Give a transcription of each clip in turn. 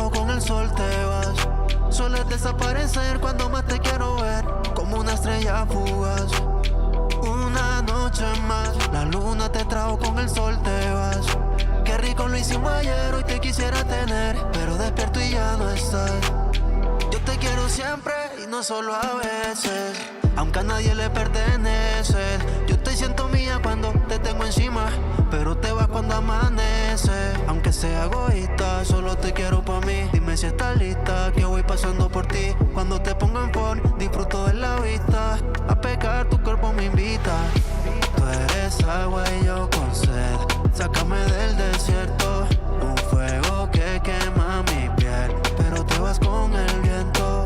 trajo con el sol te vas. Sueles desaparecer cuando más te quiero ver, como una estrella fugaz. Una noche más, la luna te trajo con el sol te vas. Qué rico lo hicimos ayer, hoy te quisiera tener, pero despierto y ya no estás. Yo te quiero siempre y no solo a veces, aunque a nadie le perteneces. Yo te siento mía cuando te tengo encima, pero te vas cuando amanece. Aunque sea egoísta, solo te quiero pa' mí. Dime si estás lista, que voy pasando por ti. Cuando te pongo en form, disfruto de la vista. A pecar tu cuerpo me invita. Tú eres agua y yo con sed. Sácame del desierto, un fuego que quema mi piel, pero te vas con el viento.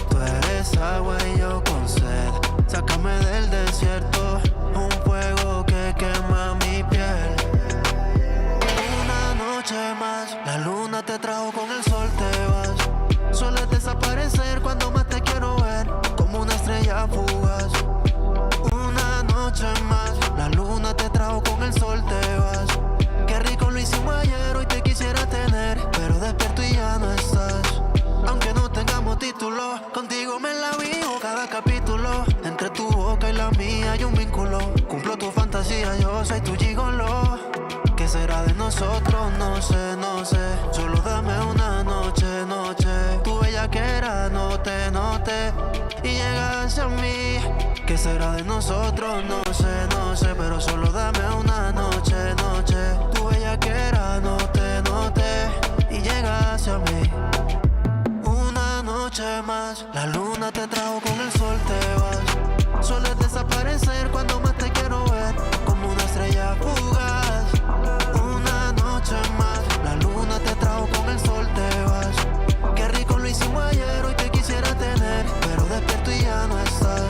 Tú eres agua y yo con sed. Sácame del desierto, un fuego que quema mi piel. Una noche más, la luna te trajo con el sol te vas. Sueles desaparecer cuando más te quiero ver, como una estrella fugaz. Una noche más, la luna te trajo con el sol te vas. Qué rico lo hicimos ayer, hoy te quisiera tener, pero despierto y ya no estás. Aunque no tengamos título, contigo me la vivo cada capítulo. Entre tu boca y la mía hay un vínculo. Cumplo tu fantasía, yo soy tu gigolo. ¿Qué será de nosotros? No sé, no sé. Solo dame una noche, noche. Tu bellaquera no te noté y llegaste a mí. ¿Qué será de nosotros? No sé, no sé. Pero solo dame una noche, noche. Tu bellaquera no te noté y llegaste a mí. Una noche más, la luna te trajo con el sol te vas. Sueles desaparecer cuando más te quiero ver, como una estrella fugaz. Una noche más, la luna te trajo con el sol te vas. Qué rico lo hicimos ayer, hoy te quisiera tener, pero despierto y ya no estás.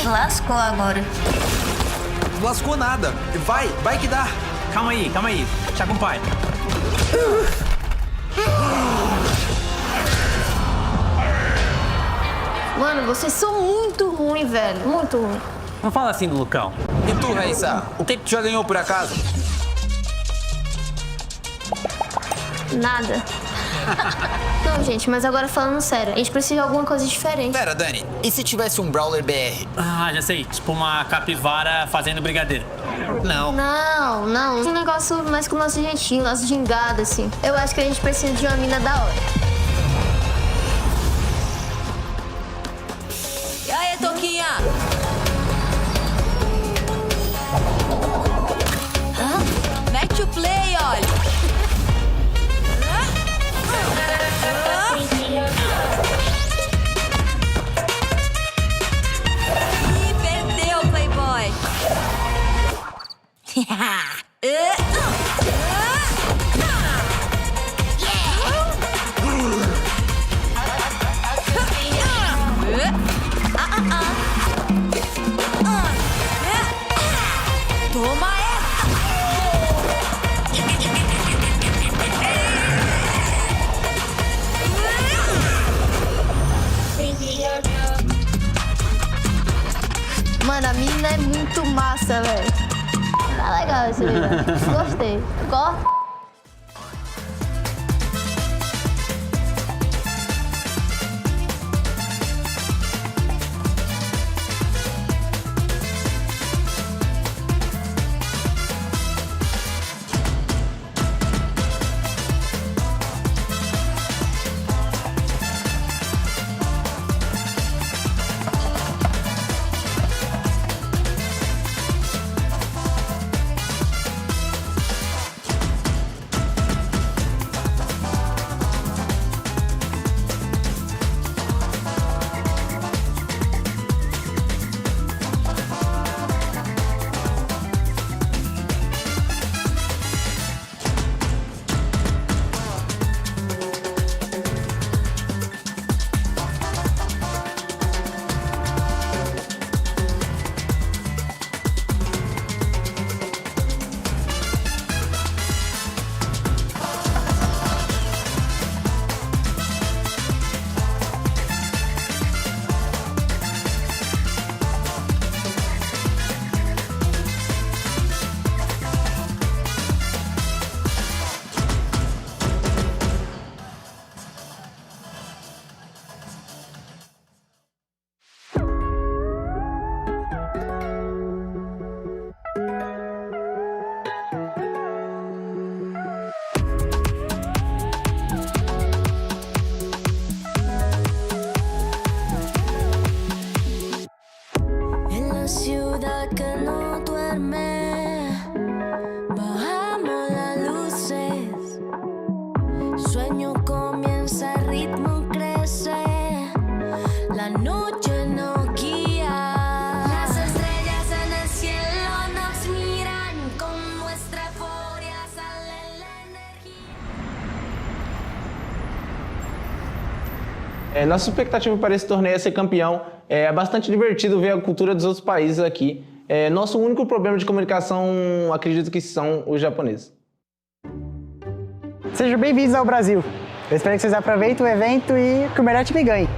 Lascou agora. Lascou nada. Vai que dá. Calma aí. Te acompanho. Mano, vocês são muito ruins, velho. Muito ruim. Não fala assim do Lucão. E tu, Raíssa? O que tu já ganhou por acaso? Nada. Não, gente, mas agora falando sério, a gente precisa de alguma coisa diferente. Pera, Dani, e se tivesse um Brawler BR? Ah, já sei. Tipo uma capivara fazendo brigadeiro. Não. Não. Um negócio mais com o nosso jeitinho, nosso gingado, assim. Eu acho que a gente precisa de uma mina da hora. E aí, Toquinha? Mete o play, olha. Ih, perdeu, Playboy. Toma essa! Mano, a mina é muito massa, velho. Tá legal esse vídeo. Gostei. Corta. ciudad que no duerme. Bajamos las luces. Sueño comienza, el ritmo crece. La noche nos guía. Las estrellas en el cielo nos miran. Con nuestra euforia sale la energía. Nossa expectativa para esse torneio é ser campeão. É bastante divertido ver a cultura dos outros países aqui. Nosso único problema de comunicação, acredito que são os japoneses. Sejam bem-vindos ao Brasil. Eu espero que vocês aproveitem o evento e que o melhor time ganhe.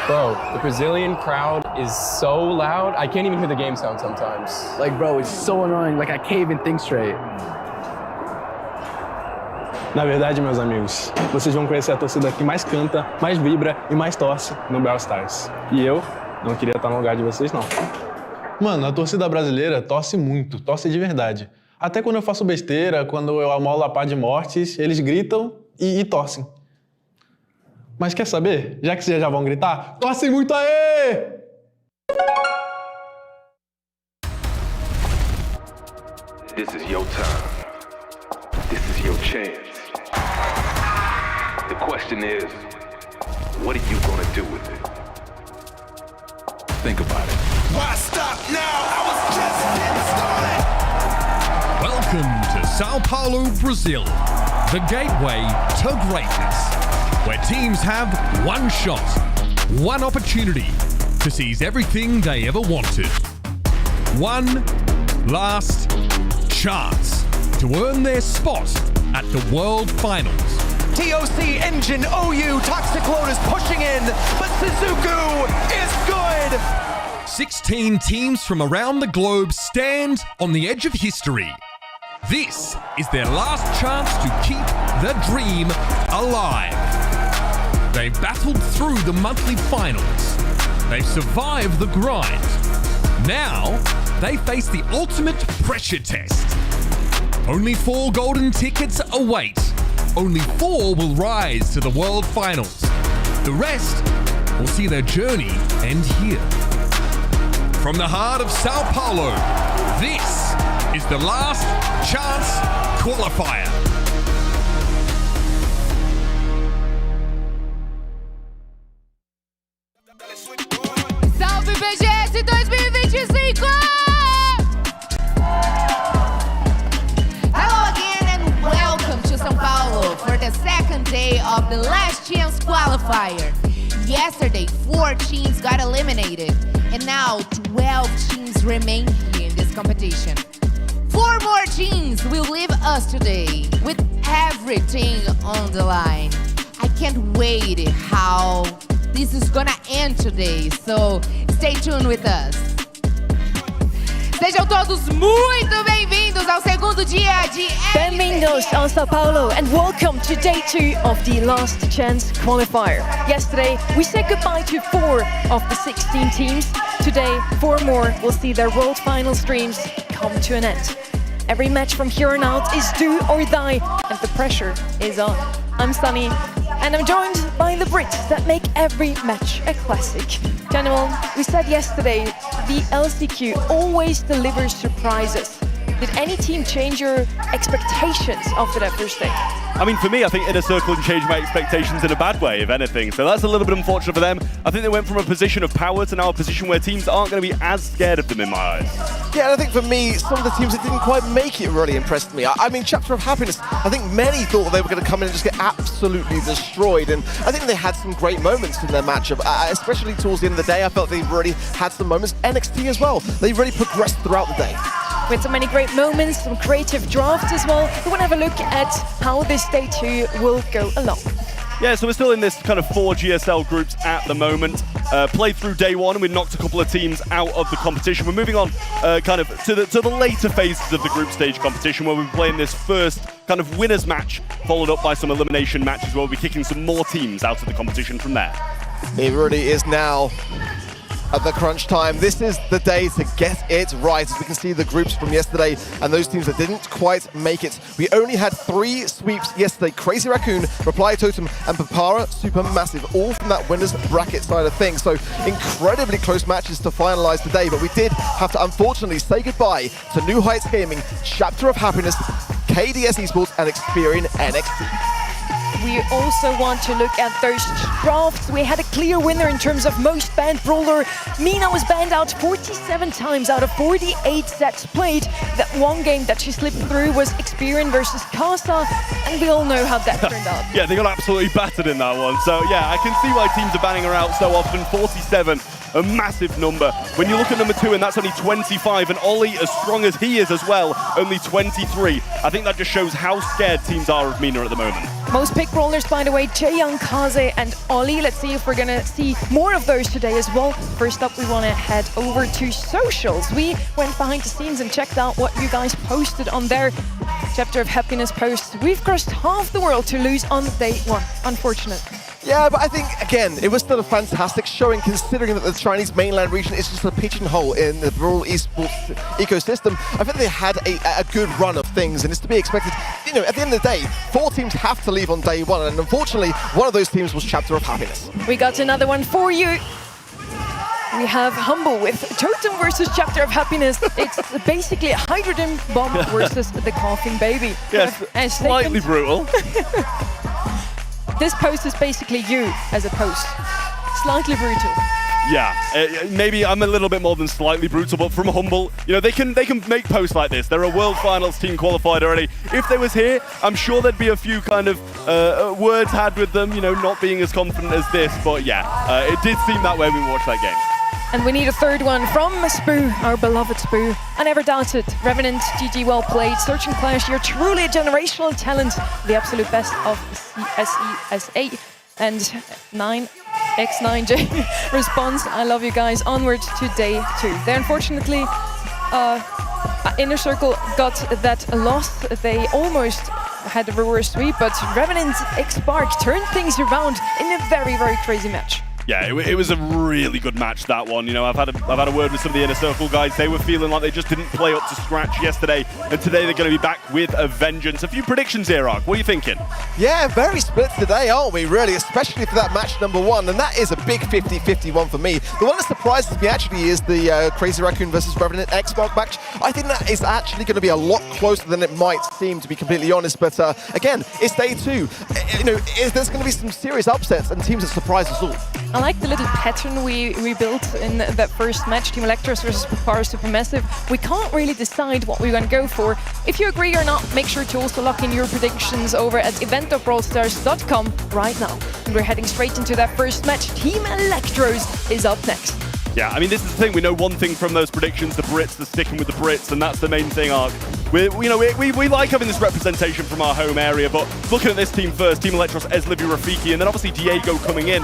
Bro, the Brazilian crowd is so loud, I can't even hear the game sound sometimes. Like, bro, it's so annoying. Like, I can't even think straight. Na verdade, meus amigos, vocês vão conhecer a torcida que mais canta, mais vibra e mais torce no Brawl Stars. E eu não queria estar no lugar de vocês, não. Mano, a torcida brasileira torce muito, torce de verdade. Até quando eu faço besteira, quando eu amolo a pá de mortes, eles gritam e torcem. Mas quer saber? Já que vocês já vão gritar, torcem muito aí! This is your time. This is your chance. The question is, what are you gonna do with it? Think about it. Why stop now? I was just getting started. Welcome to Sao Paulo, Brazil, the gateway to greatness, where teams have one shot, one opportunity to seize everything they ever wanted. One last chance to earn their spot at the World Finals. TOC Engine OU Toxic Lotus pushing in, but Suzuku is good! 16 teams from around the globe stand on the edge of history. This is their last chance to keep the dream alive. They've battled through the monthly finals. They've survived the grind. Now, they face the ultimate pressure test. Only 4 golden tickets await. Only 4 will rise to the World Finals. The rest will see their journey end here. From the heart of Sao Paulo, this is the Last Chance Qualifier. Salve BGS 2025! Hello again and welcome to São Paulo for the second day of the Last Chance Qualifier. Yesterday, 4 teams got eliminated, and now 12 teams remain here in this competition. 4 more teams will leave us today with everything on the line. I can't wait how this is gonna end today, so stay tuned with us. Sejam todos muito bem-vindos ao segundo dia de Bem-vindos ao Sao Paulo and welcome to day 2 of the Last Chance Qualifier. Yesterday, we said goodbye to 4 of the 16 teams. Today, 4 more will see their World Finals dreams come to an end. Every match from here on out is do or die, and the pressure is on. I'm Sunny, and I'm joined by the Brits that make every match a classic. Gentlemen, we said yesterday, the LCQ always delivers surprises. Did any team change your expectations after that first day? I mean, for me, I think Inner Circle changed my expectations in a bad way, if anything. So that's a little bit unfortunate for them. I think they went from a position of power to now a position where teams aren't going to be as scared of them in my eyes. Yeah, and I think for me, some of the teams that didn't quite make it really impressed me. I mean, Chapter of Happiness, I think many thought they were going to come in and just get absolutely destroyed. And I think they had some great moments in their matchup, especially towards the end of the day. I felt they really had some moments. NXT as well. They really progressed throughout the day. With so many great moments, some creative drafts as well. We want to have a look at how this day 2 will go along. Yeah, so we're still in this kind of 4 GSL groups at the moment. played through day one, and we knocked a couple of teams out of the competition. We're moving on kind of to the later phases of the group stage competition, where we're playing this first kind of winners match, followed up by some elimination matches where we'll be kicking some more teams out of the competition from there. It really is now at the crunch time. This is the day to get it right. As we can see the groups from yesterday and those teams that didn't quite make it. We only had 3 sweeps yesterday. Crazy Raccoon, Reply Totem, and Papara Supermassive, all from that winners bracket side of things. So incredibly close matches to finalize today, but we did have to unfortunately say goodbye to New Heights Gaming, Chapter of Happiness, KDS Esports, and Experian NXT. We also want to look at those drafts. We had a clear winner in terms of most banned brawler. Mina was banned out 47 times out of 48 sets played. That one game that she slipped through was Experian versus Casa, and we all know how that turned out. Yeah, they got absolutely battered in that one. So yeah, I can see why teams are banning her out so often. 47, a massive number. When you look at number 2, and that's only 25, and Ollie, as strong as he is as well, only 23. I think that just shows how scared teams are of Mina at the moment. Most pick brawlers, by the way, Jaeyoung, Kaze, and Ollie. Let's see if we're gonna see more of those today as well. First up, we want to head over to socials. We went behind the scenes and checked out what you guys posted on their Chapter of Happiness posts. We've crossed half the world to lose on day 1. Unfortunate. Yeah, but I think, again, it was still a fantastic showing, considering that the Chinese mainland region is just a pigeonhole in the Brawl esports ecosystem. I think they had a good run of things, and it's to be expected. You know, at the end of the day, 4 teams have to leave on day 1, and unfortunately, one of those teams was Chapter of Happiness. We got another one for you. We have Humble with Totem versus Chapter of Happiness. It's basically a hydrogen bomb versus the coughing baby. Yes, slightly brutal. This post is basically you as a post. Slightly brutal. Yeah, maybe I'm a little bit more than slightly brutal, but from Humble, you know, they can make posts like this. They're a World Finals team qualified already. If they was here, I'm sure there'd be a few kind of words had with them, you know, not being as confident as this. But yeah, it did seem that way when we watched that game. And we need a third one from Spoo, our beloved Spoo. I never doubted. Revenant, GG, well played. Searching Clash, you're truly a generational talent. The absolute best of CSESA. And X9J response, I love you guys. Onwards to day 2. They unfortunately, Inner Circle got that loss. They almost had a reverse sweep, but Revenant X-Spark turned things around in a very, very crazy match. Yeah, it was a really good match, that one. You know, I've had a word with some of the Inner Circle guys. They were feeling like they just didn't play up to scratch yesterday, and today they're going to be back with a vengeance. A few predictions here, Ark. What are you thinking? Yeah, very split today, aren't we, really? Especially for that match number 1, and that is a big 50-50 one for me. The one that surprises me actually is the Crazy Raccoon versus Revenant X-Spark match. I think that is actually going to be a lot closer than it might seem, to be completely honest. But again, it's day 2. You know, there's going to be some serious upsets and teams that surprise us all. I like the little pattern we built in that first match, Team Electros versus Papara Supermassive. We can't really decide what we're going to go for. If you agree or not, make sure to also lock in your predictions over at event.brawlstars.com right now. And we're heading straight into that first match. Team Electros is up next. Yeah, I mean, this is the thing. We know one thing from those predictions, the Brits, they're sticking with the Brits, and that's the main thing, Ark. We like having this representation from our home area, but looking at this team first, Team Electros, Eslivi, Rafiki, and then obviously Diego coming in.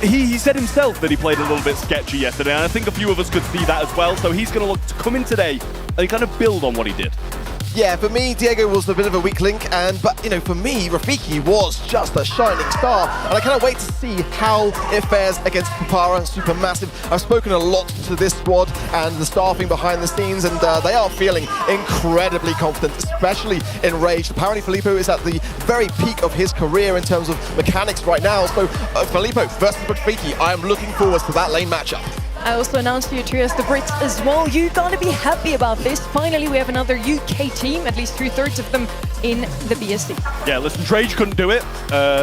He said himself that he played a little bit sketchy yesterday, and I think a few of us could see that as well, so he's going to look to come in today and kind of build on what he did. Yeah, for me, Diego was a bit of a weak link, but you know, for me, Rafiki was just a shining star, and I cannot wait to see how it fares against Papara Supermassive. I've spoken a lot to this squad and the staffing behind the scenes, and they are feeling incredibly confident, especially in Rage. Apparently, Filippo is at the very peak of his career in terms of mechanics right now, so Filippo versus Rafiki, I am looking forward to that lane matchup. I also announced to you two as the Brits as well. You gotta be happy about this. Finally, we have another UK team, at least 2/3 of them in the BSC. Yeah, listen, Drage couldn't do it,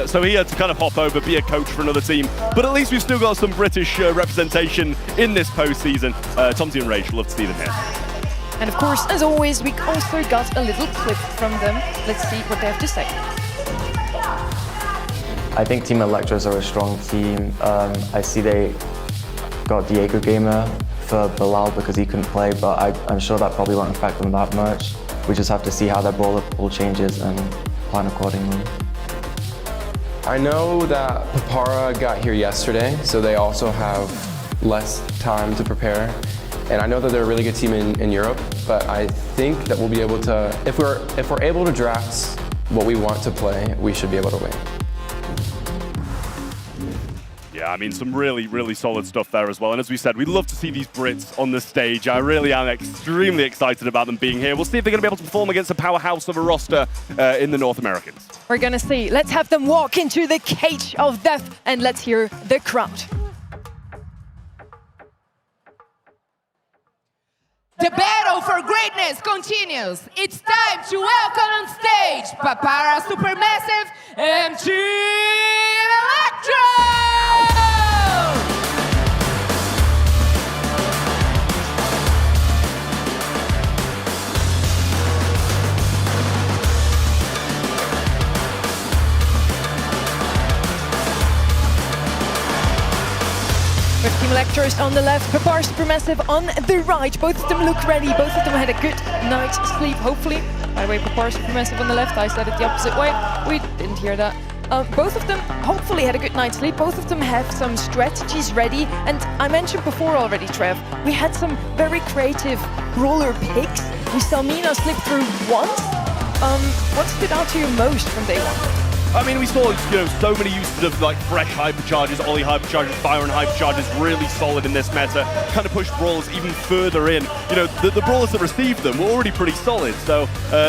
so he had to kind of hop over, be a coach for another team. But at least we've still got some British representation in this postseason. Tomsy and Rage, love to see them here. And of course, as always, we also got a little clip from them. Let's see what they have to say. I think Team Electros are a strong team. I see they got Diego Gamer for Bilal because he couldn't play, but I'm sure that probably won't affect them that much. We just have to see how their brawler pool changes and plan accordingly. I know that Papara got here yesterday, so they also have less time to prepare. And I know that they're a really good team in Europe, but I think that we'll be able to, if we're able to draft what we want to play, we should be able to win. Yeah, I mean, some really, really solid stuff there as well. And as we said, we love to see these Brits on the stage. I really am extremely excited about them being here. We'll see if they're going to be able to perform against a powerhouse of a roster in the North Americans. We're going to see. Let's have them walk into the cage of death and let's hear the crowd. The battle for greatness continues. It's time to welcome on stage Papara Supermassive and Team Electros! With Team Electros on the left, Papara Supermassive on the right. Both of them look ready. Both of them had a good night's sleep, hopefully. By the way, Papara Supermassive on the left. I said it the opposite way. We didn't hear that. Both of them hopefully had a good night's sleep. Both of them have some strategies ready. And I mentioned before already, Trev, we had some very creative brawler picks. We saw Mina slip through once. What stood out to you most from day one? I mean, we saw, so many uses of like fresh hypercharges, Ollie hypercharges, Byron hypercharges, really solid in this meta. Kind of pushed brawlers even further in. The brawlers that received them were already pretty solid. So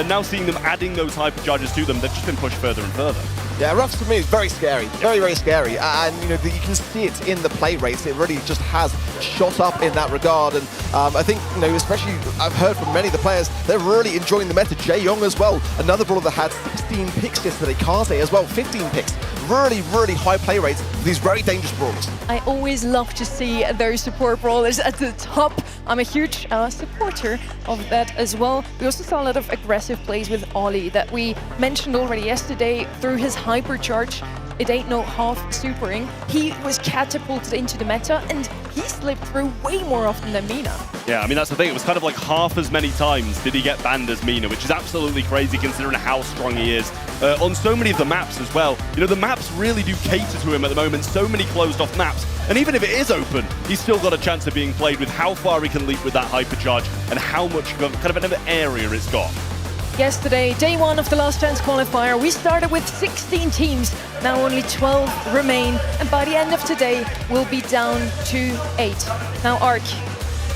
now seeing them adding those hypercharges to them, they've just been pushed further and further. Yeah, Ruffs for me is very scary, very, very scary. And you can see it in the play rates. It really just has shot up in that regard. And I think, especially I've heard from many of the players, they're really enjoying the meta. Jae-Young as well, another brawler that had 16 picks yesterday. Kaza as well, 15 picks. Really, really high play rates for these very dangerous brawlers. I always love to see those support brawlers at the top. I'm a huge supporter of that as well. We also saw a lot of aggressive plays with Ollie that we mentioned already yesterday through his hypercharge. It ain't no half supering. He was catapulted into the meta and he slipped through way more often than Mina. Yeah, I mean, that's the thing. It was kind of like half as many times did he get banned as Mina, which is absolutely crazy considering how strong he is. On so many of the maps as well. The maps really do cater to him at the moment. So many closed off maps. And even if it is open, he's still got a chance of being played with how far he can leap with that hypercharge and how much kind of an area it's got. Yesterday, day one of the Last Chance Qualifier, we started with 16 teams. Now only 12 remain, and by the end of today, we'll be down to 8. Now, Ark,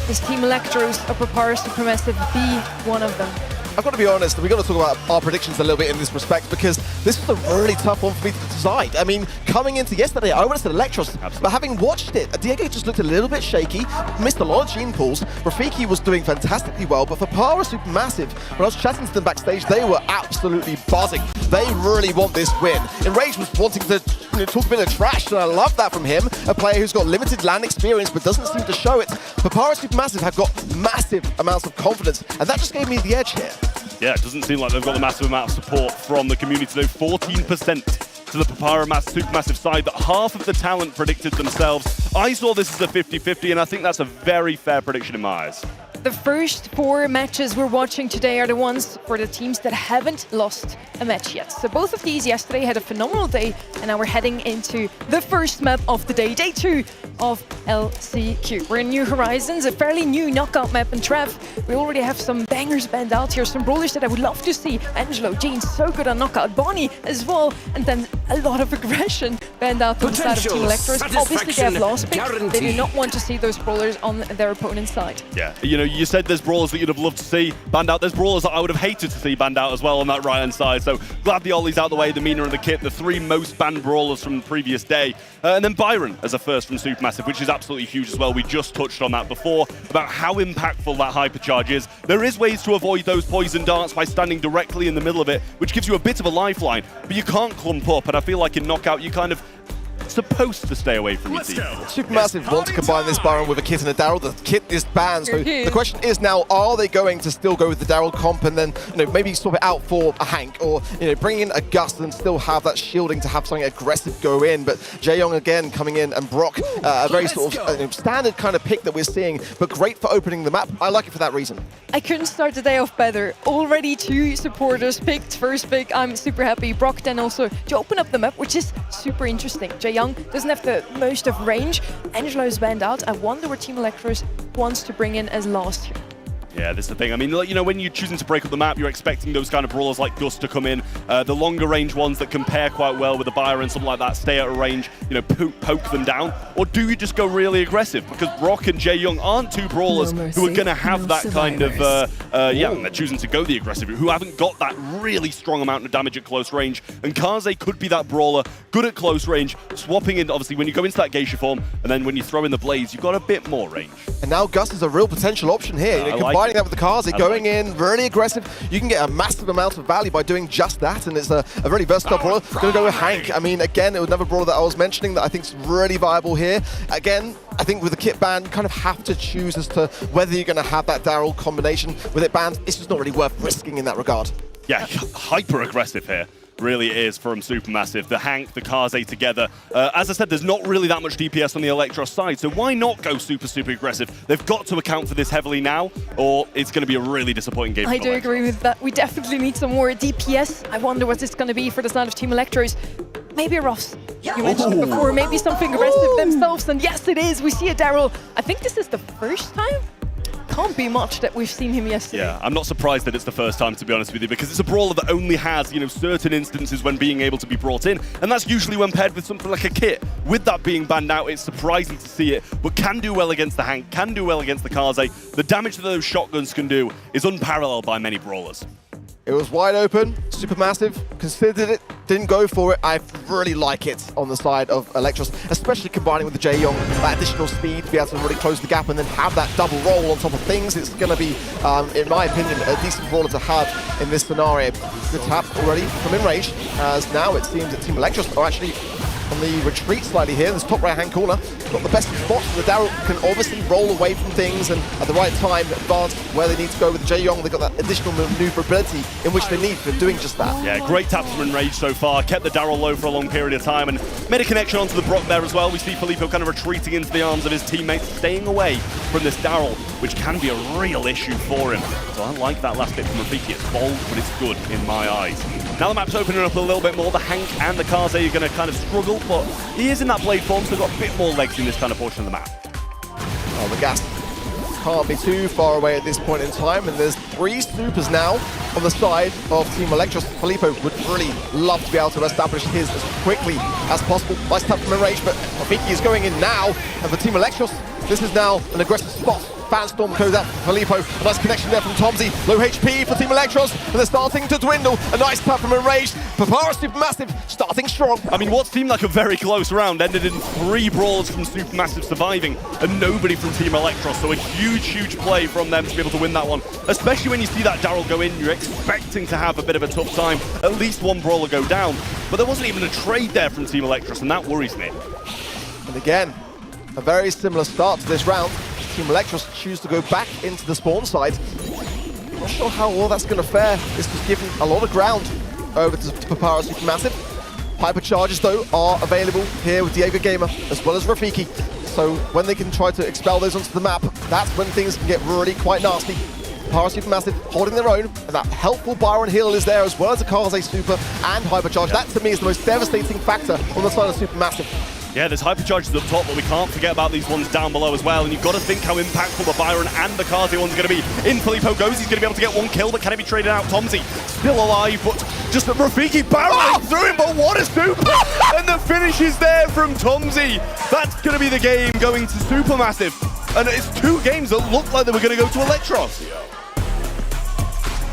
is Team Electros or Papara Supermassive be one of them? I've got to be honest, we've got to talk about our predictions a little bit in this respect because this was a really tough one for me to decide. I mean, coming into yesterday, I would have said Electros, but having watched it, Diego just looked a little bit shaky, missed a lot of gene pools. Rafiki was doing fantastically well, but for Papara Supermassive, when I was chatting to them backstage, they were absolutely buzzing. They really want this win. Enrage was wanting to talk a bit of trash, and I love that from him, a player who's got limited LAN experience but doesn't seem to show it. Papara Supermassive have got massive amounts of confidence, and that just gave me the edge here. Yeah, it doesn't seem like they've got the massive amount of support from the community. Though 14% to the Papara Supermassive side, that half of the talent predicted themselves. I saw this as a 50-50, and I think that's a very fair prediction in my eyes. The first 4 matches we're watching today are the ones for the teams that haven't lost a match yet. So both of these yesterday had a phenomenal day, and now we're heading into the first map of the day, day 2 of LCQ. We're in New Horizons, a fairly new knockout map, and Trev, we already have some bangers banned out here, some brawlers that I would love to see. Angelo, Jean, so good on knockout, Bonnie as well, and then a lot of aggression banned out on the side of Team Electros. Obviously they have lost picks, they do not want to see those brawlers on their opponent's side. Yeah, you said there's brawlers that you'd have loved to see banned out. There's brawlers that I would have hated to see banned out as well on that right-hand side. So glad the Ollie's out the way, the Mina and the Kit, the 3 most banned brawlers from the previous day. And then Byron as a first from Supermassive, which is absolutely huge as well. We just touched on that before, about how impactful that hypercharge is. There is ways to avoid those poison darts by standing directly in the middle of it, which gives you a bit of a lifeline, but you can't clump up. And I feel like in Knockout, you kind of supposed to stay away from your team. Supermassive want to combine this Byron with a Kit and a Daryl. The Kit is banned, so the question is now, are they going to still go with the Daryl comp and then maybe swap it out for a Hank, or bring in a Gust and still have that shielding to have something aggressive go in? But Jaeyoung again coming in, and Brock, a very sort of standard kind of pick that we're seeing, but great for opening the map. I like it for that reason. I couldn't start the day off better. Already 2 supporters picked first pick. I'm super happy. Brock then also to open up the map, which is super interesting. Jaeyoung doesn't have the most of range. Angelo's banned out. I wonder what Team Electros wants to bring in as last here. Yeah, this is the thing. I mean, when you're choosing to break up the map, you're expecting those kind of brawlers like Gust to come in. The longer range ones that compare quite well with the Byron, something like that, stay out of range, poke them down. Or do you just go really aggressive? Because Brock and Jaeyoung aren't two brawlers who are going to have that kind of, they're choosing to go the aggressive route, who haven't got that really strong amount of damage at close range. And Kaze could be that brawler, good at close range, swapping in, obviously, when you go into that Geisha form, and then when you throw in the Blaze, you've got a bit more range. And now Gust is a real potential option here. Combining that with the Kaze, going in, really aggressive. You can get a massive amount of value by doing just that, and it's a really versatile brawler. Going to go with Hank. I mean, again, it was another brawler that I was mentioning that I think is really viable here. Again, I think with the kit ban, you kind of have to choose as to whether you're going to have that Daryl combination. With it banned, it's just not really worth risking in that regard. Yeah, hyper aggressive here. Really is from Supermassive. The Hank, the Kaze together. As I said, there's not really that much DPS on the Electros side, so why not go super aggressive? They've got to account for this heavily now, or it's going to be a really disappointing game. I do agree with that. We definitely need some more DPS. I wonder what it's going to be for the side of Team Electros. Maybe a Ross. You mentioned it before. Maybe something aggressive themselves, and yes, it is. We see a Daryl. I think this is the first time. Can't be much that we've seen him yesterday. Yeah, I'm not surprised that it's the first time, to be honest with you, because it's a brawler that only has, certain instances when being able to be brought in, and that's usually when paired with something like a Kit. With that being banned out, it's surprising to see it, but can do well against the Hank, can do well against the Kaze. The damage that those shotguns can do is unparalleled by many brawlers. It was wide open, Supermassive, considered it, didn't go for it. I really like it on the side of Electros, especially combining with the Jaeyoung, that additional speed to be able to really close the gap and then have that double roll on top of things. It's going to be, in my opinion, a decent brawler to have in this scenario. Good tap already from in-range, as now it seems that Team Electros are actually on the retreat slightly here in this top right-hand corner. Got the best spot. The Daryl can obviously roll away from things and at the right time advance where they need to go with Jaeyoung. They've got that additional maneuverability in which they need for doing just that. Yeah, great taps from Enrage so far. Kept the Daryl low for a long period of time and made a connection onto the Brock there as well. We see Filippo kind of retreating into the arms of his teammates, staying away from this Daryl, which can be a real issue for him. So I like that last bit from Rafiki. It's bold, but it's good in my eyes. Now the map's opening up a little bit more. The Hank and the Kaze are going to kind of struggle, but he is in that blade form, so they've got a bit more legs in this kind of portion of the map. Oh, the gas can't be too far away at this point in time, and there's 3 supers now on the side of Team Electros. Filippo would really love to be able to establish his as quickly as possible. Nice tap from Enrage, but Rafiki is going in now, and for Team Electros, this is now an aggressive spot. Fanstorm goes out for Filippo. A nice connection there from Tomsy. Low HP for Team Electros, and they're starting to dwindle. A nice tap from Enraged. Papara Supermassive starting strong. I mean, what seemed like a very close round ended in 3 brawlers from Supermassive surviving and nobody from Team Electros. So a huge play from them to be able to win that one. Especially when you see that Daryl go in, you're expecting to have a bit of a tough time. At least one brawler go down. But there wasn't even a trade there from Team Electros, and that worries me. And again, a very similar start to this round. Team Electros choose to go back into the spawn side. Not sure how well that's going to fare. This was given a lot of ground over to Papara Supermassive. Hypercharges, though, are available here with Diego Gamer, as well as Rafiki. So when they can try to expel those onto the map, that's when things can get really quite nasty. Papara Supermassive holding their own, and that helpful Byron heal is there, as well as a Kaze Super and Hypercharge. That, to me, is the most devastating factor on the side of Supermassive. Yeah, there's hypercharges up top, but we can't forget about these ones down below as well. And you've got to think how impactful the Byron and the Kaze one's going to be. In Filippo goes, he's going to be able to get 1 kill, but can he be traded out? Tomsy still alive, but just Rafiki barreling through him, but what a super! And the finish is there from Tomsy. That's going to be the game going to Supermassive. And it's 2 games that look like they were going to go to Electros.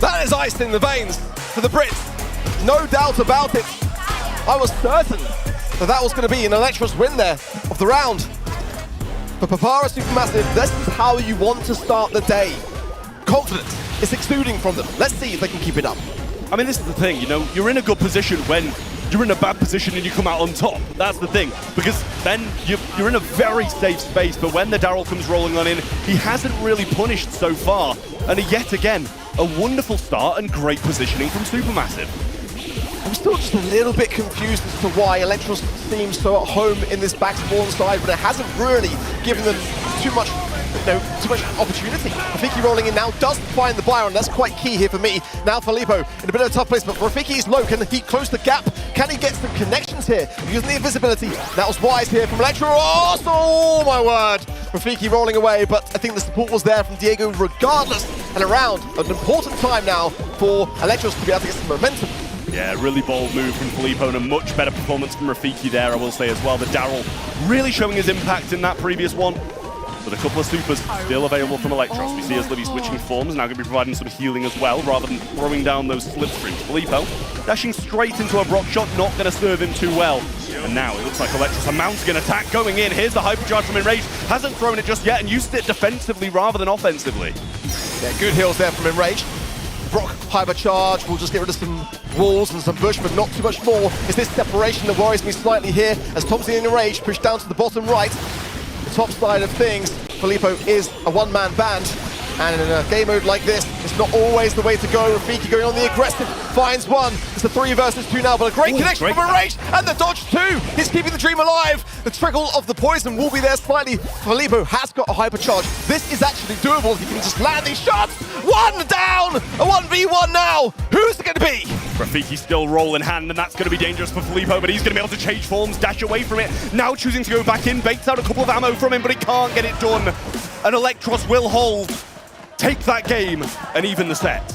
That is ice in the veins for the Brits. No doubt about it. I was certain that was going to be an Electros win there of the round. For Papara Supermassive, this is how you want to start the day. Confidence is exuding from them. Let's see if they can keep it up. I mean, this is the thing, you're in a good position when you're in a bad position and you come out on top. That's the thing, because then you're in a very safe space, but when the Daryl comes rolling on in, he hasn't really punished so far. And yet again, a wonderful start and great positioning from Supermassive. I'm still just a little bit confused as to why Electros seems so at home in this back spawn side, but it hasn't really given them too much opportunity. Rafiki rolling in now does find the Byron. That's quite key here for me. Now Filippo in a bit of a tough place, but Rafiki is low. Can he close the gap? Can he get some connections here? Using the invisibility. That was wise here from Electros. Oh my word! Rafiki rolling away, but I think the support was there from Diego regardless. And around an important time now for Electros to be able to get some momentum. Yeah, really bold move from Filippo and a much better performance from Rafiki there, I will say as well. The Daryl really showing his impact in that previous one. With a couple of supers still available from Electros. We see as Livy switching forms, now going to be providing some healing as well, rather than throwing down those slipstreams. Filippo dashing straight into a Brock shot, not going to serve him too well. And now it looks like Electros, a mountain attack going in. Here's the hypercharge from Enrage. Hasn't thrown it just yet and used it defensively rather than offensively. Yeah, good heals there from Enrage. Brock hypercharge will just get rid of some walls and some bush, but not too much more. It's this separation that worries me slightly here as Thompson in Enrage pushed down to the bottom right. The top side of things, Filippo is a one-man band, and in a game mode like this, it's not always the way to go. Rafiki going on the aggressive, finds one. It's a 3 versus 2 now, but a great connection from Enrage, and the dodge too. He's keeping the dream alive. The trickle of the poison will be there slightly. Filippo has got a hypercharge. This is actually doable. He can just land these shots. One down, a 1v1 now. Who's it going to be? Rafiki still roll in hand, and that's going to be dangerous for Filippo, but he's going to be able to change forms, dash away from it. Now choosing to go back in, bakes out a couple of ammo from him, but he can't get it done. And Electros will hold, take that game, and even the set.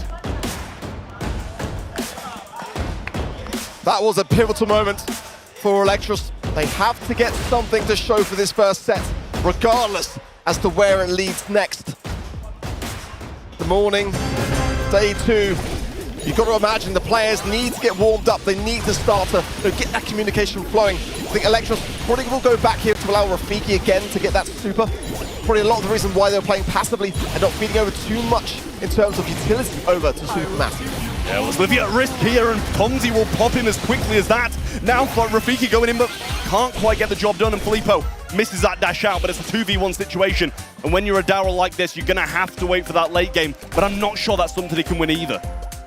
That was a pivotal moment for Electros. They have to get something to show for this first set, regardless as to where it leads next. The morning, day 2. You've got to imagine the players need to get warmed up. They need to start to get that communication flowing. I think Electros probably will go back here to allow Rafiki again to get that super. Probably a lot of the reason why they're playing passively and not feeding over too much in terms of utility over to Supermassive. Yeah, well, Livy at risk here, and Tomsy will pop him as quickly as that. Now Rafiki going in, but can't quite get the job done, and Filippo misses that dash out, but it's a 2v1 situation. And when you're a Daryl like this, you're going to have to wait for that late game, but I'm not sure that's something he can win either.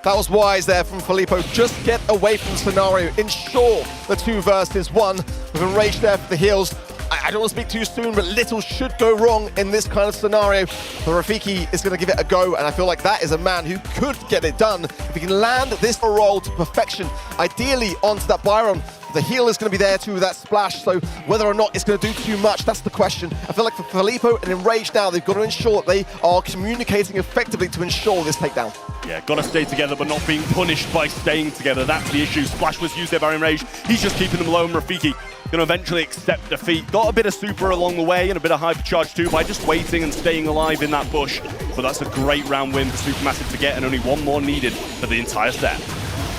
That was wise there from Filippo. Just get away from the scenario. Ensure the 2 versus 1. With Enrage there for the heals. I don't want to speak too soon, but little should go wrong in this kind of scenario. But Rafiki is going to give it a go, and I feel like that is a man who could get it done if he can land this roll to perfection. Ideally onto that Byron. The heal is going to be there too with that splash, so whether or not it's going to do too much, that's the question. I feel like for Filippo and Enrage now, they've got to ensure that they are communicating effectively to ensure this takedown. Yeah, got to stay together, but not being punished by staying together. That's the issue. Splash was used there by Enrage. He's just keeping them low, and Rafiki going to eventually accept defeat. Got a bit of super along the way and a bit of hypercharge too by just waiting and staying alive in that bush. But that's a great round win for Supermassive to get, and only one more needed for the entire set.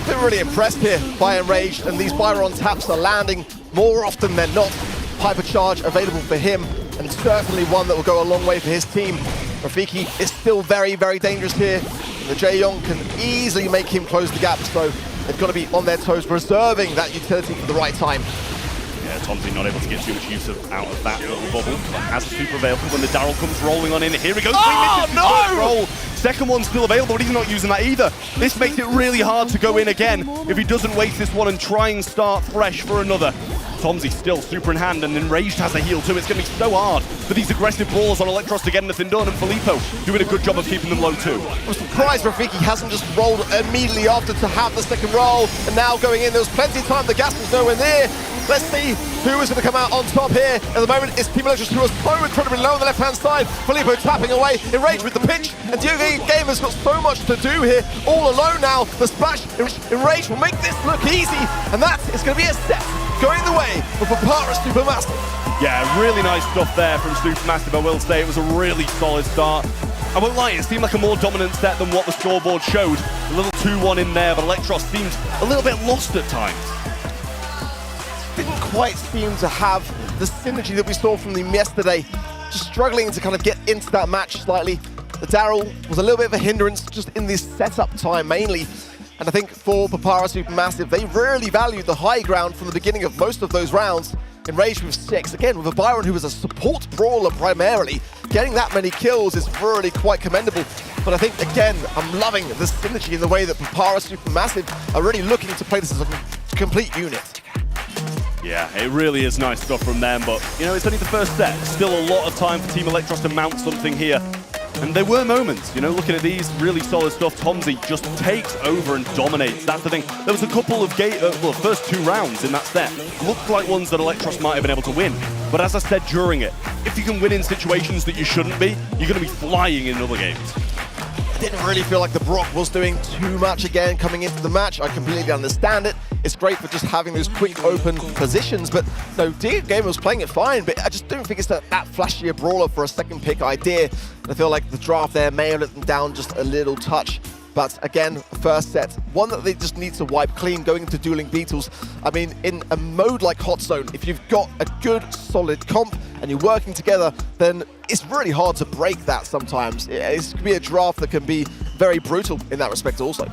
Been really impressed here by Enrage, and these Byron taps are landing more often than not. Hypercharge available for him, and certainly one that will go a long way for his team. Rafiki is still very, very dangerous here. And the Jaeyong can easily make him close the gap, so they've got to be on their toes, reserving that utility for the right time. Yeah, Tomsy not able to get too much use out of that little bubble, but has a super available when the Daryl comes rolling on in. Here he goes. Oh, no! Roll. Second one's still available, but he's not using that either. This makes it really hard to go in again if he doesn't waste this one and try and start fresh for another. Tomsy still super in hand, and Enraged has a heal too. It's going to be so hard for these aggressive balls on Electros to get anything done, and Filippo doing a good job of keeping them low too. I'm surprised Rafiki hasn't just rolled immediately after to have the second roll, and now going in, there was plenty of time, the gas was nowhere near. Let's see who is going to come out on top here. At the moment, it's Team Electros, who are so incredibly low on the left-hand side. Filippo tapping away, Enraged with the pinch, and Diego Gamer's got so much to do here. All alone now, the splash, Enraged will make this look easy, and that is going to be a set going the way of Papara Supermassive. Yeah, really nice stuff there from Supermassive, I will say. It was a really solid start. I won't lie, it seemed like a more dominant set than what the scoreboard showed. A little 2-1 in there, but Electros seemed a little bit lost at times. Didn't quite seem to have the synergy that we saw from them yesterday. Just struggling to kind of get into that match slightly. The Daryl was a little bit of a hindrance just in this setup time mainly. And I think for Papara Supermassive, they really valued the high ground from the beginning of most of those rounds. Enraged with 6. Again, with a Byron who is a support brawler primarily, getting that many kills is really quite commendable. But I think, again, I'm loving the synergy in the way that Papara Supermassive are really looking to play this as a complete unit. Yeah, it really is nice stuff from them, but, you know, it's only the first set. Still a lot of time for Team Electros to mount something here. And there were moments, you know, looking at these, really solid stuff. Tomsy just takes over and dominates. That's the thing. There was a couple of first 2 rounds in that set. Looked like ones that Electros might have been able to win. But as I said during it, if you can win in situations that you shouldn't be, you're going to be flying in other games. Didn't really feel like the Brock was doing too much again coming into the match. I completely understand it. It's great for just having those quick open positions, but no, Gamer was playing it fine, but I just don't think it's that flashier brawler for a second pick idea. And I feel like the draft there may have let them down just a little touch. But again, first set, one that they just need to wipe clean going into dueling Beetles. I mean, in a mode like Hot Zone, if you've got a good, solid comp and you're working together, then it's really hard to break that sometimes. It can be a draft that can be very brutal in that respect also.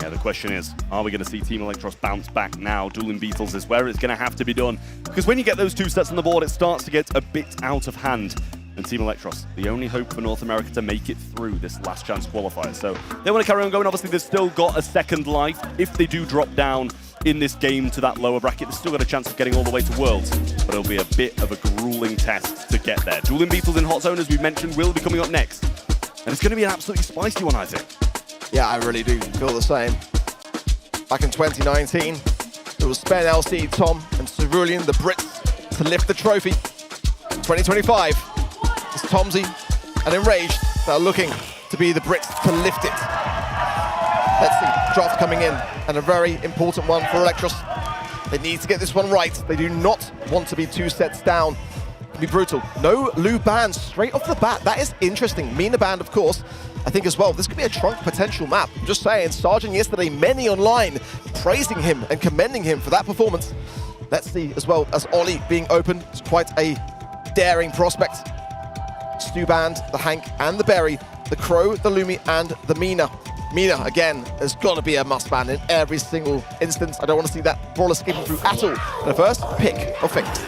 Yeah, the question is, are we going to see Team Electros bounce back now? Dueling Beetles is where it's going to have to be done. Because when you get those 2 sets on the board, it starts to get a bit out of hand. And Team Electros, the only hope for North America to make it through this last chance qualifier. So they want to carry on going. Obviously, they've still got a second life. If they do drop down in this game to that lower bracket, they've still got a chance of getting all the way to Worlds. But it'll be a bit of a grueling test to get there. Dueling Beetles in Hot Zone, as we mentioned, will be coming up next. And it's going to be an absolutely spicy one, I think. Yeah, I really do feel the same. Back in 2019, it was Spen, LC, Tom, and Cerulean, the Brits, to lift the trophy. 2025, it's Tomsy and Enraged that are looking to be the Brits to lift it. Let's see, draft coming in, and a very important one for Electros. They need to get this one right. They do not want to be 2 sets down. It can be brutal. No Lu bans straight off the bat. That is interesting. Mina banned, of course. I think as well, this could be a trunk potential map. I'm just saying, Sergeant yesterday, many online praising him and commending him for that performance. Let's see as well as Ollie being open. It's quite a daring prospect. Stu banned, the Hank and the Berry, the Crow, the Lumi and the Mina. Mina, again, has got to be a must ban in every single instance. I don't want to see that brawler skipping through at all. And the first pick of Finks.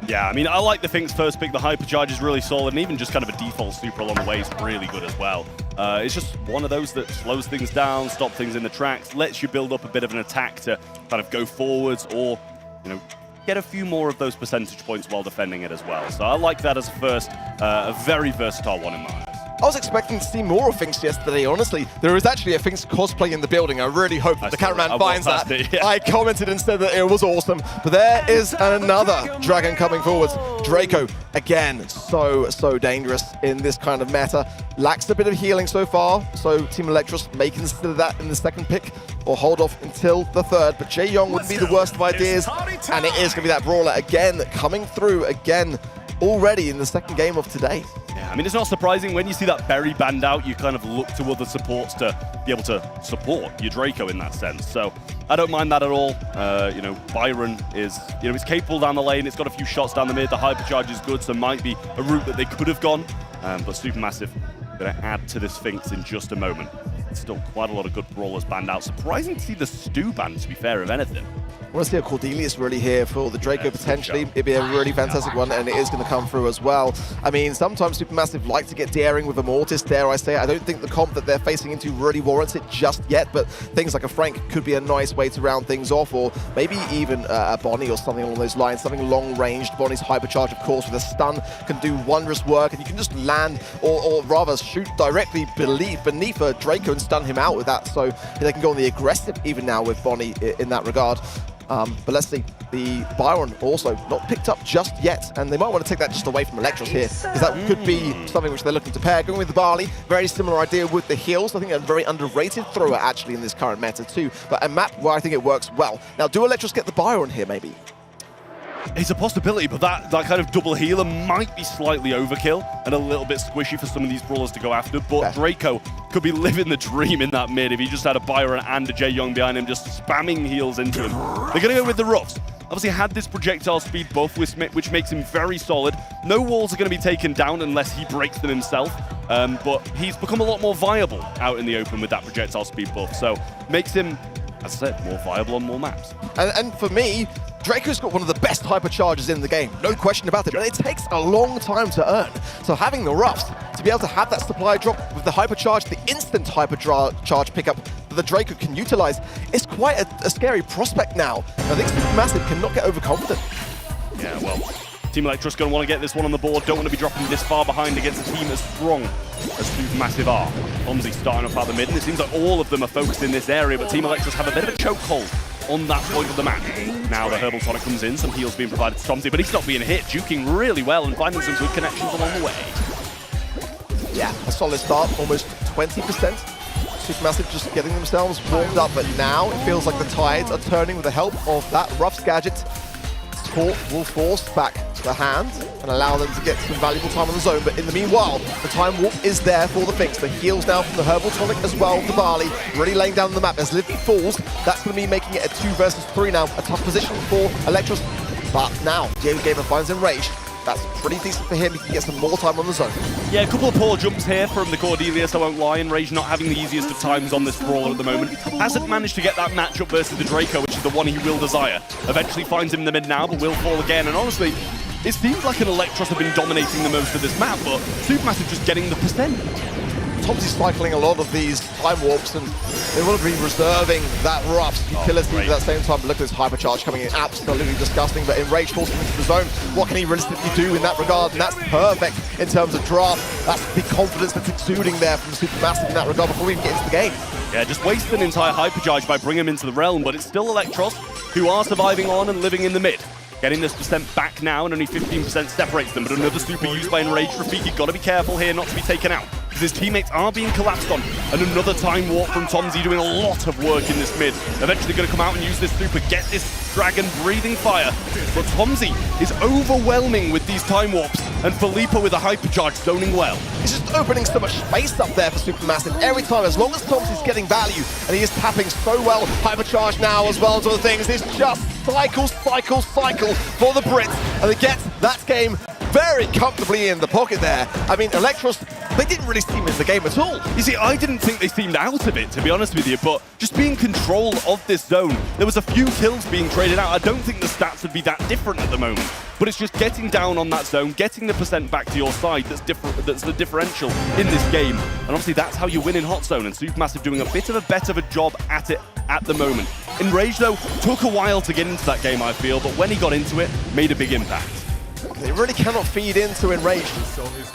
Yeah, I mean, I like the Finks first pick. The Hypercharge is really solid, and even just kind of a default super along the way is really good as well. It's just one of those that slows things down, stops things in the tracks, lets you build up a bit of an attack to kind of go forwards or, you know, get a few more of those percentage points while defending it as well. So I like that as a very versatile one in my eyes. I was expecting to see more of Finks yesterday, honestly. There is actually a Finks cosplay in the building. I really hope that the cameraman finds that. Yeah. I commented and said that it was awesome. But there is another dragon coming forwards. Draco, again, so dangerous in this kind of meta. Lacks a bit of healing so far, so Team Electros may consider that in the second pick or hold off until the third. But Jae Young would be the worst of ideas, and it is going to be that brawler again, coming through again already in the second game of today. Yeah, I mean, it's not surprising when you see that Berry banned out, you kind of look to other supports to be able to support your Draco in that sense. So I don't mind that at all. You know, Byron is, you know, he's capable down the lane. It's got a few shots down the mid. The Hypercharge is good, so might be a route that they could have gone. But Supermassive going to add to this Finks in just a moment. Still quite a lot of good brawlers banned out. Surprising to see the Stu banned, to be fair, if anything. I want to see a Cordelius really here for the Draco potentially. It'd be a really fantastic one, and it is going to come through as well. I mean, sometimes Supermassive like to get daring with a Mortis, dare I say. I don't think the comp that they're facing into really warrants it just yet, but things like a Frank could be a nice way to round things off, or maybe even a Bonnie or something along those lines, something long-ranged. Bonnie's Hypercharge, of course, with a stun can do wondrous work, and you can just land, or rather shoot directly beneath a Draco and stun him out with that, so they can go on the aggressive even now with Bonnie in that regard. But let's see, the Byron also not picked up just yet, and they might want to take that just away from Electros here, because that could be something which they're looking to pair. Going with the Barley, very similar idea with the heals. I think a very underrated thrower actually in this current meta too, but a map where I think it works well. Now, do Electros get the Byron here maybe? It's a possibility, but that kind of double healer might be slightly overkill and a little bit squishy for some of these brawlers to go after, but Draco could be living the dream in that mid if he just had a Byron and a Jae Young behind him, just spamming heals into him. They're going to go with the Roughs. obviously had this projectile speed buff, which makes him very solid. No walls are going to be taken down unless he breaks them himself, but he's become a lot more viable out in the open with that projectile speed buff, so makes him, as I said, more viable on more maps. And for me, Draco's got one of the best hypercharges in the game, no question about it, but it takes a long time to earn. So having the Ruffs, to be able to have that supply drop with the hypercharge, the instant hypercharge pickup that the Draco can utilize, is quite a scary prospect now. I think Supermassive cannot get overconfident. Yeah, well, Team Electros going to want to get this one on the board, don't want to be dropping this far behind against a team as strong as Supermassive are. Tomzy starting up out the mid, and it seems like all of them are focused in this area, but Team Electros have a bit of a chokehold on that point of the map. Now the Herbal Tonic comes in, some heals being provided to Tomzy, but he's not being hit, juking really well and finding some good connections along the way. Yeah, a solid start, almost 20%. Supermassive just getting themselves warmed up, but now it feels like the tides are turning with the help of that Ruffs gadget. Will force back to the hand and allow them to get some valuable time on the zone, but in the meanwhile, the time warp is there for the Finks. The heals now from the Herbal Tonic as well for Barley, really laying down the map. As Livy falls, that's going to be making it a 2 versus 3 now, a tough position for Electros, but now Diego Gamer finds Enrage. That's pretty decent for him. He can get some more time on the zone. Yeah, a couple of poor jumps here from the Cordelius, I won't lie. Enrage not having the easiest of times on this brawler at the moment. Hasn't managed to get that matchup versus the Draco, which is the one he will desire. Eventually finds him in the mid now, but will fall again. And honestly, it seems like an Electros have been dominating the most of this map, but Supermassive just getting the percent. Tomzy's cycling a lot of these time warps, and they want to be reserving that Ruff's utility at that same time. But look at this hypercharge coming in, absolutely disgusting. But Enrage forcing him into the zone. What can he realistically do in that regard? And that's perfect in terms of draft. That's the confidence that's exuding there from Supermassive in that regard before we even get into the game. Yeah, just waste an entire hypercharge by bringing him into the realm, but it's still Electros who are surviving on and living in the mid. Getting this percent back now, and only 15% separates them, but another super used by Enrage. Rafiki got to be careful here not to be taken out, because his teammates are being collapsed on. And another time warp from Tomzy doing a lot of work in this mid. Eventually going to come out and use this super, get this dragon breathing fire. But Tomzy is overwhelming with these time warps, and Filippo with a hypercharge zoning well. He's just opening so much space up there for Supermassive every time, as long as Tomzy's getting value, and he is tapping so well. Hypercharge now as well as other things. It's just cycle for the Brits, and they get that game very comfortably in the pocket there. I mean, Electros, they didn't really seem in the game at all. You see, I didn't think they seemed out of it, to be honest with you, but just being in control of this zone, there was a few kills being traded out. I don't think the stats would be that different at the moment, but it's just getting down on that zone, getting the percent back to your side that's the differential in this game. And obviously that's how you win in Hot Zone, and Supermassive doing a bit of a better job at it at the moment. Enrage, though, took a while to get into that game, I feel, but when he got into it, made a big impact. They really cannot feed into Enrage.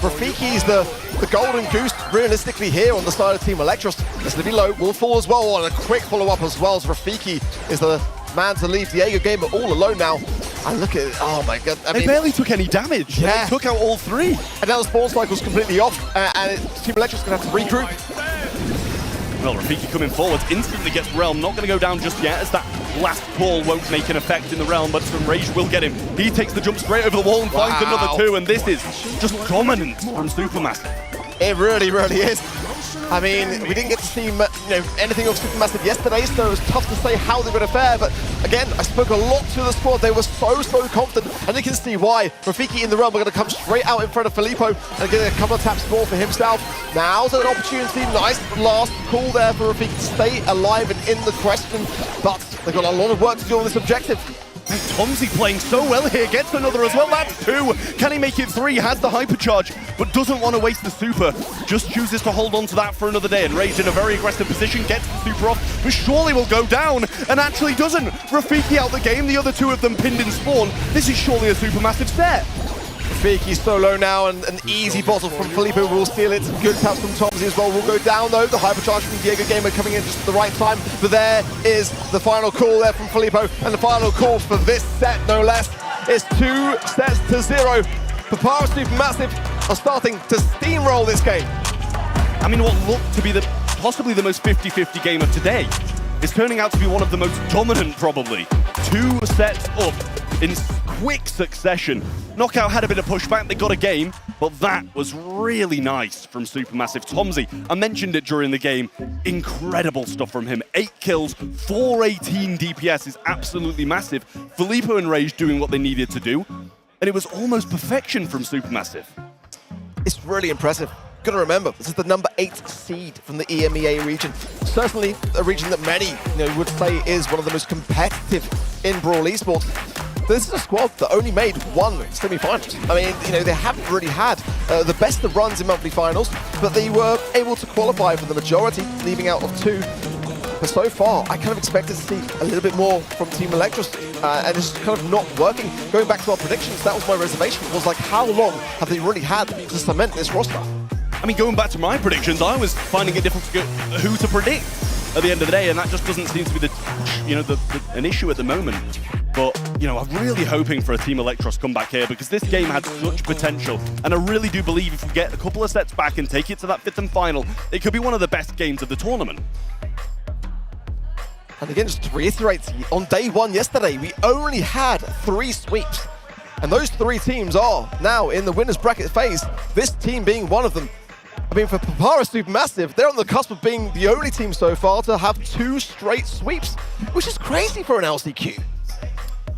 Rafiki's the golden goose, realistically, here on the side of Team Electros. As Livy low, will fall as well, and a quick follow-up as well, as Rafiki is the man to leave Diego Gamer all alone now. And look at it, oh my god. They barely took any damage. Yeah. They took out all 3. And now the spawn cycle's completely off, and Team Electros going to have to regroup. Well, Rafiki coming forward, instantly gets Realm, not going to go down just yet, as that last call won't make an effect in the Realm, but Enrage will get him. He takes the jump straight over the wall and finds another 2, and this is just dominant from Supermassive. It really, really is. I mean, we didn't get to see anything of Supermassive yesterday, so it was tough to say how they're going to fare. But again, I spoke a lot to the squad. They were so confident, and you can see why. Rafiki in the realm are going to come straight out in front of Filippo and get a couple of taps more for himself. Now's an opportunity. Nice last call there for Rafiki to stay alive and in the question, but they've got a lot of work to do on this objective. And Tomzy playing so well here, gets another as well, that's 2. Can he make it 3? Has the hypercharge, but doesn't want to waste the super. Just chooses to hold on to that for another day. Enraged in a very aggressive position, gets the super off, but surely will go down, and actually doesn't. Rafiki out the game, the other 2 of them pinned in spawn. This is surely a Supermassive set. Rafiki's so low now, and an easy bottle from Filippo will steal it. Some good taps from Tomzy as well will go down though. The hypercharge from Diego Gamer coming in just at the right time. But there is the final call there from Filippo, and the final call for this set, no less, is 2-0. Papara Supermassive are starting to steamroll this game. I mean, what looked to be possibly the most 50-50 game of today is turning out to be one of the most dominant, probably. 2 sets up in quick succession. Knockout had a bit of pushback, they got a game, But that was really nice from Supermassive. Tomsy, I mentioned it during the game, incredible stuff from him. 8 kills, 418 DPS is absolutely massive. Filippo and Rage doing what they needed to do, and it was almost perfection from Supermassive. It's really impressive. Gotta remember, this is the number 8 seed from the EMEA region. Certainly a region that many would say is one of the most competitive in Brawl Esports. This is a squad that only made 1 semi-finals. I mean, they haven't really had the best of runs in monthly finals, but they were able to qualify for the majority, leaving out of 2. But so far, I kind of expected to see a little bit more from Team Electros, and it's kind of not working. Going back to our predictions, that was my reservation, was like, how long have they really had to cement this roster? I mean, going back to my predictions, I was finding it difficult to get who to predict at the end of the day, and that just doesn't seem to be an issue at the moment. But, I'm really hoping for a Team Electros comeback here because this game had such potential. And I really do believe if we get a couple of sets back and take it to that 5th and final, it could be one of the best games of the tournament. And again, just to reiterate, on day 1 yesterday, we only had 3 sweeps. And those 3 teams are now in the winner's bracket phase, this team being one of them. I mean, for Papara Supermassive, they're on the cusp of being the only team so far to have 2 straight sweeps, which is crazy for an LCQ.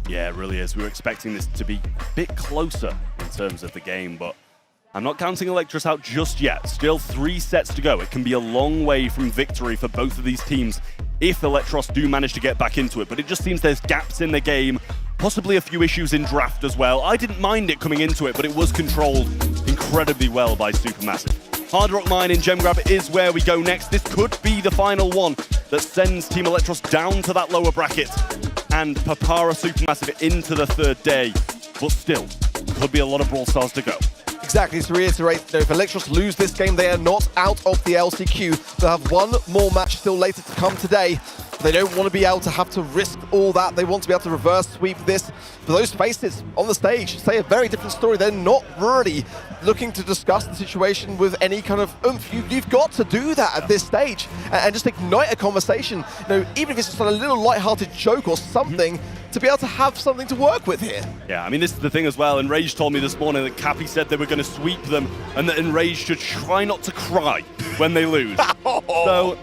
Yeah, it really is. We were expecting this to be a bit closer in terms of the game, but I'm not counting Electros out just yet. Still 3 sets to go. It can be a long way from victory for both of these teams if Electros do manage to get back into it, but it just seems there's gaps in the game, possibly a few issues in draft as well. I didn't mind it coming into it, but it was controlled incredibly well by Supermassive. Hard Rock Mine in Gem Grab is where we go next. This could be the final one that sends Team Electros down to that lower bracket and Papara Supermassive into the 3rd day. But still, could be a lot of Brawl Stars to go. Exactly, to reiterate, if Electros lose this game, they are not out of the LCQ. They'll have 1 more match still later to come today. They don't want to be able to have to risk all that. They want to be able to reverse sweep this. But those faces on the stage say a very different story. They're not really looking to discuss the situation with any kind of oomph. You've got to do that at this stage and just ignite a conversation. Even if it's just a little light-hearted joke or something, to be able to have something to work with here. Yeah, I mean, this is the thing as well. Enraged told me this morning that Cappy said they were going to sweep them and that Enraged should try not to cry when they lose. So,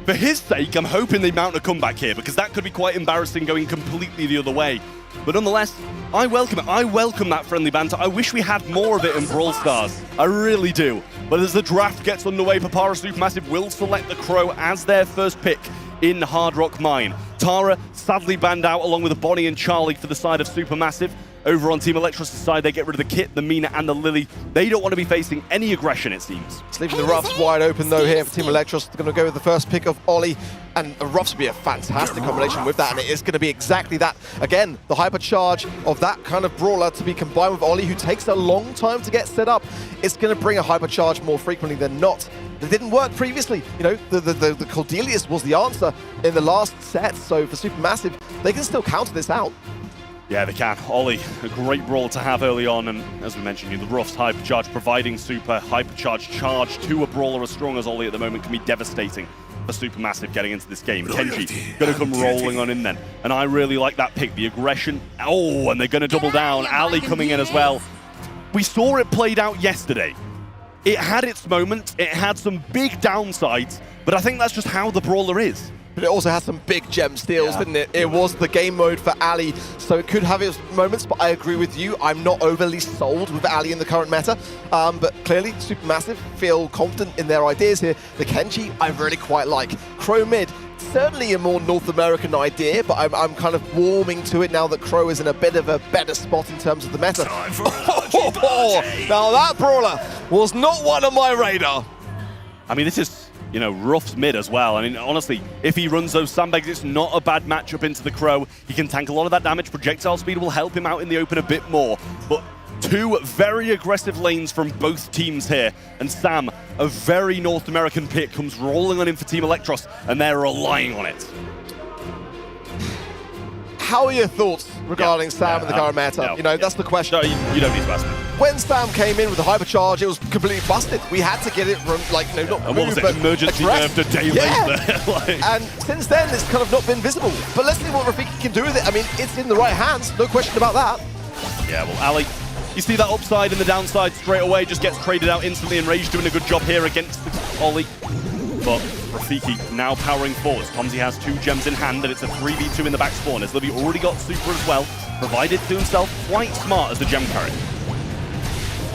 for his sake, I'm hoping they mount a comeback here because that could be quite embarrassing going completely the other way. But nonetheless, I welcome it. I welcome that friendly banter. I wish we had more of it in Brawl Stars. I really do. But as the draft gets underway, Papara Supermassive will select the Crow as their first pick in Hard Rock Mine. Tara sadly banned out along with Bonnie and Charlie for the side of Supermassive. Over on Team Electros' side, they get rid of the Kit, the Mina, and the Lily. They don't want to be facing any aggression, it seems. It's leaving the Ruffs wide open, though, here for Team Electros. They're going to go with the first pick of Ollie, and the Ruffs would be a fantastic combination with that, and it is going to be exactly that. Again, the hypercharge of that kind of brawler to be combined with Ollie, who takes a long time to get set up. It's going to bring a hypercharge more frequently than not. That didn't work previously. The Cordelius was the answer in the last set, so for Supermassive, they can still counter this out. Yeah, they can. Ollie, a great brawl to have early on, and as we mentioned, the Ruffs hypercharge providing super hypercharge charge to a brawler as strong as Ollie at the moment can be devastating for Supermassive getting into this game. Kenji going to come rolling on in then, and I really like that pick, the aggression. Oh, and they're going to double down. Ali coming in as well. We saw it played out yesterday. It had its moments, it had some big downsides, but I think that's just how the brawler is. But it also had some big gem steals, didn't it? It was the game mode for Ali, so it could have its moments, but I agree with you. I'm not overly sold with Ali in the current meta, but clearly Supermassive feel confident in their ideas here. The Kenji, I really quite like. Crow mid, certainly a more North American idea, but I'm kind of warming to it now that Crow is in a bit of a better spot in terms of the meta. Now that brawler was not one on my radar. I mean, this is, Ruff's mid as well. I mean, honestly, if he runs those sandbags, it's not a bad matchup into the Crow. He can tank a lot of that damage. Projectile speed will help him out in the open a bit more. But 2 very aggressive lanes from both teams here. And Sam, a very North American pick, comes rolling on in for Team Electros, and they're relying on it. How are your thoughts regarding Sam and the current meta? That's the question. No, you don't need to ask me. When Sam came in with the hypercharge, it was completely busted. We had to get it from, not what was it, emergency nerfed a day later. And since then, it's kind of not been visible. But let's see what Rafiki can do with it. I mean, it's in the right hands, no question about that. Yeah, well, Ali, You see that upside and the downside straight away, just gets traded out instantly, and Rage doing a good job here against the Ollie. But Rafiki now powering forwards. Tomsy has 2 gems in hand, and it's a 3v2 in the back spawn, as Livy already got super as well, provided to himself, quite smart as the gem carry.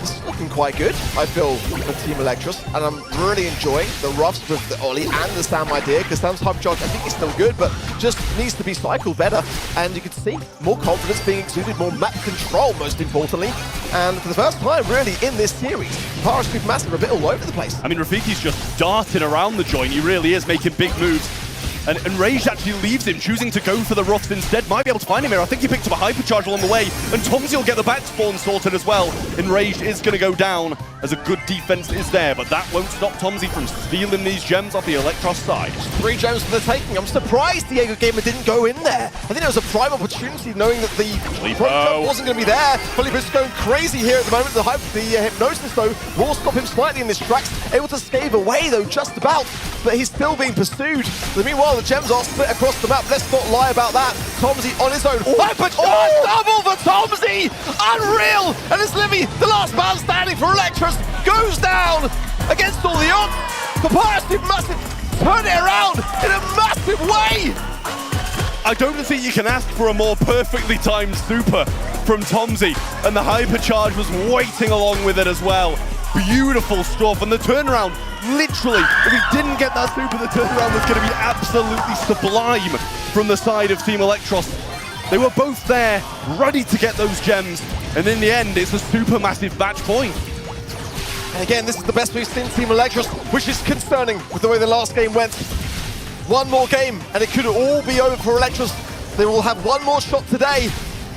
This is looking quite good, I feel, for Team Electros, and I'm really enjoying the roughs with the Ollie and the Sam idea, because Sam's hypercharge, I think, is still good, but just needs to be cycled better, and you can see more confidence being exuded, more map control, most importantly, and for the first time, really, in this series, Papara Supermassive are a bit all over the place. I mean, Rafiki's just darting around the joint, he really is making big moves. And Rage actually leaves him, choosing to go for the roughs instead. Might be able to find him here. I think he picked up a hypercharge along the way. And Tomsy will get the back spawn sorted as well. And Rage is going to go down as a good defense is there. But that won't stop Tomsy from stealing these gems off the Electros side. 3 gems for the taking. I'm surprised Diego Gamer didn't go in there. I think it was a prime opportunity, knowing that the front jump wasn't going to be there. Felipe's going crazy here at the moment. The hypnosis, though, will stop him slightly in this tracks. Able to scave away, though, just about. But he's still being pursued. But meanwhile, the gems are split across the map. Let's not lie about that. Tomsy on his own. Hypercharge double for Tomsy! Unreal! And it's Livy, the last man standing for Electros, goes down against all the odds. Papara Supermassive turn it around in a massive way! I don't think you can ask for a more perfectly timed super from Tomsy. And the hypercharge was waiting along with it as well. Beautiful stuff, and the turnaround, literally, if he didn't get that super, the turnaround was going to be absolutely sublime from the side of Team Electros. They were both there, ready to get those gems, and in the end, it's a super massive match point. And again, this is the best we've seen Team Electros, which is concerning with the way the last game went. One more game, and it could all be over for Electros. They will have one more shot today.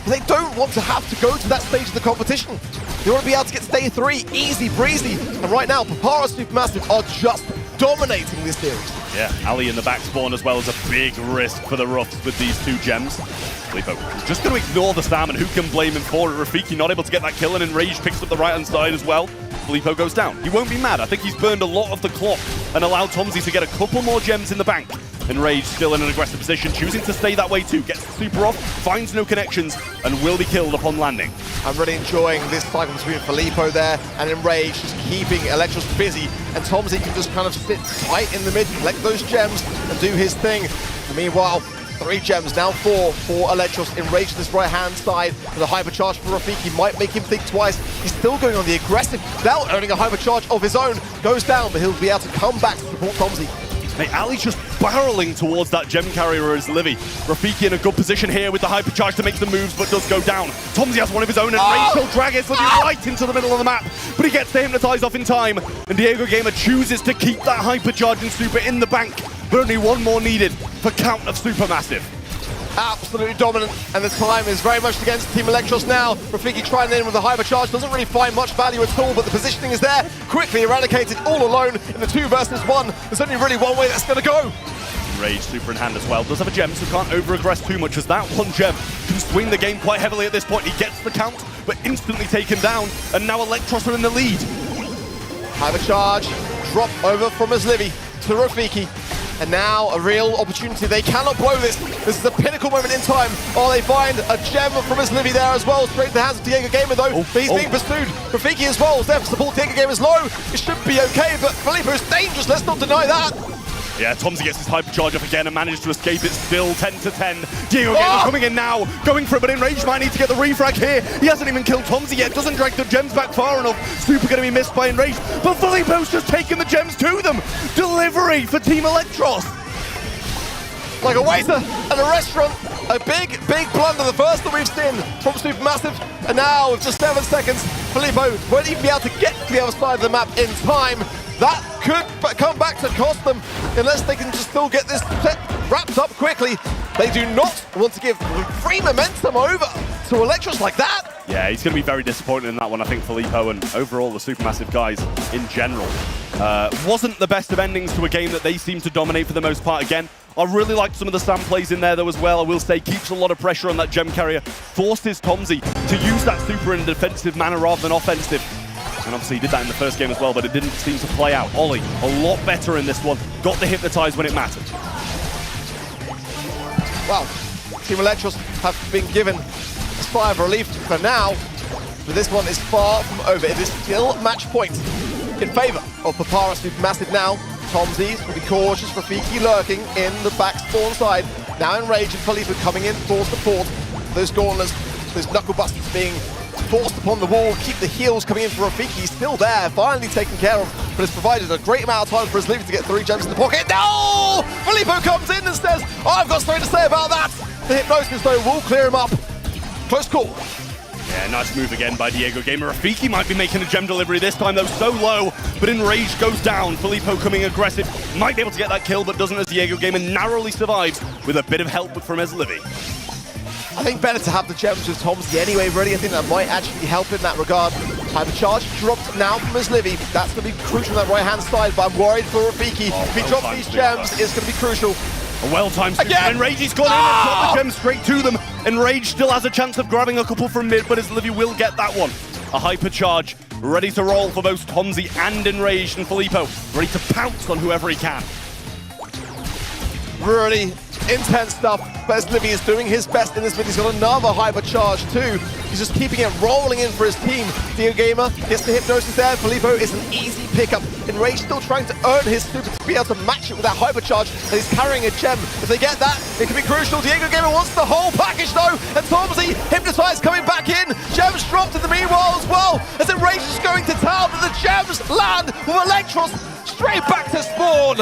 They don't want to have to go to that stage of the competition. They want to be able to get to day 3, easy breezy. And right now, Papara Supermassive are just dominating this series. Yeah, Ali in the back spawn as well is a big risk for the roughs with these 2 gems. Filippo just going to ignore the Sam, and who can blame him for it? Rafiki not able to get that kill, and Enrage picks up the right-hand side as well. Filippo goes down. He won't be mad. I think he's burned a lot of the clock and allowed Tomsy to get a couple more gems in the bank. Enrage still in an aggressive position, choosing to stay that way too. Gets the super off, finds no connections, and will be killed upon landing. I'm really enjoying this cycle between Filippo there and Enrage, just keeping Electros busy. And Tomsy can just kind of sit tight in the mid, collect those gems, and do his thing. And meanwhile, 3 gems, now 4 for Electros. Enrage to this right-hand side. The hypercharge for Rafiki might make him think twice. He's still going on the aggressive, now earning a hypercharge of his own. Goes down, but he'll be able to come back to support Tomsy. Hey, Ali's just barreling towards that gem carrier as Livy. Rafiki in a good position here with the hypercharge to make the moves, but does go down. Tomsy has one of his own, and Rage will drag his Livy right into the middle of the map, but he gets to hypnotize off in time, and Diego Gamer chooses to keep that hypercharge and super in the bank, but only one more needed for count of Supermassive. Absolutely dominant, and the time is very much against Team Electros now. Rafiki trying in with the hypercharge, doesn't really find much value at all, but the positioning is there. Quickly eradicated all alone in the 2 versus 1. There's only really one way that's going to go. Rage super in hand as well. Does have a gem, so can't over-aggress too much, as that one gem can swing the game quite heavily at this point. He gets the count, but instantly taken down, and now Electros are in the lead. Hypercharge, drop over from Livy to Rafiki. And now a real opportunity. They cannot blow this. This is a pinnacle moment in time. Oh, they find a gem from Livy there as well. Straight to the hands of Diego Gamer though. But he's being pursued. Rafiki as well is there for support. Diego Gamer's low. It should be okay, but Filippo's dangerous. Let's not deny that. Yeah, Tomsy gets his hypercharge up again and manages to escape it. Still 10-10. Diego Gamer coming in now, going for it, but Enrage might need to get the refrag here. He hasn't even killed Tomsy yet. Doesn't drag the gems back far enough. Super going to be missed by Enrage, but Filippo's just taken the gems to them. Delivery for Team Electros. Like a waiter at a restaurant. A big, big blunder, the first that we've seen from Supermassive. And now, with just 7 seconds, Filippo won't even be able to get to the other side of the map in time. That could come back to cost them, unless they can just still get this set wrapped up quickly. They do not want to give free momentum over to Electros like that. Yeah, he's going to be very disappointed in that one, I think, Filippo, and overall the Supermassive guys in general. Wasn't the best of endings to a game that they seem to dominate for the most part again. I really liked some of the Sam plays in there though as well. I will say keeps a lot of pressure on that gem carrier, forces Tomsy to use that super in a defensive manner rather than offensive. And obviously he did that in the first game as well, but it didn't seem to play out. Ollie, a lot better in this one. Got the hypnotize when it mattered. Well, Team Electros have been given a sigh of relief for now. but this one is far from over. It is still match point in favor of Papara Supermassive now. Tomsies will be cautious, Rafiki lurking in the back spawn side. Now Enraged and Filippo coming in full support. Those Gauntlets, those Knuckle Busters being forced upon the wall, keep the heals coming in for Rafiki, still there, finally taken care of, but has provided a great amount of time for Eslivi to get 3 gems in the pocket. No! Filippo comes in and says, oh, I've got something to say about that. The Hypnosis, though, will clear him up. Close call. Yeah, nice move again by Diego Gamer. Rafiki might be making a gem delivery this time, though, so low, but Enraged goes down. Filippo coming aggressive, might be able to get that kill, but doesn't, as Diego Gamer narrowly survives with a bit of help from Eslivi. I think better to have the gems with Tomsy anyway, really. I think that might actually help in that regard. Hypercharge dropped now from Eslivi. That's going to be crucial on that right-hand side, but I'm worried for Rafiki. If he drops these gems, it's going to be crucial. A well-timed super. Enraged, he's gone in and dropped the gem straight to them. Enraged still has a chance of grabbing a couple from mid, but Eslivi will get that one. A hypercharge, ready to roll for both Tomsy and Enraged, and Filippo ready to pounce on whoever he can. Really intense stuff, but Eslivi is doing his best in this mid. He's got another hypercharge too. He's just keeping it rolling in for his team. Diego Gamer gets the Hypnosis there. Filippo is an easy pickup. Enraged still trying to earn his super to be able to match it with that hypercharge, and he's carrying a gem. If they get that, it can be crucial. Diego Gamer wants the whole package though, and Tomsy, hypnotized, coming back in. Gems dropped in the meanwhile as well, as Enraged is going to town, but the gems land with Electros straight back to spawn.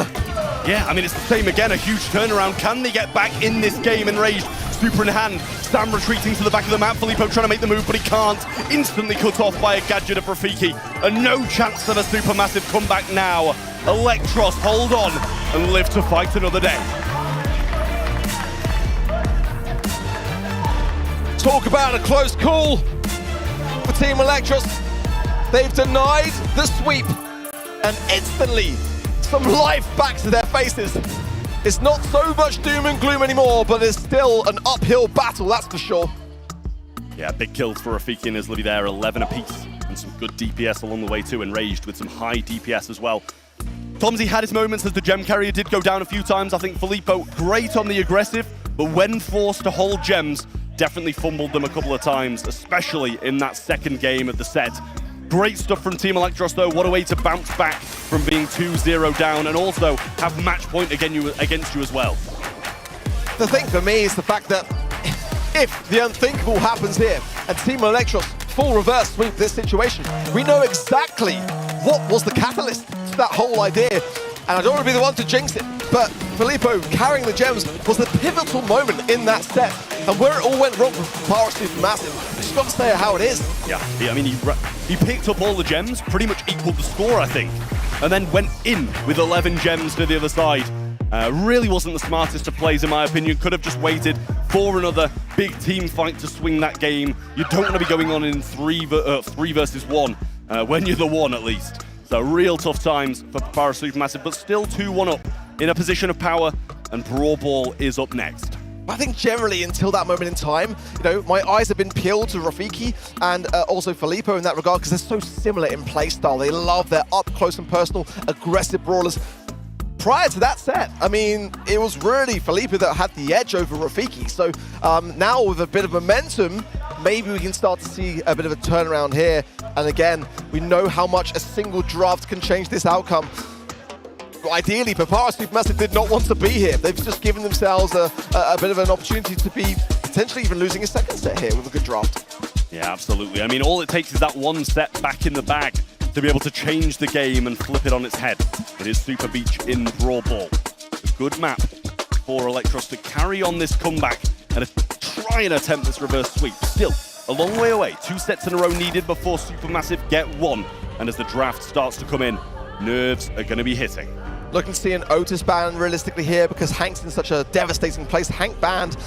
Yeah, I mean, it's the same again, a huge turnaround. Can they get back in this game? Enraged, super in hand. Sam retreating to the back of the map. Filippo trying to make the move, but he can't. Instantly cut off by a gadget of Rafiki. And no chance of a supermassive comeback now. Electros, hold on and live to fight another day. Talk about a close call for Team Electros. They've denied the sweep, and instantly some life back to their faces. It's not so much doom and gloom anymore, but it's still an uphill battle, that's for sure. Yeah, big kills for Rafiki and Eslivi there, 11 apiece, and some good DPS along the way too. Enraged with some high DPS as well. Tomsy had his moments as the gem carrier did go down a few times. I think Filippo, great on the aggressive, but when forced to hold gems, definitely fumbled them a couple of times, especially in that second game of the set. Great stuff from Team Electros though. What a way to bounce back from being 2-0 down and also have match point against you as well. The thing for me is the fact that if the unthinkable happens here and Team Electros full reverse sweep this situation, we know exactly what was the catalyst to that whole idea. And I don't want to be the one to jinx it, but Filippo carrying the gems was the pivotal moment in that set. And where it all went wrong for Papara Supermassive, just got to say how it is. Yeah, I mean, he picked up all the gems, pretty much equaled the score, I think, and then went in with 11 gems to the other side. Really wasn't the smartest of plays, in my opinion. Could have just waited for another big team fight to swing that game. You don't want to be going on in 3 versus 1, when you're the one at least. So real tough times for Papara Supermassive, but still 2-1 up in a position of power, and Brawl is up next. I think generally until that moment in time, you know, my eyes have been peeled to Rafiki and also Filippo in that regard, because they're so similar in play style. They love their up close and personal, aggressive brawlers. Prior to that set, I mean, it was really Filippo that had the edge over Rafiki. So now with a bit of momentum, maybe we can start to see a bit of a turnaround here. And again, we know how much a single draft can change this outcome. Ideally, Papara Supermassive did not want to be here. They've just given themselves a bit of an opportunity to be potentially even losing a second set here with a good draft. Yeah, absolutely. I mean, all it takes is that one set back in the bag to be able to change the game and flip it on its head. It is Super Beach in Brawl. A good map for Electros to carry on this comeback and try and attempt this reverse sweep. Still, a long way away. 2 sets in a row needed before Supermassive get one. And as the draft starts to come in, nerves are going to be hitting. Looking to see an Otis ban realistically here, because Hank's in such a devastating place. Hank banned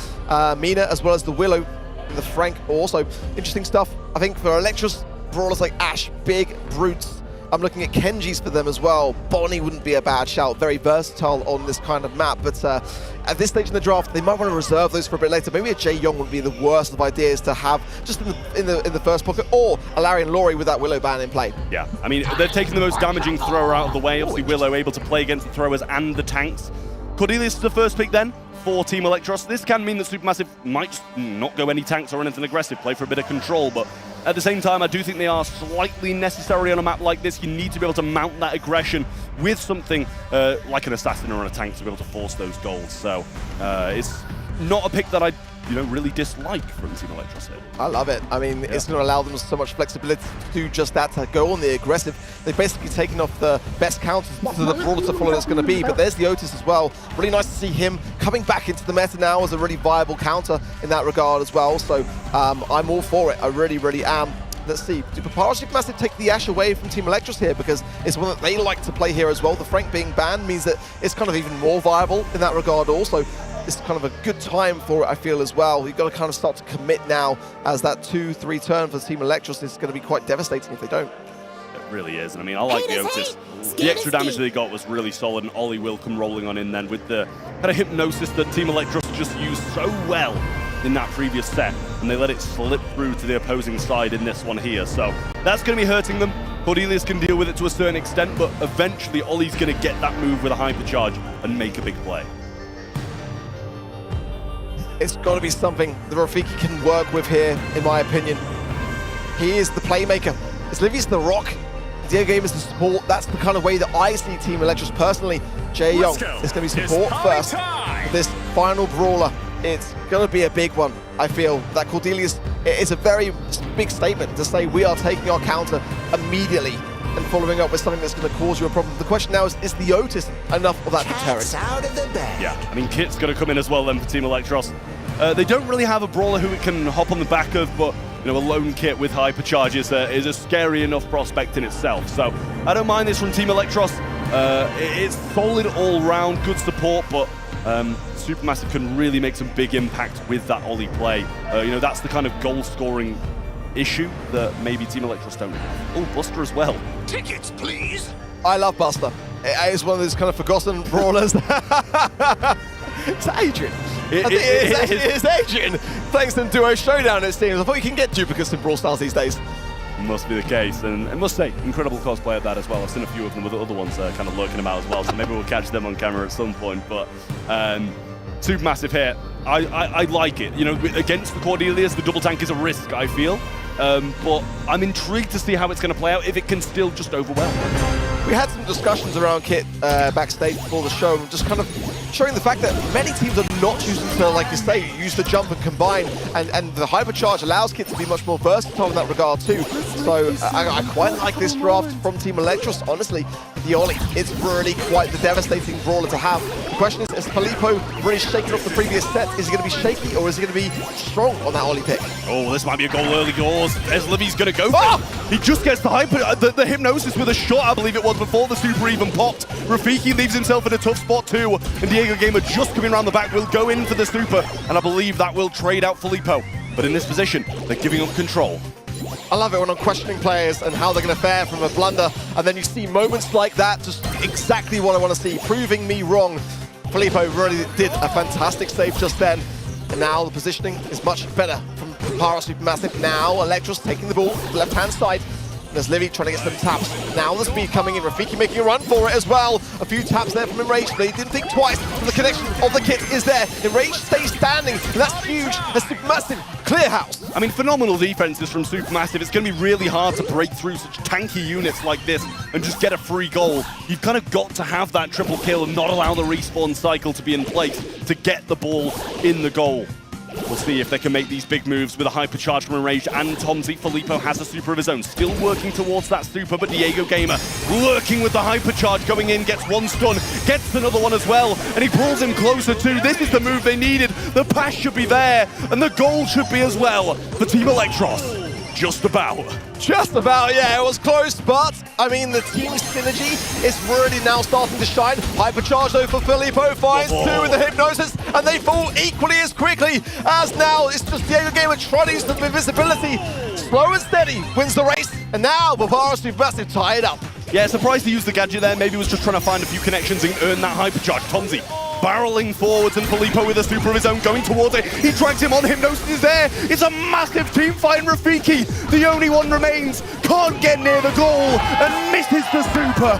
Mina as well as the Willow and the Frank also. Interesting stuff, I think, for Electros. Brawlers like Ashe, big brutes. I'm looking at Kenji's for them as well. Bonnie wouldn't be a bad shout, very versatile on this kind of map. But at this stage in the draft, they might want to reserve those for a bit later. Maybe a Jae Young would be the worst of ideas to have just in the first pocket, or a Larry and Laurie with that Willow ban in play. Yeah, I mean, they've taken the most damaging thrower out of the way. Obviously, Willow able to play against the throwers and the tanks. Cordelius is the first pick then for Team Electros. This can mean that Supermassive might just not go any tanks or anything aggressive, play for a bit of control, but at the same time, I do think they are slightly necessary on a map like this. You need to be able to mount that aggression with something like an assassin or a tank to be able to force those goals. So it's not a pick that I really dislike from Team Electros here. I love it. I mean, it's going to allow them so much flexibility to do just that, to go on the aggressive. They've basically taken off the best counters to the brawler to follow that's going to be, but there's the Otis as well. Really nice to see him coming back into the meta now as a really viable counter in that regard as well. So I'm all for it. I really, really am. Let's see, do Papara Supermassive take the Ash away from Team Electros here, because it's one that they like to play here as well. The Frank being banned means that it's kind of even more viable in that regard also. It's kind of a good time for it, I feel, as well. You've got to kind of start to commit now, as that 2-3 turn for Team Electros is going to be quite devastating if they don't. It really is, and I mean, I like the Otis. The extra damage they got was really solid, and Ollie will come rolling on in then with the kind of hypnosis that Team Electros just used so well in that previous set, and they let it slip through to the opposing side in this one here. So that's going to be hurting them. Cordelius can deal with it to a certain extent, but eventually Ollie's going to get that move with a hypercharge and make a big play. It's got to be something that Rafiki can work with here, in my opinion. He is the playmaker. Livy's the rock. Diego Game is the support. That's the kind of way that I see Team Electros personally. Jae Young is going to be support first. This final brawler, it's going to be a big one, I feel. That Cordelius, it's a very big statement to say we are taking our counter immediately and following up with something that's going to cause you a problem. The question now is the Otis enough of that deterrent? Out of the bag. Yeah, I mean, Kit's going to come in as well then for Team Electros. They don't really have a brawler who it can hop on the back of, but a lone Kit with hypercharge is a scary enough prospect in itself. So I don't mind this from Team Electros. It's solid all round, good support, but Supermassive can really make some big impact with that Ollie play. That's the kind of goal scoring issue that maybe Team Electros don't have. Oh, Buster as well. Tickets, please. I love Buster. It's one of those kind of forgotten brawlers. It's Adrian. I think it is Adrian. Thanks to Duo Showdown, it seems. I thought you can get duplicates in Brawl Stars these days. Must be the case, and I must say, incredible cosplay at that as well. I've seen a few of them with the other ones kind of lurking about as well, so maybe we'll catch them on camera at some point. But Supermassive here, I like it. Against the Cordelius, the double tank is a risk, I feel. But I'm intrigued to see how it's going to play out, if it can still just overwhelm. We had some discussions around Kit backstage before the show, just kind of showing the fact that many teams are not choosing to, like you say, use the jump and combine, and the hypercharge allows Kit to be much more versatile in that regard too. So I quite like this draft from Team Electros, honestly. The Ollie, it's really quite the devastating brawler to have. The question is Filippo really shaking off the previous set? Is he going to be shaky, or is he going to be strong on that Ollie pick? Oh, this might be a goal early doors, as Livy's going to go for it. He just gets the hypnosis with a shot, I believe it was, before the super even popped. Rafiki leaves himself in a tough spot too, and Diego Gamer just coming around the back will go in for the super, and I believe that will trade out Filippo. But in this position, they're giving up control. I love it when I'm questioning players and how they're going to fare from a blunder, and then you see moments like that, just exactly what I want to see, proving me wrong. Filippo really did a fantastic save just then, and now the positioning is much better from Papara Supermassive. Now Electros taking the ball, left-hand side. There's Livy trying to get some taps. Now the speed coming in, Rafiki making a run for it as well. A few taps there from Enrage, but he didn't think twice. The connection of the Kit is there. Enrage stays standing, and that's huge. A Supermassive clear house. I mean, phenomenal defenses from Supermassive. It's going to be really hard to break through such tanky units like this and just get a free goal. You've kind of got to have that triple kill and not allow the respawn cycle to be in place to get the ball in the goal. We'll see if they can make these big moves with a hypercharge from Enraged and Tomsy. Filippo has a super of his own, still working towards that super, but Diego Gamer lurking with the hypercharge going in, gets one stun, gets another one as well, and he pulls him closer too. This is the move they needed. The pass should be there, and the goal should be as well for Team Electros. Just about. Just about, yeah, it was close, but I mean, the team synergy is really now starting to shine. Hypercharge though for Filippo, finds two with the hypnosis, and they fall equally as quickly as now it's just Diego Gamer trying to use the invisibility. Slow and steady wins the race, and now Papara Supermassive tie it up. Yeah, surprised to use the gadget there. Maybe was just trying to find a few connections and earn that hypercharge. Tomsy barreling forwards, and Filippo with a super of his own going towards it. He drags him on, hypnosis is there. It's a massive team fight, and Rafiki, the only one remains, can't get near the goal and misses the super.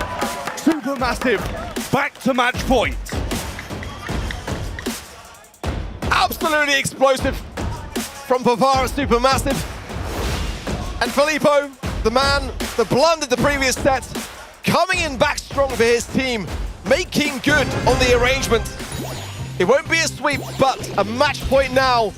Supermassive back to match point. Absolutely explosive from Papara Supermassive. And Filippo, the man that blundered the previous set, coming in back strong for his team, making good on the arrangement. It won't be a sweep, but a match point now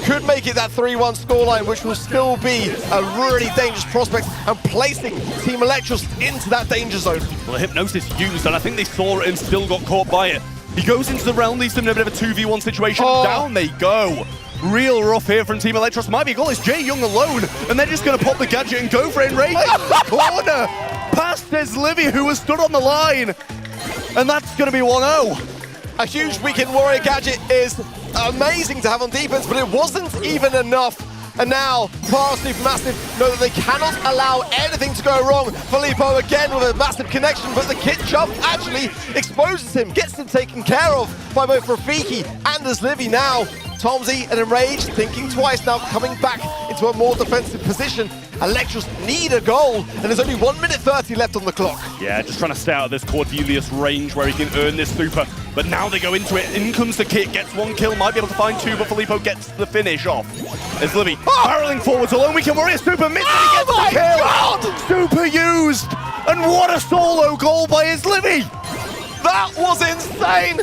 could make it that 3-1 scoreline, which will still be a really dangerous prospect and placing Team Electros into that danger zone. Well, the Hypnosis used, and I think they saw it and still got caught by it. He goes into the realm, leaves them in a bit of a 2v1 situation. Down they go. Real rough here from Team Electros. Might be a goal. It's Jay Young alone, and they're just going to pop the gadget and go for it. Enrage corner past Livy, who was stood on the line, and that's going to be 1-0. A huge Weekend Warrior gadget is amazing to have on defense, but it wasn't even enough. And now, Papara Supermassive know that they cannot allow anything to go wrong. Filippo again with a massive connection, but the kit jump actually exposes him, gets him taken care of by both Rafiki and Livy now. Tomsy and Enraged thinking twice now, coming back into a more defensive position. Electros need a goal, and there's only 1 minute 30 left on the clock. Yeah, just trying to stay out of this Cordelius range where he can earn this super. But now they go into it. In comes the kit, gets 1 kill, might be able to find 2, but Filippo gets the finish off. As Livy barreling forwards alone, we can worry a super mid. Oh my God! Super used! And what a solo goal by Livy! That was insane!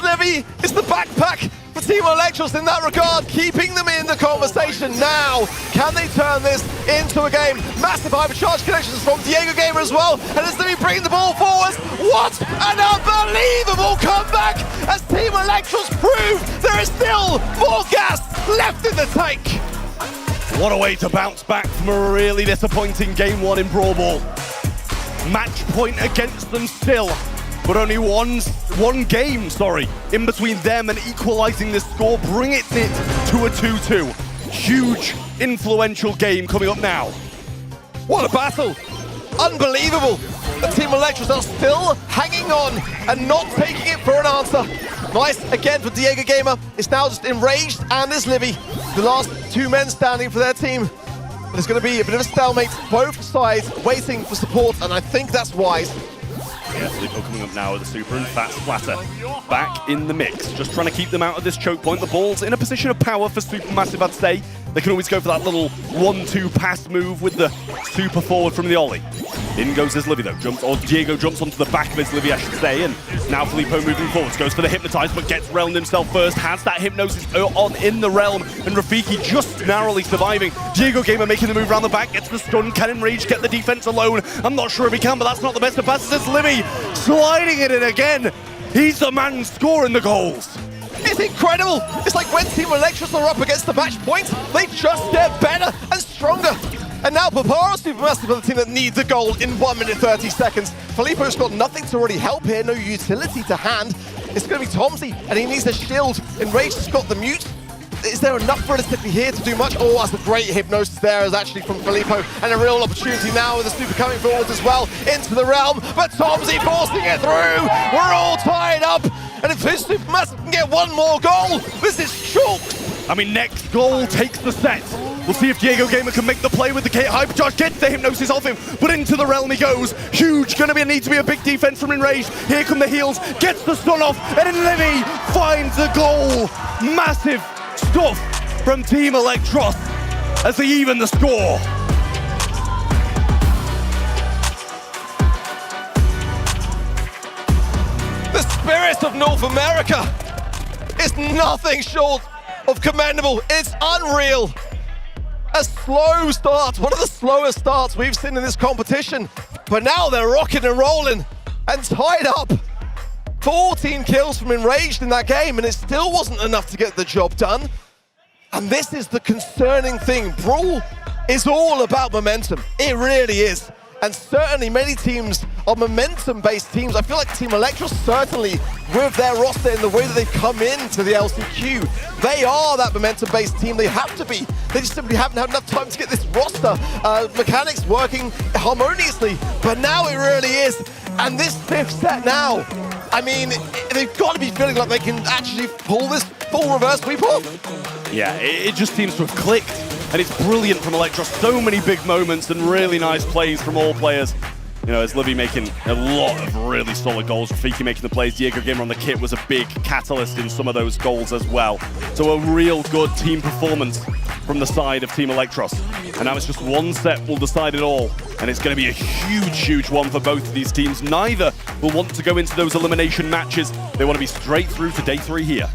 Livy is the backpack for Team Electros in that regard, keeping them in the conversation now. Can they turn this into a game? Massive hypercharge connections from Diego Gamer as well, and as Livy bringing the ball forward. What an unbelievable comeback as Team Electros prove there is still more gas left in the tank. What a way to bounce back from a really disappointing game 1 in Brawl Ball. Match point against them still, but only one game, in between them and equalizing this score, bringing it to a 2-2. Huge, influential game coming up now. What a battle! Unbelievable! The Team Electros are still hanging on and not taking it for an answer. Nice again for Diego Gamer. It's now just Enraged and there's Livy, the last 2 men standing for their team. There's going to be a bit of a stalemate, both sides waiting for support, and I think that's wise. Yeah, Filippo coming up now with a super and fat splatter. Back in the mix, just trying to keep them out of this choke point. The ball's in a position of power for Supermassive, I'd say. They can always go for that little 1-2 pass move with the super forward from the ollie. In goes Livy though, Diego jumps onto the back of Livy, I should say, and now Filippo moving forwards, goes for the hypnotize, but gets realmed himself first, has that hypnosis on in the realm, and Rafiki just narrowly surviving. Diego Gamer making the move around the back, gets the stun, can Enrage get the defense alone? I'm not sure if he can, but that's not the best of passes. It's Livy sliding it in again. He's the man scoring the goals. It's incredible! It's like when Team Electros are up against the match point, they just get better and stronger. And now Papara Supermassive are the team that needs a goal in 1 minute 30 seconds. Filippo's got nothing to really help here, no utility to hand. It's going to be Tomsy, and he needs a shield. Enraged has got the mute. Is there enough realistically here to do much? Oh, that's a great hypnosis there, is actually from Filippo, and a real opportunity now with the super coming forward as well into the realm. But Tomsy forcing it through. We're all tied up, and if this Supermassive can get 1 more goal, this is chalk. I mean, next goal takes the set. We'll see if Diego Gamer can make the play with the hypercharge, gets the hypnosis off him, but into the realm he goes. Huge, gonna need to be a big defense from Enraged. Here come the heals, gets the stun off, and then Livy finds the goal. Massive stuff from Team Electros as they even the score. The spirit of North America is nothing short of commendable. It's unreal. A slow start, one of the slowest starts we've seen in this competition, but now they're rocking and rolling and tied up. 14 kills from Enraged in that game, and it still wasn't enough to get the job done. And this is the concerning thing. Brawl is all about momentum. It really is. And certainly many teams are momentum-based teams. I feel like Team Electros certainly, with their roster and the way that they've come into the LCQ, they are that momentum-based team. They have to be. They just simply haven't had enough time to get this roster mechanics working harmoniously. But now it really is. And this 5th set now, I mean, they've got to be feeling like they can actually pull this full reverse sweep off. Yeah, it just seems to have clicked. And it's brilliant from Electros. So many big moments and really nice plays from all players. You know, as Livy making a lot of really solid goals, Rafiki making the plays, Diego Gamer on the kit was a big catalyst in some of those goals as well. So a real good team performance from the side of Team Electros. And now it's just one set will decide it all. And it's going to be a huge, huge one for both of these teams. Neither will want to go into those elimination matches. They want to be straight through to day 3 here.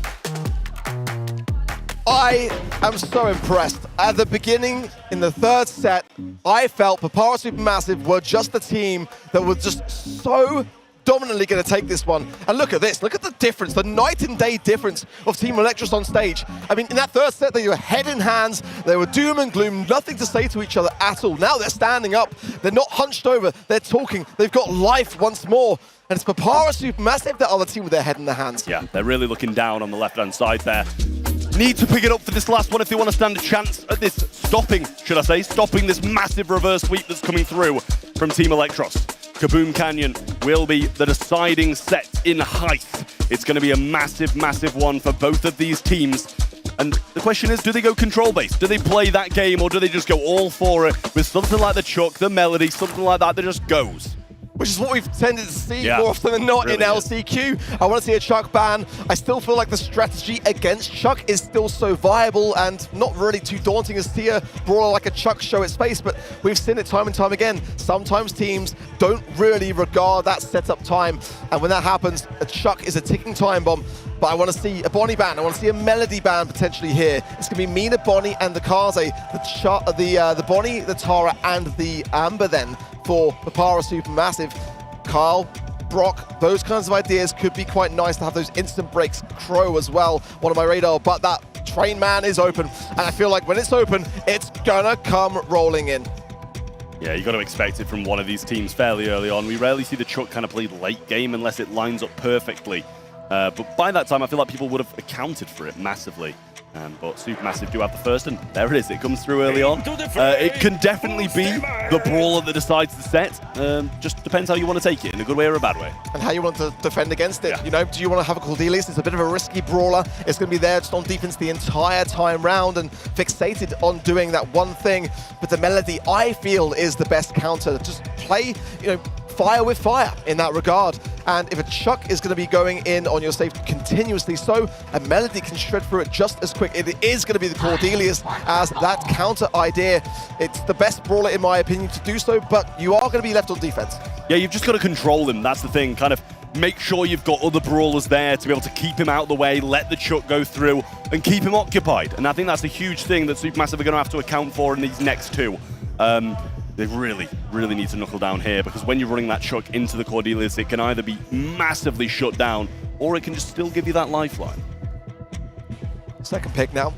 I am so impressed. At the beginning, in the 3rd set, I felt Papara Supermassive were just the team that was just so dominantly going to take this one. And look at this. Look at the difference, the night and day difference of Team Electros on stage. I mean, in that 3rd set, they were head in hands. They were doom and gloom, nothing to say to each other at all. Now they're standing up. They're not hunched over. They're talking. They've got life once more. And it's Papara Supermassive that are the team with their head in their hands. Yeah, they're really looking down on the left-hand side there. Need to pick it up for this last one if they want to stand a chance at this stopping this massive reverse sweep that's coming through from Team Electros. Kaboom Canyon will be the deciding set in height. It's going to be a massive, massive one for both of these teams. And the question is, do they go control-based? Do they play that game, or do they just go all for it with something like the Chuck, the Melody, something like that just goes? Which is what we've tended to see more often than not in LCQ. I want to see a Chuck ban. I still feel like the strategy against Chuck is still so viable and not really too daunting as see a brawler like a Chuck show its face, but we've seen it time and time again. Sometimes teams don't really regard that setup time, and when that happens, a Chuck is a ticking time bomb. But I want to see a Bonnie ban. I want to see a Melody ban potentially here. It's going to be Mina, Bonnie, and the Kaze. The Bonnie, the Tara, and the Amber then for Papara Supermassive. Kyle, Brock, those kinds of ideas could be quite nice to have those instant breaks. Crow as well, one of my radar, but that train man is open. And I feel like when it's open, it's gonna come rolling in. Yeah, you got to expect it from one of these teams fairly early on. We rarely see the Chuck kind of play late game unless it lines up perfectly. But by that time, I feel like people would have accounted for it massively. But Supermassive do have the first, and there it is. It comes through early on. It can definitely be the brawler that decides the set. Just depends how you want to take it, in a good way or a bad way. And how you want to defend against it. You know, do you want to have a Cordelius? It's a bit of a risky brawler. It's going to be there just on defense the entire time round and fixated on doing that one thing. But the Melody, I feel, is the best counter. Just play, you know, fire with fire in that regard. And if a Chuck is going to be going in on your safe continuously, so a Melody can shred through it just as quick. It is going to be the Cordelius as that counter idea. It's the best brawler, in my opinion, to do so, but you are going to be left on defense. Yeah, you've just got to control him. That's the thing. Kind of make sure you've got other brawlers there to be able to keep him out of the way, let the Chuck go through, and keep him occupied. And I think that's a huge thing that Supermassive are going to have to account for in these next two. They really, really need to knuckle down here, because when you're running that Chuck into the Cordelius, it can either be massively shut down, or it can just still give you that lifeline. Second pick now,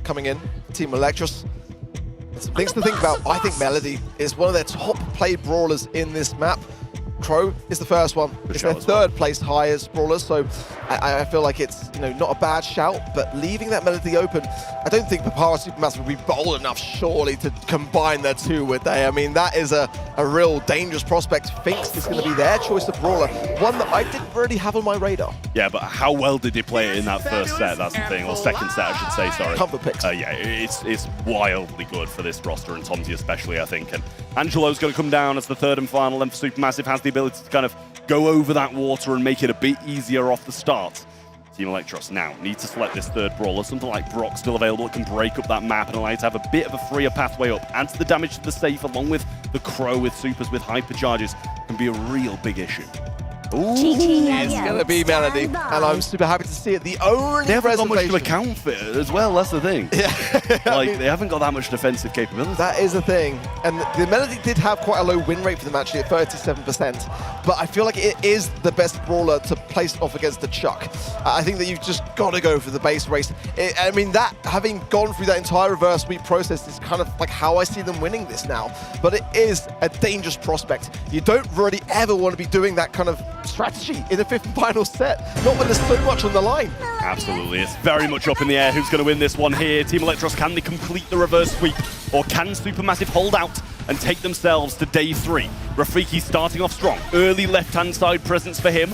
coming in, Team Electros. Some things to think about. I think Melody is one of their top played brawlers in this map. Crow is the first one. It's their third place highest brawler, so I feel like it's, you know, not a bad shout, but leaving that Melody open, I don't think Papara Supermassive would be bold enough, surely, to combine their two, would they? I mean, that is a real dangerous prospect. Finks is going to be their choice of brawler, one that I didn't really have on my radar. Yeah, but how well did they play it in that first set? That's the thing, or second set, I should say, sorry. Comfort picks. Yeah, it's wildly good for this roster, and Tomsy especially, I think. And Angelo's going to come down as the third and final, and Supermassive has the ability to kind of go over that water and make it a bit easier off the start. Team Electros now need to select this third brawler. Something like Brock still available. It can break up that map and allow you to have a bit of a freer pathway up. Adds the damage to the safe, along with the Crow with supers with hypercharges, can be a real big issue. Ooh, it's going to be Melody, and I'm super happy to see it. The only they haven't got much to reservation- account for it as well, that's the thing. Yeah. Like, they haven't got that much defensive capability. That is the thing. And the Melody did have quite a low win rate for them, actually, at 37%. But I feel like it is the best brawler to place off against the Chuck. I think that you've just got to go for the base race. I mean, that having gone through that entire reverse sweep process is kind of like how I see them winning this now. But it is a dangerous prospect. You don't really ever want to be doing that kind of strategy in the fifth and final set, not when there's so much on the line. Absolutely, it's very much up in the air who's going to win this one here. Team Electros, can they complete the reverse sweep, or can Supermassive hold out and take themselves to day 3? Rafiki starting off strong, early left-hand side presence for him,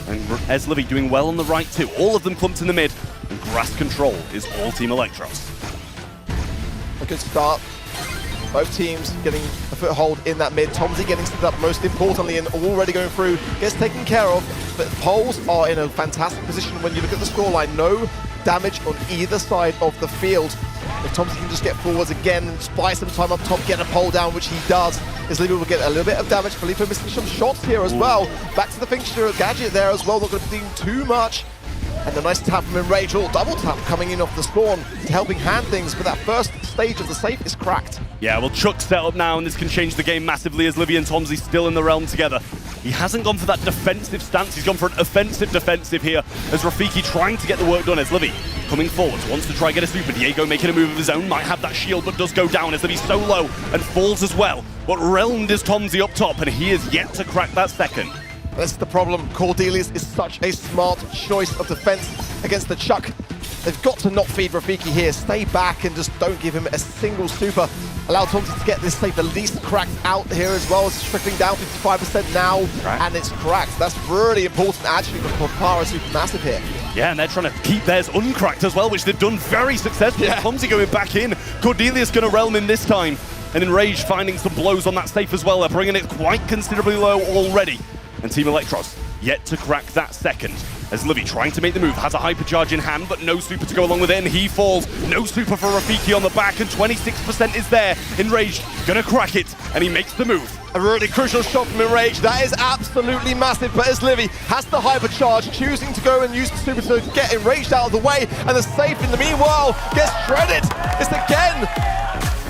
and Eslivy doing well on the right too. All of them clumped in the mid, and grass control is all Team Electros. A good start. Both teams getting a foothold in that mid. Tomsy getting set up most importantly and already going through, gets taken care of. But Poles are in a fantastic position when you look at the scoreline. No damage on either side of the field. If Tomsy can just get forwards again and buy some time up top, get a pole down, which he does, Islivia will get a little bit of damage. Filippo missing some shots here as well. Back to the fixture gadget there as well, not going to be doing too much. And the nice tap from Enrage, all double tap coming in off the spawn, helping hand things, but that first stage of the safe is cracked. Yeah, well, Chuck's set up now, and this can change the game massively as Livy and Tomsy still in the realm together. He hasn't gone for that defensive stance, he's gone for an offensive defensive here, as Rafiki trying to get the work done as Livy coming forward, wants to try get a super. Diego making a move of his own, might have that shield, but does go down as Livy's so low and falls as well. But realmed is Tomsy up top, and he is yet to crack that second. That's the problem. Cordelius is such a smart choice of defense against the Chuck. They've got to not feed Rafiki here. Stay back and just don't give him a single super. Allow Tomsy to get this safe at least cracked out here as well. It's trickling down 55% now, and it's cracked. That's really important actually for Papara Supermassive here. Yeah, and they're trying to keep theirs uncracked as well, which they've done very successfully. Yeah. Tomsy going back in. Cordelius going to realm in this time. And Enrage finding some blows on that safe as well. They're bringing it quite considerably low already. And Team Electros yet to crack that second. As Livy trying to make the move, has a hypercharge in hand, but no super to go along with it, and he falls. No super for Rafiki on the back, and 26% is there. Enraged, gonna crack it, and he makes the move. A really crucial shot from Enraged. That is absolutely massive, but as Livy has the hypercharge, choosing to go and use the super to get Enraged out of the way, and the safe in the meanwhile gets shredded. It's again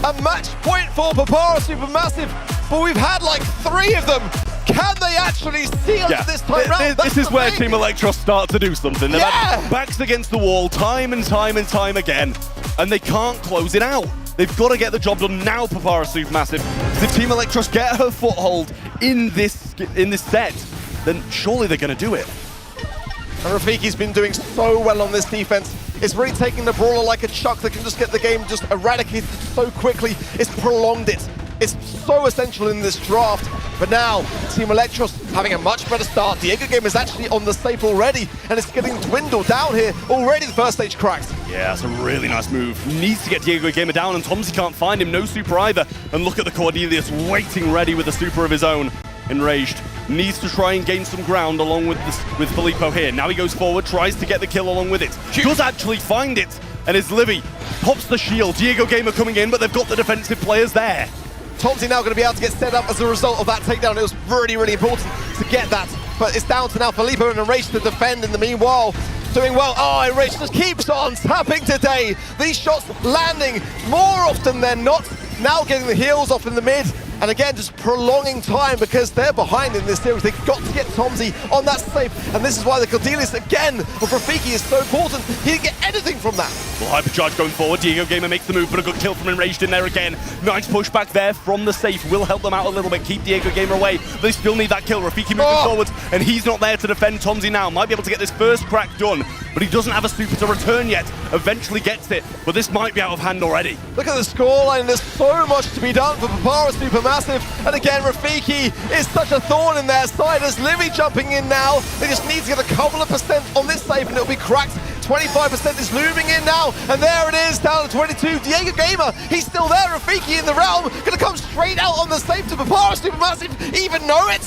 a match point for Papara Supermassive, but we've had like 3 of them. Can they actually seal it this time round? This is where Team Electros start to do something. They've had backs against the wall time and time and time again, and they can't close it out. They've got to get the job done now, Papara Supermassive. If Team Electros get her foothold in this set, then surely they're going to do it. And Rafiki's been doing so well on this defense. It's really taking the brawler like a Chuck that can just get the game just eradicated so quickly. It's prolonged it. It's so essential in this draft. But now, Team Electros having a much better start. Diego game is actually on the safe already, and it's getting dwindled down here. Already the first stage cracked. Yeah, that's a really nice move. Needs to get Diego Gamer down, and Tomsy can't find him. No super either. And look at the Cordelius waiting ready with a super of his own. Enraged. Needs to try and gain some ground along with Filippo here. Now he goes forward, tries to get the kill along with it. Does actually find it, and is Livy. Pops the shield. Diego Gamer coming in, but they've got the defensive players there. Tomsy now going to be able to get set up as a result of that takedown. It was really, really important to get that. But it's down to now Filippo and Enrage to defend in the meanwhile. Doing well. Oh, Enrage just keeps on tapping today. These shots landing more often than not. Now getting the heals off in the mid. And again, just prolonging time because they're behind in this series. They've got to get Tomsy on that safe. And this is why the Cordelius again of Rafiki is so important. He didn't get anything from that. Well, hypercharge going forward. Diego Gamer makes the move, but a good kill from Enraged in there again. Nice pushback there from the safe. Will help them out a little bit. Keep Diego Gamer away. But they still need that kill. Rafiki moving forwards, and he's not there to defend Tomsy now. Might be able to get this first crack done, but he doesn't have a super to return yet. Eventually gets it, but this might be out of hand already. Look at the scoreline. There's so much to be done for Papara Supermassive. And again, Rafiki is such a thorn in their side as Livy jumping in now. They just need to get a couple of % on this save and it'll be cracked. 25% is looming in now, and there it is, down to 22. Diego Gamer, he's still there. Rafiki in the realm, gonna come straight out on the save to Papara Supermassive, even know it.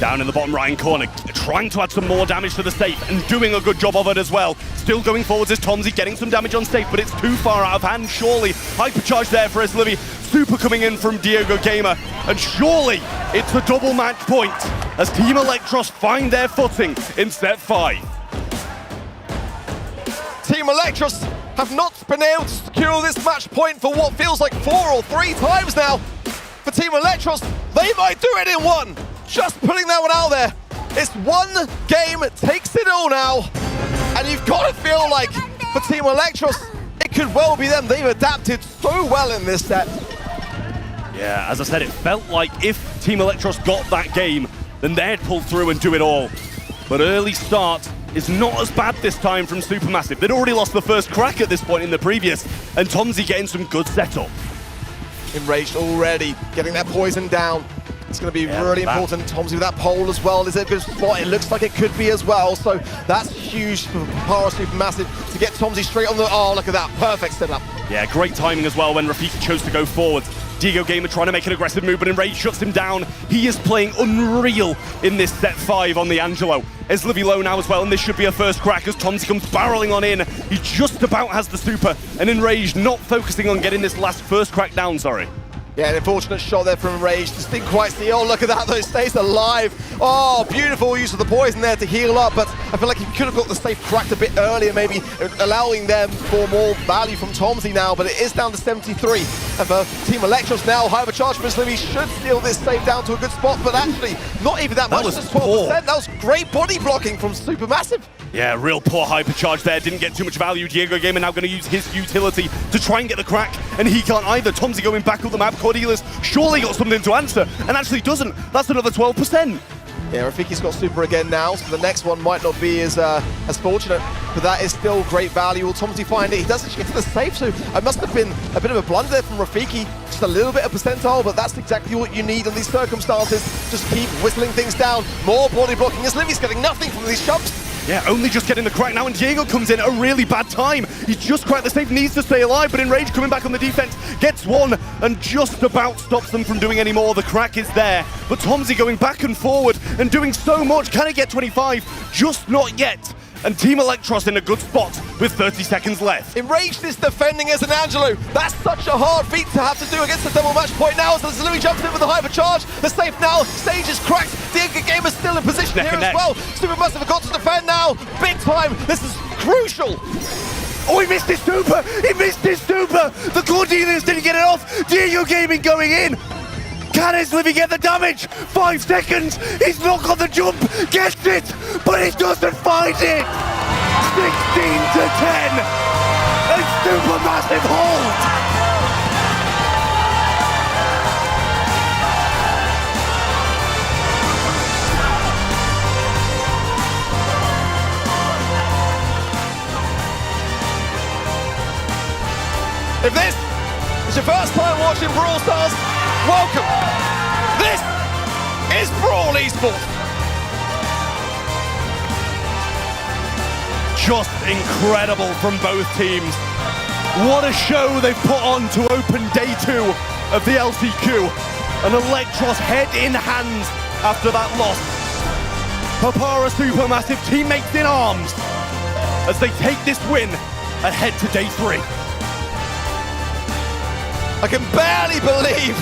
Down in the bottom right-hand corner, trying to add some more damage to the safe and doing a good job of it as well. Still going forwards is Tomsy, getting some damage on safe, but it's too far out of hand, surely. Hypercharge there for Livy. Super coming in from Diego Gamer, and surely it's a double match point as Team Electros find their footing in set 5. Team Electros have not been able to secure this match point for what feels like 4 or 3 times now. For Team Electros, they might do it in 1. Just putting that one out there. It's 1 game, takes it all now. And you've got to feel like for Team Electros, it could well be them. They've adapted so well in this set. Yeah, as I said, it felt like if Team Electros got that game, then they'd pull through and do it all. But early start is not as bad this time from Supermassive. They'd already lost the first crack at this point in the previous, and Tomsy getting some good setup. Enraged already, getting that poison down. It's going to be really important. Tomsy with that pole as well. Is it a good spot? It looks like it could be as well. So that's huge for Papara Supermassive to get Tomsy straight on the... Oh, look at that. Perfect setup. Yeah, great timing as well when Rafiki chose to go forward. Diego Gamer trying to make an aggressive move, but Enrage shuts him down. He is playing unreal in this set 5 on the Angelo. Eslivy low now as well, and this should be a first crack as Tomsy comes barreling on in. He just about has the super, and Enrage not focusing on getting this last first crack down, sorry. Yeah, an unfortunate shot there from Enrage. Just didn't quite see. Oh, look at that, though. Stays alive. Oh, beautiful use of the poison there to heal up, but I feel like he could have got the safe cracked a bit earlier, maybe allowing them for more value from Tomsy now, but it is down to 73. And for Team Electros now, hypercharge for Slimmy should steal this safe down to a good spot, but actually, not even that much, just 12%. That was great body blocking from Supermassive. Yeah, real poor hypercharge there. Didn't get too much value. Diego Gamer now going to use his utility to try and get the crack, and he can't either. Tomsy going back up the map. Cordelis surely got something to answer, and actually doesn't. That's another 12%. Yeah, Rafiki's got super again now, so the next one might not be as fortunate, but that is still great value. Will Tomsy find it? He does actually get to the safe, so it must have been a bit of a blunder there from Rafiki. Just a little bit of percentile, but that's exactly what you need in these circumstances. Just keep whistling things down. More body blocking as Livy's getting nothing from these jumps. Yeah, only just getting the crack now, and Diego comes in at a really bad time. He just cracked the safe, needs to stay alive, but Enrage coming back on the defense, gets one, and just about stops them from doing any more. The crack is there, but Tomsy going back and forward and doing so much. Can he get 25? Just not yet. And Team Electros in a good spot with 30 seconds left. Enraged is defending as an Angelo. That's such a hard feat to have to do against the double match point now. As Louis jumps in with the hypercharge. The safe now, stage is cracked. Diego Gamer's still in position here as well. Supermassive have got to defend now. Big time. This is crucial. Oh, he missed his super! He missed his super! The Cordelius didn't get it off. Diego Gaming going in. Can Eslivy get the damage? 5 seconds. He's not got the jump. Gets it, but he doesn't find it. 16 to 10. A Supermassive hold. If this is your first time watching Brawl Stars, welcome. This is Brawl Esports. Just incredible from both teams. What a show they've put on to open day 2 of the LCQ. And Electros head in hand after that loss. Papara Supermassive teammates in arms as they take this win ahead to day 3. I can barely believe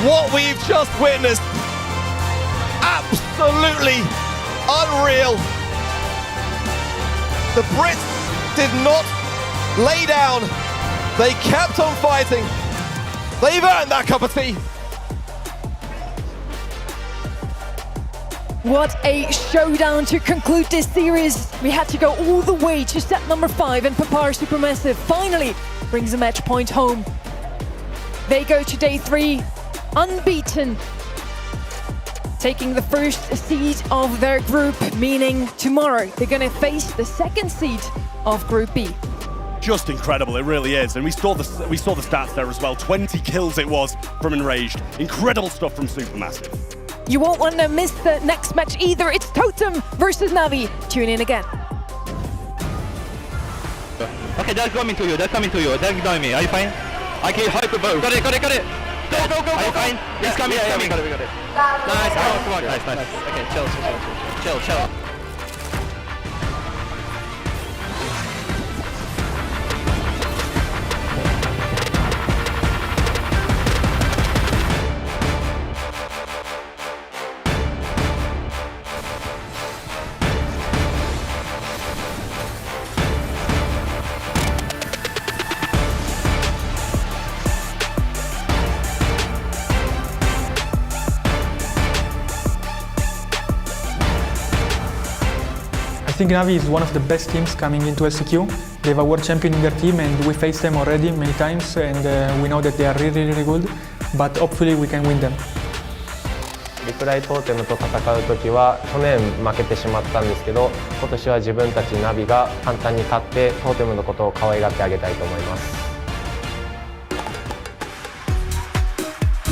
what we've just witnessed. Absolutely unreal. The Brits did not lay down. They kept on fighting. They've earned that cup of tea. What a showdown to conclude this series. We had to go all the way to set number 5, and Papara Supermassive finally brings a match point home. They go to day 3 unbeaten, taking the first seed of their group, meaning tomorrow they're going to face the second seed of Group B. Just incredible, it really is. And we saw the stats there as well. 20 kills it was from Enraged. Incredible stuff from Supermassive. You won't want to miss the next match either. It's Totem versus Navi. Tune in again. Okay, they're coming to you. They're coming to you. They're ignoring me. Are you fine? I can hyper bow. Got it. Got it. Got it. Go, go, go, Are you fine? Yeah, he's coming. Yeah, we got it. We got it. Nice. Come on. Nice, nice. Okay, chill. I think Navi is one of the best teams coming into LCQ. They have a world champion in their team and we faced them already many times and we know that they are really, really good, but hopefully we can win them. リプライトーテムと戦うときは去年負けてしまったんですけど、今年は自分たちナビが簡単に勝ってトーテムのことを可愛がってあげたいと思います。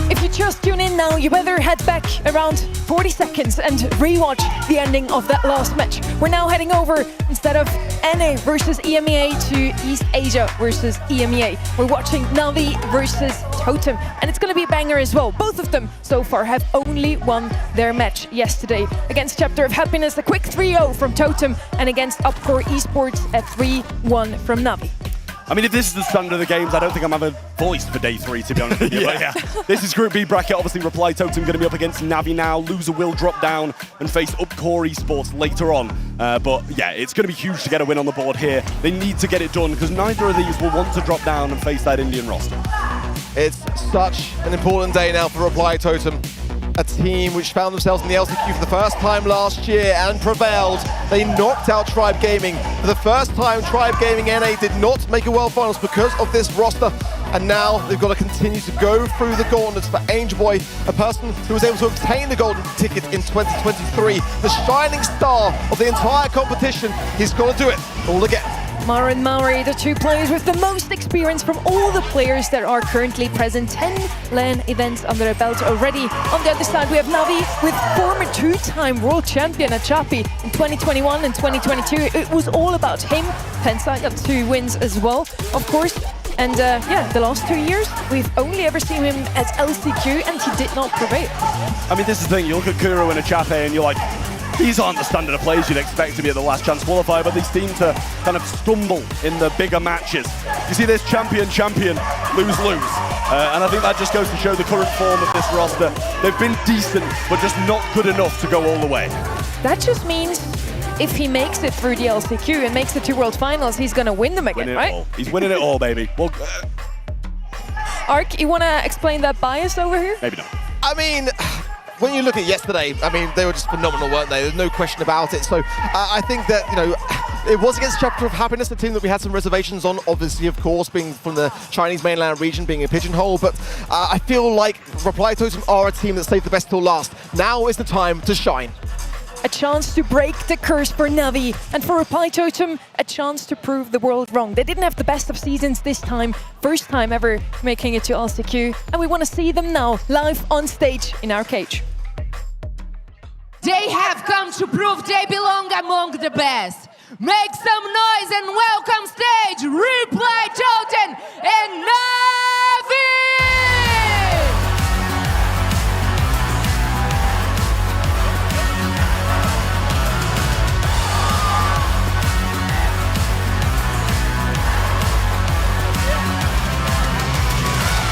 If if you just tune in now, you better head back around 40 seconds and rewatch the ending of that last match. We're now heading over, instead of NA versus EMEA, to East Asia versus EMEA. We're watching Navi versus Totem, and it's going to be a banger as well. Both of them so far have only won their match yesterday. Against Chapter of Happiness, a quick 3-0 from Totem, and against Upcore Esports, a 3-1 from Navi. I mean, if this is the standard of the games, I don't think I'm having a voice for day 3, to be honest with you. But yeah, this is Group B bracket. Obviously, Reply Totem going to be up against Navi now. Loser will drop down and face Upcore Esports later on. But yeah, it's going to be huge to get a win on the board here. They need to get it done because neither of these will want to drop down and face that Indian roster. It's such an important day now for Reply Totem. A team which found themselves in the LCQ for the first time last year and prevailed. They knocked out Tribe Gaming. For the first time, Tribe Gaming NA did not make a World Finals because of this roster. And now they've got to continue to go through the gauntlets for Angel Boy, a person who was able to obtain the golden ticket in 2023. The shining star of the entire competition. He's got to do it all again. Mara and Maori, the two players with the most experience from all the players that are currently present. 10 LAN events under their belt already. On the other side, we have Navi with former 2-time world champion at Chapi in 2021 and 2022. It was all about him. Pensa got 2 wins as well, of course. And yeah, the last 2 years, we've only ever seen him as LCQ, and he did not prevail. I mean, this is the thing. You look at Kuro and a Chape, and you're like, these aren't the standard of players you'd expect to be at the last chance qualifier, but they seem to kind of stumble in the bigger matches. You see this champion, lose. And I think that just goes to show the current form of this roster. They've been decent, but just not good enough to go all the way. That just means if he makes it through the LCQ and makes the 2 World Finals, he's going to win them again, right? All. He's winning it all, baby. Well, Ark, you want to explain that bias over here? Maybe not. I mean, when you look at yesterday, I mean, they were just phenomenal, weren't they? There's no question about it. So I think that, you know, it was against Chapter of Happiness, a team that we had some reservations on, obviously, of course, being from the Chinese mainland region, being a pigeonhole. But I feel like Reply Totem are a team that saved the best till last. Now is the time to shine. A chance to break the curse for Navi, and for Reply Totem, a chance to prove the world wrong. They didn't have the best of seasons this time, first time ever making it to LCQ, and we want to see them now live on stage in our cage. They have come to prove they belong among the best. Make some noise and welcome stage, Reply Totem and Navi!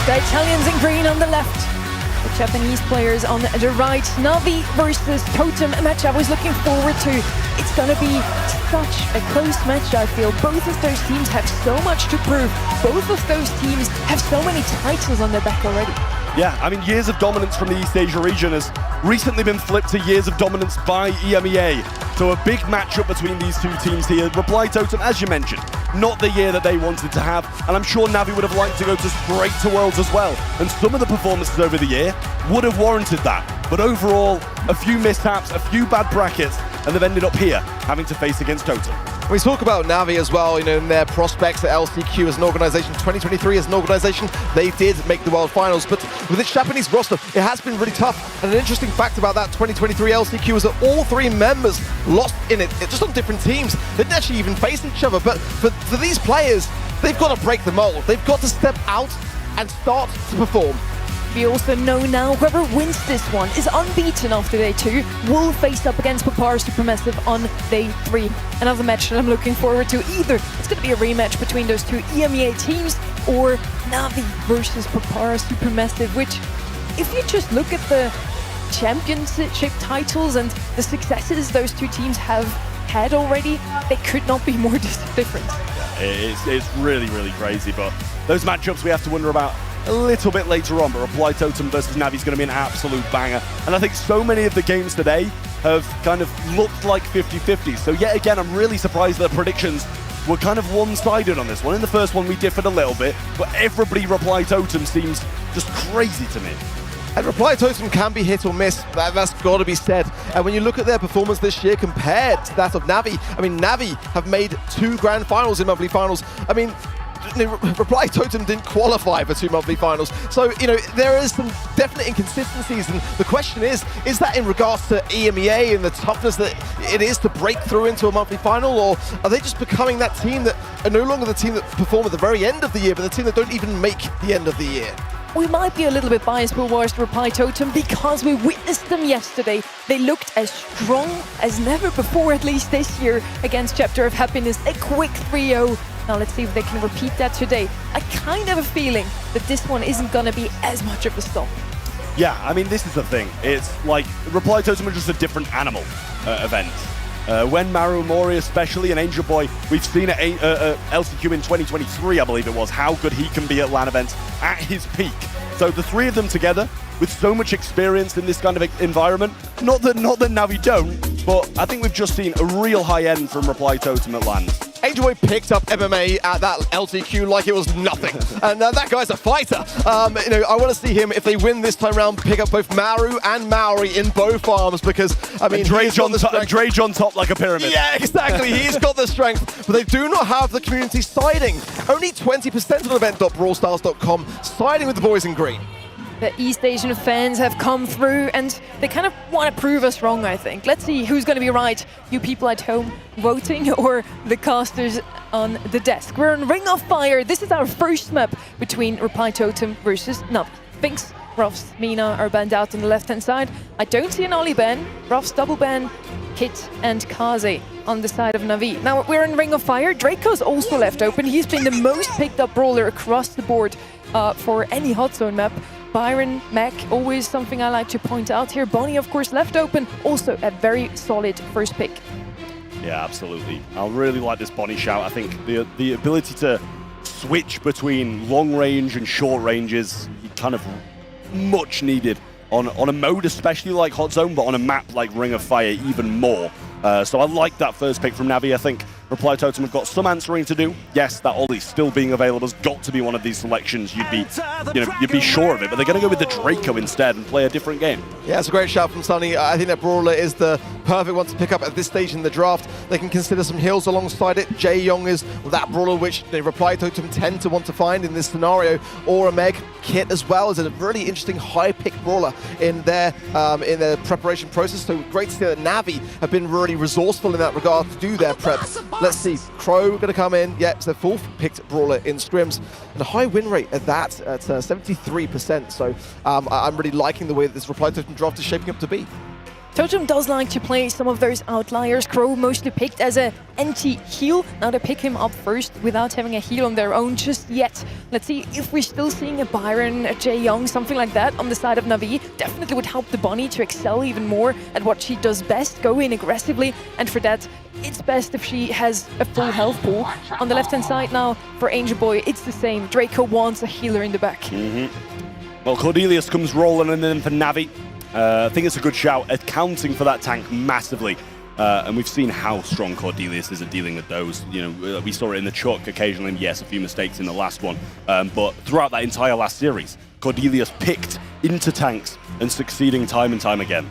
The Italians in green on the left, the Japanese players on the right. Navi versus Totem, a match I was looking forward to. It's gonna be such a close match, I feel. Both of those teams have so much to prove. Both of those teams have so many titles on their back already. Yeah, I mean, years of dominance from the East Asia region has recently been flipped to years of dominance by EMEA. So a big matchup between these two teams here. Reply Totem, as you mentioned, not the year that they wanted to have, and I'm sure Navi would have liked to go to straight to Worlds as well. And some of the performances over the year would have warranted that. But overall, a few mishaps, a few bad brackets, and they've ended up here, having to face against Totem. We talk about Navi as well, you know, in their prospects at LCQ as an organization. 2023 as an organization, they did make the World Finals, but with its Japanese roster, it has been really tough. And an interesting fact about that 2023 LCQ is that all 3 members lost in it, just on different teams. They didn't actually even face each other, but for these players, they've got to break the mold. They've got to step out and start to perform. We also know now whoever wins this one is unbeaten after day 2, will face up against Papara Supermassive on day 3. Another match that I'm looking forward to. Either it's going to be a rematch between those 2 EMEA teams, or Navi versus Papara Supermassive, which, if you just look at the championship titles and the successes those 2 teams have had already, they could not be more different. It's really, really crazy, but those matchups we have to wonder about a little bit later on. But Reply Totem versus Navi is going to be an absolute banger. And I think so many of the games today have kind of looked like 50-50. So yet again, I'm really surprised that the predictions were kind of one-sided on this one. In the first one, we differed a little bit, but everybody Reply Totem seems just crazy to me. And Reply Totem can be hit or miss, that's got to be said. And when you look at their performance this year compared to that of Navi, I mean, Navi have made 2 grand finals in monthly finals. I mean, Reply Totem didn't qualify for 2 monthly finals. So, there is some definite inconsistencies. And the question is that in regards to EMEA and the toughness that it is to break through into a monthly final, or are they just becoming that team that are no longer the team that perform at the very end of the year, but the team that don't even make the end of the year? We might be a little bit biased towards Reply Totem because we witnessed them yesterday. They looked as strong as never before, at least this year, against Chapter of Happiness. A quick 3-0. Now let's see if they can repeat that today. I kind of have a feeling that this one isn't going to be as much of a stomp. Yeah, I mean, this is the thing. It's like Reply Totem are just a different animal event. When Maru Mori especially, and Angel Boy, we've seen at LCQ in 2023, I believe it was, how good he can be at LAN events at his peak. So the three of them together, with so much experience in this kind of environment, not that Navi don't, but I think we've just seen a real high end from Reply Totem at LAN. Angel Boy picked up MMA at that LCQ like it was nothing. And that guy's a fighter. I want to see him, if they win this time round, pick up both Maru and Maori in both arms, because, I mean, Drage on top like a pyramid. Yeah, exactly. He's got the strength, but they do not have the community siding. Only 20% on event.brawlstars.com siding with the boys in green. The East Asian fans have come through and they kind of want to prove us wrong, I think. Let's see who's going to be right. You people at home voting or the casters on the desk. We're on Ring of Fire. This is our first map between Reply Totem versus Navi. Finks, Ruffs, Mina are banned out on the left-hand side. I don't see an Ollie ban. Ruffs double ban, Kit and Kaze on the side of Navi. Now we're in Ring of Fire. Draco's also left open. He's been the most picked up brawler across the board for any hot zone map. Byron, Mac, always something I like to point out here. Bonnie, of course, left open. Also a very solid first pick. Yeah, absolutely. I really like this Bonnie shout. I think the ability to switch between long range and short range is kind of much needed on a mode especially like Hot Zone, but on a map like Ring of Fire even more. So I like that first pick from Navi. I think Reply Totem have got some answering to do. Yes, that Ollie still being available has got to be one of these selections. You'd be sure of it, but they're going to go with the Draco instead and play a different game. Yeah, it's a great shout from Sunny. I think that Brawler is the perfect one to pick up at this stage in the draft. They can consider some heals alongside it. Jae Young is that Brawler which the Reply Totem tend to want to find in this scenario, or a Meg. Kit as well is a really interesting high pick Brawler in their preparation process. So great to see that Navi have been really resourceful in that regard to do their prep. Let's see, Crow going to come in. Yeah, it's their fourth picked Brawler in scrims, and a high win rate at that, at 73%. So I'm really liking the way that this Reply Totem draft is shaping up to be. Totem does like to play some of those outliers. Crow mostly picked as an anti-heal. Now they pick him up first without having a heal on their own just yet. Let's see if we're still seeing a Byron, a Jae Young, something like that on the side of Navi. Definitely would help the Bonnie to excel even more at what she does best, go in aggressively. And for that, it's best if she has a full health pool. On the left-hand side now, for Angel Boy, it's the same. Draco wants a healer in the back. Well, Cordelius comes rolling in for Navi. I think it's a good shout, accounting for that tank massively. And we've seen how strong Cordelius is at dealing with those. We saw it in the Chuck occasionally, and yes, a few mistakes in the last one. But throughout that entire last series, Cordelius picked into tanks and succeeding time and time again.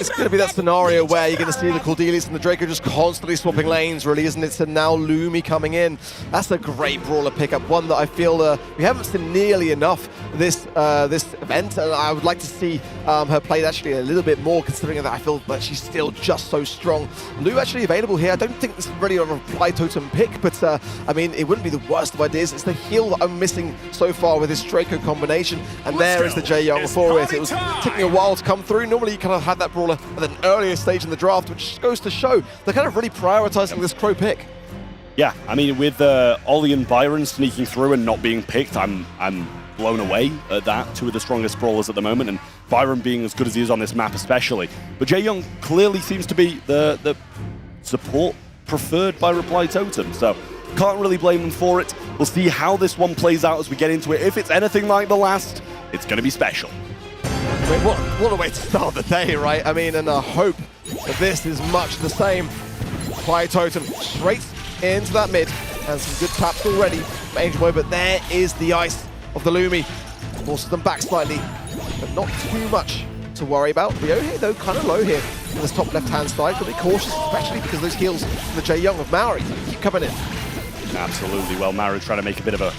It's going to be that scenario where you're going to see the Cordelius and the Draco just constantly swapping lanes, really, isn't it? So now Lumi coming in. That's a great Brawler pickup, one that I feel we haven't seen nearly enough this event, and I would like to see her played actually a little bit more, considering that I feel that she's still just so strong. Lu actually available here. I don't think this is really a Reply Totem pick, but I mean, it wouldn't be the worst of ideas. It's the heal that I'm missing so far with this Draco combination, and there is the Jae Young for it. It was taking a while to come through. Normally you kind of had that Brawler at an earlier stage in the draft, which goes to show they're kind of really prioritizing this Crow pick. Yeah, I mean, with Ollie and Byron sneaking through and not being picked, I'm blown away at that. Two of the strongest brawlers at the moment, and Byron being as good as he is on this map especially. But Jae Young clearly seems to be the support preferred by Reply Totem, so can't really blame them for it. We'll see how this one plays out as we get into it. If it's anything like the last, it's going to be special. I mean, what a way to start the day, right? I mean, and I hope that this is much the same. Reply Totem straight into that mid, and some good taps already from Angel Boy, but there is the ice of the Lumi. Forces them back slightly, but not too much to worry about. Rio here, though, kind of low here on this top left-hand side. Got to be cautious, especially because those heals from the Jae Young of Maori keep coming in. Absolutely. Well, Maru trying to make a bit of a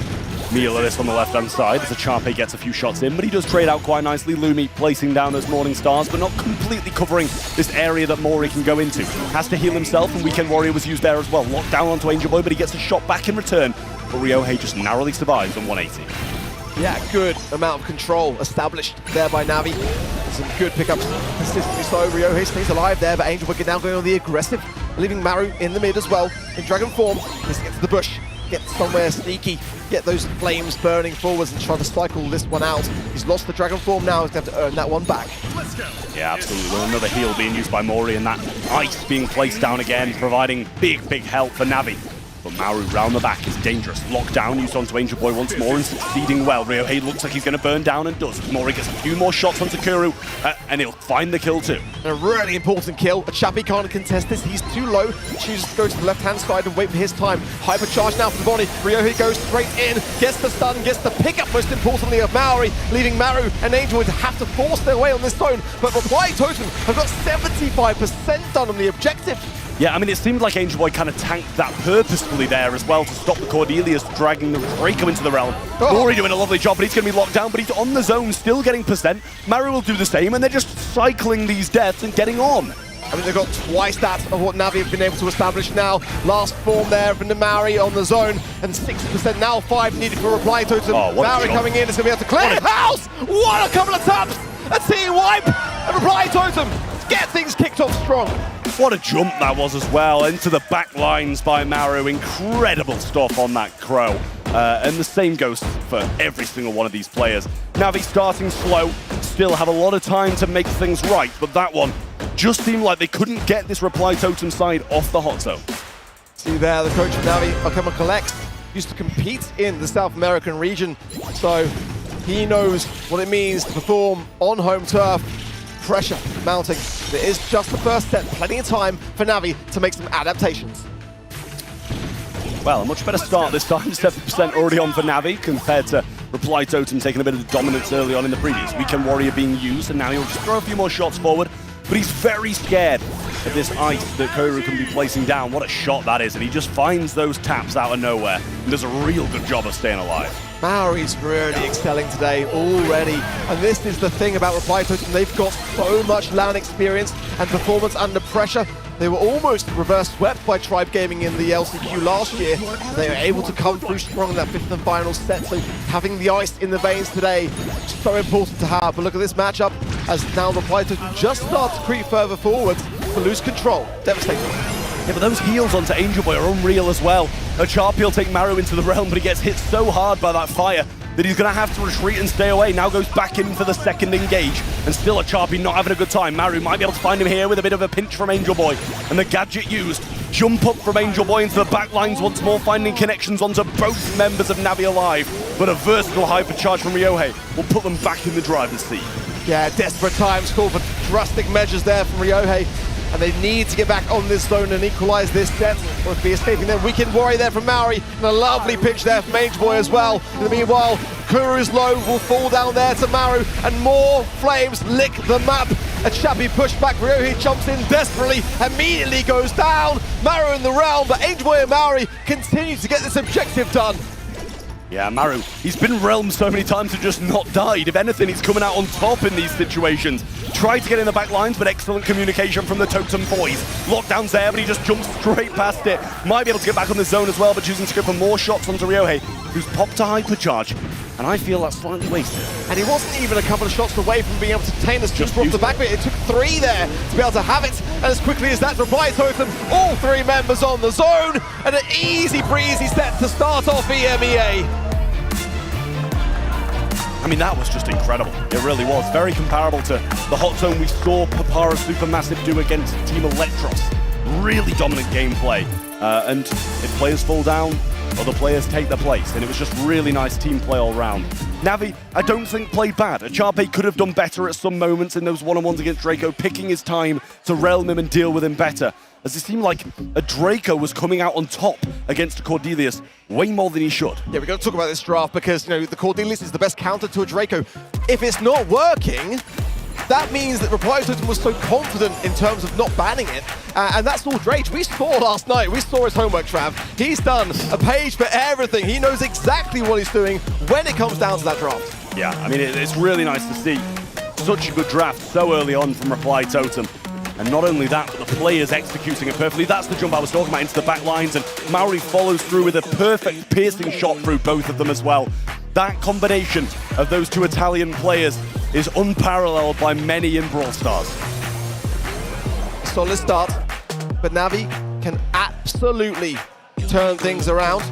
meal of this on the left-hand side as Achape gets a few shots in, but he does trade out quite nicely. Lumi placing down those Morning Stars, but not completely covering this area that Mori can go into. Has to heal himself, and Weekend Warrior was used there as well. Locked down onto Angel Boy, but he gets a shot back in return, but Ryohei just narrowly survives on 180. Yeah, good amount of control established there by Navi. Some good pickups, consistently so. Ryohei stays alive there, but Angel Boy now going on the aggressive, leaving Maru in the mid as well. In Dragon form, just get to the bush, get somewhere sneaky, get those flames burning forwards and try to cycle this one out. He's lost the Dragon form now, he's going to have to earn that one back. Yeah, absolutely. Well, another heal being used by Mori, and that ice being placed down again, providing big help for Navi. But Maru round the back is dangerous. Lockdown used onto Angel Boy once more and succeeding well. Ryohei looks like he's going to burn down and does. Mori gets a few more shots onto Kuru, and he'll find the kill too. A really important kill. Achape can't contest this. He's too low. Chooses to go to the left-hand side and wait for his time. Hypercharge now for Bonnie. Ryohei goes straight in, gets the stun, gets the pickup, most importantly, of Maori, leaving Maru and Angel Boy to have to force their way on this zone. But Reply Totem have got 75% done on the objective. Yeah, I mean, it seemed like Angel Boy kind of tanked that purposefully there as well to stop the Cordelius dragging the Draco into the realm. Mori doing a lovely job, but he's going to be locked down, but he's on the zone, still getting percent. Maru will do the same, and they're just cycling these deaths and getting on. I mean, they've got twice that of what Navi have been able to establish now. Last form there from the Maori on the zone, and 60% now, 5 needed for Reply Totem. Maori coming in, is going to be able to clear the house! What a couple of taps! A team wipe! And Reply Totem get things kicked off strong. What a jump that was as well, into the back lines by Maru. Incredible stuff on that Crow. And the same goes for every single one of these players. Navi starting slow, still have a lot of time to make things right, but that one just seemed like they couldn't get this Reply Totem side off the hot zone. See there, the coach of Navi, Akama Collect, used to compete in the South American region, so he knows what it means to perform on home turf. Pressure mounting. It is just the first set. Plenty of time for Navi to make some adaptations. Well, a much better start this time. 7% already on for Navi compared to Reply Totem taking a bit of dominance early on in the previous. Weekend Warrior being used, and now he'll just throw a few more shots forward. But he's very scared of this ice that Kuru can be placing down. What a shot that is, and he just finds those taps out of nowhere and does a real good job of staying alive. Maori's really excelling today already, and this is the thing about Reply Totem. They've got so much LAN experience and performance under pressure. They were almost reverse swept by Tribe Gaming in the LCQ last year. They were able to come through strong in that 5th and final set, so having the ice in the veins today is so important to have. But look at this matchup as now Reply Totem just starts to creep further forward to lose control. Devastating. Yeah, but those heals onto Angel Boy are unreal as well. Achape will take Maru into the realm, but he gets hit so hard by that fire that he's going to have to retreat and stay away. Now goes back in for the second engage, and still Achape not having a good time. Maru might be able to find him here with a bit of a pinch from Angel Boy, and the gadget used. Jump up from Angel Boy into the back lines once more, finding connections onto both members of Navi alive, but a versatile hypercharge from Ryohei will put them back in the driver's seat. Yeah, desperate times call for drastic measures there from Ryohei. And they need to get back on this zone and equalize this set. Or be escaping their Weekend Warrior there from Maori. And a lovely pitch there from Angel Boy as well. In the meanwhile, Kuru's low will fall down there to Maru. And more flames lick the map. Achape pushed back. Ryohei jumps in desperately. Immediately goes down. Maru in the realm. But Angel Boy and Maori continue to get this objective done. Yeah, Maru, he's been realmed so many times and just not died. If anything, he's coming out on top in these situations. Tried to get in the back lines, but excellent communication from the Totem boys. Lockdown's there, but he just jumps straight past it. Might be able to get back on the zone as well, but choosing to go for more shots onto Ryohei, who's popped a hypercharge. And I feel that's slightly wasted. And he wasn't even a couple of shots away from being able to contain this just off the back of it. It took 3 there to be able to have it. And as quickly as that, Reply Totem, all 3 members on the zone. And an easy breezy set to start off EMEA. I mean, that was just incredible. It really was. Very comparable to the hot zone we saw Papara Supermassive do against Team Electros. Really dominant gameplay. And if players fall down, other players take their place. And it was just really nice team play all round. Navi, I don't think played bad. Achape could have done better at some moments in those one-on-ones against Draco, picking his time to realm him and deal with him better. As it seemed like a Draco was coming out on top against a Cordelius way more than he should. Yeah, we've got to talk about this draft because, you know, the Cordelius is the best counter to a Draco. If it's not working, that means that Reply Totem was so confident in terms of not banning it, and that's all Drage. We saw last night, we saw his homework, Trav. He's done a page for everything. He knows exactly what he's doing when it comes down to that draft. Yeah, I mean, it's really nice to see such a good draft so early on from Reply Totem. And not only that, but the players executing it perfectly. That's the jump I was talking about into the back lines, and Maori follows through with a perfect piercing shot through both of them as well. That combination of those two Italian players is unparalleled by many in Brawl Stars. Solid start, but Navi can absolutely turn things around,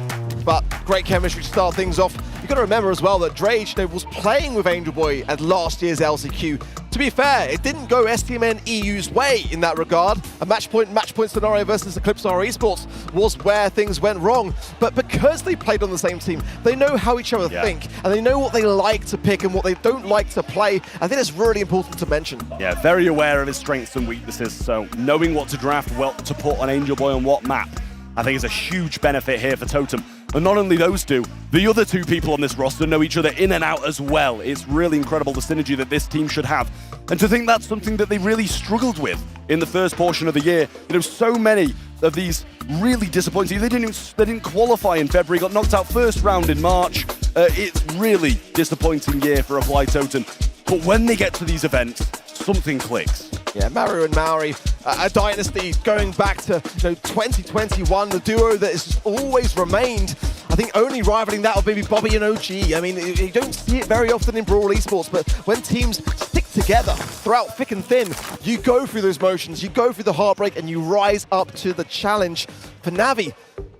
but great chemistry to start things off. You've got to remember as well that Drage was playing with Angel Boy at last year's LCQ. To be fair, it didn't go STMN EU's way in that regard. A match point scenario versus Eclipse Esports was where things went wrong. But because they played on the same team, they know how each other think, and they know what they like to pick and what they don't like to play. I think it's really important to mention. Yeah, very aware of his strengths and weaknesses, so knowing what to draft, what to put on Angel Boy on what map, I think is a huge benefit here for Totem. And not only those two, the other two people on this roster know each other in and out as well. It's really incredible, the synergy that this team should have. And to think that's something that they really struggled with in the first portion of the year. You know, so many of these really disappointing. They didn't qualify in February, got knocked out first round in March. It's really disappointing year for Reply Totem. But when they get to these events, something clicks. Yeah, Maru and Maori, a dynasty going back to 2021, the duo that has always remained. I think only rivaling that of maybe Bobby and OG. I mean, you don't see it very often in Brawl Esports, but when teams stick together throughout thick and thin, you go through those motions, you go through the heartbreak, and you rise up to the challenge. For Navi,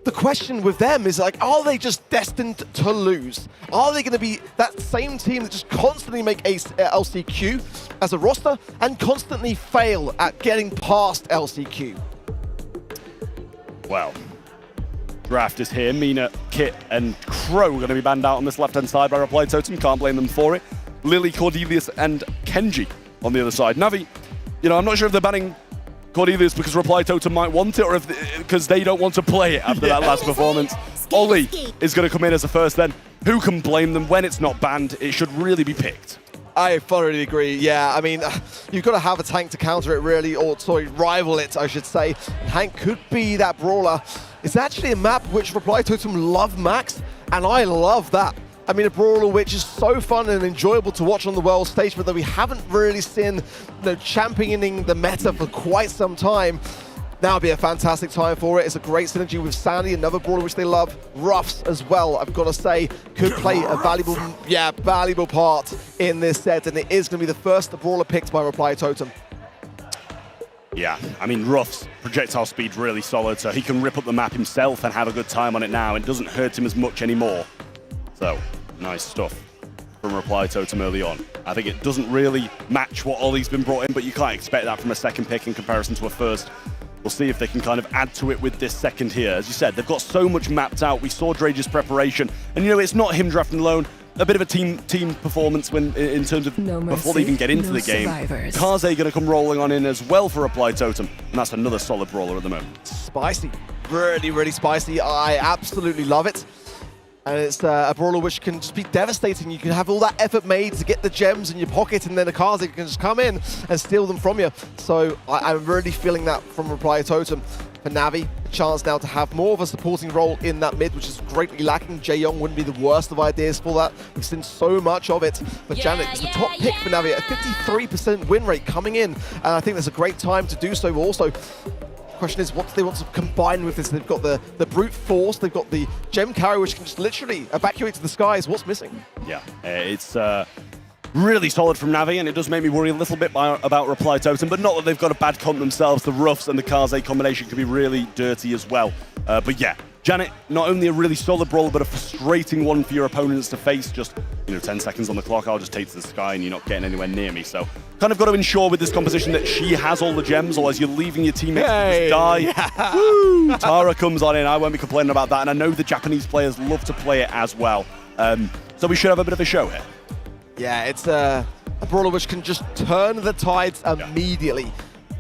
the question with them is like, are they just destined to lose? Are they going to be that same team that just constantly make LCQ as a roster and constantly fail at getting past LCQ? Well, draft is here. Mina, Kit, and Crow are going to be banned out on this left-hand side by Reply Totem. Can't blame them for it. Lily, Cordelius, and Kenji on the other side. Navi, you know, I'm not sure if they're banning Cordelius because Reply Totem might want it, or if because they don't want to play it after that last performance. Ollie is going to come in as a first then. Who can blame them when it's not banned? It should really be picked. I thoroughly agree, yeah. I mean, you've got to have a tank to counter it really, or sorry, rival it, I should say. Hank could be that brawler. It's actually a map which Reply Totem love max, and I love that. I mean, a brawler which is so fun and enjoyable to watch on the world stage, but that we haven't really seen championing the meta for quite some time. Now would be a fantastic time for it. It's a great synergy with Sandy, another brawler which they love. Ruffs as well, I've got to say, could play a valuable part in this set, and it is going to be the first brawler picked by Reply Totem. Yeah, I mean, Ruff's projectile speed really solid, so he can rip up the map himself and have a good time on it now. It doesn't hurt him as much anymore. So, nice stuff from Reply Totem early on. I think it doesn't really match what Ollie's been brought in, but you can't expect that from a second pick in comparison to a first. We'll see if they can kind of add to it with this second here. As you said, they've got so much mapped out. We saw Drage's preparation. And, you know, it's not him drafting alone. A bit of a team performance when in terms of before they even get into the game. Casa going to come rolling on in as well for Reply Totem. And that's another solid brawler at the moment. Spicy. Really, really spicy. I absolutely love it. And it's a brawler which can just be devastating. You can have all that effort made to get the gems in your pocket, and then a Casa can just come in and steal them from you. So I'm really feeling that from Reply Totem. For Navi, a chance now to have more of a supporting role in that mid, which is greatly lacking. Jae-Young wouldn't be the worst of ideas for that. We've seen so much of it. But Janet is the top pick for Navi, a 53% win rate coming in. And I think there's a great time to do so also. Question is, what do they want to combine with this? They've got the brute force, they've got the gem carry, which can just literally evacuate to the skies. What's missing? Yeah, it's really solid from Navi, and it does make me worry a little bit about Reply Totem, but not that they've got a bad comp themselves. The Ruffs and the Kaze combination can be really dirty as well. But yeah, Janet, not only a really solid brawler, but a frustrating one for your opponents to face. Just, 10 seconds on the clock, I'll just take to the sky and you're not getting anywhere near me. So kind of got to ensure with this composition that she has all the gems, or as you're leaving your teammates to just die. Yeah. Woo! Tara comes on in, I won't be complaining about that. And I know the Japanese players love to play it as well. So we should have a bit of a show here. Yeah, it's a brawler which can just turn the tides immediately.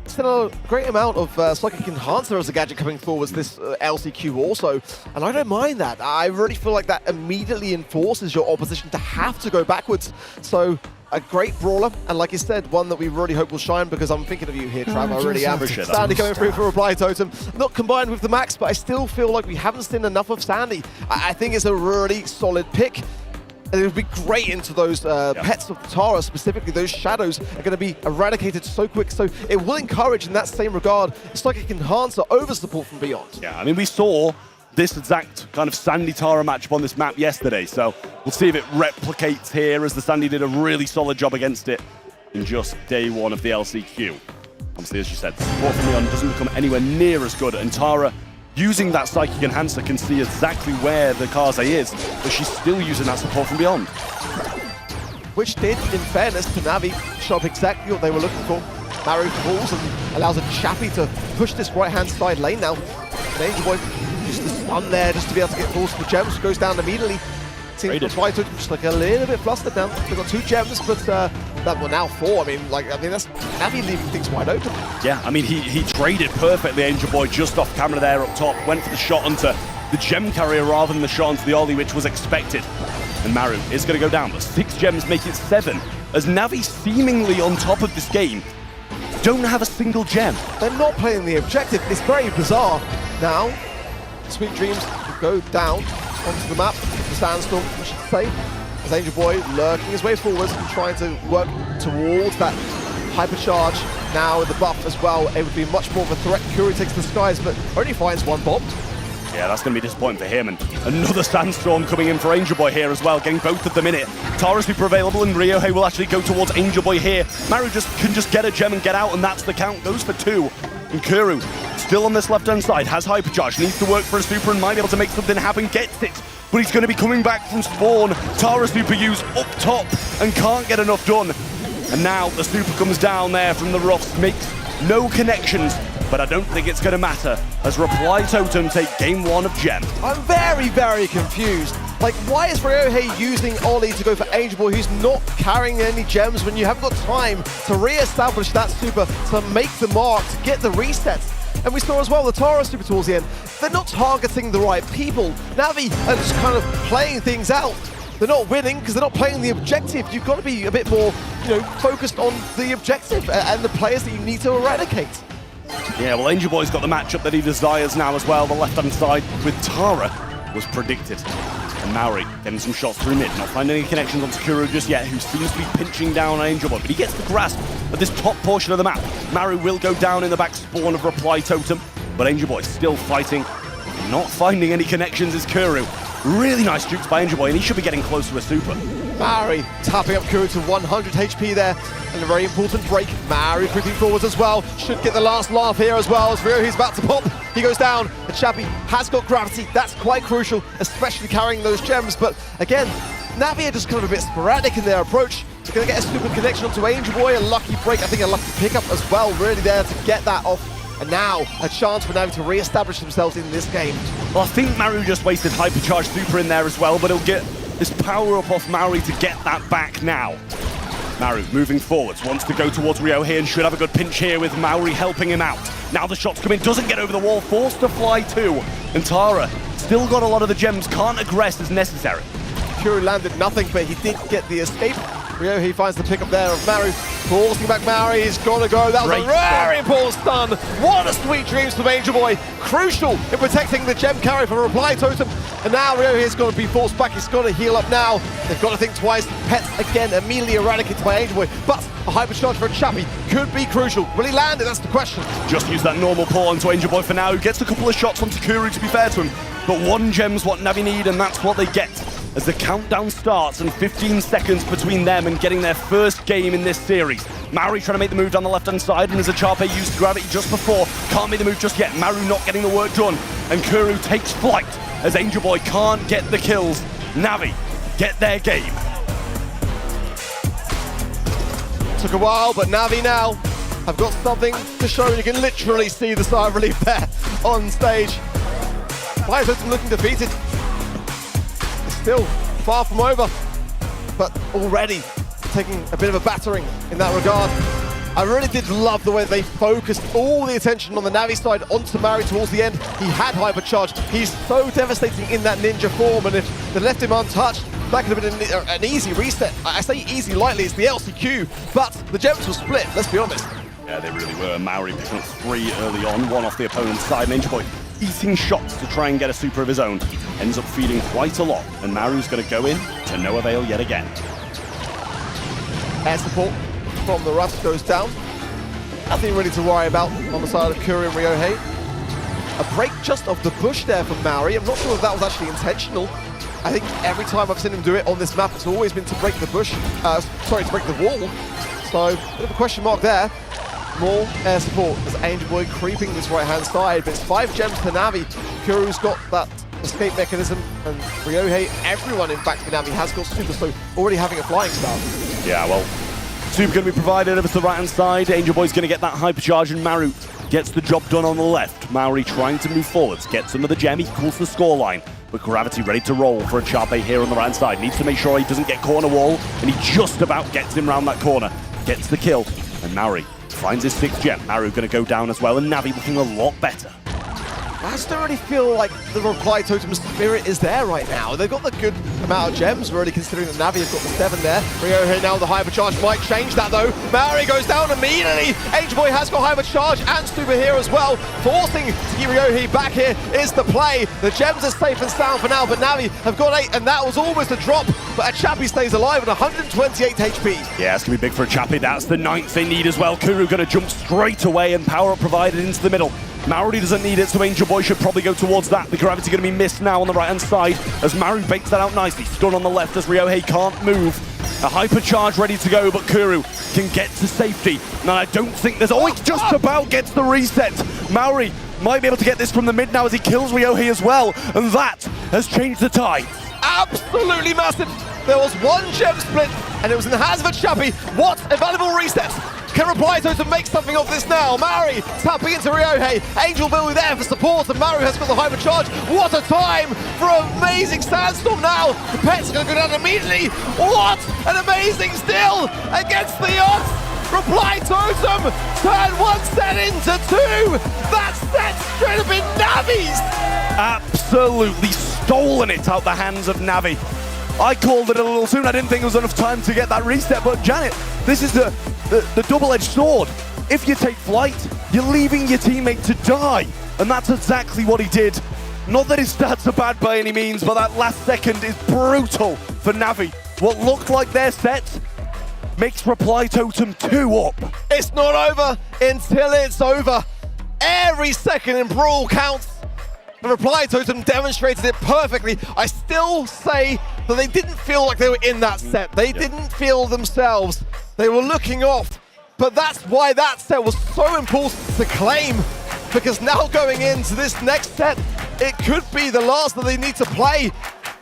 Still a great amount of psychic enhancer as a gadget coming forwards this LCQ also, and I don't mind that. I really feel like that immediately enforces your opposition to have to go backwards. So a great brawler, and like you said, one that we really hope will shine, because I'm thinking of you here, Trav, I really am. Sandy coming through for Reply Totem, not combined with the Max, but I still feel like we haven't seen enough of Sandy. I think it's a really solid pick. And it would be great into those pets of Tara, specifically those shadows are going to be eradicated so quick, so it will encourage in that same regard. It's like it can enhance the over support from beyond. Yeah, I mean, we saw this exact kind of Sandy Tara matchup on this map yesterday, so we'll see if it replicates here, as the Sandy did a really solid job against it in just day one of the LCQ. Obviously, as you said, the support from beyond doesn't become anywhere near as good, and Tara, using that Psychic Enhancer, can see exactly where the Casa is, but she's still using that support from beyond. Which did, in fairness to Navi, show up exactly what they were looking for. Maru falls and allows a Chappie to push this right-hand side lane now. And Angel Boy just the stun there just to be able to get forced for gems, goes down immediately. Seems Reply Totem just like a little bit flustered now. They've got 2 gems, but that one now 4. I mean, that's Navi leaving things wide open. Yeah, I mean, he traded perfectly, Angel Boy, just off camera there up top. Went for the shot onto the gem carrier rather than the shot onto the Ollie, which was expected. And Maru is going to go down, but 6 gems make it 7. As Navi, seemingly on top of this game, don't have a single gem. They're not playing the objective. It's very bizarre. Now, Sweet Dreams will go down onto the map, the Sandstorm, I should say, as Angel Boy lurking his way forwards and trying to work towards that hypercharge. Now with the buff as well, it would be much more of a threat. Curie takes the skies, but only finds 1 bomb. Yeah, that's going to be disappointing for him, and another Sandstorm coming in for Angel Boy here as well, getting both of them in it. Tara's super available, and Ryohei will actually go towards Angel Boy here. Maru can just get a gem and get out, and that's the count. Goes for 2. And Kuru, still on this left-hand side, has hypercharge, needs to work for a super and might be able to make something happen, gets it. But he's going to be coming back from spawn. Tara super use up top and can't get enough done. And now the super comes down there from the roughs, makes no connections, but I don't think it's going to matter as Reply Totem take game 1 of Gem. I'm very, very confused. Like, why is Ryohei using Ollie to go for Angel Boy, who's not carrying any gems, when you haven't got time to re-establish that super, to make the mark, to get the resets? And we saw as well the Tara super towards the end. They're not targeting the right people. Navi are just kind of playing things out. They're not winning because they're not playing the objective. You've got to be a bit more, focused on the objective and the players that you need to eradicate. Yeah, well, Angel Boy's got the matchup that he desires now as well. The left-hand side with Tara was predicted. And Maori getting some shots through mid, not finding any connections on Sakura just yet, who seems to be pinching down on Angel Boy, but he gets the grasp of this top portion of the map. Maru will go down in the back spawn of Reply Totem, but Angel Boy still fighting, not finding any connections is Kuru. Really nice jukes by Angel Boy, and he should be getting close to a super. Mari tapping up Kuru to 100 HP there, and a very important break. Mari creeping forwards as well, should get the last laugh here as well, as Ryohei's about to pop. He goes down, and Chappie has got gravity. That's quite crucial, especially carrying those gems. But again, Navi are just kind of a bit sporadic in their approach. They're going to get a stupid connection onto Angel Boy, a lucky break, I think a lucky pickup as well, really there to get that off. And now, a chance for Navi to re-establish themselves in this game. Well, I think Maru just wasted Hypercharge Super in there as well, but he'll get this power-up off Maori to get that back now. Maru moving forwards, wants to go towards Ryohei and should have a good pinch here with Maori helping him out. Now the shots come in, doesn't get over the wall, forced to fly too. And Tara still got a lot of the gems, can't aggress as necessary. Kuru landed nothing, but he did get the escape. Ryohei finds the pickup there of Maru, forcing back Maori, he's got to go. That was a very important stun. What a sweet dreams from Angel Boy. Crucial in protecting the gem carry from Reply Totem. And now Ryohei's got to be forced back, he's got to heal up now. They've got to think twice. Pets again immediately eradicated by Angel Boy, but a hypercharge for Chappie could be crucial. Will he land it? That's the question. Just use that normal pull onto Angel Boy for now, who gets a couple of shots onto Kuru, to be fair to him. But 1 gem's what Navi need, and that's what they get. As the countdown starts and 15 seconds between them and getting their first game in this series. Maori trying to make the move down the left-hand side, and as a Chape used gravity just before, can't make the move just yet. Maru not getting the work done, and Kuru takes flight as Angel Boy can't get the kills. Navi get their game. Took a while, but Navi now have got something to show. You can literally see the sigh of relief there on stage. Totem looking defeated. Still far from over, but already taking a bit of a battering in that regard. I really did love the way they focused all the attention on the Navi side onto Maori towards the end. He had hypercharge. He's so devastating in that ninja form, and if they left him untouched, That could have been an easy reset. I say easy lightly, it's the LCQ, but the gems were split, let's be honest. Yeah, they really were. Maori picking up 3 early on, 1 off the opponent's side. Ninja Boy eating shots to try and get a super of his own. Ends up feeding quite a lot, and Maru's going to go in to no avail yet again. Air support from the Rust goes down. Nothing really to worry about on the side of Kuru and Ryohei. A break just off the bush there from Maori. I'm not sure if that was actually intentional. I think every time I've seen him do it on this map, it's always been to break the bush. Sorry, to break the wall. So, a bit of a question mark there. More air support as Angel Boy creeping this right-hand side, but it's 5 gems to Navi. Kuru's got that escape mechanism, and Ryohei, everyone in fact for Navi has got super, so already having a flying start. Yeah, well, super going to be provided over to the right-hand side. Angel Boy's going to get that hypercharge, and Maru gets the job done on the left. Maori trying to move forwards, gets some of the gem, equals the scoreline. But Gravity ready to roll for a Chape here on the right-hand side. Needs to make sure he doesn't get corner wall, and he just about gets him round that corner. Gets the kill, and Maori finds his 6th gem. Maru going to go down as well, and Navi looking a lot better. I just don't really feel like the reply totem spirit is there right now. They've got the good amount of gems, really, considering that Navi has got the 7 there. Ryohei now, the hypercharge might change that, though. Maori goes down immediately. Angel Boy has got hypercharge and super here as well. Forcing to keep Ryohei back here is the play. The gems are safe and sound for now, but Navi have got 8, and that was almost a drop. But a Chappie stays alive at 128 HP. Yeah, it's going to be big for a Chappie. That's the 9th they need as well. Kuru going to jump straight away and power up provided into the middle. Maori doesn't need it, so Angel Boy should probably go towards that. The Gravity going to be missed now on the right-hand side as Maru baits that out nicely. Stun on the left as Ryohei can't move. A hypercharge ready to go, but Kuru can get to safety. And I don't think there's... Oh, he just about gets the reset. Maori might be able to get this from the mid now as he kills Ryohei as well. And that has changed the tide. Absolutely massive. There was 1 gem split, and it was in the hands of a Chappie. What a valuable reset. Can Reply Totem make something of this now? Maori tapping into Ryohei. Angel will be there for support, and Maru has got the hypercharge. What a time for an amazing sandstorm now. The Pet's going to go down immediately. What an amazing steal against the odds. Reply Totem turn 1 set into 2. That set should have been Navi's. Absolutely stolen it out the hands of Navi. I called it a little soon. I didn't think there was enough time to get that reset, but Janet, this is the double-edged sword. If you take flight, you're leaving your teammate to die, and that's exactly what he did. Not that his stats are bad by any means, but that last second is brutal for Navi. What looked like their set makes Reply Totem 2 up. It's not over until it's over. Every second in Brawl counts. The Reply Totem demonstrated it perfectly. I still say that they didn't feel like they were in that set. They didn't feel themselves. They were looking off. But that's why that set was so important to claim. Because now going into this next set, it could be the last that they need to play.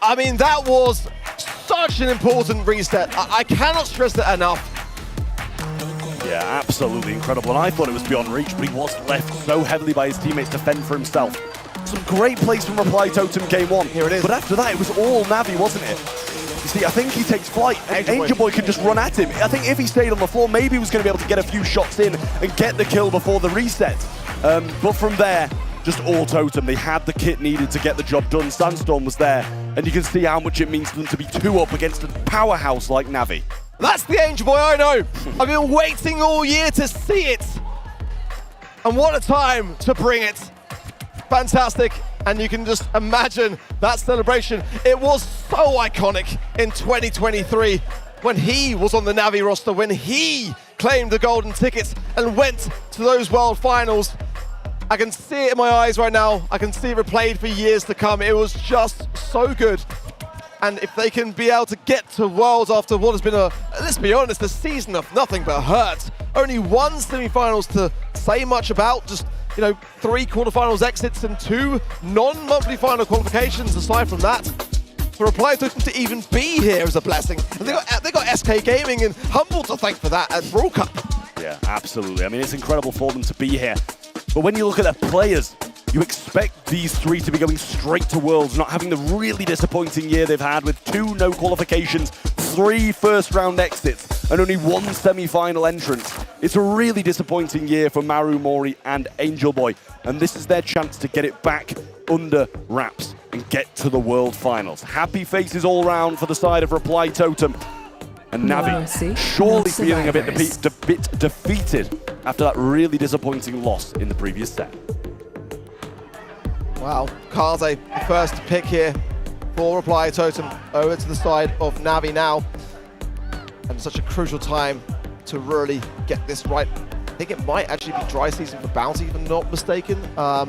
I mean, that was such an important reset. I cannot stress it enough. Yeah, absolutely incredible. And I thought it was beyond reach, but he was left so heavily by his teammates to fend for himself. Some great plays from Reply Totem game 1. Here it is. But after that, it was all Navi, wasn't it? You see, I think he takes flight, and Angel Boy can just run at him. I think if he stayed on the floor, maybe he was going to be able to get a few shots in and get the kill before the reset. But from there, just all Totem. They had the kit needed to get the job done. Sandstorm was there, and you can see how much it means to them to be 2 up against a powerhouse like Navi. That's the Angel Boy I know. I've been waiting all year to see it. And what a time to bring it. Fantastic, and you can just imagine that celebration. It was so iconic in 2023 when he was on the Navi roster, when he claimed the golden tickets and went to those World Finals. I can see it in my eyes right now. I can see it replayed for years to come. It was just so good. And if they can be able to get to Worlds after what has been let's be honest, a season of nothing but hurt. Only 1 semi-finals to say much about, just 3 quarterfinals exits and 2 non-monthly final qualifications aside from that. For Reply Totem to even be here is a blessing. And they got SK Gaming and Humble to thank for that at Brawl Cup. Yeah, absolutely. I mean, it's incredible for them to be here. But when you look at their players, you expect these 3 to be going straight to Worlds, not having the really disappointing year they've had with 2 no qualifications, 3 first-round exits. and only one semi-final entrance. It's a really disappointing year for Maru, Mori, and Angel Boy, and this is their chance to get it back under wraps and get to the World Finals. Happy faces all round for the side of Reply Totem. And Navi surely feeling a bit defeated after that really disappointing loss in the previous set. Wow, Casa, the first pick here for Reply Totem, over to the side of Navi now. And such a crucial time to really get this right. I think it might actually be dry season for Bounty, if I'm not mistaken.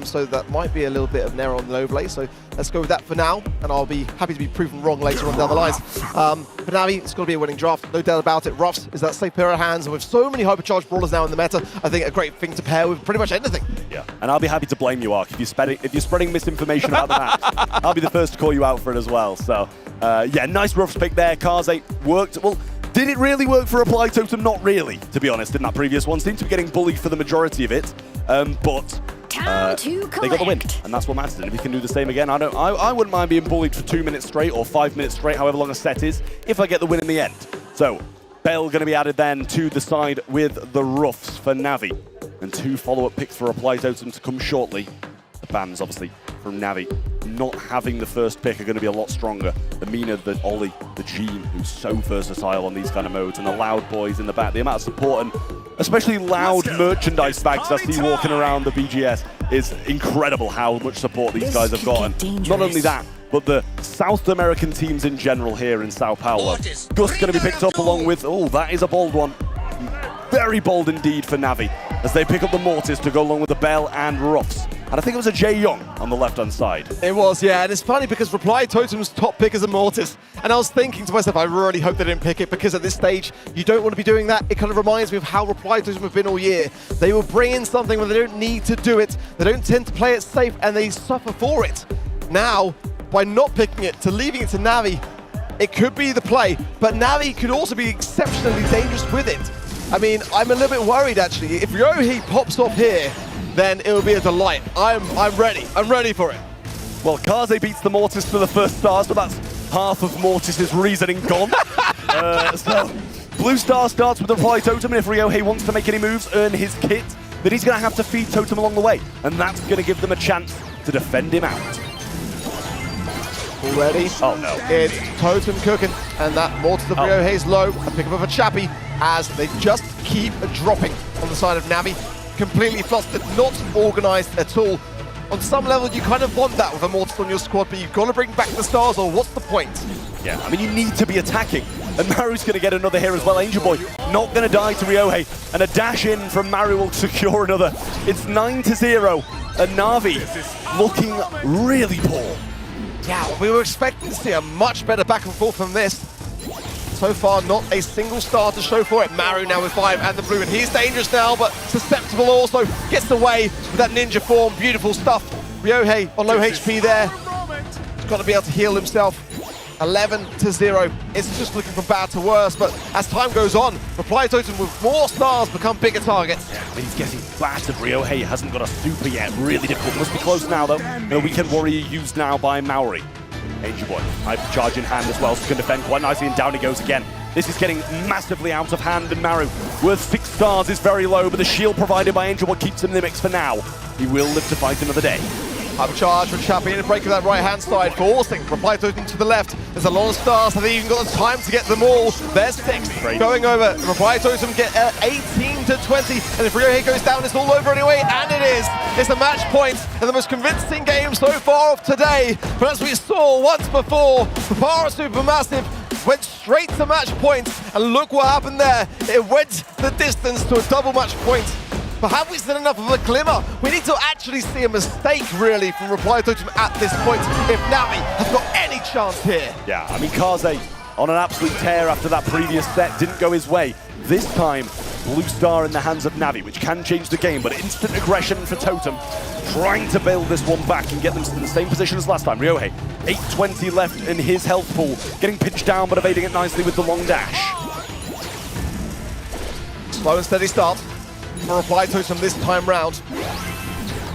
So that might be a little bit of an error on the overlay. So let's go with that for now, and I'll be happy to be proven wrong later on down the lines. For Navi, it's got to be a winning draft, no doubt about it. Ruffs is that safe pair of hands, and with so many hypercharged brawlers now in the meta, I think a great thing to pair with pretty much anything. Yeah, and I'll be happy to blame you, Ark, if you're spreading misinformation about the map. I'll be the first to call you out for it as well. So yeah, nice Ruffs pick there. Kaze worked. Well, did it really work for Reply Totem? Not really, to be honest, in that previous one. Seemed to be getting bullied for the majority of it, but they got the win, and that's what matters. And if you can do the same again, I wouldn't mind being bullied for 2 minutes straight or 5 minutes straight, however long a set is, if I get the win in the end. So, Bell going to be added then to the side with the Ruffs for Navi, and 2 follow-up picks for Reply Totem to come shortly. The bans, obviously, from Navi. Not having the first pick are going to be a lot stronger. The Mina, the Ollie, the Gene, who's so versatile on these kind of modes, and the Loud boys in the back. The amount of support and especially loud merchandise bags I see walking around the BGS is incredible how much support these guys have gotten. Not only that, but the South American teams in general here in Sao Paulo. Gus going to be picked up along with, oh, that is a bold one. Very bold indeed for Navi, as they pick up the Mortis to go along with the Bell and Ruffs. And I think it was a Jae Young on the left-hand side. It was, yeah, and it's funny because Reply Totem's top pick is a Mortis. And I was thinking to myself, I really hope they didn't pick it, because at this stage, you don't want to be doing that. It kind of reminds me of how Reply Totem have been all year. They will bring in something where they don't need to do it. They don't tend to play it safe, and they suffer for it. Now, by not picking it, to leaving it to Navi, it could be the play, but Navi could also be exceptionally dangerous with it. I mean, I'm a little bit worried, actually. If Ryohei pops off here, then it will be a delight. I'm ready. I'm ready for it. Well, Kaze beats the Mortis for the first stars, but that's half of Mortis's reasoning gone. So, Blue Star starts with the Reply Totem, and if Ryohei wants to make any moves, earn his kit, then he's going to have to feed Totem along the way, and that's going to give them a chance to defend him out. Already, oh no, it's Totem cooking, and that Mortis of Ryohei's low, a pick up of a Chappie, as they just keep dropping on the side of Navi. Completely flustered, not organized at all. On some level, you kind of want that with a Mortis on your squad, but you've got to bring back the stars, or what's the point? Yeah, I mean, you need to be attacking, and Maru's going to get another here as well. Angel Boy not going to die to Ryohei, and a dash in from Maru will secure another. It's 9-0, and Navi looking really poor. Yeah, we were expecting to see a much better back and forth than this. So far, not a single star to show for it. Maru now with 5 and the blue, and he's dangerous now, but susceptible also. Gets away with that ninja form. Beautiful stuff. Ryohei on low HP there. He's got to be able to heal himself. 11-0. It's just looking from bad to worse, but as time goes on, Reply Totem with more stars become bigger targets. Yeah, but he's getting battered. Ryohei hasn't got a super yet. Really difficult. Must be close now, though. And a weekend warrior used now by Maori. Angel Boy, hyper charge in hand as well, so can defend quite nicely, and down he goes again. This is getting massively out of hand, and Maru, worth 6 stars, is very low, but the shield provided by Angel Boy keeps him in the mix for now. He will live to fight another day. Hyper charge from Chappie, and a break of that right-hand side, forcing Reply Totem to the left. There's a lot of stars, and they've even got the time to get them all. There's 6 going over. Reply Totem get 18-20, and if Ryohei goes down, it's all over anyway, and it is. It's a match point, and the most convincing game so far of today. But as we saw once before, Papara Supermassive went straight to match point, and look what happened there. It went the distance to a double match point. But have we seen enough of a glimmer? We need to actually see a mistake, really, from Reply Totem at this point, if Navi has got any chance here. Yeah, I mean, Kaze on an absolute tear after that previous set, didn't go his way. This time, Blue Star in the hands of Navi, which can change the game, but instant aggression for Totem, trying to build this one back and get them to the same position as last time. Ryohei, 820 left in his health pool, getting pinched down, but evading it nicely with the long dash. Slow and steady start for Reply Totem this time round.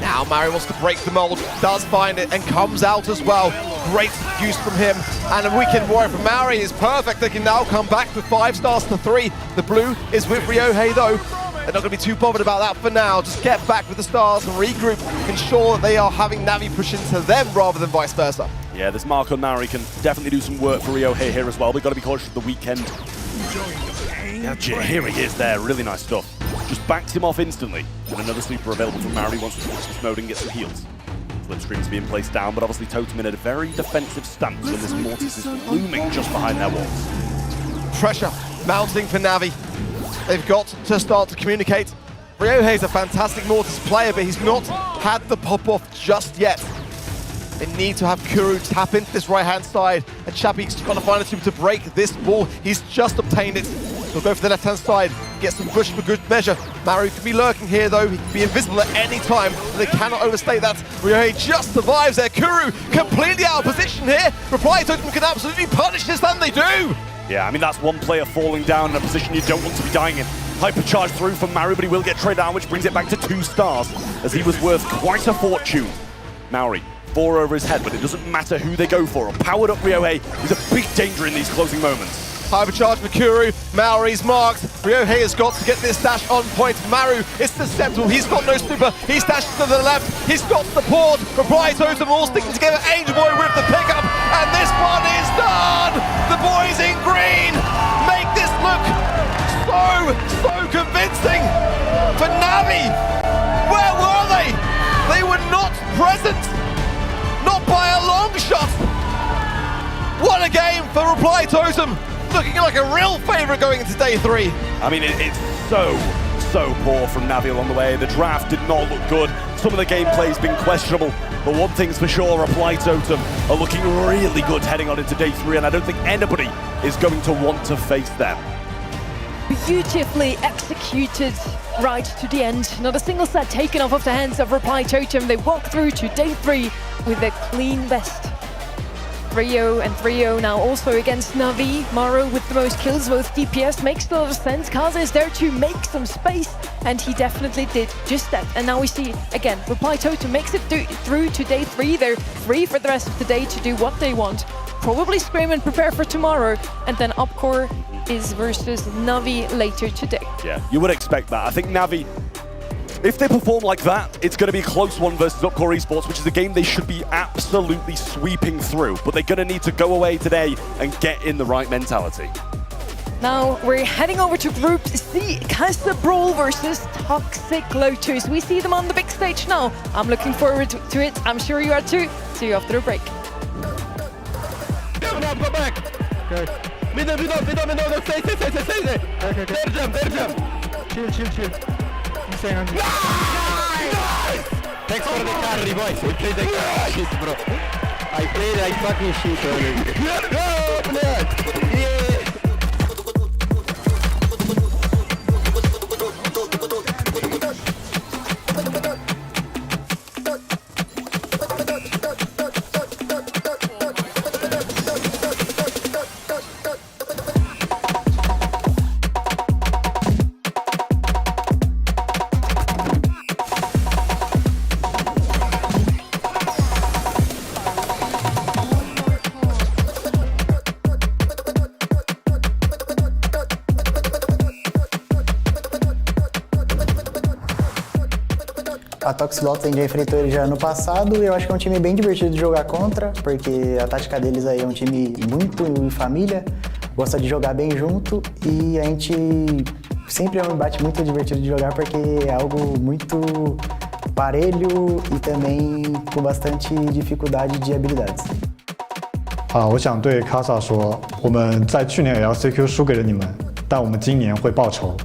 Now Maru wants to break the mold, does find it, and comes out as well. Great use from him. And a weekend warrior from Maori is perfect. They can now come back with 5 stars to 3. The blue is with Ryohei though. They're not going to be too bothered about that for now. Just get back with the stars and regroup. Ensure that they are having Navi push into them rather than vice versa. Yeah, this mark on Maori can definitely do some work for Ryohei here as well. They've got to be cautious of the weekend. Yeah, here he is there. Really nice stuff. Just backs him off instantly. And another super available from Maori once we switch this mode and get some heals. Slipstream's being placed down, but obviously Totem in a very defensive stance when this Mortis is looming just behind their walls. Pressure mounting for Navi. They've got to start to communicate. Ryohei's a fantastic Mortis player, but he's not had the pop-off just yet. They need to have Kuru tap into this right-hand side, and Chappie's got to find a super to break this ball. He's just obtained it. He'll go for the left-hand side, get some push for good measure. Maru can be lurking here, though. He can be invisible at any time, and they cannot overstate that. Ryohei just survives there. Kuru completely out of position here. Reply Totem can absolutely punish this, and they do! Yeah, I mean, that's one player falling down in a position you don't want to be dying in. Hypercharge through from Maru, but he will get traded down, which brings it back to 2 stars, as he was worth quite a fortune. Maori, 4 over his head, but it doesn't matter who they go for. A powered up Ryohei is a big danger in these closing moments. Hypercharge for Kuru, Maori's marked. Ryohei has got to get this dash on point. Maru is susceptible, he's got no super. He's dashed to the left, he's got support. Reply Totem all sticking together. Angel Boy with the pickup, and this one is done! The boys in green make this look so convincing for Navi. Where were they? They were not present, not by a long shot. What a game for Reply Totem. Looking like a real favourite going into day 3. I mean, it's so poor from Navi along the way. The draft did not look good. Some of the gameplay's been questionable. But one thing's for sure, Reply Totem are looking really good heading on into day 3, and I don't think anybody is going to want to face them. Beautifully executed right to the end. Not a single set taken off of the hands of Reply Totem. They walk through to day 3 with a clean best. 3-0 and 3-0 now also against Navi. Maru with the most kills, both DPS, makes a lot of sense. Casa is there to make some space, and he definitely did just that. And now we see, again, Reply Totem makes it through to day 3. They're free for the rest of the day to do what they want. Probably scrim and prepare for tomorrow, and then Upcore is versus Navi later today. Yeah, you would expect that. I think Navi, if they perform like that, it's going to be a close one versus Upcore Esports, which is a game they should be absolutely sweeping through. But they're going to need to go away today and get in the right mentality. Now we're heading over to Group C, Casa Brawl versus Toxic Lotus. We see them on the big stage now. I'm looking forward to it. I'm sure you are too. See you after the break. Go back. Okay. Middle, stay. Okay. Third jump. Chill. Nice! Thanks for the carry, boys. We played like shit, bro. I played like fucking shit already. Yeah. A Toxic Lotus a gente já enfrentou ele já ano passado e eu acho que é um time bem divertido de jogar contra, porque a tática deles aí é um time muito em família, gosta de jogar bem junto e a gente sempre é um embate muito divertido de jogar porque é algo muito parelho e também com bastante dificuldade de habilidades. 我想对 Casa 说，我们在去年也要 CQ 输给了你们，但我们今年会报仇。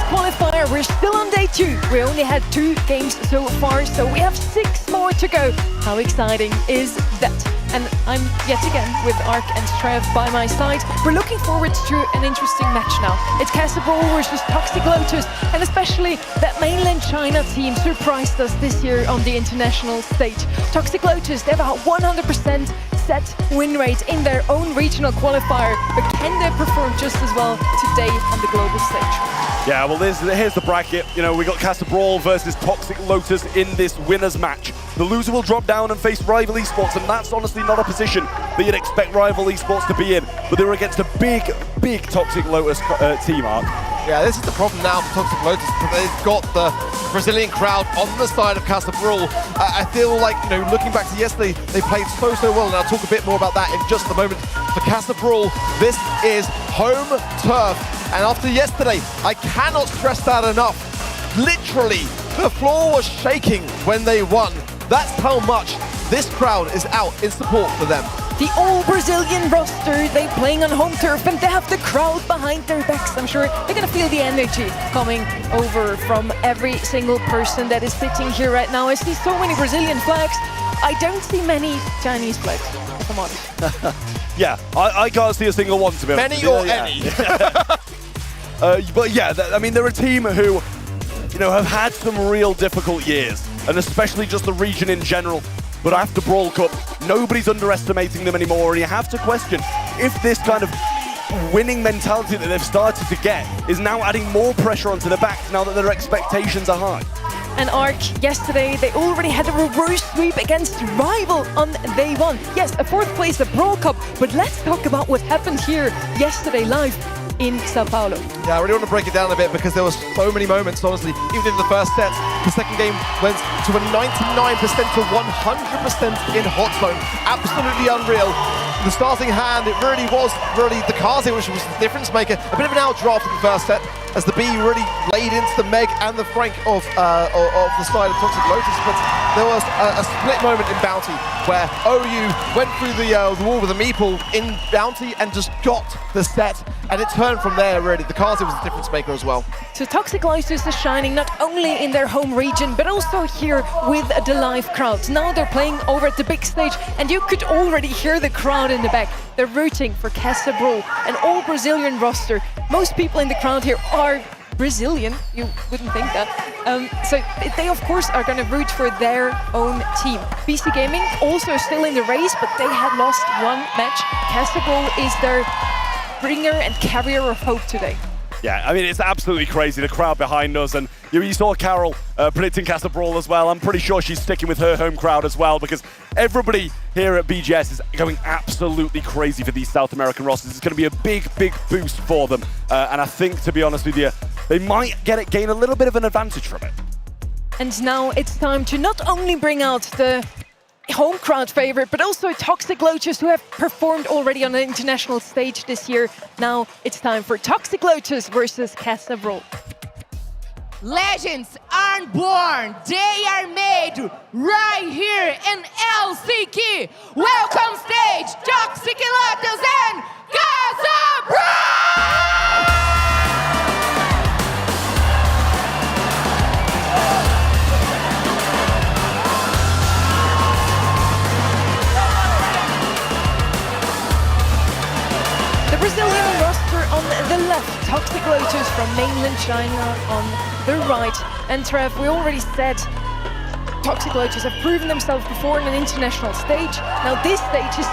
Qualifier, we're still on day 2. We only had 2 games so far, so we have 6 more to go. How exciting is that? And I'm yet again with Ark and Trev by my side. We're looking forward to an interesting match now. It's Casa Brawl versus Toxic Lotus, and especially that mainland China team surprised us this year on the international stage. Toxic Lotus, they have a 100% set win rate in their own regional qualifier, but can they perform just as well today on the global stage? Yeah, well, here's the bracket. You know, we got Casa Brawl versus Toxic Lotus in this winners match. The loser will drop down and face Rival Esports, and that's honestly not a position that you'd expect Rival Esports to be in. But they were against a big Toxic Lotus team, Ark. Yeah, this is the problem now for Toxic Lotus. They've got the Brazilian crowd on the side of Casa Brawl. I feel like, you know, looking back to yesterday, they played so well, and I'll talk a bit more about that in just a moment. For Casa Brawl, this is home turf. And after yesterday, I cannot stress that enough. Literally, the floor was shaking when they won. That's how much this crowd is out in support for them. The all-Brazilian roster, they're playing on home turf and they have the crowd behind their backs. I'm sure they're gonna feel the energy coming over from every single person that is sitting here right now. I see so many Brazilian flags. I don't see many Chinese flags, if I'm honest. Yeah, I can't see a single one, to be honest. Many or any. But yeah, I mean, they're a team who, you know, have had some real difficult years, and especially just the region in general. But after Brawl Cup, nobody's underestimating them anymore, and you have to question if this kind of winning mentality that they've started to get is now adding more pressure onto their backs now that their expectations are high. And Ark, yesterday they already had a reverse sweep against Rival on day one. Yes, a 4th place at Brawl Cup, but let's talk about what happened here yesterday live in Sao Paulo. Yeah, I really want to break it down a bit because there were so many moments, honestly. Even in the first set, the second game went to a 99% to 100% in hot zone. Absolutely unreal. The starting hand, it really was the Casa, which was the difference maker. A bit of an outdraft in the first set, as the B really laid into the Meg and the Frank of the side of Toxic Lotus. But there was a split moment in Bounty where OU went through the wall with a meeple in Bounty and just got the set. And it turned from there, really. The Casa was the difference maker as well. So Toxic Lotus is shining not only in their home region, but also here with the live crowds. Now they're playing over at the big stage, and you could already hear the crowd in the back. They're rooting for Casa Brawl, an all-Brazilian roster. Most people in the crowd here are Brazilian, you wouldn't think that. So they, of course, are going to root for their own team. PC Gaming also still in the race, but they had lost one match. Casa Brawl is their bringer and carrier of hope today. Yeah, I mean, it's absolutely crazy, the crowd behind us, and you saw Carol predicting Casa Brawl as well. I'm pretty sure she's sticking with her home crowd as well, because everybody here at BGS is going absolutely crazy for these South American rosters. It's going to be a big boost for them, and I think, to be honest with you, they might gain a little bit of an advantage from it. And now it's time to not only bring out the home crowd favorite, but also Toxic Lotus, who have performed already on the international stage this year. Now it's time for Toxic Lotus versus Casa Brawl. Legends aren't born, they are made right here in Helsinki. Welcome stage, Toxic Lotus and Casa Brawl! Brazilian roster on the left, Toxic Lotus from mainland China on the right. And Trev, we already said Toxic Lotus have proven themselves before on an international stage. Now this stage is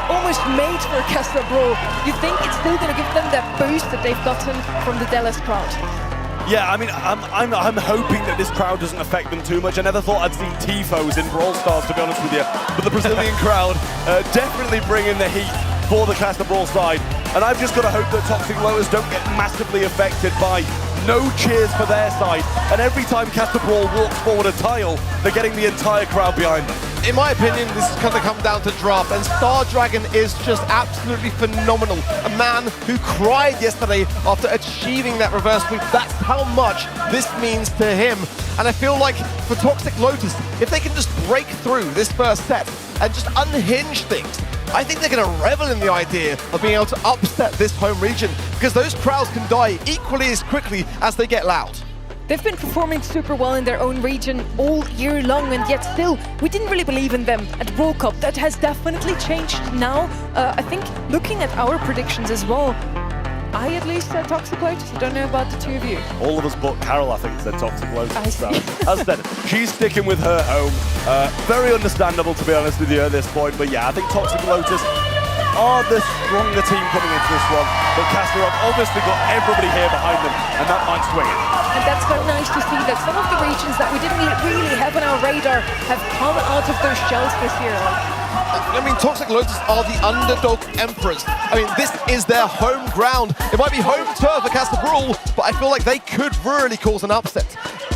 almost made for Casa Brawl. You think it's still going to give them that boost that they've gotten from the Dallas crowd? Yeah, I mean, I'm hoping that this crowd doesn't affect them too much. I never thought I'd seen Tifos in Brawl Stars, to be honest with you. But the Brazilian crowd definitely bringing the heat for the Casa Brawl side. And I've just got to hope that Toxic Lotus don't get massively affected by no cheers for their side. And every time Casa Brawl walks forward a tile, they're getting the entire crowd behind them. In my opinion, this is going to come down to draft, and Star Dragon is just absolutely phenomenal. A man who cried yesterday after achieving that reverse sweep. That's how much this means to him. And I feel like for Toxic Lotus, if they can just break through this first set and just unhinge things, I think they're going to revel in the idea of being able to upset this home region, because those crowds can die equally as quickly as they get loud. They've been performing super well in their own region all year long, and yet still, we didn't really believe in them at Brawl Cup. That has definitely changed now. I think looking at our predictions as well, I at least said Toxic Lotus. I don't know about the two of you. All of us but Carol, I think, said Toxic Lotus. I see. As I said, she's sticking with her home. Very understandable, to be honest with you, at this point. But yeah, I think Toxic Lotus, are the stronger team coming into this one, but Casa have obviously got everybody here behind them, and that might swing it. And that's so nice to see that some of the regions that we didn't really have on our radar have come out of those shells this year. I mean, Toxic Lotus are the underdog emperors. I mean, this is their home ground. It might be home turf for Casa Brawl, but I feel like they could really cause an upset.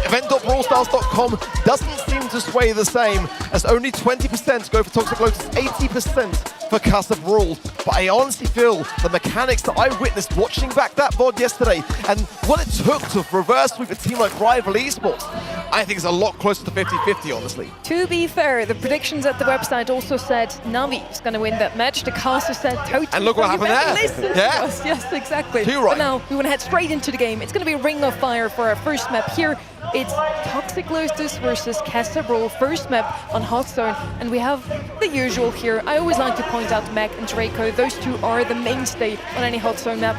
Event.brawlstars.com doesn't seem to sway the same, as only 20% go for Toxic Lotus, 80% for Casa Brawl. But I honestly feel the mechanics that I witnessed watching back that VOD yesterday and what it took to reverse sweep a team like Rival Esports, I think it's a lot closer to 50-50, honestly. To be fair, the predictions at the website also said Navi is going to win that match. The caster said Totem. And look what happened there. Listen to us. Yes, exactly. Too right. But now we want to head straight into the game. It's going to be a Ring of Fire for our first map here. It's Toxic Lotus versus Casa Brawl, first map on Hot Zone, and we have the usual here. I always like to point out Mac and Draco. Those two are the mainstay on any Hot Zone map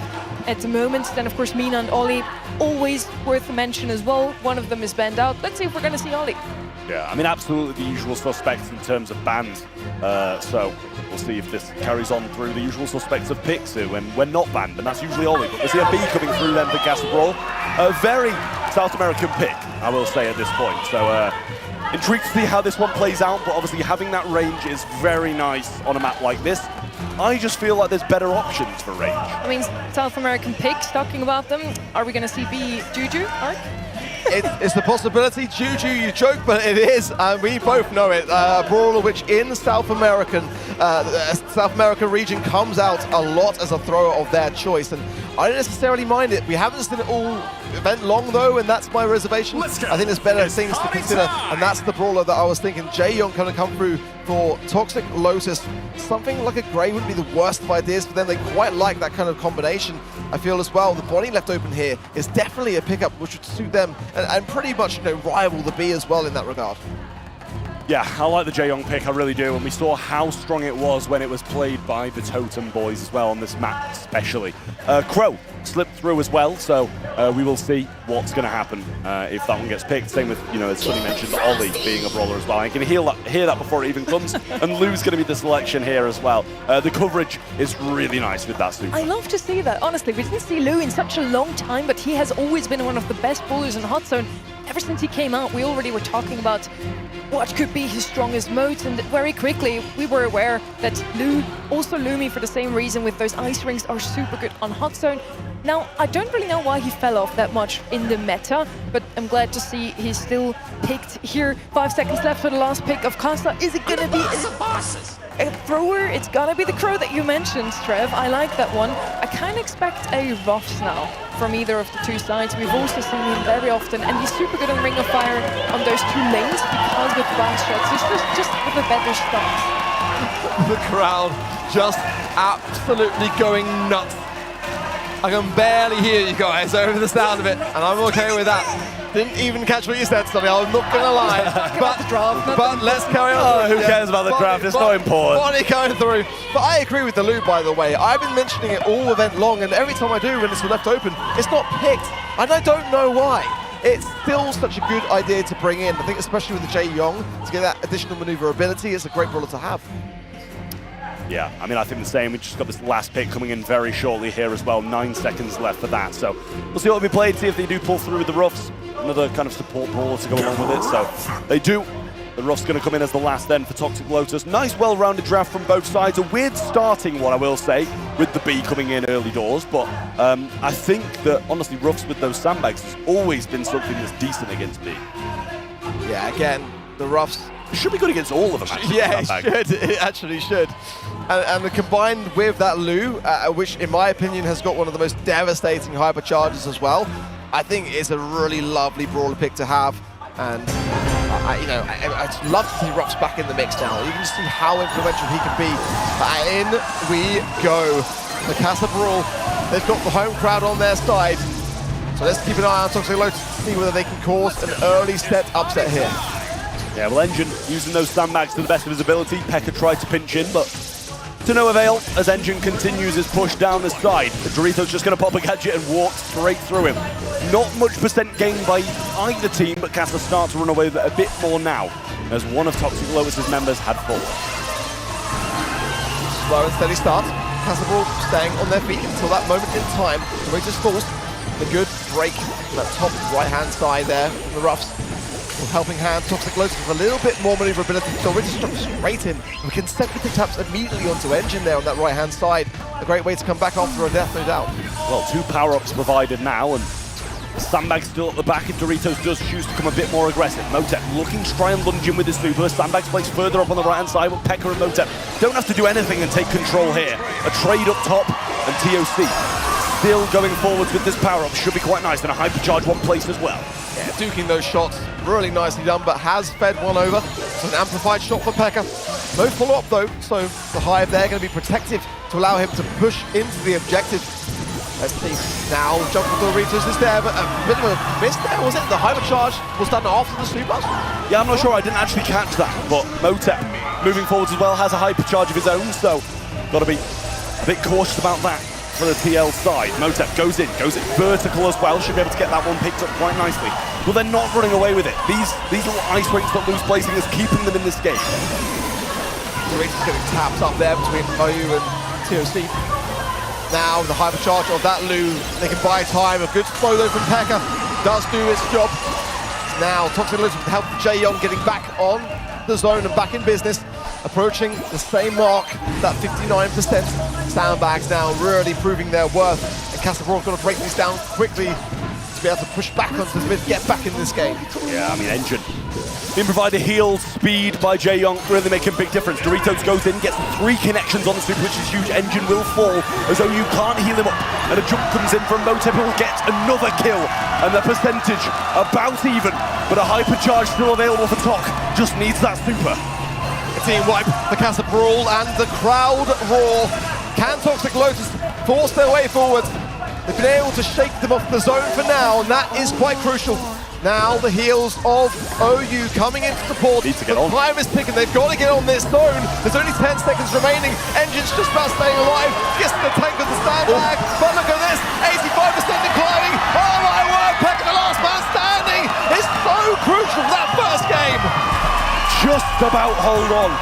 at the moment. Then of course Mina and Ollie, always worth a mention as well. One of them is banned out. Let's see if we're going to see Ollie. Yeah, I mean, absolutely the usual suspects in terms of bans. So we'll see if this carries on through the usual suspects of picks when not banned, and that's usually Ollie. But we see a B coming through then for Casa Brawl. A very South American pick, I will say at this point. So intrigued to see how this one plays out, but obviously having that range is very nice on a map like this. I just feel like there's better options for range. I mean, South American picks, talking about them, are we going to see B Juju, Ark? It's the possibility. Juju, you joke, but it is, and we both know it. Brawler, which in South American region comes out a lot as a thrower of their choice, and I don't necessarily mind it. We haven't seen it all event long though, and that's my reservation. I think there's better things to consider, and that's the Brawler that I was thinking. Jaeyoung kind of come through for Toxic Lotus. Something like a Grey wouldn't be the worst of ideas for them. They quite like that kind of combination, I feel as well. The body left open here is definitely a pickup which would suit them and pretty much, you know, rival the B as well in that regard. Yeah, I like the Jaeyoung pick, I really do, and we saw how strong it was when it was played by the Totem boys as well on this map especially. Crow slipped through as well, so we will see what's going to happen if that one gets picked. Same with, you know, as Sonny mentioned, Ollie being a brawler as well. I can hear that before it even comes, and Lou's going to be the selection here as well. The coverage is really nice with that suit. I love to see that, honestly. We didn't see Lou in such a long time, but he has always been one of the best brawlers in Hot Zone. Ever since he came out, we already were talking about what could be his strongest modes, and very quickly we were aware that Lou, also Lumi for the same reason with those ice rings, are super good on Hot Zone. Now, I don't really know why he fell off that much in the meta, but I'm glad to see he's still picked here. 5 seconds left for the last pick of Casa. Is it gonna be a thrower? It's gonna be the Crow that you mentioned, Trev. I like that one. I kind of expect a Ruffs now from either of the two sides. We've also seen him very often, and he's super good on Ring of Fire on those two lanes because with bounce shots, he's just with a better stance. The crowd just absolutely going nuts. I can barely hear you guys over the sound of it, and I'm okay with that. Didn't even catch what you said, Sonny, I'm not gonna lie. But let's carry on. Oh, who cares about the draft? It's not important. Body going through. But I agree with the Lou, by the way. I've been mentioning it all event long, and every time I do, when it's left open, it's not picked. And I don't know why. It's still such a good idea to bring in. I think especially with the Jaeyoung, to get that additional maneuverability, it's a great brawler to have. Yeah, I mean, I think the same. We just got this last pick coming in very shortly here as well. 9 seconds left for that. So we'll see what we played, see if they do pull through with the Ruffs. Another kind of support brawler to go along with it. So they do. The Ruffs going to come in as the last then for Toxic Lotus. Nice, well-rounded draft from both sides. A weird starting one, I will say, with the B coming in early doors. But I think that, honestly, Ruffs with those sandbags has always been something that's decent against B. Yeah, again, the Ruffs... It should be good against all of them, actually. Yeah, it should. It actually should. And combined with that Lou, which in my opinion has got one of the most devastating hypercharges as well, I think it's a really lovely brawler pick to have. And I'd love to see Ruffs back in the mix now. You can just see how influential he can be. In we go. The Casa Brawl, they've got the home crowd on their side. So let's keep an eye on Toxic Lotus to see whether they can cause an early set upset here. Yeah, well, Engine using those sandbags to the best of his ability. Pekka tried to pinch in, but to no avail as Engine continues his push down the side. Dorito's just going to pop a gadget and walk straight through him. Not much percent gained by either team, but Casa starts to run away with it a bit more now, as one of Toxic Lotus's members had fallen. Slow and steady start. Casa staying on their feet until that moment in time. Doritos falls. The good break on that top right-hand side there from the roughs. With helping hand, Toxic Lotus with a little bit more maneuverability. Doritos drops straight in. We can consecutive taps immediately onto Engine there on that right-hand side. A great way to come back after a death, no doubt. Well, 2 power-ups provided now, and Sandbag's still at the back if Doritos does choose to become a bit more aggressive. Motep looking to try and lunge in with his super. Sandbag's placed further up on the right-hand side, but Pekka and Motep don't have to do anything and take control here. A trade up top, and TOC still going forwards with this power-up. Should be quite nice, and a hypercharge one place as well. Yeah, duking those shots, really nicely done, but has fed one over. It's an amplified shot for Pekka. No follow-up though, so the Hive there going to be protective to allow him to push into the objective. Let's see now, jump for Doritos is there, but a bit of a miss there, was it? The hypercharge was done after the super? Yeah, I'm not sure, I didn't actually catch that, but Motep moving forwards as well, has a hypercharge of his own, so got to be a bit cautious about that for the TL side. Motep goes in vertical as well, should be able to get that one picked up quite nicely. But they're not running away with it. These little ice rings that lose placing is keeping them in this game. Doritos getting tapped up there between OU and TOC. Now the hypercharge of that Lu, they can buy time. A good slow though from Pekka, does do its job. Now Toxic Lotus with the help of Jaeyoung getting back on the zone and back in business. Approaching the same mark, that 59%. Sandbags now really proving their worth. And Casa got to break these down quickly to be able to push back onto the mid, get back in this game. Yeah, I mean, Engine being provided heal, speed by Jaeyoung, really making a big difference. Doritos goes in, gets 3 connections on the super, which is huge. Engine will fall, as though you can't heal him up. And a jump comes in from Motep, who will get another kill. And the percentage about even, but a hypercharge still available for Tok. Just needs that super. A team wipe for Casa Brawl, and the crowd roar. Can Toxic Lotus force their way forward? They've been able to shake them off the zone for now, and that is quite crucial. Now the heels of OU coming into support. The time is ticking, they've got to get on this zone. There's only 10 seconds remaining. Engine's just about staying alive. Gets the tank of the sandbag. But look at this, 85% declining. Oh my word, Pekka, the last man standing. It's so crucial for that first game. Just about hold on.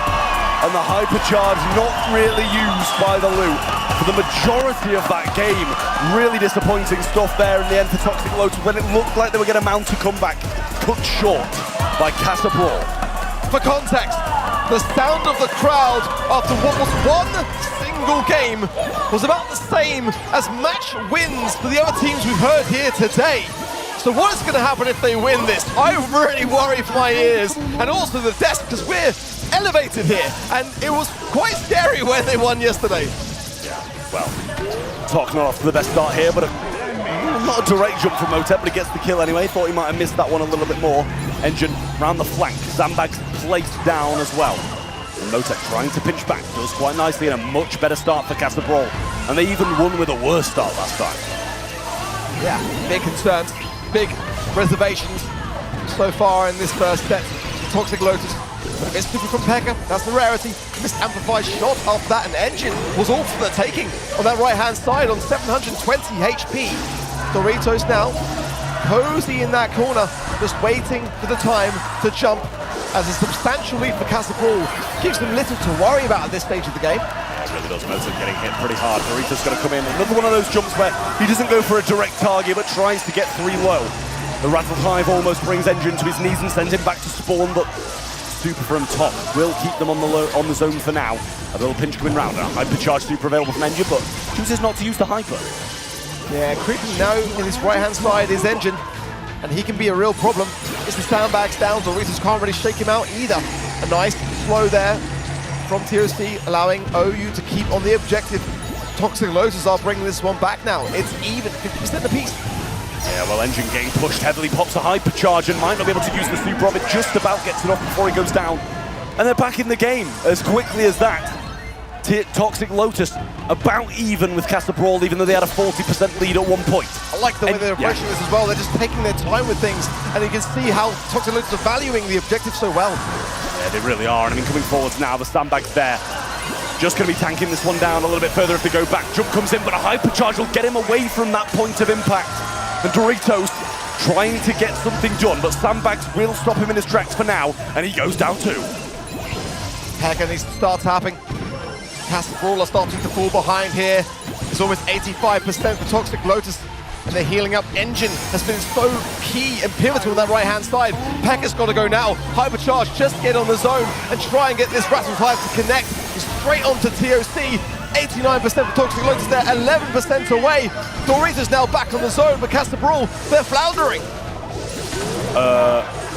And the hypercharge not really used by the Lu for the majority of that game. Really disappointing stuff there in the end for Toxic Lotus when it looked like they were going to mount a comeback. Cut short by Casa Brawl. For context, the sound of the crowd after what was one single game was about the same as match wins for the other teams we've heard here today. So what is going to happen if they win this? I really worry for my ears, and also the desk, because we're elevated here, and it was quite scary when they won yesterday. Yeah, well, Tok not off to the best start here, but not a direct jump from Motep, but he gets the kill anyway. Thought he might have missed that one a little bit more. Engine round the flank, Sandbag's placed down as well. And Motep trying to pinch back, does quite nicely, and a much better start for Casa Brawl. And they even won with a worse start last time. Yeah, big concerns, big reservations so far in this first set. Toxic Lotus. Missed super from Pekka, that's the rarity. Missed amplified shot after that, and Engine was all for the taking on that right-hand side on 720 HP. Doritos now, cozy in that corner, just waiting for the time to jump as a substantial lead for Casa Brawl. Gives them little to worry about at this stage of the game. It really does. Motep getting hit pretty hard. Doritos going to come in. Another one of those jumps where he doesn't go for a direct target, but tries to get 3 low. The Rattle Hive almost brings Engine to his knees and sends him back to spawn, but super from Tok will keep them on the zone for now. A little pinch coming round. A hypercharge super available from Engine, but chooses not to use the hyper. Yeah, creeping now in his right-hand side is Engine, and he can be a real problem. It's the sandbags down, Doritos can't really shake him out either. A nice slow there from TOC, allowing OU to keep on the objective. Toxic Lotus are bringing this one back now. It's even, 50% apiece. Yeah, well, Engine getting pushed heavily, pops a hypercharge and might not be able to use the super of it, just about gets it off before he goes down. And they're back in the game as quickly as that. Toxic Lotus about even with Casa Brawl, even though they had a 40% lead at one point. I like the way they're approaching this as well. They're just taking their time with things, and you can see how Toxic Lotus are valuing the objective so well. Yeah, they really are. And I mean, coming forwards now, the sandbag's there. Just going to be tanking this one down a little bit further if they go back. Jump comes in, but a hypercharge will get him away from that point of impact. And Doritos trying to get something done, but sandbags will stop him in his tracks for now, and he goes down too. Pekka needs to start tapping. Casa Brawl are starting to fall behind here. It's almost 85% for Toxic Lotus. And their healing up engine has been so key and pivotal on that right-hand side. Pekka's got to go now. Hypercharge, just get on the zone and try and get this Rattle Hive to connect. Straight onto TOC. 89% for Toxic Lotus there, 11% away. Dorita's now back on the zone, but Casa Brawl, they're floundering.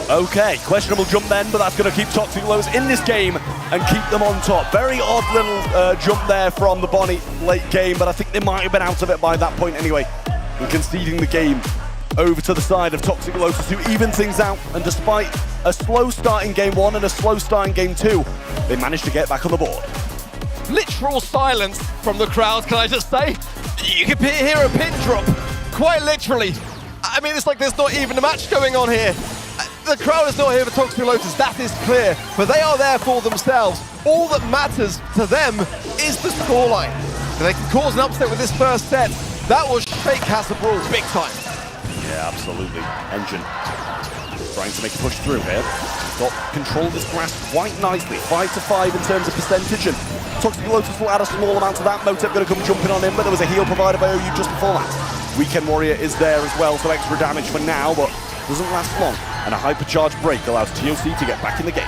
Okay, questionable jump then, but that's going to keep Toxic Lotus in this game and keep them on top. Very odd little jump there from the Bonnie late game, but I think they might have been out of it by that point anyway. And conceding the game over to the side of Toxic Lotus, who even things out, and despite a slow start in game 1 and a slow start in game 2, they managed to get back on the board. Literal silence from the crowd, can I just say? You can hear a pin drop, quite literally. I mean, it's like there's not even a match going on here. The crowd is not here for Toxic Lotus, that is clear, but they are there for themselves. All that matters to them is the scoreline. If they can cause an upset with this first set, that will shake Casa Brawl big time. Yeah, absolutely. Engine trying to make a push through here. Got control of this grass quite nicely. 5-5 in terms of percentage, and Toxic Lotus will add a small amount to that. Motep going to come jumping on in, but there was a heal provided by OU just before that. Weekend Warrior is there as well, so extra damage for now, but doesn't last long. And a hypercharge break allows TOC to get back in the game.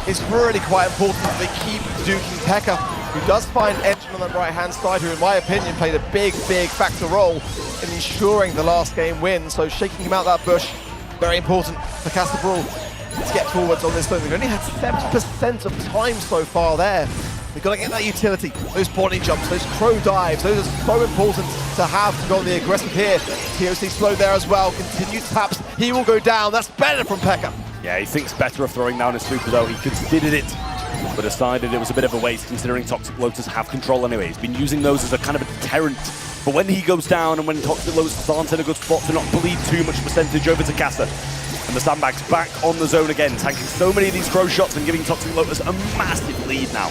It's really quite important that they keep duking Pekka, who does find Engine on the right-hand side, who in my opinion played a big factor role in ensuring the last game win. So shaking him out that bush, very important for Casa Brawl to get forwards on this thing. They've only had 70% of time so far there. They've got to get that utility, those Bonnie jumps, those crow dives, those are so important to have to go on the aggressive here. TOC slow there as well, continued taps, he will go down, that's better from Pekka. Yeah, he thinks better of throwing down his super though, he considered it, but decided it was a bit of a waste considering Toxic Lotus have control anyway. He's been using those as a kind of a deterrent, but when he goes down and when Toxic Lotus aren't in a good spot to not bleed too much percentage over to Casa. And the sandbags back on the zone again, tanking so many of these crow shots and giving Toxic Lotus a massive lead now.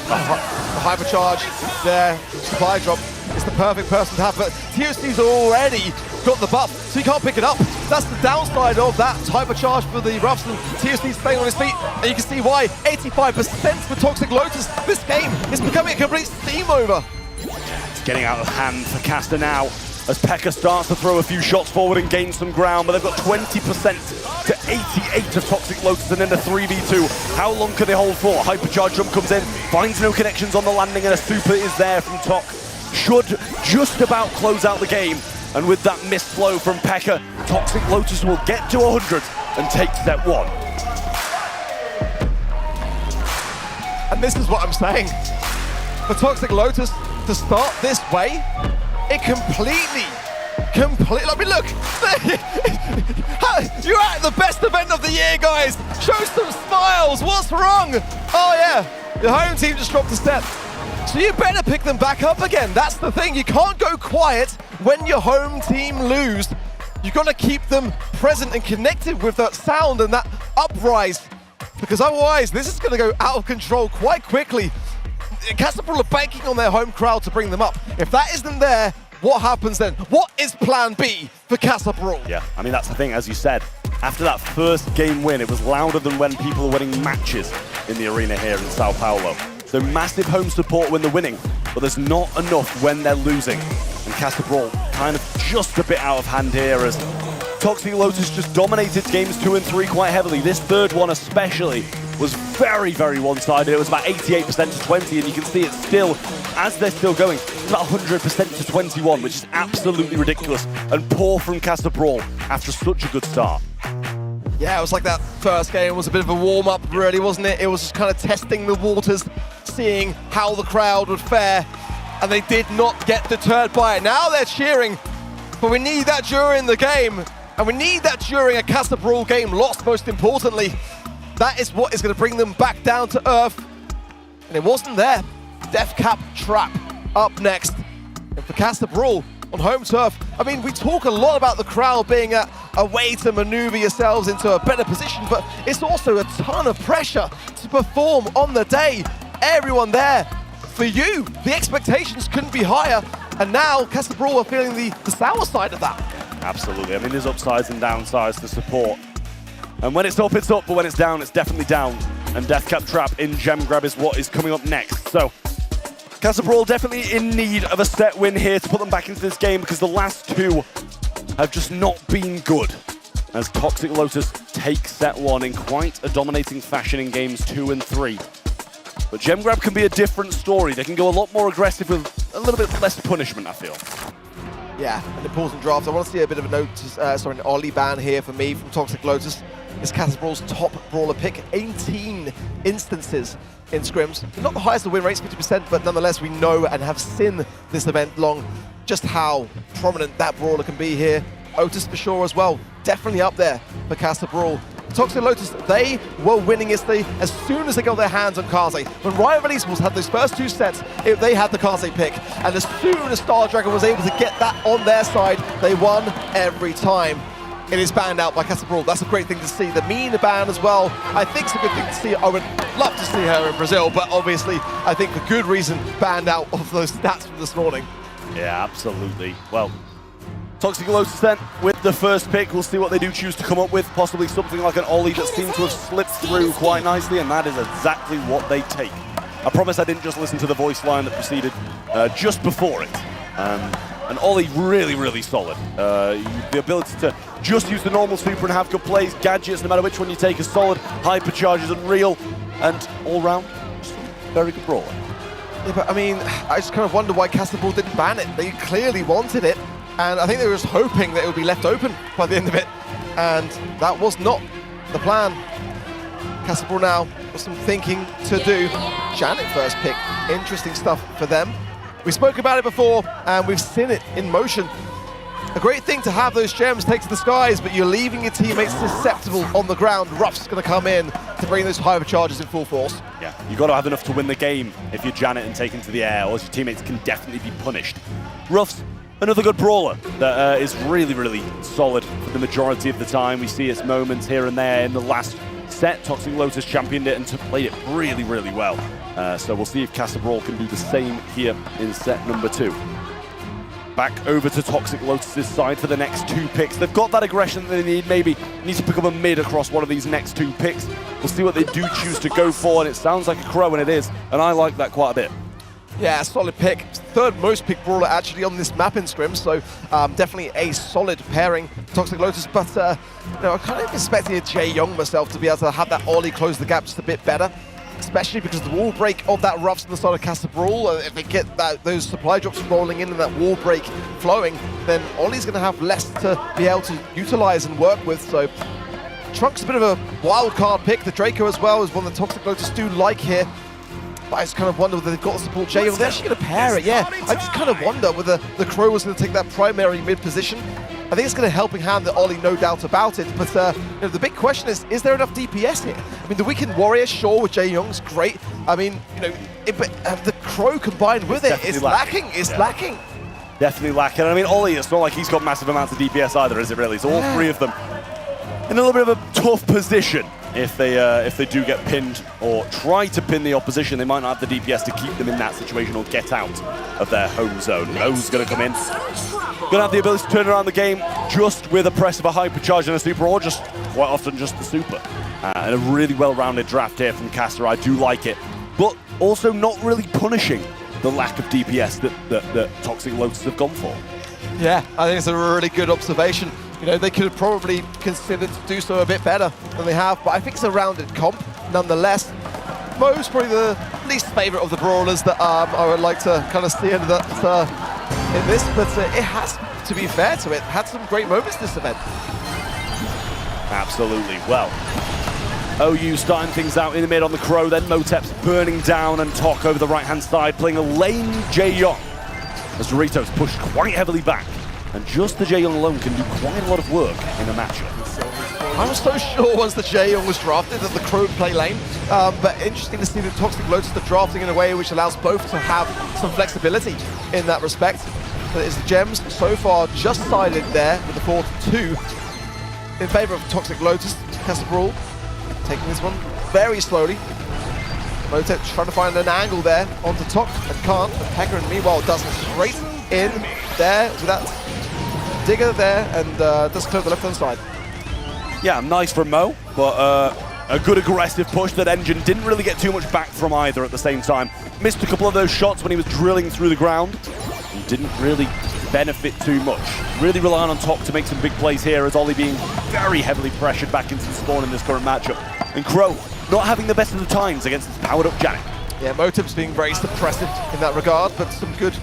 The hypercharge there, supply drop is the perfect person to have, but TOC's already got the buff, so he can't pick it up. That's the downside of that hypercharge for the Ruffs, and TOC's staying on his feet, and you can see why. 85% for Toxic Lotus. This game is becoming a complete steamover. It's getting out of hand for Casa now, as Pekka starts to throw a few shots forward and gain some ground, but they've got 20% to 88 of Toxic Lotus and then a 3v2. How long can they hold for? Hypercharge jump comes in, finds no connections on the landing, and a super is there from Tok. Should just about close out the game, and with that missed flow from Pekka, Toxic Lotus will get to 100 and take step 1. And this is what I'm saying. For Toxic Lotus to start this way, it completely, I mean, look, you're at the best event of the year, guys. Show some smiles, what's wrong? Oh yeah, your home team just dropped a step. So you better pick them back up again. That's the thing, you can't go quiet when your home team lose. You've got to keep them present and connected with that sound and that uprise, because otherwise this is going to go out of control quite quickly. Casa Brawl are banking on their home crowd to bring them up. If that isn't there, what happens then? What is plan B for Casa Brawl? Yeah, I mean, that's the thing, as you said. After that first game win, it was louder than when people were winning matches in the arena here in Sao Paulo. So massive home support when they're winning, but there's not enough when they're losing. And Casa Brawl kind of just a bit out of hand here as Toxic Lotus just dominated games 2 and 3 quite heavily. This third one especially was very one-sided. It was about 88% to 20, and you can see it still, as they're still going, it's about 100% to 21, which is absolutely ridiculous and poor from Casa Brawl after such a good start. Yeah, it was like that first game was a bit of a warm-up, really, wasn't it? It was just kind of testing the waters, seeing how the crowd would fare, and they did not get deterred by it. Now they're cheering, but we need that during the game, and we need that during a Casa Brawl game lost, most importantly. That is what is going to bring them back down to earth. And it wasn't there. Death Cap Trap up next. And for Casa Brawl on home turf, I mean, we talk a lot about the crowd being a way to maneuver yourselves into a better position, but it's also a ton of pressure to perform on the day. Everyone there for you. The expectations couldn't be higher. And now Casa Brawl are feeling the sour side of that. Absolutely. I mean, there's upsides and downsides to support. And when it's up, but when it's down, it's definitely down and Deathcap Trap in Gem Grab is what is coming up next. So, Casa Brawl definitely in need of a set win here to put them back into this game because the last two have just not been good. As Toxic Lotus take set one in quite a dominating fashion in games 2 and 3. But Gem Grab can be a different story. They can go a lot more aggressive with a little bit less punishment, I feel. Yeah, an important draft. I want to see a bit of a notice, an Ollie ban here for me from Toxic Lotus. It's Casa Brawl's top brawler pick, 18 instances in scrims. Not the highest of win rates, 50%, but nonetheless we know and have seen this event long just how prominent that brawler can be here. Otis for sure as well, definitely up there for Casa Brawl. Toxic Lotus, they were winning yesterday as soon as they got their hands on Kaze. When Rival Esports had those first two sets, they had the Kaze pick. And as soon as Star Dragon was able to get that on their side, they won every time. It is banned out by Casa Brawl. That's a great thing to see. The Mina ban as well, I think it's a good thing to see. I would love to see her in Brazil, but obviously, I think for good reason, banned out of those stats from this morning. Yeah, absolutely. Well, Toxic Lotus then, with the first pick, we'll see what they do choose to come up with. Possibly something like an Ollie that seemed to have slipped through quite nicely, and that is exactly what they take. I promise I didn't just listen to the voice line that preceded just before it. An Ollie really, really solid. The ability to just use the normal super and have good plays, gadgets, no matter which one you take, is solid. Hypercharge is unreal, and all round, very good brawler. Yeah, but I mean, I just kind of wonder why Casa Brawl didn't ban it. They clearly wanted it. And I think they were just hoping that it would be left open by the end of it. And that was not the plan. Casa Brawl now with some thinking to do. Janet first pick. Interesting stuff for them. We spoke about it before, and we've seen it in motion. A great thing to have those gems take to the skies, but you're leaving your teammates susceptible on the ground. Ruff's going to come in to bring those hypercharges in full force. Yeah, you've got to have enough to win the game if you're Janet and taken to the air, or else your teammates can definitely be punished. Ruff's another good brawler that is really, really solid for the majority of the time. We see its moments here and there. In the last set, Toxic Lotus championed it and played it really, really well. So we'll see if Casa Brawl can do the same here in set number 2. Back over to Toxic Lotus's side for the next 2 picks. They've got that aggression that they need to pick up a mid across one of these next 2 picks. We'll see what they do choose to go for, and it sounds like a Crow, and it is, and I like that quite a bit. Yeah, solid pick. Third most picked brawler actually on this map in scrim, so definitely a solid pairing. Toxic Lotus, but you know, I kind of expected Jaeyoung myself to be able to have that Ollie close the gap just a bit better, especially because the wall break of that Ruffs on the side of Casa Brawl, if they get those supply drops rolling in and that wall break flowing, then Ollie's going to have less to be able to utilize and work with. So Trunk's a bit of a wild card pick. The Draco as well is one that Toxic Lotus do like here. But I just kind of wonder whether they've got to support Jaeyoung. They're actually going to pair it, yeah. I just kind of wonder whether the Crow was going to take that primary mid position. I think it's going to helping hand the Ollie, no doubt about it. But you know, the big question is there enough DPS here? I mean, the Weekend Warrior, sure, with Jaeyoung's great. I mean, you know, but the Crow combined with it's lacking. It's lacking. Definitely lacking. I mean, Ollie, it's not like he's got massive amounts of DPS either, is it really? So all 3 of them in a little bit of a tough position. If they do get pinned or try to pin the opposition, they might not have the DPS to keep them in that situation or get out of their home zone. Mo's going to come in. Going to have the ability to turn around the game just with a press of a hypercharge and a super, or just quite often just the super. And a really well-rounded draft here from Casa. I do like it, but also not really punishing the lack of DPS that Toxic Lotus have gone for. Yeah, I think it's a really good observation. You know, they could have probably considered to do so a bit better than they have, but I think it's a rounded comp nonetheless. Mo's probably the least favourite of the brawlers that I would like to kind of see in this, but it has, to be fair to it, had some great moments this event. Absolutely. Well, OU starting things out in the mid on the Crow, then Motep's burning down, and Tok over the right-hand side, playing a lane Jaeyoung as Doritos pushed quite heavily back. And just the Jaeyoung alone can do quite a lot of work in a matchup. I was so sure once the Jaeyoung was drafted that the Crow would play lane, but interesting to see that Toxic Lotus are drafting in a way which allows both to have some flexibility in that respect. But it's the Gems so far just sided there with the 4-2 in favour of Toxic Lotus. Casa Brawl taking this one very slowly. Motep trying to find an angle there onto Tok and can't, but Pecker meanwhile does it straight in there with that Digger there and does clear the left-hand side. Yeah, nice from Mo, but A good aggressive push that Engine didn't really get too much back from either at the same time. Missed a couple of those shots when he was drilling through the ground. And didn't really benefit too much. Really relying on top to make some big plays here, as Ollie being very heavily pressured back into the spawn in this current matchup. And Crow not having the best of the times against his powered up Janet. Yeah, Motem's being very suppressive in that regard, but some good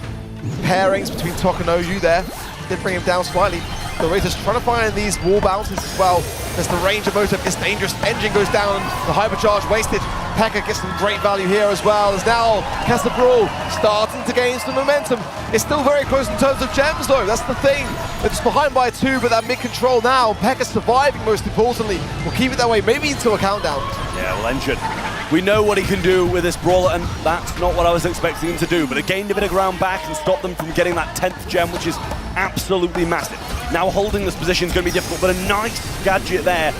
pairings between Tok and OU there. Did bring him down slightly. The Raiders trying to find these wall bounces as well, as the range of Motem is dangerous. Engine goes down, the hypercharge wasted. Pekka gets some great value here as well, as now Casa Brawl starting to gain some momentum. It's still very close in terms of gems though, that's the thing. It's behind by 2, but that mid-control now, Pekka surviving most importantly. We'll keep it that way, maybe into a countdown. Yeah, well, Engine, we know what he can do with this brawler, and that's not what I was expecting him to do, but it gained a bit of ground back and stopped them from getting that 10th gem, which is absolutely massive. Now holding this position is going to be difficult, but a nice gadget there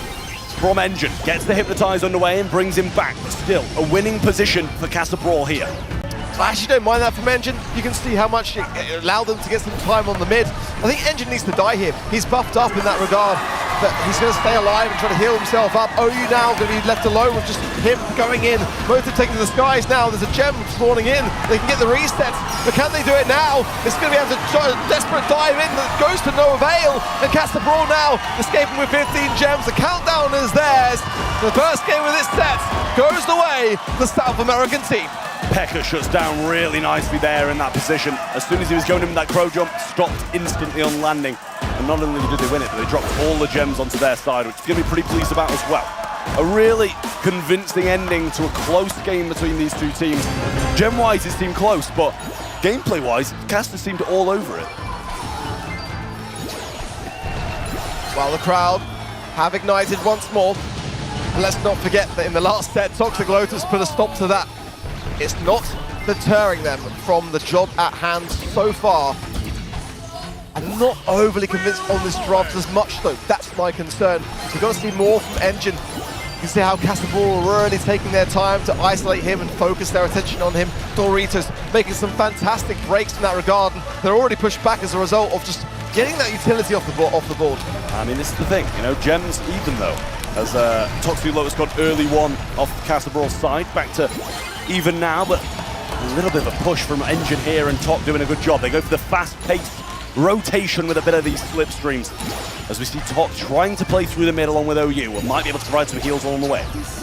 from Engine. Gets the Hypnotize underway and brings him back. Still, a winning position for Casa Brawl here. I actually don't mind that from Engine. You can see how much it allowed them to get some time on the mid. I think Engine needs to die here. He's buffed up in that regard, but he's going to stay alive and try to heal himself up. OU now going to be left alone with just him going in. Motem taking the skies now. There's a gem spawning in. They can get the resets, but can they do it now? It's going to be able to desperate dive in that goes to no avail. And Casa Brawl now escaping with 15 gems. The countdown is theirs. The first game of this set goes the way of the South American team. Pekka shuts down really nicely there in that position. As soon as he was going in with that crow jump, stopped instantly on landing. And not only did they win it, but they dropped all the gems onto their side, which is going to be pretty pleased about as well. A really convincing ending to a close game between these two teams. Gem-wise, it seemed close, but gameplay-wise, Casa seemed all over it. While the crowd have ignited once more. And let's not forget that in the last set, Toxic Lotus put a stop to that. It's not deterring them from the job at hand so far. I'm not overly convinced on this draft as much though. That's my concern. We've got to see more from Engine. You can see how Casa Brawl are really taking their time to isolate him and focus their attention on him. Doritos making some fantastic breaks in that regard. And they're already pushed back as a result of just getting that utility off the board. I mean, this is the thing, you know, gems even though, as Toxic Lotus got early one off Casa Brawl's side, back to even now, but a little bit of a push from Engine here and Top doing a good job. They go for the fast-paced rotation with a bit of these slipstreams. As we see Top trying to play through the mid along with OU and might be able to provide some heals along the way.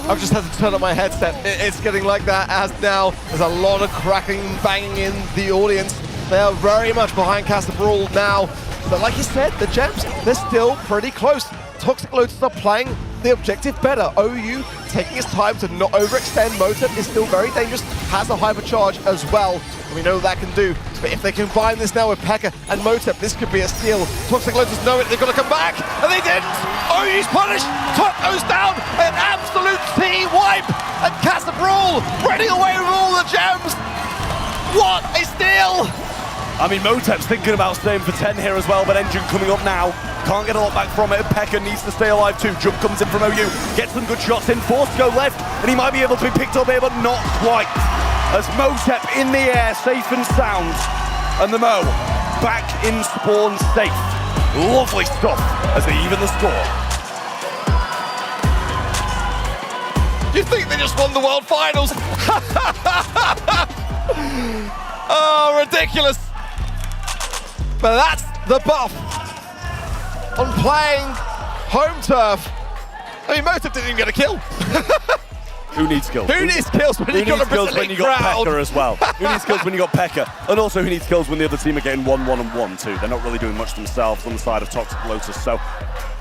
I've just had to turn on my headset. It's getting like that as now there's a lot of cracking, banging in the audience. They are very much behind Casa Brawl now. But like you said, the gems, they're still pretty close. Toxic Lotus are playing the objective better. OU taking his time to not overextend. Motem is still very dangerous, has a hypercharge as well. And we know that can do. But if they combine this now with Pekka and Motem, this could be a steal. Toxic Lotus know it, they've got to come back, and they didn't! OU's punished, Top goes down, an absolute T wipe, and Casa Brawl running away with all the gems! What a steal! I mean, Motem's thinking about staying for 10 here as well, but Engine coming up now. Can't get a lot back from it. Pekka needs to stay alive too. Jump comes in from OU, gets some good shots in, forced to go left, and he might be able to be picked up here, but not quite. As Motem in the air, safe and sound, and the Mo back in spawn safe. Lovely stuff as they even the score. Do you think they just won the World Finals? Oh, ridiculous. But that's the buff on playing home turf. I mean, Motem didn't even get a kill. Who needs kills? Who needs kills when you got a Brazilian crowd? Pekka as well. Who needs kills when you got Pekka? And also who needs kills when the other team are getting 1-1 and 1-2? They're not really doing much themselves on the side of Toxic Lotus. So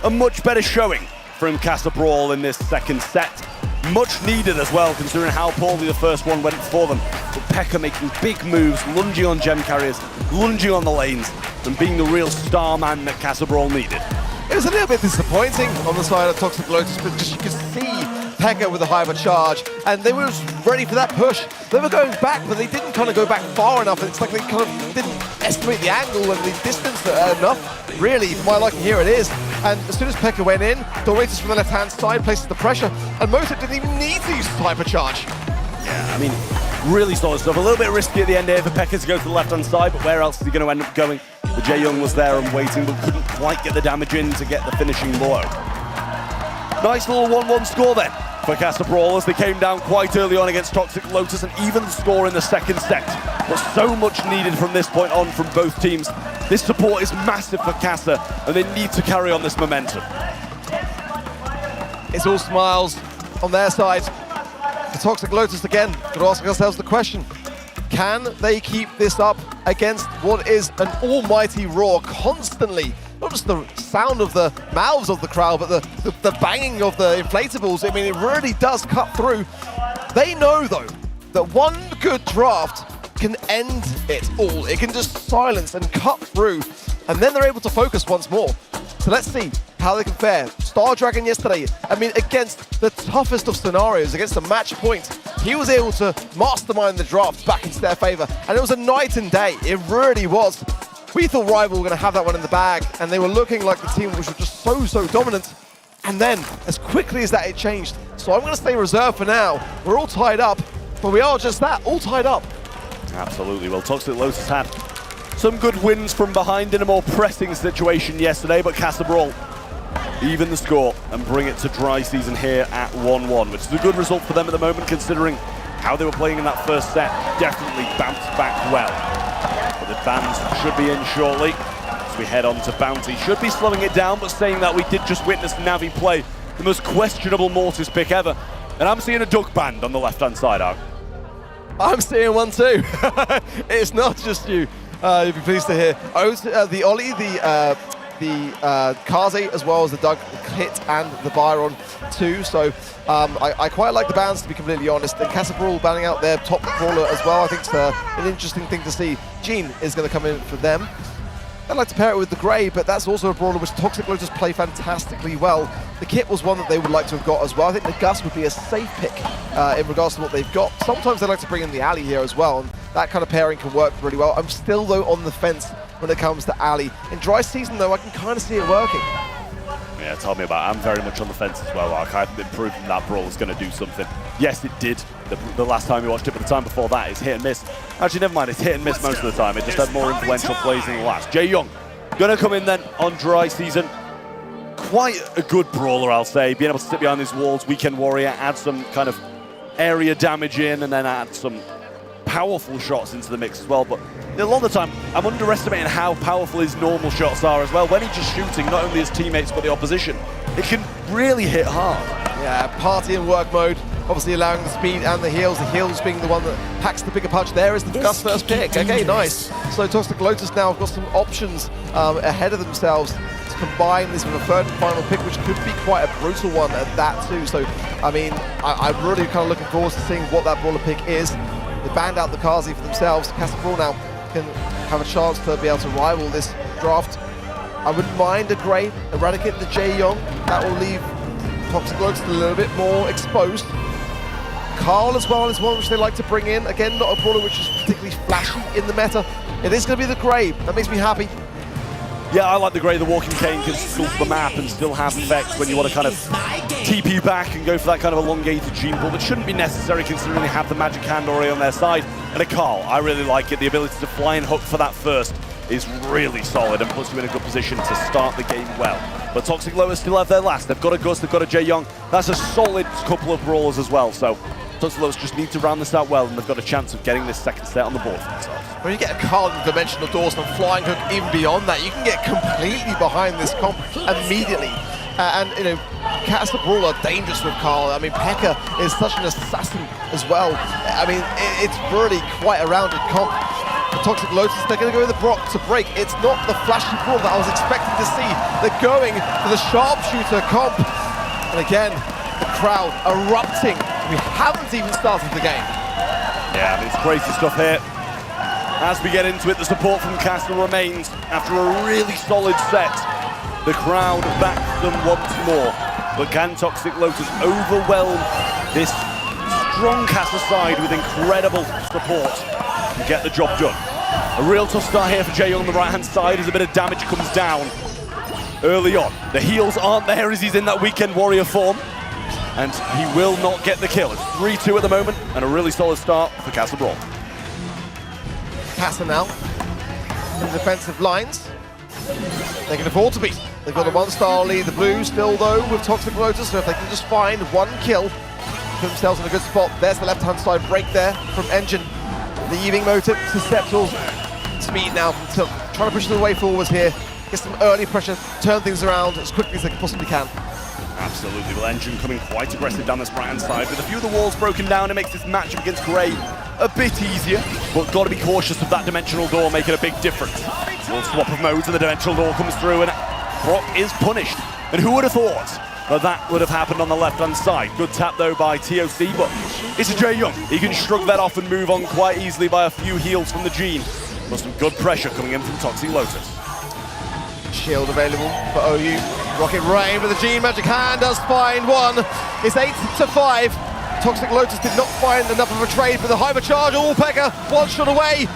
a much better showing from Casa Brawl in this second set. Much needed as well, considering how poorly the first one went for them. But Pekka making big moves, lunging on gem carriers, lunging on the lanes, and being the real star man that Casa Brawl needed. It was a little bit disappointing on the side of Toxic Lotus, but just you could see Pekka with a hypercharge, and they were ready for that push. They were going back, but they didn't kind of go back far enough. It's like they kind of didn't estimate the angle and the distance enough. Really, for my liking, here it is. And as soon as Pekka went in, Doritos from the left-hand side places the pressure, and Motem didn't even need to use his hypercharge. Yeah, I mean, really solid stuff. A little bit risky at the end here for Pekka to go to the left-hand side, but where else is he going to end up going? The Jae Young was there and waiting, but couldn't quite get the damage in to get the finishing blow. Nice little 1-1 score then. for Casa Brawlers. They came down quite early on against Toxic Lotus, and even the score in the second set was so much needed from this point on from both teams. This support is massive for Casa, and they need to carry on this momentum. It's all smiles on their side. The Toxic Lotus again, got to ask ourselves the question, can they keep this up against what is an almighty roar constantly? Not just the sound of the mouths of the crowd, but the banging of the inflatables. I mean, it really does cut through. They know, though, that one good draft can end it all. It can just silence and cut through, and then they're able to focus once more. So let's see how they can fare. Star Dragon yesterday, I mean, against the toughest of scenarios, against a match point, he was able to mastermind the draft back into their favor, and it was a night and day. It really was. We thought Rival were going to have that one in the bag, and they were looking like the team which was just so dominant. And then, as quickly as that, it changed. So I'm going to stay reserved for now. We're all tied up, but we are just that, all tied up. Absolutely. Well, Toxic Lotus had some good wins from behind in a more pressing situation yesterday, but Casa Brawl even the score and bring it to dry season here at 1-1, which is a good result for them at the moment, considering how they were playing in that first set. Definitely bounced back well. But the bans should be in shortly as we head on to Bounty. Should be slowing it down, but saying that, we did just witness Navi play the most questionable Mortis pick ever. And I'm seeing a duck band on the left-hand side, Ark. I'm seeing one too. It's not just you. You'll be pleased to hear. The Ollie, the Kaze, as well as the Doug hit and the Byron too. So I quite like the bans, to be completely honest. And Casa Brawl banning out their top brawler as well. I think it's an interesting thing to see. Gene is going to come in for them. I'd like to pair it with the Grey, but that's also a brawler which Toxic Lotus play fantastically well. The kit was one that they would like to have got as well. I think the Gus would be a safe pick in regards to what they've got. Sometimes they like to bring in the Ali here as well, and that kind of pairing can work really well. I'm still, though, on the fence when it comes to Ali. In dry season, though, I can kind of see it working. Yeah, tell me about it. I'm very much on the fence as well, Ark. I haven't been proving that Brawl is going to do something. Yes, it did the last time we watched it, but the time before that, it's hit and miss. Actually, never mind, it's hit and miss most of the time. It just had more influential plays than the last. Jae Young, going to come in then on dry season. Quite a good brawler, I'll say. Being able to sit behind these walls, Weekend Warrior, add some kind of area damage in, and then add some powerful shots into the mix as well. But a lot of the time, I'm underestimating how powerful his normal shots are as well. When he's just shooting not only his teammates but the opposition, it can really hit hard. Yeah, party and work mode, obviously allowing the speed and the heals being the one that packs the bigger punch. There is the Gus first pick. Okay, nice. So Toxic Lotus now have got some options ahead of themselves to combine this with a third and final pick, which could be quite a brutal one at that too. So, I mean, I'm really kind of looking forward to seeing what that brawler pick is. They banned out the Kazi for themselves. Casa Brawl now can have a chance to be able to rival this draft. I wouldn't mind a Grey, eradicate the Jae Young. That will leave Toxic Lotus a little bit more exposed. Carl as well is one which they like to bring in. Again, not a brawler which is particularly flashy in the meta. It is going to be the Grey. That makes me happy. Yeah, I like the Grey. The Walking Cane can sculpt the map and still have effects when you want to kind of TP back and go for that kind of elongated gene pull, but shouldn't be necessary considering they have the Magic Hand already on their side. And a Carl, I really like it. The ability to fly and hook for that first is really solid and puts you in a good position to start the game well. But Toxic Lotus still have their last. They've got a Gus, they've got a Jae Young. That's a solid couple of brawlers as well. So Toxic Lotus just need to round this out well, and they've got a chance of getting this second set on the board for themselves. When you get a Carl in Dimensional Doors and a Flying Hook even beyond that, you can get completely behind this comp immediately. And, you know, Casa Brawl are dangerous with Carl. I mean, Pekka is such an assassin as well. I mean, it's really quite a rounded comp. The Toxic Lotus, they're going to go with the Brock to break. It's not the flashy Brawl that I was expecting to see. They're going for the Sharpshooter comp. And again, the crowd erupting. We haven't even started the game. Yeah, I mean, it's crazy stuff here. As we get into it, the support from Casa remains after a really solid set. The crowd backs them once more. But can Toxic Lotus overwhelm this strong Casa side with incredible support and get the job done? A real tough start here for Jae Young on the right-hand side as a bit of damage comes down early on. The heals aren't there as he's in that Weekend Warrior form, and he will not get the kill. It's 3-2 at the moment, and a really solid start for Casa Brawl. Casa now in the defensive lines. They can afford to be. They've got a one-star lead. The Blues still, though, with Toxic Lotus, so if they can just find one kill, put themselves in a good spot. There's the left-hand side break there from Engine. Leaving Motive susceptible. Speed now from Took. Trying to push the way forwards here. Get some early pressure, turn things around as quickly as they possibly can. Absolutely. Well, Engine coming quite aggressive down this right-hand side. With a few of the walls broken down, it makes this matchup against Gray a bit easier, but got to be cautious of that dimensional door making a big difference. A little swap of modes and the dimensional door comes through and Brock is punished. And who would have thought that would have happened on the left-hand side? Good tap though by TOC, but it's a Jae Young. He can shrug that off and move on quite easily by a few heals from the Gene. But some good pressure coming in from Toxic Lotus. Shield available for OU. Rocket Rain with the Gene Magic Hand does find one. It's 8-5. Toxic Lotus did not find enough of a trade for the hypercharge. Oh, Pekka, one shot away.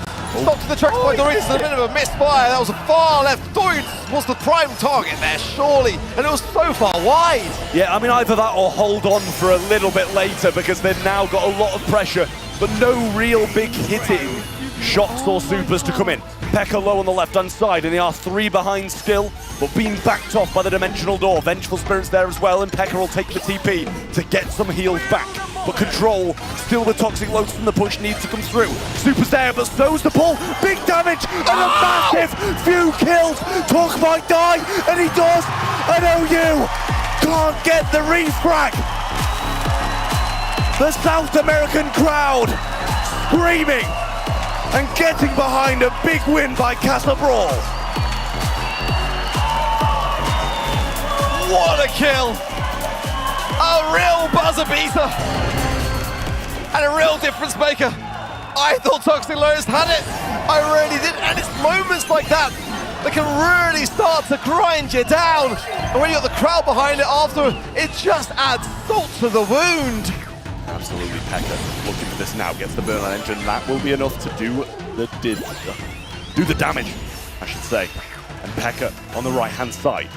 Stopped to the track by Doritos, a bit of a misfire. That was a far left. Doritos was the prime target there, surely. And it was so far wide. Yeah, I mean, either that or hold on for a little bit later because they've now got a lot of pressure, but no real big hitting shots or supers to come in. Pekka low on the left-hand side, and they are 3 behind still, but being backed off by the dimensional door. Vengeful Spirits there as well, and Pekka will take the TP to get some heals back. But control, still the Toxic Lotus and the push needs to come through. Super's there, but so's the pull. Big damage, and a massive few kills. Talk might die, and he does. And OU can't get the refrag. The South American crowd screaming and getting behind a big win by Casa Brawl. What a kill! A real buzzer beater! And a real difference maker. I thought Toxic Lotus had it. I really did. And it's moments like that that can really start to grind you down. And when you got the crowd behind it after, it just adds salt to the wound. Absolutely, Pekka looking for this now, gets the burn on Engine. That will be enough to do the damage, I should say. And Pekka on the right-hand side,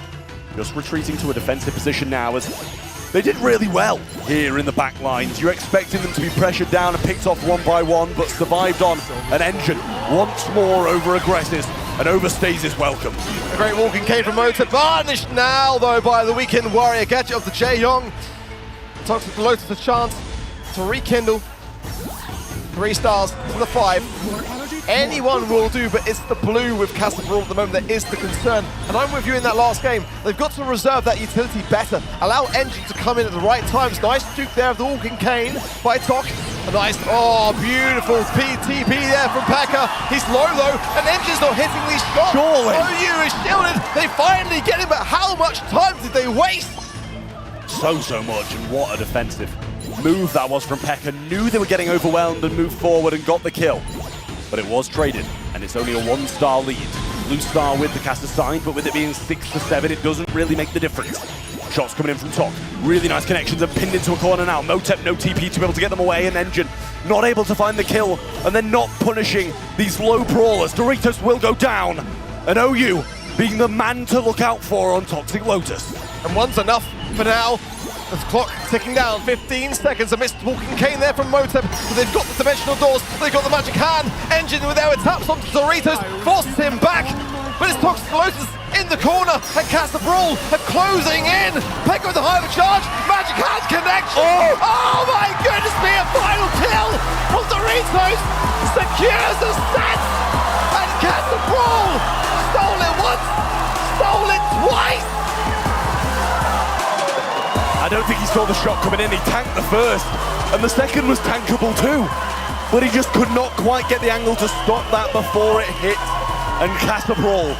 just retreating to a defensive position now as they did really well here in the back lines. You're expecting them to be pressured down and picked off one by one, but survived on an Engine once more over-aggresses and overstays his welcome. A great walking cane from Motor, varnished now though by the Weekend Warrior gadget of the Jae Young. Toxic Lotus a chance to rekindle. 3 stars to the 5. Anyone will do, but it's the blue with Casa Brawl at the moment that is the concern. And I'm with you in that last game. They've got to reserve that utility better. Allow Engine to come in at the right times. Nice juke there of the walking cane by Tok. A nice, beautiful TP there from Pekka. He's low though, and Engine's not hitting these shots. Surely. OU is shielded. They finally get him, but how much time did they waste? So much, and what a defensive move that was from Pekka. Knew they were getting overwhelmed and moved forward and got the kill. But it was traded, and it's only a 1-star lead. Blue star with the caster sign, but with it being 6-7, it doesn't really make the difference. Shots coming in from top. Really nice connections and pinned into a corner now. Motep, no TP to be able to get them away, and Engine not able to find the kill, and then not punishing these low brawlers. Doritos will go down, and OU being the man to look out for on Toxic Lotus. And one's enough for now. The clock ticking down, 15 seconds. A missed walking cane there from Motep. But they've got the dimensional doors, they've got the magic hand. Engine with there, it taps onto Doritos, forces him back. But it's Toxic Lotus in the corner, and Casa Brawl are closing in. Pekka with the higher charge, magic hand connection. Oh my goodness me, a final kill from Doritos. Secures the set, and Casa Brawl stole it once, stole it twice. I don't think he saw the shot coming in. He tanked the first, and the second was tankable too. But he just could not quite get the angle to stop that before it hit. And Casa Brawl,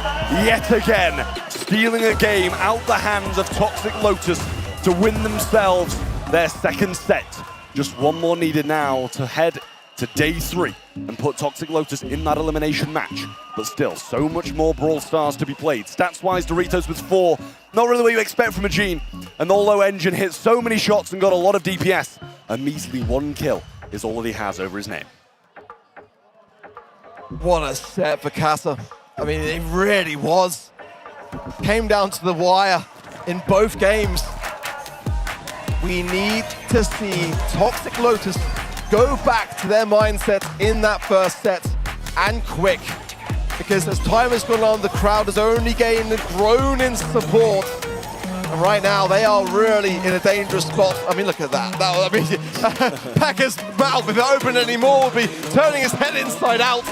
yet again, stealing a game out the hands of Toxic Lotus to win themselves their second set. Just one more needed now to head to day 3 and put Toxic Lotus in that elimination match. But still, so much more Brawl Stars to be played. Stats-wise, Doritos with 4. Not really what you expect from a Gene. And although Engine hit so many shots and got a lot of DPS, a measly 1 kill is all that he has over his name. What a set for Casa. I mean, it really was. Came down to the wire in both games. We need to see Toxic Lotus go back to their mindset in that first set, and quick. Because as time has gone on, the crowd has only gained and grown in support. And right now, they are really in a dangerous spot. I mean, look at that. I mean, Pekka's mouth, if it opened anymore, would be turning his head inside out.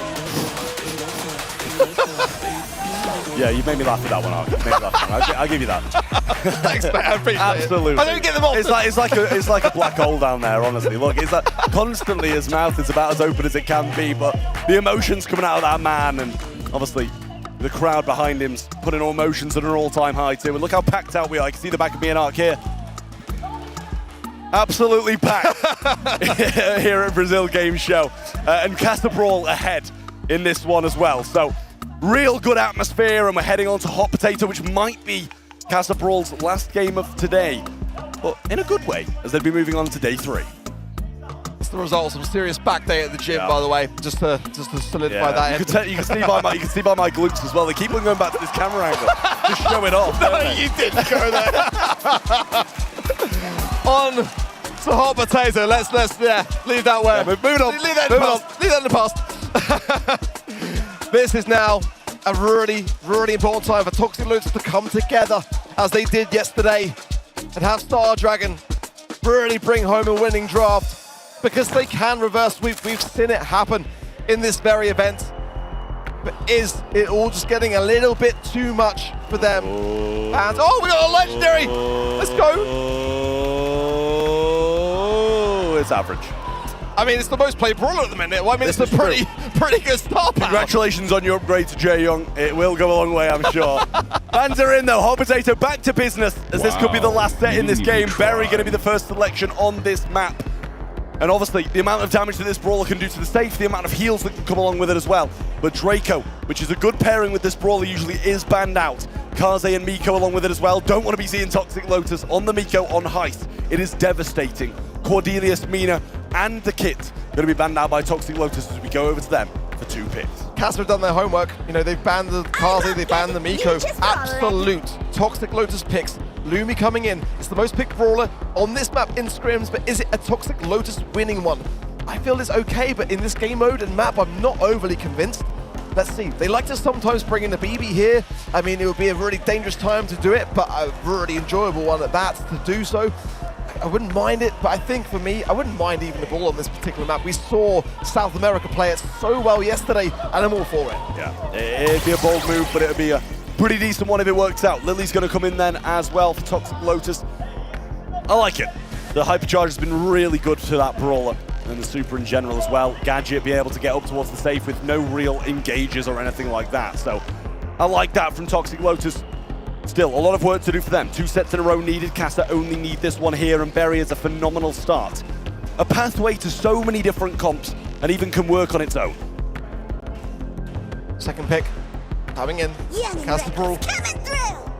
Yeah, you made me laugh with that one, Ark. I'll give you that. Thanks, man. I appreciate Absolutely. it. I don't get them often. It's like a black hole down there, honestly. Look, it's like constantly his mouth is about as open as it can be, but the emotions coming out of that man, and obviously the crowd behind him's putting all emotions at an all-time high too. And look how packed out we are. You can see the back of me and Ark here. Absolutely packed here at Brazil Game Show. And Casa Brawl ahead in this one as well. So real good atmosphere, and we're heading on to Hot Potato, which might be Casa Brawl's last game of today, but in a good way, as they'd be moving on to day 3. It's the result of some serious back day at the gym, by the way, just to solidify that. You can see by my glutes as well. They keep on going back to this camera angle, just show it off. No, you didn't go there. On to Hot Potato. Let's leave that where. Yeah, moving on. Leave that in the past. This is now a really, really important time for Toxic Lotus to come together as they did yesterday and have Star Dragon really bring home a winning draft, because they can reverse sweep. We've seen it happen in this very event. But is it all just getting a little bit too much for them? And oh, we got a legendary. Let's go. Oh, it's average. I mean, it's the most played brawler at the minute. Well, I mean, it's a pretty good start. Congratulations on your upgrade to Jae Young. It will go a long way, I'm sure. Fans are in though. Hot Potato back to business, as this could be the last set in this game. Berry going to be the first selection on this map. And obviously, the amount of damage that this brawler can do to the safe, the amount of heals that can come along with it as well. But Draco, which is a good pairing with this brawler, usually is banned out. Kaze and Miko along with it as well. Don't want to be seeing Toxic Lotus on the Miko on Heist. It is devastating. Cordelius, Mina, and the Kit going to be banned out by Toxic Lotus as we go over to them for 2 picks. Casa have done their homework. You know, they've banned the Kaze, they've banned the Miko. Absolute Toxic Lotus picks. Lumi coming in. It's the most picked brawler on this map in scrims, but is it a Toxic Lotus winning one? I feel it's okay, but in this game mode and map, I'm not overly convinced. Let's see. They like to sometimes bring in a BB here. I mean, it would be a really dangerous time to do it, but a really enjoyable one at that to do so. I wouldn't mind it, but I think for me, I wouldn't mind even the ball on this particular map. We saw South America play it so well yesterday, and I'm all for it. Yeah, it'd be a bold move, but it'd be a pretty decent one if it works out. Lily's going to come in then as well for Toxic Lotus. I like it. The Hypercharge has been really good to that brawler, and the Super in general as well. Gadget be able to get up towards the safe with no real engages or anything like that. So I like that from Toxic Lotus. Still, a lot of work to do for them. 2 sets in a row needed. Casa only need this one here, and Berry is a phenomenal start. A pathway to so many different comps, and even can work on its own. Second pick coming in. Casa Brawl.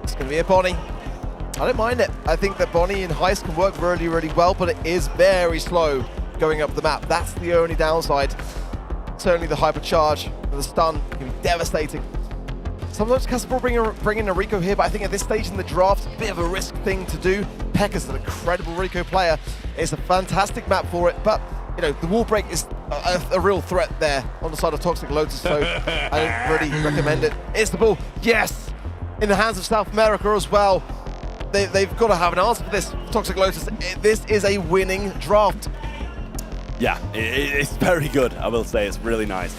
It's going to be a Bonnie. I don't mind it. I think that Bonnie in Heist can work really, really well, but it is very slow going up the map. That's the only downside. Certainly the Hypercharge and the stun can be devastating. Sometimes Casa Brawl bring in a Rico here, but I think at this stage in the draft, a bit of a risk thing to do. Pekka's an incredible Rico player. It's a fantastic map for it, but you know, the wall break is a real threat there on the side of Toxic Lotus, so I don't really recommend it. It's the ball, yes, in the hands of South America as well. They've got to have an answer for this, Toxic Lotus. This is a winning draft. Yeah, it's very good, I will say. It's really nice.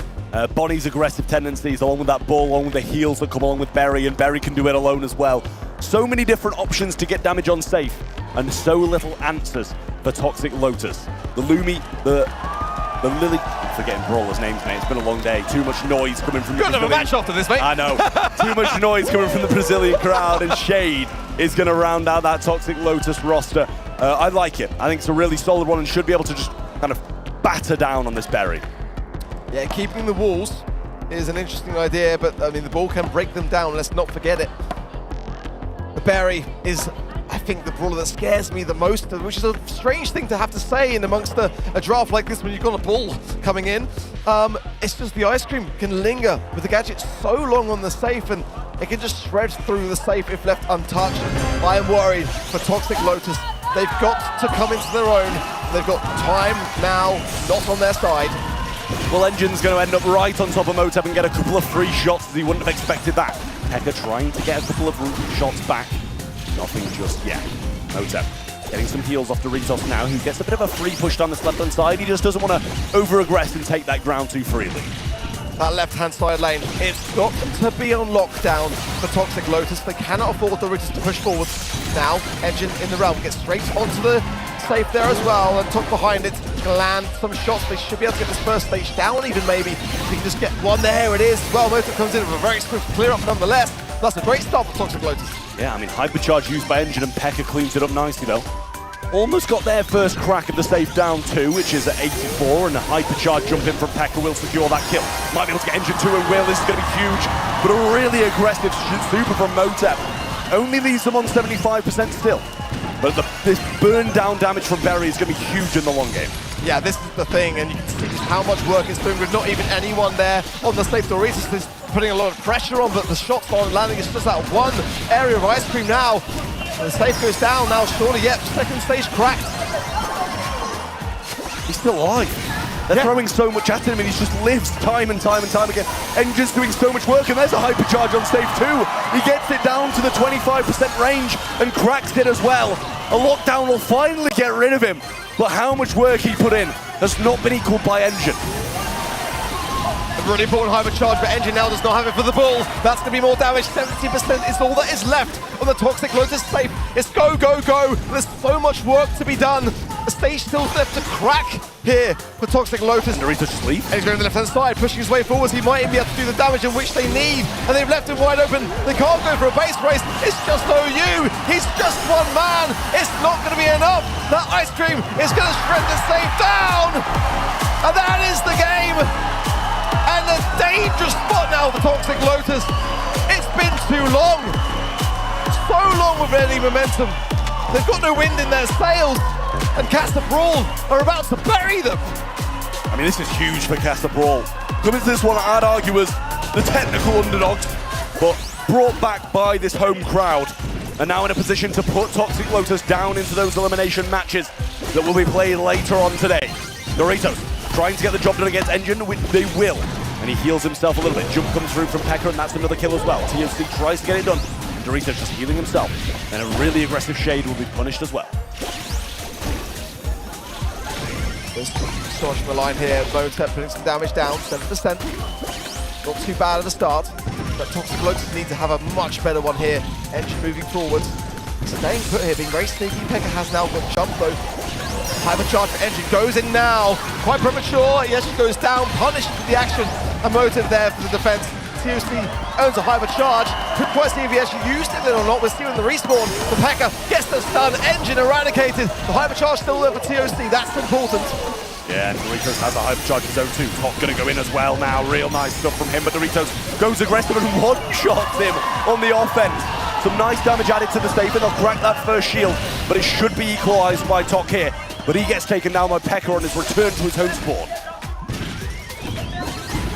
Bonnie's aggressive tendencies, along with that ball, along with the heals that come along with Berry, and Berry can do it alone as well. So many different options to get damage on safe, and so little answers for Toxic Lotus. The Lumi, the Lily, I'm forgetting Brawler's names, mate. It's been a long day. Too much noise coming from the Brazilian. Got to have a match after this, mate. I know. Too much noise coming from the Brazilian crowd, and Shade is going to round out that Toxic Lotus roster. I like it. I think it's a really solid one and should be able to just kind of batter down on this Berry. Yeah, keeping the walls is an interesting idea, but I mean, the ball can break them down. Let's not forget it. The Berry is, I think, the brawler that scares me the most, which is a strange thing to have to say in amongst a draft like this when you've got a ball coming in. It's just the ice cream can linger with the gadget so long on the safe, and it can just shred through the safe if left untouched. I am worried for Toxic Lotus. They've got to come into their own. They've got time now, not on their side. Well, Engine's going to end up right on top of Motab and get a couple of free shots, as he wouldn't have expected that. Pekka trying to get a couple of shots back. Nothing just yet. Totem getting some heals off Doritos now. He gets a bit of a free push down this left-hand side. He just doesn't want to over-aggress and take that ground too freely. That left-hand side lane, it's got to be on lockdown for Toxic Lotus. They cannot afford Doritos to push forward. Now, Engine in the realm gets straight onto the safe there as well, and Tok behind it can land some shots. They should be able to get this first stage down even maybe. If you can just get one there, it is. Well, Motor comes in with a very swift clear up nonetheless. That's a great start for Toxic Lotus. Yeah, I mean, Hypercharge used by Engine and P.E.K.K.A cleans it up nicely though. Almost got their first crack of the safe down 2, which is at 84, and a Hypercharge jump in from P.E.K.K.A will secure that kill. Might be able to get Engine 2 and will. This is going to be huge, but a really aggressive super from Motep. Only leaves them on 75% still. But this burn down damage from Berry is going to be huge in the long game. Yeah, this is the thing, and you can see just how much work it's doing with not even anyone there on the safe. Doritos is putting a lot of pressure on, but the shots aren't landing. It's just that one area of ice cream now. The safe goes down now, surely, yep, second stage cracked. He's still alive. They're throwing so much at him and he just lives time and time and time again. Engine's doing so much work, and there's a Hypercharge on stage 2. He gets it down to the 25% range and cracks it as well. A lockdown will finally get rid of him, but how much work he put in has not been equaled by Engine. A really important Hypercharge, but Engine now does not have it for the Bulls. That's going to be more damage. 70% is all that is left on the Toxic Lotus safe. It's go, go, go. There's so much work to be done. The stage still left to crack here for Toxic Lotus. Doritos just leave. And he's going to the left-hand side, pushing his way forwards. He might even be able to do the damage in which they need. And they've left him wide open. They can't go for a base race. It's just OU. He's just one man. It's not going to be enough. That ice cream is going to shred the safe down. And that is the game. And a dangerous spot now for Toxic Lotus. It's been too long. So long with any momentum. They've got no wind in their sails. And Casa Brawl are about to bury them. I mean, this is huge for Casa Brawl. Coming to this one, I'd argue as the technical underdogs, but brought back by this home crowd, and now in a position to put Toxic Lotus down into those elimination matches that will be played later on today. Doritos trying to get the job done against Engine, which they will, and he heals himself a little bit. Jump comes through from P.E.K.K.A, and that's another kill as well. TOC tries to get it done. Doritos just healing himself, and a really aggressive Shade will be punished as well. Storch from the line here. Motep putting some damage down, 7%. Not too bad at the start, but Toxic Lotus need to have a much better one here. Engine moving forward. Staying put here, being very sneaky. P.E.K.K.A has now got jump though. Hypercharge for Engine goes in now. Quite premature. He actually goes down, punished for the action. A Motep there for the defense. TOC owns a Hypercharge. Couldn't quite see if he actually used it then or not. We're seeing the respawn. The P.E.K.K.A gets the stun. Engine eradicated. The Hypercharge still there for TOC. That's important. Yeah, and Doritos has a Hypercharge of his own too. Tok gonna go in as well now. Real nice stuff from him, but Doritos goes aggressive and one-shots him on the off end. Some nice damage added to the safe, and they'll crack that first shield, but it should be equalized by Tok here. But he gets taken down by P.E.K.K.A on his return to his home spawn.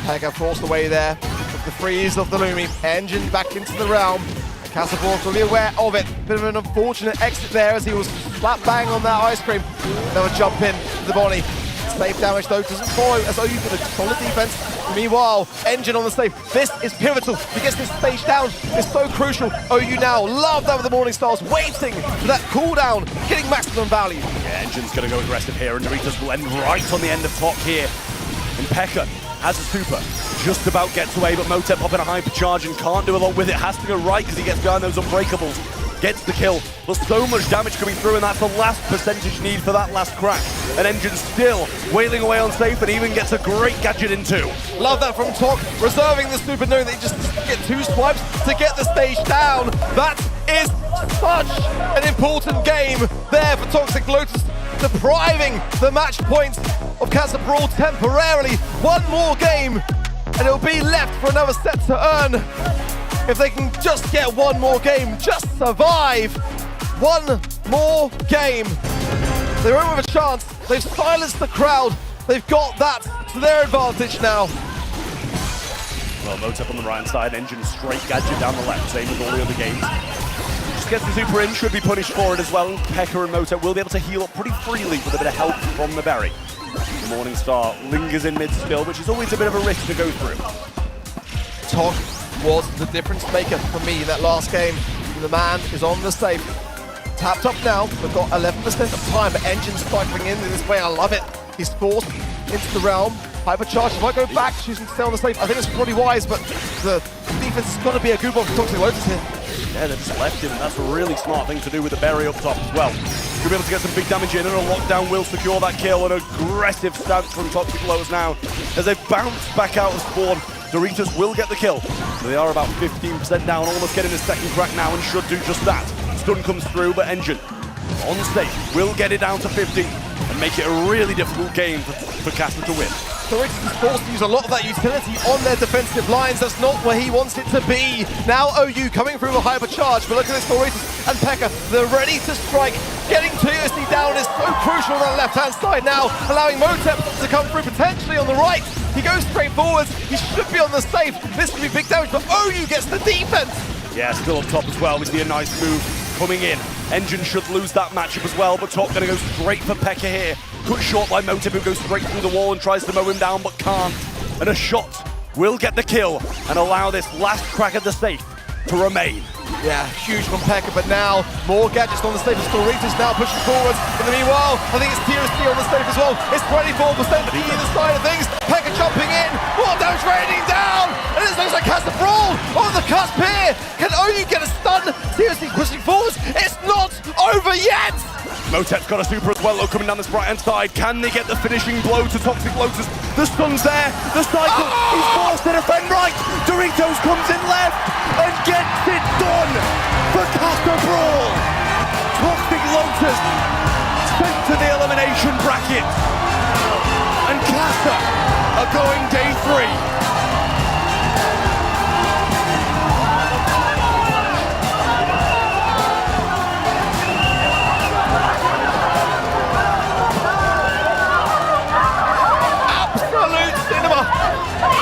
P.E.K.K.A forced away there with the freeze of the Lumi. Engine back into the realm. Casa will be aware of it. Bit of an unfortunate exit there as he was slap bang on that ice cream. Another jump in to the body. Safe damage though doesn't follow as OU did a solid defense. Meanwhile, Engine on the safe. This is pivotal. He gets this stage down. It's so crucial. OU now love that with the Morning Stars, waiting for that cooldown, getting maximum value. Yeah, Engine's going to go aggressive here, and Doritos will end right on the end of Tok here. And P.E.K.K.A has a super. Just about gets away, but Motep popping a Hypercharge and can't do a lot with it. Has to go right because he gets behind those Unbreakables. Gets the kill. There's so much damage coming through, and that's the last percentage need for that last crack. And Engine still wailing away on safe, and even gets a great gadget in too. Love that from Tok, reserving the super, knowing that he just get 2 swipes to get the stage down. That is such an important game there for Toxic Lotus, depriving the match points of Casa Brawl temporarily. One more game, and it'll be left for another set to earn. If they can just get one more game, just survive. One more game. They're in with a chance. They've silenced the crowd. They've got that to their advantage now. Well, Motep on the right side, Engine straight gadget down the left, same as all the other games. Just gets the super in, should be punished for it as well. P.E.K.K.A and Motep will be able to heal up pretty freely with a bit of help from the Berry. The Morning Star lingers in mid still, which is always a bit of a risk to go through. Tok was the difference maker for me in that last game. The man is on the safe. Tapped up now. We've got 11% of time, but Engine's cycling in this way. I love it. He's forced into the realm. Hypercharge, he might go back, choosing to stay on the safe. I think it's probably wise, but the defense has got to be a good one for Toxic Lotus here. Yeah, they just left him. That's a really smart thing to do with the berry up top as well. We'll be able to get some big damage in, and a lockdown will secure that kill. An aggressive stance from Toxic Lotus now as they bounce back out of spawn. Doritos will get the kill. They are about 15% down, almost getting a second crack now, and should do just that. Stun comes through, but Engine on stage will get it down to 50 and make it a really difficult game for Casa to win. Doritos is forced to use a lot of that utility on their defensive lines. That's not where he wants it to be. Now OU coming through a hypercharge, but look at this, Doritos and Pekka, they're ready to strike. Getting TSD down is so crucial on that left-hand side now, allowing Motep to come through potentially on the right. He goes straight forwards, he should be on the safe. This could be big damage, but OU gets the defense. Yeah, still up top as well. We see a nice move coming in. Engine should lose that matchup as well, but Top going to go straight for Pekka here. Cut short by Motep, who goes straight through the wall and tries to mow him down, but can't. And a shot will get the kill and allow this last crack at the safe to remain. Yeah, huge from Pekka, but now more gadgets on the safe. Doritos now pushing forwards. In the meanwhile, I think it's TSD on the safe as well. It's 24% to either side of things. Pekka jumping in, more damage raining down, and it looks like Casa Brawl on the cusp here. Can OU get a stun? TSD pushing forwards. It's not over yet. Motep's got a super as well, though, coming down this right-hand side. Can they get the finishing blow to Toxic Lotus? The stun's there, the cycle, he's forced to defend right. Doritos comes in left and gets it done for Casa Brawl. Toxic Lotus sent to the elimination bracket. And Casa are going day 3.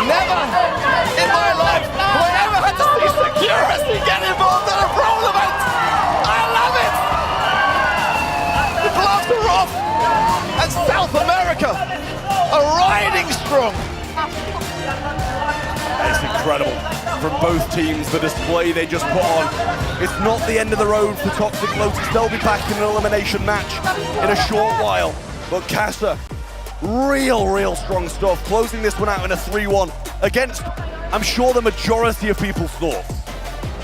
Never in my life have I ever had to see security get involved in a Brawl event. I love it. The gloves are off, and South America are riding strong. It's incredible from both teams, the display they just put on. It's not the end of the road for Toxic Lotus. They'll be back in an elimination match in a short while, but Casa, real strong stuff, closing this one out in a 3-1 against, I'm sure, the majority of people's thoughts.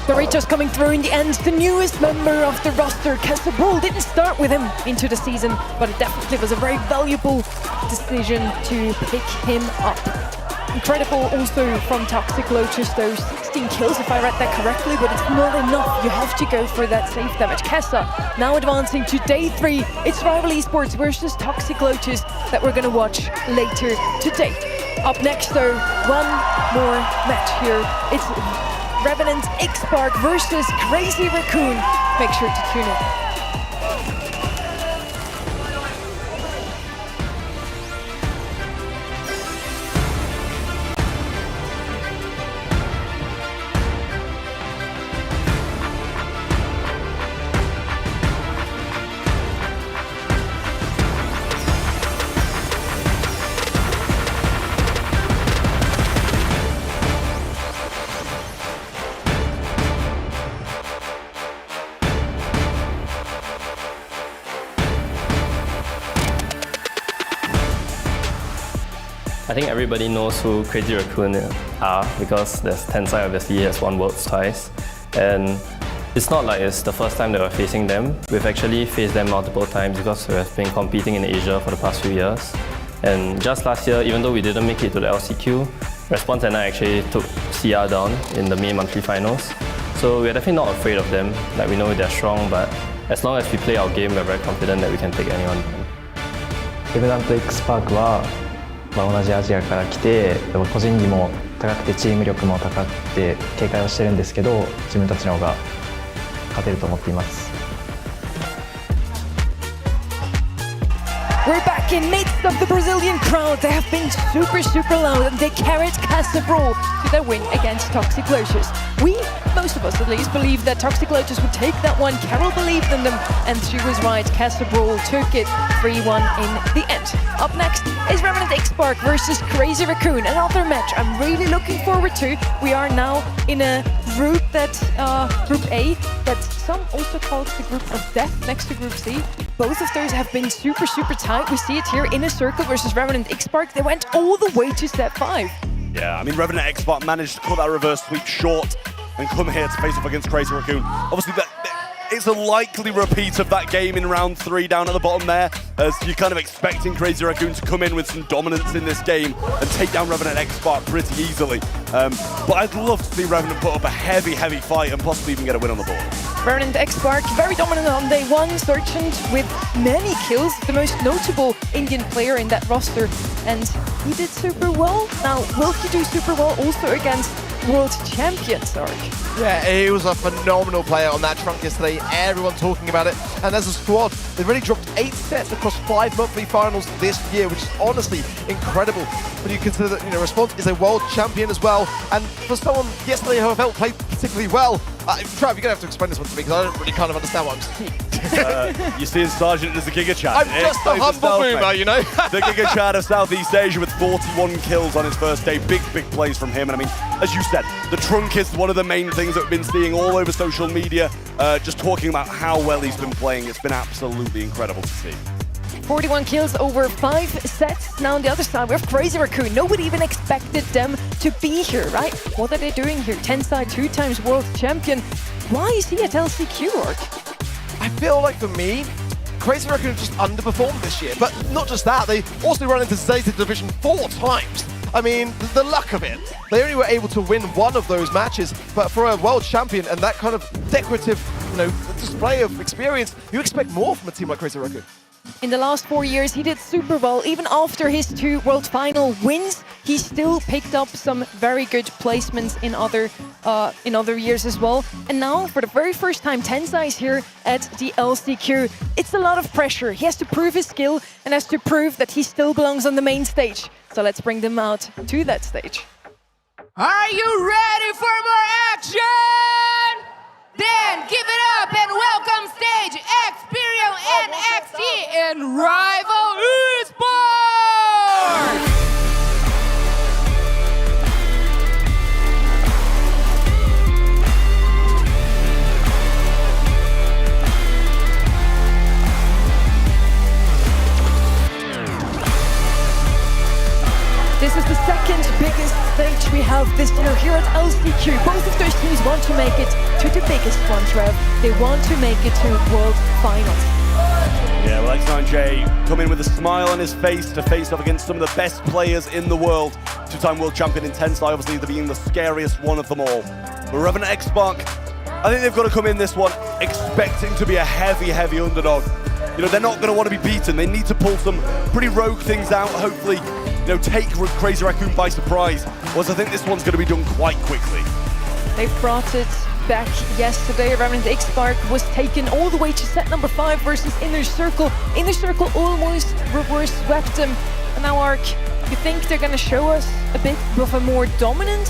Doritos coming through in the end, the newest member of the roster. Casa Brawl didn't start with him into the season, but it definitely was a very valuable decision to pick him up. Incredible also from Toxic Lotus, those 16 kills if I read that correctly, but it's not enough. You have to go for that safe damage. Casa now advancing to day 3. It's Rival Esports versus Toxic Lotus that we're gonna watch later today. Up next though, one more match here. It's Revenant X-Spark versus Crazy Raccoon. Make sure to tune in. I think everybody knows who Crazy Raccoon are because there's Tensai obviously has won Worlds twice, and it's not like it's the first time that we're facing them. We've actually faced them multiple times because we have been competing in Asia for the past few years. And just last year, even though we didn't make it to the LCQ, Response and I actually took CR down in the May monthly finals. So we're definitely not afraid of them. Like, we know they're strong, but as long as we play our game, we're very confident that we can take anyone down. Revenant X-Spark は同じアジアから来て個人技も高くてチーム力も高くて警戒をしてるんですけど、自分たちの方が勝てると思っています。We're back in midst of the Brazilian crowd. They have been super loud and they carried Casa Brawl to their win against Toxic Lotus. We, most of us at least, believed that Toxic Lotus would take that one. Carol believed in them and she was right. Casa Brawl took it 3-1 in the end. Up next is Revenant X-Spark versus Crazy Raccoon. Another match I'm really looking forward to. We are now in a group that Group A, that some also called the Group of Death next to Group C. Both of those have been super tight. We see it here. Inner Circle versus Revenant Xpark. They went all the way to step 5. Yeah, I mean, Revenant Xpark managed to cut that reverse sweep short and come here to face off against Crazy Raccoon. Obviously, it's a likely repeat of that game in round 3 down at the bottom there, as you're kind of expecting Crazy Raccoon to come in with some dominance in this game and take down Revenant Xpark pretty easily. But I'd love to see Revenant put up a heavy fight and possibly even get a win on the board. Revenant Xpark, very dominant on day 1, Sergeant with many kills, the most notable Indian player in that roster, and he did super well. Now, will he do super well also against world champion Sark? Yeah, he was a phenomenal player on that trunk yesterday. Everyone talking about it. And as a squad, they've already dropped 8 sets across 5 monthly finals this year, which is honestly incredible. When you consider that, Response is a world champion as well. And for someone yesterday who I felt played particularly well, Trav, you're going to have to explain this one to me because I don't really kind of understand what I'm seeing. You're seeing Sergeant as a Giga Chad. I'm just a humble boomer, you know? The Giga Chad of Southeast Asia with 41 kills on his first day. Big plays from him. And I mean, as you said, the trunk is one of the main things that we've been seeing all over social media, just talking about how well he's been playing. It's been absolutely incredible to see. 41 kills over 5 sets. Now on the other side, we have Crazy Raccoon. Nobody even expected them to be here, right? What are they doing here? Tensai, 2 times world champion. Why is he at LCQ, Ark? I feel like for me, Crazy Raccoon just underperformed this year. But not just that, they also run into Zeta Division 4 times. I mean, the luck of it. They only were able to win 1 of those matches, but for a world champion and that kind of decorative, display of experience, you expect more from a team like Crazy Raccoon. In the last 4 years, he did super well. Even after his 2 World Final wins, he still picked up some very good placements in other years as well. And now, for the very first time, Tensai is here at the LCQ. It's a lot of pressure. He has to prove his skill and has to prove that he still belongs on the main stage. So let's bring them out to that stage. Are you ready for more action? Then give it up and welcome stage Xerial and XT in Rival Esports! This is the second biggest stage we have this year here at LCQ. Both of those teams want to make it to the biggest one, Trev. They want to make it to World Finals. Yeah, well, X9J come in with a smile on his face to face off against some of the best players in the world. 2-time world champion in Tensai, obviously being the scariest one of them all. But Revenant Xpark, I think they've got to come in this one expecting to be a heavy underdog. They're not going to want to be beaten. They need to pull some pretty rogue things out, hopefully, take Crazy Raccoon by surprise. Whereas I think this one's going to be done quite quickly. They brought it back yesterday. Revenant Xpark was taken all the way to set number 5 versus Inner Circle. Inner Circle almost reverse swept them. And now, Ark, you think they're going to show us a bit of a more dominant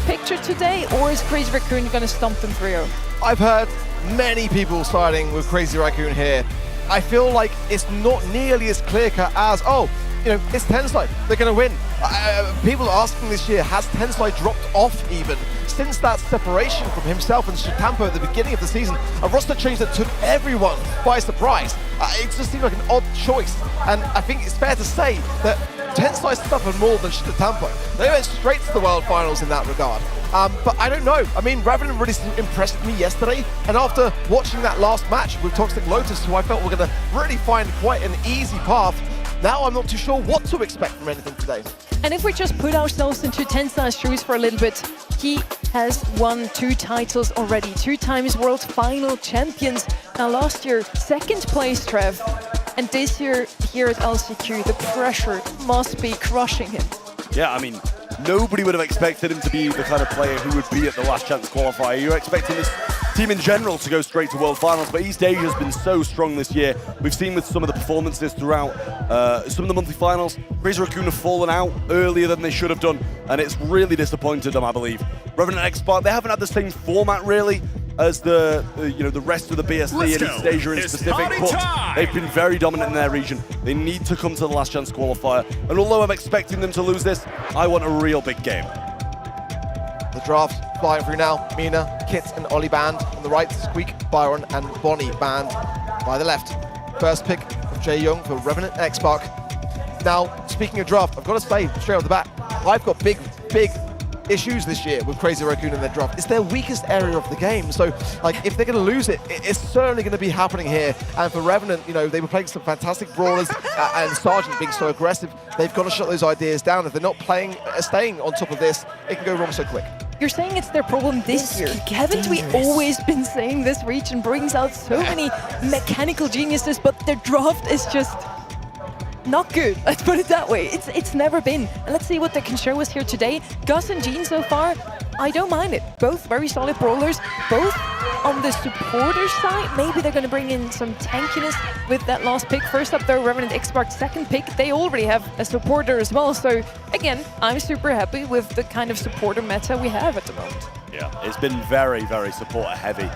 picture today? Or is Crazy Raccoon going to stomp them 3-0? I've heard many people siding with Crazy Raccoon here. I feel like it's not nearly as clear-cut as, it's Tensai, they're going to win. People are asking this year, has Tensai dropped off even? Since that separation from himself and Shitampo at the beginning of the season, a roster change that took everyone by surprise. It just seemed like an odd choice. And I think it's fair to say that Tensai suffered more than Shitampo. They went straight to the World Finals in that regard. But I don't know. I mean, Revenant really impressed me yesterday. And after watching that last match with Toxic Lotus, who I felt were going to really find quite an easy path, now I'm not too sure what to expect from anything today. And if we just put ourselves into Tensai's shoes for a little bit, he has won 2 titles already, 2 times World Final champions. Now last year, 2nd place, Trev. And this year, here at LCQ, the pressure must be crushing him. Yeah, I mean, nobody would have expected him to be the kind of player who would be at the last chance qualifier. You're expecting this team in general to go straight to World Finals, but East Asia has been so strong this year. We've seen with some of the performances throughout some of the monthly finals, Crazy Raccoon have fallen out earlier than they should have done, and it's really disappointed them, I believe. Revenant Xpark, they haven't had the same format really as the rest of the BSC and East Asia in specific, but they've been very dominant in their region. They need to come to the last chance qualifier, and although I'm expecting them to lose this, I want a real big game. The draft flying through now. Mina, Kit and Ollie banned on the right. Squeak, Byron and Bonnie banned by the left. First pick of Jae Young for Revenant X-Spark. Now, speaking of draft, I've got to say straight off the bat, I've got big issues this year with Crazy Raccoon in their draft. It's their weakest area of the game. So, like, if they're going to lose it, it's certainly going to be happening here. And for Revenant, you know, they were playing some fantastic brawlers, and Sergeant being so aggressive, they've got to shut those ideas down. If they're not staying on top of this, it can go wrong so quick. You're saying it's their problem this year. Haven't we always been saying this region brings out so many mechanical geniuses, but their draft is just not good, let's put it that way. It's never been. And let's see what they can show us here today. Gus and Jean so far, I don't mind it. Both very solid brawlers, both on the supporter side. Maybe they're going to bring in some tankiness with that last pick. First up though, Revenant X-Spark's second pick. They already have a supporter as well. So again, I'm super happy with the kind of supporter meta we have at the moment. Yeah, it's been very, very supporter heavy.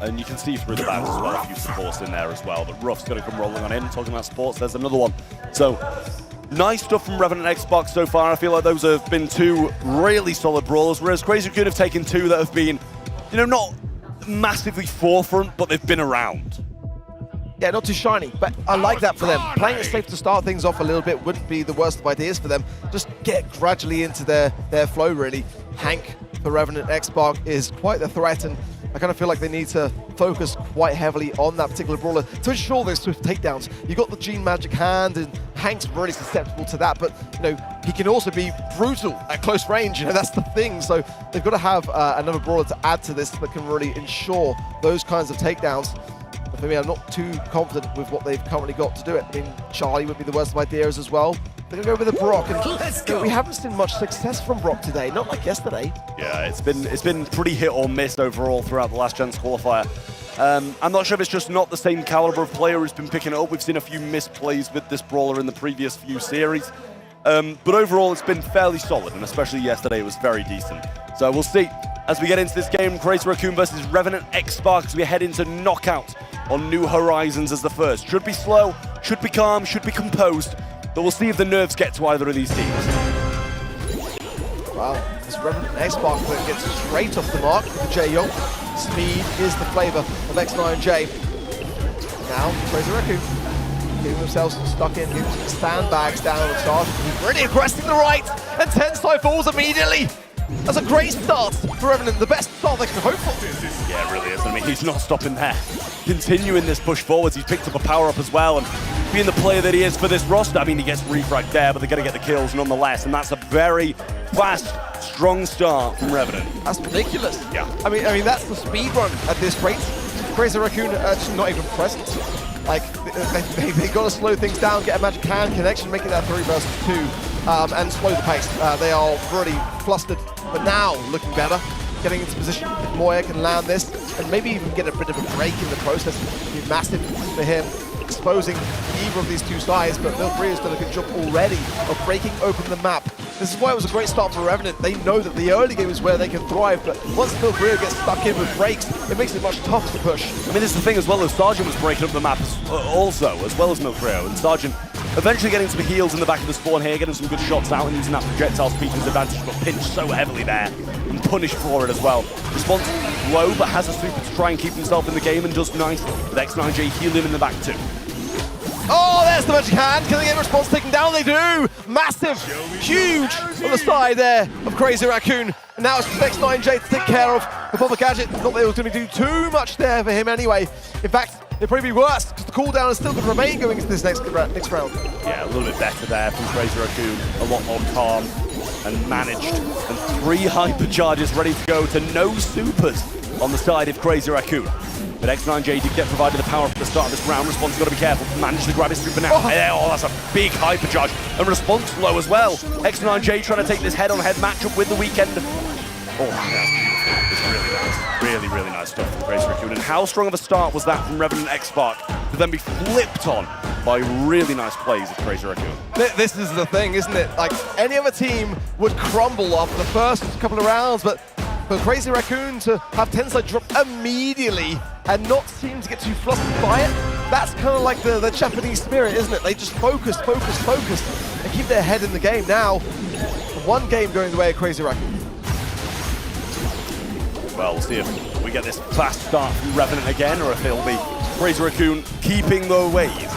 And you can see through the bans as well, a few supports in there as well. But Ruff's going to come rolling on in. Talking about supports, there's another one. So, nice stuff from Revenant X-Spark so far. I feel like those have been two really solid brawlers, whereas Crazy Raccoon have taken two that have been, you know, not massively forefront, but they've been around. Yeah, not too shiny, but I like that for them. Playing it safe to start things off a little bit wouldn't be the worst of ideas for them. Just get gradually into their flow, really. Hank for Revenant X-Spark is quite the threat, and I kind of feel like they need to focus quite heavily on that particular brawler to ensure those swift takedowns. You got the Gene Magic hand, and Hank's really susceptible to that, but you know he can also be brutal at close range. You know, that's the thing. So they've got to have another brawler to add to this that can really ensure those kinds of takedowns. But for me, I'm not too confident with what they've currently got to do it. I mean, Charlie would be the worst of ideas as well. They're going to go with the Brock, and we haven't seen much success from Brock today, not like yesterday. Yeah, it's been pretty hit or miss overall throughout the last chance qualifier. I'm not sure if it's just not the same caliber of player who's been picking it up. We've seen a few misplays with this brawler in the previous few series. But overall, it's been fairly solid, and especially yesterday, it was very decent. So we'll see as we get into this game, Crazy Raccoon versus Revenant X-Spark, as we head into knockout on New Horizons as the first. Should be slow, should be calm, should be composed, but we'll see if the nerves get to either of these teams. Wow, this Revenant X-Spark that gets straight off the mark for Jae Young. Speed is the flavor of X9J. Now, Crazy Raccoon getting themselves stuck in, getting some sandbags down on the start. Really aggressive to the right, and Tensai falls immediately. That's a great start for Revenant, the best start they can hope for. Yeah, it really is. I mean, he's not stopping there. Continuing this push forwards, he's picked up a power-up as well, and being the player that he is for this roster, I mean, he gets refragged there, but they're going to get the kills nonetheless, and that's a very fast, strong start from Revenant. That's ridiculous. Yeah. I mean, that's the speed run at this rate. Crazy Raccoon just not even present. Like, they got to slow things down, get a magic hand connection, make it that 3 versus 2, and slow the pace. They are pretty flustered, but now looking better. Getting into position, if Moya can land this, and maybe even get a bit of a break in the process, would be massive for him, exposing either of these two sides, but Milfreya's done a good job already of breaking open the map. This is why it was a great start for Revenant. They know that the early game is where they can thrive, but once Milfreya gets stuck in with breaks, it makes it much tougher to push. I mean, this is the thing as well, as Sergeant was breaking up the map also, as well as Milfreya, and Sergeant eventually getting some heals in the back of the spawn here, getting some good shots out and using that projectile speed to his advantage, but pinched so heavily there and punished for it as well. Response low, but has a super to try and keep himself in the game and does nicely with X9J healing him in the back too. Oh, there's the magic hand. Can they get response taken down? They do! Massive, huge on the side there of Crazy Raccoon. And now it's X9J to take care of before the gadget. Not that it was going to do too much there for him anyway. In fact, it'd probably be worse because the cooldown is still going to remain going into this next round. Yeah, a little bit better there from Crazy Raccoon. A lot more calm and managed. And 3 hypercharges ready to go to no supers on the side of Crazy Raccoon. But X9J did get provided the power at the start of this round. Response got to be careful. Managed to grab his super now. Oh, that's a big hypercharge. And Response low as well. X9J trying to take this head-on-head matchup with the Weekend. Oh, that's beautiful. It's really nice. Really, really nice stuff from Crazy Raccoon. And how strong of a start was that from Revenant X-Spark to then be flipped on by really nice plays of Crazy Raccoon? This is the thing, isn't it? Like, any other team would crumble after the first couple of rounds, but for Crazy Raccoon to have Tensai drop immediately and not seem to get too flustered by it, that's kind of like the Japanese spirit, isn't it? They just focus, and keep their head in the game. Now, one game going the way of Crazy Raccoon. Well, we'll see if we get this fast start from Revenant again, or if it'll be Crazy Raccoon keeping the wave.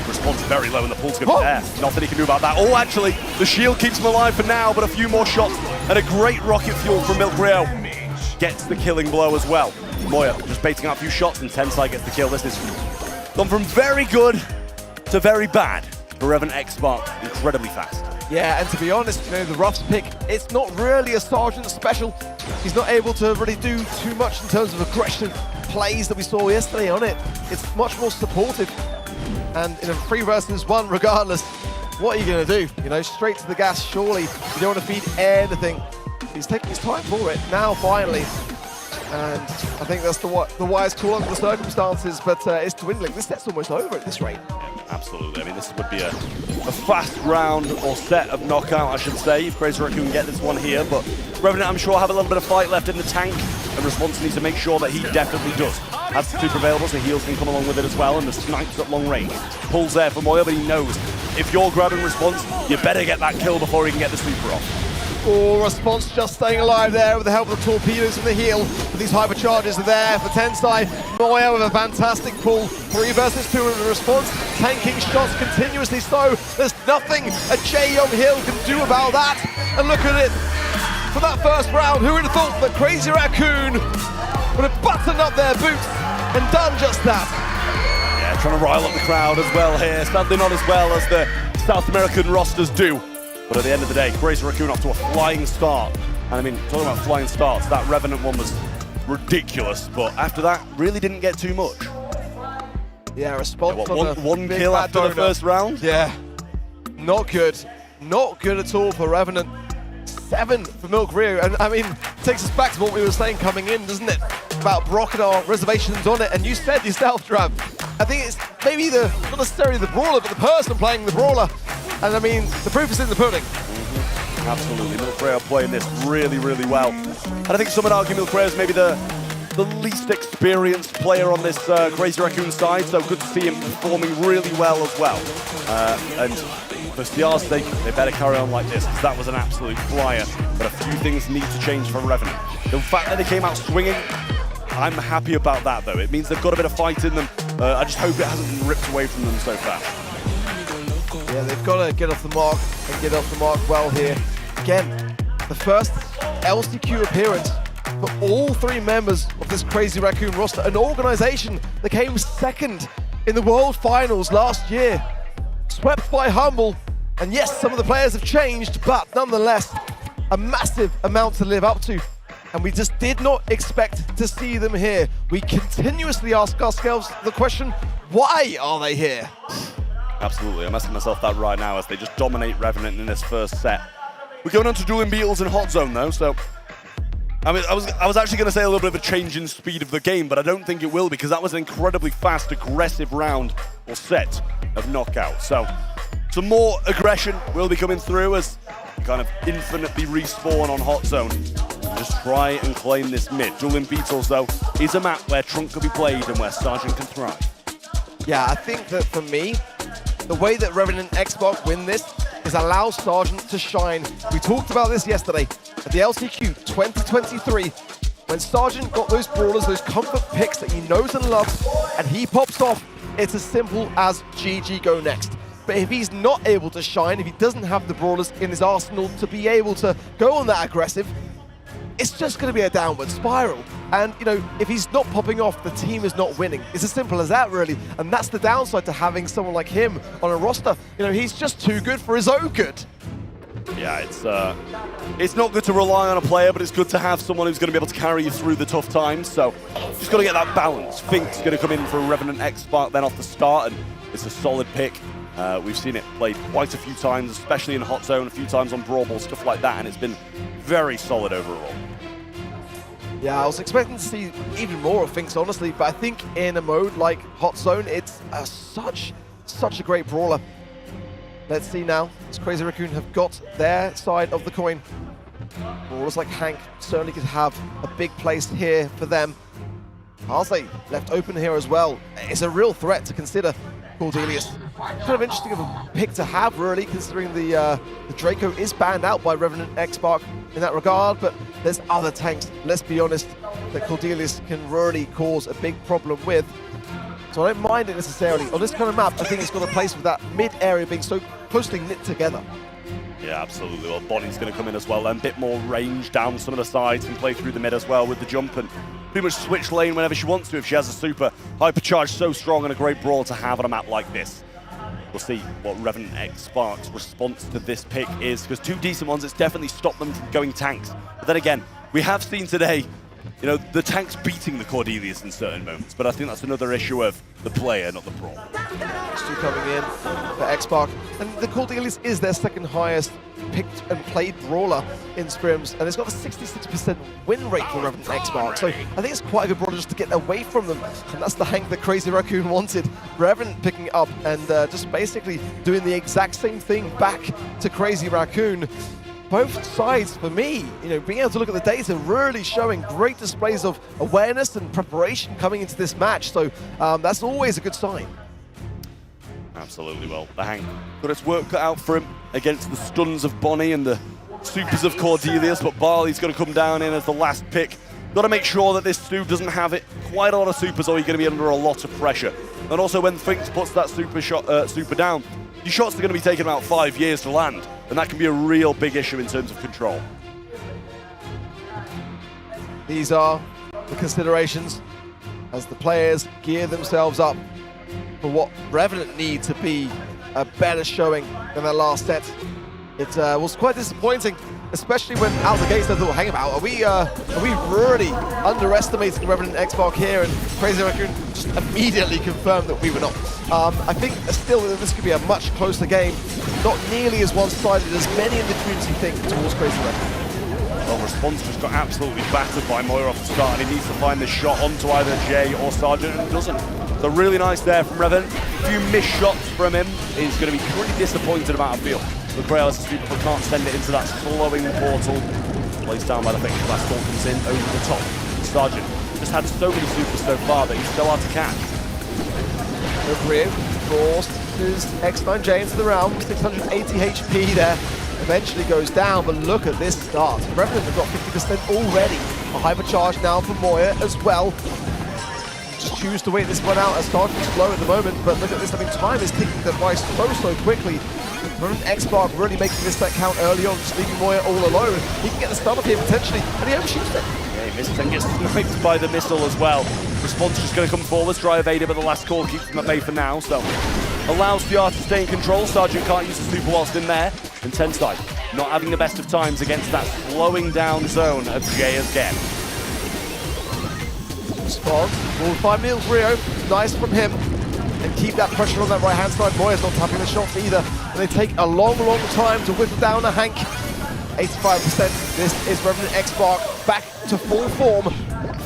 Response very low and the pull's going to be there. Nothing he can do about that. Oh, actually, the shield keeps him alive for now, but a few more shots and a great rocket fuel from Milk Rio gets the killing blow as well. Moya just baiting out a few shots and Tensai gets the kill. This is gone from very good to very bad for Revenant X-Spark, incredibly fast. Yeah, and to be honest, you know, the Ruff's pick, it's not really a Sergeant special. He's not able to really do too much in terms of aggressive plays that we saw yesterday on it. It's much more supportive. And in a 3 versus 1, regardless, what are you going to do? You know, straight to the gas, surely. You don't want to feed anything. He's taking his time for it now, finally. And I think that's the wise call under the circumstances, but it's dwindling. This set's almost over at this rate. Yeah, absolutely. I mean, this would be a fast round or set of knockout, I should say, if Crazy Raccoon can get this one here. But Revenant, I'm sure, have a little bit of fight left in the tank. And Response needs to make sure that he definitely does. Has the super available, so heals can come along with it as well, and the snipes at long range. Pulls there for Moya, but he knows if you're grabbing Response, you better get that kill before he can get the sweeper off. Oh, Response just staying alive there with the help of the torpedoes and the heal. But these hypercharges are there for Tensai. Moya with a fantastic pull. 3 versus 2 in Response. Tanking shots continuously so. There's nothing a Jae-Young Hill can do about that. And look at it. For that first round, who would have thought that Crazy Raccoon would have buttoned up their boots and done just that? Yeah, trying to rile up the crowd as well here. Sadly not as well as the South American rosters do. But at the end of the day, Crazy Raccoon off to a flying start. And I mean, talking about flying starts, that Revenant one was ridiculous. But after that, really didn't get too much. Yeah, Response yeah, on one kill after the first round? Yeah, not good. Not good at all for Revenant. 7 for Milk Rio, and I mean, takes us back to what we were saying coming in, doesn't it? About Brock and our reservations on it, and you said yourself, Trav, I think it's maybe not necessarily the brawler, but the person playing the brawler. And I mean, the proof is in the pudding. Absolutely, Milk Rio playing this really, really well. And I think some would argue Milk Rio is maybe the least experienced player on this Crazy Raccoon side, so good to see him performing really well as well. And for CR's sake, they better carry on like this, because that was an absolute flyer. But a few things need to change for Revenant. The fact that they came out swinging, I'm happy about that, though. It means they've got a bit of fight in them. I just hope it hasn't been ripped away from them so fast. Yeah, they've got to get off the mark and get off the mark well here. Again, the first LCQ appearance for all 3 members of this Crazy Raccoon roster, an organization that came 2nd in the World Finals last year. Swept by Humble, and yes, some of the players have changed, but nonetheless, a massive amount to live up to. And we just did not expect to see them here. We continuously ask ourselves the question, why are they here? Absolutely, I'm asking myself that right now as they just dominate Revenant in this first set. We're going on to dueling Beetles in Hot Zone though, so I mean, I was actually going to say a little bit of a change in speed of the game, but I don't think it will, because that was an incredibly fast, aggressive round or set of knockout. So some more aggression will be coming through as you kind of infinitely respawn on Hot Zone. Just try and claim this mid. Dueling Beetles, though, is a map where Trunk could be played and where Sergeant can thrive. Yeah, I think that for me, the way that Revenant Xbox win this is allow Sergeant to shine. We talked about this yesterday at the LCQ 2023, when Sergeant got those brawlers, those comfort picks that he knows and loves, and he pops off, it's as simple as GG, go next. But if he's not able to shine, if he doesn't have the brawlers in his arsenal to be able to go on that aggressive, it's just going to be a downward spiral. And, you know, if he's not popping off, the team is not winning. It's as simple as that, really. And that's the downside to having someone like him on a roster. You know, he's just too good for his own good. Yeah, it's not good to rely on a player, but it's good to have someone who's going to be able to carry you through the tough times. So just got to get that balance. Fink's going to come in for a Revenant X-Spark then off the start, and it's a solid pick. We've seen it played quite a few times, especially in Hot Zone, a few times on Brawl, stuff like that, and it's been very solid overall. Yeah, I was expecting to see even more of Finks, honestly, but I think in a mode like Hot Zone, it's such a great brawler. Let's see now, as Crazy Raccoon have got their side of the coin. Brawlers like Hank certainly could have a big place here for them. Arze left open here as well. It's a real threat to consider Cordelius. Kind of interesting of a pick to have, really, considering the Draco is banned out by Revenant X-Spark in that regard, but there's other tanks, let's be honest. that Cordelius can really cause a big problem with. So I don't mind it necessarily. On this kind of map, I think it's got a place with that mid area being so closely knit together. Yeah, absolutely. Well, Bonnie's going to come in as well. A bit more range down some of the sides and play through the mid as well with the jump and pretty much switch lane whenever she wants to if she has a super. Hypercharge so strong and a great brawl to have on a map like this. We'll see what Revenant X Spark's response to this pick is, because two decent ones, it's definitely stopped them from going tanks. But then again, we have seen today, you know, the tanks beating the Cordelius in certain moments, but I think that's another issue of the player, not the brawl. Stu coming in for X-Spark, and the Cordelius is their second highest picked and played brawler in scrims, and it's got a 66% win rate for Revenant X-Spark, so I think it's quite a good brawler just to get away from them, and that's the hank that Crazy Raccoon wanted. Revenant picking it up and just basically doing the exact same thing back to Crazy Raccoon. Both sides, for me, you know, being able to look at the data, really showing great displays of awareness and preparation coming into this match. So that's always a good sign. Absolutely. Well, the Hank got its work cut out for him against the stuns of Bonnie and the supers of Cordelius, but Barley's going to come down in as the last pick. Got to make sure that this Stu doesn't have it quite a lot of supers, or you're going to be under a lot of pressure. And also, when Finks puts that super down, your shots are going to be taking about 5 years to land, and that can be a real big issue in terms of control. These are the considerations as the players gear themselves up for what Revenant need to be a better showing than their last set. It was quite disappointing, especially when out the gates I thought, hang about, are we really underestimating Revenant X-Spark here? And Crazy Raccoon just immediately confirmed that we were not. I think still this could be a much closer game, not nearly as one-sided as many in the community think towards Crazy Raccoon. Well, Response just got absolutely battered by Moira off the start, and he needs to find the shot onto either Jay or Sergeant, and doesn't. So really nice there from Revenant. A few missed shots from him. He's going to be pretty disappointed about a field. The Grail as a super but can't send it into that slowing portal. Placed down by the Fake Blast Storm comes in over the top. Sergeant just had so many supers so far that he's still hard to catch. O'Brien forced his X9J into the round, 680 HP there. Eventually goes down, but look at this start. Revenant have got 50% already. A hypercharge now for Moya as well. Just choose to wait this one out as Sergeant's low at the moment, but look at this, I mean, time is ticking by so quickly. Revenant X-Spark really making this set count early on, just leaving Moya all alone. He can get the stun off here potentially, and he overshoots it. Yeah, he misses and gets sniped by the missile as well. Response just going to come forward, try evade it, but the last call keeps him at bay for now, so allows PR to stay in control. Sergeant can't use the super whilst in there. And Tensai not having the best of times against that slowing down zone of Jay again. Response, will find Mills Rio, nice from him. And keep that pressure on that right hand side. Moya's not tapping the shots either. And they take a long time to whittle down a Hank. 85%. This is Revenant X-Spark back to full form.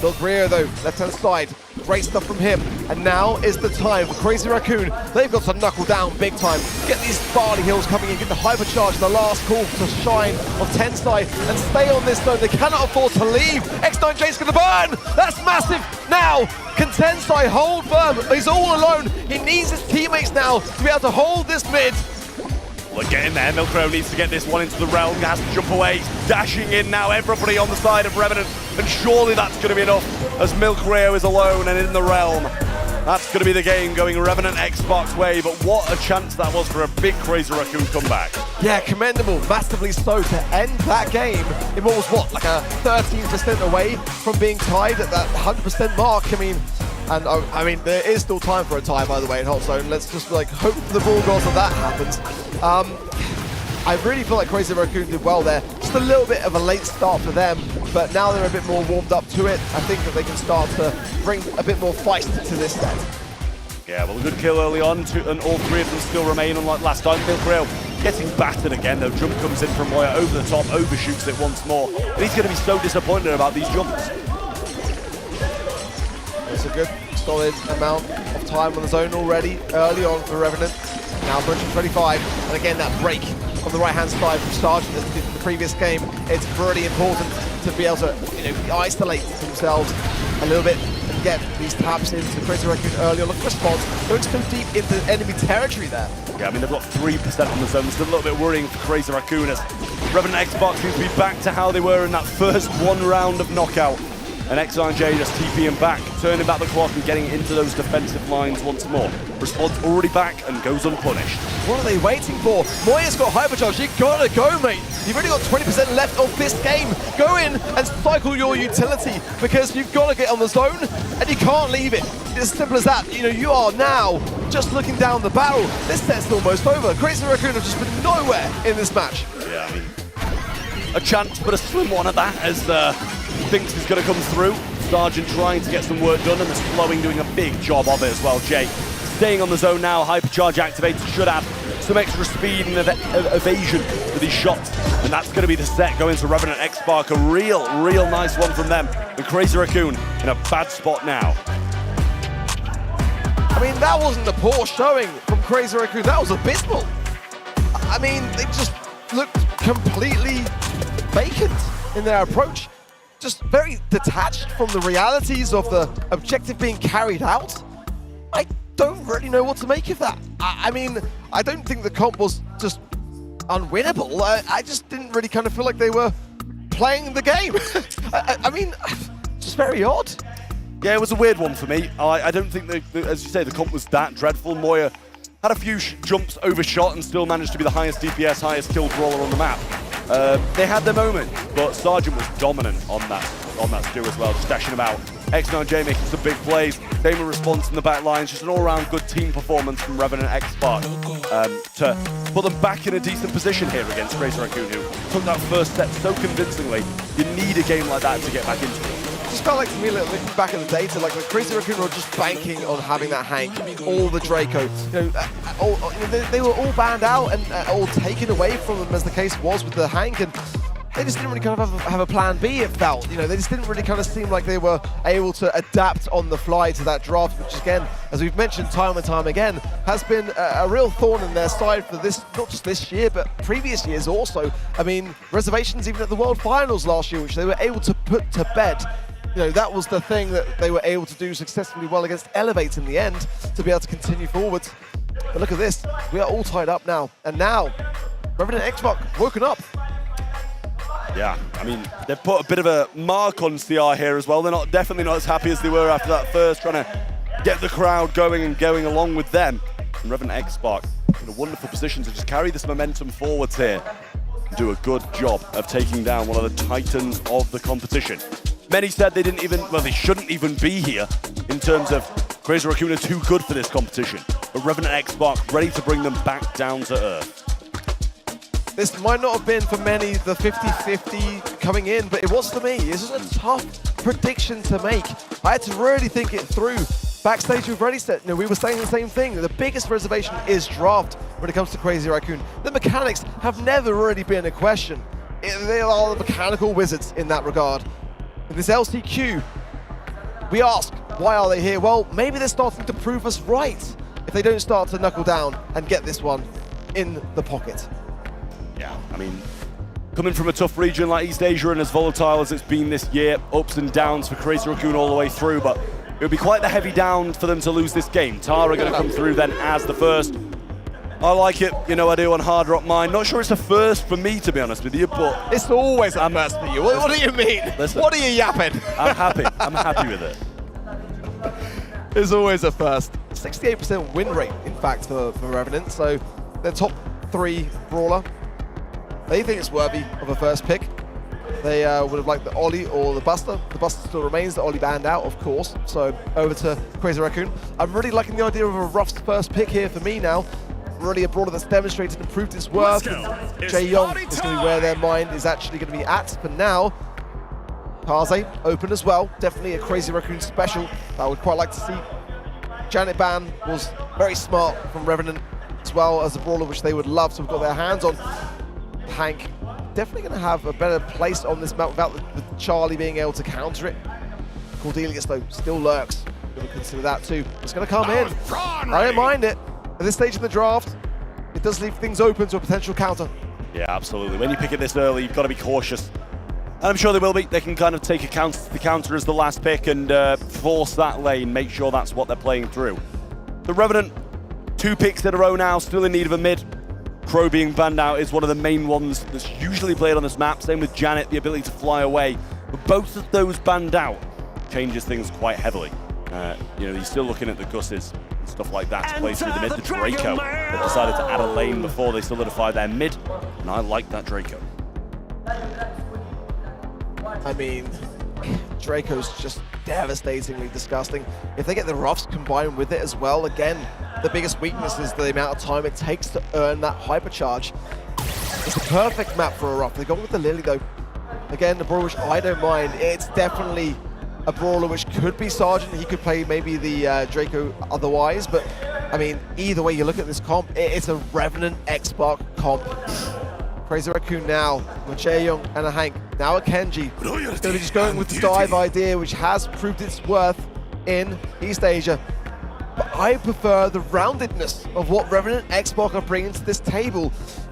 Mills Rio though, left hand side. Great stuff from him. And now is the time for Crazy Raccoon. They've got to knuckle down big time. Get these barley hills coming in, get the hypercharge, the last call to shine of Tensai, and stay on this zone. They cannot afford to leave. X9J's gonna burn! That's massive! Now, can Tensai hold firm? He's all alone. He needs his teammates now to be able to hold this mid. Well, getting there, Milkrow needs to get this one into the realm, has to jump away, he's dashing in now, everybody on the side of Revenant, and surely that's going to be enough as Milkrow is alone and in the realm. That's going to be the game going Revenant X-Spark's way, but what a chance that was for a big Crazy Raccoon comeback. Yeah, commendable, massively so to end that game in what was, like a 13% away from being tied at that 100% mark. And I mean, there is still time for a tie, by the way, in Hot Zone. Let's just like hope for the ball goals that happens. I really feel like Crazy Raccoon did well there. Just a little bit of a late start for them, but now they're a bit more warmed up to it. I think that they can start to bring a bit more fight to this set. Yeah, well, a good kill early on, and all three of them still remain, unlike last time. Milkrow getting battered again, though. Jump comes in from Moya over the top, overshoots it once more. And he's going to be so disappointed about these jumps. It's a good, solid amount of time on the zone already, early on for Revenant. Now approaching 25, and again that break on the right-hand side from Sergeant as they did in the previous game. It's really important to be able to, isolate themselves a little bit and get these taps into Crazy Raccoon early on. Look at the response, going so deep into enemy territory there. Yeah, I mean, they've got 3% on the zone. It's a little bit worrying for Crazy Raccoon as Revenant X-Spark seems to be back to how they were in that first one round of knockout. And X9J just TPing back, turning back the clock and getting into those defensive lines once more. Response already back and goes unpunished. What are they waiting for? Moya's got hypercharge. You gotta go, mate. You've only got 20% left of this game. Go in and cycle your utility because you've got to get on the zone and you can't leave it. It's as simple as that. You know, you are now just looking down the barrel. This set's almost over. Crazy Raccoon have just been nowhere in this match. Yeah, I mean, a chance, but a slim one at that, as thinks he's going to come through. Sergeant trying to get some work done, and the slowing doing a big job of it as well. Jay staying on the zone now, hypercharge activated, should add some extra speed and evasion for these shots. And that's going to be the set going to Revenant X-Spark. A real nice one from them. And Crazy Raccoon in a bad spot now. I mean, that wasn't a poor showing from Crazy Raccoon. That was abysmal. I mean, they just looked completely vacant in their approach. Just very detached from the realities of the objective being carried out. I don't really know what to make of that. I mean, I don't think the comp was just unwinnable. I just didn't really kind of feel like they were playing the game. I mean, just very odd. Yeah, it was a weird one for me. I don't think, as you say, the comp was that dreadful. Moya had a few jumps overshot and still managed to be the highest DPS, highest kill brawler on the map. They had their moment, but Sergeant was dominant on that stew as well, just dashing about. X9J making some big plays. Damon response in the back lines, just an all-round good team performance from Revenant X-Spark to put them back in a decent position here against Crazy Raccoon, who took that first set so convincingly. You need a game like that to get back into it. Just felt like to me, looking back at the data, like the Crazy Raccoon were just banking on having that Hank, all the Draco. They were all banned out and all taken away from them, as the case was with the Hank, and they just didn't really kind of have a plan B, it felt. You know, they just didn't really kind of seem like they were able to adapt on the fly to that draft, which again, as we've mentioned time and time again, has been a real thorn in their side for this, not just this year, but previous years also. I mean, reservations even at the World Finals last year, which they were able to put to bed. You know, that was the thing that they were able to do successfully well against Elevate in the end, to be able to continue forwards. But look at this, we are all tied up now. And now, Revenant X-Spark woken up. Yeah, I mean, they've put a bit of a mark on CR here as well. They're definitely not as happy as they were after that first, trying to get the crowd going and going along with them. And Revenant X-Spark in a wonderful position to just carry this momentum forwards here and do a good job of taking down one of the titans of the competition. Many said they didn't even, well, they shouldn't even be here in terms of Crazy Raccoon are too good for this competition. But Revenant X-Spark ready to bring them back down to earth. This might not have been for many the 50-50 coming in, but it was for me. This was a tough prediction to make. I had to really think it through. Backstage, we've already said, we were saying the same thing. The biggest reservation is draft when it comes to Crazy Raccoon. The mechanics have never really been a question. They are the mechanical wizards in that regard. In this LCQ, we ask, why are they here? Well, maybe they're starting to prove us right if they don't start to knuckle down and get this one in the pocket. Yeah, I mean, coming from a tough region like East Asia and as volatile as it's been this year, ups and downs for Crazy Raccoon all the way through, but it would be quite the heavy down for them to lose this game. Tara going to come through then as the first. I like it, I do on Hard Rock Mine. Not sure it's a first for me, to be honest with you, but... It's always a first for you. What do you mean? Listen, what are you yapping? I'm happy. I'm happy with it. It's always a first. 68% win rate, in fact, for Revenant, so their top 3 brawler. They think it's worthy of a first pick. They would have liked the Ollie or the Buster. The Buster still remains, the Ollie banned out, of course. So over to Crazy Raccoon. I'm really liking the idea of a Ruff's first pick here for me now. Really a brawler that's demonstrated and proved its worth. Jae Young is going to be where their mind is actually going to be at for now. Kaze open as well. Definitely a Crazy Raccoon special I would quite like to see. Janet Ban was very smart from Revenant as well as a brawler which they would love to have got their hands on. Hank definitely going to have a better place on this map without with Charlie being able to counter it. Cordelius though still lurks. Going to consider that too. It's going to come in. I don't mind it. At this stage of the draft, it does leave things open to a potential counter. Yeah, absolutely. When you pick it this early, you've got to be cautious. And I'm sure they will be. They can kind of take the counter as the last pick and force that lane, make sure that's what they're playing through. The Revenant, 2 picks in a row now, still in need of a mid. Crow being banned out is one of the main ones that's usually played on this map. Same with Janet, the ability to fly away. But both of those banned out changes things quite heavily. You know, he's still looking at the Gusses and stuff like that to play through the mid. The Draco that decided to add a lane before they solidify their mid, and I like that Draco. I mean, Draco's just devastatingly disgusting. If they get the Ruffs combined with it as well, again, the biggest weakness is the amount of time it takes to earn that hypercharge. It's a perfect map for a Ruff. They've gone with the Lily though. Again, the Brawl, which I don't mind. It's definitely a brawler which could be Sergeant. He could play maybe the Draco otherwise, but I mean, either way you look at this comp, it's a Revenant X-Spark comp. Crazy Raccoon now with Jaeyoung and a Hank. Now a Kenji. Going to be just going with the dive idea, which has proved its worth in East Asia. But I prefer the roundedness of what Revenant X-Spark are bringing to this table.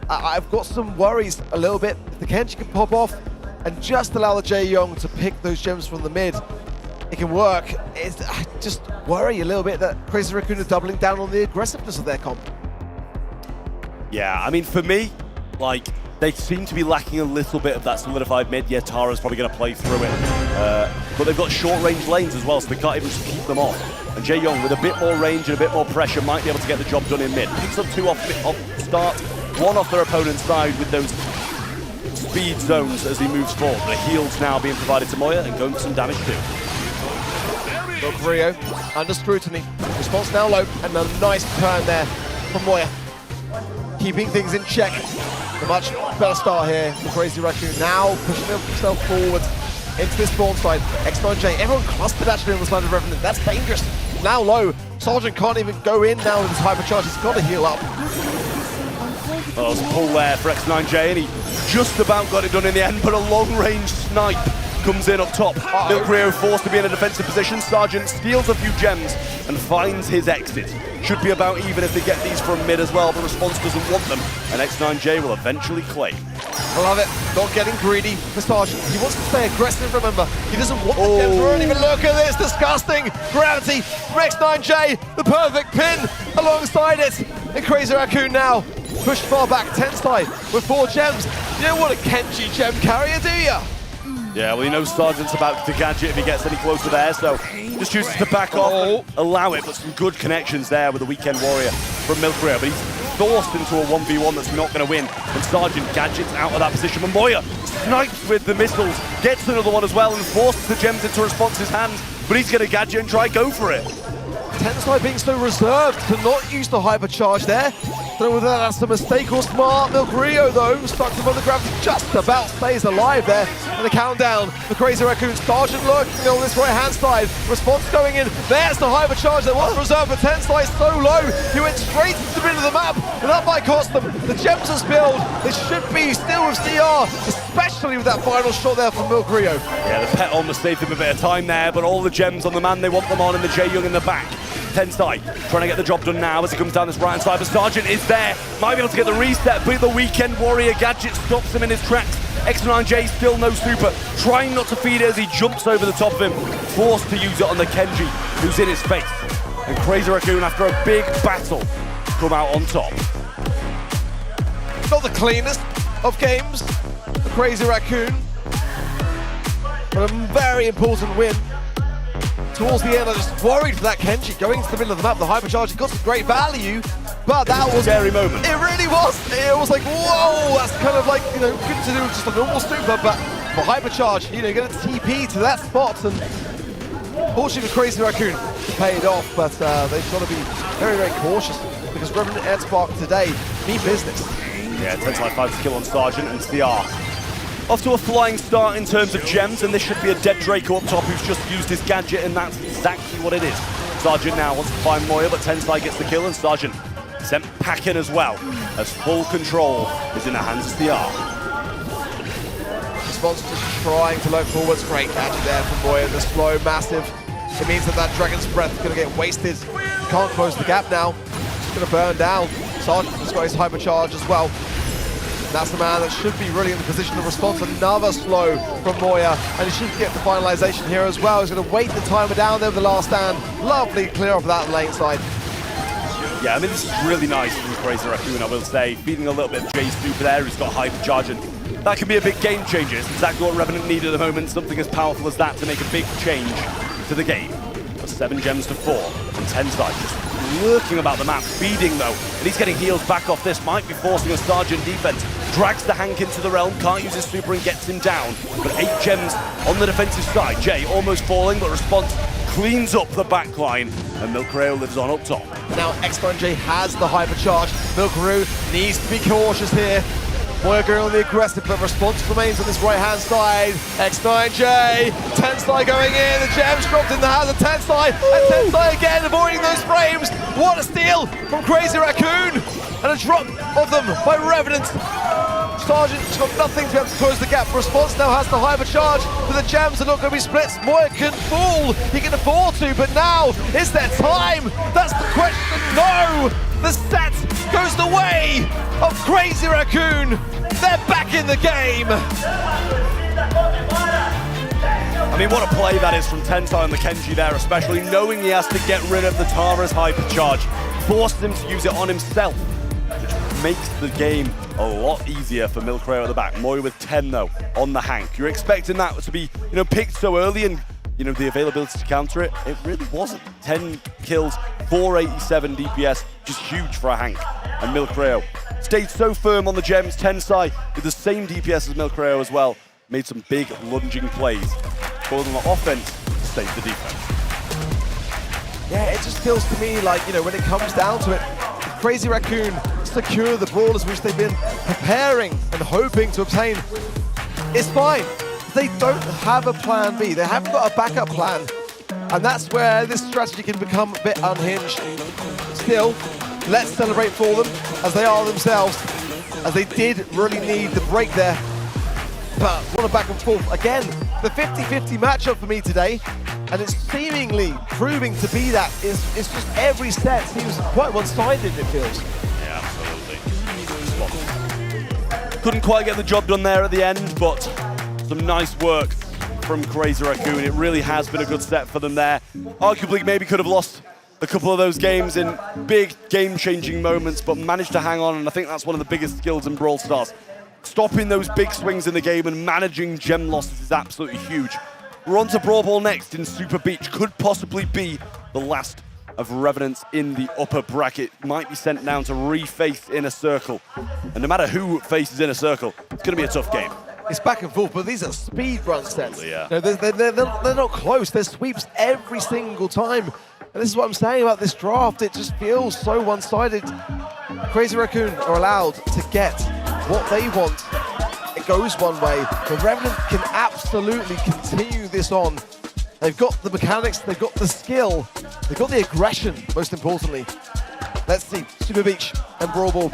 I've got some worries a little bit. If the Kenji can pop off and just allow the Jaeyoung to pick those gems from the mid, it can work. I just worry a little bit that Crazy Raccoon are doubling down on the aggressiveness of their comp. Yeah, I mean, for me, like, they seem to be lacking a little bit of that solidified mid. Yeah, Tara's probably going to play through it. But they've got short-range lanes as well, so they can't even just keep them off. And Jaeyoung, with a bit more range and a bit more pressure, might be able to get the job done in mid. Picks up 2 off start, 1 off their opponent's side with those speed zones as he moves forward. The heals now being provided to Moya and going for some damage too. Rio under scrutiny. Response now low, and a nice turn there from Moya. Keeping things in check. A much better start here for Crazy Raccoon. Now pushing himself forward into this spawn side. X9J, everyone clustered actually on the side of Revenant. That's dangerous. Now low. Sergeant can't even go in now with his hypercharge. He's got to heal up. Oh, it's a pull there for X9J, and he just about got it done in the end, but a long-range snipe comes in up top. Rio forced to be in a defensive position. Sergeant steals a few gems and finds his exit. Should be about even if they get these from mid as well, but Response doesn't want them, and X9J will eventually claim. I love it. Not getting greedy for Sergeant. He wants to stay aggressive, remember. He doesn't want the gems to run. Even look at this. Disgusting. Gravity from X9J. The perfect pin alongside it. And Crazy Raccoon now pushed far back. Tensai with 4 gems. You don't want a Kenji gem carrier, do you? Yeah, well, he knows Sergeant's about to gadget if he gets any closer there, so just chooses to back off and allow it, but some good connections there with the Weekend Warrior from Milkria, but he's forced into a 1v1 that's not going to win, and Sergeant gadgets out of that position. Moya snipes with the missiles, gets another one as well, and forces the gems into Response's hands, but he's going to gadget and try go for it. Tensai being so reserved to not use the hypercharge there. Don't know whether that's a mistake or smart. Rio though, stuck above the gravity, just about stays alive there. And the countdown for Crazy Raccoon. Sergeant lurking on this right-hand side. Response going in. There's the hypercharge that was reserved for Tensai. So low, he went straight into the middle of the map, and that might cost them. The gems are spilled. They should be still with CR, especially with that final shot there from Rio. Yeah, the pet almost saved him a bit of time there, but all the gems on the man they want them on, and the Jaeyoung in the back. Tensai trying to get the job done now as he comes down this right-hand side, but Sergeant is there. Might be able to get the reset, but the Weekend Warrior gadget stops him in his tracks. X9J still no super, trying not to feed it as he jumps over the top of him, forced to use it on the Kenji, who's in his face. And Crazy Raccoon, after a big battle, come out on top. Not the cleanest of games for Crazy Raccoon, but a very important win. Towards the end, I just worried for that Kenji going into the middle of the map. The hypercharge, he got some great value, but that was a scary moment. It really was. It was like, whoa, that's kind of like, you know, good to do with just a normal super, but for hypercharge, you know, you're going to TP to that spot, and fortunately for Crazy Raccoon, it paid off, but they've got to be very, very cautious, because Revenant and Spark today mean business. Yeah, Tensai finds the kill on Sergeant, and CR off to a flying start in terms of gems, and this should be a dead Draco up top who's just used his gadget, and that's exactly what it is. Sergeant now wants to find Moya, but Tensai gets the kill, and Sergeant sent packing as well, as full control is in the hands of CR. Response just trying to look forwards. Great gadget there from Moya. The slow, massive. It means that that Dragon's Breath is going to get wasted. Can't close the gap now. It's going to burn down. Sergeant has got his hypercharge as well. That's the man that should be really in the position of response. Another slow from Moya, and he should get the finalization here as well. He's going to wait the timer down there with the last stand. Lovely clear off that lane side. Yeah, I mean, this is really nice from Crazy Raccoon, I will say. Feeding a little bit of J Super there, who's got hypercharge and that can be a big game changer. It's exactly what Revenant need at the moment, something as powerful as that to make a big change to the game. But 7 gems to 4, and Tensai just lurking about the map, feeding though, and he's getting heals back off this, might be forcing a Sergeant defense, drags the Hank into the realm, can't use his super and gets him down, but 8 gems on the defensive side. Jay almost falling, but Response cleans up the backline, and Milcreo lives on up top. Now X9J has the hypercharge. Milcreo needs to be cautious here. Moya on the aggressive, but Response remains on this right-hand side. X9J, Tensai going in, the gems dropped in the hands of Tensai, and Tensai again avoiding those frames. What a steal from Crazy Raccoon, and a drop of them by Revenant. Sergeant's got nothing to be able to close the gap. Response now has the hypercharge, but the gems are not going to be split. Moya can fall, he can afford to, but now is there time? That's the question. No! The set goes the way of Crazy Raccoon. They're back in the game. I mean, what a play that is from Tensai and the Kenji there, especially knowing he has to get rid of the Tara's hypercharge. Forced him to use it on himself, which makes the game a lot easier for Milcreo at the back. Moya with 10 though on the Hank. You're expecting that to be, picked so early, and the availability to counter it, it really wasn't. 10 kills, 487 DPS, just huge for a Hank. And Milcreo stayed so firm on the gems. Tensai with the same DPS as Milcreo as well, made some big lunging plays. Both on the offense, saved the defense. Yeah, it just feels to me like, when it comes down to it, Crazy Raccoon secure the brawlers which they've been preparing and hoping to obtain. It's fine. They don't have a plan B. They haven't got a backup plan. And that's where this strategy can become a bit unhinged. Still, let's celebrate for them, as they are themselves, as they did really need the break there. But what a back and forth. Again, the 50-50 matchup for me today, and it's seemingly proving to be that. It's just every set seems quite one-sided, it feels. Yeah, absolutely. Couldn't quite get the job done there at the end, but some nice work from Crazy Raccoon. It really has been a good set for them there. Arguably maybe could have lost a couple of those games in big game-changing moments, but managed to hang on, and I think that's one of the biggest skills in Brawl Stars. Stopping those big swings in the game and managing gem losses is absolutely huge. We're on to Brawl Ball next in Super Beach. Could possibly be the last of Revenants in the upper bracket. Might be sent down to reface Inner Circle. And no matter who faces Inner Circle, it's going to be a tough game. It's back and forth, but these are speed run sets. Yeah. They're not close. There's sweeps every single time. And this is what I'm saying about this draft. It just feels so one-sided. Crazy Raccoon are allowed to get what they want. It goes one way, but Revenant can absolutely continue this on. They've got the mechanics, they've got the skill, they've got the aggression, most importantly. Let's see, Super Beach and Brawl Ball.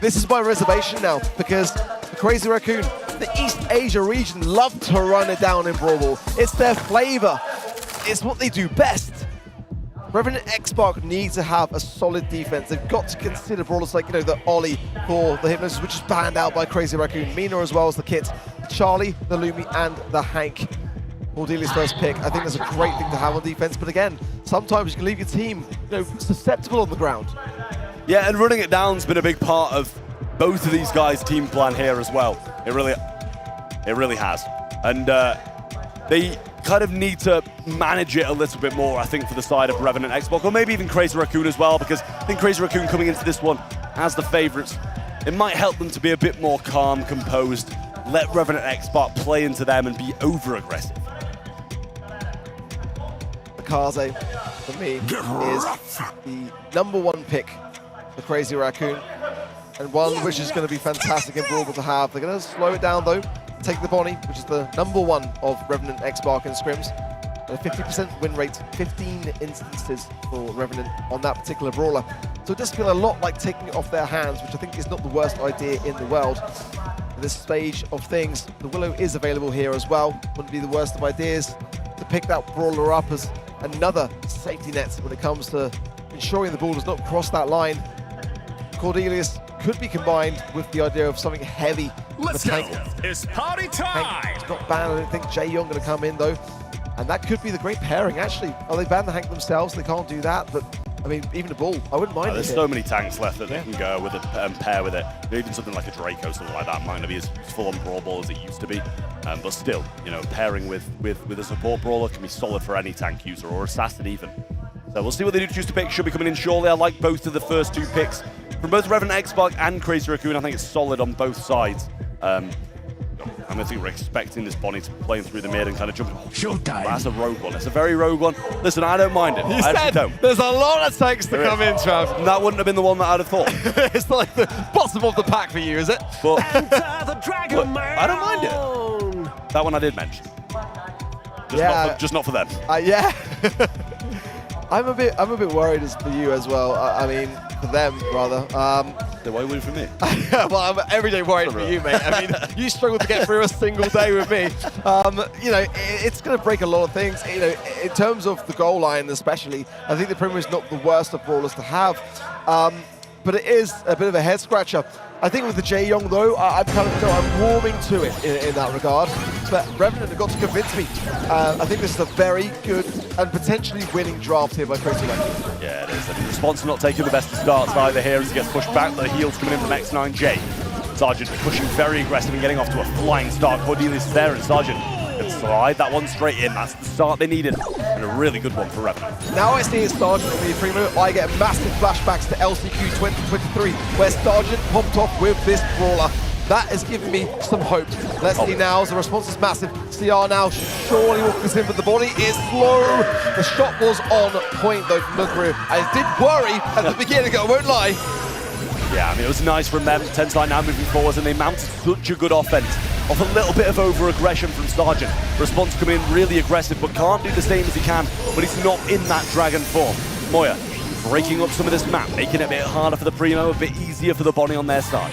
This is my reservation now, because the Crazy Raccoon, the East Asia region, love to run it down in Brawl Ball. It's their flavor. It's what they do best. Revenant Xbox needs to have a solid defense. They've got to consider brawlers like, the Ollie for the Hypnosis, which is banned out by Crazy Raccoon. Mina as well as the Kit. Charlie, the Lumi, and the Hank. Cordelia's first pick. I think that's a great thing to have on defense, but again, sometimes you can leave your team, susceptible on the ground. Yeah, and running it down's been a big part of both of these guys' team plan here as well. It really has. And they kind of need to manage it a little bit more, I think, for the side of Revenant Xbox, or maybe even Crazy Raccoon as well, because I think Crazy Raccoon coming into this one as the favorites, it might help them to be a bit more calm, composed, let Revenant Xbox play into them and be over-aggressive. Casa, for me, is the #1 pick for Crazy Raccoon, and one which is going to be fantastic in Brawl Ball to have. They're going to slow it down, though. Take the Bonnie, which is the #1 of Revenant X-Bark in scrims. A 50% win rate, 15 instances for Revenant on that particular brawler. So it does feel a lot like taking it off their hands, which I think is not the worst idea in the world. At this stage of things, the Willow is available here as well. Wouldn't be the worst of ideas to pick that brawler up as another safety net when it comes to ensuring the ball does not cross that line. Cordelius could be combined with the idea of something heavy. Let's go. It's party time. Hank is not banned. I don't think Jaeyoung going to come in though. And that could be the great pairing, actually. Oh, they banned the Hank themselves. They can't do that. But I mean, even a bull, I wouldn't mind it. There's so many tanks left that they can go with it and pair with it. Even something like a Draco, something like that, might not be as full-on Brawl Ball as it used to be. But still, you know, pairing with a support brawler can be solid for any tank user, or assassin even. So we'll see what they do choose to pick. Should be coming in shortly. I like both of the first two picks. From both Revenant Xbox and Crazy Raccoon, I think it's solid on both sides. I think we're expecting this Bonnie to be playing through the mid and kind of jumping. Showtime. That's a rogue one. It's a very rogue one. Listen, I don't mind it. You said there's a lot of tanks to come in, Trav. That wouldn't have been the one that I'd have thought. It's like the bottom of the pack for you, is it? But look, I don't mind it. That one I did mention. Just not for them. Yeah. I'm a bit worried as for you as well. I mean, for them rather. Why are you worried for me? Well, I'm every day worried for you, mate. I mean, you struggle to get through a single day with me. You know, it's going to break a lot of things. You know, in terms of the goal line, especially, I think the Primo is not the worst of brawlers to have, but it is a bit of a head scratcher. I think with the Jae-Young though, I'm warming to it in that regard. But Revenant have got to convince me. I think this is a very good and potentially winning draft here by Crazy Raccoon. Yeah, it is. And Response not taking the best of starts either here as he gets pushed back. The heals coming in from X9J. Sergeant pushing very aggressive and getting off to a flying start. Cornelius is there, and Sergeant can slide that one straight in. That's the start they needed, and a really good one for Revenant. Now I see Sergeant and the Primo, I get massive flashbacks to LCQ 2023, where Sergeant popped off with this brawler. That has given me some hope. Let's see now, as the response is massive. CR now surely walking this in, but the body is slow. The shot was on point though from Milkaroo. I did worry at the beginning, I won't lie. Yeah, I mean, it was nice from them. Tensai now moving forwards, and they mounted such a good offense off a little bit of over-aggression from Sergeant. Response coming in really aggressive, but can't do the same as he can when he's not in that dragon form. Moya breaking up some of this map, making it a bit harder for the Primo, a bit easier for the Bonnie on their side.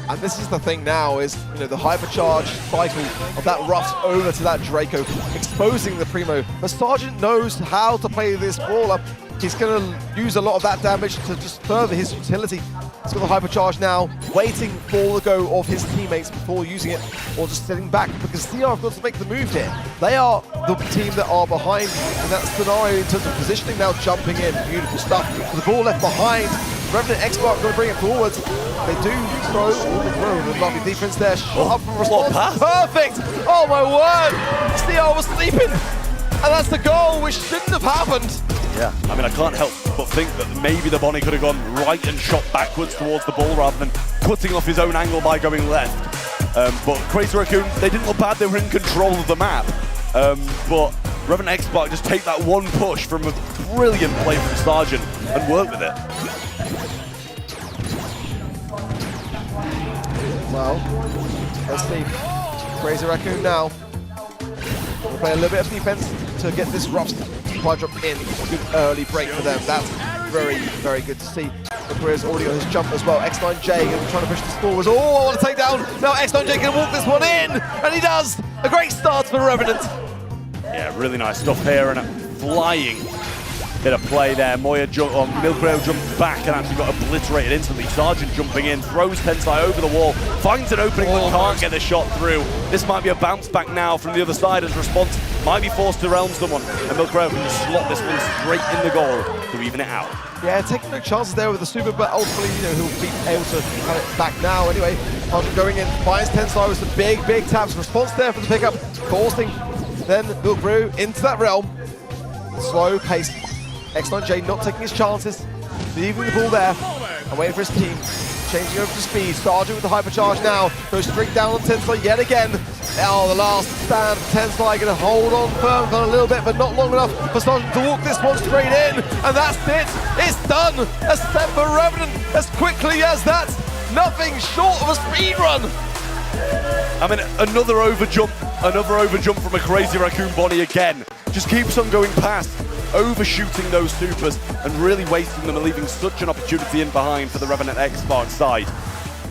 And this is the thing now, is the hypercharge cycle of that Rust over to that Draco, exposing the Primo. But Sergeant knows how to play this brawler. He's going to use a lot of that damage to just further his utility. He's got the hypercharge now, waiting for the go of his teammates before using it, or just sitting back, because CR have got to make the move here. They are the team that are behind in that scenario in terms of positioning, now jumping in. Beautiful stuff. The ball left behind. Revenant Xbox going to bring it forwards. They do throw the lovely defense there. Shot up from Response. Perfect! Oh my word! CR was sleeping! And that's the goal, which shouldn't have happened. Yeah, I mean, I can't help but think that maybe the Bonnie could have gone right and shot backwards towards the ball rather than cutting off his own angle by going left. But Crazy Raccoon, they didn't look bad, they were in control of the map. But Revenant Xbox just take that one push from a brilliant play from Sergeant and work with it. Well, let's see. Crazy Raccoon now. We'll play a little bit of defense to get this rough supply drop in. Good early break for them. That's very, very good to see. Milkaroo's already on his jump as well. X9J trying to push this forwards. Oh, I want to take down. Now X9J can walk this one in, and he does. A great start for Revenant. Yeah, really nice stuff here, and a flying bit of play there. Milkaroo jumped back and actually got obliterated instantly. Sergeant jumping in, throws Tensai over the wall, finds an opening but can't get the shot through. This might be a bounce back now from the other side as Response might be forced to realm someone, and Milkaroo can slot this one straight in the goal to even it out. Yeah, taking no chances there with the super, but ultimately, he'll be able to cut it back now. Anyway, going in, finds Tensai with some big, big taps. Response there for the pickup, forcing then Milkaroo into that realm. Slow pace. X9J not taking his chances, leaving the ball there and waiting for his team. Changing over to speed. Sergeant with the hypercharge now. Goes straight down on Tensai yet again. Oh, the last stand. Tensai going to hold on firm for a little bit, but not long enough for Sergeant to walk this one straight in. And that's it. It's done. A step for Revenant as quickly as that. Nothing short of a speed run. I mean, another overjump from a Crazy Raccoon Bonnie again. Just keeps on going past, overshooting those supers and really wasting them and leaving such an opportunity in behind for the Revenant Xbox side.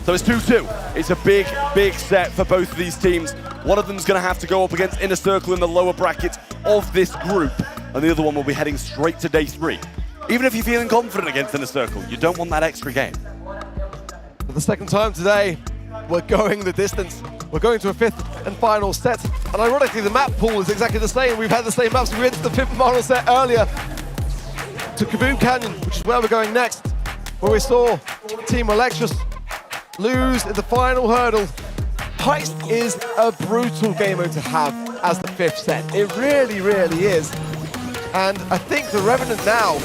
So it's 2-2. It's a big, big set for both of these teams. One of them's going to have to go up against Inner Circle in the lower bracket of this group, and the other one will be heading straight to day 3. Even if you're feeling confident against Inner Circle, you don't want that extra game. For the second time today, we're going the distance. We're going to a 5th and final set. And ironically, the map pool is exactly the same. We've had the same maps. We went to the 5th and final set earlier. to Kaboom Canyon, which is where we're going next, where we saw Team Electros lose in the final hurdle. Heist is a brutal game mode to have as the 5th set. It really, really is. And I think the Revenant now,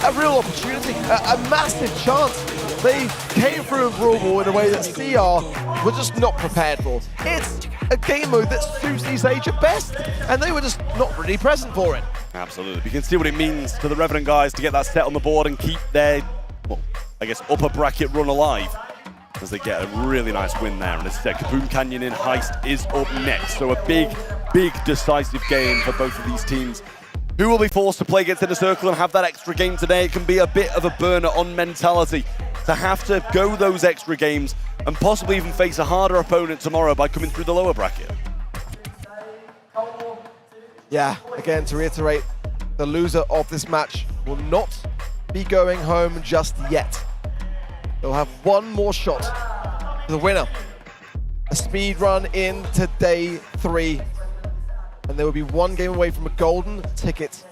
a real opportunity, a massive chance. They came through in Brawl in a way that CR were just not prepared for. It's a game mode that suits these age at best, and they were just not really present for it. Absolutely. You can see what it means to the Revenant guys to get that set on the board and keep their, well, I guess, upper bracket run alive as they get a really nice win there. And as I said, Kaboom Canyon in Heist is up next. So a big, big decisive game for both of these teams, who will be forced to play against Inner Circle and have that extra game today. It can be a bit of a burner on mentality to have to go those extra games and possibly even face a harder opponent tomorrow by coming through the lower bracket. Yeah, again, to reiterate, the loser of this match will not be going home just yet. They'll have one more shot for the winner. A speed run into day 3. And they will be one game away from a golden ticket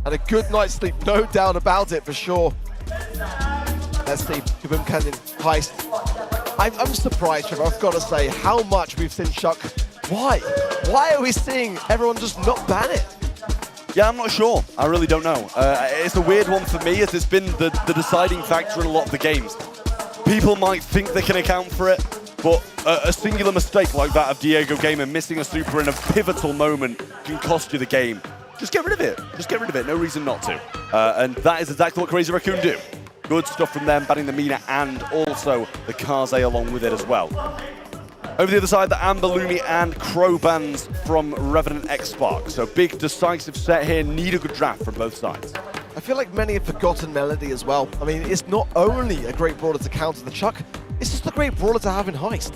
and a good night's sleep, no doubt about it, for sure. Let's see, Kaboom Canyon Heist. I'm surprised, Trevor, I've got to say, how much we've seen Chuck. Why? Why are we seeing everyone just not ban it? Yeah, I'm not sure. I really don't know. It's a weird one for me, as it's been the deciding factor in a lot of the games. People might think they can account for it, but a singular mistake like that of Diego Gamer missing a super in a pivotal moment can cost you the game. Just get rid of it. Just get rid of it. No reason not to. And that is exactly what Crazy Raccoon do. Good stuff from them, banning the Mina and also the Casa along with it as well. Over the other side, the Amber, Lumi and Crow bans from Revenant X Spark. So big, decisive set here. Need a good draft from both sides. I feel like many have forgotten Melody as well. I mean, it's not only a great brawler to counter the Chuck, it's just a great brawler to have in Heist.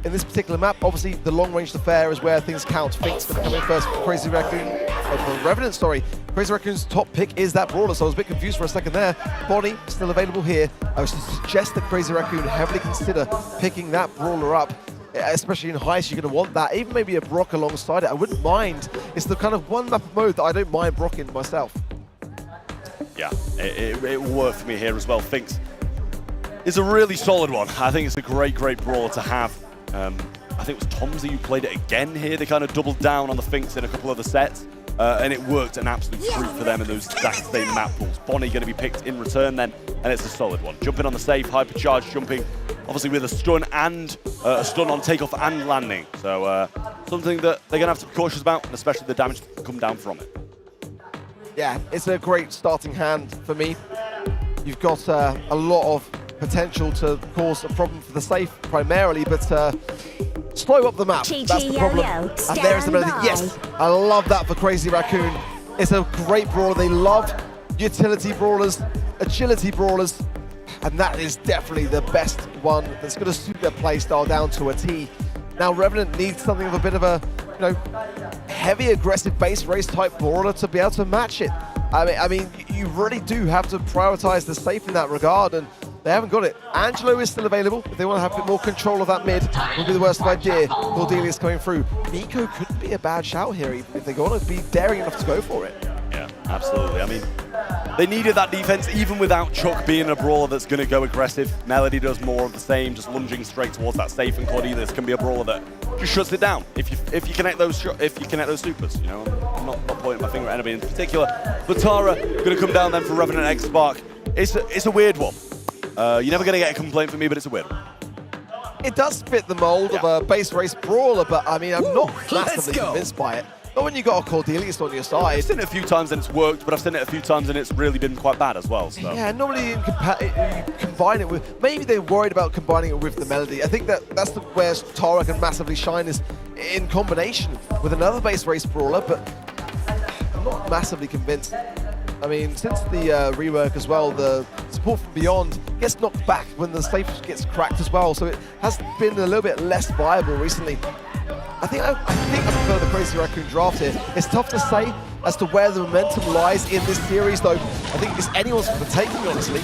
In this particular map, obviously, the long-range affair is where things count. Fink's going to come in first for Crazy Raccoon. For Revenant, sorry. Crazy Raccoon's top pick is that brawler, so I was a bit confused for a second there. Bonnie still available here. I would suggest that Crazy Raccoon heavily consider picking that brawler up. Especially in Heist, you're going to want that. Even maybe a Brock alongside it. I wouldn't mind. It's the kind of one map of mode that I don't mind Brocking myself. Yeah, it will work for me here as well. Finks is a really solid one. I think it's a great, great brawler to have. I think it was Tomsy who played it again here. They kind of doubled down on the Finks in a couple of the sets. And it worked an absolute treat for them in those exact same map pools. Bonnie going to be picked in return then, and it's a solid one. Jumping on the safe, hypercharge jumping, obviously with a stun and a stun on takeoff and landing. So something that they're going to have to be cautious about, and especially the damage that can come down from it. Yeah, it's a great starting hand for me. You've got a lot of potential to cause a problem for the safe primarily, but slow up the map. That's the problem. And there's the melody. Yes, I love that for Crazy Raccoon. It's a great brawler. They love utility brawlers, agility brawlers, and that is definitely the best one that's going to suit their playstyle down to a T. Now Revenant needs something of a bit of a, heavy aggressive base race type brawler to be able to match it. I mean, you really do have to prioritize the safe in that regard, and they haven't got it. Angelo is still available. If they want to have a bit more control of that mid, it would be the worst idea. Cordelia's coming through. Nico could be a bad shout here if they want to be daring enough to go for it. Yeah, absolutely. I mean, they needed that defense even without Chuck being a brawler that's going to go aggressive. Melody does more of the same, just lunging straight towards that safe, and Cordelia's can be a brawler that just shuts it down if you connect those supers. I'm not pointing my finger at anybody in particular. Papara going to come down then for Revenant X Spark. It's a weird one. You're never going to get a complaint from me, but it's a weird one. It does fit the mold of a base race brawler, but I mean, I'm not massively convinced by it. But when you got a Cordelius on your side... I've seen it a few times and it's worked, but I've seen it a few times and it's really been quite bad as well. So. Yeah, normally you combine it with... Maybe they're worried about combining it with the Melody. I think that's where Tara can massively shine, is in combination with another base race brawler, but I'm not massively convinced. I mean, since the rework as well, the support from beyond gets knocked back when the safe gets cracked as well, so it has been a little bit less viable recently. I think I prefer the Crazy Raccoon draft here. It's tough to say as to where the momentum lies in this series, though. I think it's anyone's for the taking, honestly.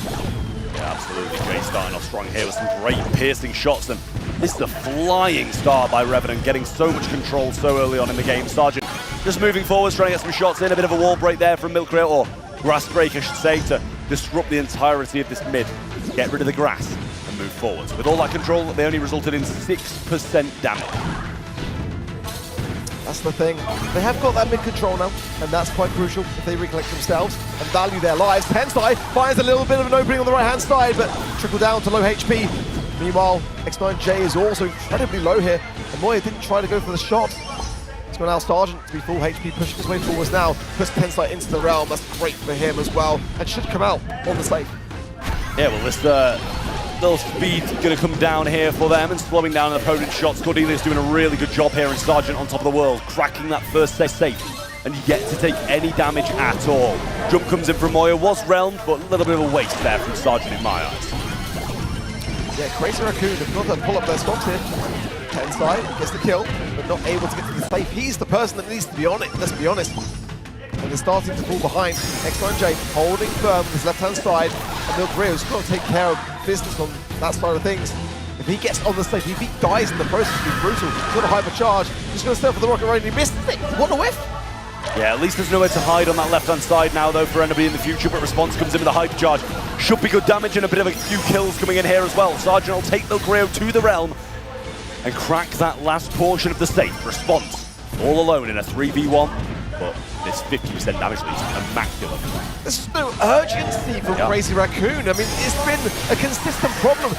Yeah, absolutely. Jay starting off strong here with some great piercing shots, and this is a flying start by Revenant, getting so much control so early on in the game. Sergeant just moving forwards, trying to get some shots in. A bit of a wall break there from Milk Creator, or grass break, I should say, to disrupt the entirety of this mid. Get rid of the grass and move forwards. With all that control, they only resulted in 6% damage. That's the thing. They have got that mid control now, and that's quite crucial if they recollect themselves and value their lives. Tensai finds a little bit of an opening on the right-hand side, but trickle down to low HP. Meanwhile, X9J is also incredibly low here, and Moya didn't try to go for the shot. It's going to allow Sergeant to be full HP, pushing his way forwards now, puts Tensai into the realm. That's great for him as well, and should come out on the safe. Yeah, well, this little speed going to come down here for them and slowing down an opponent's shots. Cordelia's doing a really good job here, and Sergeant on top of the world, cracking that first safe, and yet to take any damage at all. Jump comes in from Moya, was realmed, but a little bit of a waste there from Sergeant in my eyes. Yeah, Crazy Raccoon have got to pull up their stocks here. Tensai gets the kill, but not able to get to the safe. He's the person that needs to be on it, let's be honest. And they're starting to fall behind. X9J holding firm with his left-hand side, and Milk Rio's got to take care of business on that side of things. If he gets on the safe, if he dies in the process, it'll be brutal. He's got a hypercharge, he's going to step for the rocket right, and he misses it. What a whiff! Yeah, at least there's nowhere to hide on that left-hand side now, though, for Enemy in the future, but Response comes in with a hypercharge. Should be good damage and a bit of a few kills coming in here as well. Sergeant will take Milk Rio to the realm and crack that last portion of the safe. Response all alone in a 3v1, but this 50% damage lead is immaculate. There's no urgency from Crazy Raccoon. I mean, it's been a consistent problem.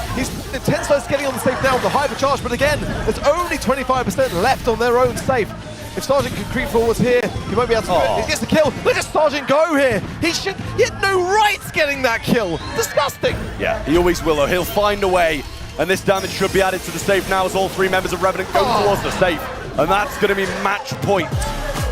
Tensai's getting on the safe now with the hypercharge, but again, there's only 25% left on their own safe. If Sergeant can creep forwards here, he won't be able to. He gets the kill. Look at Sergeant go here. He had no rights getting that kill. Disgusting. Yeah, he always will, though. He'll find a way, and this damage should be added to the safe now as all three members of Revenant go towards the safe, and that's going to be match point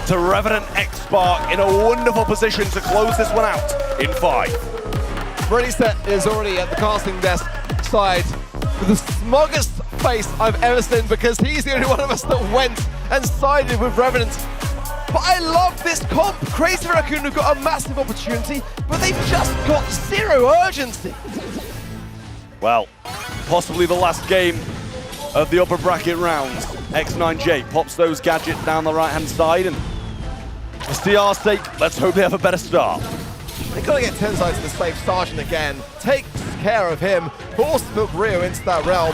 to Revenant X-Spark in a wonderful position to close this one out in 5. Ready Set is already at the casting desk side with the smuggest face I've ever seen, because he's the only one of us that went and sided with Revenant. But I love this comp. Crazy Raccoon have got a massive opportunity, but they've just got zero urgency. Well, possibly the last game of the upper bracket rounds. X9J pops those gadgets down the right-hand side, and for CR's sake, let's hope they have a better start. They've got to get Tensai to the safe. Sergeant again takes care of him, forces Milk Rio into that realm,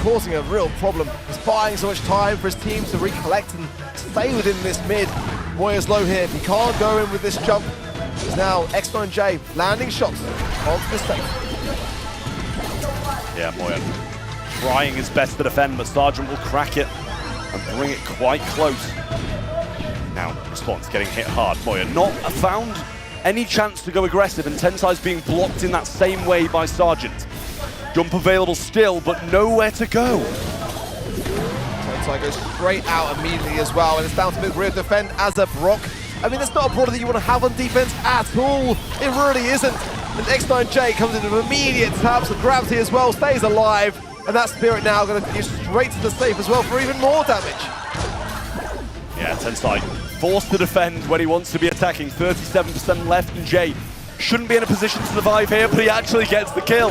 causing a real problem. He's buying so much time for his team to recollect and stay within this mid. Moya's low here. He can't go in with this jump. It's now X9J landing shots onto the safe. Yeah, Moya trying his best to defend, but Sergeant will crack it and bring it quite close. Now, Response getting hit hard. Moya not found any chance to go aggressive, and Tensai's being blocked in that same way by Sergeant. Jump available still, but nowhere to go. Tensai goes straight out immediately as well, and it's down to Milk Rio to defend as a Brock. I mean, it's not a brawler that you want to have on defense at all. It really isn't. And X9J comes in with immediate taps of gravity as well, stays alive, and that Spirit now going to go straight to the safe as well for even more damage. Yeah, Tensai forced to defend when he wants to be attacking. 37% left, and Jay shouldn't be in a position to survive here, but he actually gets the kill.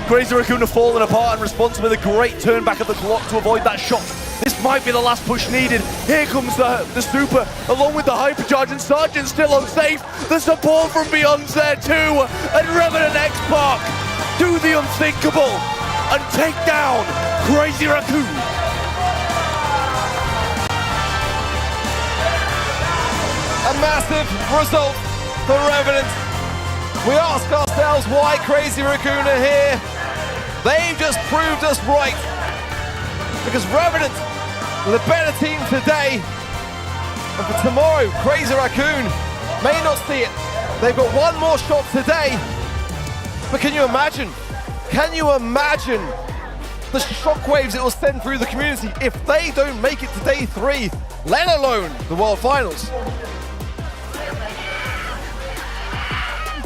Crazy Raccoon have fallen apart, and Response with a great turn back of the clock to avoid that shot. This might be the last push needed. Here comes the super, along with the hypercharge, and Sergeant still unsafe. The support from Beyond's there too, and Revenant X-Spark do the unthinkable and take down Crazy Raccoon. A massive result for Revenant. We ask ourselves why Crazy Raccoon are here. They've just proved us right. Because Revenant are the better team today. And for tomorrow, Crazy Raccoon may not see it. They've got one more shot today. But can you imagine? Can you imagine the shockwaves it will send through the community if they don't make it to day 3, let alone the World Finals?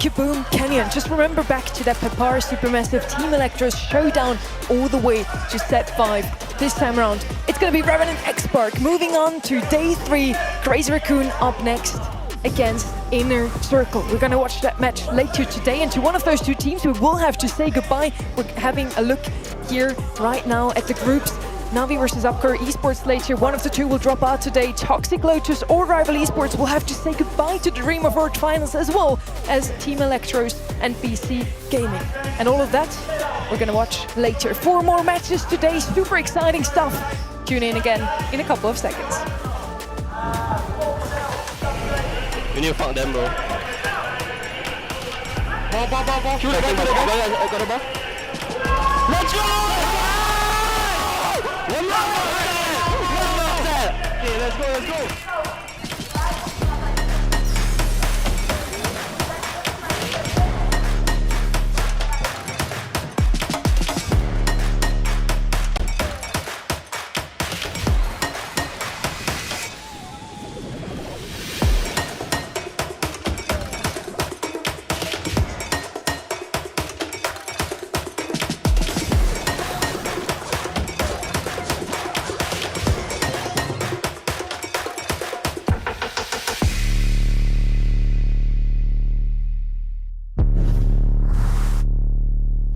Kaboom Canyon. Just remember back to that Papara Supermassive Team Electros showdown all the way to set 5. This time around, it's going to be Revenant X-Spark moving on to day 3. Crazy Raccoon up next against Inner Circle. We're going to watch that match later today, and to one of those two teams we will have to say goodbye. We're having a look here right now at the groups. Navi versus Upcore Esports later. One of the two will drop out today. Toxic Lotus or Rival Esports will have to say goodbye to the dream of World Finals, as well as Team Electros and BC Gaming. And all of that we're gonna watch later. 4 more matches today, super exciting stuff. Tune in again in a couple of seconds. We need to fuck them, bro. Ball. Shoot it, got the ball. Let's go! Okay, let's go.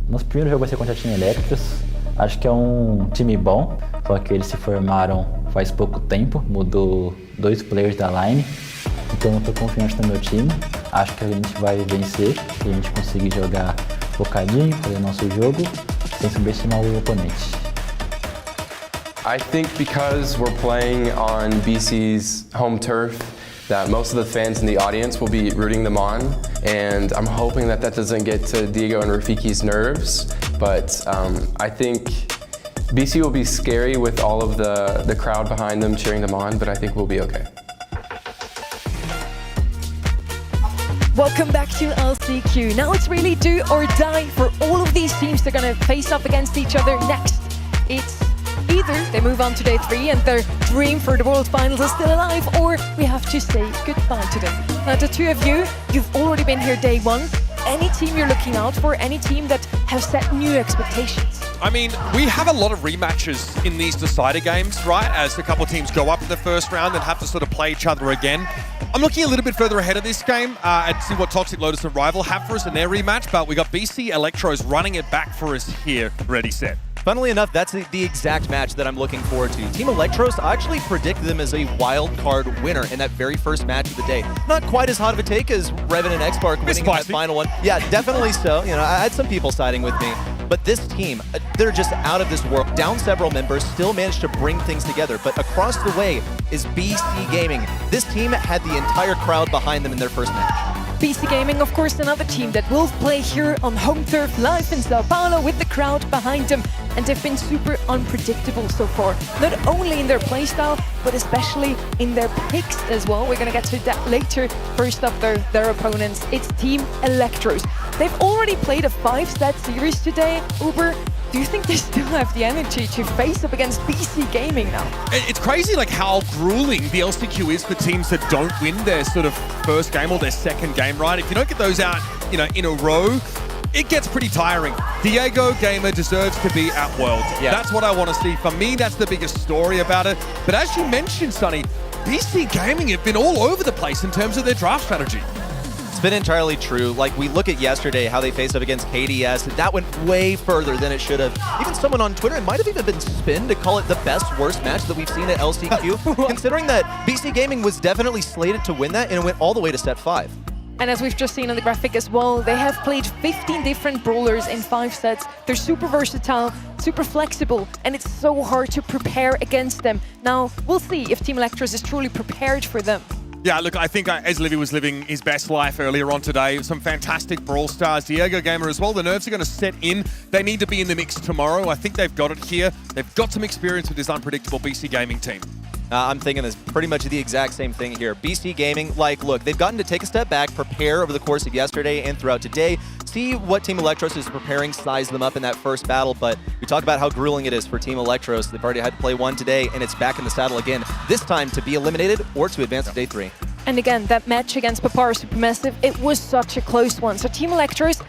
Nosso primeiro jogo vai ser contra a time Electros. Acho que é um time bom, só que eles se formaram faz pouco tempo, mudou 2 players da line. Então eu tô confiante no meu time. Acho que a gente vai vencer, que a gente conseguir jogar focadinho, fazer nosso jogo, sem subestimar o oponente. I think because we're playing on BC's home turf, that most of the fans in the audience will be rooting them on, and I'm hoping that doesn't get to Diego and Rafiki's nerves, but I think BC will be scary with all of the crowd behind them cheering them on, but I think we'll be okay. Welcome back to LCQ. Now it's really do or die for all of these teams. They're going to face up against each other next. It's either they move on to day 3 and their dream for the World Finals is still alive, or we have to say goodbye to them. Now the two of you, you've already been here day 1. Any team you're looking out for, any team that have set new expectations? I mean, we have a lot of rematches in these decider games, right? As a couple of teams go up in the first round and have to sort of play each other again. I'm looking a little bit further ahead of this game and see what Toxic Lotus and Rival have for us in their rematch, but we got BC Electros running it back for us here, ready, set. Funnily enough, that's the exact match that I'm looking forward to. Team Electros, I actually predicted them as a wild card winner in that very first match of the day. Not quite as hot of a take as Revenant and X-Park winning in that final one. Yeah, definitely so. You know, I had some people siding with me. But this team, they're just out of this world. Down several members, still managed to bring things together. But across the way is BC Gaming. This team had the entire crowd behind them in their first match. BC Gaming, of course, another team that will play here on home turf live in Sao Paulo with the crowd behind them. And they've been super unpredictable so far. Not only in their playstyle, but especially in their picks as well. We're going to get to that later. First up, their opponents, it's Team Electros. They've already played a 5-set series today. Uber, do you think they still have the energy to face up against BC Gaming now? It's crazy like how grueling the LCQ is for teams that don't win their sort of first game or their second game, right? If you don't get those out, you know, in a row, it gets pretty tiring. Diego Gamer deserves to be at Worlds. Yeah. That's what I want to see. For me, that's the biggest story about it. But as you mentioned, Sonny, BC Gaming have been all over the place in terms of their draft strategy. It's been entirely true. Like, we look at yesterday, how they faced up against KDS, and that went way further than it should have. Even someone on Twitter, it might have even been spin to call it the best worst match that we've seen at LCQ, considering that BC Gaming was definitely slated to win that, and it went all the way to set 5. And as we've just seen on the graphic as well, they have played 15 different brawlers in 5 sets. They're super versatile, super flexible, and it's so hard to prepare against them. Now, we'll see if Team Electros is truly prepared for them. Yeah, look, I think Eslivy was living his best life earlier on today. Some fantastic Brawl stars. Diego Gamer as well. The nerves are going to set in. They need to be in the mix tomorrow. I think they've got it here. They've got some experience with this unpredictable BC Gaming team. I'm thinking this pretty much the exact same thing here. BC Gaming, like, look, they've gotten to take a step back, prepare over the course of yesterday and throughout today, see what Team Electros is preparing, size them up in that first battle, but we talk about how grueling it is for Team Electros. They've already had to play one today, and it's back in the saddle again, this time to be eliminated or to advance to day 3. And again, that match against Papara Supermassive, it was such a close one. So Team Electros,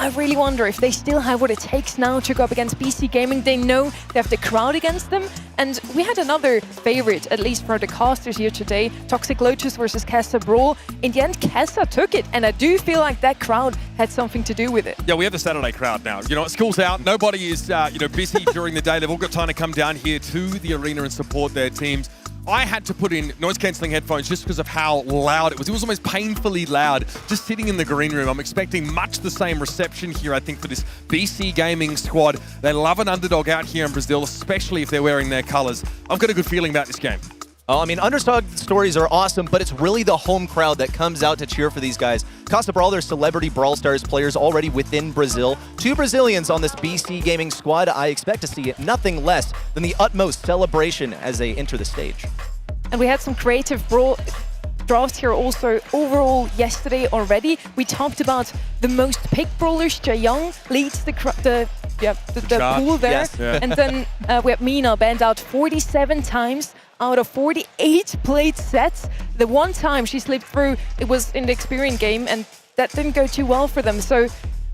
I really wonder if they still have what it takes now to go up against BC Gaming. They know they have the crowd against them. And we had another favorite, at least for the casters here today, Toxic Lotus versus Casa Brawl. In the end, Casa took it, and I do feel like that crowd had something to do with it. Yeah, we have the Saturday crowd now. You know, school's out, nobody is busy during the day. They've all got time to come down here to the arena and support their teams. I had to put in noise-cancelling headphones just because of how loud it was. It was almost painfully loud just sitting in the green room. I'm expecting much the same reception here, I think, for this BC Gaming squad. They love an underdog out here in Brazil, especially if they're wearing their colors. I've got a good feeling about this game. Oh, I mean, underdog stories are awesome, but it's really the home crowd that comes out to cheer for these guys. Casa Brawl, they're celebrity Brawl Stars players already within Brazil. 2 Brazilians on this BC Gaming squad. I expect to see nothing less than the utmost celebration as they enter the stage. And we had some creative Brawl drafts here also overall yesterday already. We talked about the most picked brawlers. Xerial leads the pool there. Yes. Yeah. And then we have Mina banned out 47 times out of 48 played sets. The one time she slipped through, it was in the Experience game, and that didn't go too well for them. So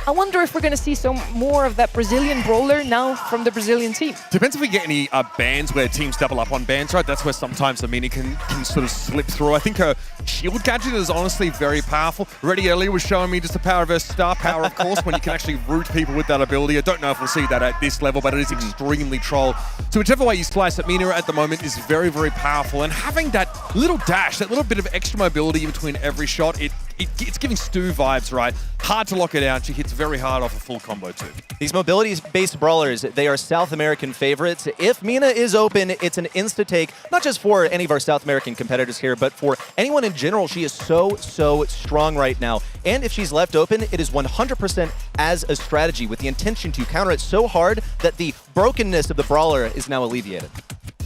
I wonder if we're going to see some more of that Brazilian brawler now from the Brazilian team. Depends if we get any bans where teams double up on bans, right? That's where sometimes Amina can sort of slip through. I think her shield gadget is honestly very powerful. Reddy earlier was showing me just the power of her star power, of course, when you can actually root people with that ability. I don't know if we'll see that at this level, but it is extremely troll. So whichever way you slice it, Amina at the moment is very, very powerful. And having that little dash, that little bit of extra mobility in between every shot, it's giving Stu vibes, right? Hard to lock it down. She hits very hard off a full combo too. These mobility-based brawlers, they are South American favorites. If Mina is open, it's an insta-take, not just for any of our South American competitors here, but for anyone in general. She is so strong right now. And if she's left open, it is 100% as a strategy with the intention to counter it so hard that the brokenness of the brawler is now alleviated.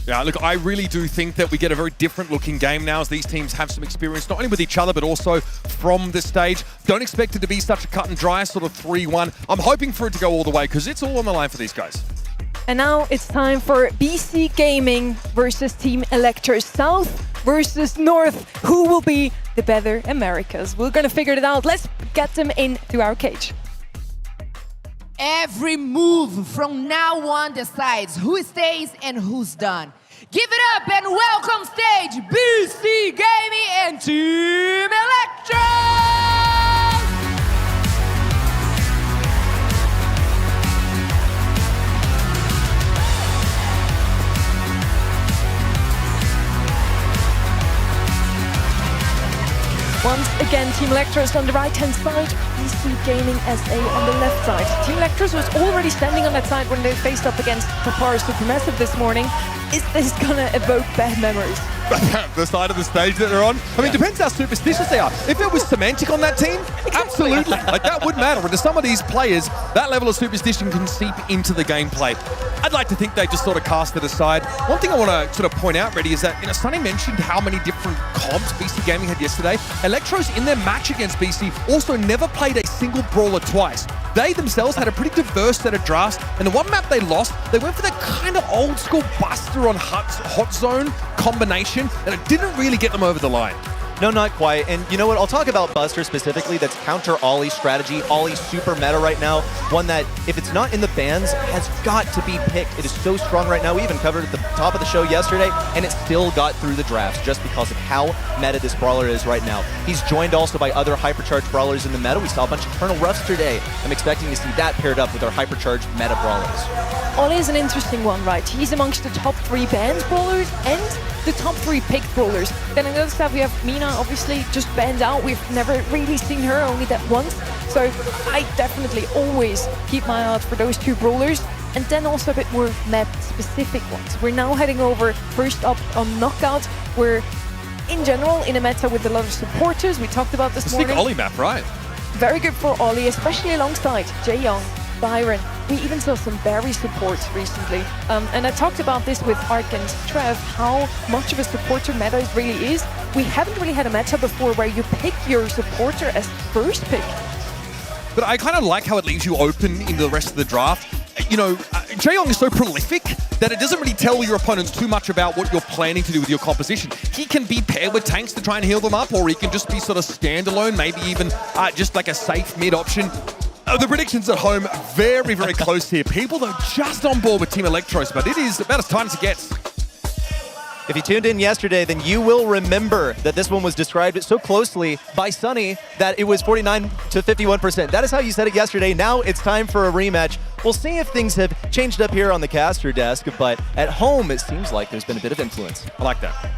Yeah, look, I really do think that we get a very different looking game now as these teams have some experience, not only with each other, but also from the stage. Don't expect it to be such a cut and dry sort of 3-1. I'm hoping for it to go all the way because it's all on the line for these guys. And now it's time for BC Gaming versus Team Electros. South versus North. Who will be the better Americas? We're going to figure it out. Let's get them into our cage. Every move from now on decides who stays and who's done. Give it up and welcome stage BC Gaming and Team Electros! Once again, Team Electros on the right-hand side, BC Gaming SA on the left side. Team Electros was already standing on that side when they faced up against Papara Supermassive this morning. Is this gonna evoke bad memories? The side of the stage that they're on. I mean, depends how superstitious they are. If it was Semantic on that team, absolutely. Like, that would matter. And to some of these players, that level of superstition can seep into the gameplay. I'd like to think they just sort of cast it aside. One thing I want to sort of point out, Reddy, is that, Sunny mentioned how many different comps BC Gaming had yesterday. Electros, in their match against BC, also never played a single brawler twice. They themselves had a pretty diverse set of drafts, and the one map they lost, they went for that kind of old school Buster on hot zone combination, and it didn't really get them over the line. No, not quite. And you know what? I'll talk about Buster specifically. That's counter Ollie strategy. Ollie's super meta right now. One that, if it's not in the bans, has got to be picked. It is so strong right now. We even covered it at the top of the show yesterday, and it still got through the drafts just because of how meta this brawler is right now. He's joined also by other hypercharged brawlers in the meta. We saw a bunch of Colonel Ruffs today. I'm expecting to see that paired up with our hypercharged meta brawlers. Ollie is an interesting one, right? He's amongst the top 3 banned brawlers and the top 3 picked brawlers. Then on the other side, we have Mina, obviously, just banned out. We've never really seen her, only that once. So I definitely always keep my eye out for those 2 brawlers. And then also a bit more map-specific ones. We're now heading over first up on Knockout. We're, in general, in a meta with a lot of supporters. We talked about this morning. Sick Ollie map, right? Very good for Ollie, especially alongside Jaeyoung, Byron. We even saw some Barry supports recently. And I talked about this with Ark and Trev, how much of a supporter meta it really is. We haven't really had a meta before where you pick your supporter as first pick. But I kind of like how it leaves you open into the rest of the draft. Jaeyoung is so prolific that it doesn't really tell your opponents too much about what you're planning to do with your composition. He can be paired with tanks to try and heal them up, or he can just be sort of standalone, maybe even just like a safe mid option. The predictions at home, very, very close here. People, though, just on board with Team Electros, but it is about as tight as it gets. If you tuned in yesterday, then you will remember that this one was described so closely by Sunny that it was 49 to 51%. That is how you said it yesterday. Now it's time for a rematch. We'll see if things have changed up here on the caster desk, but at home, it seems like there's been a bit of influence. I like that.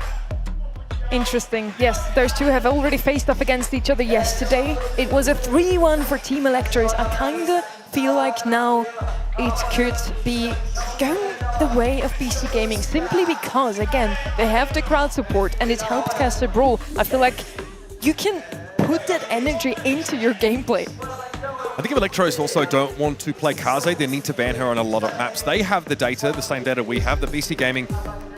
Interesting. Yes, those two have already faced off against each other yesterday. It was a 3-1 for Team Electros. I kinda feel like now it could be going the way of BC Gaming, simply because, again, they have the crowd support and it helped caster Brawl. I feel like you can put that energy into your gameplay. I think if Electros also don't want to play Kaze, they need to ban her on a lot of maps. They have the data, the same data we have. The BC Gaming,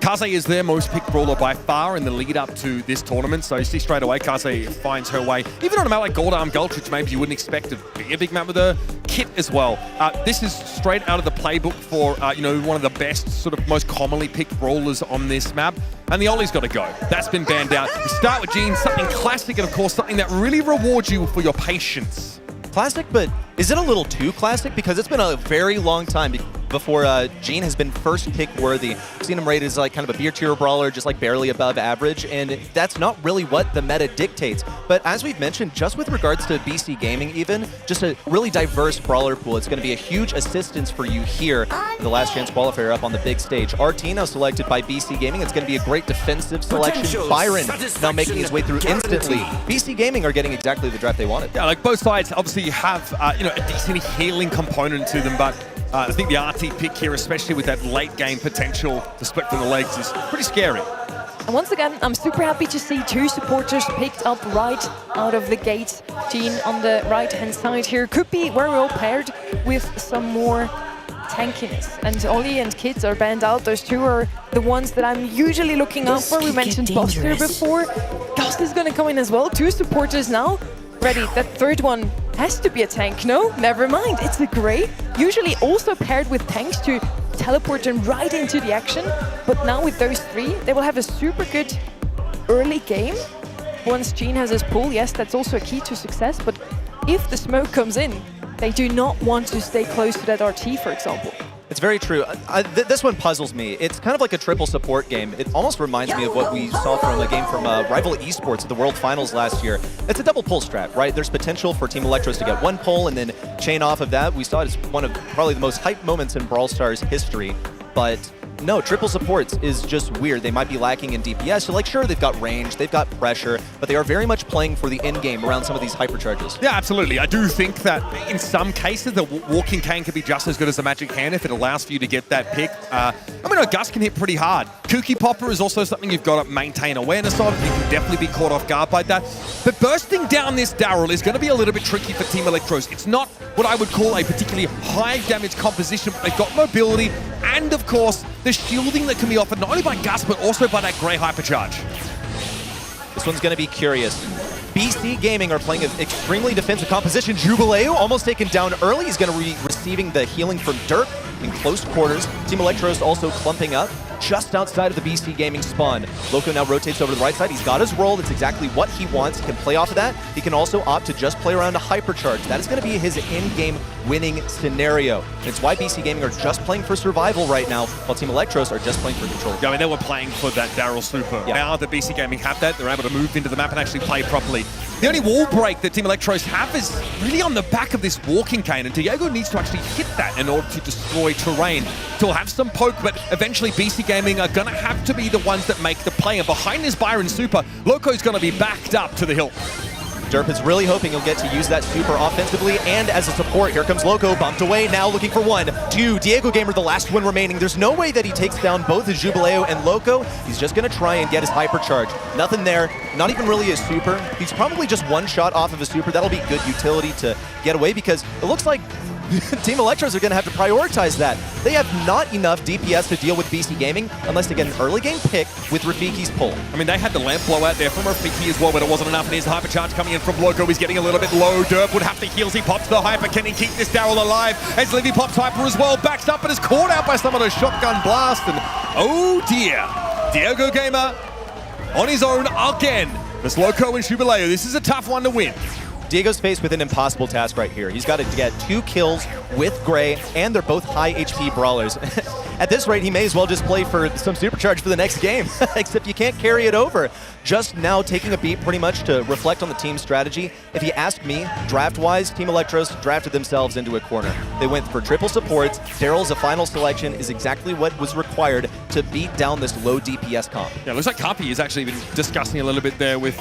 Kaze is their most picked brawler by far in the lead up to this tournament. So you see straight away, Kaze finds her way. Even on a map like Gold Arm Gulch, which maybe you wouldn't expect to be a big map with a kit as well. This is straight out of the playbook for one of the best, sort of most commonly picked brawlers on this map. And the Ollie's got to go. That's been banned out. You start with Jean, something classic, and of course something that really rewards you for your patience. Classic, but is it a little too classic? Because it's been a very long time before Jean has been first pick worthy. I've seen him rated as like kind of a beer tier brawler, just like barely above average, and that's not really what the meta dictates. But as we've mentioned, just with regards to BC Gaming even, just a really diverse brawler pool, it's going to be a huge assistance for you here in the last chance qualifier up on the big stage. RT now selected by BC Gaming. It's going to be a great defensive selection. Byron now making his way through instantly. BC Gaming are getting exactly the draft they wanted. Yeah, like both sides obviously have a decent healing component to them, but I think the RT pick here, especially with that late game potential, the split from the legs, is pretty scary. And once again, I'm super happy to see two supporters picked up right out of the gate. Jean on the right-hand side here could be very well paired with some more tankiness. And Ollie and Kids are banned out. Those two are the ones that I'm usually looking out for. We mentioned Buster before. Gus is going to come in as well. Two supporters now. Ready, that third one has to be a tank. No, never mind, it's a Grey. Usually also paired with tanks to teleport them right into the action. But now with those three, they will have a super good early game. Once Jean has his pull, yes, that's also a key to success. But if the smoke comes in, they do not want to stay close to that RT, for example. It's very true. This one puzzles me. It's kind of like a triple support game. It almost reminds me of what we saw from a game from Rival Esports at the World Finals last year. It's a double pull strat, right? There's potential for Team Electros to get one pull and then chain off of that. We saw it as one of probably the most hyped moments in Brawl Stars history. But no, triple supports is just weird. They might be lacking in DPS. So like, sure, they've got range, they've got pressure, but they are very much playing for the end game around some of these hypercharges. Yeah, absolutely. I do think that in some cases, the walking cane can be just as good as a magic hand if it allows for you to get that pick. Gus can hit pretty hard. Kooky Popper is also something you've got to maintain awareness of. You can definitely be caught off guard by that. But bursting down this Daryl is going to be a little bit tricky for Team Electros. It's not what I would call a particularly high damage composition, but they've got mobility and, of course, the shielding that can be offered not only by Gus, but also by that Grey hypercharge. This one's going to be curious. BC Gaming are playing an extremely defensive composition. Jubileu almost taken down early. He's going to be receiving the healing from Dirk in close quarters. Team Electros also clumping up just outside of the BC Gaming spawn. Loco now rotates over to the right side. He's got his roll. That's exactly what he wants. He can play off of that. He can also opt to just play around a hypercharge. That is going to be his in-game winning scenario. And it's why BC Gaming are just playing for survival right now, while Team Electros are just playing for control. Yeah, I mean, they were playing for that Daryl super. Yeah. Now that BC Gaming have that, they're able to move into the map and actually play properly. The only wall break that Team Electros have is really on the back of this walking cane, and Diego needs to actually hit that in order to destroy terrain. He'll have some poke, but eventually BC Gaming are going to have to be the ones that make the play. And behind this Byron super, Loco's going to be backed up to the hill. Derp is really hoping he'll get to use that super offensively and as a support. Here comes Loco, bumped away, now looking for 1, 2. Diego Gamer, the last one remaining. There's no way that he takes down both his Jubileu and Loco. He's just going to try and get his hypercharge. Nothing there, not even really a super. He's probably just one shot off of a super. That'll be good utility to get away because it looks like Team Electros are going to have to prioritize that. They have not enough DPS to deal with BC Gaming unless they get an early game pick with Rafiki's pull. I mean, they had the lamp blow out there from Rafiki as well, but it wasn't enough. And here's the hypercharge coming in from Loco. He's getting a little bit low. Derp would have to heal. He pops the hyper. Can he keep this Daryl alive? As Livy pops hyper as well. Backs up and is caught out by some of those shotgun blast. And oh dear, Diego Gamer on his own again. This Loco and Jubileu. This is a tough one to win. Diego's faced with an impossible task right here. He's got to get 2 kills with Gray, and they're both high HP brawlers. At this rate, he may as well just play for some supercharge for the next game, except you can't carry it over. Just now taking a beat pretty much to reflect on the team's strategy. If you ask me, draft-wise, Team Electros drafted themselves into a corner. They went for triple supports. Daryl's a final selection is exactly what was required to beat down this low DPS comp. Yeah, it looks like Kapi has actually been discussing a little bit there with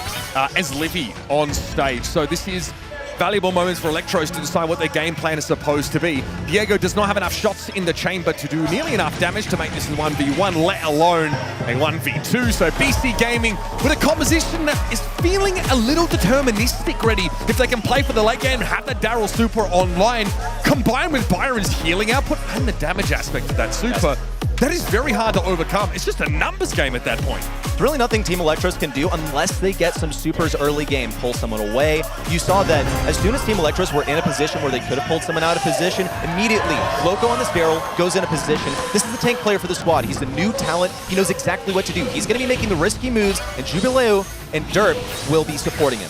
Livy on stage. So this is valuable moments for Electros to decide what their game plan is supposed to be. Diego does not have enough shots in the chamber to do nearly enough damage to make this a 1v1, let alone a 1v2. So BC Gaming with a composition that is feeling a little deterministic ready. If they can play for the late game, have the Daryl super online, combined with Byron's healing output and the damage aspect of that super, that is very hard to overcome. It's just a numbers game at that point. There's really nothing Team Electros can do unless they get some supers early game, pull someone away. You saw that as soon as Team Electros were in a position where they could have pulled someone out of position, immediately Loco on this Daryl goes in a position. This is the tank player for the squad. He's a new talent. He knows exactly what to do. He's going to be making the risky moves, and Jubileo and Derp will be supporting him.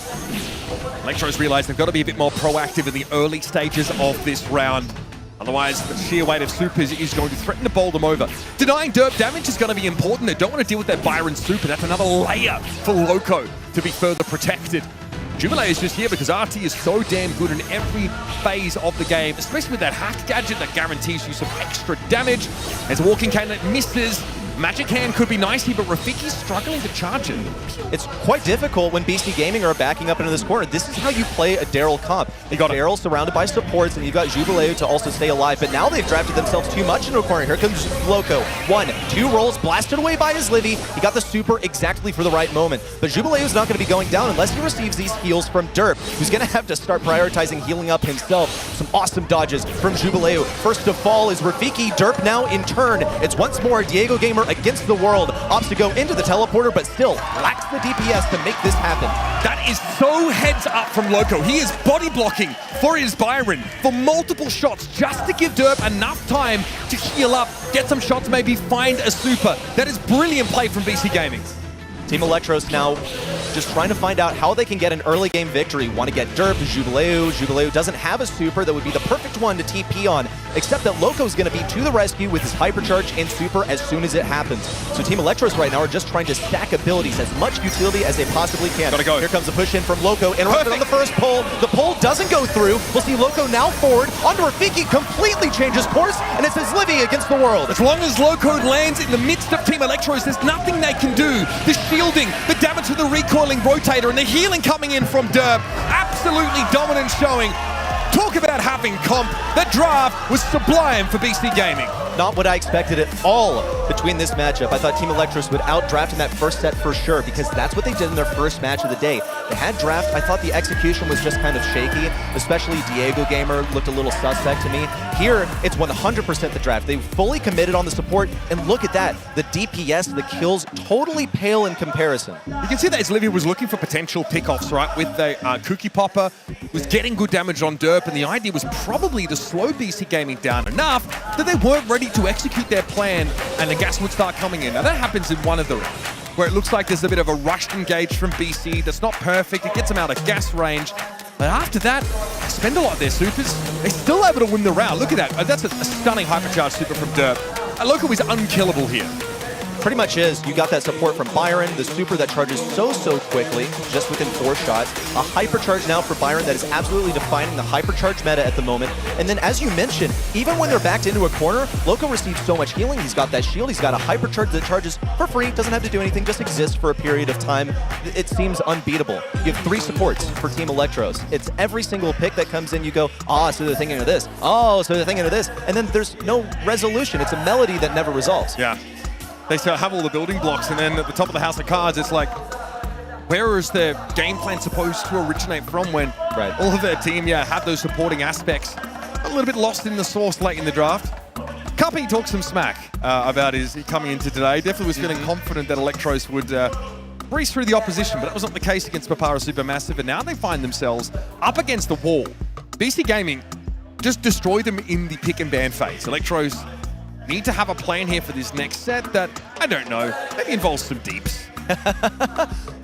Electros realize they've got to be a bit more proactive in the early stages of this round. Otherwise, the sheer weight of supers is going to threaten to bowl them over. Denying derp damage is going to be important. They don't want to deal with that Byron super. That's another layer for Loco to be further protected. Jubilee is just here because RT is so damn good in every phase of the game, especially with that hack gadget that guarantees you some extra damage. As Walking Cane misses, Magic Hand could be nice here, but Rafiki's struggling to charge it. It's quite difficult when BC Gaming are backing up into this corner. This is how you play a Daryl comp. You got Daryl surrounded by supports, and you've got Jubileo to also stay alive. But now they've drafted themselves too much into a corner. Here comes Loco. 1, 2 rolls, blasted away by his Livy. He got the super exactly for the right moment. But Jubileo's not going to be going down unless he receives these heals from Derp, who's going to have to start prioritizing healing up himself. Some awesome dodges from Jubileo. First to fall is Rafiki. Derp now in turn. It's once more Diego Gamer against the world. Opts to go into the teleporter, but still lacks the DPS to make this happen. That is so heads up from Loco. He is body blocking for his Byron for multiple shots just to give Derp enough time to heal up, get some shots, maybe find a super. That is brilliant play from BC Gaming. Team Electros now just trying to find out how they can get an early game victory. Want to get Derp, Jubileo. Jubileo doesn't have a super that would be the perfect one to TP on, except that Loco's going to be to the rescue with his hypercharge and super as soon as it happens. So Team Electros right now are just trying to stack abilities, as much utility as they possibly can. Gotta go. Here comes a push in from Loco, interrupted on the first pull. The pull doesn't go through. We'll see Loco now forward onto Rafiki, completely changes course, and it's his Livy against the world. As long as Loco lands in the midst of Team Electros, there's nothing they can do. The shielding, the damage with the recoiling rotator, and the healing coming in from Derp. Absolutely dominant showing. Talk about having comp. The draft was sublime for BC Gaming. Not what I expected at all between this matchup. I thought Team Electros would outdraft in that first set for sure, because that's what they did in their first match of the day. They had draft. I thought the execution was just kind of shaky, especially Diego Gamer looked a little suspect to me. Here, it's 100% the draft. They fully committed on the support, and look at that. The DPS, the kills, totally pale in comparison. You can see that as Livy was looking for potential pickoffs, right? With the Cookie Popper, was getting good damage on Derp, and the idea was probably to slow BC Gaming down enough that they weren't ready to execute their plan, and the gas would start coming in. Now that happens in one of the rounds, where it looks like there's a bit of a rushed engage from BC that's not perfect. It gets them out of gas range. But after that, they spend a lot of their supers. They're still able to win the round. Look at that. That's a stunning hypercharge super from Derp. Loco is unkillable here. Pretty much is. You got that support from Byron, the super that charges so quickly, just within 4 shots. A hypercharge now for Byron that is absolutely defining the hypercharge meta at the moment. And then, as you mentioned, even when they're backed into a corner, Loco receives so much healing. He's got that shield. He's got a hypercharge that charges for free. Doesn't have to do anything, just exists for a period of time. It seems unbeatable. You have 3 supports for Team Electros. It's every single pick that comes in, you go, ah, so they're thinking of this. Oh, so they're thinking of this. And then there's no resolution. It's a melody that never resolves. Yeah. They still have all the building blocks, and then at the top of the house of cards, it's like, where is their game plan supposed to originate from when all of their team, have those supporting aspects a little bit lost in the sauce late in the draft? Kapi talked some smack about his coming into today. Definitely was feeling confident that Electros would breeze through the opposition, but that wasn't the case against Papara Supermassive, and now they find themselves up against the wall. BC Gaming just destroyed them in the pick and ban phase. Electros need to have a plan here for this next set that, I don't know, maybe involves some deeps.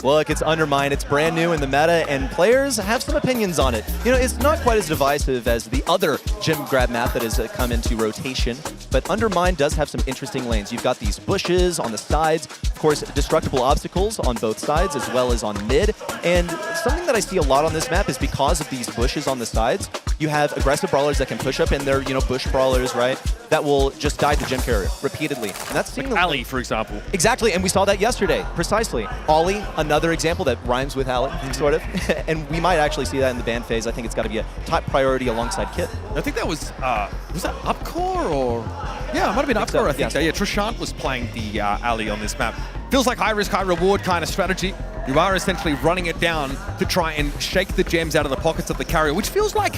Look, it's Undermine. It's brand new in the meta, and players have some opinions on it. You know, it's not quite as divisive as the other gem grab map that has come into rotation, but Undermine does have some interesting lanes. You've got these bushes on the sides, of course, destructible obstacles on both sides as well as on mid, and something that I see a lot on this map is because of these bushes on the sides, you have aggressive brawlers that can push up in their, bush brawlers, right? That will just die to gem carrier repeatedly. And that's seeing like Ali, for example. Exactly, and we saw that yesterday, precisely. Ollie, another example that rhymes with Ali, sort of. And we might actually see that in the ban phase. I think it's got to be a top priority alongside Kit. I think that was that Upcore or? Yeah, it might have been Upcore, I think. So. Yeah, Trishant was playing the Ali on this map. Feels like high risk, high reward kind of strategy. You are essentially running it down to try and shake the gems out of the pockets of the carrier, which feels like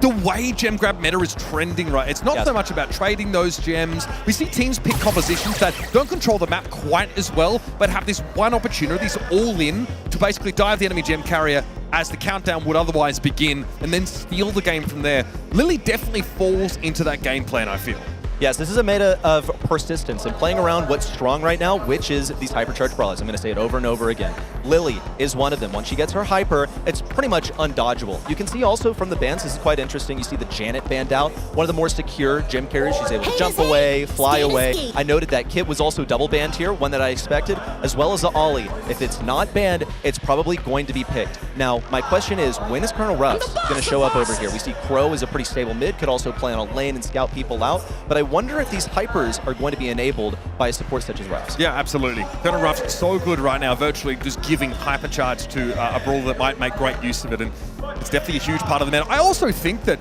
the way gem grab meta is trending, right? It's not so much about trading those gems. We see teams pick compositions that don't control the map quite as well, but have this one opportunity, this all-in, to basically dive the enemy gem carrier as the countdown would otherwise begin, and then steal the game from there. Lily definitely falls into that game plan, I feel. Yes, this is a meta of persistence and playing around what's strong right now, which is these hypercharged brawlers. I'm going to say it over and over again. Lily is one of them. Once she gets her hyper, it's pretty much undodgeable. You can see also from the bans, this is quite interesting. You see the Janet banned out, one of the more secure gem carriers. She's able to jump away, fly away. I noted that Kit was also double banned here, one that I expected, as well as the Ollie. If it's not banned, it's probably going to be picked. Now, my question is, when is Colonel Ruffs going to show up over here? We see Crow is a pretty stable mid, could also play on a lane and scout people out, but I wonder if these hypers are going to be enabled by a support such as Ruffs. Yeah, absolutely. Colonel Ruffs so good right now, virtually just giving hypercharge to a brawler that might make great use of it, and it's definitely a huge part of the meta. I also think that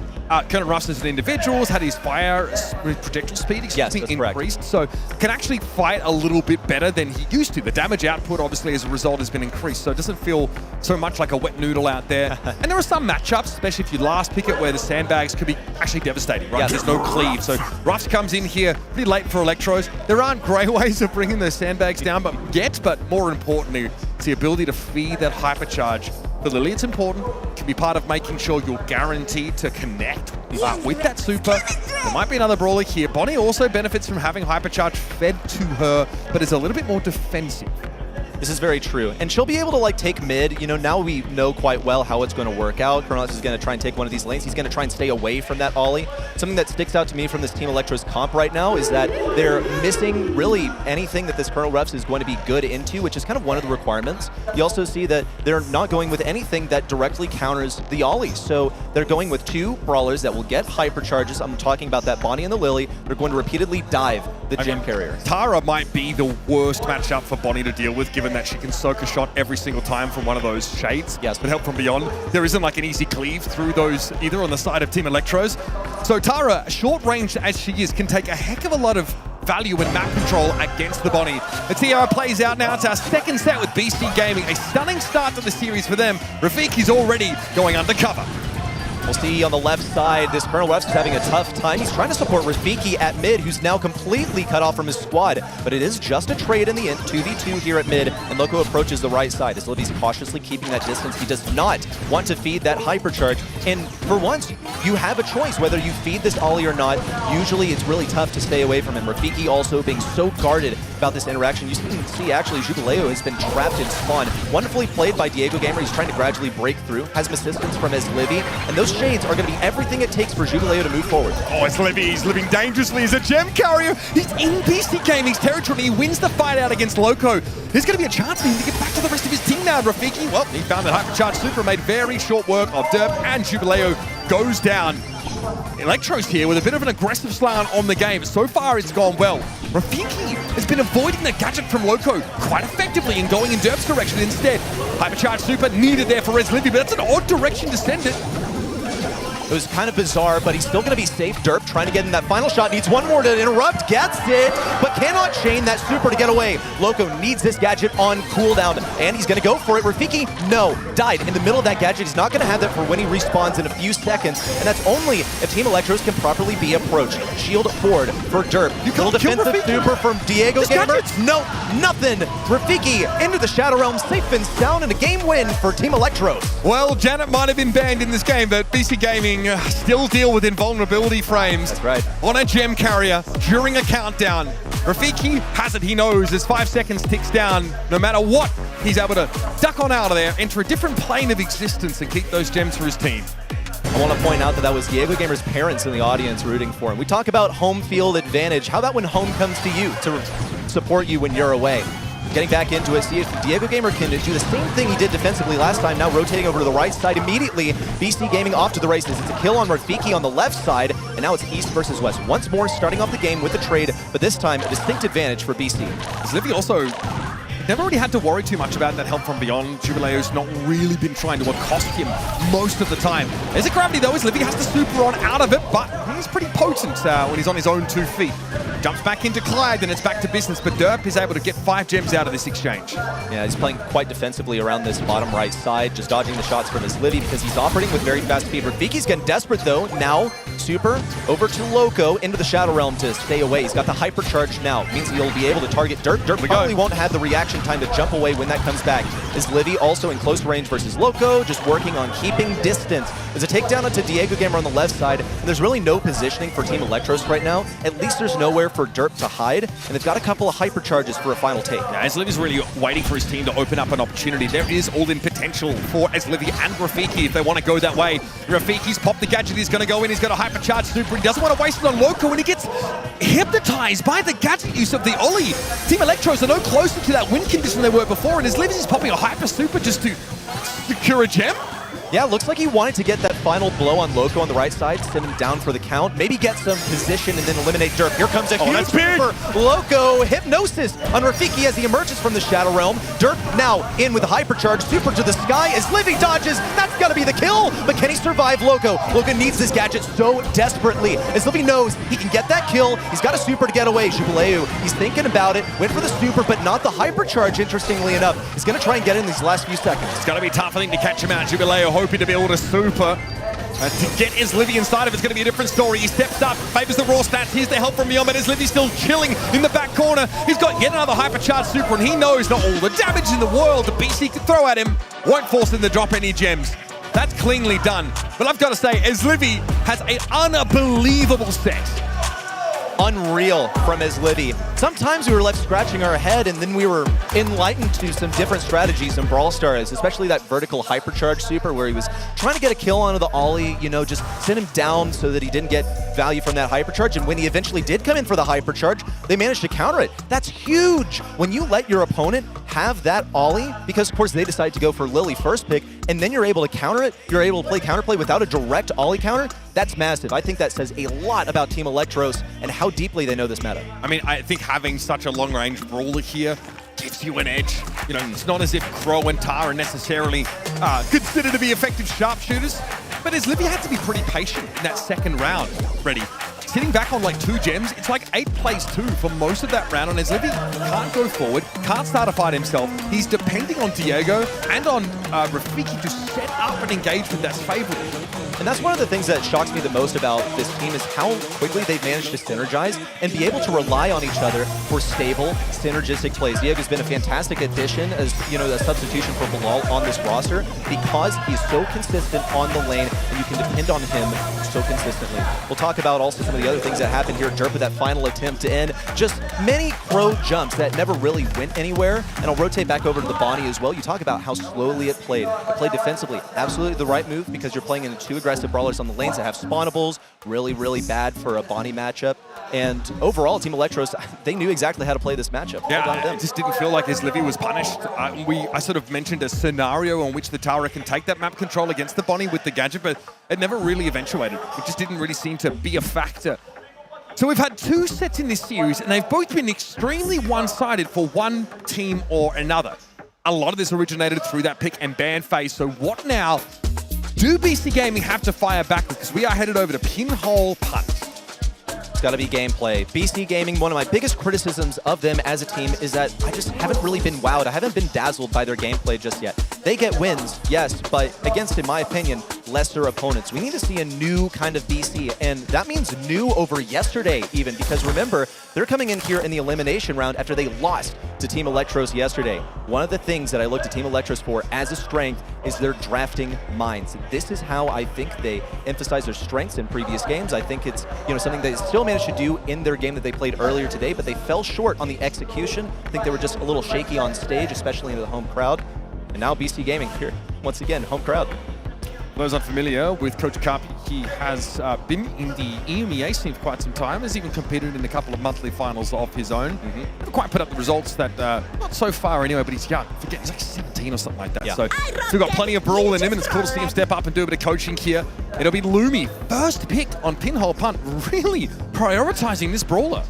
Colonel Ruffs as an individual has had his fire projectile speed increased, so can actually fight a little bit better than he used to. The damage output, obviously, as a result, has been increased, so it doesn't feel so much like a wet noodle out there. And there are some matchups, especially if you last pick it, where the sandbags could be actually devastating, right? There's no cleave, so Ruffs comes in here pretty late for Electros. There aren't great ways of bringing those sandbags down, but more importantly, it's the ability to feed that hypercharge. For Lily, it's important. It can be part of making sure you're guaranteed to connect with that super. There might be another brawler here. Bonnie also benefits from having hypercharge fed to her, but is a little bit more defensive. This is very true. And she'll be able to take mid. Now we know quite well how it's going to work out. Colonel is going to try and take one of these lanes. He's going to try and stay away from that Ollie. Something that sticks out to me from this Team Electros comp right now is that they're missing really anything that this Colonel Ruffs is going to be good into, which is kind of one of the requirements. You also see that they're not going with anything that directly counters the Ollies. So they're going with two brawlers that will get hypercharges. I'm talking about that Bonnie and the Lily. They're going to repeatedly dive the gem carrier. Tara might be the worst matchup for Bonnie to deal with, given that she can soak a shot every single time from one of those shades. Yes. But help from beyond. There isn't like an easy cleave through those either on the side of Team Electros. So Tara, short range as she is, can take a heck of a lot of value and map control against the Bonnie. The TR plays out now. It's our second set with BC Gaming. A stunning start to the series for them. Rafiki's already going undercover. We'll see on the left side, this Colonel Ruffs is having a tough time. He's trying to support Rafiki at mid, who's now completely cut off from his squad. But it is just a trade in the end, 2v2 here at mid, and Loco approaches the right side. As Livy's cautiously keeping that distance. He does not want to feed that hypercharge. And for once, you have a choice whether you feed this Ollie or not. Usually it's really tough to stay away from him. Rafiki also being so guarded about this interaction. You can see actually Jubileo has been trapped in spawn. Wonderfully played by Diego Gamer. He's trying to gradually break through. Has some assistance from his Livy. And those shades are going to be everything it takes for Jubileo to move forward. Oh, it's Livy. He's living dangerously as a gem carrier. He's in BC Gaming's territory. He wins the fight out against Loco. There's going to be a chance for him to get back to the rest of his team now, Rafiki. Well, he found that hypercharge super, made very short work of Derp, and Jubileo goes down. Electros here with a bit of an aggressive slant on the game. So far, it's gone well. Rafiki has been avoiding the gadget from Loco quite effectively and going in Derp's direction instead. Hypercharge super needed there for Res Livy, but that's an odd direction to send it. It was kind of bizarre, but he's still going to be safe. Derp trying to get in that final shot. Needs one more to interrupt. Gets it, but cannot chain that super to get away. Loco needs this gadget on cooldown, and he's going to go for it. Rafiki, no, died in the middle of that gadget. He's not going to have that for when he respawns in a few seconds, and that's only if Team Electros can properly be approached. Shield forward for Derp. Little defensive super from Diego Gamer. No, nothing. Rafiki into the Shadow Realm, safe and sound, and a game win for Team Electros. Well, Janet might have been banned in this game, but BC Gaming Gaming still deal with invulnerability frames. That's right. On a gem carrier during a countdown. Rafiki has it, he knows, as 5 seconds ticks down, no matter what, he's able to duck on out of there, enter a different plane of existence and keep those gems for his team. I want to point out that that was Diego Gamer's parents in the audience rooting for him. We talk about home field advantage. How about when home comes to you to support you when you're away? Getting back into it, see if Diego Gamer can do the same thing he did defensively last time, now rotating over to the right side immediately. BC Gaming off to the races. It's a kill on Rafiki on the left side, and now it's East versus West. Once more starting off the game with the trade, but this time a distinct advantage for BC. Livy also never really had to worry too much about that help from beyond. Jubileo's not really been trying to accost him most of the time. There's a gravity though, as Livy has to super on out of it, but he's pretty potent when he's on his own 2 feet. Jumps back into Clyde, and it's back to business, but Derp is able to get 5 gems out of this exchange. Yeah, he's playing quite defensively around this bottom right side, just dodging the shots from his Livy because he's operating with very fast speed. Rafiki's getting desperate though. Now, super over to Loco into the Shadow Realm to stay away. He's got the hypercharge now. Means he'll be able to target Derp. Derp probably won't have the reaction time to jump away when that comes back. Is Livy also in close range versus Loco, just working on keeping distance. There's a takedown onto Diego Gamer on the left side, and there's really no positioning for Team Electros right now. At least there's nowhere for Derp to hide, and they've got a couple of hypercharges for a final take. Yeah, Aslivy's really waiting for his team to open up an opportunity. There is all-in potential for Aslivy and Rafiki if they want to go that way. Rafiki's popped the gadget, he's going to go in, he's got a hypercharge super, he doesn't want to waste it on Loco, and he gets hypnotized by the gadget use of the Ollie. Team Electros are no closer to that win condition they were before, and Aslivy's popping a hyper super just to secure a gem. Yeah, looks like he wanted to get that final blow on Loco on the right side, send him down for the count, maybe get some position and then eliminate Derp. Here comes a huge for Loco. Hypnosis on Rafiki as he emerges from the Shadow Realm. Derp now in with a hypercharge, super to the sky as Livy dodges. That's gotta be the kill, but can he survive Loco? Loco needs this gadget so desperately. As Livy knows he can get that kill, he's got a super to get away. Jubileu, he's thinking about it, went for the super, but not the hypercharge, interestingly enough. He's gonna try and get in these last few seconds. It's gonna be tough, I think, to catch him out. Jubileu hoping to be able to super. To get Aslivi inside of it's going to be a different story. He steps up, favors the raw stats. Here's the help from beyond, but Aslivi's still chilling in the back corner. He's got yet another hypercharged super, and he knows not all the damage in the world the BC could throw at him won't force him to drop any gems. That's cleanly done. But I've got to say, Aslivi has an unbelievable set. Unreal from Aslivi. Sometimes we were left scratching our head, and then we were enlightened to some different strategies in Brawl Stars, especially that vertical hypercharge super where he was trying to get a kill onto the Ollie, you know, just send him down so that he didn't get value from that hypercharge. And when he eventually did come in for the hypercharge, they managed to counter it. That's huge when you let your opponent have that Ollie, because of course they decided to go for Lily first pick, and then you're able to counter it. You're able to play counterplay without a direct Ollie counter. That's massive. I think that says a lot about Team Electros and how deeply they know this meta. I mean, I think having such a long-range brawler here gives you an edge. You know, it's not as if Crow and Tara are necessarily considered to be effective sharpshooters, but Aslivi had to be pretty patient in that second round, Ready. Sitting back on like 2 gems, it's like 8 plays 2 for most of that round on Aslivi. Can't go forward, can't start a fight himself. He's depending on Diego and on Rafiki to set up an engagement that's favorable. And that's one of the things that shocks me the most about this team is how quickly they've managed to synergize and be able to rely on each other for stable, synergistic plays. Diego's been a fantastic addition as, you know, a substitution for Bilal on this roster because he's so consistent on the lane and you can depend on him so consistently. We'll talk about also some of the other things that happened here at Derp with that final attempt to end. Just many Crow jumps that never really went anywhere. And I'll rotate back over to the Bonnie as well. You talk about how slowly it played. It played defensively. Absolutely the right move because you're playing into 2 aggressive brawlers on the lanes that have spawnables. Really, really bad for a Bonnie matchup. And overall, Team Electros, they knew exactly how to play this matchup. Yeah, it just didn't feel like Aslivi was punished. I sort of mentioned a scenario in which the Tara can take that map control against the Bonnie with the gadget, but it never really eventuated. It just didn't really seem to be a factor. So we've had 2 sets in this series, and they've both been extremely one-sided for one team or another. A lot of this originated through that pick and ban phase. So what now? Do BC Gaming have to fire back? Because we are headed over to Pinhole Punt. It's got to be gameplay. BC Gaming, one of my biggest criticisms of them as a team is that I just haven't really been wowed. I haven't been dazzled by their gameplay just yet. They get wins, yes, but against, in my opinion, lesser opponents. We need to see a new kind of BC, and that means new over yesterday even, because remember, they're coming in here in the elimination round after they lost to Team Electros yesterday. One of the things that I look to Team Electros for as a strength is their drafting minds. This is how I think they emphasize their strengths in previous games. I think it's something they still managed to do in their game that they played earlier today, but they fell short on the execution. I think they were just a little shaky on stage, especially into the home crowd. And now BC Gaming here, once again, home crowd. For those unfamiliar with Coach Carpi, he has been in the EMEA scene for quite some time, has even competed in a couple of monthly finals of his own. Never quite put up the results that, not so far anyway, but he's young. I forget, he's like 17 or something like that. Yeah. So still got plenty of Brawl in him, and it's cool to see him step up and do a bit of coaching here. It'll be Lumi, first picked on Pinhole Punt, really prioritizing this Brawler.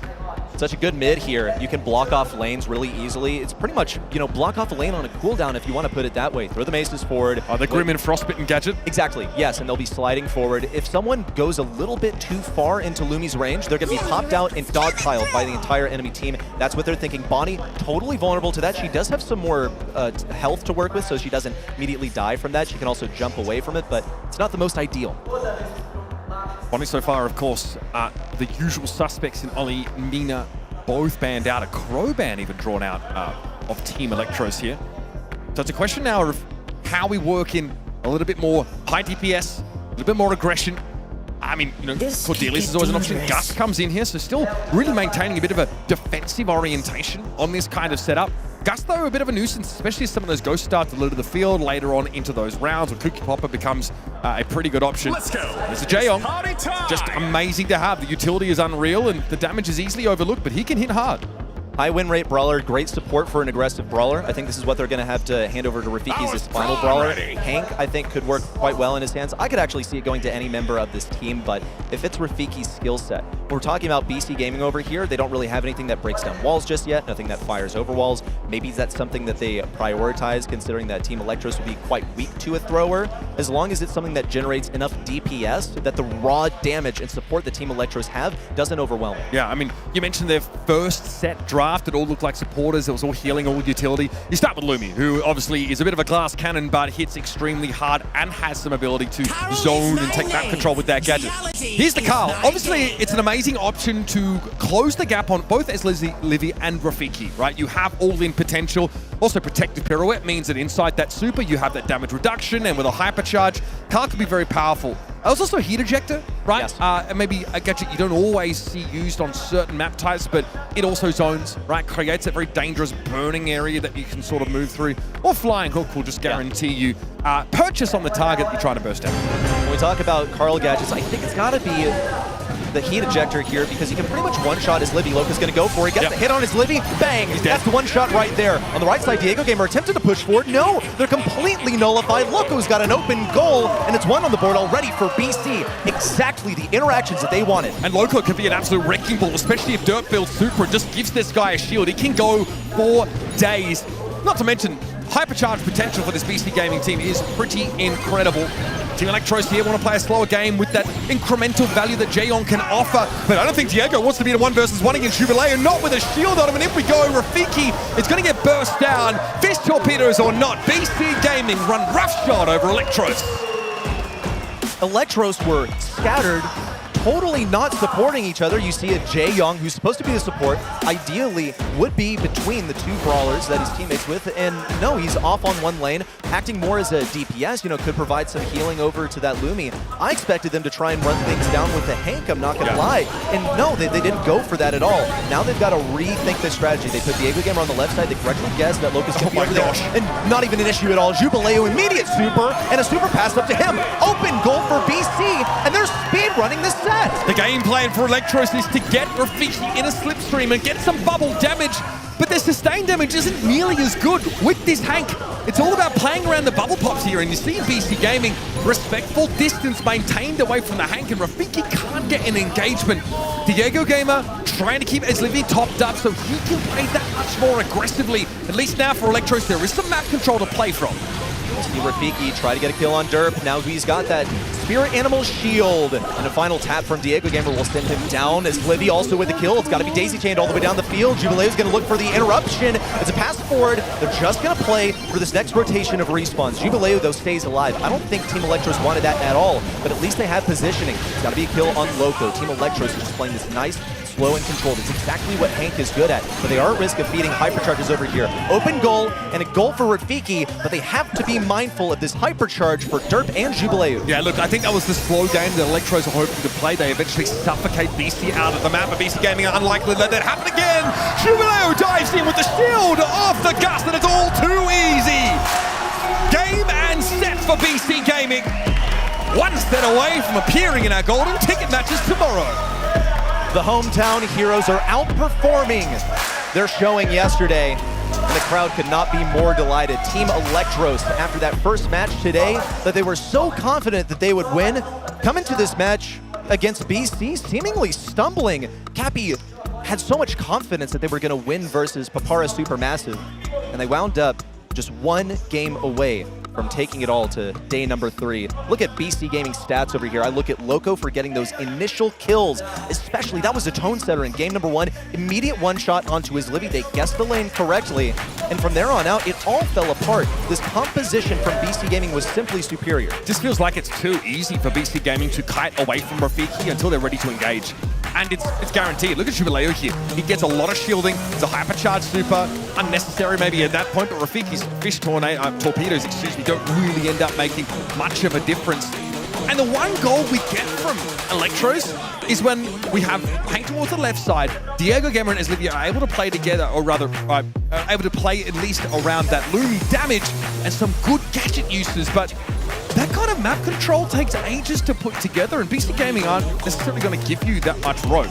Such a good mid here. You can block off lanes really easily. It's pretty much, block off a lane on a cooldown if you want to put it that way. Throw the maces forward. The Grim and Frostbitten gadget? Exactly, yes, and they'll be sliding forward. If someone goes a little bit too far into Lumi's range, they're going to be popped out and dogpiled by the entire enemy team. That's what they're thinking. Bonnie, totally vulnerable to that. She does have some more health to work with, so she doesn't immediately die from that. She can also jump away from it, but it's not the most ideal. Bonnie so far, of course, the usual suspects in Ollie, Mina, both banned out. A Crow ban even drawn out of Team Electros here. So it's a question now of how we work in a little bit more high DPS, a little bit more aggression. I mean, Cordelius is always an option. Gus comes in here, so still really maintaining a bit of a defensive orientation on this kind of setup. Gus, though, a bit of a nuisance, especially as some of those ghosts start to litter the field later on into those rounds, where Cookie Popper becomes a pretty good option. Let's go. There's a Jaeong. Just amazing to have. The utility is unreal, and the damage is easily overlooked, but he can hit hard. High win rate Brawler, great support for an aggressive Brawler. I think this is what they're going to have to hand over to Rafiki as his final Brawler. Hank, I think, could work quite well in his hands. I could actually see it going to any member of this team, but if it's Rafiki's skill set, we're talking about BC Gaming over here. They don't really have anything that breaks down walls just yet, nothing that fires over walls. Maybe that's something that they prioritize, considering that Team Electros would be quite weak to a thrower, as long as it's something that generates enough DPS that the raw damage and support that Team Electros have doesn't overwhelm. Yeah, I mean, you mentioned their first set draft. It all looked like supporters. It was all healing, all utility. You start with Lumi, who obviously is a bit of a glass cannon, but hits extremely hard and has some ability to zone and take map control with that gadget. Here's the Carl. Obviously, it's an amazing option to close the gap on both Livy and Rafiki, right? You have all-in potential. Also, Protective Pirouette means that inside that super, you have that damage reduction, and with a hypercharge, Carl can be very powerful. There's also a heat ejector, right? Yes. And maybe a gadget you don't always see used on certain map types, but it also zones, right? Creates a very dangerous burning area that you can sort of move through. Or Flying Hook will just guarantee you purchase on the target that you're trying to burst out. When we talk about Carl gadgets, I think it's got to be the heat ejector here, because he can pretty much one-shot his Livy. Loca's going to go for it. Gets the hit on his Livy. Bang! That's the one-shot right there. On the right side, Diego Gamer attempted to push forward. No! They're completely nullified. Loco's got an open goal, and it's one on the board already for BC. Exactly the interactions that they wanted. And Loco could be an absolute wrecking ball, especially if Dirt builds super and just gives this guy a shield. He can go for days. Not to mention, hypercharge potential for this BC Gaming team is pretty incredible. Team Electros here want to play a slower game with that incremental value that Jaeong can offer, but I don't think Diego wants to be in a 1 versus 1 against Jubilee, and not with a shield on him. And if we go, Rafiki is going to get burst down. Fist torpedoes or not, BC Gaming run roughshod over Electros. Electros were scattered, totally not supporting each other. You see a Jaeong, who's supposed to be the support, ideally would be between the two brawlers that his teammates with, and no, he's off on one lane, acting more as a DPS, could provide some healing over to that Lumi. I expected them to try and run things down with the Hank, I'm not gonna lie. And no, they didn't go for that at all. Now they've got to rethink their strategy. They put Diego Gamer on the left side, they correctly guessed that Locust should be over there, and not even an issue at all. Jubileo, immediate super, and a super pass up to him. Open goal for BC, and they're speed running this set. The game plan for Electros is to get Rafiki in a slipstream and get some bubble damage, but their sustained damage isn't nearly as good with this Hank. It's all about playing around the bubble pops here, and you see BC Gaming, respectful distance maintained away from the Hank, and Rafiki can't get an engagement. Diego Gamer trying to keep Eslivy topped up so he can play that much more aggressively. At least now for Electros, there is some map control to play from. See Rafiki try to get a kill on Derp. Now he's got that Spirit Animal Shield. And a final tap from Diego Gamer will send him down as Livy also with the kill. It's got to be daisy chained all the way down the field. Jubileo's going to look for the interruption. It's a pass forward. They're just going to play for this next rotation of respawns. Jubileo, though, stays alive. I don't think Team Electros wanted that at all, but at least they have positioning. It's got to be a kill on Loco. Team Electros is just playing this nice, slow and controlled. It's exactly what Hank is good at, but they are at risk of feeding hypercharges over here. Open goal and a goal for Rafiki, but they have to be mindful of this hypercharge for Derp and Jubileo. Yeah, look, I think that was the slow game that Electros are hoping to play. They eventually suffocate BC out of the map, but BC Gaming are unlikely to let that happen again. Jubileo dives in with the shield off the Gus, and it's all too easy. Game and set for BC Gaming. One step away from appearing in our golden ticket matches tomorrow. The hometown heroes are outperforming their showing yesterday, and the crowd could not be more delighted. Team Electros, after that first match today, that they were so confident that they would win, come into this match against BC seemingly stumbling. Cappy had so much confidence that they were going to win versus Papara Supermassive, and they wound up just one game away from taking it all to day number 3. Look at BC Gaming stats over here. I look at Loco for getting those initial kills, especially that was a tone setter in game number 1. Immediate one shot onto his Livy. They guessed the lane correctly, and from there on out, it all fell apart. This composition from BC Gaming was simply superior. Just feels like it's too easy for BC Gaming to kite away from Rafiki until they're ready to engage. And it's guaranteed. Look at Jubileo here. He gets a lot of shielding. It's a hypercharged super. Unnecessary maybe at that point, but Rafiki's fish torpedoes, don't really end up making much of a difference. And the one goal we get from Electros is when we have Hank towards the left side, Diego Gamer and Eslivia are able to play together, or rather, able to play at least around that Lumi damage and some good gadget uses, but that kind of map control takes ages to put together, and BC Gaming aren't necessarily going to give you that much rope.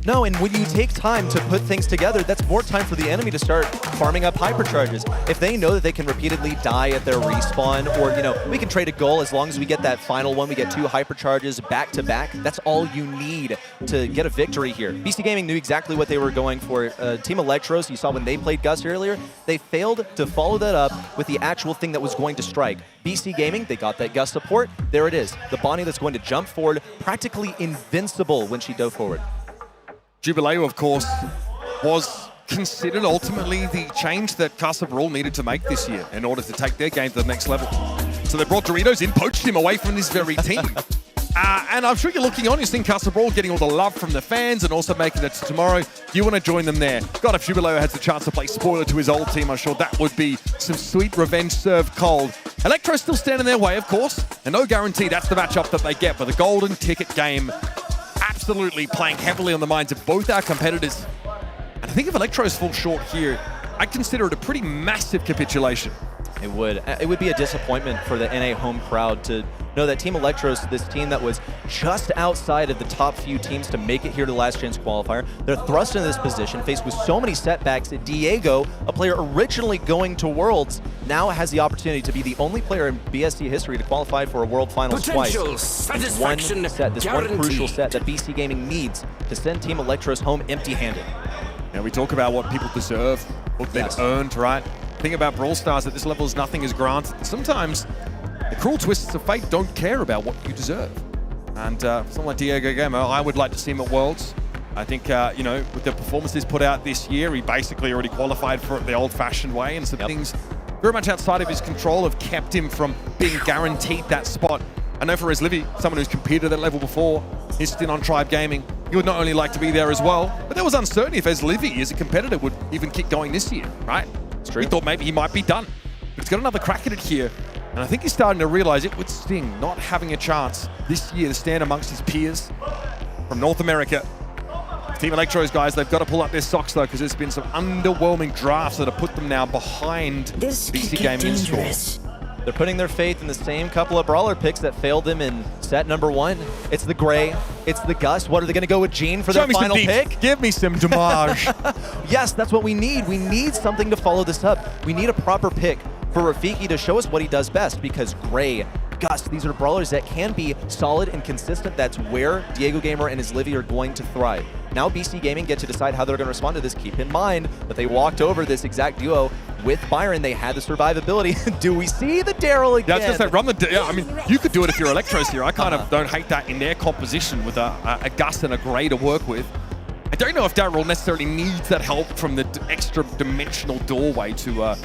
No, and when you take time to put things together, that's more time for the enemy to start farming up hypercharges. If they know that they can repeatedly die at their respawn, or, you know, we can trade a goal as long as we get that final one, we get 2 hypercharges back to back, that's all you need to get a victory here. BC Gaming knew exactly what they were going for. Team Electros, you saw when they played Gus earlier, they failed to follow that up with the actual thing that was going to strike. BC Gaming, they got that Gus support. There it is. The Bonnie that's going to jump forward, practically invincible when she dove forward. Jubileo, of course, was considered ultimately the change that Casa Brawl needed to make this year in order to take their game to the next level. So they brought Doritos in, poached him away from this very team. And I'm sure you're looking on, you're seeing Casa Brawl getting all the love from the fans and also making it to tomorrow. You want to join them there. God, if Jubileo has the chance to play spoiler to his old team, I'm sure that would be some sweet revenge served cold. Electro still stand in their way, of course, and no guarantee that's the matchup that they get, but the golden ticket game absolutely playing heavily on the minds of both our competitors. And I think if Electros fall short here, I'd consider it a pretty massive capitulation. It would. It would be a disappointment for the NA home crowd to know that Team Electros, this team that was just outside of the top few teams to make it here to the last chance qualifier, they're thrust into this position, faced with so many setbacks that Diego, a player originally going to Worlds, now has the opportunity to be the only player in BSC history to qualify for a World Finals twice. This one set, this one crucial set that BC Gaming needs to send Team Electros home empty-handed. Now we talk about what people deserve, what they've earned, right? The thing about Brawl Stars at this level is nothing is granted. Sometimes the cruel twists of fate don't care about what you deserve. And someone like Diego Gamer, I would like to see him at Worlds. I think, you know, with the performances put out this year, he basically already qualified for it the old-fashioned way, and some things very much outside of his control have kept him from being guaranteed that spot. I know for his Livy, someone who's competed at that level before, his stint on Tribe Gaming, he would not only like to be there as well, but there was uncertainty if his Livy as a competitor would even keep going this year, right? It's true. We thought maybe he might be done, but he's got another crack at it here. And I think he's starting to realize it would sting not having a chance this year to stand amongst his peers from North America. Team Electros, guys, they've got to pull up their socks, though, because there's been some underwhelming drafts that have put them now behind BC Gaming score. They're putting their faith in the same couple of brawler picks that failed them in set number 1. It's the Gray, it's the Gus. What, are they going to go with Gene for their final pick? Give me some damage. Yes, that's what we need. We need something to follow this up. We need a proper pick for Rafiki to show us what he does best, because Gray, Gus, these are brawlers that can be solid and consistent. That's where Diego Gamer and his Livy are going to thrive. Now BC Gaming get to decide how they're going to respond to this. Keep in mind that they walked over this exact duo with Byron, they had the survivability. Do we see the Daryl again? Yeah, I was going to say, run the... Yeah, I mean, you could do it if you're Electros here. I kind of don't hate that in their composition with a Gus and a Grey to work with. I don't know if Daryl necessarily needs that help from the extra dimensional doorway to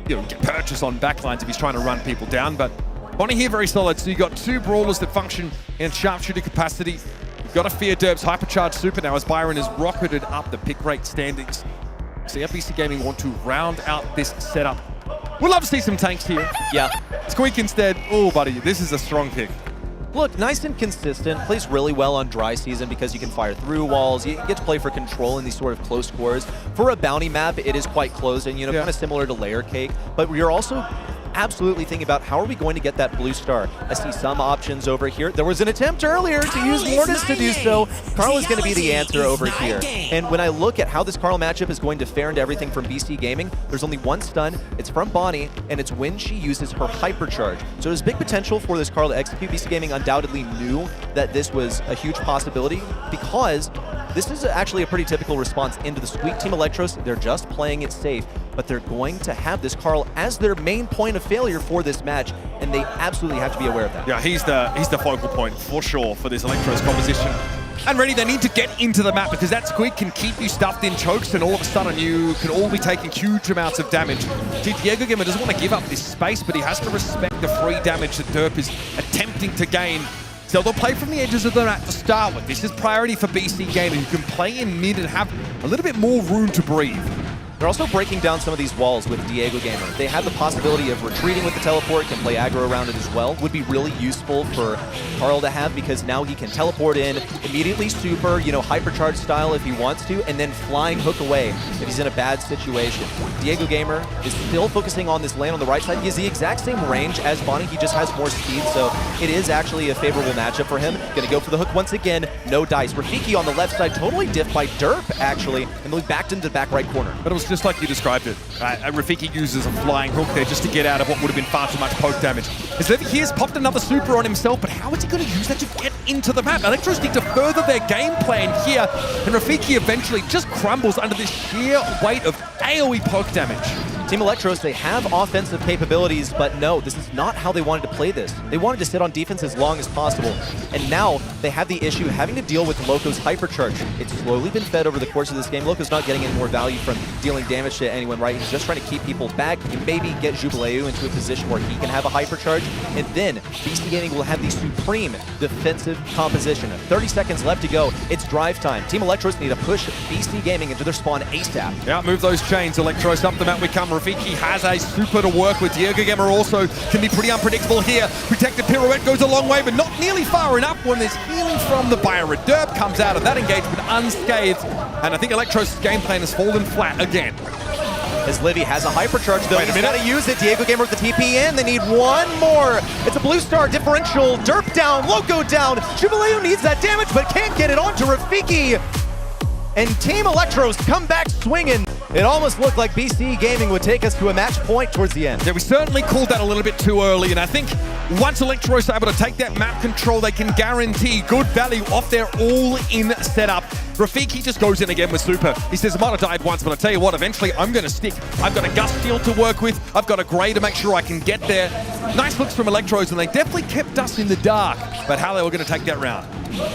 get purchase on backlines if he's trying to run people down. But Bonnie here very solid. So you got two brawlers that function in sharpshooter capacity. You've got to fear Derb's hypercharged super now as Byron has rocketed up the pick rate standings. So BC Gaming want to round out this setup. We'll love to see some tanks here. Yeah. Squeak instead. Oh, buddy, this is a strong pick. Look, nice and consistent, plays really well on dry season because you can fire through walls, you get to play for control in these sort of close quarters. For a bounty map, it is quite closed and, kind of similar to Layer Cake, but you're also absolutely thinking about how are we going to get that blue star. I see some options over here. There was an attempt earlier to use Mortis to do so. Carl is going to be the answer over here. And when I look at how this Carl matchup is going to fare into everything from BC Gaming, there's only one stun. It's from Bonnie, and it's when she uses her hypercharge. So there's big potential for this Carl to execute. BC Gaming undoubtedly knew that this was a huge possibility because this is actually a pretty typical response into the Squeak Team Electros. They're just playing it safe, but they're going to have this Carl as their main point of failure for this match, and they absolutely have to be aware of that. Yeah, he's the focal point for sure for this Electros composition. And really, they need to get into the map because that Squeak can keep you stuffed in chokes, and all of a sudden you can all be taking huge amounts of damage. Diego Gamer doesn't want to give up this space, but he has to respect the free damage that Derp is attempting to gain. So they'll play from the edges of the map to start with. This is priority for BC Gaming, who can play in mid and have a little bit more room to breathe. They're also breaking down some of these walls with Diego Gamer. They have the possibility of retreating with the teleport, can play aggro around it as well. Would be really useful for Carl to have because now he can teleport in, immediately super, hypercharge style if he wants to, and then flying hook away if he's in a bad situation. Diego Gamer is still focusing on this lane on the right side. He has the exact same range as Bonnie, he just has more speed, so it is actually a favorable matchup for him. Gonna go for the hook once again, no dice. Rafiki on the left side, totally diffed by Derp, actually, and then backed into the back right corner. But it was just like you described it. Rafiki uses a flying hook there just to get out of what would have been far too much poke damage. As Levi here's popped another super on himself, but how is he going to use that to get into the map? Electros need to further their game plan here, and Rafiki eventually just crumbles under this sheer weight of AoE poke damage. Team Electros, they have offensive capabilities, but no, this is not how they wanted to play this. They wanted to sit on defense as long as possible, and now they have the issue having to deal with Loco's hypercharge. It's slowly been fed over the course of this game. Loco's not getting any more value from dealing damage to anyone, right? He's just trying to keep people back and maybe get Jubileu into a position where he can have a hypercharge, and then BC Gaming will have the supreme defensive composition. 30 seconds left to go. It's drive time. Team Electros need to push BC Gaming into their spawn ASAP. Yeah, move those chains. Electros up the map we come. Rafiki has a super to work with. Diego Gamer also can be pretty unpredictable here. Protected pirouette goes a long way, but not nearly far enough when there's healing from the Byron. Derp comes out of that engagement unscathed, and I think Electros' game plan has fallen flat again. As Livy has a hypercharge though, he's got to use it. Diego Gamer with the TP in, they need one more. It's a blue star differential. Derp down, Loco down. Jubileu needs that damage, but can't get it onto Rafiki. And Team Electros come back swinging. It almost looked like BC Gaming would take us to a match point towards the end. Yeah, we certainly called that a little bit too early, and I think once Electros are able to take that map control, they can guarantee good value off their all-in setup. Rafiki just goes in again with super. He says, I might have died once, but I tell you what, eventually I'm going to stick. I've got a Gust Shield to work with. I've got a Grey to make sure I can get there. Nice looks from Electros, and they definitely kept us in the dark about how they were going to take that round.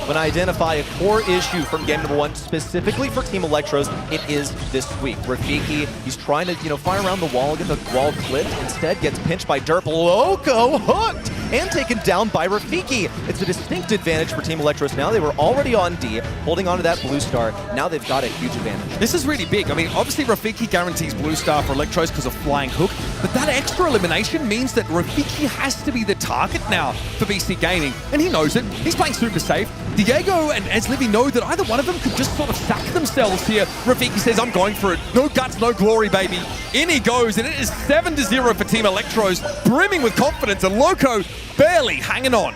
When I identify a core issue from game number one, specifically for Team Electros, it is this week. Rafiki, he's trying to, fire around the wall, get the wall clipped, instead gets pinched by Derp. Loco hooked and taken down by Rafiki. It's a distinct advantage for Team Electros now. They were already on D, holding onto that blue star. Now they've got a huge advantage. This is really big. I mean, obviously Rafiki guarantees blue star for Electros because of flying hook, but that extra elimination means that Rafiki has to be the target now for BC Gaming, and he knows it. He's playing super safe. Diego and Eslivy know that either one of them could just sort of sack themselves here. Rafiki says, I'm going for it. No guts, no glory, baby. In he goes, and it is 7-0 for Team Electros, brimming with confidence, and Loco barely hanging on.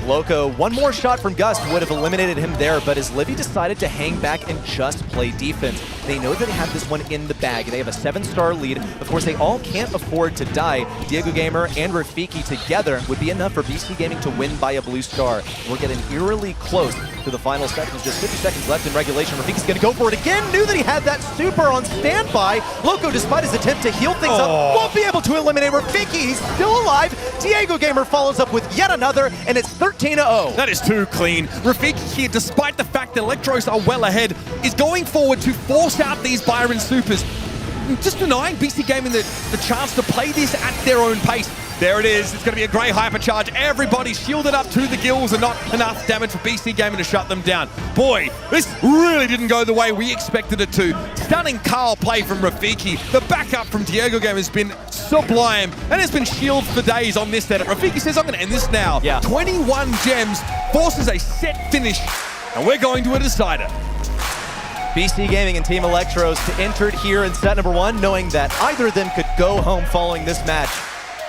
Loco, one more shot from Gust would have eliminated him there, but as Livy decided to hang back and just play defense. They know that they have this one in the bag. They have a 7-star lead. Of course, they all can't afford to die. Diego Gamer and Rafiki together would be enough for BC Gaming to win by a blue star. We're getting eerily close to the final seconds. Just 50 seconds left in regulation. Rafiki's going to go for it again. Knew that he had that super on standby. Loco, despite his attempt to heal things up, won't be able to eliminate Rafiki. He's still alive. Diego Gamer follows up with yet another, and it's 13-0. That is too clean. Rafiki here, despite the fact that Electros are well ahead, is going forward to force out these Byron Supers, just denying BC Gaming the chance to play this at their own pace. There it is. It's going to be a great hypercharge. Everybody shielded up to the gills and not enough damage for BC Gaming to shut them down. Boy, this really didn't go the way we expected it to. Stunning Carl play from Rafiki. The backup from Diego Gamer has been sublime and has been shielded for days on this set. Rafiki says, I'm going to end this now. Yeah. 21 gems, forces a set finish, and we're going to a decider. BC Gaming and Team Electros entered here in set number 1, knowing that either of them could go home following this match.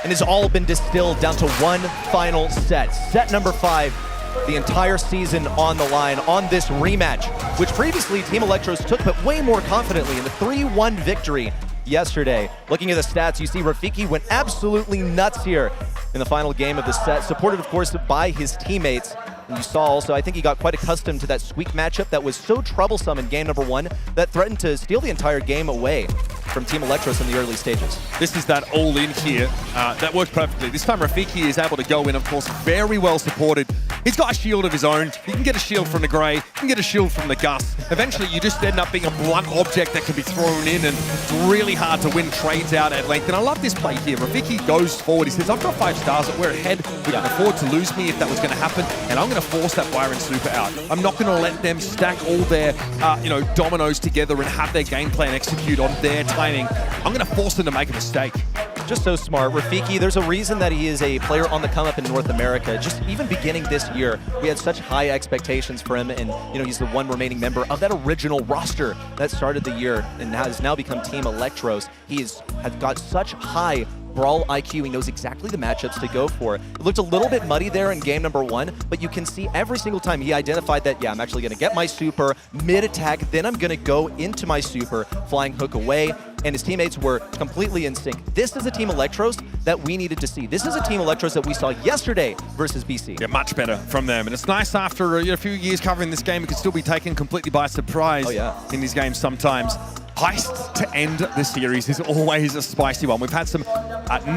And it's all been distilled down to one final set. Set number 5, the entire season on the line on this rematch, which previously Team Electros took, but way more confidently in the 3-1 victory yesterday. Looking at the stats, you see Rafiki went absolutely nuts here in the final game of the set, supported, of course, by his teammates. And you saw also, I think he got quite accustomed to that squeak matchup that was so troublesome in game number 1 that threatened to steal the entire game away from Team Electros in the early stages. This is that all-in here. That worked perfectly. This time Rafiki is able to go in, of course, very well supported. He's got a shield of his own. He can get a shield from the Grey. He can get a shield from the Gus. Eventually, you just end up being a blunt object that can be thrown in, and it's really hard to win trades out at length. And I love this play here. Rafiki goes forward. He says, I've got 5 stars. We're ahead. We can afford to lose me if that was going to happen, and I'm going to force that Byron Super out. I'm not going to let them stack all their dominoes together and have their game plan execute on their timing. I'm going to force them to make a mistake. Just so smart. Rafiki, there's a reason that he is a player on the come-up in North America. Just even beginning this year, we had such high expectations for him, and he's the one remaining member of that original roster that started the year and has now become Team Electros. He has got such high Brawl IQ. He knows exactly the matchups to go for. It looked a little bit muddy there in game number 1, but you can see every single time he identified that, yeah, I'm actually going to get my super mid-attack, then I'm going to go into my super, flying hook away, and his teammates were completely in sync. This is a Team Electros that we needed to see. This is a Team Electros that we saw yesterday versus BC. Yeah, much better from them. And it's nice after a few years covering this game, it can still be taken completely by surprise in these games sometimes. Heist to end the series is always a spicy one. We've had some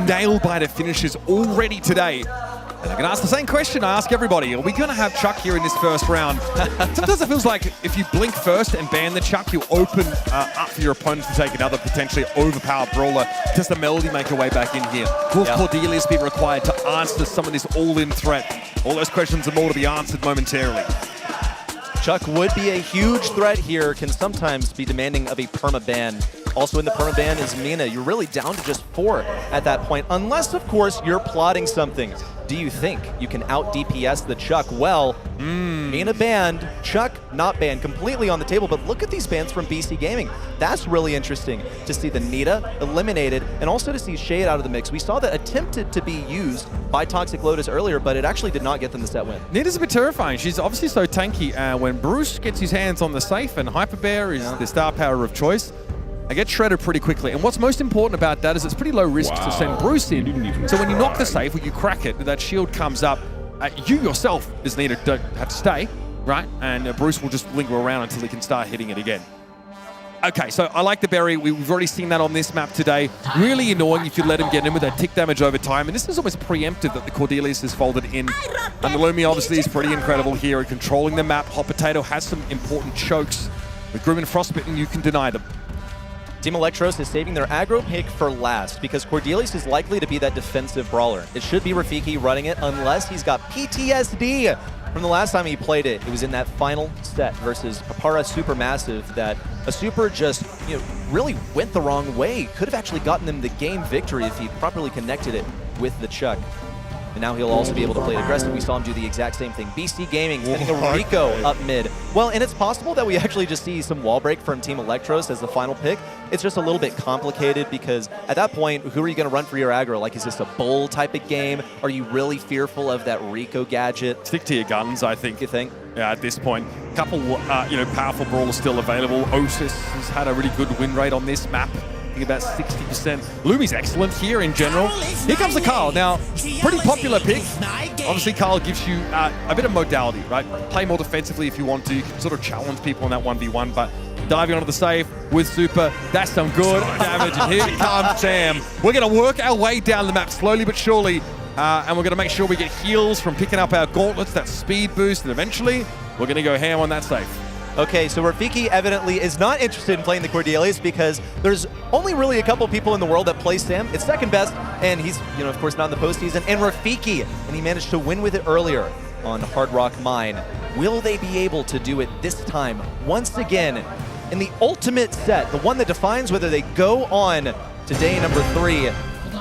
nail-biter finishes already today. And I'm going to ask the same question I ask everybody. Are we going to have Chuck here in this first round? Sometimes it feels like if you blink first and ban the Chuck, you open up for your opponent to take another potentially overpowered brawler. Does the Melody make her way back in here? Will Cordelius be required to answer some of this all-in threat? All those questions and more to be answered momentarily. Chuck would be a huge threat here, can sometimes be demanding of a perma-ban. Also in the perma-ban is Mina. You're really down to just 4 at that point, unless, of course, you're plotting something. Do you think you can out-DPS the Chuck? Well, Mina banned, Chuck not banned, completely on the table, but look at these bans from BC Gaming. That's really interesting to see the Nita eliminated, and also to see Shade out of the mix. We saw that attempted to be used by Toxic Lotus earlier, but it actually did not get them the set win. Nita's a bit terrifying. She's obviously so tanky. When Bruce gets his hands on the safe and Hyper Bear is the star power of choice, I get shredded pretty quickly. And what's most important about that is it's pretty low risk to send Bruce in. So when you knock the safe or you crack it, that shield comes up, you yourself as Nita don't have to stay, right? And Bruce will just linger around until he can start hitting it again. Okay, so I like the berry. We've already seen that on this map today. Really annoying if you let him get in with that tick damage over time. And this is almost preemptive that the Cordelius is folded in. And the Lumi obviously is pretty incredible here at controlling the map. Hot Potato has some important chokes. With Grim and Frostbitten, you can deny them. Team Electros is saving their aggro pick for last because Cordelius is likely to be that defensive brawler. It should be Rafiki running it unless he's got PTSD from the last time he played it. It was in that final set versus Papara Supermassive that a super just really went the wrong way. Could have actually gotten them the game victory if he properly connected it with the Chuck. And now he'll also be able to play it aggressive. We saw him do the exact same thing. BC Gaming sending a Rico up mid. Well, and it's possible that we actually just see some wall break from Team Electros as the final pick. It's just a little bit complicated because at that point, who are you going to run for your aggro? Like, is this a bull type of game? Are you really fearful of that Rico gadget? Stick to your guns, I think. You think? Yeah, at this point. A couple, powerful brawlers still available. Osis has had a really good win rate on this map. I think about 60%. Lumi's excellent here in general. Here comes the Carl. Now, pretty popular pick. Obviously, Carl gives you a bit of modality, right? Play more defensively if you want to. You can sort of challenge people in that 1v1, but diving onto the save with Super, that's some good damage. And here comes Sam. We're going to work our way down the map slowly but surely, and we're going to make sure we get heals from picking up our gauntlets, that speed boost, and eventually, we're going to go ham on that save. Okay, so Rafiki evidently is not interested in playing the Cordelius because there's only really a couple people in the world that play Sam. It's second best, and he's, of course, not in the postseason. And Rafiki, and he managed to win with it earlier on Hard Rock Mine. Will they be able to do it this time? Once again, in the ultimate set, the one that defines whether they go on to day number 3.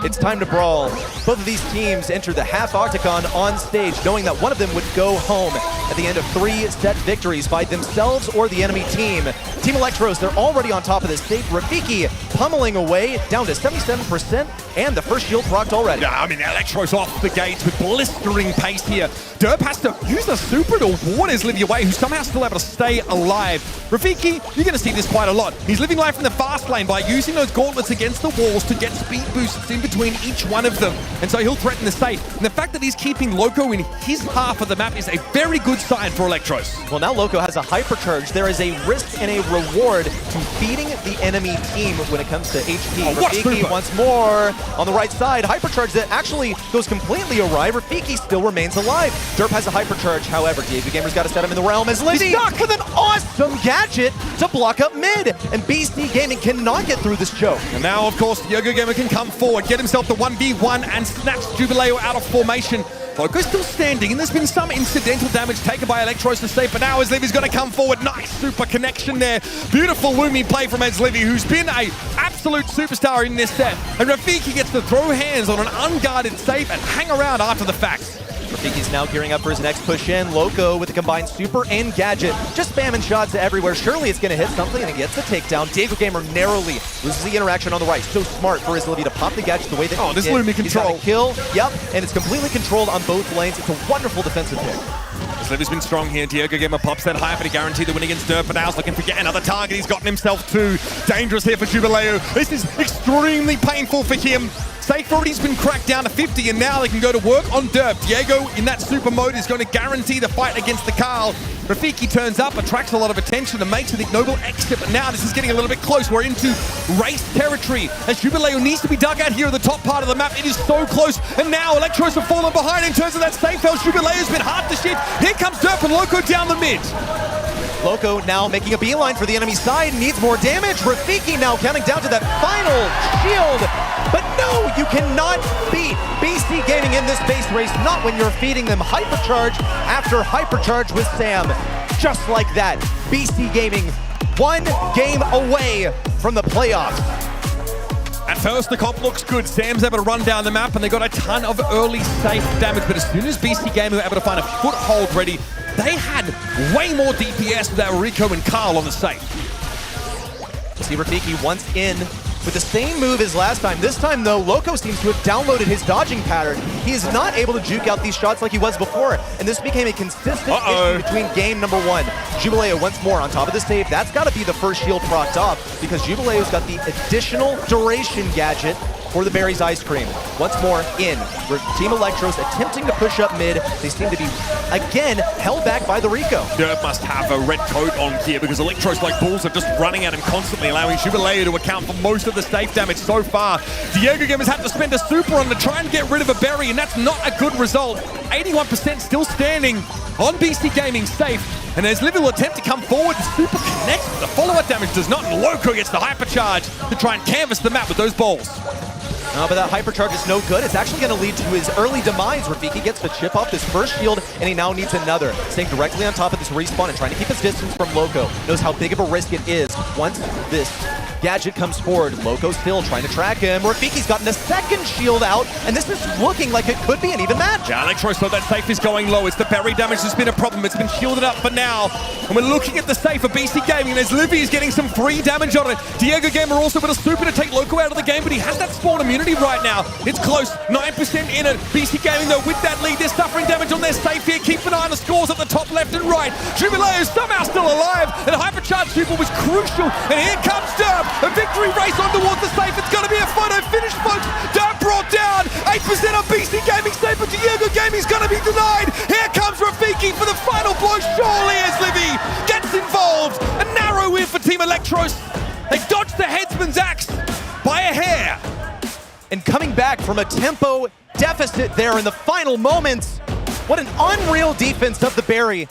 It's time to brawl. Both of these teams enter the half octagon on stage, knowing that one of them would go home at the end of 3 set victories by themselves or the enemy team. Team Electros, they're already on top of this stage. Rafiki pummeling away down to 77%, and the first shield procced already. Yeah, I mean, Electros off the gates with blistering pace here. Derp has to use a super to ward his Livy away, who's somehow still able to stay alive. Rafiki, you're going to see this quite a lot. He's living life in the fast lane by using those gauntlets against the walls to get speed boosts in between each one of them. And so he'll threaten the safe. And the fact that he's keeping Loco in his half of the map is a very good sign for Electros. Well, now Loco has a hypercharge. There is a risk and a reward to feeding the enemy team when it comes to HP. Rafiki once more on the right side. Hypercharge that actually goes completely awry. Rafiki still remains alive. Derp has a hypercharge. However, Diego Gamer's got to set him in the realm as Livy stuck with an awesome gadget to block up mid. And BC Gaming cannot get through this choke. And now, of course, Diego Gamer can come forward, get himself the 1v1 and snatch Jubileo out of formation. Loco's still standing, and there's been some incidental damage taken by Electros to save, but now as Livy's going to come forward. Nice super connection there. Beautiful Lumi play from Livy, who's been a absolute superstar in this set. And Rafiki gets to throw hands on an unguarded save and hang around after the fact. Rafiki's now gearing up for his next push in. Loco with a combined super and gadget. Just spamming shots everywhere. Surely it's going to hit something, and it gets the takedown. Diego Gamer narrowly loses the interaction on the right. So smart for his Livy to pop the gadget the way that he this did. Lumi control. He's got a kill. Yep, and it's completely controlled on both lanes. It's a wonderful defensive pick. Livy's been strong here. Diego Gamer pops that hyper to guarantee the win against Derp, but now's looking for yet another target. He's gotten himself too. Dangerous here for Jubileo. This is extremely painful for him. Safe already's been cracked down to 50, and now they can go to work on Derp. Diego in that super mode is going to guarantee the fight against the Carl. Rafiki turns up, attracts a lot of attention, and makes an ignoble exit, but now this is getting a little bit close. We're into race territory, as Jubileo needs to be dug out here at the top part of the map. It is so close, and now Electros have fallen behind in terms of that safe house. Jubileo's been hard to shift. Here comes Derp and Loco down the mid. Loco now making a beeline for the enemy side, needs more damage. Rafiki now counting down to that final shield. But no, you cannot beat BC Gaming in this base race, not when you're feeding them hypercharge after hypercharge with Sam. Just like that, BC Gaming 1 game away from the playoffs. At first, the comp looks good. Sam's able to run down the map, and they got a ton of early safe damage. But as soon as BC Gaming were able to find a foothold ready, they had way more DPS with that Rico and Carl on the safe. See Rafiki once in with the same move as last time. This time, though, Loco seems to have downloaded his dodging pattern. He is not able to juke out these shots like he was before, and this became a consistent issue between game number 1. Jubileo once more on top of the save. That's got to be the first shield procced off, because Jubileo's got the additional duration gadget for the Berry's Ice Cream. Once more in. Team Electros attempting to push up mid. They seem to be, again, held back by the Rico. Derp must have a red coat on here because Electros like bulls are just running at him constantly, allowing Jubileo to account for most of the safe damage so far. Diego Gamer's had to spend a super on to try and get rid of a berry, and that's not a good result. 81% still standing on BC Gaming safe. And as Livy will attempt to come forward, the super connects, but the follow-up damage does not, and Loco gets the hypercharge to try and canvas the map with those balls. But that hypercharge is no good. It's actually going to lead to his early demise. Rafiki gets to chip off this first shield, and he now needs another. Staying directly on top of this respawn and trying to keep his distance from Loco. Knows how big of a risk it is once this Gadget comes forward. Loco still trying to track him. Rafiki's gotten a second shield out, and this is looking like it could be an even match. Yeah, Electros thought that safe is going low. It's the berry damage that's been a problem. It's been shielded up for now. And we're looking at the safe of BC Gaming, and as Livy is getting some free damage on it. Diego Gamer also with a super to take Loco out of the game, but he has that spawn immunity right now. It's close, 9% in it. BC Gaming, though, with that lead, they're suffering damage on their safe here. Keep an eye on the scores at the top left and right. Jubileo is somehow still alive, and Hypercharge Super was crucial. And here comes Derb, a victory race on towards the safe. It's going to be a photo finish, folks. Derb brought down 8% on BC Gaming safe, but Diego Gaming's going to be denied. Here comes Rafiki for the final blow, surely, as Livy gets involved. A narrow win for Team Electros. They dodged the headsman's axe by a hair. And coming back from a tempo deficit there in the final moments, what an unreal defense of the Barry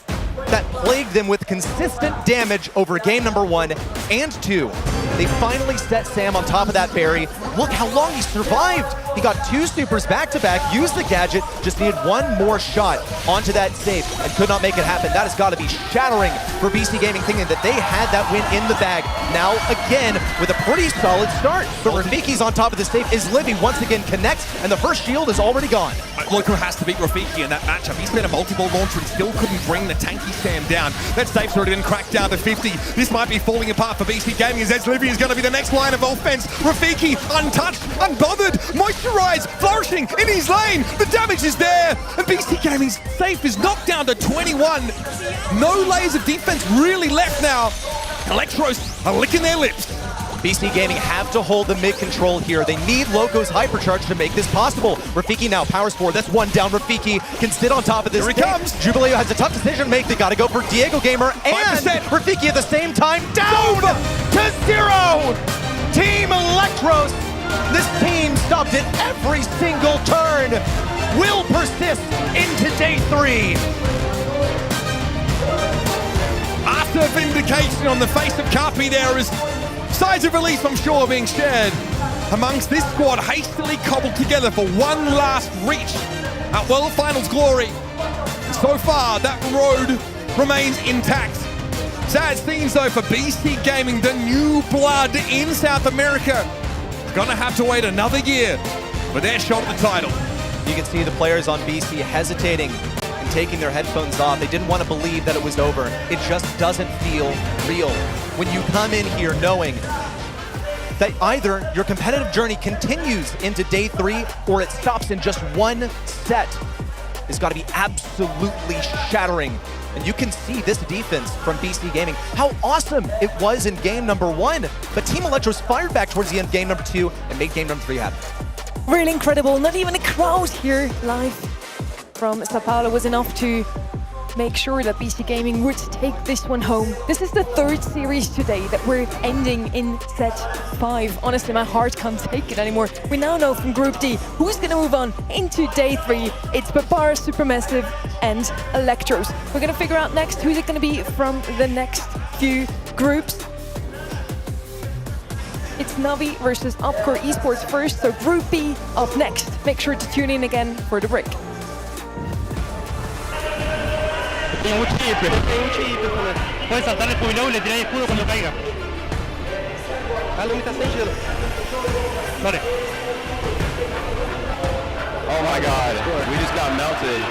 that plagued them with consistent damage over game number 1 and 2. They finally set Sam on top of that Barry. Look how long he survived. He got 2 supers back-to-back, used the gadget, just needed one more shot onto that safe and could not make it happen. That has got to be shattering for BC Gaming, thinking that they had that win in the bag. Now, again, with a pretty solid start. But Rafiki's on top of the safe as Livy once again connects, and the first shield is already gone. Loco has to beat Rafiki in that matchup. He spent a multi-ball launcher and still couldn't bring the tanky Sam down. That safe's already been cracked down to 50. This might be falling apart for BC Gaming, as Livy is going to be the next line of offense. Rafiki, untouched, unbothered, moisturized, flourishing in his lane. The damage is there, and BC Gaming's safe is knocked down to 21. No layers of defense really left now. Electros are licking their lips. BC Gaming have to hold the mid control here. They need Loco's hypercharge to make this possible. Rafiki now powers forward. That's one down. Rafiki can sit on top of this. Here he comes. Jubileo has a tough decision to make. They got to go for Diego Gamer and 5%. Rafiki at the same time. Down to 0. Team Electros. This team stopped at every single turn. Will persist into day 3. After vindication on the face of Carpi, there is signs of relief, I'm sure, being shared amongst this squad, hastily cobbled together for one last reach at World Finals glory. So far, that road remains intact. Sad scenes, though, for BC Gaming, the new blood in South America. Gonna have to wait another year for their shot at the title. You can see the players on BC hesitating and taking their headphones off. They didn't want to believe that it was over. It just doesn't feel real when you come in here knowing that either your competitive journey continues into day 3 or it stops in just one set. It's got to be absolutely shattering. And you can see this defense from BC Gaming, how awesome it was in game number 1. But Team Electros fired back towards the end of game number 2 and made game number 3 happen. Really incredible. Not even a crowd here live from Sao Paulo was enough to make sure that BC Gaming would take this one home. This is the 3rd series today that we're ending in set 5. Honestly, my heart can't take it anymore. We now know from Group D who's going to move on into day 3. It's Papara, Supermassive, and Electros. We're going to figure out next who's it going to be from the next few groups. It's Navi versus Upcore Esports first, so Group B up next. Make sure to tune in again for the break. Tiene mucho chip, puedes saltar el jubilado y le tirar el escudo cuando caiga. Dale, está sin shield. Dale. Oh my god, we just got melted.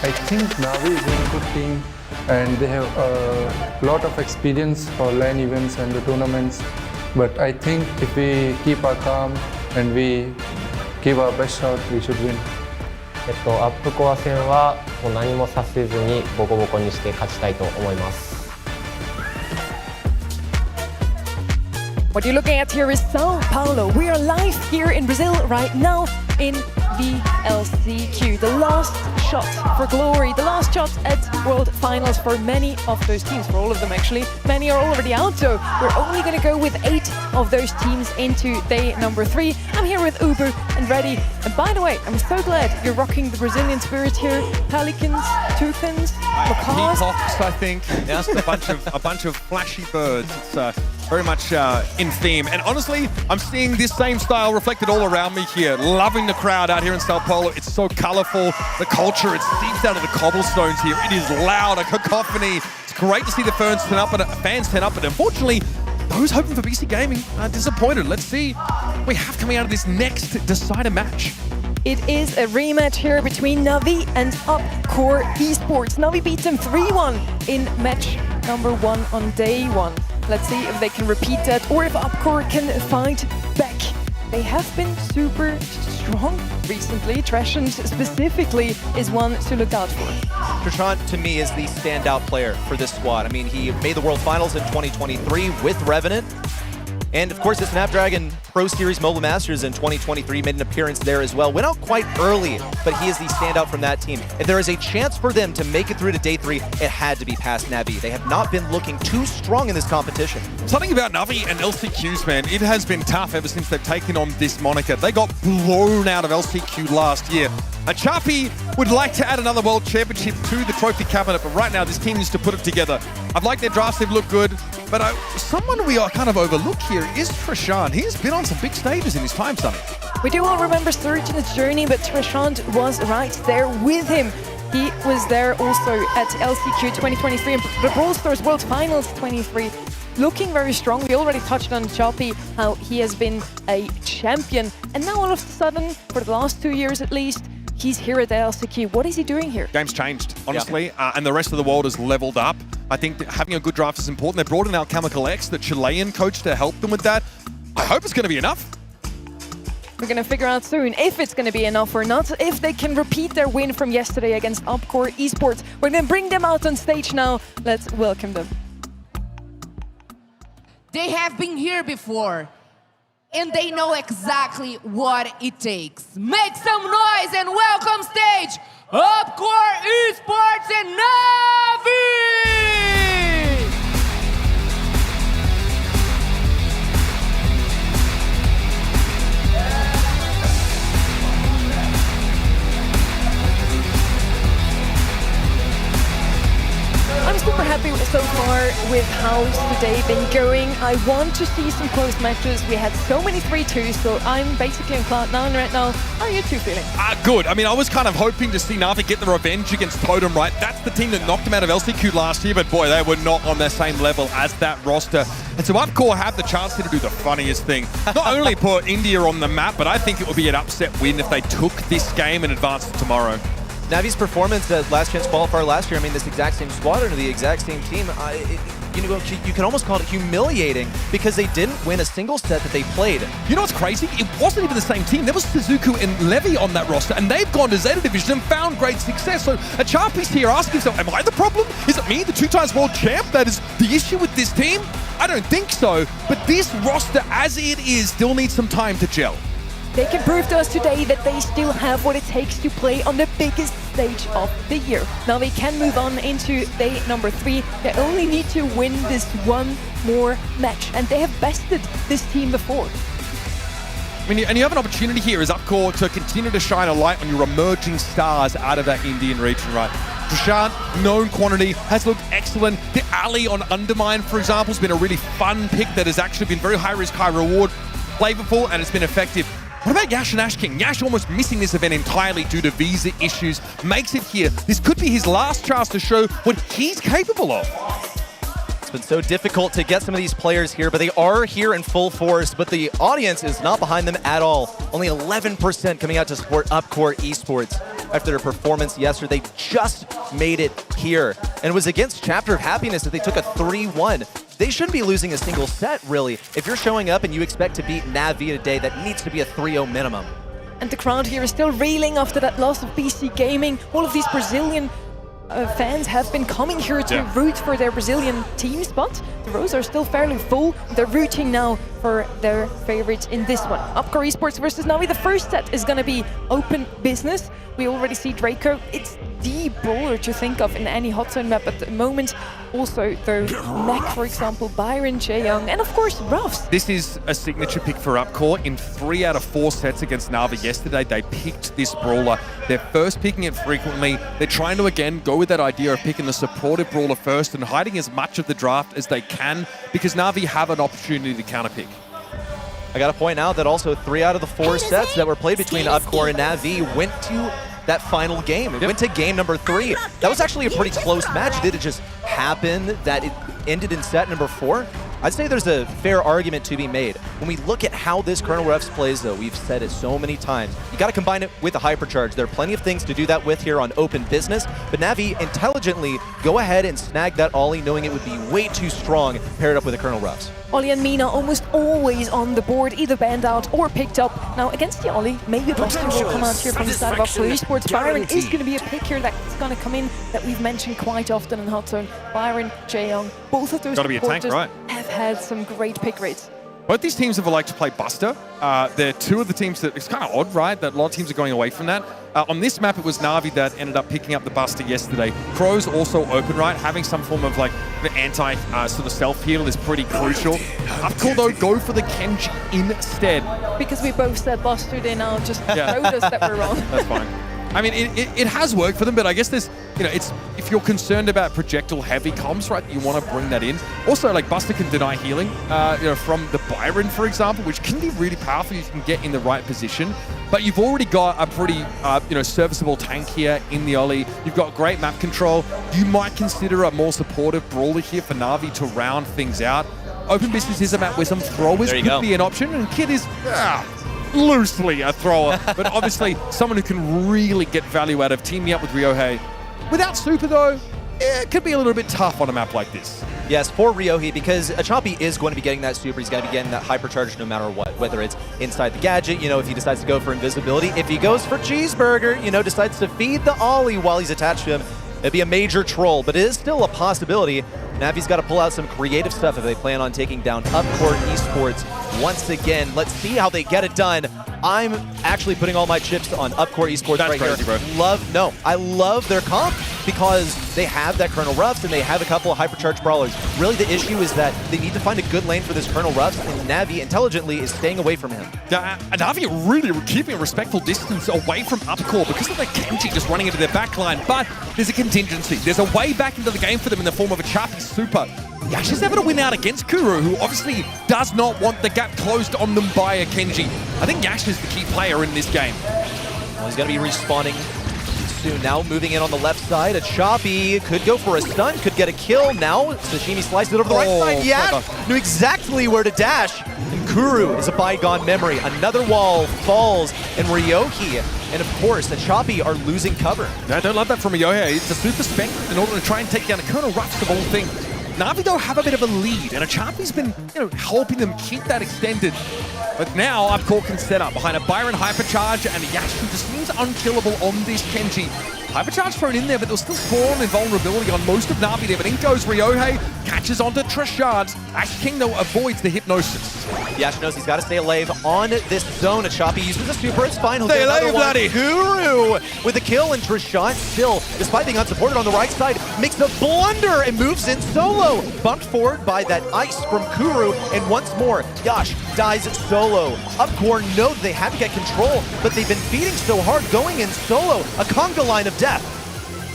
I think Navi is a good team and they have a lot of experience for LAN events and the tournaments. But I think if we keep our calm and we give our best shot, we should win. アップコア戦はもう何もさせずにボコボコにして勝ちたいと思います。What you're looking at here is Sao Paulo. We are live here in Brazil right now in the LCQ. The last shot for glory, the last shot at World Finals for many of those teams, for all of them actually. Many are already out, so we're only going to go with 8 of those teams into day number 3. I'm here with Uber and Reddy. And by the way, I'm so glad you're rocking the Brazilian spirit here. Pelicans, toucans, macaws. Peacocks, I think. Yes, a bunch of flashy birds. It's very much in theme. And honestly, I'm seeing this same style reflected all around me here. Loving the crowd out here in Sao Paulo. It's so colorful. The culture, it seeps out of the cobblestones here. It is loud, a cacophony. It's great to see the fans turn up, but unfortunately, those hoping for BC Gaming are disappointed. Let's see what we have coming out of this next decider match. It is a rematch here between Navi and Upcore Esports. Navi beat them 3-1 in match number 1 on day 1. Let's see if they can repeat that or if Upcore can fight back. They have been super strong recently. Treshant specifically is one to look out for. Treshant, to me, is the standout player for this squad. I mean, he made the World Finals in 2023 with Revenant. And of course, the Snapdragon Pro Series Mobile Masters in 2023 made an appearance there as well. Went out quite early, but he is the standout from that team. If there is a chance for them to make it through to day 3, it had to be past Navi. They have not been looking too strong in this competition. Something about Navi and LCQs, man, it has been tough ever since they've taken on this moniker. They got blown out of LCQ last year. Chappy would like to add another World Championship to the trophy cabinet, but right now this team needs to put it together. I've liked their drafts, they've looked good, but someone we are kind of overlooked here is Treshant. He's been on some big stages in his time, Sonny. We do all remember Surgeon's journey, but Treshant was right there with him. He was there also at LCQ 2023 and the Brawl Stars World Finals 23. Looking very strong. We already touched on Choppy, how he has been a champion. And now all of a sudden, for the last 2 years at least, he's here at the LCQ. What is he doing here? Game's changed, honestly, and the rest of the world has leveled up. I think that having a good draft is important. They brought in Alchemical X, the Chilean coach, to help them with that. I hope it's going to be enough. We're going to figure out soon if it's going to be enough or not, if they can repeat their win from yesterday against Upcore Esports. We're going to bring them out on stage now. Let's welcome them. They have been here before, and they know exactly what it takes. Make some noise and welcome stage, Upcore Esports and Navi! I'm super happy so far with how's the day been going. I want to see some close matches. We had so many 3-2s, so I'm basically on cloud 9 right now. How are you two feeling? Good. I mean, I was kind of hoping to see Navi get the revenge against Totem, right? That's the team that knocked them out of LCQ last year, but boy, they were not on the same level as that roster. And so Upcore have the chance to do the funniest thing. Not only put India on the map, but I think it would be an upset win if they took this game and advanced to tomorrow. Navi's performance at Last Chance Qualifier last year, I mean, this exact same squad under the exact same team, you can almost call it humiliating because they didn't win a single set that they played. You know what's crazy? It wasn't even the same team. There was Suzuku and Levy on that roster, and they've gone to Zeta Division and found great success. So Chappy's here asking himself, am I the problem? Is it me, the 2-time world champ, that is the issue with this team? I don't think so, but this roster as it is still needs some time to gel. They can prove to us today that they still have what it takes to play on the biggest stage of the year. Now they can move on into day number 3. They only need to win this one more match, and they have bested this team before. I mean, and you have an opportunity here as Upcore to continue to shine a light on your emerging stars out of that Indian region, right? Treshant, known quantity, has looked excellent. The Ali on Undermine, for example, has been a really fun pick that has actually been very high risk, high reward, flavorful, and it's been effective. What about Yash and Ash King? Yash almost missing this event entirely due to visa issues. Makes it here. This could be his last chance to show what he's capable of. It's been so difficult to get some of these players here, but they are here in full force, but the audience is not behind them at all. Only 11% coming out to support Upcore Esports after their performance yesterday. They just made it here. And it was against Chapter of Happiness that they took a 3-1. They shouldn't be losing a single set, really. If you're showing up and you expect to beat Navi today, that needs to be a 3-0 minimum. And the crowd here is still reeling after that loss of BC Gaming. All of these Brazilian fans have been coming here to root for their Brazilian teams, but the rows are still fairly full. They're rooting now for their favorites in this one. Upcore Esports versus Navi. The first set is going to be open business. We already see Draco. It's the brawler to think of in any hot zone map at the moment. Also, though, Mech, for example, Byron, Jaeyoung, and of course, Ruffs. This is a signature pick for Upcore. In 3 out of 4 sets against Navi yesterday, they picked this brawler. They're first picking it frequently. They're trying to, again, go with that idea of picking the supportive brawler first and hiding as much of the draft as they can, because Navi have an opportunity to counterpick. I got to point out that also 3 out of the 4 sets that were played between Upcore and Navi went to that final game. It went to game number 3. That was actually a pretty close match. Did it just happen that it ended in set number 4? I'd say there's a fair argument to be made. When we look at how this Colonel Refs plays, though, we've said it so many times, you got to combine it with a hypercharge. There are plenty of things to do that with here on open business, but Navi intelligently go ahead and snag that Ollie, knowing it would be way too strong paired up with a Colonel Refs. Ollie and Mina almost always on the board, either banned out or picked up. Now, against the Ollie, maybe Buster will come out here from the side of Upcore Esports. Byron is going to be a pick here that's going to come in that we've mentioned quite often in Hot Zone. Byron, Jaeyoung, both of those supporters have had some great pick rates. Both these teams have liked to play Buster. They're 2 of the teams that, it's kind of odd, right? That a lot of teams are going away from that. On this map, it was Navi that ended up picking up the Buster yesterday. Crow's also open, right? Having some form of like the anti sort of self-heal is pretty crucial. Upcore though, go for the Kenji instead. Because we both said Buster, they now just wrote us that we're wrong. That's fine. I mean, it has worked for them, but I guess there's, it's if you're concerned about projectile heavy comms, right, you want to bring that in. Also, like, Buster can deny healing, from the Byron, for example, which can be really powerful if you can get in the right position. But you've already got a pretty, serviceable tank here in the Ollie. You've got great map control. You might consider a more supportive brawler here for Navi to round things out. Open business is a map where some throwers could be an option, and Kid is loosely a thrower, but obviously someone who can really get value out of teaming up with Ryohei. Without Super though, it could be a little bit tough on a map like this. Yes, for Ryohei, because Achapi is going to be getting that super. He's going to be getting that hypercharge no matter what, whether it's inside the gadget, if he decides to go for invisibility. If he goes for cheeseburger, decides to feed the Ollie while he's attached to him, it'd be a major troll, but it is still a possibility. Navi's got to pull out some creative stuff if they plan on taking down Upcore Esports once again. Let's see how they get it done. I'm actually putting all my chips on Upcore Esports right here. Bro. I love their comp because they have that Colonel Ruffs and they have a couple of hypercharged brawlers. Really, the issue is that they need to find a good lane for this Colonel Ruffs, and Navi intelligently is staying away from him. Navi are really keeping a respectful distance away from Upcore because of the Kenji just running into their backline, but there's a contingency. There's a way back into the game for them in the form of a Chapi Super. Yash is able to win out against Kuro, who obviously does not want the gap closed on them by a Kenji. I think Yash is the key player in this game. Well, he's going to be respawning soon. Now moving in on the left side, a Choppy could go for a stun, could get a kill. Now Sashimi slices it over the right side. Yash knew exactly where to dash. And Kuru is a bygone memory. Another wall falls, and Ryohei and of course the Choppy are losing cover. I don't love that from Ryohei. It's a super spec in order to try and take down a Colonel Ruffs of all things. Navi, though, have a bit of a lead, and Achapi's been, helping them keep that extended. But now Upcore can set up behind a Byron Hypercharge, and Yash, who just seems unkillable on this Kenji. Hypercharge thrown in there, but there'll still spawn invulnerability on most of Navi there. But in goes Ryohei, catches onto Trishard. Ash King, though, avoids the hypnosis. Yash knows he's got to stay alive on this zone. Achapi uses a super, it's fine. He'll stay get alive, bloody! Guru with the kill, and Trishard still, despite being unsupported on the right side, makes a blunder and moves in solo. Bumped forward by that ice from Kuru, and once more, Yash dies solo. Upcore know they have to get control, but they've been feeding so hard, going in solo. A conga line of death.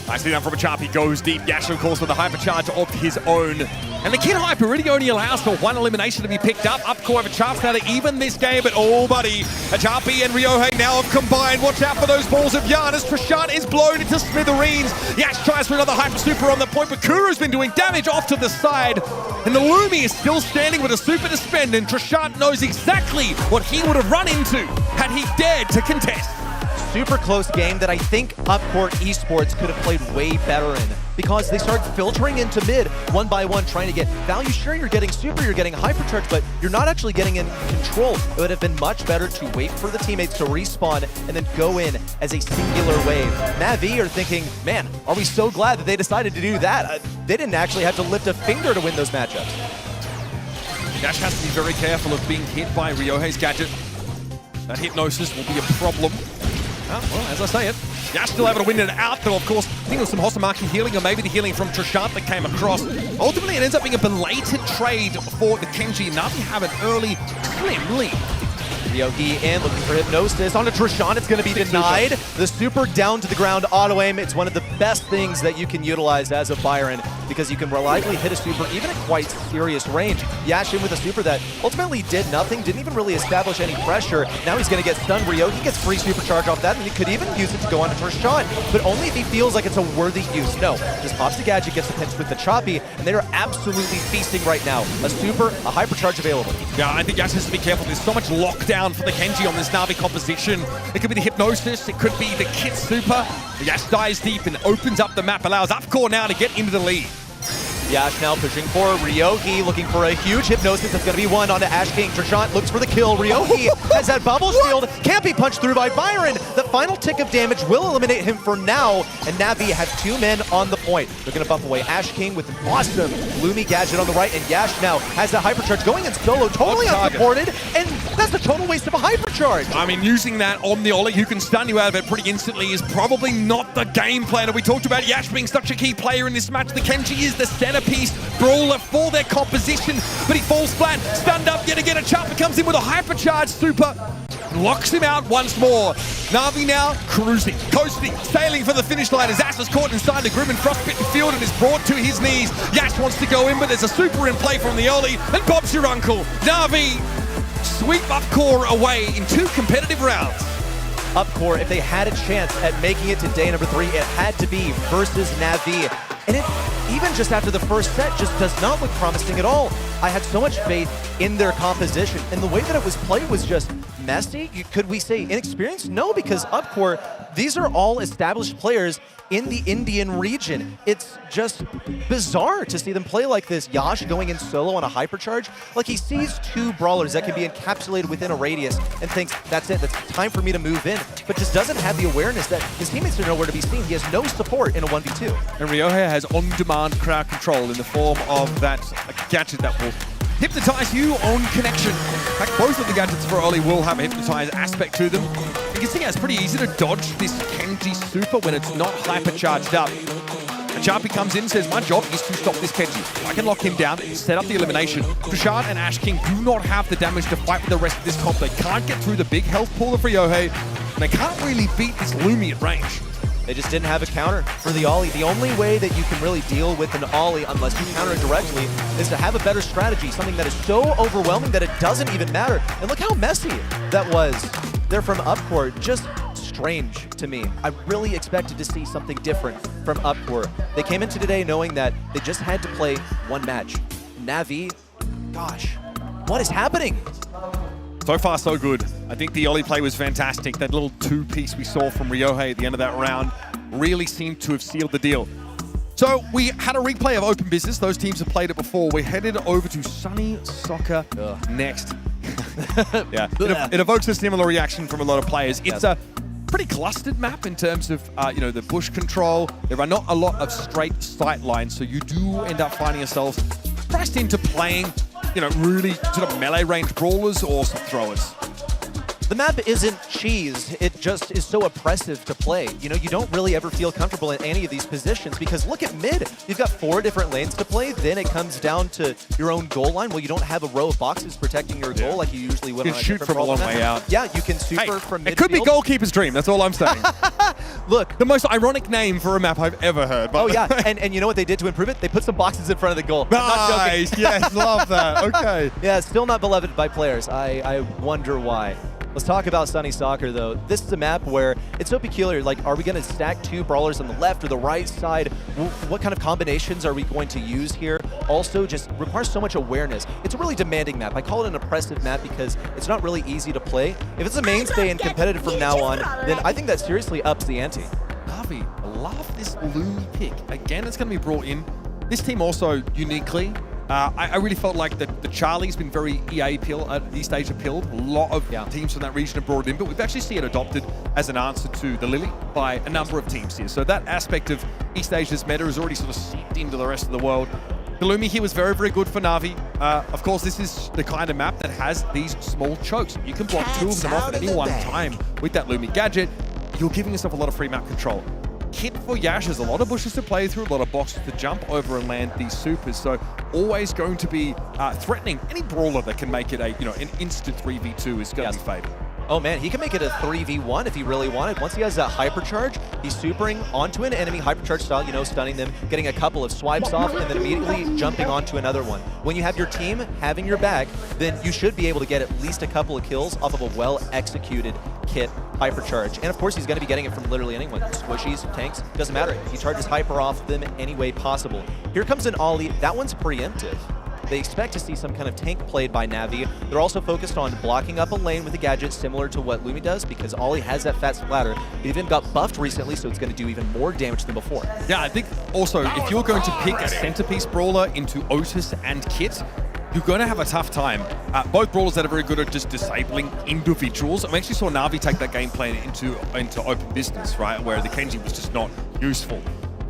Nicely done from Achapi, goes deep. Yash, of course, with a hypercharge of his own. And the Kid Hyper really only allows for one elimination to be picked up. Upcore have a chance now to even this game, but oh, buddy. Achapi and Ryohei now have combined. Watch out for those balls of yarn as Trishard is blown into smithereens. Yash tries for another hyper super on the point, but Kuru's been doing damage off to the side. And the Lumi is still standing with a super to spend, and Trishard knows exactly what he would have run into had he dared to contest. super close game that I think Upcourt Esports could have played way better in, because they started filtering into mid one by one, trying to get value. Sure, you're getting super, you're getting hypercharge, but you're not actually getting in control. It would have been much better to wait for the teammates to respawn and then go in as a singular wave. Navi are thinking, man, are we so glad that they decided to do that? They didn't actually have to lift a finger to win those matchups. Yash has to be very careful of being hit by Ryohei's gadget. That hypnosis will be a problem. Well, as I say it, Yash still able to win it out, though, of course. I think it was some Hosomaki healing, or maybe the healing from Trishant that came across. Ultimately, it ends up being a belated trade for the Kenji. Navi have an early, slim lead. Ryohei in, looking for hypnosis. Onto Trishant, it's going to be denied. The super down to the ground auto aim. It's one of the best things that you can utilize as a Byron, because you can reliably hit a super even at quite serious range. Yash in with a super that ultimately did nothing, didn't even really establish any pressure. Now he's going to get stunned. Ryohei gets free supercharge off that, and he could even use it to go on to Trishant, but only if he feels like it's a worthy use. No, just pops the gadget, gets the pinch with the choppy, and they are absolutely feasting right now. A super, a hypercharge available. Yeah, I think Yash has to be careful. There's so much lockdown for the Kenji on this Navi composition. It could be the hypnosis, it could be the Kit super. Yash dives deep and opens up the map, allows Upcore now to get into the lead. Yash now pushing for Ryohei, looking for a huge hypnosis. That's going to be one onto Ash King. Trishant looks for the kill. Ryohei has that bubble shield. Can't be punched through by Byron. The final tick of damage will eliminate him for now. And Navi have 2 men on the point. They're going to buff away Ash King with an awesome Lumi gadget on the right. And Yash now has that hypercharge going in solo, totally unsupported. And that's a total waste of a hypercharge. I mean, using that on the Ollie, who can stun you out of it pretty instantly, is probably not the game plan. And we talked about Yash being such a key player in this match. The Kenji is the centerpiece brawler for their composition, but he falls flat, stunned up yet again. A Chopper comes in with a hypercharge super, locks him out once more. Navi now cruising, coasting, sailing for the finish line as Ash is caught inside the Grim and Frostbitten field and is brought to his knees. Yash wants to go in, but there's a super in play from the Ollie, and Bob's your uncle. Navi sweep Upcore away in 2 competitive rounds. Upcore, if they had a chance at making it to day number 3, it had to be versus Navi. And it, even just after the first set, just does not look promising at all. I had so much faith in their composition, and the way that it was played was just messy. Could we say inexperienced? No, because Upcore, these are all established players in the Indian region. It's just bizarre to see them play like this. Yash going in solo on a hypercharge, like he sees 2 brawlers that can be encapsulated within a radius and thinks, that's it, that's time for me to move in, but just doesn't have the awareness that his teammates are nowhere to be seen. He has no support in a 1v2. And Ryohei has on-demand crowd control in the form of that gadget that will hypnotize you on connection. In fact, both of the gadgets for Ollie will have a hypnotize aspect to them. You can see it's pretty easy to dodge this Kenji super when it's not hypercharged up. And Sharpie comes in and says, my job is to stop this Kenji. I can lock him down and set up the elimination. Trishant and Ash King do not have the damage to fight with the rest of this comp. They can't get through the big health pool of Ryohei, and they can't really beat this Lumi at range. They just didn't have a counter for the Ollie. The only way that you can really deal with an Ollie, unless you counter it directly, is to have a better strategy, something that is so overwhelming that it doesn't even matter. And look how messy that was. They're from Upcore, just strange to me. I really expected to see something different from Upcore. They came into today knowing that they just had to play 1 match. Navi, gosh, what is happening? So far, so good. I think the Ollie play was fantastic. That little 2-piece we saw from Ryohei at the end of that round really seemed to have sealed the deal. So we had a replay of Open Business. Those teams have played it before. We're headed over to Sunny Soccer next. Yeah, it evokes a similar reaction from a lot of players. It's a pretty clustered map in terms of the bush control. There are not a lot of straight sight lines, so you do end up finding yourselves pressed into playing really sort of melee range brawlers or some throwers. The map isn't cheese, it just is so oppressive to play. You don't really ever feel comfortable in any of these positions because look at mid. You've got 4 different lanes to play, then it comes down to your own goal line. Well, you don't have a row of boxes protecting your goal like you usually would on a shoot different from a long way out. Yeah, you can super from midfield. It could be goalkeeper's dream, that's all I'm saying. Look. The most ironic name for a map I've ever heard. Oh yeah, and you know what they did to improve it? They put some boxes in front of the goal. Nice, yes, love that, okay. Yeah, still not beloved by players. I wonder why. Let's talk about Sunny Soccer, though. This is a map where it's so peculiar. Like, are we going to stack 2 brawlers on the left or the right side? What kind of combinations are we going to use here? Also, just requires so much awareness. It's a really demanding map. I call it an oppressive map because it's not really easy to play. If it's a mainstay and competitive from now on, then I think that seriously ups the ante. Navi, I love this Lumi pick. Again, it's going to be brought in. This team also uniquely. I really felt like the Charlie's been very EA East Asia pilled. A lot of teams from that region have brought it in, but we've actually seen it adopted as an answer to the Lily by a number of teams here. So that aspect of East Asia's meta has already sort of seeped into the rest of the world. The Lumi here was very, very good for Navi. Of course, this is the kind of map that has these small chokes. You can block 2 of them off at any one time with that Lumi gadget. You're giving yourself a lot of free map control. Kit for Yash, there's a lot of bushes to play through, a lot of boxes to jump over and land these supers, so always going to be threatening. Any brawler that can make it an instant 3v2 is going to be favored. Oh man, he can make it a 3v1 if he really wanted. Once he has that hypercharge, he's supering onto an enemy, hypercharge style, stunning them, getting a couple of swipes off, and then immediately jumping onto another one. When you have your team having your back, then you should be able to get at least a couple of kills off of a well-executed Kit hypercharge. And of course, he's going to be getting it from literally anyone. Squishies, tanks, doesn't matter. He charges hyper off them any way possible. Here comes an Ollie. That one's preemptive. They expect to see some kind of tank played by Navi. They're also focused on blocking up a lane with a gadget similar to what Lumi does because Ollie has that fat splatter. It even got buffed recently, so it's going to do even more damage than before. Yeah, I think also if you're going to pick a centerpiece brawler into Otis and Kit, you're going to have a tough time. Both brawlers that are very good at just disabling individuals. I actually saw Navi take that gameplay into open business, right, where the Kenji was just not useful.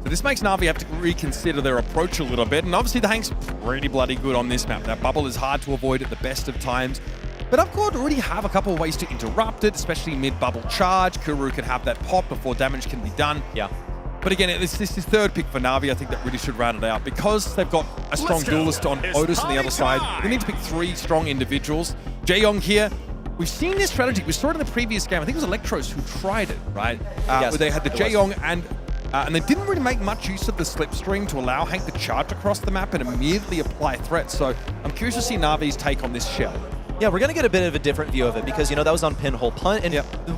So this makes Navi have to reconsider their approach a little bit, and obviously the Hank's pretty bloody good on this map. That bubble is hard to avoid at the best of times, but Upcord already have a couple of ways to interrupt it, especially mid-bubble charge. Kuru can have that pop before damage can be done. Yeah. But again, this is third pick for Navi. I think that really should round it out. Because they've got a strong duelist on Otis on the other side, they need to pick 3 strong individuals. Jaeyong here, we've seen this strategy. We saw it in the previous game. I think it was Electros who tried it, right? Yes, where they had the Jaeyong and they didn't really make much use of the slipstream to allow Hank to charge across the map and immediately apply threats. So I'm curious to see Navi's take on this shell. Yeah, we're going to get a bit of a different view of it because, that was on pinhole punt. And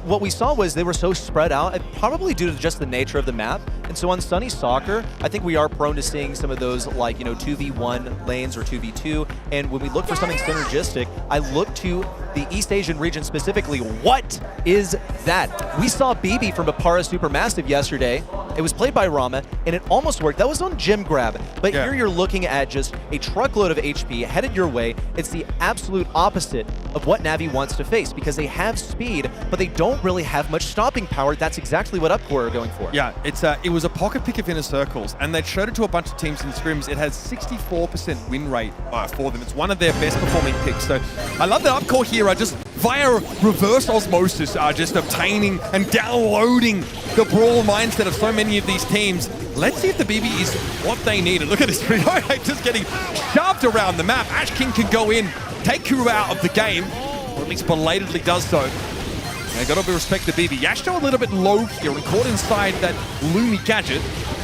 what we saw was they were so spread out, probably due to just the nature of the map. And so on Sunny Soccer, I think we are prone to seeing some of those 2v1 lanes or 2v2. And when we look for something synergistic, I look to the East Asian region specifically. What is that? We saw BB from Papara Supermassive yesterday. It was played by Rama, and it almost worked. That was on Gym Grab. But here you're looking at just a truckload of HP headed your way. It's the absolute opposite of what Navi wants to face because they have speed, but they don't really have much stopping power. That's exactly what Upcore are going for. Yeah, it was a pocket pick of inner circles, and they showed it to a bunch of teams in scrims. It has 64% win rate for them. It's one of their best performing picks. So I love that Upcore here are just via reverse osmosis are just obtaining and downloading the Brawl mindset of so many of these teams. Let's see if the BB is what they need. And look at this Ryohei just getting shoved around the map. Ash King can go in, take Kuru out of the game, or at least belatedly does so. They got to respect the BB. Yashto a little bit low here and caught inside that Lumi gadget.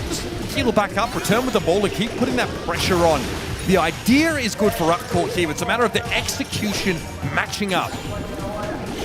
Just heal back up, return with the ball and keep putting that pressure on. The idea is good for Upcourt here. It's a matter of the execution matching up.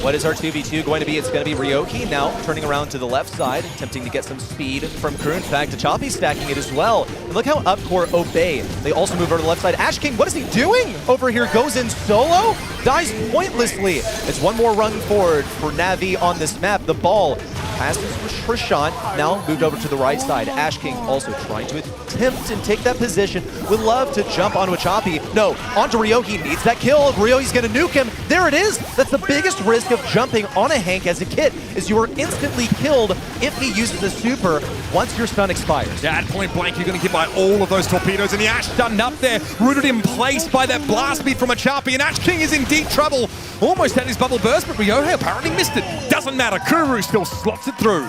What is our 2v2 going to be? It's going to be Ryoki now turning around to the left side, attempting to get some speed from Kuru. In fact, Tachapi's stacking it as well. And look how Upcore obey. They also move over to the left side. Ash King, what is he doing over here? Goes in solo? Dies pointlessly. It's one more run forward for Navi on this map. The ball passes for Prashant, now moved over to the right side. Ash King also trying to attempt and take that position. Would love to jump onto a Choppy. No, onto Ryoki, needs that kill. Ryoki's gonna nuke him. There it is. That's the biggest risk of jumping on a Hank as a kid, is you are instantly killed if he uses the super once your stun expires. Yeah, at point blank, you're gonna get by all of those torpedoes, and the Ash stunned up there, rooted in place by that blast beat from a Choppy, and Ash King is in deep trouble. Almost had his bubble burst, but Ryohei apparently missed it. Doesn't matter, Kuru still slots it through.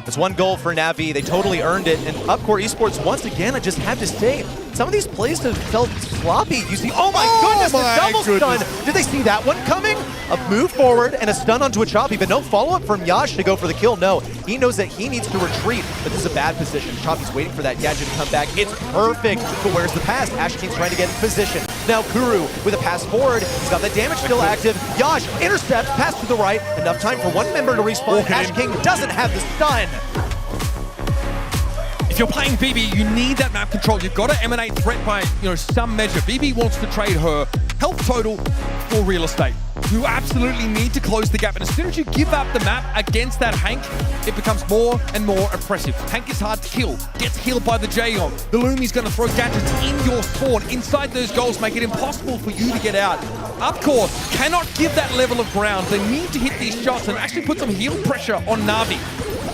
It's one goal for Navi. They totally earned it. And Upcore Esports, once again, I just have to say, some of these plays have felt sloppy. You see, oh my goodness, the double stun. Did they see that one coming? A move forward and a stun onto a Choppy, but no follow-up from Yash to go for the kill. No, he knows that he needs to retreat, but this is a bad position. Choppy's waiting for that gadget to come back. It's perfect, but where's the pass? Ash King's trying to get in position. Now Kuru with a pass forward. He's got that damage still active. Yash intercepts, pass to the right. Enough time for one member to respawn. Ash King doesn't have the stun. If you're playing BB, you need that map control. You've got to emanate threat by, some measure. BB wants to trade her health total for real estate. You absolutely need to close the gap. And as soon as you give up the map against that Hank, it becomes more and more oppressive. Hank is hard to kill, gets healed by the Jaeong. The Lumi's going to throw gadgets in your spawn, inside those goals, make it impossible for you to get out. Upcore cannot give that level of ground. They need to hit these shots and actually put some heal pressure on Navi.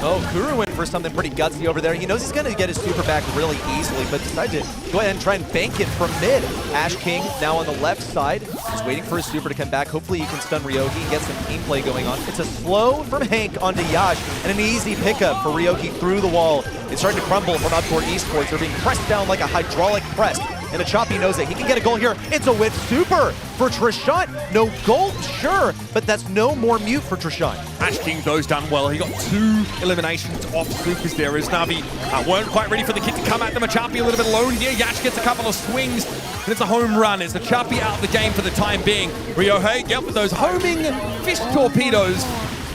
Oh, Kuru went for something pretty gutsy over there. He knows he's going to get his super back really easily, but decided to go ahead and try and bank it from mid. Ash King now on the left side. He's waiting for his super to come back. Hopefully he can stun Ryoki and get some team play going on. It's a slow from Hank onto Yash, and an easy pickup for Ryoki through the wall. It's starting to crumble from Upcore Esports. They're being pressed down like a hydraulic press. And a Choppy knows that he can get a goal here. It's a whip super for Trishant. No gold, sure, but that's no more mute for Trishant. Ash King, though's done well. He got 2 eliminations off supers there as Navi weren't quite ready for the kit to come at them. A Choppy a little bit alone here. Yash gets a couple of swings, and it's a home run. It's the Choppy out of the game for the time being. Ryohei, get with those homing fish torpedoes.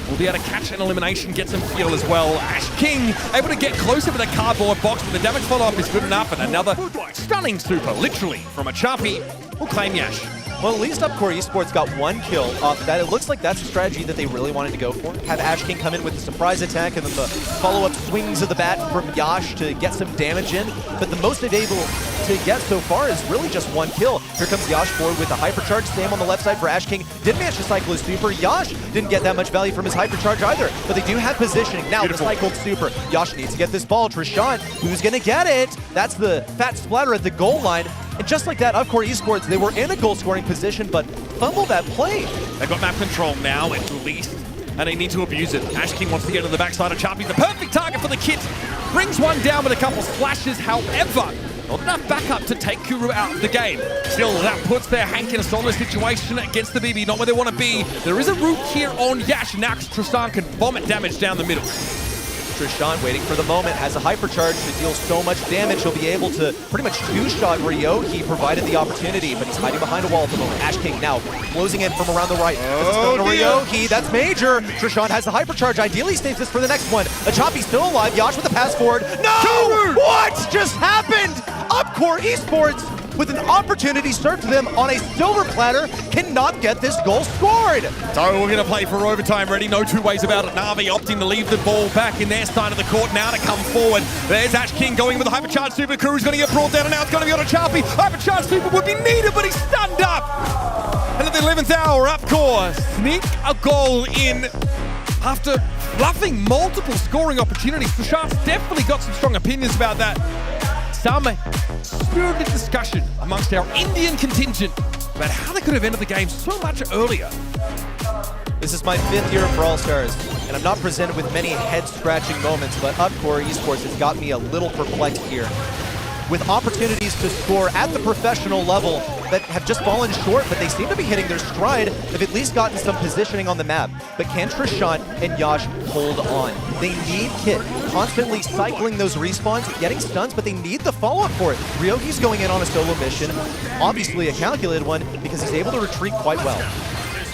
Will be able to catch an elimination, get some feel as well. Ash King able to get closer with a cardboard box, but the damage follow-up is good enough, and another stunning super, literally, from a Choppy will claim Yash. Well, at least Upcore Esports got 1 kill off of that. It looks like that's a strategy that they really wanted to go for. Have Ash King come in with a surprise attack and then the follow-up swings of the bat from Yash to get some damage in. But the most they've able to get so far is really just 1 kill. Here comes Yash forward with the hypercharge. Sam on the left side for Ash King. Didn't manage to cycle his super. Yash didn't get that much value from his hypercharge either. But they do have positioning. Now the cycled super. Yash needs to get this ball. Trishant, who's going to get it? That's the fat splatter at the goal line. And just like that, Upcore Esports, they were in a goal-scoring position, but fumbled that play. They've got map control now, at least, and they need to abuse it. Ash King wants to get to the backside of Choppy. The perfect target for the kit. Brings one down with a couple splashes. However, not enough backup to take Kuru out of the game. Still, that puts their Hank in a solo situation against the BB, not where they want to be. There is a root here on Yash. Now Trishant can vomit damage down the middle. Trishant waiting for the moment, has a hypercharge to deal so much damage. He'll be able to pretty much 2-shot Ryoki, provided the opportunity, but he's hiding behind a wall at the moment. Ash King now closing in from around the right. Ryoki, that's major. Trishant has the hypercharge, ideally saves this for the next one. A Choppy still alive, Yash with a pass forward. No! What just happened? Upcore Esports with an opportunity served to them on a silver platter, cannot get this goal scored. So we're going to play for overtime ready. No 2 ways about it. Navi opting to leave the ball back in their side of the court now to come forward. There's Ash King going with the hypercharge super. Kuru's going to get brought down, and now it's going to be on a Choppy. Hypercharge super would be needed, but he's stunned up. And at the 11th hour, Upcore sneak a goal in after bluffing multiple scoring opportunities. Trishant's definitely got some strong opinions about that. Some spirited discussion amongst our Indian contingent about how they could have ended the game so much earlier. This is my 5th year of Brawl Stars, and I'm not presented with many head-scratching moments, but Upcore Esports has got me a little perplexed here. With opportunities to score at the professional level that have just fallen short, but they seem to be hitting their stride. They've at least gotten some positioning on the map. But can Trishant and Yash hold on? They need Kit constantly cycling those respawns, getting stuns, but they need the follow-up for it. Ryoki's going in on a solo mission, obviously a calculated one, because he's able to retreat quite well.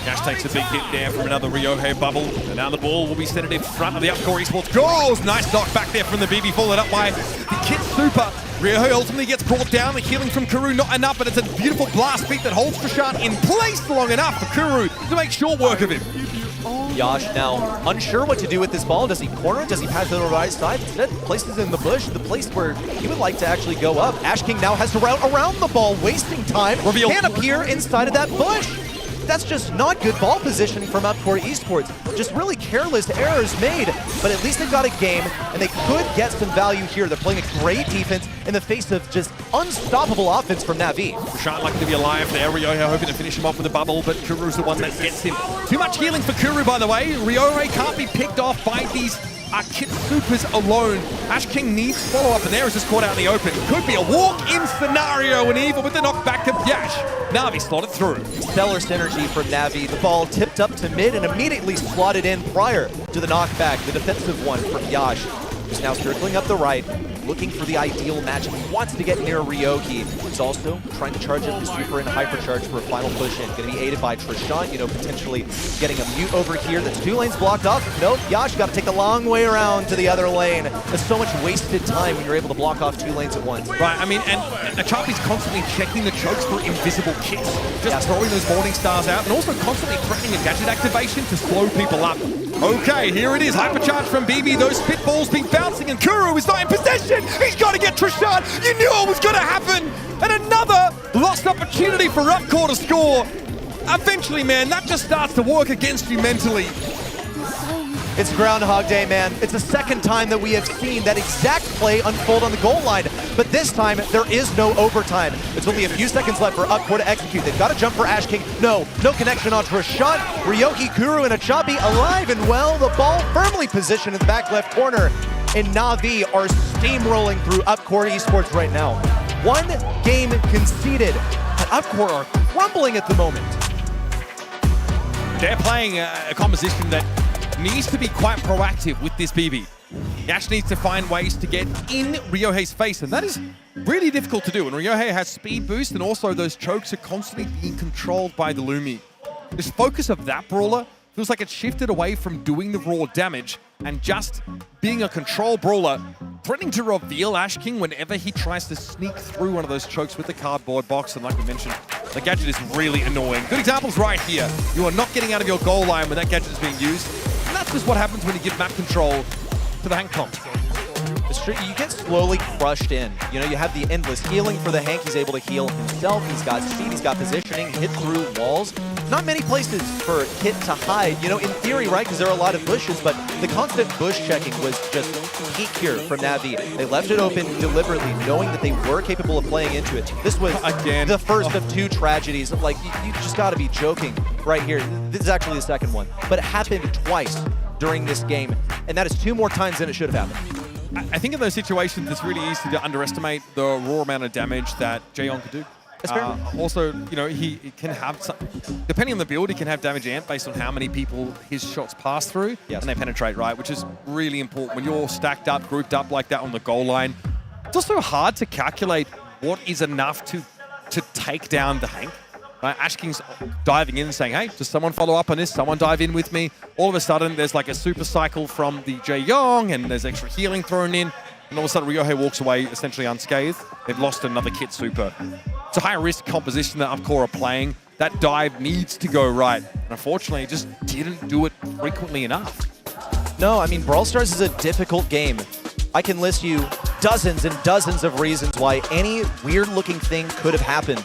Yash takes a big hit there from another Ryohei bubble, and now the ball will be centered in front of the Upcore Esports goals. Nice knock back there from the BB, followed up by the Kit Super. Ryohei ultimately gets brought down. The healing from Kuru not enough, but it's a beautiful blast beat that holds Trishant in place long enough for Kuru to make short work of him. Yash now unsure what to do with this ball. Does he corner it? Does he pass it on the right side? Instead, places it in the bush, the place where he would like to actually go up. Ash King now has to route around the ball, wasting time. Reveal. Can't appear inside of that bush. That's just not good ball positioning from Upcore Esports. Just really careless errors made, but at least they got a game, and they could get some value here. They're playing a great defense in the face of just unstoppable offense from Navi. Trishant lucky to be alive there. Ryohei hoping to finish him off with a bubble, but Kuru's the one that gets him. Too much healing for Kuru, by the way. Ryohei can't be picked off by these are Kit Supers alone. Ash King needs follow-up, and there is just caught out in the open. Could be a walk-in scenario, and even with the knockback to Yash, Navi slotted through. Stellar synergy from Navi. The ball tipped up to mid and immediately slotted in prior to the knockback, the defensive one from Yash, who's now circling up the right, looking for the ideal matchup. He wants to get near Ryoki. He's also trying to charge up his super and hypercharge for a final push in. Going to be aided by Trishan, potentially getting a mute over here. That's 2 lanes blocked off. Nope, Yash got to take the long way around to the other lane. There's so much wasted time when you're able to block off 2 lanes at once. Right, I mean, and Achapi's constantly checking the chokes for invisible kits, just throwing those Morning Stars out, and also constantly threatening a gadget activation to slow people up. Okay, here it is, hypercharge from BB, those spitballs being bouncing, and Kuru is not in possession. He's got to get Trishan. You knew it was going to happen. And another lost opportunity for Upcore to score. Eventually, man, that just starts to work against you mentally. It's Groundhog Day, man. It's the second time that we have seen that exact play unfold on the goal line. But this time, there is no overtime. It's only a few seconds left for Upcore to execute. They've got to jump for Ash King. No connection onto a shot. Ryoki, Kuru, and Achapi alive and well. The ball firmly positioned in the back left corner. And Navi are steamrolling through Upcore Esports right now. 1 game conceded, but Upcore are crumbling at the moment. They're playing a composition that needs to be quite proactive with this BB. Yash needs to find ways to get in Ryohei's face, and that is really difficult to do. And Ryohei has speed boost, and also those chokes are constantly being controlled by the Lumi. This focus of that brawler feels like it's shifted away from doing the raw damage and just being a control brawler, threatening to reveal Ash King whenever he tries to sneak through one of those chokes with the cardboard box. And like we mentioned, the gadget is really annoying. Good examples right here. You are not getting out of your goal line when that gadget is being used. And that's just what happens when you give map control to the Hank comp. You get slowly crushed in. You have the endless healing for the Hank. He's able to heal himself. He's got speed. He's got positioning. Hit through walls. Not many places for Kit to hide. In theory, right? Because there are a lot of bushes, but the constant bush checking was just peak here from Navi. They left it open deliberately, knowing that they were capable of playing into it. This was again the first of 2 tragedies. Like, you just got to be joking right here. This is actually the second one, but it happened twice during this game, and that is 2 more times than it should have happened. I think in those situations, it's really easy to underestimate the raw amount of damage that Jaeyoung could do. Also, he can have, depending on the build, he can have damage amp based on how many people his shots pass through and they penetrate, right? Which is really important. When you're stacked up, grouped up like that on the goal line, it's also hard to calculate what is enough to take down the Hank. Right? Ash King's diving in and saying, hey, does someone follow up on this? Someone dive in with me. All of a sudden, there's like a super cycle from the Jaeyoung, and there's extra healing thrown in. And all of a sudden, Ryohei walks away essentially unscathed. They've lost another Kit super. It's a high-risk composition that Upcore are playing. That dive needs to go right. And unfortunately, it just didn't do it frequently enough. No, I mean, Brawl Stars is a difficult game. I can list you dozens and dozens of reasons why any weird-looking thing could have happened.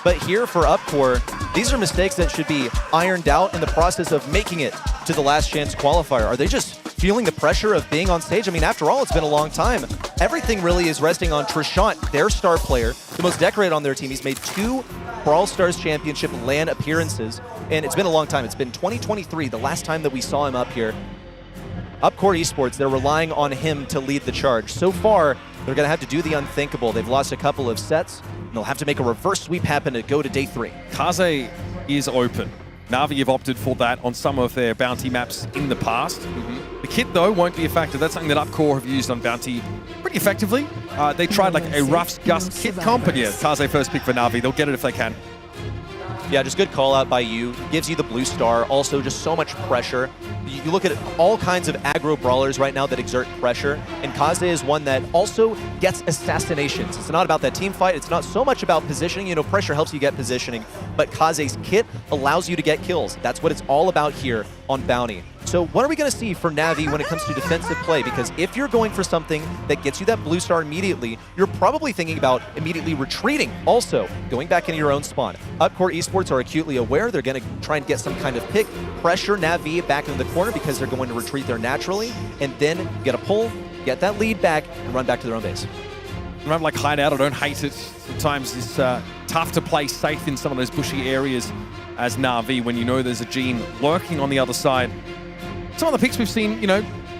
But here for Upcore, these are mistakes that should be ironed out in the process of making it to the last chance qualifier. Are they just feeling the pressure of being on stage? I mean, after all, it's been a long time. Everything really is resting on Trishant, their star player, the most decorated on their team. He's made 2 Brawl Stars Championship LAN appearances, and it's been a long time. It's been 2023, the last time that we saw him up here. Upcore Esports, they're relying on him to lead the charge. So far, they're going to have to do the unthinkable. They've lost a couple of sets, and they'll have to make a reverse sweep happen to go to day 3. Kaze is open. Navi have opted for that on some of their bounty maps in the past. The kit, though, won't be a factor. That's something that Upcore have used on bounty pretty effectively. They tried like a rough Gust kit comp, but yeah, Kaze first pick for Navi. They'll get it if they can. Yeah, just good call out by you. Gives you the blue star. Also, just so much pressure. You look at all kinds of aggro brawlers right now that exert pressure, and Kaze is one that also gets assassinations. It's not about that team fight. It's not so much about positioning. Pressure helps you get positioning, but Kaze's kit allows you to get kills. That's what it's all about here on Bounty. So what are we going to see from Navi when it comes to defensive play? Because if you're going for something that gets you that blue star immediately, you're probably thinking about immediately retreating. Also, going back into your own spawn. Upcore Esports are acutely aware. They're going to try and get some kind of pick, pressure Navi back into the corner because they're going to retreat there naturally, and then get a pull, get that lead back, and run back to their own base. Remember, like hideout, I don't hate it. Sometimes it's tough to play safe in some of those bushy areas as Navi when you know there's a Gene lurking on the other side. Some of the picks we've seen,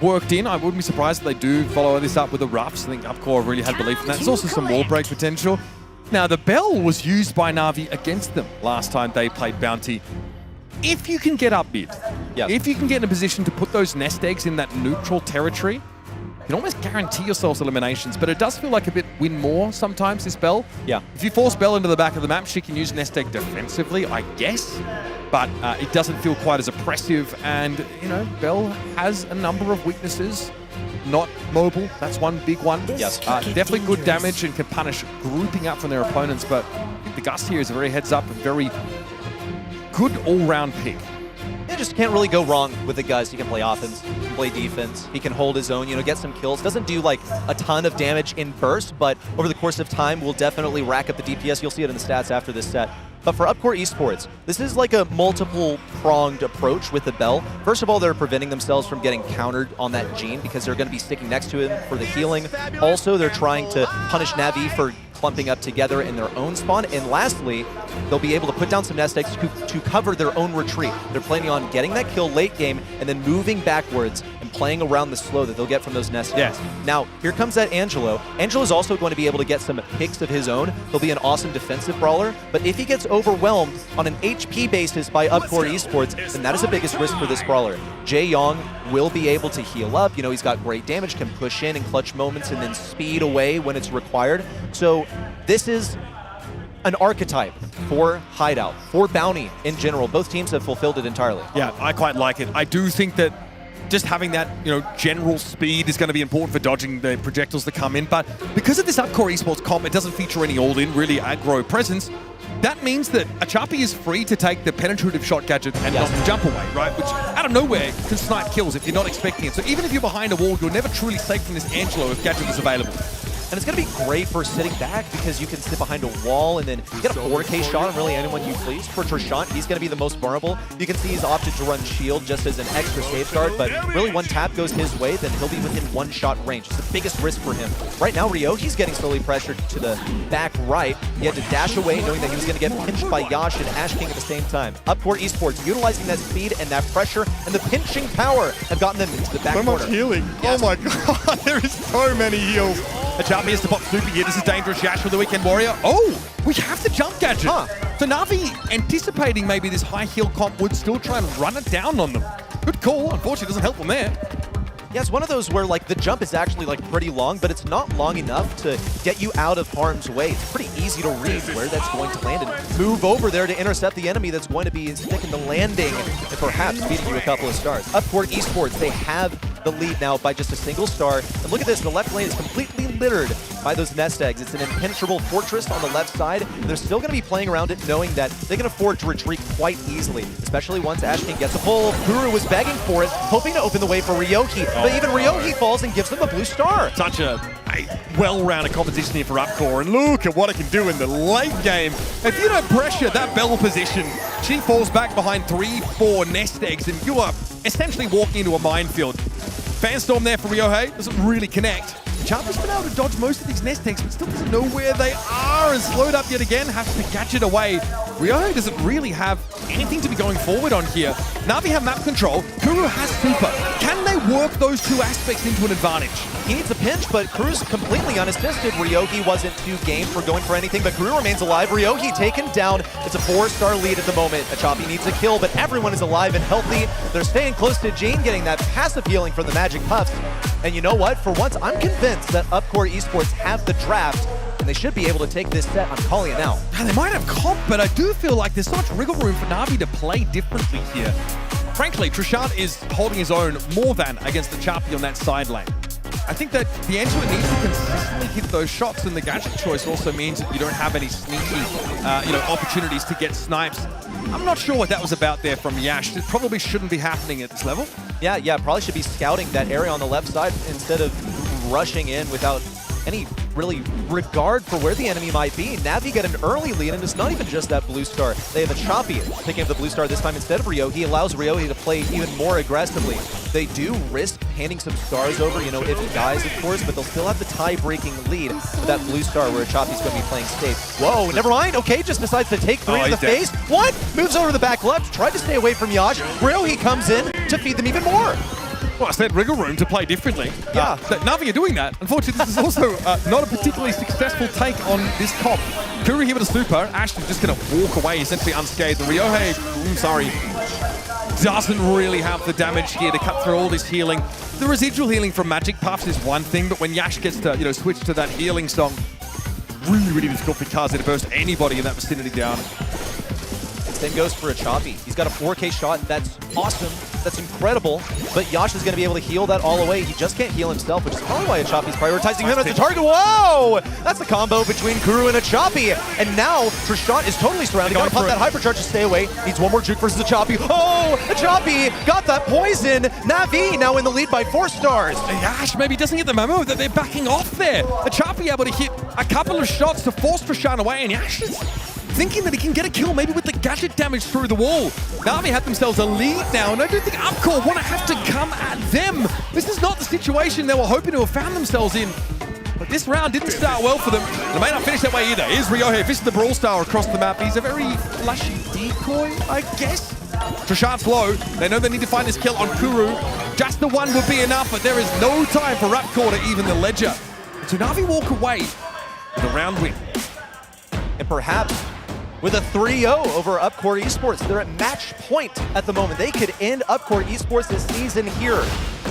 worked in. I wouldn't be surprised if they do follow this up with the roughs. I think Upcore really had belief in that. There's also some wall break potential. Now, the Bell was used by Navi against them last time they played Bounty. If you can get up mid, if you can get in a position to put those nest eggs in that neutral territory, you can almost guarantee yourselves eliminations, but it does feel like a bit win more sometimes, this Bell. Yeah. If you force Bell into the back of the map, she can use nest egg defensively, I guess, but it doesn't feel quite as oppressive, and, you know, Bell has a number of weaknesses. Not mobile, that's one big one. Yes. Definitely good damage and can punish grouping up from their opponents, but I think the Gust here is a very heads up and very good all-round pick. You just can't really go wrong with the guys. He can play offense, he can play defense, he can hold his own, you know, get some kills. Doesn't do like a ton of damage in burst, but over the course of time will definitely rack up the DPS. You'll see it in the stats after this set. But for Upcore Esports, this is like a multiple-pronged approach with the Bell. First of all, they're preventing themselves from getting countered on that Gene because they're going to be sticking next to him for the healing. Also, they're trying to punish Navi for clumping up together in their own spawn. And lastly, they'll be able to put down some nest eggs to cover their own retreat. They're planning on getting that kill late game and then moving backwards and playing around the slow that they'll get from those nest eggs. Now, here comes that Angelo. Angelo's also going to be able to get some picks of his own. He'll be an awesome defensive brawler, but if he gets overwhelmed on an HP basis by Upcore Esports, then that is the biggest risk for this brawler. Jae Young will be able to heal up. You know, he's got great damage, can push in clutch moments and then speed away when it's required. So this is an archetype for Hideout, for Bounty in general. Both teams have fulfilled it entirely. Yeah, I quite like it. I do think that just having that, you know, general speed is going to be important for dodging the projectiles that come in. But because of this Upcore Esports comp, it doesn't feature any all-in, really aggro presence. That means that Achapi is free to take the penetrative shot gadget and not jump away, right? Which, out of nowhere, can snipe kills if you're not expecting it. So even if you're behind a wall, you're never truly safe from this Angelo if gadget is available. And it's going to be great for sitting back because you can sit behind a wall and then get a 4K shot on really anyone you please. For Trishant, he's going to be the most vulnerable. You can see he's opted to run shield just as an extra safeguard, but really one tap goes his way, then he'll be within one shot range. It's the biggest risk for him. Right now, Ryoki's getting slowly pressured to the back right. He had to dash away knowing that he was going to get pinched by Yash and Ash King at the same time. Upcore Esports utilizing that speed and that pressure and the pinching power have gotten them into the back corner. So much healing. Yes. Oh my god, there is so many heals. Achapi has to pop super here. This is dangerous. Yash for the Weekend Warrior. Oh, we have the jump gadget. So Navi, anticipating maybe this high heal comp, would still try and run it down on them. Good call. Unfortunately, it doesn't help them there. Yeah, it's one of those where like the jump is actually like pretty long, but it's not long enough to get you out of harm's way. It's pretty easy to read where that's going to land and move over there to intercept the enemy that's going to be sticking the landing and perhaps beating you a couple of stars. Upcore Esports, they have the lead now by just a single star. And look at this, the left lane is completely littered by those nest eggs. It's an impenetrable fortress on the left side. And they're still going to be playing around it knowing that they can afford to retreat quite easily, especially once Ash King gets a pull. Kuru was begging for it, hoping to open the way for Ryoki, but even Ryoki falls and gives them the blue star. Such a well-rounded competition here for Upcore, and look at what it can do in the late game. If you don't pressure that Bell position, she falls back behind 3-4 nest eggs, and you are essentially walking into a minefield. Fanstorm there for Ryohei, doesn't really connect. Chapa's been able to dodge most of these nest eggs, but still doesn't know where they are, and slowed up yet again, has to catch it away. Ryohei doesn't really have anything to be going forward on here. Navi have map control, Kuru has super. Can they work those two aspects into an advantage? He needs a pinch, but Kuru's completely unassisted. Ryoki wasn't too game for going for anything, but Kuru remains alive. Ryoki taken down. It's a 4-star lead at the moment. Achapi needs a kill, but everyone is alive and healthy. They're staying close to Gene, getting that passive healing from the Magic Puffs. And you know what? For once, I'm convinced that Upcore Esports have the draft, and they should be able to take this set. I'm calling it now. They might have comp, but I do feel like there's so much wriggle room for Navi to play differently here. Frankly, Trishant is holding his own more than against the Chapi on that side lane. I think that the Angela needs to consistently hit those shots, and the gadget choice also means that you don't have any sneaky opportunities to get snipes. I'm not sure what that was about there from Yash. It probably shouldn't be happening at this level. Yeah, probably should be scouting that area on the left side instead of rushing in without any really regard for where the enemy might be. Navi get an early lead, and it's not even just that blue star. They have Achapi picking up the blue star this time instead of Ryoki. He allows Ryoki to play even more aggressively. They do risk handing some stars over, you know, if it dies, of course, but they'll still have the tie-breaking lead with that blue star where Achapi's going to be playing safe. Whoa, never mind. Okay, just decides to take 3 in the face. What? Moves over to the back left, tried to stay away from Yash. Ryoki comes in to feed them even more. Well, I said wriggle room to play differently. Yeah. Navi are doing that. Unfortunately, this is also not a particularly successful take on this comp. Kuru here with a super. Ashley just going to walk away essentially unscathed. And Ryohei, doesn't really have the damage here to cut through all this healing. The residual healing from Magic Puffs is one thing, but when Yash gets to switch to that healing song, really difficult for Casa to burst anybody in that vicinity down. Same goes for a Choppy. He's got a 4K shot. That's awesome. That's incredible. But Yash is going to be able to heal that all away. He just can't heal himself, which is probably why a Choppy's prioritizing him as the target. Whoa! That's the combo between Kuru and a Choppy. And now Trishant is totally surrounded. Got to pop that hypercharge to stay away. Needs one more juke versus a Choppy. Oh! A Choppy got that poison. Navi now in the lead by 4 stars. Yash maybe doesn't get the memo that they're backing off there. The Choppy able to hit a couple of shots to force Trishant away, and Yash is thinking that he can get a kill maybe with the gadget damage through the wall. Navi have themselves a lead now, and I don't think Upcore want to have to come at them. This is not the situation they were hoping to have found themselves in. But this round didn't start well for them. They may not finish that way either. Here's Ryohei, this is the Brawl star across the map. He's a very flashy decoy, I guess. Trishant's low. They know they need to find this kill on Kuru. Just the one would be enough, but there is no time for Upcore to even the ledger. So Navi walk away with a round win. And perhaps with a 3-0 over Upcore Esports. They're at match point at the moment. They could end Upcore Esports this season here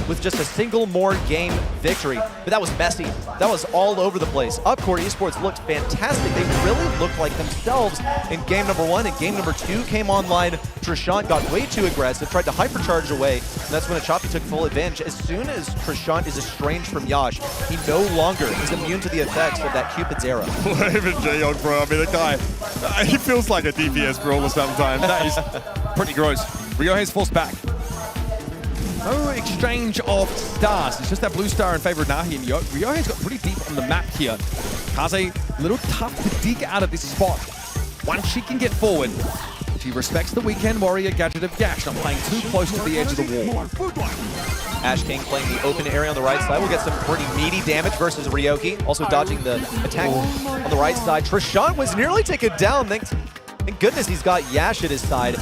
with just a single more game victory. But that was messy. That was all over the place. Upcore Esports looked fantastic. They really looked like themselves in game number 1, and game number 2 came online. Trishant got way too aggressive, tried to hypercharge away, and that's when a Choppy took full advantage. As soon as Trishant is estranged from Yash, he no longer is immune to the effects of that Cupid's arrow. Even Jayong, bro. I mean, the guy, he feels like a DPS brawler sometimes. That is pretty gross. Ryohei's forced back. No exchange of stars. It's just that blue star in favor of Nahi, and Ryohei's got pretty deep on the map here. Kaze, a little tough to dig out of this spot. Once she can get forward, she respects the weekend warrior gadget of Yash, not playing too close to the edge of the wall. Ash King playing the open area on the right side. We'll get some pretty meaty damage versus Ryoki. Also dodging the attack on the right side. Trishant was nearly taken down. Thank goodness he's got Yash at his side.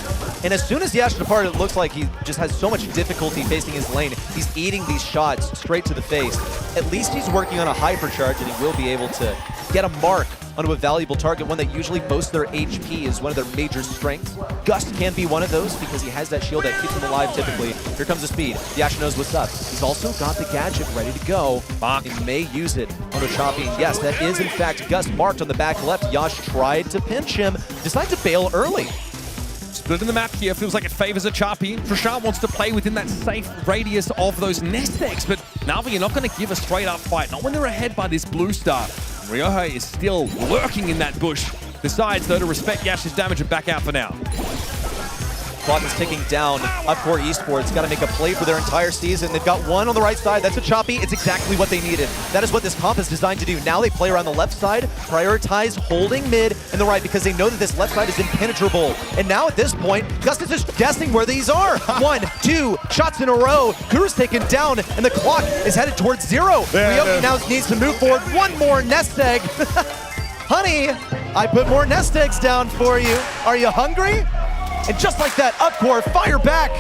And as soon as Yash departed, it looks like he just has so much difficulty facing his lane. He's eating these shots straight to the face. At least he's working on a hypercharge, and he will be able to get a mark onto a valuable target, one that usually boasts their HP is one of their major strengths. Gust can be one of those because he has that shield that keeps him alive typically. Here comes the speed. Yash knows what's up. He's also got the gadget ready to go. He may use it on a Choppy. And yes, that is in fact Gust marked on the back left. Yash tried to pinch him, decided to bail early. Splitting the map here feels like it favors a Choppy. Trishant wants to play within that safe radius of those nest eggs, but Navi, you're not going to give a straight up fight, not when they're ahead by this blue star. Ryohei is still lurking in that bush. Decides, though, to respect Yash's damage and back out for now. Clock is ticking down. Upcore Esports got to make a play for their entire season. They've got one on the right side. That's a Choppy. It's exactly what they needed. That is what this comp is designed to do. Now they play around the left side, prioritize holding mid and the right because they know that this left side is impenetrable. And now at this point, Gus is just guessing where these are. 1, 2 shots in a row. Kuru's taken down and the clock is headed towards 0. Ryoki now needs to move forward. One more nest egg. Honey, I put more nest eggs down for you. Are you hungry? And just like that, Upcore fire back.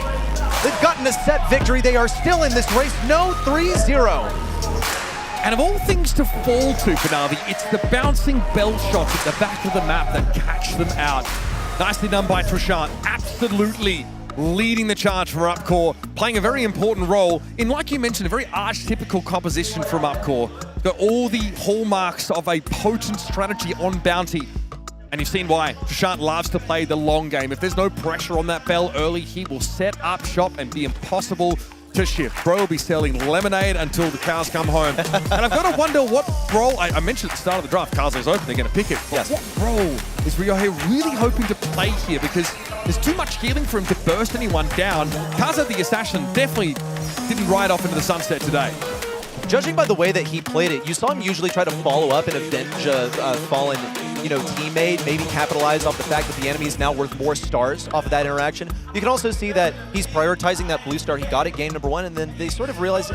They've gotten a set victory. They are still in this race. No 3-0. And of all things to fall to for Navi, it's the bouncing bell shots at the back of the map that catch them out. Nicely done by Trishant. Absolutely leading the charge for Upcore, playing a very important role in, like you mentioned, a very archetypical composition from Upcore. Got all the hallmarks of a potent strategy on bounty. And you've seen why. Trishant loves to play the long game. If there's no pressure on that bell early, he will set up shop and be impossible to shift. Bro will be selling lemonade until the cows come home. And I've got to wonder what role, I mentioned at the start of the draft, Kaza's open, they're going to pick it. But what role is Ryohei really hoping to play here? Because there's too much healing for him to burst anyone down. Kaza, the assassin, definitely didn't ride off into the sunset today. Judging by the way that he played it, you saw him usually try to follow up and avenge a fallen teammate, maybe capitalize off the fact that the enemy is now worth more stars off of that interaction. You can also see that he's prioritizing that blue star he got at game number 1, and then they sort of realize,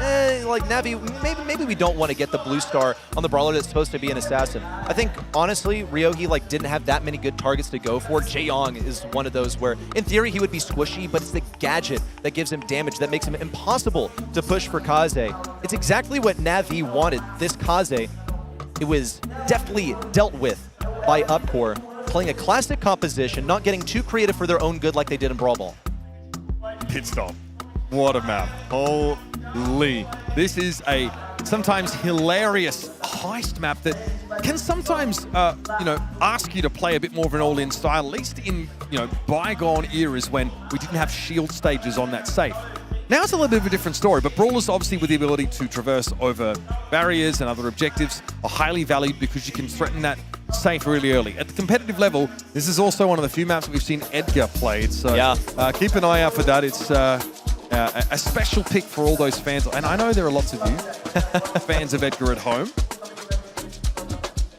like Navi, maybe we don't want to get the blue star on the brawler that's supposed to be an assassin. I think, honestly, Ryohei didn't have that many good targets to go for. Jaeyong is one of those where, in theory, he would be squishy, but it's the gadget that gives him damage that makes him impossible to push for Kaze. It's exactly what Navi wanted. This Kaze, it was deftly dealt with by Upcore, playing a classic composition, not getting too creative for their own good like they did in Brawl Ball. Pit stop. What a map. Holy. This is a sometimes hilarious heist map that can sometimes, ask you to play a bit more of an all-in style, at least in, bygone eras when we didn't have shield stages on that safe. Now it's a little bit of a different story, but brawlers, obviously with the ability to traverse over barriers and other objectives, are highly valued because you can threaten that safe really early. At the competitive level, this is also one of the few maps that we've seen Edgar played, so keep an eye out for that. It's a special pick for all those fans, and I know there are lots of you fans of Edgar at home.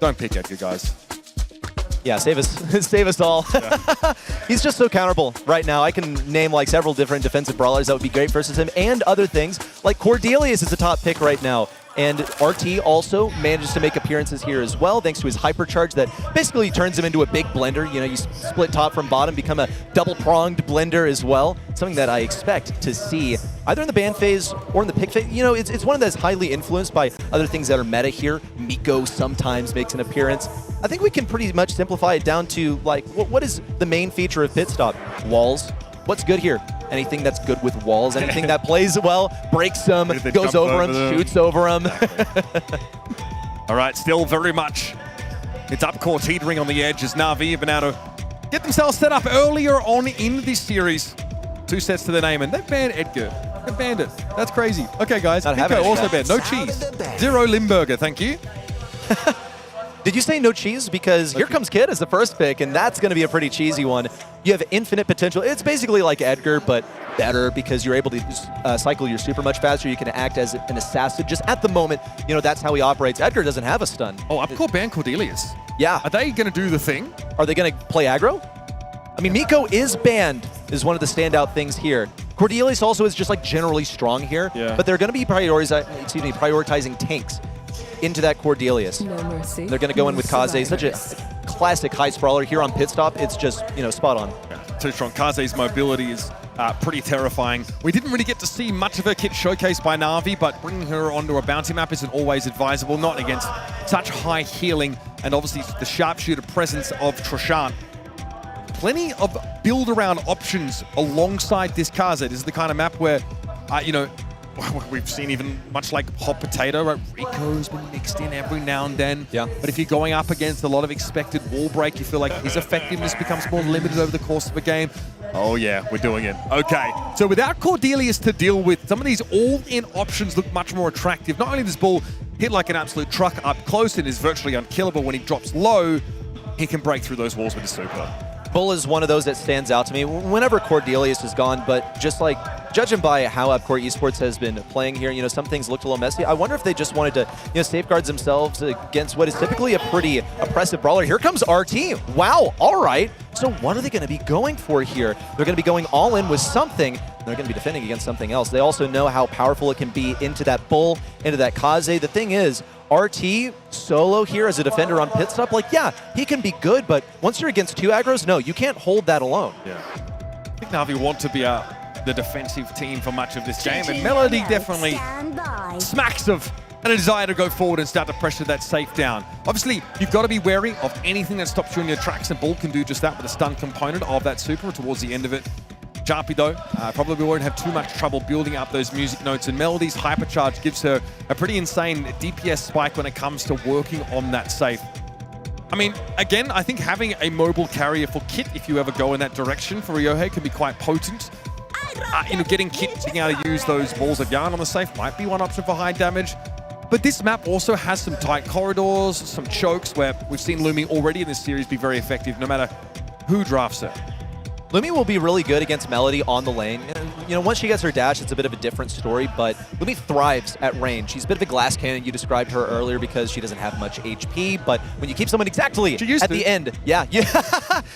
Don't pick Edgar, guys. Yeah, save us all. Yeah. He's just so counterable right now. I can name several different defensive brawlers that would be great versus him, and other things. Like Cordelius is a top pick right now. And RT also manages to make appearances here as well, thanks to his hypercharge that basically turns him into a big blender. You split top from bottom, become a double-pronged blender as well. Something that I expect to see either in the ban phase or in the pick phase. It's one that's highly influenced by other things that are meta here. Miko sometimes makes an appearance. I think we can pretty much simplify it down to, what is the main feature of Pit Stop? Walls. What's good here? Anything that's good with walls, anything that plays well, breaks them, goes over them, shoots over them. All right, still very much. It's Upcore teetering on the edge as Navi have been able to get themselves set up earlier on in this series. 2 sets to the name, and they've banned Edgar. They've banned it. That's crazy. Okay, guys. Miko also banned. No cheese. 0 Limburger, thank you. Did you say no cheese? Because here comes Kid as the first pick, and that's going to be a pretty cheesy one. You have infinite potential. It's basically like Edgar, but better because you're able to cycle your super much faster. You can act as an assassin. Just at the moment, that's how he operates. Edgar doesn't have a stun. Oh, Upcore banned Cordelius. Yeah. Are they going to do the thing? Are they going to play aggro? I mean, Miko is banned, is one of the standout things here. Cordelius also is just generally strong here, but they're going to be prioritizing tanks into that Cordelius. No mercy. They're going to go in with Kaze, such a classic high sprawler here on Pit Stop. It's just, spot on. Yeah, too strong. Kaze's mobility is pretty terrifying. We didn't really get to see much of her kit showcased by Navi, but bringing her onto a bounty map isn't always advisable, not against such high healing and obviously the sharpshooter presence of Trishant. Plenty of build-around options alongside this Kaze. This is the kind of map where, we've seen even much like Hot Potato, right? Rico's been mixed in every now and then. Yeah. But if you're going up against a lot of expected wall break, you feel like his effectiveness becomes more limited over the course of a game. Oh yeah, we're doing it. Okay, so without Cordelius to deal with, some of these all-in options look much more attractive. Not only does Bull hit like an absolute truck up close and is virtually unkillable when he drops low, he can break through those walls with his super. Bull is one of those that stands out to me whenever Cordelius is gone, but just judging by how Upcore Esports has been playing here, some things looked a little messy. I wonder if they just wanted to, safeguard themselves against what is typically a pretty oppressive brawler. Here comes RT. Wow, all right. So what are they going to be going for here? They're going to be going all in with something. They're going to be defending against something else. They also know how powerful it can be into that Bull, into that Kaze. The thing is, RT solo here as a defender on Pit Stop, yeah, he can be good, but once you're against 2 aggros, no, you can't hold that alone. Yeah. I think Navi want to be the defensive team for much of this game, and Melody definitely smacks of a desire to go forward and start to pressure that safe down. Obviously, you've got to be wary of anything that stops you in your tracks, and Bull can do just that with a stun component of that super towards the end of it. Jarpy, though, probably won't have too much trouble building up those music notes, and Melody's hypercharge gives her a pretty insane DPS spike when it comes to working on that safe. I mean, again, I think having a mobile carrier for Kit, if you ever go in that direction for Ryohei, can be quite potent. Getting Kit being able to use those balls of yarn on the safe might be one option for high damage. But this map also has some tight corridors, some chokes, where we've seen Lumi already in this series be very effective, no matter who drafts her. Lumi will be really good against Melody on the lane. And, you know, once she gets her dash, it's a bit of a different story, but Lumi thrives at range. She's a bit of a glass cannon. You described her earlier because she doesn't have much HP, but when you keep someone exactly at the end,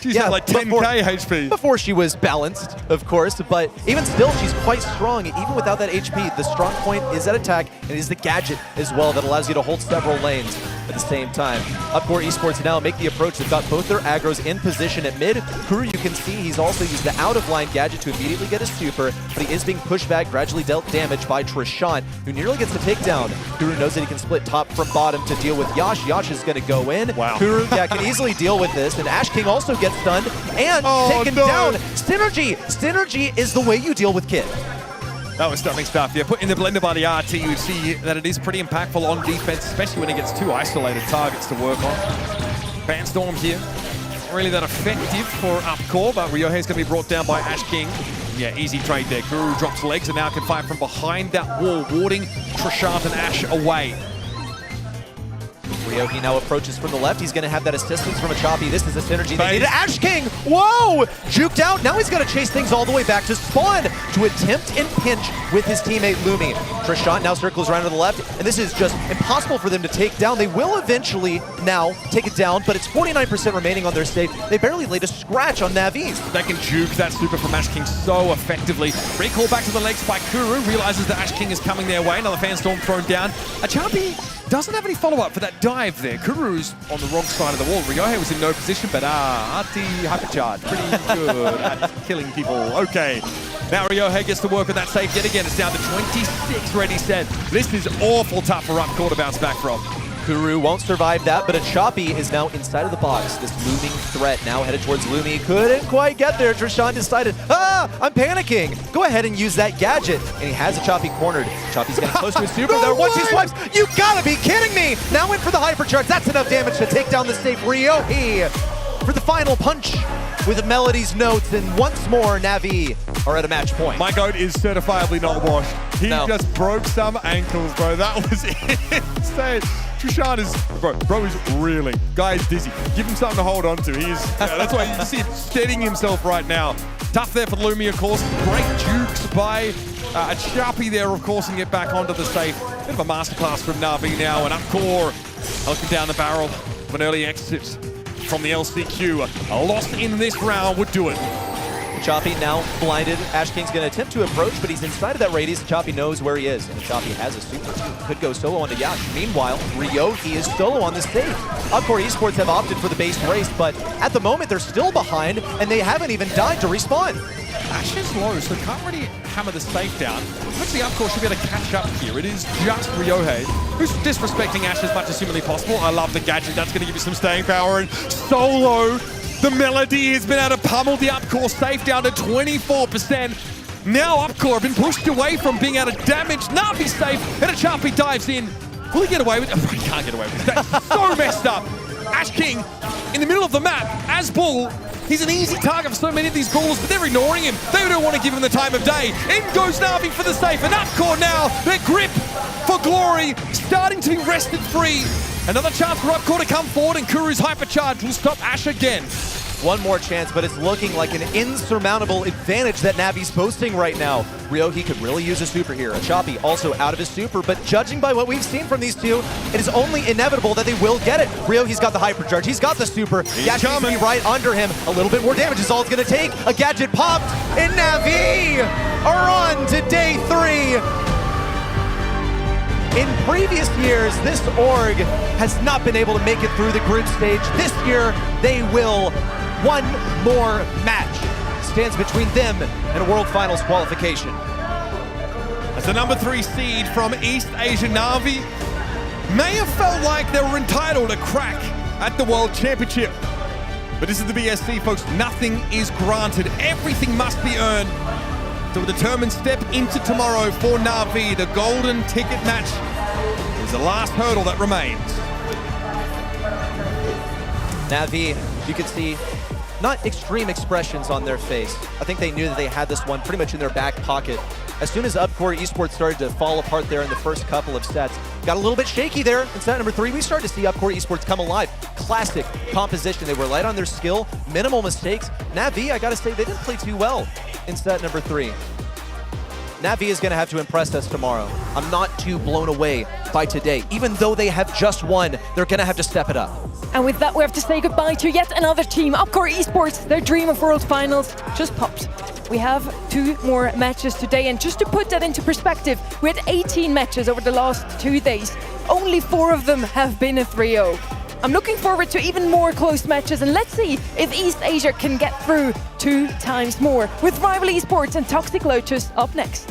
she's at like 10k HP. Before she was balanced, of course, but even still, she's quite strong. Even without that HP, the strong point is that attack, and it is the gadget as well that allows you to hold several lanes at the same time. Upcore Esports now make the approach. They've got both their aggros in position at mid. Kuru, you can see he's also used the out-of-line gadget to immediately get his super, but he is being pushed back, gradually dealt damage by Trishant, who nearly gets the takedown. Kuru knows that he can split top from bottom to deal with Yash. Yash is going to go in. Wow. Kuru can easily deal with this, and Ash King also gets stunned and taken down. Synergy! Synergy is the way you deal with Kid. That was stunning stuff. Yeah, put in the blender by the RT, you see that it is pretty impactful on defense, especially when he gets two isolated targets to work on. Fanstorm here, not really that effective for Upcore, but Ryohei's going to be brought down by Ash King. Yeah, easy trade there. Guru drops legs and now can fight from behind that wall, warding Trishant and Ash away. Ryohei now approaches from the left. He's going to have that assistance from a Choppy. This is a synergy they needed. Ash King! Whoa! Juked out. Now he's going to chase things all the way back to spawn to attempt and pinch with his teammate Lumi. Trishant now circles around to the left, and this is just impossible for them to take down. They will eventually now take it down, but it's 49% remaining on their state. They barely laid a scratch on Navi's. They can juke that super from Ash King so effectively. Recall back to the legs by Kuru, realizes that Ash King is coming their way. Another Fanstorm thrown down. A Choppy doesn't have any follow-up for that dive there. Kuru's on the wrong side of the wall. Ryohei was in no position, but RT Hypercharge, pretty good at killing people. Okay, now Ryohei gets to work on that safe yet again. It's down to 26 ready set. This is awful tough for Upcore to bounce back from. Kuru won't survive that, but a Choppy is now inside of the box. This looming threat now headed towards Lumi. Couldn't quite get there. Trishant decided, I'm panicking. Go ahead and use that gadget. And he has a Choppy cornered. Choppy's getting close to his super there. 1-2 swipes. You gotta be kidding me. Now in for the hypercharge. That's enough damage to take down the safe Ryohei for the final punch with Melody's notes. And once more, Navi are at a match point. My goat is certifiably not washed. He just broke some ankles, bro. That was insane. Trishant is, bro is reeling. Guy is dizzy. Give him something to hold on to. He is, that's why you see him steadying himself right now. Tough there for Lumi, of course. Great jukes by a Choppy there, of course, and get back onto the safe. Bit of a masterclass from Navi now, and Upcore looking down the barrel of an early exit from the LCQ. A loss in this round would do it. Choppy now blinded. Ash King's going to attempt to approach, but he's inside of that radius. Choppy knows where he is, and Choppy has a super. Could go solo onto Yash. Meanwhile, Ryohei is solo on this stage. Upcore Esports have opted for the base race, but at the moment they're still behind, and they haven't even died to respawn. Ash is low, so can't really hammer the safe down. Hopefully Upcore should be able to catch up here. It is just Ryohei, who's disrespecting Ash as much as humanly possible. I love the gadget. That's going to give you some staying power. And solo, the Melody has been able to pummel the Upcore safe down to 24%. Now Upcore have been pushed away from being able to damage Navi safe, and a Choppy dives in. Will he get away with it? Oh, he can't get away with it. That's so messed up. Ash King in the middle of the map as Bull. He's an easy target for so many of these brawlers, but they're ignoring him. They don't want to give him the time of day. In goes Navi for the safe, and Upcore now, their grip for glory, starting to be wrested free. Another chance for Upcore to come forward, and Kuru's hypercharge will stop Ash again. One more chance, but it's looking like an insurmountable advantage that Navi's boasting right now. Ryohei could really use a super here. A Choppy also out of his super, but judging by what we've seen from these two, it is only inevitable that they will get it. Ryohei's got the hypercharge, he's got the super. Yash needs to be right under him. A little bit more damage is all it's gonna take. A gadget popped, and Navi are on to day 3. In previous years, this org has not been able to make it through the group stage. This year, they will. One more match stands between them and a World Finals qualification. As the number 3 seed from East Asia, Navi may have felt like they were entitled to crack at the World Championship. But this is the BSC, folks. Nothing is granted. Everything must be earned. So a determined step into tomorrow for Navi. The golden ticket match is the last hurdle that remains. Navi, you can see, not extreme expressions on their face. I think they knew that they had this one pretty much in their back pocket. As soon as Upcore Esports started to fall apart there in the first couple of sets, got a little bit shaky there in set number 3. We started to see Upcore Esports come alive. Classic composition. They were light on their skill, minimal mistakes. Navi, I gotta say, they didn't play too well in set number 3. Navi is gonna have to impress us tomorrow. I'm not too blown away by today. Even though they have just won, they're gonna have to step it up. And with that, we have to say goodbye to yet another team, Upcore Esports. Their dream of World Finals just popped. We have 2 more matches today, and just to put that into perspective, we had 18 matches over the last 2 days. Only 4 of them have been a 3-0. I'm looking forward to even more close matches, and let's see if East Asia can get through 2 times more, with Rival Esports and Toxic Lotus up next.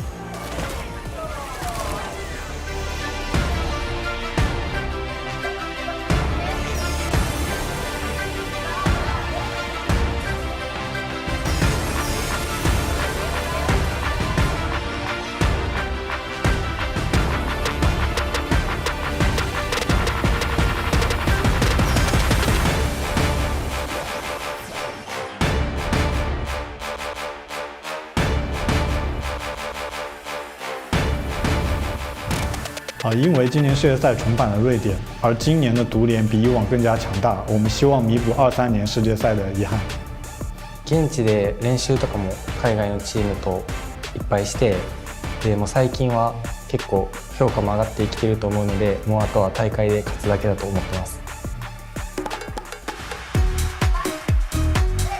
因为今年世界赛重返了瑞典，而今年的独联比以往更加强大，我们希望弥补23年世界赛的遗憾。現地で練習とかも海外のチームといっぱいして、でもう最近は結構評価も上がってきていると思うので、もうあとは大会で勝つだけだと思ってます。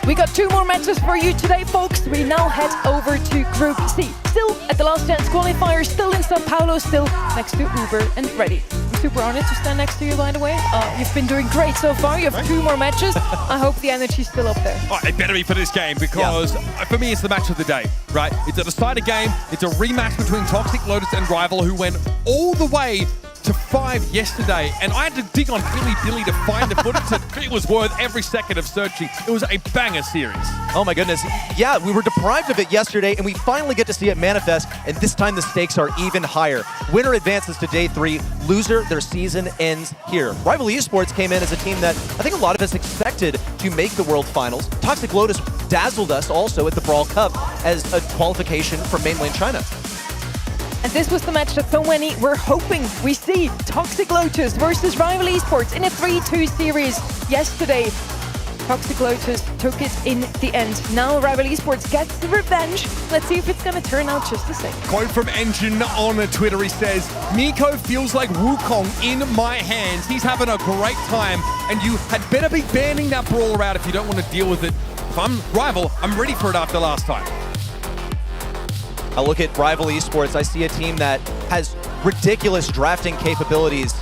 We got 2 more matches for you today, folks. We now head over to Group C. Still at the last chance qualifier, still in Sao Paulo, still next to Uber and Ready. I'm super honored to stand next to you, by the way. You've been doing great so far. You have 2 more matches. I hope the energy's still up there. Oh, it better be for this game, because for me, it's the match of the day, right? It's a decided game. It's a rematch between Toxic Lotus and Rival, who went all the way to 5 yesterday, and I had to dig on Billy to find the footage, and it was worth every second of searching. It was a banger series. Oh my goodness. Yeah, we were deprived of it yesterday, and we finally get to see it manifest, and this time the stakes are even higher. Winner advances to day 3, loser, their season ends here. Rival Esports came in as a team that I think a lot of us expected to make the World Finals. Toxic Lotus dazzled us also at the Brawl Cup as a qualification for mainland China. And this was the match that so many were hoping we see. Toxic Lotus versus Rival Esports in a 3-2 series yesterday. Toxic Lotus took it in the end. Now Rival Esports gets the revenge. Let's see if it's going to turn out just the same. Quote from Engine on Twitter, he says, Miko feels like Wukong in my hands. He's having a great time, and you had better be banning that brawler out if you don't want to deal with it. If I'm Rival, I'm ready for it after last time. I look at Rival Esports, I see a team that has ridiculous drafting capabilities.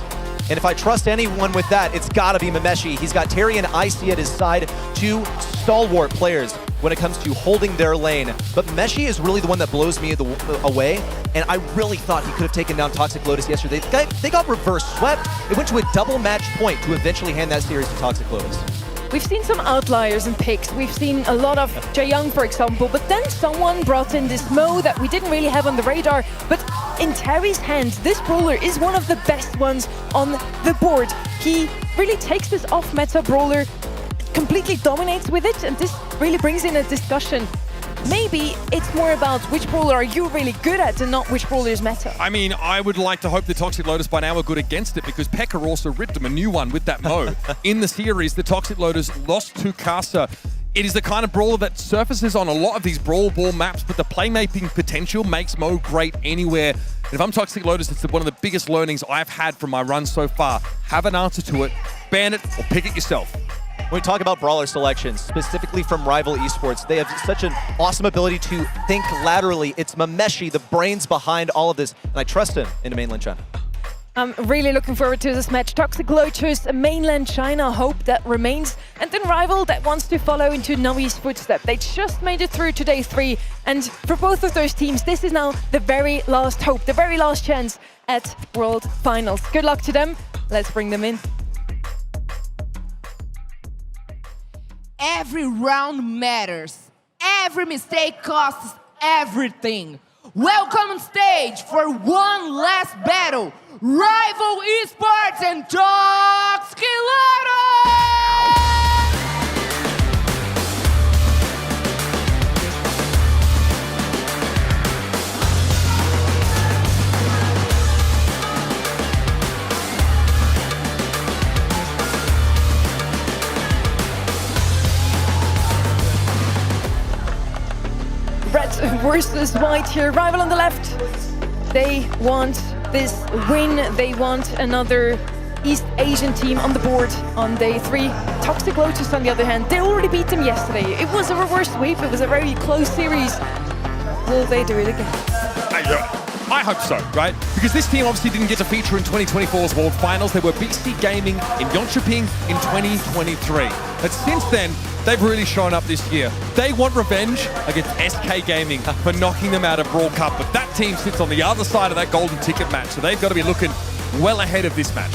And if I trust anyone with that, it's gotta be Memeshi. He's got Terry and Icy at his side, 2 stalwart players when it comes to holding their lane. But Memeshi is really the one that blows me away, and I really thought he could have taken down Toxic Lotus yesterday. They got reverse swept. It went to a double match point to eventually hand that series to Toxic Lotus. We've seen some outliers in picks. We've seen a lot of Jaeyoung, for example, but then someone brought in this Mo that we didn't really have on the radar. But in Terry's hands, this brawler is one of the best ones on the board. He really takes this off-meta brawler, completely dominates with it, and this really brings in a discussion. Maybe it's more about which brawler are you really good at and not which brawler is meta. I mean, I would like to hope the Toxic Lotus by now are good against it, because Pekka also ripped him a new one with that Mo. In the series, the Toxic Lotus lost to Casa. It is the kind of brawler that surfaces on a lot of these Brawl Ball maps, but the playmaking potential makes Mo great anywhere. And if I'm Toxic Lotus, it's one of the biggest learnings I've had from my run so far. Have an answer to it, ban it, or pick it yourself. When we talk about brawler selections, specifically from Rival Esports, they have such an awesome ability to think laterally. It's Memeshi, the brains behind all of this, and I trust him into mainland China. I'm really looking forward to this match. Toxic Lotus, mainland China, hope that remains. And then Rival that wants to follow into Navi's footsteps. They just made it through to day 3. And for both of those teams, this is now the very last hope, the very last chance at World Finals. Good luck to them. Let's bring them in. Every round matters. Every mistake costs everything. Welcome on stage for one last battle. Rival Esports and Toxic Lotus! red versus white here. Rival on the left. They want this win. They want another East Asian team on the board on day 3. Toxic Lotus, on the other hand, they already beat them yesterday. It was a reverse sweep. It was a very close series. Will they do it again? I hope so, right? Because this team obviously didn't get to feature in 2024's World Finals. They were BC Gaming in Jönköping in 2023. But since then, they've really shown up this year. They want revenge against SK Gaming for knocking them out of Brawl Cup. But that team sits on the other side of that golden ticket match. So they've got to be looking well ahead of this match.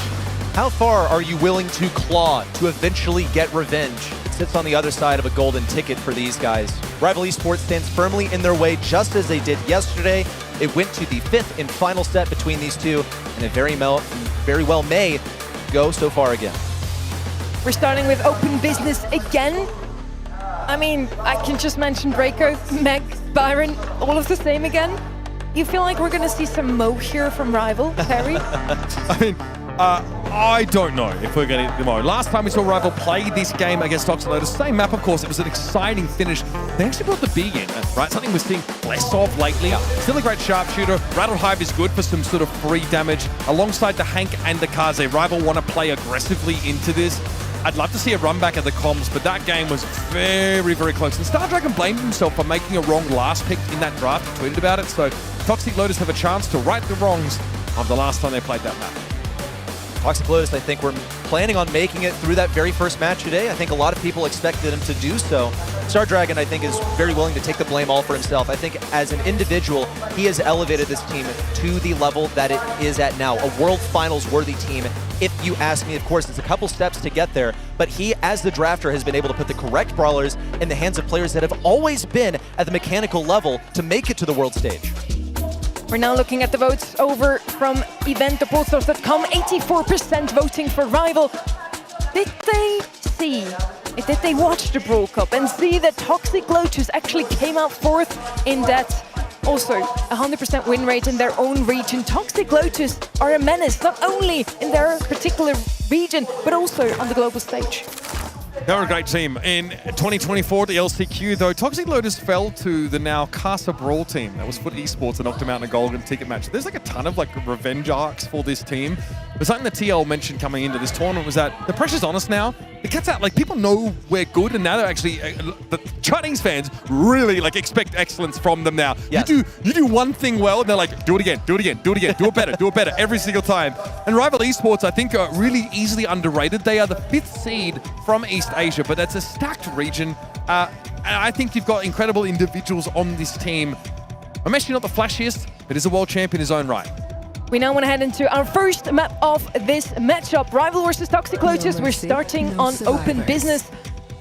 How far are you willing to claw to eventually get revenge? It sits on the other side of a golden ticket for these guys. Rival Esports stands firmly in their way, just as they did yesterday. It went to the 5th and final set between these two, and it very well may go so far again. We're starting with open business again. I mean, I can just mention Draco, Meg, Byron, all of the same again. You feel like we're going to see some Mo here from Rival, Perry? I mean, I don't know if we're going to get Mo. Last time we saw Rival play this game against Toxic Lotus, same map, of course, it was an exciting finish. They actually brought the big in, right? Something we're seeing less of lately. Still a great sharpshooter. Rattle Hive is good for some sort of free damage. Alongside the Hank and the Kaze, Rival want to play aggressively into this. I'd love to see a run back at the comms, but that game was very, very close. And StarDragon blamed himself for making a wrong last pick in that draft. He tweeted about it. So Toxic Lotus have a chance to right the wrongs of the last time they played that map. Toxic Lotus, I think we're planning on making it through that very first match today. I think a lot of people expected him to do so. StarDragon, I think, is very willing to take the blame all for himself. I think as an individual, he has elevated this team to the level that it is at now. A World Finals worthy team, if you ask me. Of course, it's a couple steps to get there, but he, as the drafter, has been able to put the correct brawlers in the hands of players that have always been at the mechanical level to make it to the world stage. We're now looking at the votes over from eventthepollstars.com. 84% voting for Rival. Did they watch the Brawl Cup and see that Toxic Lotus actually came out 4th in that? Also, 100% win rate in their own region. Toxic Lotus are a menace, not only in their particular region, but also on the global stage. They were a great team. In 2024 at the LCQ, though, Toxic Lotus fell to the now Casa Brawl team. That was for Esports and knocked them out in a golden ticket match. There's like a ton of like revenge arcs for this team. But something that TL mentioned coming into this tournament was that the pressure's on us now. The cat's out. Like, people know we're good, and now they're actually the Chinese fans really like expect excellence from them now. Yes. You do one thing well, and they're like, do it again, do it again, do it again, do it better, do it better every single time. And Rival Esports, I think, are really easily underrated. They are the 5th seed from East Asia, but that's a stacked region. And I think you've got incredible individuals on this team. Ramesh, you're not the flashiest, but is a world champion in his own right. We now want to head into our first map of this matchup. Rival versus Toxic Lotus. We're starting on open business.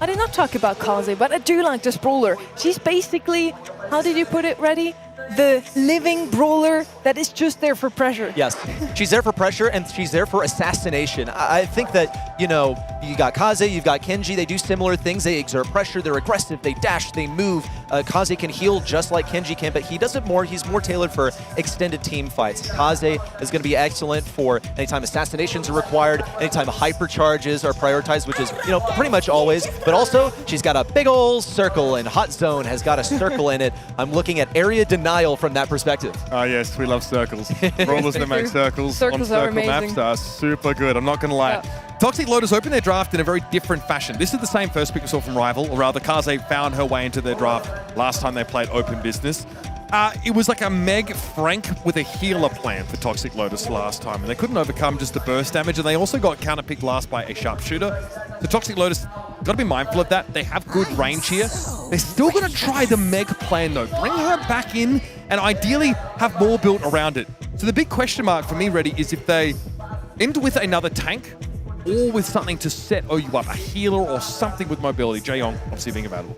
I did not talk about Kaze, but I do like this brawler. She's basically, how did you put it, Reddy? The living brawler that is just there for pressure. Yes, she's there for pressure, and she's there for assassination. I think that, you know, you got Kaze, you've got Kenji, they do similar things. They exert pressure, they're aggressive, they dash, they move. Kaze can heal just like Kenji can, but he does it more, he's more tailored for extended team fights. Kaze is going to be excellent for anytime assassinations are required, anytime hypercharges are prioritized, which is, you know, pretty much always. But also, she's got a big ol' circle, and Hot Zone has got a circle in it. I'm looking at area denial from that perspective. Oh yes, we love circles. Brawlers that make circles on Circles circle are maps are super good, I'm not going to lie. Yeah. Toxic Lotus opened their draft in a very different fashion. This is the same first pick we saw from Rival, or rather Kaze found her way into their draft last time they played open business. It was like a Meg Frank with a healer plan for Toxic Lotus last time, and they couldn't overcome just the burst damage, and they also got counterpicked last by a sharpshooter. The Toxic Lotus, got to be mindful of that. They have good range here. They're still going to try the Meg plan, though. Bring her back in and ideally have more built around it. So the big question mark for me, Reddy, is if they end with another tank or with something to set OU up, a healer or something with mobility. Jaeyong obviously being available.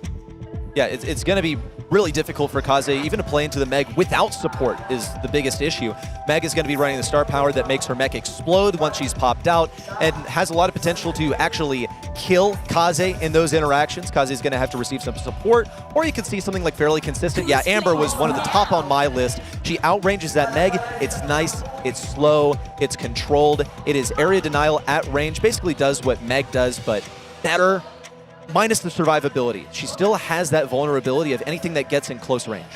Yeah, it's going to be really difficult for Kaze. Even to play into the Meg without support is the biggest issue. Meg is going to be running the star power that makes her mech explode once she's popped out, and has a lot of potential to actually kill Kaze in those interactions. Kaze is going to have to receive some support, or you can see something like fairly consistent. Yeah, Amber was one of the top on my list. She outranges that Meg. It's nice, it's slow, it's controlled. It is area denial at range. Basically does what Meg does, but better. minus the survivability. She still has that vulnerability of anything that gets in close range.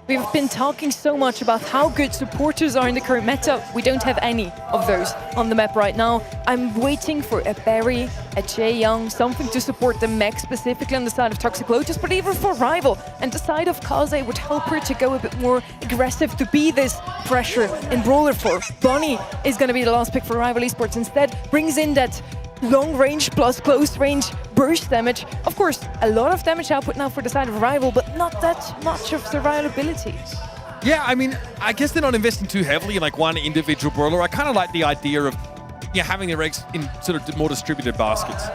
We've been talking so much about how good supporters are in the current meta. We don't have any of those on the map right now. I'm waiting for a Barry, a Jae-Young, something to support the mech specifically on the side of Toxic Lotus, but even for Rival. And the side of Casa would help her to go a bit more aggressive, to be this pressure in Brawler for. Bonnie is going to be the last pick for Rival Esports. Instead, brings in that long range plus close range burst damage. Of course, a lot of damage output now for the side of Rival, but not that much of survivability. Yeah, I mean, I guess they're not investing too heavily in like one individual brawler. I kind of like the idea of having their eggs in sort of more distributed baskets.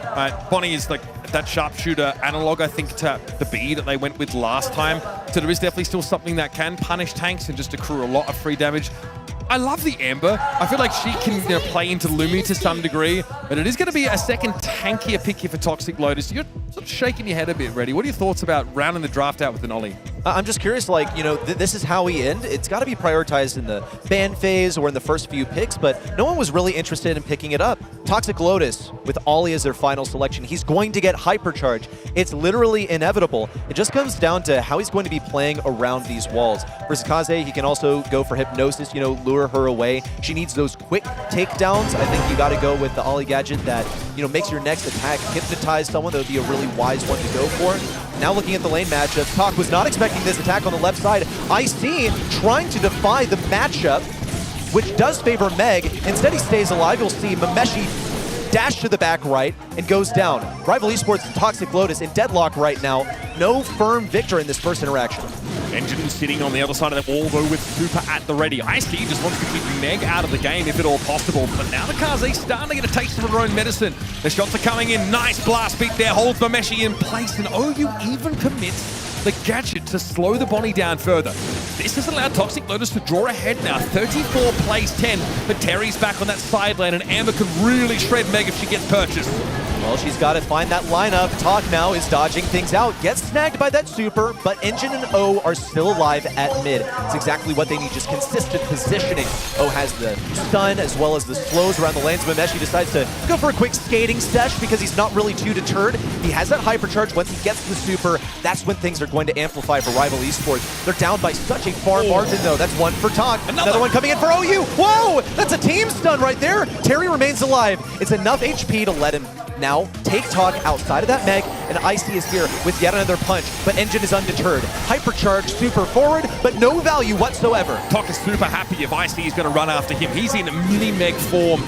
Bonnie is like that sharpshooter analog, I think, to the B that they went with last time. So there is definitely still something that can punish tanks and just accrue a lot of free damage. I love the Amber. I feel like she can play into Lumi to some degree, but it is going to be a second tankier pick here for Toxic Lotus. You're sort of shaking your head a bit, Reddy. What are your thoughts about rounding the draft out with an Ollie? I'm just curious, like, this is how we end. It's got to be prioritized in the ban phase or in the first few picks, but no one was really interested in picking it up. Toxic Lotus, with Ollie as their final selection, he's going to get Hypercharge. It's literally inevitable. It just comes down to how he's going to be playing around these walls. Versus Kaze, he can also go for Hypnosis, lure her away. She needs those quick takedowns. I think you got to go with the Ollie gadget that, makes your next attack hypnotize someone. That would be a really wise one to go for. Now looking at the lane matchup, Talk was not expecting this attack on the left side. IC trying to defy the matchup, which does favor Meg. Instead he stays alive. You'll see Mameshi dash to the back right and goes down. Rival Esports and Toxic Lotus in deadlock right now. No firm victor in this first interaction. Engine sitting on the other side of the wall, though, with Super at the ready. IC just wants to keep Meg out of the game if at all possible. But now the Kaze's starting to get a taste of her own medicine. The shots are coming in. Nice blast beat there. Holds Mameshi in place. And OU even commits the gadget to slow the Bonnie down further. This has allowed Toxic Lotus to draw ahead now. 34 plays 10. But Terry's back on that side lane, and Amber can really shred Meg if she gets purchased. Well, she's got to find that lineup. Talk now is dodging things out. Gets snagged by that super, but Engine and O are still alive at mid. It's exactly what they need, just consistent positioning. O has the stun as well as the slows around the lanes. Mameshi decides to go for a quick skating sesh because he's not really too deterred. He has that hypercharge. Once he gets the super, that's when things are going to amplify for Rival Esports. They're down by such a far margin, though. That's one for Talk. Another one coming in for OU. Whoa! That's a team stun right there. Terry remains alive. It's enough HP to let him now take Talk outside of that Meg, and IC is here with yet another punch, but Engine is undeterred. Hypercharge, super forward, but no value whatsoever. Talk is super happy if IC is going to run after him. He's in mini Meg form.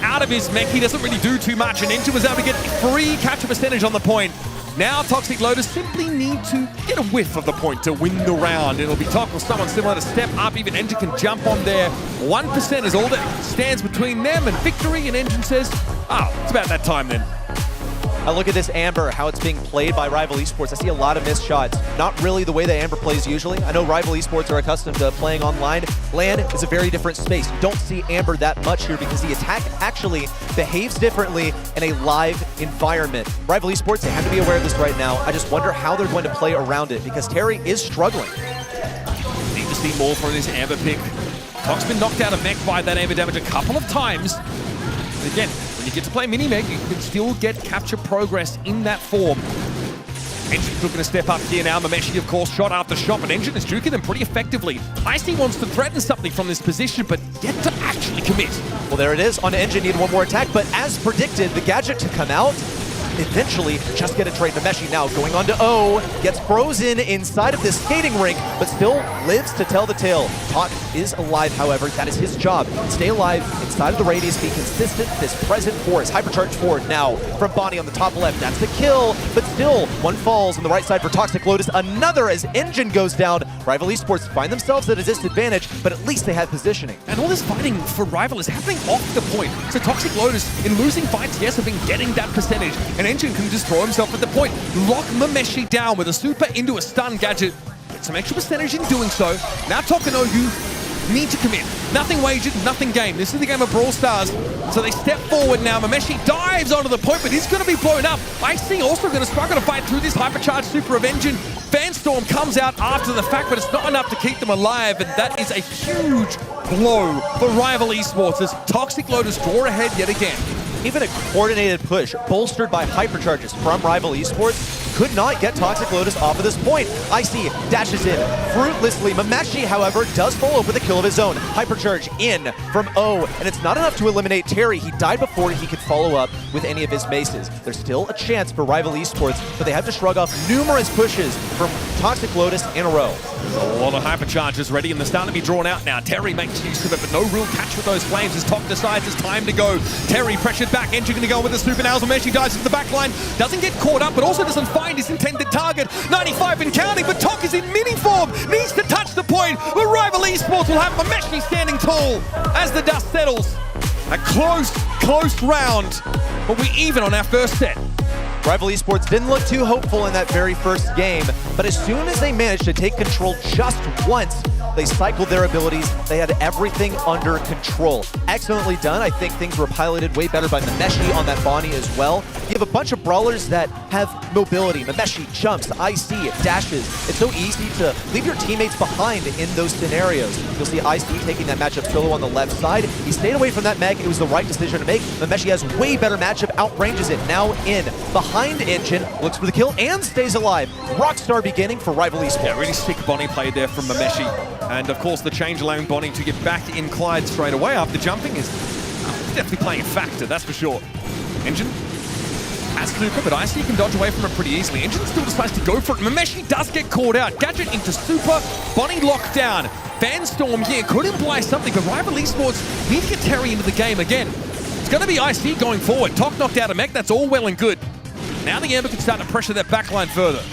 Out of his mech, he doesn't really do too much, and Engine was able to get free capture percentage on the point. Now Toxic Lotus simply need to get a whiff of the point to win the round. It'll be Talk or someone similar to step up. Even Engine can jump on there. 1% is all that stands between them and victory, and Engine says, it's about that time then. I look at this Amber, how it's being played by Rival Esports. I see a lot of missed shots. Not really the way that Amber plays usually. I know Rival Esports are accustomed to playing online. LAN is a very different space. You don't see Amber that much here because the attack actually behaves differently in a live environment. Rival Esports, they have to be aware of this right now. I just wonder how they're going to play around it because Terry is struggling. Need to see more from this Amber pick. Talk's been knocked out of mech by that Amber damage a couple of times. And again, when you get to play mini-meg, you can still get capture progress in that form. Engine's looking to step up here now. Mameshi, of course, shot after shot, but Engine is juking them pretty effectively. IC wants to threaten something from this position, but yet to actually commit. Well, there it is. On Engine, need one more attack, but as predicted, the gadget to come out, eventually just get a trade. Mameshi now going on to O, gets frozen inside of this skating rink, but still lives to tell the tale. Talk is alive, however. That is his job. Stay alive inside of the radius, be consistent, this present force. Hypercharge forward now from Bonnie on the top left. That's the kill, but still one falls on the right side for Toxic Lotus. Another as Engine goes down. Rival Esports find themselves at a disadvantage, but at least they have positioning. And all this fighting for Rival is happening off the point. So Toxic Lotus, in losing fights, yes, have been getting that percentage. And Engine can just throw himself at the point. Lock Mameshi down with a super into a stun gadget. Get some extra percentage in doing so. Now Talk and OU need to commit. Nothing wagered, nothing gained. This is the game of Brawl Stars. So they step forward now. Mameshi dives onto the point, but he's going to be blown up. IC also going to struggle to fight through this hypercharged super of Engine. Fanstorm comes out after the fact, but it's not enough to keep them alive, and that is a huge blow for Rival Esports as Toxic Lotus draw ahead yet again. even a coordinated push bolstered by hypercharges from Rival Esports could not get Toxic Lotus off of this point. Icy dashes in fruitlessly. Mameshi, however, does follow up with a kill of his own. Hypercharge in from O, and it's not enough to eliminate Terry. He died before he could follow up with any of his maces. There's still a chance for Rival Esports, but they have to shrug off numerous pushes from Toxic Lotus in a row. A lot of hypercharges ready, and they're starting to be drawn out now. Terry makes use of it, but no real catch with those flames as Top decides it's time to go. Terry pressured back, Engine going to go with the super nails. Mameshi dives into the back line, doesn't get caught up, but also doesn't find his intended target. 95 and counting, but Tok is in mini form, needs to touch the point, but Rival Esports will have Mameshi standing tall as the dust settles. A close round, but we're even on our first set. Rival Esports didn't look too hopeful in that very first game, but as soon as they managed to take control just once, they cycled their abilities. They had everything under control. Excellently done. I think things were piloted way better by Mameshi on that Bonnie as well. You have a bunch of brawlers that have mobility. Mameshi jumps, IC, dashes. It's so easy to leave your teammates behind in those scenarios. You'll see IC taking that matchup solo on the left side. He stayed away from that Meg. It was the right decision to make. Mameshi has way better matchup, outranges it. Now in, behind Engine, looks for the kill and stays alive. Rockstar beginning for Rival Esports. Yeah, really sick Bonnie play there from Mameshi. And of course, the change allowing Bonnie to get back in Clyde straight away after jumping is definitely playing a factor, that's for sure. Engine has super, but Icy can dodge away from it pretty easily. Engine still decides to go for it. Mameshi does get caught out. Gadget into super, Bonnie locked down. Fanstorm here could imply something, but Rival Esports need to get Terry into the game again. It's going to be Icy going forward. Tok knocked out a mech, that's all well and good. Now the Amber can start to pressure that backline further.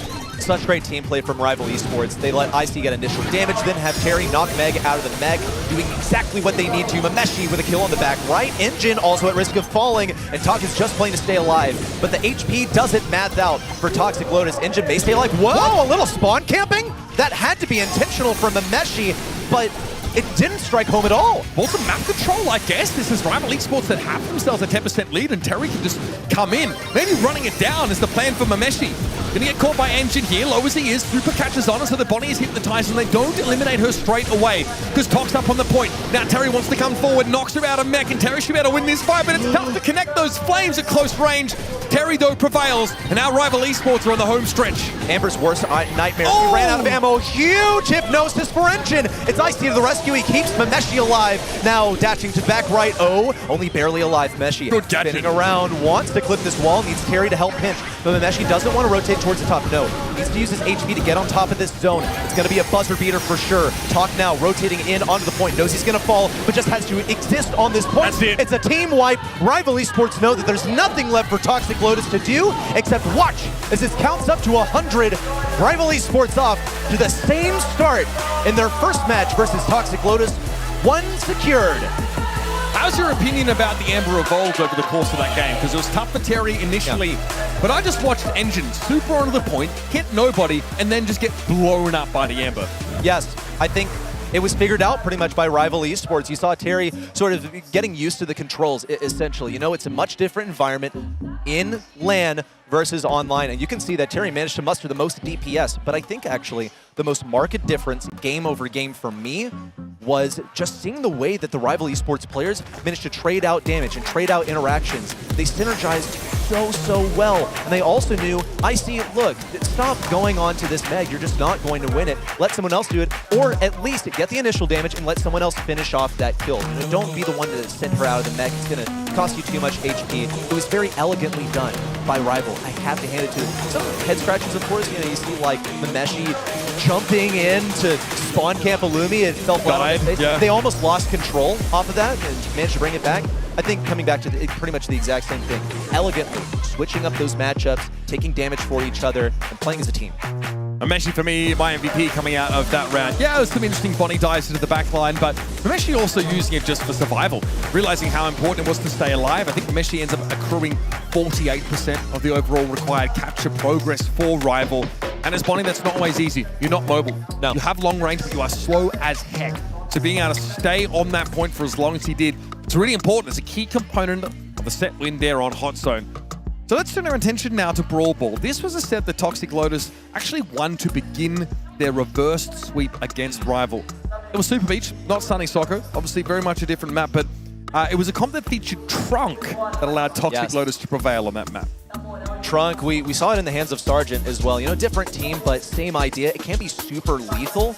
Such great team play from Rival Esports. They let IC get initial damage, then have Terry knock Meg out of the Meg, doing exactly what they need to. Mameshi with a kill on the back right. Engine also at risk of falling, and Tok is just playing to stay alive. But the HP doesn't math out for Toxic Lotus. Engine may stay alive. Whoa, a little spawn camping? That had to be intentional from Mameshi, but it didn't strike home at all. Well, some map control, I guess. This is Rival Esports that have themselves a 10% lead, and Terry can just come in. Maybe running it down is the plan for Mameshi. Gonna get caught by Engine here, low as he is. Super catches on her, so the Bonnie is hypnotized, and they don't eliminate her straight away, because Tok's up on the point. Now Terry wants to come forward, knocks her out of mech, and Terry should be able to win this fight, but it's tough to connect those flames at close range. Terry, though, prevails, and now Rival Esports are on the home stretch. Amber's worst nightmare. He ran out of ammo. Huge hypnosis for Engine. It's Icy to the rescue. He keeps Mameshi alive. Now dashing to back right. Oh, only barely alive. Mameshi spinning around, wants to clip this wall, needs Terry to help pinch. But Mameshi doesn't want to rotate towards the top. No, he needs to use his HP to get on top of this zone. It's going to be a buzzer beater for sure. Tok now rotating in onto the point. Knows he's going to fall, but just has to exist on this point. That's it. It's a team wipe. Rival Esports know that there's nothing left for Toxic Lotus to do except watch as this counts up to 100. Rival Esports off to the same start in their first match versus Toxic Lotus. One secured. How's your opinion about the Amber evolved over the course of that game? Because it was tough for Terry initially, but I just watched Engine super onto the point, hit nobody, and then just get blown up by the Amber. Yes, I think it was figured out pretty much by Rival Esports. You saw Terry sort of getting used to the controls, essentially. You know, it's a much different environment in LAN versus online, and you can see that Terry managed to muster the most DPS, but I think actually the most marked difference game over game for me was just seeing the way that the Rival Esports players managed to trade out damage and trade out interactions. They synergized so well, and they also knew, look, stop going on to this Meg, you're just not going to win it. Let someone else do it, or at least get the initial damage and let someone else finish off that kill. Don't be the one to send her out of the Meg, it's gonna cost you too much HP. It was very elegantly done by Rival. I have to hand it to them. Some head scratches, of course, you know, you see like Mameshi jumping in to spawn camp Illumi, it fell flat on his face. Yeah. They almost lost control off of that and managed to bring it back. I think coming back to pretty much the exact same thing. Elegantly switching up those matchups, taking damage for each other, and playing as a team. Mameshi, for me, my MVP coming out of that round. Yeah, there's some interesting Bonnie dives into the back line, but Mameshi also using it just for survival, realizing how important it was to stay alive. I think Mameshi ends up accruing 48% of the overall required capture progress for Rival. And as Bonnie, that's not always easy. You're not mobile. No. You have long range, but you are slow as heck. So being able to stay on that point for as long as he did, it's really important. It's a key component of the set win there on Hot Zone. So let's turn our attention now to Brawl Ball. This was a set that Toxic Lotus actually won to begin their reversed sweep against Rival. It was Super Beach, not Sunny Soccer. Obviously very much a different map, but It was a comp that featured Trunk that allowed Toxic Lotus to prevail on that map. Trunk, we saw it in the hands of Sargent as well. You know, different team, but same idea. It can be super lethal.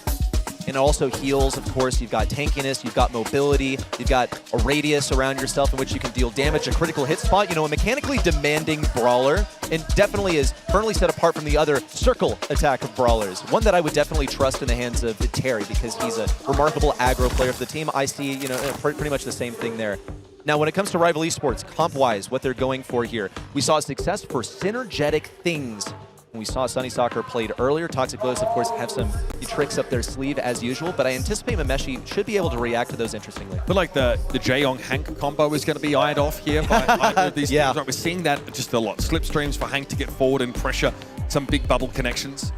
And it also heals, of course. You've got tankiness, you've got mobility, you've got a radius around yourself in which you can deal damage, a critical hit spot. You know, a mechanically demanding brawler, and definitely is firmly set apart from the other circle attack of brawlers. One that I would definitely trust in the hands of Terry because he's a remarkable aggro player for the team. I see, you know, pretty much the same thing there. Now, when it comes to Rival Esports, comp-wise, what they're going for here, we saw success for synergetic things. We saw Sunny Soccer played earlier. Toxic Lotus, of course, have some tricks up their sleeve as usual, but I anticipate Mameshi should be able to react to those interestingly. But like the Jaeyong Hank combo is going to be eyed off here by either of these teams. Right? We're seeing that just a lot. Slipstreams for Hank to get forward and pressure some big bubble connections.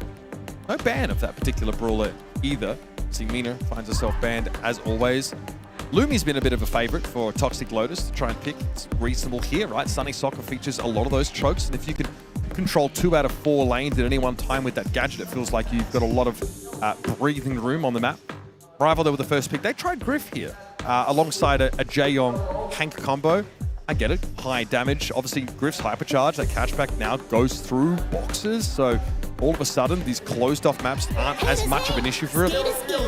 No ban of that particular brawler either. See, Mina finds herself banned as always. Lumi's been a bit of a favorite for Toxic Lotus to try and pick. It's reasonable here, right? Sunny Soccer features a lot of those chokes, and if you can control 2 out of 4 lanes at any one time with that gadget, it feels like you've got a lot of breathing room on the map. Rival, though, with the first pick. They tried Griff here alongside a Jaeyong Hank combo. I get it. High damage. Obviously, Griff's hypercharge, that catchback now goes through boxes. So all of a sudden, these closed-off maps aren't as much of an issue for him.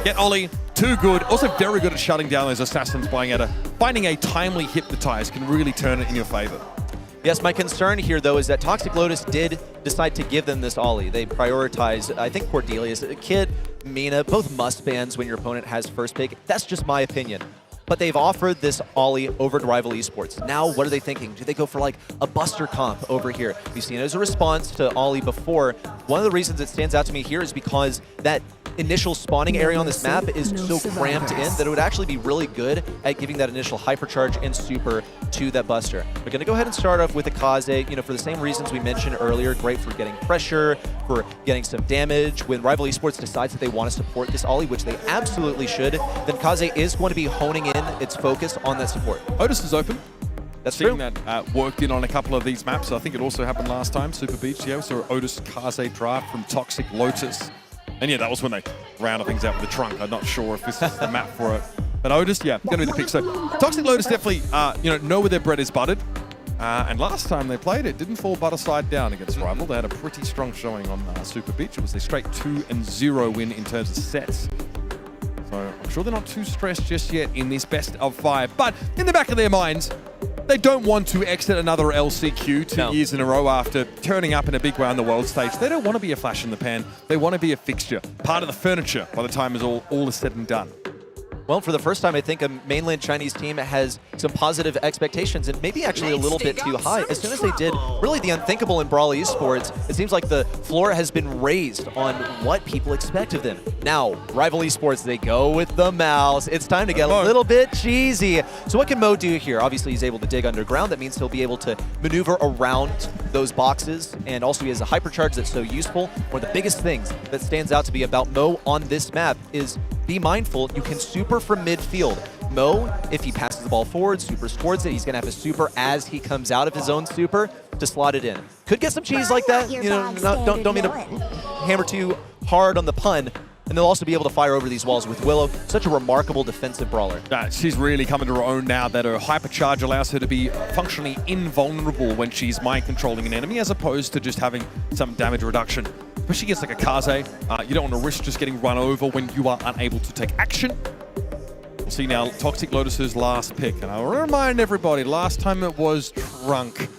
Get Ollie, too good. Also very good at shutting down those assassins by finding a timely hypnotize can really turn it in your favor. Yes, my concern here, though, is that Toxic Lotus did decide to give them this Ollie. They prioritized, I think, Cordelius, Kid, Mina, both must bans when your opponent has first pick. That's just my opinion. But they've offered this Ollie over to Rival Esports. Now, what are they thinking? Do they go for like a Buster comp over here? We've seen it as a response to Ollie before. One of the reasons it stands out to me here is because that initial spawning area on this map is so cramped in that it would actually be really good at giving that initial hypercharge and super to that Buster. We're going to go ahead and start off with a Kaze, you know, for the same reasons we mentioned earlier. Great for getting pressure, for getting some damage. When Rival Esports decides that they want to support this Ollie, which they absolutely should, then Kaze is going to be honing in its focus on that support. Otis is open. That's Seeing true. that worked in on a couple of these maps. I think it also happened last time, Super Beach. Yeah, we saw Otis Kaze draft from Toxic Lotus. And yeah, that was when they rounded things out with the Trunk. I'm not sure if this is the map for it. But Otis, yeah, going to be the pick. So Toxic Lotus definitely, know where their bread is buttered. And last time they played, it didn't fall butter side down against Rival. They had a pretty strong showing on Super Beach. It was a straight 2-0 win in terms of sets. So I'm sure they're not too stressed just yet in this best of 5. But in the back of their minds, they don't want to exit another LCQ 2 years in a row after turning up in a big way on the world stage. They don't want to be a flash in the pan. They want to be a fixture, part of the furniture by the time is all is said and done. Well, for the first time, I think a mainland Chinese team has some positive expectations and maybe actually a little bit too high. As soon as they did really the unthinkable in Brawl Esports, it seems like the floor has been raised on what people expect of them. Now, Rival Esports, they go with the mouse. It's time to get a little bit cheesy. So what can Mo do here? Obviously, he's able to dig underground. That means he'll be able to maneuver around those boxes. And also, he has a hypercharge that's so useful. One of the biggest things that stands out to be about Mo on this map is be mindful, you can super from midfield. Mo, if he passes the ball forward, supers towards it, he's going to have a super as he comes out of his own super to slot it in. Could get some cheese like that. You know, don't mean to hammer too hard on the pun. And they'll also be able to fire over these walls with Willow. Such a remarkable defensive brawler. She's really coming to her own now that her hypercharge allows her to be functionally invulnerable when she's mind controlling an enemy, as opposed to just having some damage reduction. Especially against like a Kaze, you don't want to risk just getting run over when you are unable to take action. We'll see now Toxic Lotus's last pick. And I'll remind everybody, last time it was Trunk.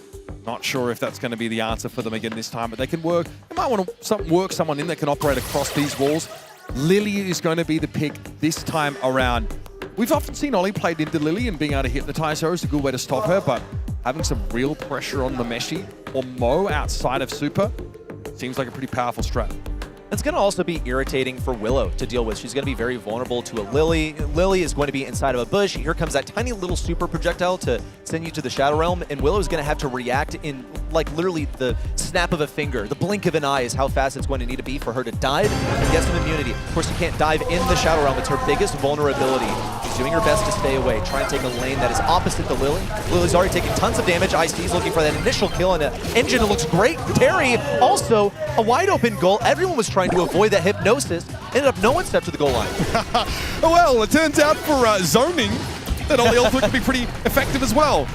Not sure if that's going to be the answer for them again this time, but they can work. They might want to work someone in that can operate across these walls. Lily is going to be the pick this time around. We've often seen Ollie played into Lily and being able to hypnotize her is a good way to stop her, but having some real pressure on the Meshi or Mo outside of Super seems like a pretty powerful strat. It's going to also be irritating for Willow to deal with. She's going to be very vulnerable to a Lily. Lily is going to be inside of a bush. Here comes that tiny little super projectile to send you to the Shadow Realm, and Willow is going to have to react in like literally the snap of a finger. The blink of an eye is how fast it's going to need to be for her to dive and get some immunity. Of course, you can't dive in the Shadow Realm. It's her biggest vulnerability. She's doing her best to stay away, try and take a lane that is opposite the Lily. Lily's already taking tons of damage. Ice-T's looking for that initial kill, and an engine that looks great. Terry, also a wide open goal. Everyone was trying to avoid that hypnosis. Ended up no one stepped to the goal line. Well, it turns out for zoning, that Ollie ultimate could be pretty effective as well.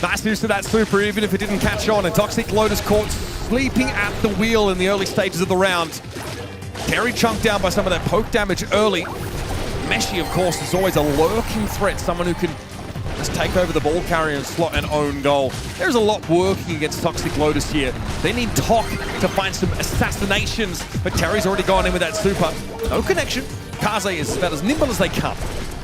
Nice use to that super, even if it didn't catch on, and Toxic Lotus caught sleeping at the wheel in the early stages of the round. Terry chunked down by some of that poke damage early. Meshi, of course, is always a lurking threat, someone who can just take over the ball carrier and slot an own goal. There's a lot working against Toxic Lotus here. They need Tok to find some assassinations, but Terry's already gone in with that super. No connection. Casa is about as nimble as they come.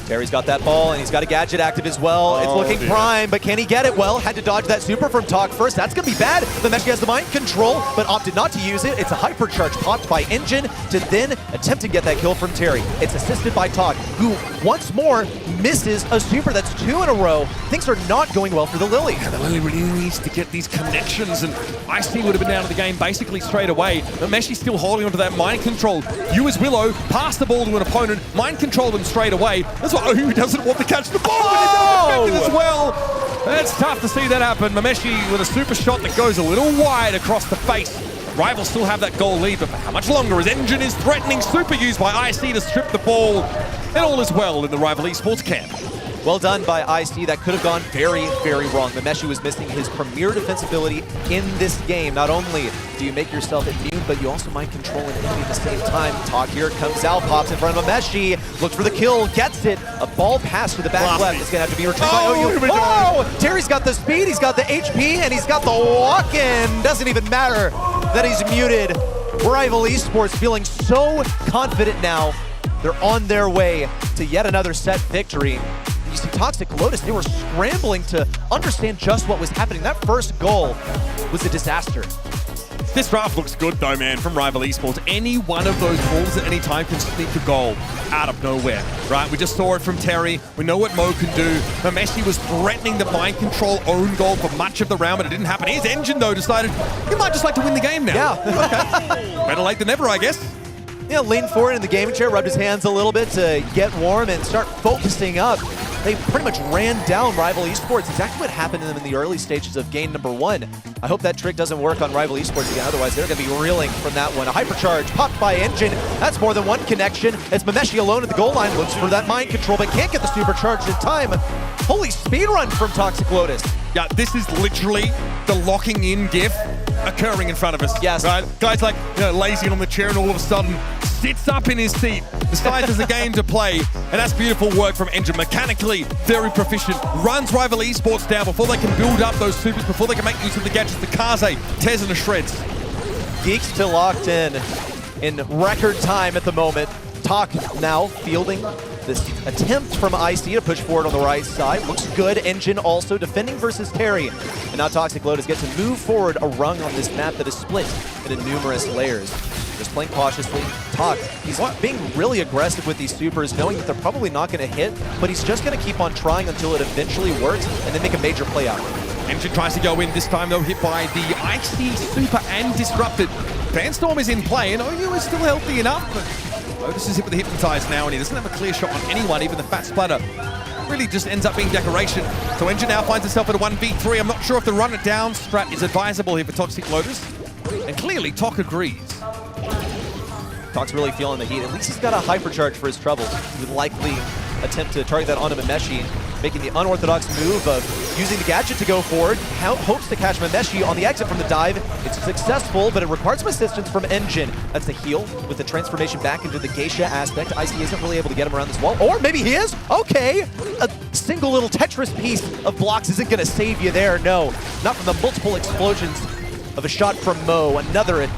Terry's got that ball, and he's got a gadget active as well. It's looking prime, but can he get it? Well, had to dodge that super from Tok first. That's going to be bad. The Meshi has the mind control, but opted not to use it. It's a hypercharge popped by Engine to then attempt to get that kill from Terry. It's assisted by Tok, who once more misses a super. That's 2 in a row. Things are not going well for the Lily. Yeah, the Lily really needs to get these connections, and Ice-T would have been out of the game basically straight away. But Meshi's still holding onto that mind control. You as Willow pass the ball to an opponent, mind control them straight away. That's why who doesn't want to catch the ball, but it's as well. It's tough to see that happen. Mameshi with a super shot that goes a little wide across the face. Rivals still have that goal lead, but for how much longer? As Engine is threatening super used by IC to strip the ball. And all is well in the Rival Esports camp. Well done by IC. That could have gone very, very wrong. Mameshi was missing his premier defensibility in this game. Not only do you make yourself immune, but you also mind control an enemy at the same time. Tok here comes out, pops in front of Mameshi, looks for the kill, gets it. A ball pass to the back left. It's going to have to be returned by OU. Oh! Terry's got the speed, he's got the HP, and he's got the walk-in. Doesn't even matter that he's muted. Rival Esports feeling so confident now. They're on their way to yet another set victory. You see Toxic Lotus, they were scrambling to understand just what was happening. That first goal was a disaster. This draft looks good though, man, from Rival Esports. Any one of those balls at any time can sneak a goal out of nowhere, right? We just saw it from Terry. We know what Mo can do. Mameshi was threatening the mind control own goal for much of the round, but it didn't happen. His Engine, though, decided he might just like to win the game now. Yeah. Okay. Better late than never, I guess. Yeah, leaned forward in the gaming chair, rubbed his hands a little bit to get warm and start focusing up. They pretty much ran down Rival Esports. Exactly what happened to them in the early stages of game number 1. I hope that trick doesn't work on Rival Esports again, otherwise they're going to be reeling from that one. A hypercharge popped by Engine. That's more than one connection. It's Mameshi alone at the goal line, looks for that mind control, but can't get the supercharge in time. Holy speed run from Toxic Lotus. Yeah, this is literally the locking in gif occurring in front of us. Yes. Right? Guy's like, you know, lazy on the chair and all of a sudden sits up in his seat, decides there's a game to play, and that's beautiful work from Engine. Mechanically, very proficient, runs Rival Esports down before they can build up those supers, before they can make use of the gadgets. The Kaze tears into shreds. Geeks still locked in record time at the moment. Tok now fielding this attempt from IC to push forward on the right side. Looks good. Engine also defending versus Terry. And now Toxic Lotus gets to move forward a rung on this map that is split into numerous layers. Just playing cautiously. Tok, he's being really aggressive with these supers, knowing that they're probably not going to hit, but he's just going to keep on trying until it eventually works and then make a major play out. Engine tries to go in, this time though hit by the IC super and disrupted. Fanstorm is in play and OU is still healthy enough, but Lotus is hit with the Hypnotize now and he doesn't have a clear shot on anyone, even the Fat Splatter. Really just ends up being decoration. So Engine now finds himself at a 1v3. I'm not sure if the run it down strat is advisable here for Toxic Lotus. And clearly Tok agrees. Tok's really feeling the heat. At least he's got a hypercharge for his troubles. He would likely attempt to target that onto Mameshi, making the unorthodox move of using the gadget to go forward. Hopes to catch Mameshi on the exit from the dive. It's successful, but it requires some assistance from Engine. That's the heal with the transformation back into the Geisha aspect. IC isn't really able to get him around this wall. Or maybe he is. Okay. A single little Tetris piece of blocks isn't going to save you there. No, not from the multiple explosions of a shot from Mo. Another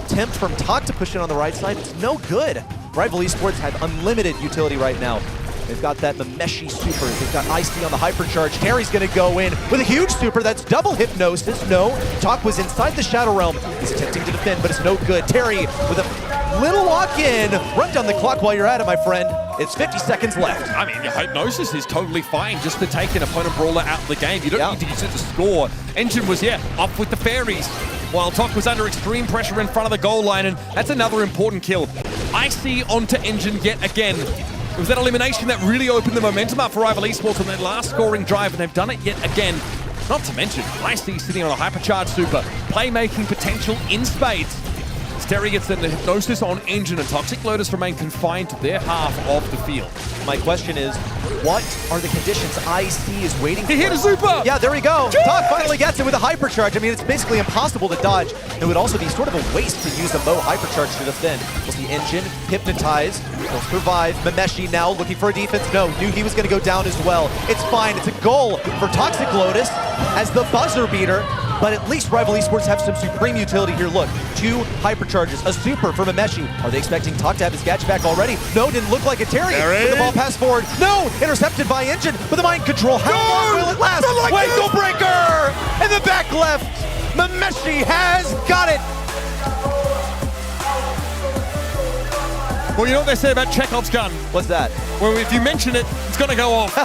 attempt from Tok to push in on the right side. It's no good. Rival Esports have unlimited utility right now. They've got that Mameshi super. They've got IC on the hypercharge. Terry's going to go in with a huge super. That's double hypnosis. No, Tok was inside the Shadow Realm. He's attempting to defend, but it's no good. Terry with a little walk-in. Run down the clock while you're at it, my friend. It's 50 seconds left. I mean, your hypnosis is totally fine just to take an opponent brawler out of the game. You don't need to use it to score. Engine was, up with the fairies, while Tok was under extreme pressure in front of the goal line, and that's another important kill. IC onto Engine yet again. It was that elimination that really opened the momentum up for Rival Esports on their last scoring drive, and they've done it yet again. Not to mention, IC sitting on a hypercharged super, playmaking potential in spades. It's Terry gets the hypnosis on Engine, and Toxic Lotus remain confined to their half of the field. My question is, what are the conditions IC is waiting for? He hit a super! Yeah, there we go. Todd finally gets it with a hypercharge. I mean, it's basically impossible to dodge. It would also be sort of a waste to use a Mo hypercharge to defend. We'll see Engine hypnotized. He'll survive. Mameshi now looking for a defense. No, knew he was going to go down as well. It's fine. It's a goal for Toxic Lotus as the buzzer beater. But at least Rival Esports have some supreme utility here. Look, 2 hypercharges, a super from Mameshi. Are they expecting Tok to have his gadget back already? No, didn't look like a Terry. With the ball pass forward. No, intercepted by Engine with the mind control. How long will it last? Wait, breaker! In the back left, Mameshi has got it. Well, you know what they say about Chekhov's gun? What's that? Well, if you mention it, it's going to go off.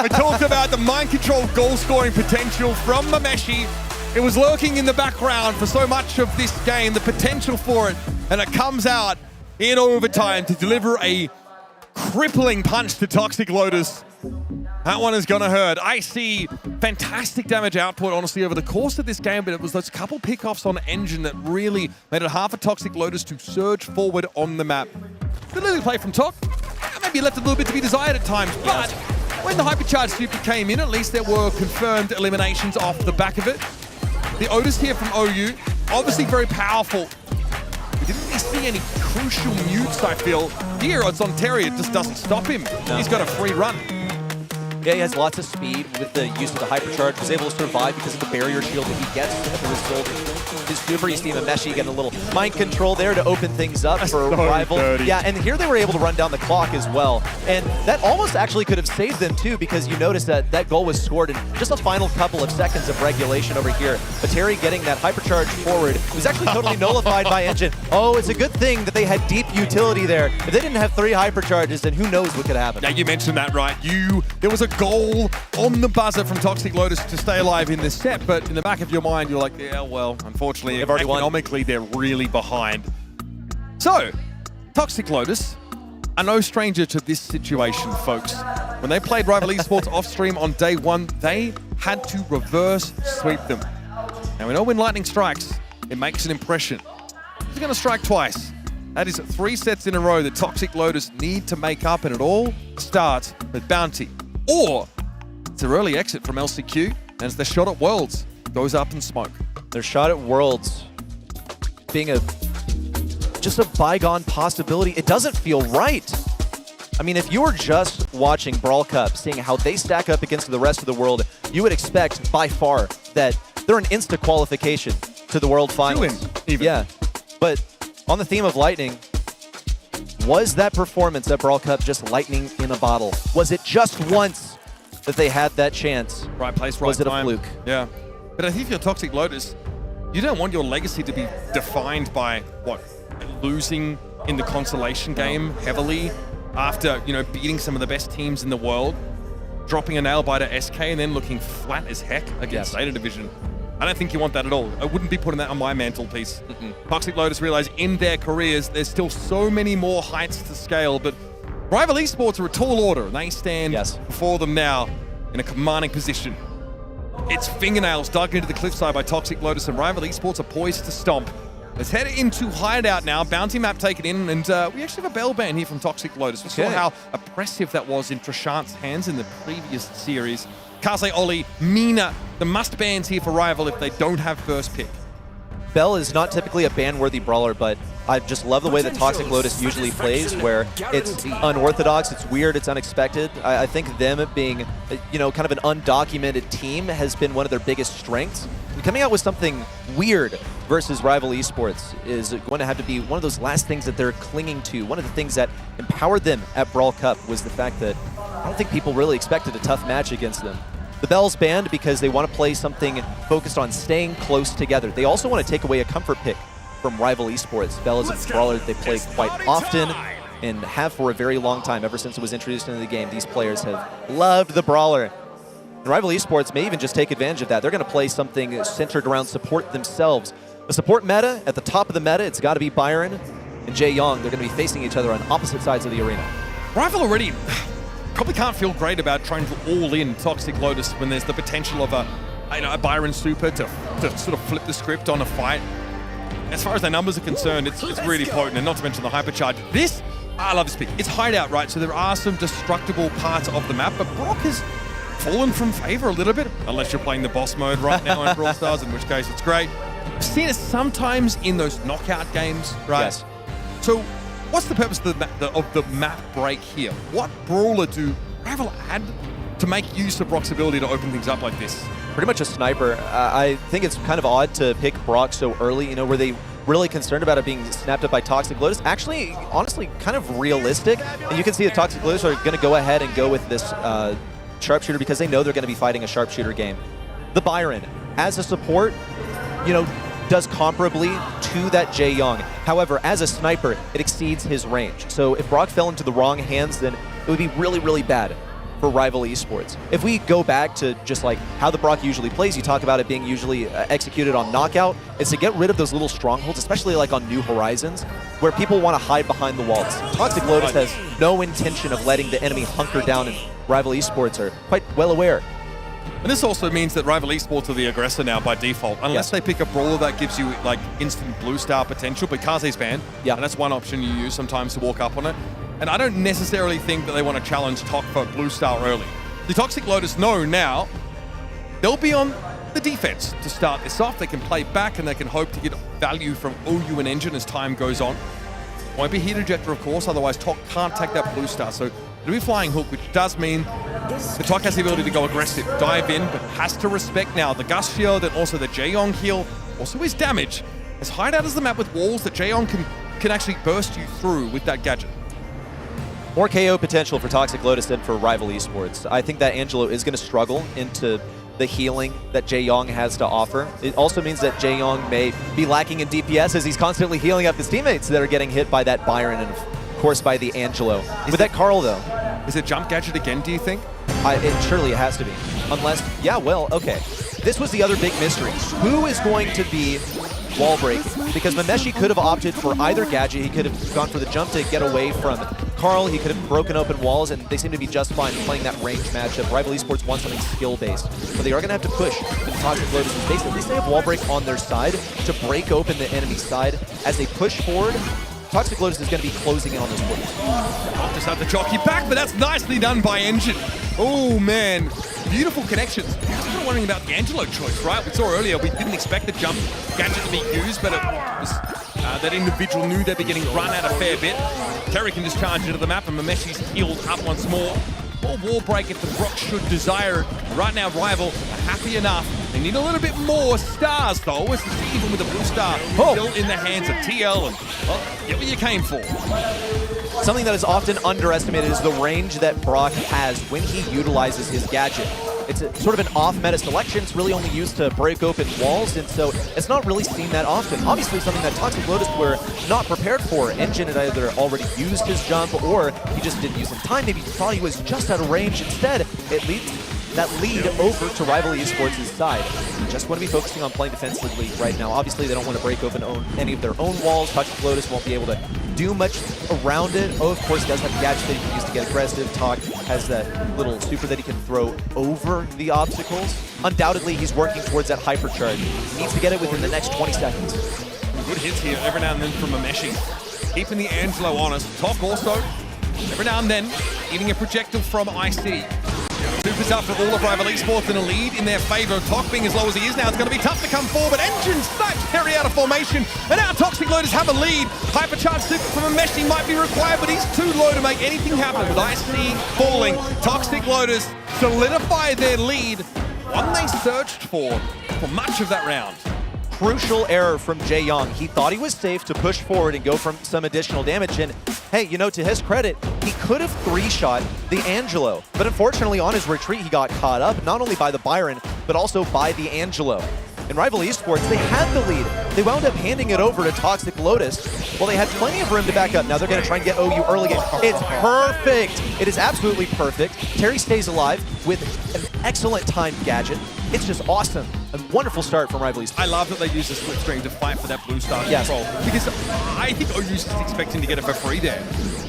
We talked about the mind control goal scoring potential from Mameshi. It was lurking in the background for so much of this game, the potential for it, and it comes out in overtime to deliver a crippling punch to Toxic Lotus. That one is going to hurt. I see fantastic damage output, honestly, over the course of this game, but it was those couple pickoffs on Engine that really made it hard for Toxic Lotus to surge forward on the map. Good little play from Tok. Maybe left a little bit to be desired at times, but when the hypercharge super came in, at least there were confirmed eliminations off the back of it. The Otis here from OU, obviously very powerful. We didn't really see any crucial mutes, I feel. Here, it's on Terry, it just doesn't stop him. No. He's got a free run. Yeah, he has lots of speed with the use of the hypercharge. Was able to survive because of the barrier shield that he gets as a result of his super. You see Mameshi getting a little mind control there to open things up for Rival. Dirty. Yeah, and here they were able to run down the clock as well. And that almost actually could have saved them too, because you notice that that goal was scored in just a final couple of seconds of regulation over here. But Terry getting that hypercharge forward was actually totally nullified by Engine. Oh, it's a good thing that they had deep utility there. If they didn't have 3 hypercharges, then who knows what could happen. Yeah, you mentioned that, right? There was a goal on the buzzer from Toxic Lotus to stay alive in this set, but in the back of your mind, you're like, yeah, well, unfortunately, economically, they're really behind. So, Toxic Lotus are no stranger to this situation, folks. When they played Rival Esports off-stream on day 1, they had to reverse sweep them. Now, we know when lightning strikes, it makes an impression. He's going to strike twice. That is 3 sets in a row that Toxic Lotus need to make up, and it all starts with Bounty. Or it's an early exit from LCQ, and as their shot at Worlds goes up in smoke. Their shot at Worlds being just a bygone possibility. It doesn't feel right. I mean, if you were just watching Brawl Cup, seeing how they stack up against the rest of the world, you would expect by far that they're an instant qualification to the World Finals. Even. Yeah, but on the theme of lightning, was that performance at Brawl Cup just lightning in a bottle? Was it just once that they had that chance? Right place, right was it time. a fluke? Yeah. But I think if you're Toxic Lotus, you don't want your legacy to be defined by, what, losing in the consolation game heavily after, you know, beating some of the best teams in the world, dropping a nail-biter SK and then looking flat as heck against Data Division. I don't think you want that at all. I wouldn't be putting that on my mantelpiece. Toxic Lotus realize in their careers, there's still so many more heights to scale, but Rival Esports are a tall order, and they stand before them now in a commanding position. It's fingernails dug into the cliffside by Toxic Lotus, and Rival Esports are poised to stomp. Let's head into Hideout now. Bounty map taken in, and we actually have a bell ban here from Toxic Lotus. We saw how oppressive that was in Trishant's hands in the previous series. Kaze, Oli, Mina, the must-bans here for Rival if they don't have first pick. Bell is not typically a ban-worthy brawler, but I just love the way that Toxic Lotus usually plays, where it's unorthodox, it's weird, it's unexpected. I think them being, you know, kind of an undocumented team has been one of their biggest strengths. And coming out with something weird versus Rival Esports is going to have to be one of those last things that they're clinging to. One of the things that empowered them at Brawl Cup was the fact that I don't think people really expected a tough match against them. The Bell's banned because they want to play something focused on staying close together. They also want to take away a comfort pick from Rival Esports. Bell is a brawler that they play quite often and have for a very long time. Ever since it was introduced into the game, these players have loved the brawler. And Rival Esports may even just take advantage of that. They're going to play something centered around support themselves. The support meta, at the top of the meta, it's got to be Byron and Jae Young. They're going to be facing each other on opposite sides of the arena. Rival already probably can't feel great about trying to all-in Toxic Lotus when there's the potential of a Byron super to sort of flip the script on a fight. as far as their numbers are concerned, it's really potent, and not to mention the hypercharge. This, I love this pick. It's hideout, right? So there are some destructible parts of the map, but Brock has fallen from favor a little bit, unless you're playing the boss mode right now in Brawl Stars, in which case it's great. I've seen it sometimes in those knockout games, right? Yes. So what's the purpose of the map break here? What brawler do Rival add to make use of Brock's ability to open things up like this? Pretty much a sniper. I think it's kind of odd to pick Brock so early. You know, were they really concerned about it being snapped up by Toxic Lotus? Actually, honestly, kind of realistic. And you can see the Toxic Lotus are going to go ahead and go with this sharpshooter because they know they're going to be fighting a sharpshooter game. The Byron, as a support, you know, does comparably to that Jae Young. However, as a sniper, it exceeds his range. So if Brock fell into the wrong hands, then it would be really, really bad for Rival Esports. If we go back to just like how the Brock usually plays, you talk about it being usually executed on knockout, it's to get rid of those little strongholds, especially like on New Horizons, where people want to hide behind the walls. Toxic Lotus has no intention of letting the enemy hunker down, and Rival Esports are quite well aware. And this also means that Rival Esports are the aggressor now by default, unless they pick a brawler that gives you like instant blue star potential, but Kaze's banned, and that's one option you use sometimes to walk up on it. And I don't necessarily think that they want to challenge Tok for blue star early. The Toxic Lotus know now they'll be on the defense to start this off. They can play back and they can hope to get value from OU and Engine as time goes on. Won't be heat ejector, of course, otherwise Tok can't take that blue star. So it'll be flying hook, which does mean the Tok has the ability to go aggressive, dive in, but has to respect now the Gust shield and also the Jaeyoung heal, also his damage. As hideout as the map with walls that Jaeyoung can actually burst you through with that gadget. More KO potential for Toxic Lotus than for Rival Esports. I think that Angelo is going to struggle into the healing that Jaeyoung has to offer. It also means that Jaeyoung may be lacking in DPS as he's constantly healing up his teammates that are getting hit by that Byron and, of course, by the Angelo. With that Carl, though. Is it jump gadget again, do you think? Surely it has to be. Unless, yeah, well, okay. This was the other big mystery. Who is going to be wall breaking? Because Mameshi could have opted for either gadget. He could have gone for the jump to get away from Carl. He could have broken open walls, and they seem to be just fine playing that range matchup. Rival Esports wants something skill-based, but they are going to have to push the Toxic Lotus base. At least they have wall break on their side to break open the enemy side. As they push forward, Toxic Lotus is going to be closing in on those quarters. Just had the jockey back, but that's nicely done by Engine. Oh, man. Beautiful connections. I was kind of wondering about the Angelo choice, right? We saw earlier, we didn't expect the jump gadget to be used, but it was, that individual knew they'd be getting run at a fair bit. Terry can just charge into the map, and Mameshi's healed up once more. Or wall break if the Brock should desire it. Right now, Rival are happy enough. They need a little bit more stars, though. As even with a blue star still in the hands of TL, and well, get what you came for. Something that is often underestimated is the range that Brock has when he utilizes his gadget. It's sort of an off-meta selection. It's really only used to break open walls, and so it's not really seen that often. Obviously, something that Toxic Lotus were not prepared for. Engine had either already used his jump, or he just didn't use it in time. Maybe he thought he was just out of range. Instead, it leads that lead over to Rival Esports' side. They just want to be focusing on playing defensively right now. Obviously, they don't want to break open any of their own walls. Toxic Lotus won't be able to do much around it. Oh, of course, he does have the gadget that he can use to get aggressive. Tok has that little super that he can throw over the obstacles. Undoubtedly, he's working towards that hypercharge. He needs to get it within the next 20 seconds. Good hits here every now and then from Mameshi. Keeping the Angelo honest. Tok also, every now and then, eating a projectile from IC. Supers up for all of Rival Esports in a lead in their favor. Tok being as low as he is now, it's going to be tough to come forward. Engine snipes Terry out of formation, and now Toxic Lotus have a lead. Hypercharge super from Mameshi might be required, but he's too low to make anything happen. With IC falling, Toxic Lotus solidify their lead, one they searched for much of that round. Crucial error from Jaeyoung. He thought he was safe to push forward and go for some additional damage, and hey, you know, to his credit, he could have three-shot the Angelo, but unfortunately on his retreat he got caught up, not only by the Byron, but also by the Angelo. In Rival Esports, they had the lead. They wound up handing it over to Toxic Lotus. Well, they had plenty of room to back up. Now they're going to try and get OU early game. It's perfect. It is absolutely perfect. Terry stays alive with an excellent timed gadget. It's just awesome. A wonderful start from Rival Esports. I love that they use the split screen to fight for that blue star control. Because I think OU's just expecting to get it for free there.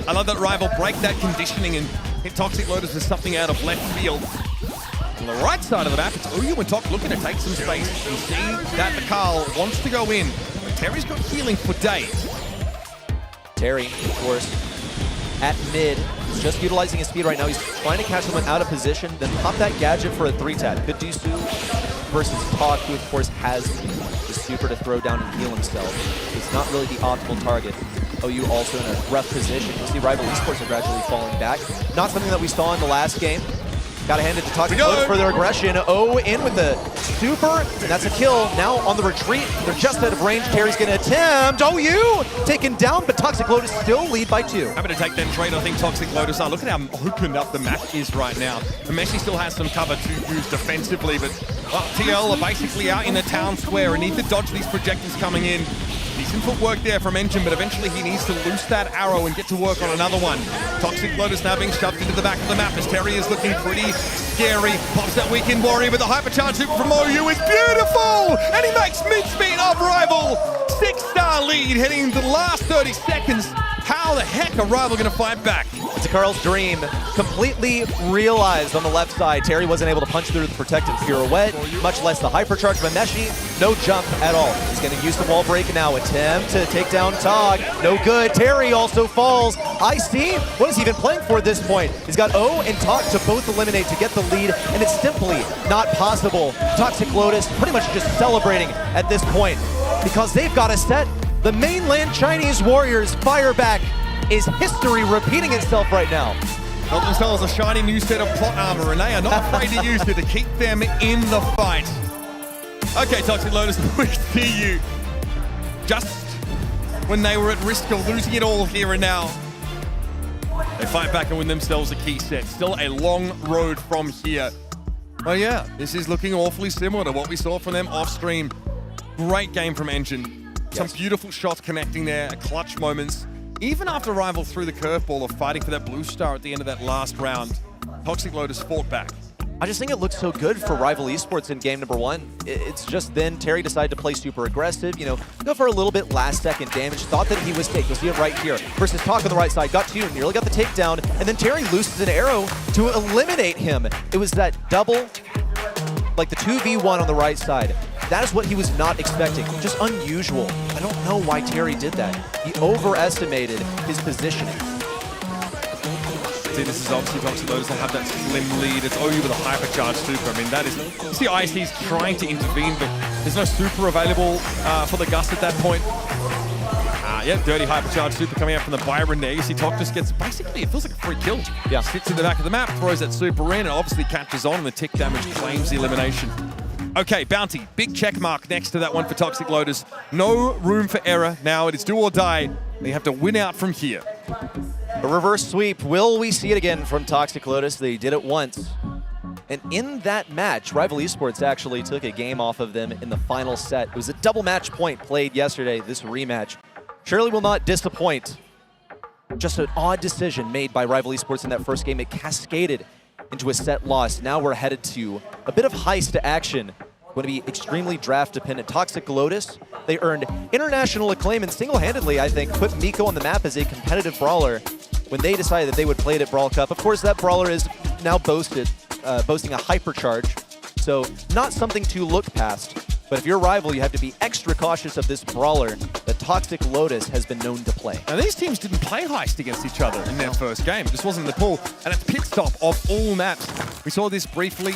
I love that Rival break that conditioning and hit Toxic Lotus with something out of left field. To the right side of the map, it's Ouyu and Tok looking to take some space. You see that Mikal wants to go in. Terry's got healing for days. Terry, of course, at mid, just utilizing his speed right now. He's trying to catch someone out of position, then pop that gadget for a 3-tap. Could do so versus Tok, who of course has the super to throw down and heal himself. It's not really the optimal target. OU also in a rough position. You see Rival Esports are gradually falling back. Not something that we saw in the last game. Gotta hand it to Toxic Lotus for their aggression. O in with the super, and that's a kill. Now on the retreat, they're just out of range. Terry's gonna attempt. OU taken down, but Toxic Lotus still lead by 2. Happy to take that trade. I think Toxic Lotus are. Look at how opened up the map is right now. Messi still has some cover to use defensively, but TL are basically out in the town square and need to dodge these projectors coming in. Decent footwork there from Engine, but eventually he needs to loose that arrow and get to work on another one. Toxic Lotus now being shoved into the back of the map as Terry is looking pretty scary. Pops that weekend warrior, but the hypercharge super from OU is beautiful! And he makes mid-speed of Rival. 6-star lead heading into the last 30 seconds. How the heck are Rival going to fight back? It's Carl's dream completely realized on the left side. Terry wasn't able to punch through the protected pirouette, much less the hypercharge from Meshi. No jump at all. He's going to use the wall break now. Attempt to take down Tog. No good. Terry also falls. Ice-T, what is he even playing for at this point? He's got O and Tog to both eliminate to get the lead, and it's simply not possible. Toxic Lotus pretty much just celebrating at this point because they've got a set. The mainland Chinese Warriors fire back. Is history repeating itself right now? Help themselves a shiny new set of plot armor, and they are not afraid to use it to keep them in the fight. Okay, Toxic Lotus, we see you. Just when they were at risk of losing it all here and now, they fight back and win themselves a key set. Still a long road from here. Oh yeah, this is looking awfully similar to what we saw from them off stream. Great game from Engine. Some beautiful shots connecting there, clutch moments. Even after Rival threw the curveball of fighting for that blue star at the end of that last round, Toxic Lotus fought back. I just think it looks so good for Rival Esports in game number 1. It's just then Terry decided to play super aggressive, you know, go for a little bit last second damage, thought that he was take. You'll see it right here. Versus Tok on the right side, got 2, nearly got the takedown, and then Terry looses an arrow to eliminate him. It was that double, like the 2v1 on the right side. That is what he was not expecting. Just unusual. I don't know why Terry did that. He overestimated his positioning. See, this is obviously Toxic Lotus. They'll have that slim lead. It's OU with a hypercharge super. I mean, that is... See, IC's trying to intervene, but there's no super available for the Gus at that point. Yeah, dirty hypercharge super coming out from the Byron there. You see Tok just gets, basically, it feels like a free kill. Yeah. Sits in the back of the map, throws that super in, and obviously catches on, and the tick damage claims the elimination. Okay, Bounty, big check mark next to that one for Toxic Lotus. No room for error now. It is do or die. They have to win out from here. A reverse sweep. Will we see it again from Toxic Lotus? They did it once. And in that match, Rival Esports actually took a game off of them in the final set. It was a double match point played yesterday, this rematch. Surely will not disappoint. Just an odd decision made by Rival Esports in that first game. It cascaded into a set loss. Now we're headed to a bit of heist action. Going to be extremely draft dependent. Toxic Lotus, they earned international acclaim and single-handedly, I think, put Miko on the map as a competitive brawler when they decided that they would play it at Brawl Cup. Of course, that brawler is now boasting a hypercharge, so not something to look past. But if you're a Rival, you have to be extra cautious of this brawler that Toxic Lotus has been known to play. Now, these teams didn't play heist against each other in their first game. It just wasn't in the pool. And it's pit stop of all maps. We saw this briefly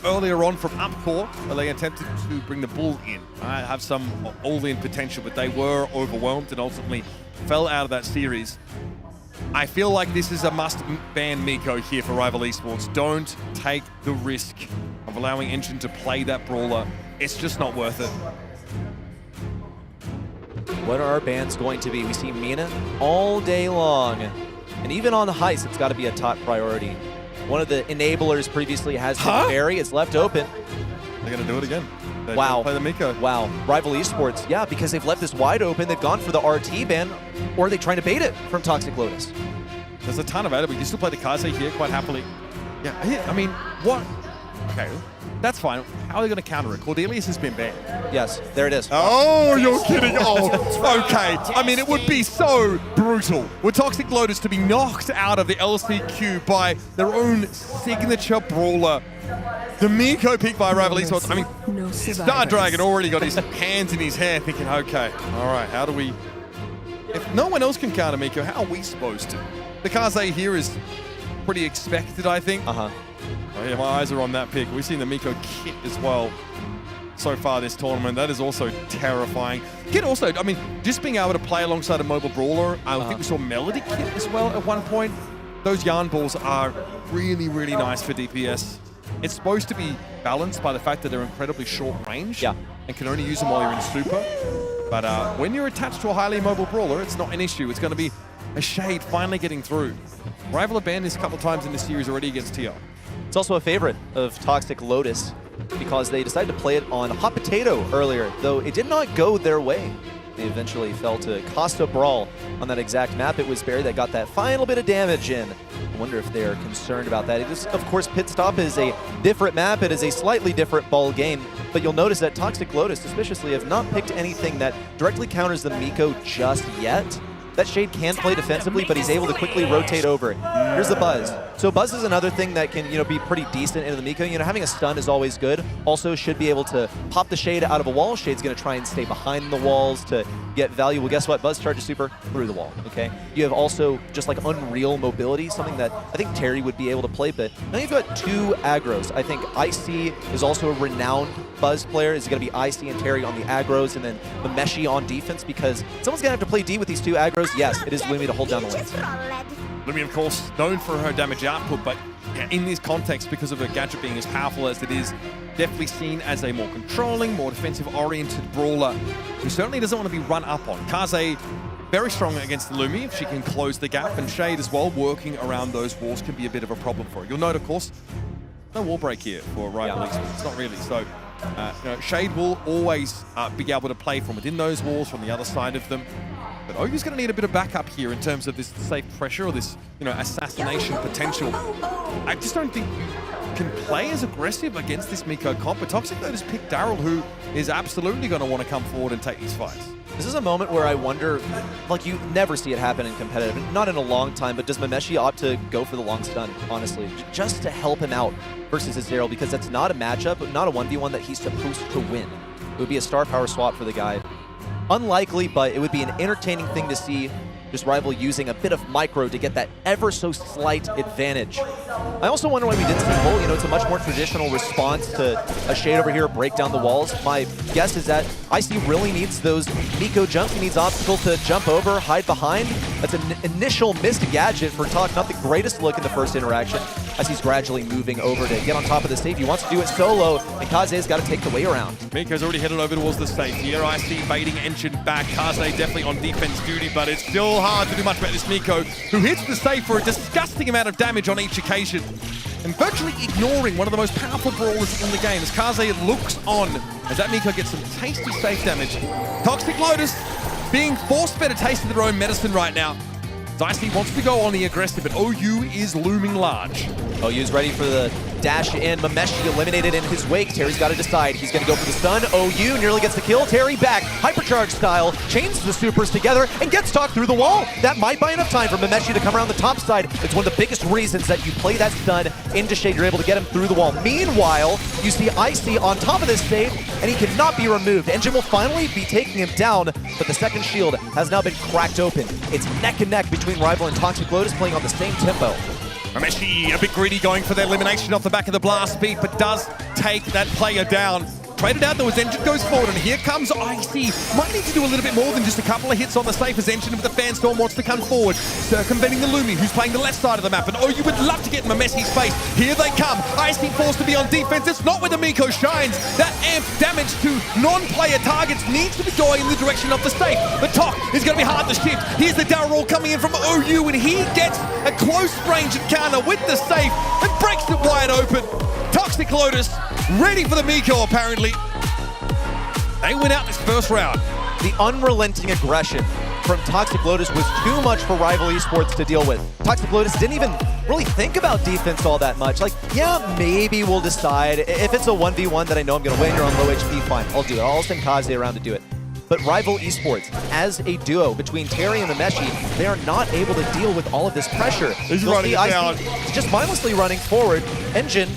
earlier on from Upcore, where they attempted to bring the bull in. Have some all-in potential, but they were overwhelmed and ultimately fell out of that series. I feel like this is a must-ban Miko here for Rival Esports. Don't take the risk of allowing Engine to play that brawler. It's just not worth it. What are our bans going to be? We see Mina all day long. And even on the heist, it's got to be a top priority. One of the enablers previously has been Barry. It's left open. They're going to do it again. They're wow. Play the Miko. Wow. Rival Esports, yeah, because they've left this wide open. They've gone for the RT ban, or are they trying to bait it from Toxic Lotus? There's a ton of it, but you still play the Casa here quite happily. Yeah, I mean, what Okay, that's fine. How are they going to counter it? Cordelius has been banned. Yes, there it is. Oh, you're kidding. Oh, okay. I mean, it would be so brutal were Toxic Lotus to be knocked out of the LCQ by their own signature brawler. The Miko picked by Rival Esports. I mean, Star Dragon already got his hands in his hair thinking, okay, all right, how do we... If no one else can counter Miko, how are we supposed to? The Casa here is pretty expected, I think. Uh-huh. Oh yeah, my eyes are on that pick. We've seen the Miko kit as well so far this tournament. That is also terrifying. Kit also, I mean, just being able to play alongside a mobile brawler. I think we saw Melody kit as well at one point. Those yarn balls are really, really nice for DPS. It's supposed to be balanced by the fact that they're incredibly short range and can only use them while you're in super. But when you're attached to a highly mobile brawler, it's not an issue. It's going to be a Shade finally getting through. Rival have banned this a couple of times in the series already against TR. It's also a favorite of Toxic Lotus because they decided to play it on Hot Potato earlier, though it did not go their way. They eventually fell to Casa Brawl on that exact map. It was Barry that got that final bit of damage in. I wonder if they're concerned about that. It is, of course, Pit Stop is a different map. It is a slightly different ball game, but you'll notice that Toxic Lotus suspiciously have not picked anything that directly counters the Miko just yet. That Shade can play defensively, but he's able to quickly rotate over. Here's the Buzz. So Buzz is another thing that can, be pretty decent into the Miko. Having a stun is always good. Also should be able to pop the Shade out of a wall. Shade's going to try and stay behind the walls to get value. Well, guess what? Buzz charges super through the wall, okay? You have also just like unreal mobility, something that I think Terry would be able to play, but now you've got two aggros. I think IC is also a renowned Buzz player. It's going to be IC and Terry on the aggros, and then Mameshi on defense, because someone's going to have to play D with these two aggros. Yes, it is Lumi to hold down the lane. Lumi, of course, known for her damage output, but in this context, because of her gadget being as powerful as it is, definitely seen as a more controlling, more defensive-oriented brawler who certainly doesn't want to be run up on. Kaze, very strong against the Lumi if she can close the gap, and Shade as well, working around those walls can be a bit of a problem for her. You'll note, of course, no wall break here for Rival Esports. Not really. So, Shade will always be able to play from within those walls, from the other side of them. But OU's going to need a bit of backup here in terms of this safe pressure or this, assassination potential. I just don't think you can play as aggressive against this Miko comp. But Toxic Lotus picked Daryl, who is absolutely going to want to come forward and take these fights. This is a moment where I wonder, like, you never see it happen in competitive, not in a long time, but does Mameshi opt to go for the long stun, honestly, just to help him out versus Xerial, because that's not a matchup, not a 1v1 that he's supposed to win. It would be a star power swap for the guy. Unlikely, but it would be an entertaining thing to see, just Rival using a bit of micro to get that ever so slight advantage. I also wonder why we didn't see Bull. It's a much more traditional response to a Shade over here, break down the walls. My guess is that IC really needs those Miko jumps. He needs obstacle to jump over, hide behind. That's an initial missed gadget for Talk. Not the greatest look in the first interaction, as he's gradually moving over to get on top of the safe. He wants to do it solo, and Kaze's got to take the way around. Miko's already headed over towards the safe here. IC baiting Engine back. Kaze definitely on defense duty, but it's still hard to do much about this Miko, who hits the safe for a disgusting amount of damage on each occasion, and virtually ignoring one of the most powerful brawlers in the game as Kaze looks on as that Miko gets some tasty safe damage. Toxic Lotus being force-fed a taste of their own medicine right now. Dicey wants to go on the aggressive, but OU is looming large. OU's ready for the dash in. Mameshi eliminated in his wake. Terry's got to decide. He's going to go for the stun. OU nearly gets the kill. Terry back, hypercharge style, chains the supers together, and gets talked through the wall. That might buy enough time for Mameshi to come around the top side. It's one of the biggest reasons that you play that stun into Shade. You're able to get him through the wall. Meanwhile, you see IC on top of this save, and he cannot be removed. Engine will finally be taking him down, but the second shield has now been cracked open. It's neck and neck between Rival and Toxic Lotus, playing on the same tempo. Mameshi a bit greedy, going for the elimination off the back of the blast beat, but does take that player down. Traded out though as Engine goes forward, and here comes IC. Might need to do a little bit more than just a couple of hits on the safe as Engine with the Fanstorm wants to come forward, circumventing the Lumi, who's playing the left side of the map. And you would love to get in Mameshi's face. Here they come. IC forced to be on defense. It's not where the Miko shines. That amp damage to non-player targets needs to be going in the direction of the safe. The Tok is going to be hard to shift. Here's the Daryl coming in from OU, and he gets a close range encounter with the safe and breaks it wide open. Toxic Lotus ready for the Miko, apparently. They win out this first round. The unrelenting aggression from Toxic Lotus was too much for Rival Esports to deal with. Toxic Lotus didn't even really think about defense all that much. Like, yeah, maybe we'll decide. If it's a 1v1 that I know I'm going to win, you're on low HP, fine, I'll do it. I'll send Casa around to do it. But Rival Esports, as a duo between Terry and the Meshi, they are not able to deal with all of this pressure. He's running down. He's just mindlessly running forward. Engine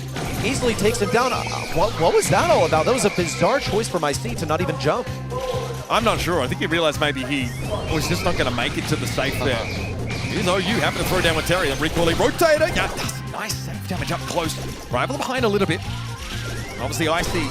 easily takes him down. What was that all about? That was a bizarre choice from IC to not even jump. I'm not sure. I think he realized maybe he was just not going to make it to the safe there. Even though you happen to throw down with Terry and recoiling rotator. Yeah, that's nice safe damage up close. Rival behind a little bit. Obviously, IC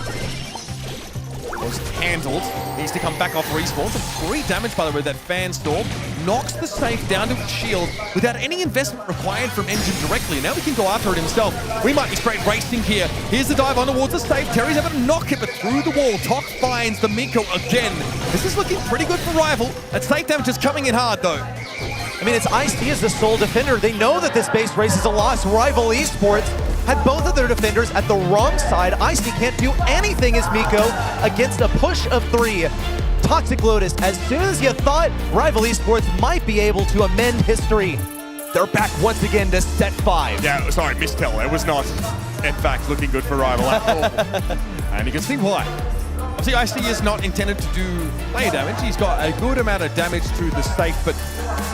was handled. Needs to come back off respawn. Some 3 damage, by the way, that fan storm. Knocks the safe down to its shield without any investment required from Engine directly. Now we can go after it himself. We might be straight racing here. Here's the dive on towards the safe. Terry's able to knock it, but through the wall. Tox finds the Miko again. This is looking pretty good for Rival. That safe damage is coming in hard, though. I mean, it's IC as the sole defender. They know that this base race is a loss. Rival Esports had both of their defenders at the wrong side. IC can't do anything as Miko against a push of 3. Toxic Lotus, as soon as you thought Rival Esports might be able to amend history, they're back once again to set 5. Yeah, sorry, mistell. It was not, in fact, looking good for Rival at all. And you can see why. Obviously, IC is not intended to do player damage. He's got a good amount of damage through the safe, but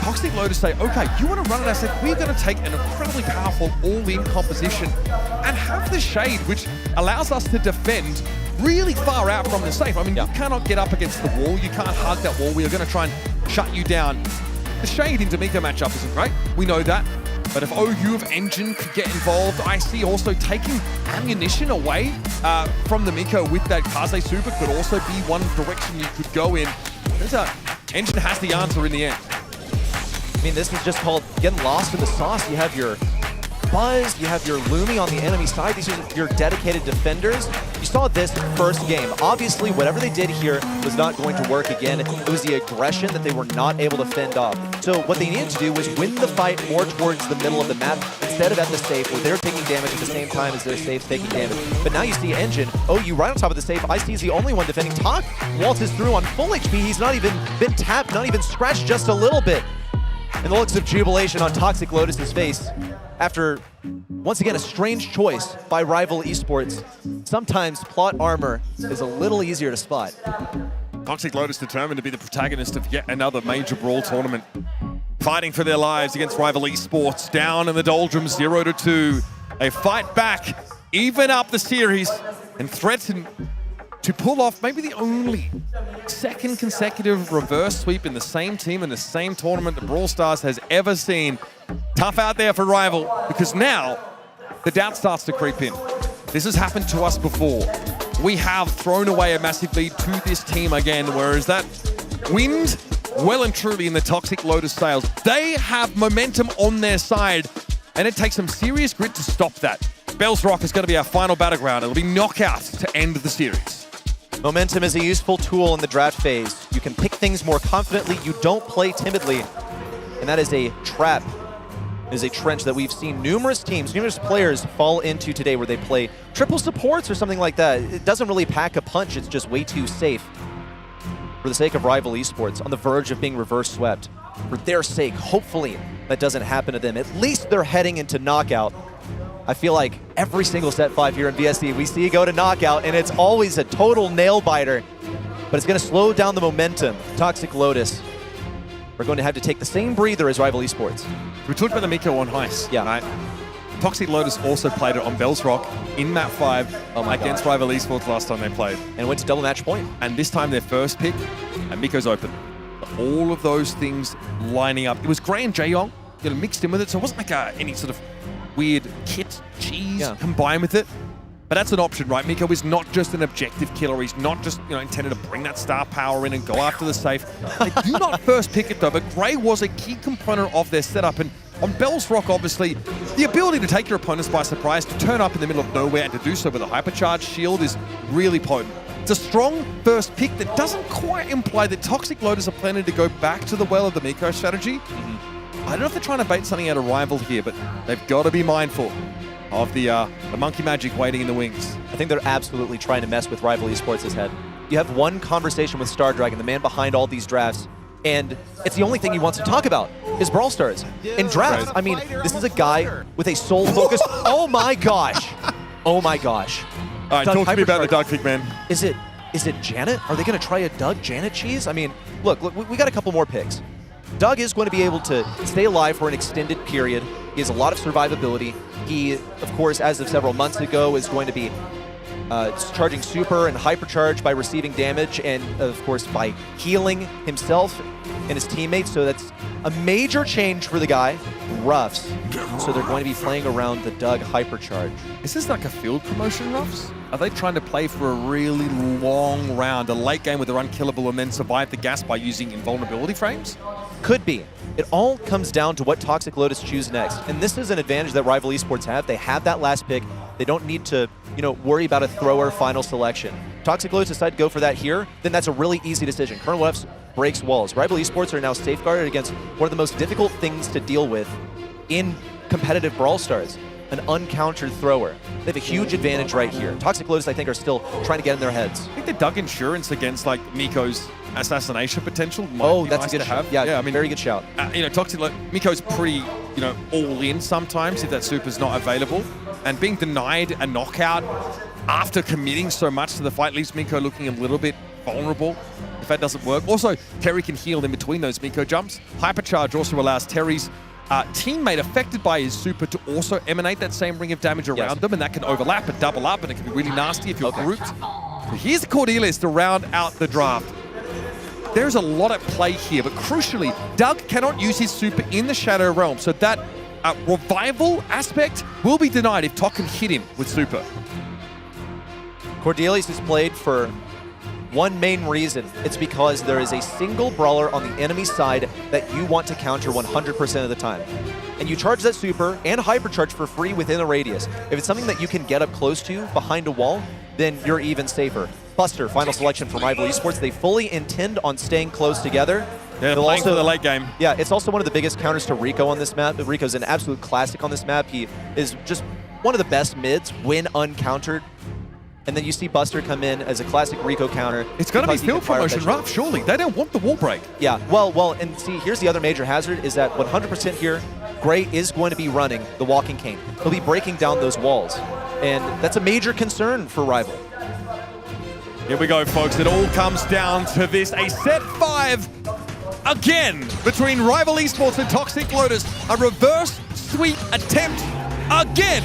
Toxic Lotus say, okay, you want to run it? I said, we're going to take an incredibly powerful all-in composition and have the Shade, which allows us to defend really far out from the safe. I mean, you cannot get up against the wall. You can't hug that wall. We are going to try and shut you down. The Shade into Miko matchup isn't great. We know that. But if OU of Engine could get involved, I see also taking ammunition away from the Miko with that Kaze Super could also be one direction you could go in. Engine has the answer in the end. I mean, this is just called getting lost in the sauce. You have your Buzz, you have your Lumi on the enemy side. These are your dedicated defenders. You saw this first game. Obviously, whatever they did here was not going to work again. It was the aggression that they were not able to fend off. So what they needed to do was win the fight more towards the middle of the map instead of at the safe, where they're taking damage at the same time as their safe's taking damage. But now you see Engine, OU right on top of the safe. IC is the only one defending. Talk waltzes through on full HP. He's not even been tapped, not even scratched just a little bit. And the looks of jubilation on Toxic Lotus's face after, once again, a strange choice by Rival Esports. Sometimes plot armor is a little easier to spot. Toxic Lotus determined to be the protagonist of yet another major Brawl tournament. Fighting for their lives against Rival Esports, down in the doldrums, 0-2. They fight back, even up the series, and threaten to pull off maybe the only second consecutive reverse sweep in the same team in the same tournament that Brawl Stars has ever seen. Tough out there for Rival, because now the doubt starts to creep in. This has happened to us before. We have thrown away a massive lead to this team again, whereas that wind well and truly in the Toxic Lotus sails. They have momentum on their side, and it takes some serious grit to stop that. Bells Rock is going to be our final battleground. It'll be knockout to end the series. Momentum is a useful tool in the draft phase. You can pick things more confidently. You don't play timidly. And that is a trap. It is a trench that we've seen numerous teams, numerous players fall into today, where they play triple supports or something like that. It doesn't really pack a punch. It's just way too safe. For the sake of Rival Esports, on the verge of being reverse swept, for their sake, hopefully that doesn't happen to them. At least they're heading into knockout. I feel like every single set 5 here in VSD, we see it go to knockout, and it's always a total nail-biter. But it's going to slow down the momentum. Toxic Lotus are going to have to take the same breather as Rival Esports. We talked about the Miko on Heist. Yeah. Right? Toxic Lotus also played it on Bells Rock in map 5 against Rival Esports last time they played. And went to double match point. And this time their first pick, and Miko's open. All of those things lining up. It was Gray and Jaeyong mixed in with it, so it wasn't like any sort of weird kit cheese combined with it. But that's an option, right? Miko is not just an objective killer. He's not just intended to bring that star power in and go after the safe. They do not first pick it though, but Gray was a key component of their setup. And on Bells Rock, obviously, the ability to take your opponents by surprise, to turn up in the middle of nowhere and to do so with a hypercharged shield is really potent. It's a strong first pick that doesn't quite imply that Toxic Lotus are planning to go back to the well of the Miko strategy. I don't know if they're trying to bait something out of Rival here, but they've got to be mindful of the monkey magic waiting in the wings. I think they're absolutely trying to mess with Rival Esports' head. You have one conversation with Star Dragon, the man behind all these drafts, And it's the only thing he wants to talk about is Brawl Stars. In drafts, I mean, this is a guy with a sole focus. Oh my gosh. Oh my gosh. All right, talk to me about the Doug pick, man. Is it Janet? Are they going to try a Doug Janet cheese? I mean, look, we got a couple more picks. Doug is going to be able to stay alive for an extended period. He has a lot of survivability. He, of course, as of several months ago, is going to be charging super and hypercharge by receiving damage and, of course, by healing himself and his teammates. So that's a major change for the guy. Ruffs. So they're going to be playing around the Doug hypercharge. Is this like a field promotion, Ruffs? Are they trying to play for a really long round, a late game where they're unkillable and then survive the gas by using invulnerability frames? Could be. It all comes down to what Toxic Lotus choose next. And this is an advantage that Rival Esports have. They have that last pick. They don't need to, worry about a thrower final selection. Toxic Lotus decide to go for that here, then that's a really easy decision. Colonel F's breaks walls. Rival Esports are now safeguarded against one of the most difficult things to deal with in competitive Brawl Stars, an uncountered thrower. They have a huge advantage right here. Toxic Lotus, I think, are still trying to get in their heads. I think the Doug insurance against like Miko's assassination potential might Oh, be that's nice a good to shout. have. Yeah, I mean, very good shout. Toxic Miko's pretty, all in sometimes if that super's not available. And being denied a knockout after committing so much to the fight leaves Miko looking a little bit vulnerable if that doesn't work. Also, Terry can heal in between those Miko jumps. Hypercharge also allows Terry's teammate affected by his super to also emanate that same ring of damage around them, and that can overlap and double up, and it can be really nasty if you're grouped. So here's Cordelis to round out the draft. There's a lot at play here, but crucially, Doug cannot use his super in the Shadow Realm, so that revival aspect will be denied if Tok can hit him with super. Cordelis is played for one main reason. It's because there is a single brawler on the enemy side that you want to counter 100% of the time. And you charge that super and hypercharge for free within a radius. If it's something that you can get up close to behind a wall, then you're even safer. Buster, final selection from Rival Esports. They fully intend on staying close together. Yeah, playing for the late game. Yeah, it's also one of the biggest counters to Rico on this map. Rico's an absolute classic on this map. He is just one of the best mids when uncountered. And then you see Buster come in as a classic Rico counter. It's got to be field promotion, Ruff, surely. They don't want the wall break. Yeah, well, and see, here's the other major hazard is that 100% here, Gray is going to be running the walking cane. He'll be breaking down those walls. And that's a major concern for Rival. Here we go, folks. It all comes down to this. A set 5 again between Rival Esports and Toxic Lotus. A reverse sweep attempt again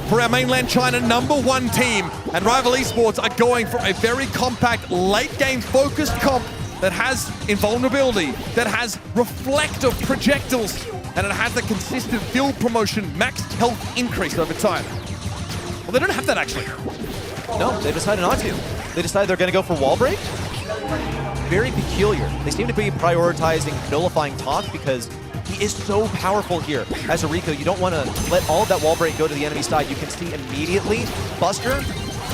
for our mainland China #1 team. And Rival Esports are going for a very compact, late-game focused comp that has invulnerability, that has reflective projectiles, and it has a consistent field promotion, maxed health increase over time. Well, they don't have that, actually. No, they decided not to. They decided they're going to go for wall break. Very peculiar. They seem to be prioritizing nullifying Tok because he is so powerful here. As a Rico, you don't want to let all of that wall break go to the enemy side. You can see immediately Buster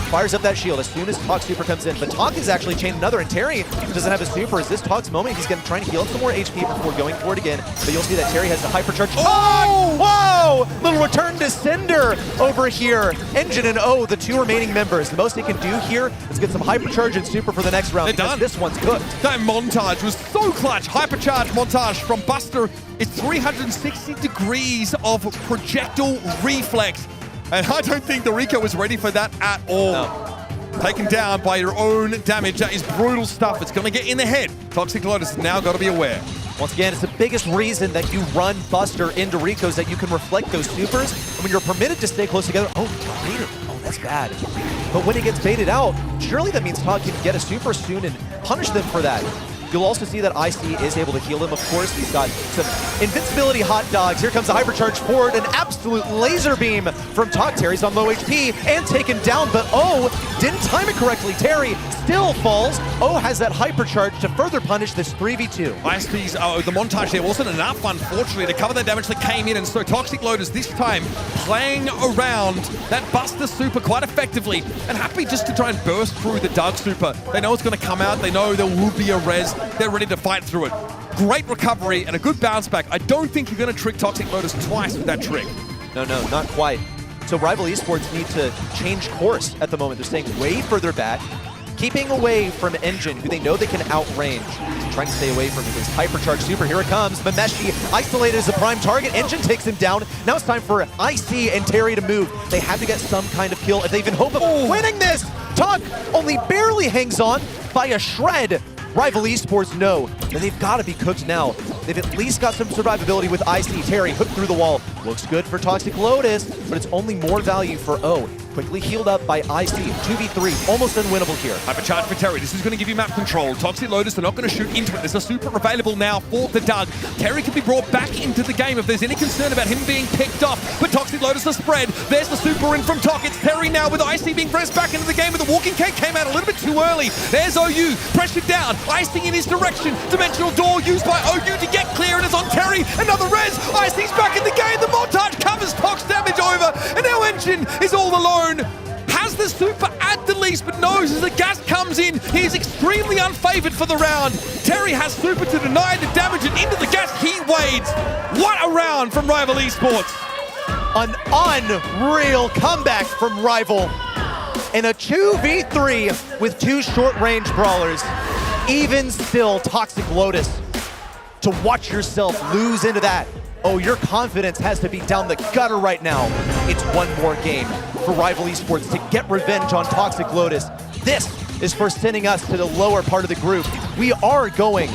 fires up that shield as soon as Tok's super comes in. But Tok is actually chained another, and Terry doesn't have a super. Is this Tok's moment? He's going to try and heal up some more HP before going for it again. But you'll see that Terry has the hypercharge. Oh! Whoa! Little return to sender over here. Engine and O, the two remaining members. The most he can do here is get some hypercharge and super for the next round. They're done. This one's cooked. That montage was so clutch. Hypercharge montage from Buster. It's 360 degrees of projectile reflex. And I don't think the Rico was ready for that at all. No. Taken down by your own damage. That is brutal stuff. It's going to get in the head. Toxic Lotus now got to be aware. Once again, it's the biggest reason that you run Buster into Rico's, that you can reflect those supers. And when you're permitted to stay close together, oh, baited. Oh, that's bad. But when he gets baited out, surely that means Tok can get a super soon and punish them for that. You'll also see that IC is able to heal him, of course. He's got some invincibility hot dogs. Here comes the hypercharge forward. An absolute laser beam from Tok. Terry's on low HP and taken down, but O didn't time it correctly. Terry still falls. O has that hypercharge to further punish this 3v2. IC's, the montage there wasn't enough, unfortunately, to cover the damage that came in, and so Toxic Lotus this time playing around that Buster super quite effectively, and happy just to try and burst through the Doug super. They know it's going to come out. They know there will be a res. They're ready to fight through it. Great recovery and a good bounce back. I don't think you're going to trick Toxic Lotus twice with that trick. No, not quite. So Rival Esports need to change course at the moment. They're staying way further back, keeping away from Engine, who they know they can outrange. Trying to stay away from his hypercharge super. Here it comes. Mameshi isolated as a prime target. Engine takes him down. Now it's time for IC and Terry to move. They have to get some kind of kill if they even hope of winning this. Tuck only barely hangs on by a shred. Rival Esports know that they've got to be cooked now. They've at least got some survivability with IC. Terry hooked through the wall. Looks good for Toxic Lotus, but it's only more value for O. Quickly healed up by IC. 2v3, almost unwinnable here. Hypercharge for Terry. This is going to give you map control. Toxic Lotus are not going to shoot into it. There's a super available now for the Doug. Terry can be brought back into the game if there's any concern about him being picked off. But Toxic Lotus are spread. There's the super in from Tok. It's Terry now with IC being pressed back into the game, but the walking cake came out a little bit too early. There's OU, pressured down. IC in his direction. Dimensional door used by OU to get clear, and it's on Terry. Another res. IC's back in the game. The montage covers Tok's damage over, and now Engine is all alone. Has the super at the least, but knows as the gas comes in, he is extremely unfavored for the round. Terry has super to deny the damage, and into the gas he wades. What a round from Rival Esports. An unreal comeback from Rival in a 2v3 with two short-range brawlers. Even still, Toxic Lotus, to watch yourself lose into that. Oh, your confidence has to be down the gutter right now. It's one more game for Rival Esports to get revenge on Toxic Lotus. This is for sending us to the lower part of the group. We are going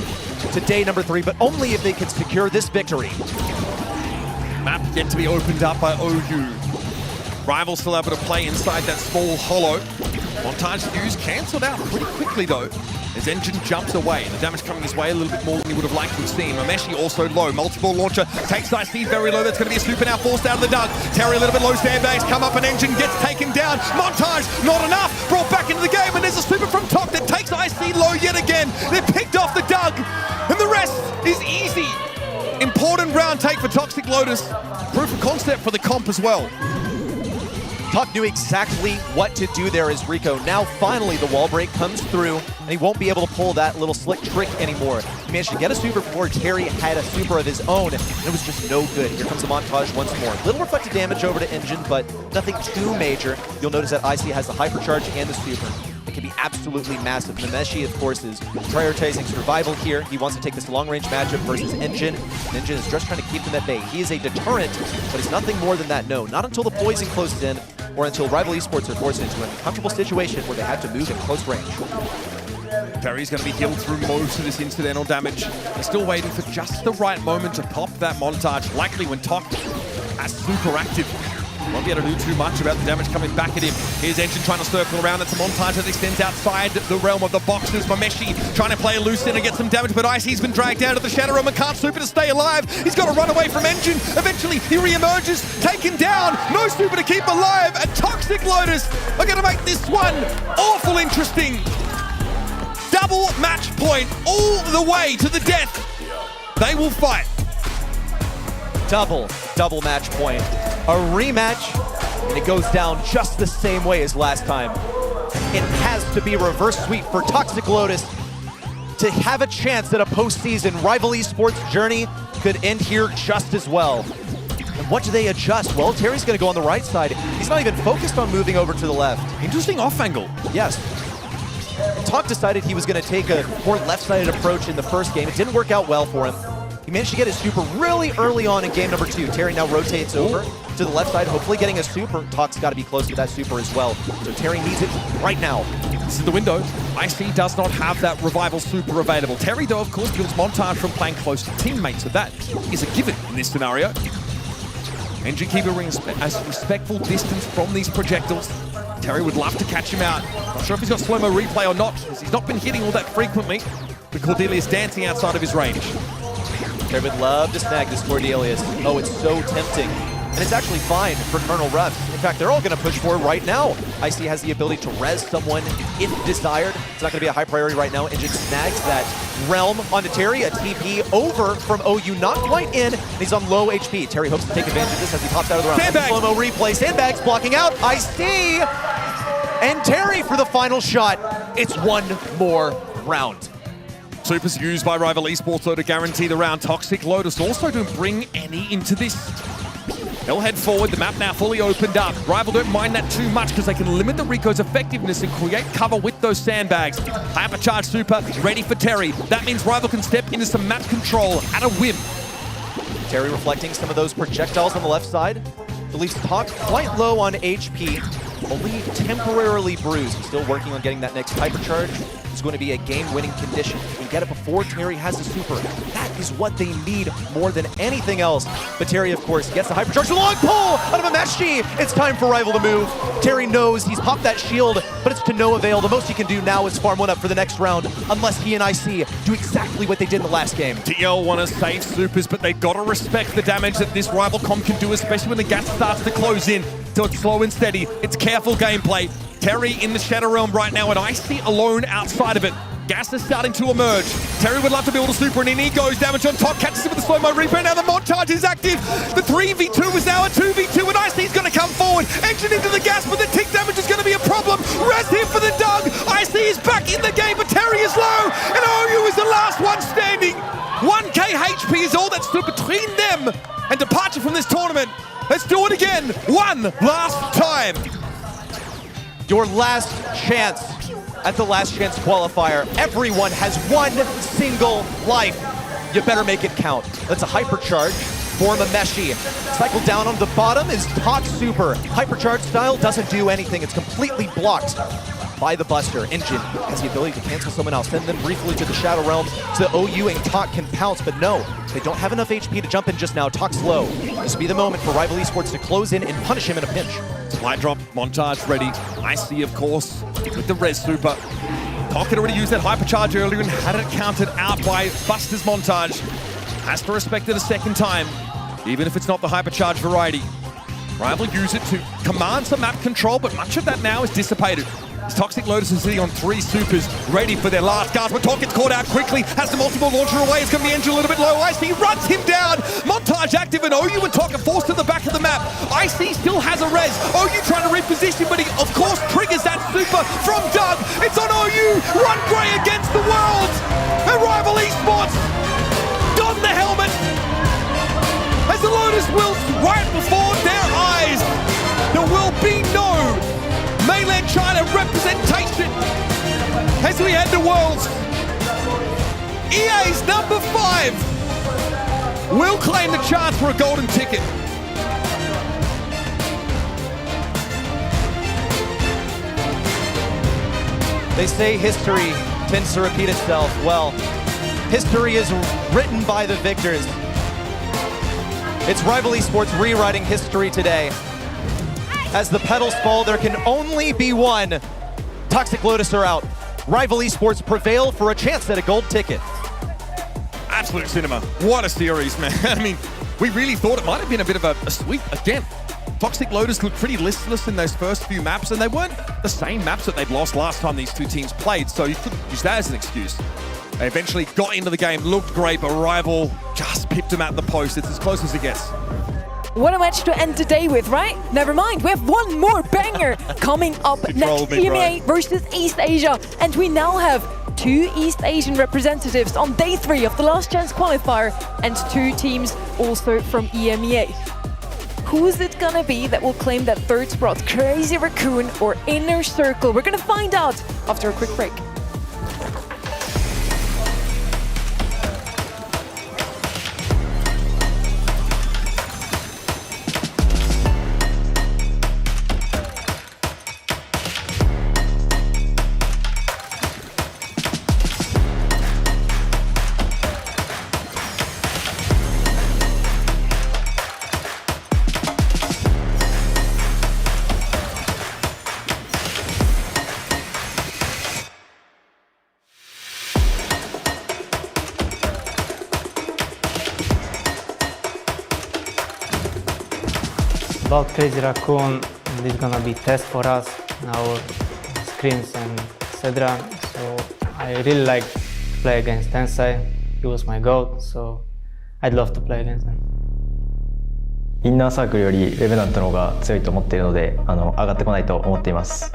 to day number 3, but only if they can secure this victory. Map yet to be opened up by OU. Rival still able to play inside that small hollow. Montage used, cancelled out pretty quickly though, as Engine jumps away. The damage coming his way a little bit more than he would have liked to have seen. Mameshi also low. Multiple launcher takes IC very low. That's going to be a super now forced out of the Doug. Terry a little bit low. Sandbags come up and Engine gets taken down. Montage, not enough. Brought back into the game, and there's a super from Tok that takes IC low yet again. They're picked off the Doug, and the rest is easy. Important round take for Toxic Lotus. Proof of concept for the comp as well. Tok knew exactly what to do there as Rico. Now finally the wall break comes through, and he won't be able to pull that little slick trick anymore. He managed to get a super before Terry had a super of his own, and it was just no good. Here comes the montage once more. Little reflected damage over to Engine, but nothing too major. You'll notice that IC has the hypercharge and the super. It can be absolutely massive. Nameshi, of course, is prioritizing survival here. He wants to take this long-range matchup versus Engine. Engine is just trying to keep them at bay. He is a deterrent, but it's nothing more than that. No, not until the poison closes in, or until Rival Esports are forced into an uncomfortable situation where they have to move in close range. Terry's going to be healed through most of this incidental damage. They're still waiting for just the right moment to pop that montage, likely when Tok is super active. Won't be able to do too much about the damage coming back at him. Here's Engine trying to circle around. It's a montage that extends outside the realm of the boxes. Mameshi trying to play a loose in and get some damage, but IC's been dragged out of the Shadow Realm and can't super to stay alive. He's got to run away from Engine. Eventually, he re-emerges, taken down. No super to keep alive, and Toxic Lotus are going to make this one awful interesting. Double match point all the way to the death. They will fight. Double match point. A rematch, and it goes down just the same way as last time. It has to be reverse sweep for Toxic Lotus to have a chance at a postseason. Rival Esports' journey could end here just as well. And what do they adjust? Well, Terry's going to go on the right side. He's not even focused on moving over to the left. Interesting off angle. Yes. Tok decided he was going to take a more left-sided approach in the first game. It didn't work out well for him. He managed to get his super really early on in game number 2. Terry now rotates over to the left side, hopefully getting a super. Tok's got to be close to that super as well. So Terry needs it right now. This is the window. IC does not have that revival super available. Terry, though, of course, builds montage from playing close to teammates, so that is a given in this scenario. Engine keeping a respectful distance from these projectiles. Terry would love to catch him out. Not sure if he's got slow-mo replay or not, because he's not been hitting all that frequently. But Cordelius dancing outside of his range. Terry would love to snag this Cordelius. Oh, it's so tempting. And it's actually fine for Colonel Ruffs. In fact, they're all going to push for it right now. IC has the ability to res someone if desired. It's not going to be a high priority right now. Engine snags that realm onto Terry. A TP over from OU, not quite in. And he's on low HP. Terry hopes to take advantage of this as he pops out of the round. Sandbag. Slow-mo replay. Sandbags blocking out. IC and Terry for the final shot. It's one more round. Supers used by Rival Esports though to guarantee the round. Toxic Lotus also don't bring any into this. They'll head forward, the map now fully opened up. Rival don't mind that too much because they can limit the Rico's effectiveness and create cover with those sandbags. Hypercharge Super ready for Terry. That means Rival can step into some map control at a whim. Terry reflecting some of those projectiles on the left side. Believes Talk quite low on HP, only temporarily bruised. He's still working on getting that next hypercharge. It's going to be a game-winning condition. And get it before Terry has the super. That is what they need more than anything else. But Terry, of course, gets the hypercharge. The long pull out of a Meshi. It's time for Rival to move. Terry knows he's popped that shield, but it's to no avail. The most he can do now is farm one up for the next round, unless he and IC do exactly what they did in the last game. TL want to save supers, but they've got to respect the damage that this Rival comp can do, especially when the gas starts to close in. So it's slow and steady. It's careful gameplay. Terry in the Shadow Realm right now, and IC alone outside of it. Gas is starting to emerge. Terry would love to build a super, and in he goes. Damage on top, catches him with a slow-mo replay. Now the montage is active. The 3v2 is now a 2v2, and IC's going to come forward. Engine into the gas, but the tick damage is going to be a problem. Rest him for the dug. IC is back in the game, but Terry is low, and OU is the last one standing. 1k HP is all that stood between them and departure from this tournament. Let's do it again, one last time. Your last chance at the last chance qualifier. Everyone has one single life. You better make it count. That's a hypercharge for the Meshi. Cycle down on the bottom is Talk Super. Hypercharge style doesn't do anything. It's completely blocked by the Buster. Engine has the ability to cancel someone else, send them briefly to the Shadow Realms to OU, and Talk can pounce, but no, they don't have enough HP to jump in just now. Talk's low. This will be the moment for Rival Esports to close in and punish him in a pinch. Light drop, montage ready. IC, of course, with the res super. Talk had already used that hypercharge earlier and had it counted out by Buster's montage. Has to respect it a second time, even if it's not the hypercharge variety. Rival use it to command some map control, but much of that now is dissipated. Toxic Lotus is sitting on 3 supers, ready for their last gasp, but Talk gets caught out quickly, has the multiple launcher away, it's going to be Engine a little bit low. IC runs him down, montage active, and OU and Talk are forced to the back of the map. IC still has a res, OU trying to reposition, but he of course triggers that super from Doug. It's on OU, run Grey against the world, and Rival Esports don the helmet as the Lotus wilts right before their eyes. There will be no Mainland China representation as we head to Worlds. EA's number 5 will claim the chance for a golden ticket. They say history tends to repeat itself. Well, history is written by the victors. It's Rival Esports rewriting history today. As the petals fall, there can only be one. Toxic Lotus are out. Rival Esports prevail for a chance at a gold ticket. Absolute cinema. What a series, man. I mean, we really thought it might have been a bit of a sweep. Again, Toxic Lotus looked pretty listless in those first few maps, and they weren't the same maps that they'd lost last time these two teams played, so you couldn't use that as an excuse. They eventually got into the game, looked great, but Rival just pipped them at the post. It's as close as it gets. What a match to end the day with, right? Never mind, we have one more banger coming up next. EMEA versus East Asia. And we now have 2 East Asian representatives on day 3 of the last chance qualifier, and 2 teams also from EMEA. Who is it gonna be that will claim that 3rd spot? Crazy Raccoon or Inner Circle? We're gonna find out after a quick break. About Crazy Raccoon, this is gonna be test for us, our screens and etc. So I really like to play against Tensai. He was my GOAT, so I'd love to play against him. インナーサークルよりレベナントの方が強いと思っているので、上がってこないと思っています。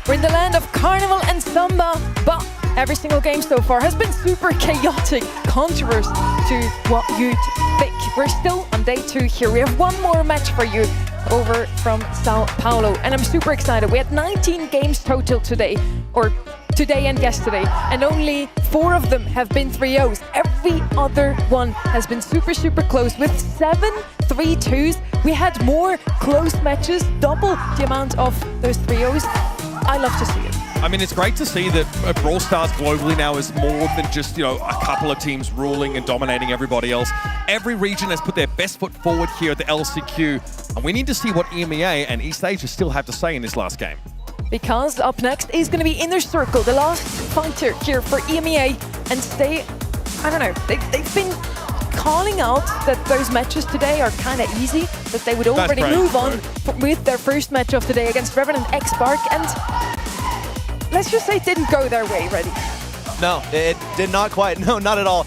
We're in the land of Carnival and Samba, but every single game so far has been super chaotic, contrary to what you'd think. We're still on day 2 here. We have one more match for you over from Sao Paulo, and I'm super excited. We had 19 games total today, or today and yesterday, and only 4 of them have been 3-0s. Every other one has been super, super close with 7 3-2s. We had more close matches, double the amount of those 3-0s. I love to see it. I mean, it's great to see that Brawl Stars globally now is more than just, a couple of teams ruling and dominating everybody else. Every region has put their best foot forward here at the LCQ, and we need to see what EMEA and East Asia still have to say in this last game. Because up next is going to be Inner Circle, the last fighter here for EMEA, and they've been calling out that those matches today are kind of easy, that they would already move on with their first match of the day against Revenant X-Spark, and let's just say it didn't go their way, Reddy. No, it did not quite. No, not at all.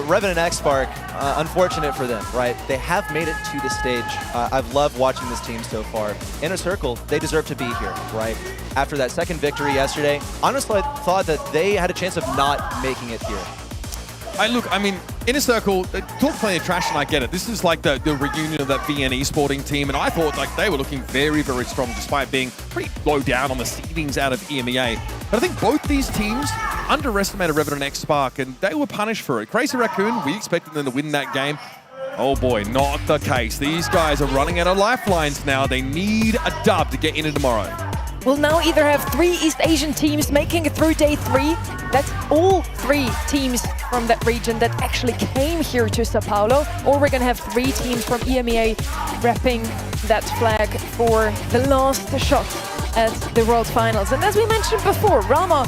Revenant X-Spark, unfortunate for them, right? They have made it to this stage. I've loved watching this team so far. Inner Circle, they deserve to be here, right? After that second victory yesterday, honestly, I thought that they had a chance of not making it here. Inner Circle, they talk plenty of trash, and I get it. This is like the reunion of that VN esporting team, and I thought they were looking very, very strong despite being pretty low down on the seedings out of EMEA. But I think both these teams underestimated Revenant X-Spark, and they were punished for it. Crazy Raccoon, we expected them to win that game. Oh boy, not the case. These guys are running out of lifelines now. They need a dub to get into tomorrow. We'll now either have 3 East Asian teams making it through day 3. That's all 3 teams from that region that actually came here to Sao Paulo, or we're going to have 3 teams from EMEA repping that flag for the last shot at the World Finals. And as we mentioned before, Rama,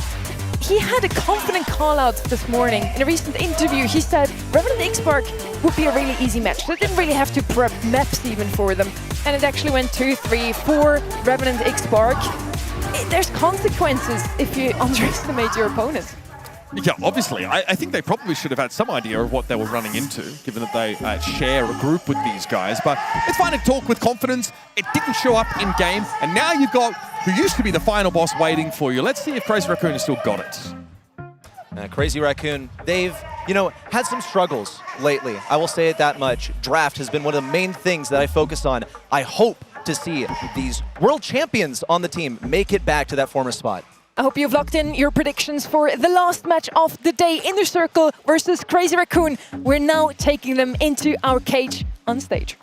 he had a confident call-out this morning. In a recent interview, he said Revenant X-Spark would be a really easy match. They didn't really have to prep maps even for them. And it actually went 2, 3, 4 Revenant X-Spark. There's consequences if you underestimate your opponent. Yeah, obviously. I think they probably should have had some idea of what they were running into, given that they share a group with these guys. But it's fine to talk with confidence. It didn't show up in-game, and now you've got who used to be the final boss waiting for you. Let's see if Crazy Raccoon has still got it. Crazy Raccoon, they've, had some struggles lately. I will say it that much. Draft has been one of the main things that I focus on. I hope to see these world champions on the team make it back to that former spot. I hope you've locked in your predictions for the last match of the day, Inner Circle versus Crazy Raccoon. We're now taking them into our cage on stage.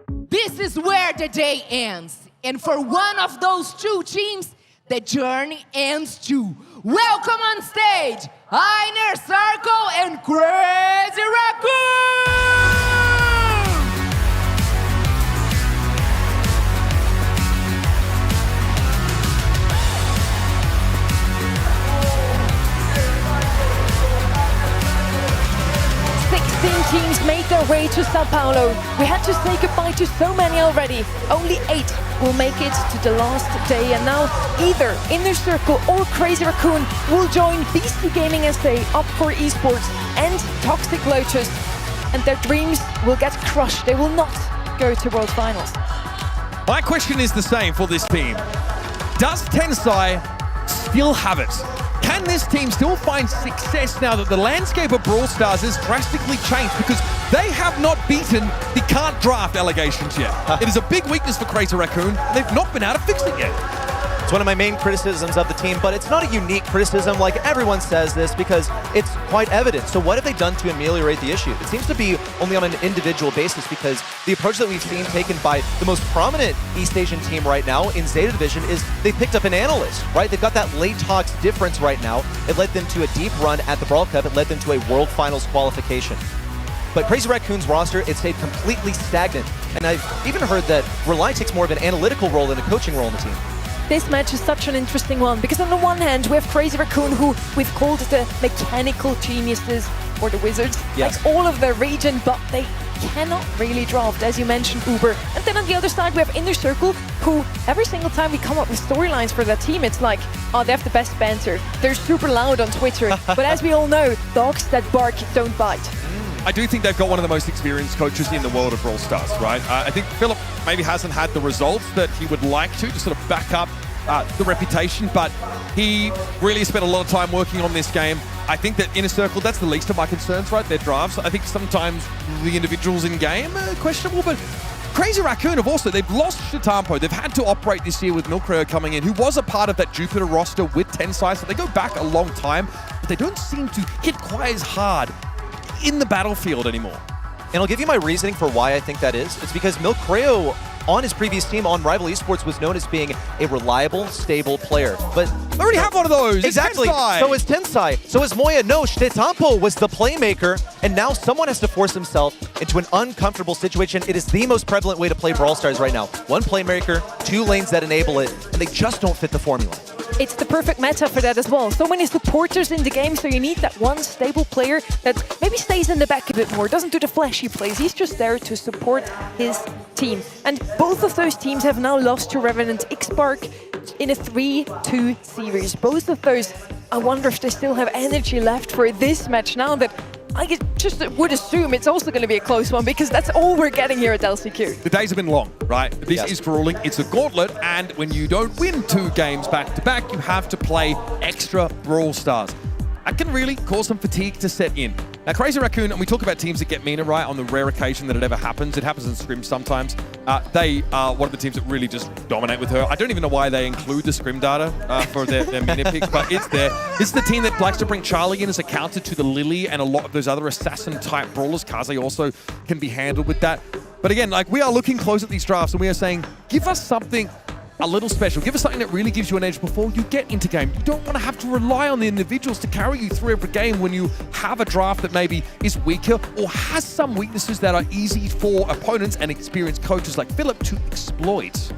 This is where the day ends. And for one of those 2 teams, the journey ends too. Welcome on stage, Inner Circle and Crazy Raccoon! 16 teams made their way to Sao Paulo. We had to say goodbye to so many already. Only 8 will make it to the last day, and now either Inner Circle or Crazy Raccoon will join BC Gaming SA, Up for Esports, and Toxic Lotus, and their dreams will get crushed. They will not go to World Finals. My question is the same for this team. Does Tensai still have it? Can this team still find success now that the landscape of Brawl Stars has drastically changed? Because they have not beaten the can't draft allegations yet. It is a big weakness for Crazy Raccoon, and they've not been able to fix it yet. It's one of my main criticisms of the team, but it's not a unique criticism. Like, everyone says this because it's quite evident. So what have they done to ameliorate the issue? It seems to be only on an individual basis, because the approach that we've seen taken by the most prominent East Asian team right now in Zeta Division is they picked up an analyst, right? They've got that late talks difference right now. It led them to a deep run at the Brawl Cup. It led them to a World Finals qualification. But Crazy Raccoon's roster, it stayed completely stagnant. And I've even heard that Rely takes more of an analytical role than a coaching role in the team. This match is such an interesting one, because on the one hand, we have Crazy Raccoon, who we've called the mechanical geniuses, or the wizards, like all of their region, but they cannot really draft, as you mentioned, Uber. And then on the other side, we have Inner Circle, who every single time we come up with storylines for that team, it's like, oh, they have the best banter. They're super loud on Twitter. But as we all know, dogs that bark don't bite. I do think they've got one of the most experienced coaches in the world of Brawl Stars, right? I think Philip maybe hasn't had the results that he would like to sort of back up the reputation, but he really spent a lot of time working on this game. I think that Inner Circle, that's the least of my concerns, right? Their drafts. I think sometimes the individuals in game are questionable, but Crazy Raccoon have also, they've lost Shatampo. They've had to operate this year with Milkreo coming in, who was a part of that Jupiter roster with Tensai, so they go back a long time, but they don't seem to hit quite as hard in the battlefield anymore. And I'll give you my reasoning for why I think that is. It's because Milkreo on his previous team on Rival Esports was known as being a reliable, stable player. But I already have one of those. Exactly. So is Tensai. So is Moya. No, Shatampo was the playmaker, and now someone has to force himself into an uncomfortable situation. It is the most prevalent way to play Brawl Stars right now. One playmaker, two lanes that enable it, and they just don't fit the formula. It's the perfect meta for that as well. So many supporters in the game, so you need that one stable player that maybe stays in the back a bit more, doesn't do the flashy plays. He's just there to support his team. And both of those teams have now lost to Revenant X-Spark in a 3-2 series. Both of those, I wonder if they still have energy left for this match now that I just would assume it's also going to be a close one, because that's all we're getting here at LCQ. The days have been long, right? This is grueling. It's a gauntlet, and when you don't win 2 games back-to-back, you have to play extra Brawl Stars. That can really cause some fatigue to set in. Now, Crazy Raccoon, and we talk about teams that get Mina right on the rare occasion that it ever happens. It happens in scrims sometimes. They are one of the teams that really just dominate with her. I don't even know why they include the scrim data for their Mina picks, but it's there. This is the team that likes to bring Charlie in as a counter to the Lily and a lot of those other assassin-type brawlers. Casa also can be handled with that. But again, like, we are looking close at these drafts, and we are saying, give us something a little special. Give us something that really gives you an edge before you get into game. You don't want to have to rely on the individuals to carry you through every game when you have a draft that maybe is weaker or has some weaknesses that are easy for opponents and experienced coaches like Philip to exploit.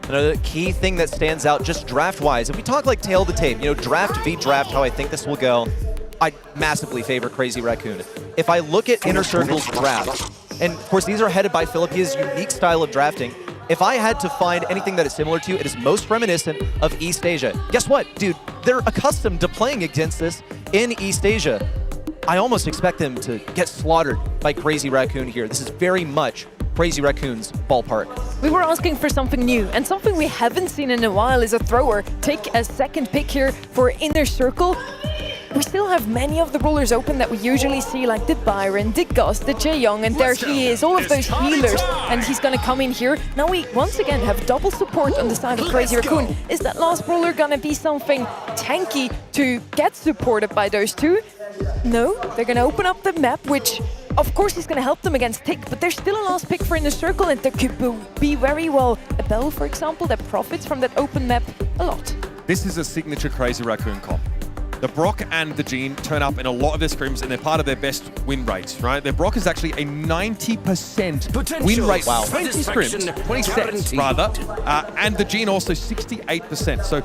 Another key thing that stands out just draft-wise, if we talk like tail to tape, you know, draft v draft, how I think this will go, I massively favor Crazy Raccoon. If I look at Inner Circle's draft, and of course these are headed by Philip, his unique style of drafting, if I had to find anything that is similar to, it is most reminiscent of East Asia. Guess what, dude? They're accustomed to playing against this in East Asia. I almost expect them to get slaughtered by Crazy Raccoon here. This is very much Crazy Raccoon's ballpark. We were asking for something new, and something we haven't seen in a while is a thrower take a second pick here for Inner Circle. We still have many of the brawlers open that we usually see, like the Byron, the Gus, the Jaeyoung, and there he is, all of those healers, and he's gonna come in here. Now we once again have double support on the side of Crazy Raccoon. Is that last brawler gonna be something tanky to get supported by those two? No, they're gonna open up the map, which of course is gonna help them against Tick, but there's still a last pick for Inner Circle, and there could be very well a Bell, for example, that profits from that open map a lot. This is a signature Crazy Raccoon comp. The Brock and the Jean turn up in a lot of their scrims, and they're part of their best win rates, right? Their Brock is actually a 90% win rate. Wow. 20 scrims, 20 sets rather, and the Jean also 68%. So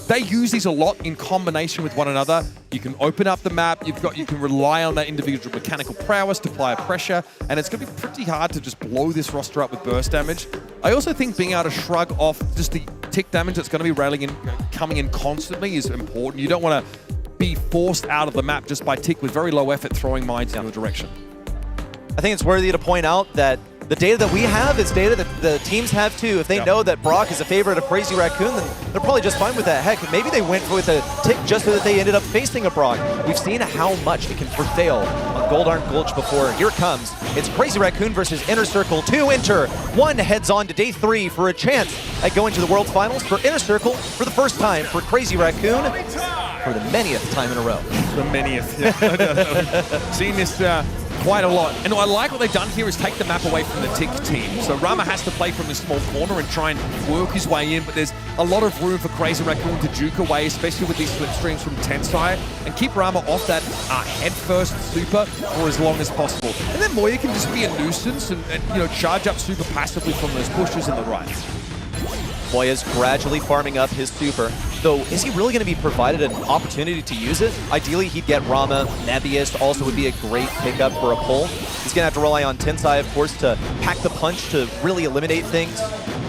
they use these a lot in combination with one another. You can open up the map, you can rely on that individual mechanical prowess to apply pressure, and it's going to be pretty hard to just blow this roster up with burst damage. I also think being able to shrug off just the tick damage that's going to be railing in, coming in constantly is important. You don't want to be forced out of the map just by tick with very low effort throwing mines in your direction. I think it's worthy to point out that the data that we have is data that the teams have too. If they know that Brock is a favorite of Crazy Raccoon, then they're probably just fine with that. Heck, maybe they went with a tick just so that they ended up facing a Brock. We've seen how much it can prevail on Goldarn Gulch before. Here it comes. It's Crazy Raccoon versus Inner Circle. 2 enter. 1 heads on to day 3 for a chance at going to the World Finals for Inner Circle for the first time for Crazy Raccoon for the 90th time in a row. The 90th, yeah. Seen this quite a lot. And what I like what they've done here is take the map away from the Tick team. So Rama has to play from this small corner and try and work his way in, but there's a lot of room for Crazy Raccoon to juke away, especially with these slipstreams from Tensai, and keep Rama off that head-first super for as long as possible. And then Moya can just be a nuisance and you know, charge up super passively from those pushes in the right. Moya's gradually farming up his super, though is he really going to be provided an opportunity to use it? Ideally, he'd get Rama. Nebius also would be a great pickup for a pull. He's going to have to rely on Tensai, of course, to pack the punch to really eliminate things.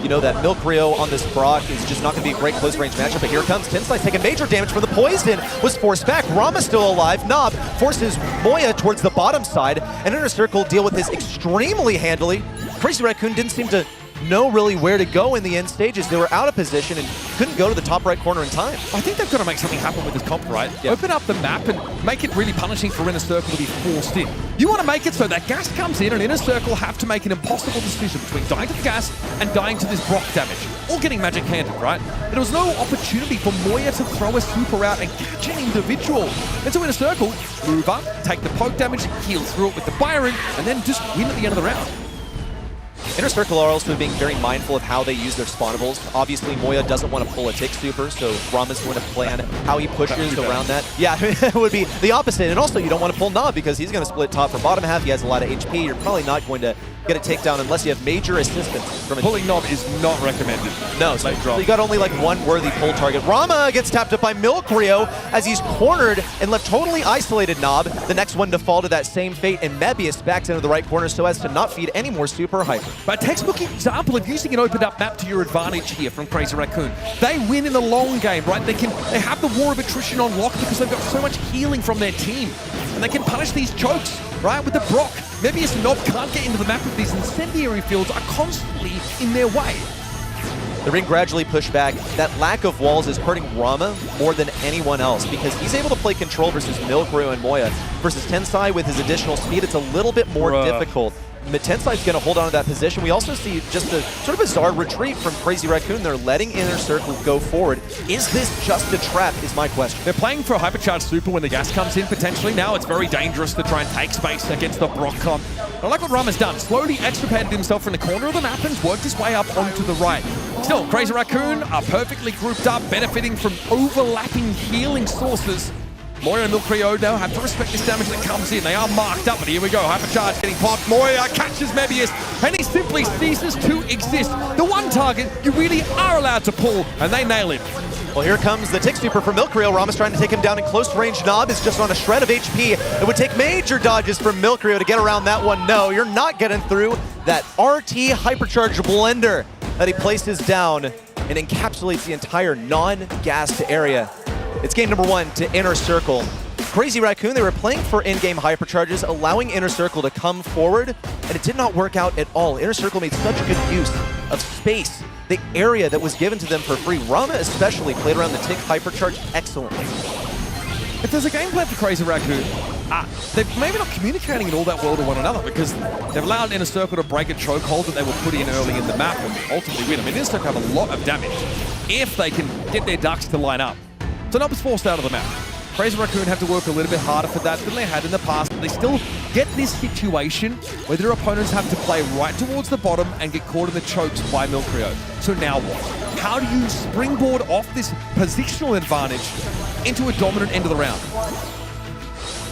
You know that Milkreo on this Brock is just not going to be a great close-range matchup, but here comes Tensai taking major damage for the poison. Was forced back. Rama's still alive. Nob forces Moya towards the bottom side, and Inner Circle deal with this extremely handily. Crazy Raccoon didn't seem to know really where to go in the end stages. They were out of position, and couldn't go to the top right corner in time. I think they've got to make something happen with this comp, right? Yeah. Open up the map and make it really punishing for Inner Circle to be forced in. You want to make it so that gas comes in and Inner Circle have to make an impossible decision between dying to the gas and dying to this Brock damage. Or getting magic handed, right? There was no opportunity for Moya to throw a super out and catch an individual. And so Inner Circle move up, take the poke damage, heal through it with the Byron, and then just win at the end of the round. Inner Circle are also being very mindful of how they use their spawnables. Obviously, Moya doesn't want to pull a tick super, so Rama's going to plan how he pushes around that. Yeah, it would be the opposite. And also, you don't want to pull Navi because he's going to split top for bottom half. He has a lot of HP. You're probably not going to get a takedown unless you have major assistance from a Pulling Knob is not recommended. No, so you got only like one worthy pull target. Rama gets tapped up by Milkrio as he's cornered and left totally isolated Knob. The next one to fall to that same fate, and Mebius backs into the right corner so as to not feed any more super hyper. But a textbook example of using an opened up map to your advantage here from Crazy Raccoon. They win in the long game, right? They have the War of Attrition on lock because they've got so much healing from their team. And they can punish these chokes, right, with the Brock. Mebius and Knob can't get into the map with these incendiary fields are constantly in their way. The ring gradually pushed back. That lack of walls is hurting Rama more than anyone else because he's able to play control versus Milkrio and Moya. Versus Tensai with his additional speed, it's a little bit more difficult. Tensai's going to hold on to that position. We also see just a sort of bizarre retreat from Crazy Raccoon. They're letting Inner Circle go forward. Is this just a trap is my question. They're playing for a hypercharged super when the gas comes in potentially. Now it's very dangerous to try and take space against the Brock comp. I like what Rama's done. Slowly extricated himself from the corner of the map and worked his way up onto the right. Still, Crazy Raccoon are perfectly grouped up, benefiting from overlapping healing sources. Moya and Milkrio now have to respect this damage that comes in. They are marked up, but here we go. Hypercharge getting popped. Moya catches Mebius, and he simply ceases to exist. The one target you really are allowed to pull, and they nail it. Well, here comes the tick super for Milkrio. Rama's trying to take him down in close range. Knob is just on a shred of HP. It would take major dodges from Milkrio to get around that one. No, you're not getting through that RT hypercharge blender that he places down and encapsulates the entire non-gassed area. It's game number one to Inner Circle. Crazy Raccoon, they were playing for in-game hypercharges, allowing Inner Circle to come forward, and it did not work out at all. Inner Circle made such good use of space, the area that was given to them for free. Rama especially played around the tick hypercharge excellently. If there's a game plan for Crazy Raccoon, they're maybe not communicating it all that well to one another because they've allowed Inner Circle to break a chokehold that they will put in early in the map and ultimately win. I mean, Inner Circle have a lot of damage if they can get their ducks to line up. So Knob is forced out of the map. Crazy Raccoon have to work a little bit harder for that than they had in the past, but they still get this situation where their opponents have to play right towards the bottom and get caught in the chokes by Milkrio. So now what? How do you springboard off this positional advantage into a dominant end of the round?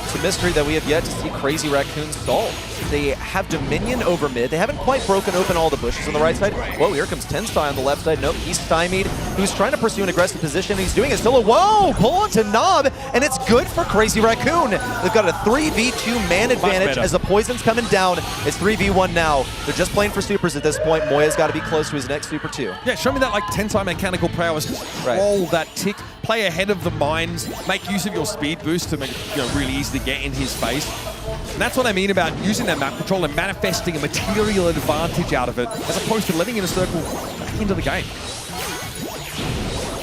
It's a mystery that we have yet to see Crazy Raccoon solve. They have dominion over mid. They haven't quite broken open all the bushes on the right side. Whoa, here comes Tensai on the left side. Nope, he's stymied. He was trying to pursue an aggressive position. He's doing it still. Whoa, pull into Knob, and it's good for Crazy Raccoon. They've got a 3v2 man advantage as the poison's coming down. It's 3v1 now. They're just playing for supers at this point. Moya's got to be close to his next super too. Yeah, show me that like Tensai mechanical prowess. Just roll that tick, play ahead of the mines, make use of your speed boost to make it really easy to get in his face. And that's what I mean about using that map control and manifesting a material advantage out of it, as opposed to letting Inner Circle back into the game.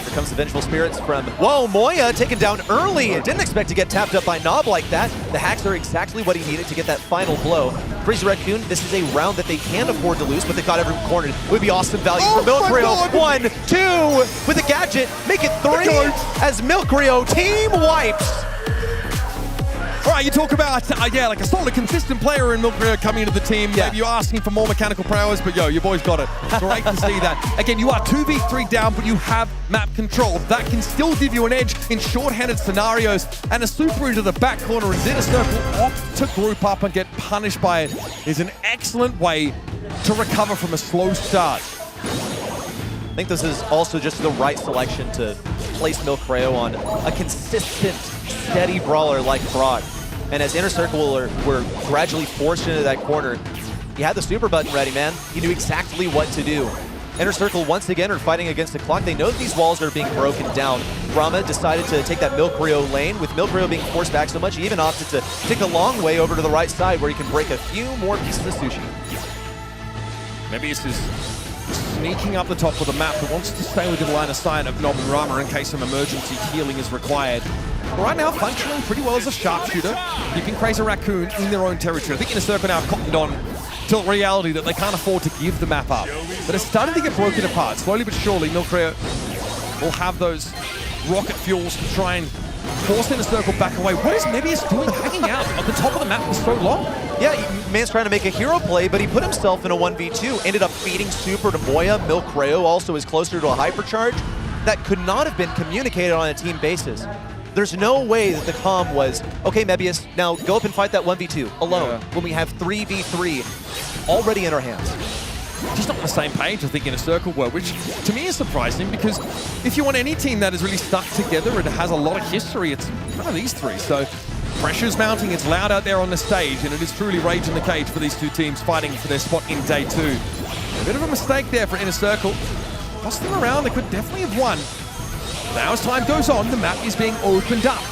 Here comes the Vengeful Spirits from, whoa, Moya taken down early. Didn't expect to get tapped up by Knob like that. The hacks are exactly what he needed to get that final blow. Crazy Raccoon, this is a round that they can afford to lose, but they've got everyone cornered. It would be awesome value for Milkrio. 1, 2, with a gadget, make it 3 as Milkrio team wipes. All right, you talk about, like a solid, consistent player in Milkrio coming into the team. Yeah. Maybe you're asking for more mechanical prowess, but your boy's got it. Great to see that. Again, you are 2v3 down, but you have map control. That can still give you an edge in short-handed scenarios, and a super into the back corner and Inner Circle opt to group up and get punished by it is an excellent way to recover from a slow start. I think this is also just the right selection to place Milkrio on a consistent, steady brawler like Brock. And as Inner Circle were gradually forced into that corner, he had the super button ready, man. He knew exactly what to do. Inner Circle, once again, are fighting against the clock. They know that these walls are being broken down. Rama decided to take that Milkrio lane. With Milkrio being forced back so much, he even opted to take the long way over to the right side where he can break a few more pieces of sushi. Maybe this is sneaking up the top of the map, but wants to stay within line of sight of Nob and Rama in case some emergency healing is required. But right now, functioning pretty well as a sharpshooter, keeping Crazy Raccoon in their own territory. I think Inner Circle now cottoned on to reality that they can't afford to give the map up. But it's starting to get broken apart. Slowly but surely, Milcreo will have those rocket fuels to try and force Inner Circle back away. What is Mebius doing hanging out at the top of the map for so long? Yeah, man's trying to make a hero play, but he put himself in a 1v2. Ended up feeding super to Moya. Milcreo also is closer to a hypercharge. That could not have been communicated on a team basis. There's no way that the comm was, okay, Mebius, now go up and fight that 1v2 alone when we have 3v3 already in our hands. Just not on the same page, I think, Inner Circle were, which to me is surprising because if you want any team that is really stuck together and has a lot of history, it's one of these three. So pressure's mounting, it's loud out there on the stage, and it is truly rage in the cage for these two teams fighting for their spot in day 2. A bit of a mistake there for Inner Circle. Tossed them around, they could definitely have won. Now as time goes on, the map is being opened up.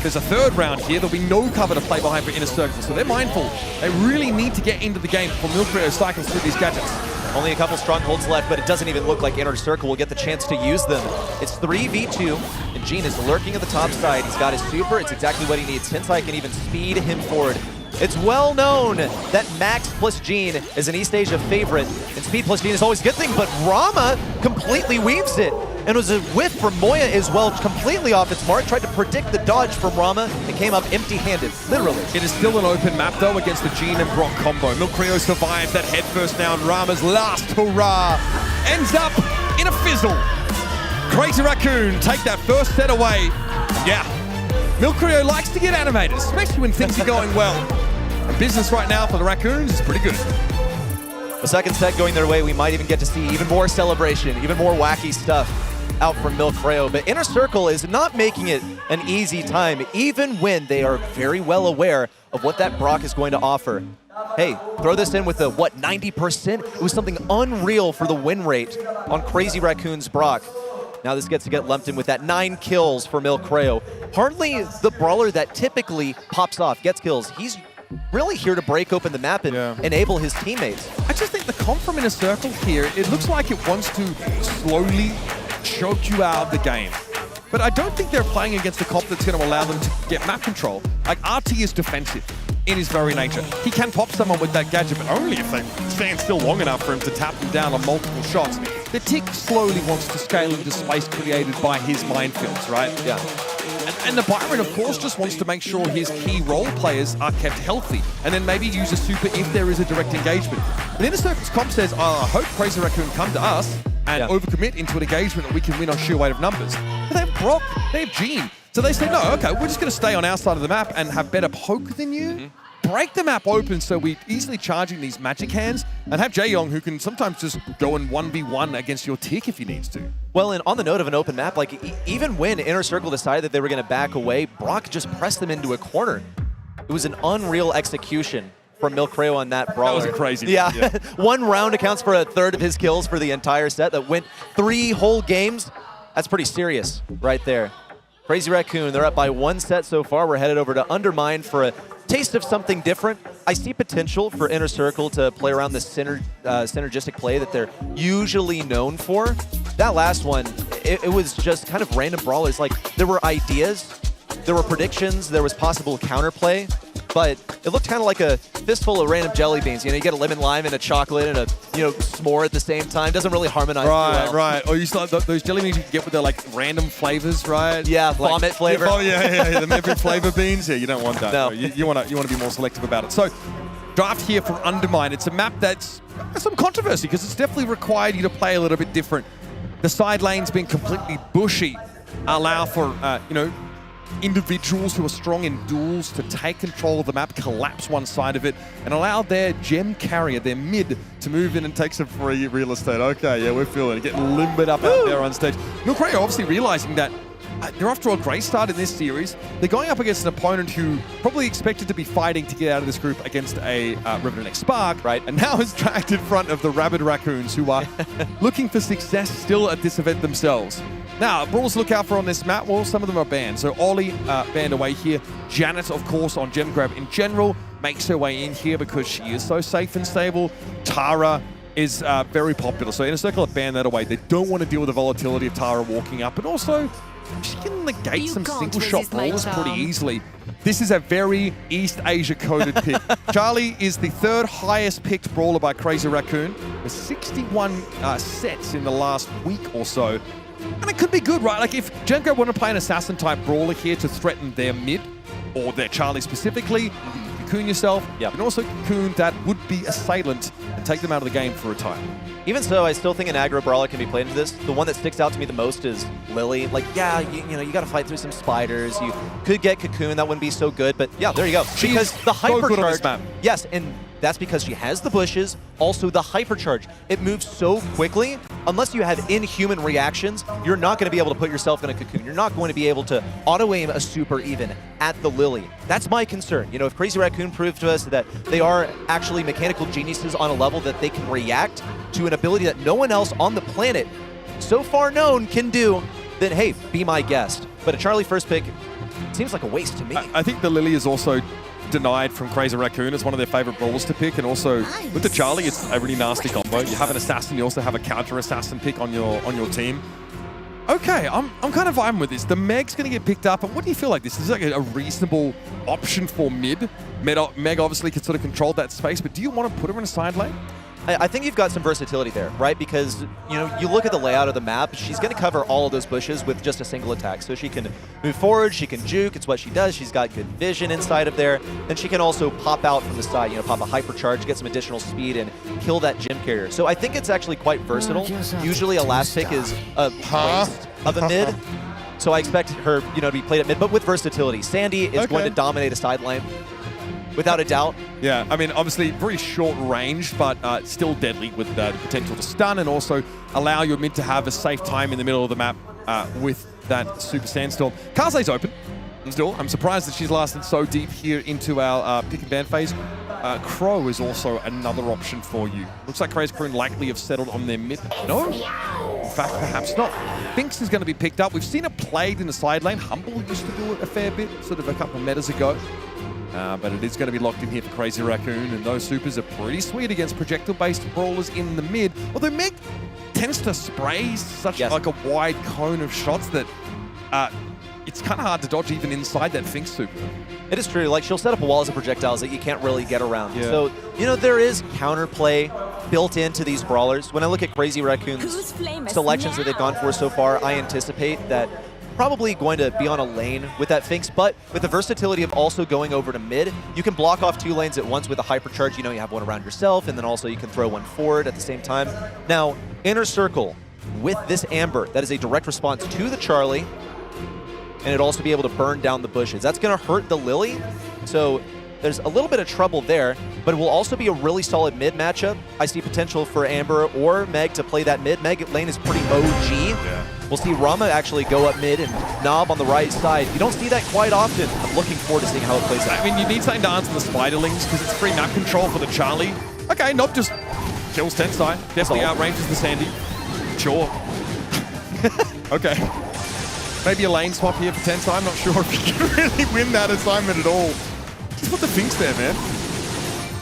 There's a third round here. There'll be no cover to play behind for Inner Circle, so they're mindful. They really need to get into the game before Milcreo cycles through these gadgets. Only a couple strongholds left, but it doesn't even look like Inner Circle will get the chance to use them. It's 3v2, and Gene is lurking at the top side. He's got his super. It's exactly what he needs. Tensai can even speed him forward. It's well known that Max plus Gene is an East Asia favorite, and speed plus Gene is always a good thing, but Rama completely weaves it. And it was a whiff from Moya as well, completely off its mark. Tried to predict the dodge from Rama and came up empty-handed, literally. It is still an open map, though, against the Gene and Brock combo. Milcreo survives that headfirst now, and Rama's last hurrah ends up in a fizzle. Crazy Raccoon take that first set away. Yeah, Milcreo likes to get animated, especially when things are going well. And business right now for the Raccoons is pretty good. The second set going their way, we might even get to see even more celebration, even more wacky stuff out from Milcreo. But Inner Circle is not making it an easy time, even when they are very well aware of what that Brock is going to offer. Hey, throw this in with the, 90%? It was something unreal for the win rate on Crazy Raccoon's Brock. Now this gets to get lumped in with that 9 kills for Milcreo. Hardly the brawler that typically pops off, gets kills. He's really here to break open the map and enable his teammates. I just think the comp from Inner Circle here, it looks like it wants to slowly choke you out of the game. But I don't think they're playing against a comp that's going to allow them to get map control. Like, RT is defensive in his very nature. He can pop someone with that gadget, but only if they stand still long enough for him to tap them down on multiple shots. The Tick slowly wants to scale into space created by his minefields, right? Yeah. And the Byron, of course, just wants to make sure his key role players are kept healthy, and then maybe use a super if there is a direct engagement. But Inner Circle's comp says, I hope Crazy Raccoon come to us and overcommit into an engagement that we can win on sheer weight of numbers. But they have Brock, they have Gene. So they say, no, okay, we're just going to stay on our side of the map and have better poke than you. Break the map open so we're easily charging these magic hands, and have Jaeyong, who can sometimes just go in 1v1 against your Tick if he needs to. Well, and on the note of an open map, like even when Inner Circle decided that they were going to back away, Brock just pressed them into a corner. It was an unreal execution from Milcreo on that brawler. That was crazy. Yeah, one round accounts for a third of his kills for the entire set. That went 3 whole games. That's pretty serious right there. Crazy Raccoon, they're up by 1 set so far. We're headed over to Undermine for a taste of something different. I see potential for Inner Circle to play around the synergistic play that they're usually known for. That last one, it was just kind of random brawlers. Like, there were ideas, there were predictions, there was possible counterplay, but it looked kind of like a fistful of random jelly beans. You know, you get a lemon lime and a chocolate and a, s'more at the same time. Doesn't really harmonize too well. Right. Or you saw those jelly beans you can get with their like random flavors, right? Yeah, like, vomit flavor. Oh yeah. The every flavor beans. Yeah, you don't want that. No. You want to be more selective about it. So, draft here from Undermine. It's a map that's some controversy because it's definitely required you to play a little bit different. The side lanes being completely bushy allow for individuals who are strong in duels to take control of the map, collapse one side of it, and allow their gem carrier, their mid, to move in and take some free real estate. Okay, yeah, we're feeling it. Getting limbered up out there on stage. Milcreo obviously realizing that they're off to a great start in this series. They're going up against an opponent who probably expected to be fighting to get out of this group against a Revenant Spark, right? And now is dragged in front of the Rabid Raccoons, who are looking for success still at this event themselves. Now, Brawls to look out for on this map, well, some of them are banned. So Ollie banned away here. Janet, of course, on Gem Grab in general, makes her way in here because she is so safe and stable. Tara, is very popular. So Inner Circle have banned that away. They don't want to deal with the volatility of Tara walking up, and also she can negate some single shot brawlers pretty easily. This is a very East Asia coded pick. Charlie is the 3rd highest picked brawler by Crazy Raccoon with 61 sets in the last week or so. And it could be good, right? Like if Genko want to play an assassin type brawler here to threaten their mid, or their Charlie specifically, you can cocoon yourself. You can also cocoon that would-be assailant and take them out of the game for a time. Even so, I still think an aggro brawler can be played into this. The one that sticks out to me the most is Lily. Like, yeah, you know, you got to fight through some spiders. You could get cocoon. That wouldn't be so good. But yeah, there you go. Because the hypercharge. Yes, and that's because she has the bushes. Also, the hypercharge. It moves so quickly. Unless you have inhuman reactions, you're not going to be able to put yourself in a cocoon. You're not going to be able to auto-aim a super even at the Lily. That's my concern. You know, if Crazy Raccoon proved to us that they are actually mechanical geniuses on a level that they can react to an ability that no one else on the planet so far known can do, then hey, be my guest. But a Charlie first pick seems like a waste to me. I think the Lily is also denied from Crazy Raccoon as one of their favorite brawlers to pick, and also with the Charlie, it's a really nasty combo. You have an assassin, you also have a counter assassin pick on your team. Okay, I'm kind of vibing with this. The Meg's going to get picked up, and what do you feel like this is like a reasonable option for mid? Meg obviously can sort of control that space, but do you want to put her in a side lane? I think you've got some versatility there, right? Because, you know, you look at the layout of the map, she's going to cover all of those bushes with just a single attack. So she can move forward, she can juke, it's what she does. She's got good vision inside of there. And she can also pop out from the side, you know, pop a hypercharge, get some additional speed, and kill that gym carrier. So I think it's actually quite versatile. Usually a last pick is a waste of a mid. So I expect her, you know, to be played at mid, but with versatility. Sandy is going to dominate a side lane. Without a doubt. Yeah, I mean, obviously very short range, but still deadly with the potential to stun and also allow your mid to have a safe time in the middle of the map with that super sandstorm. Kaze's open still. I'm surprised that she's lasted so deep here into our pick and ban phase. Crow is also another option for you. Looks like Crazy Raccoon likely have settled on their mid. No, in fact, perhaps not. Finks is going to be picked up. We've seen it played in the side lane. Humble used to do it a fair bit, sort of a couple of metas ago. But it is going to be locked in here for Crazy Raccoon, and those supers are pretty sweet against projectile-based brawlers in the mid. Although Meg tends to spray such like a wide cone of shots that it's kind of hard to dodge even inside that Finks super. It is true. Like, she'll set up walls of projectiles that you can't really get around. Yeah. So, you know, there is counterplay built into these brawlers. When I look at Crazy Raccoon's selections that they've gone for so far, I anticipate that probably going to be on a lane with that Finks, but with the versatility of also going over to mid, you can block off 2 lanes at once with a hypercharge. You know, you have one around yourself, and then also you can throw one forward at the same time. Now, Inner Circle, with this Amber, that is a direct response to the Charlie, and it'd also be able to burn down the bushes. That's going to hurt the Lily, so there's a little bit of trouble there, but it will also be a really solid mid matchup. I see potential for Amber or Meg to play that mid. Meg lane is pretty OG. Yeah. We'll see Rama actually go up mid and Knob on the right side. You don't see that quite often. I'm looking forward to seeing how it plays out. I mean, you need something to answer the Spiderlings because it's free map control for the Charlie. Okay, Knob just kills Tensai. Definitely outranges the Sandy. Sure. Okay. Maybe a lane swap here for Tensai. I'm not sure if he can really win that assignment at all. Just put the Finks there, man.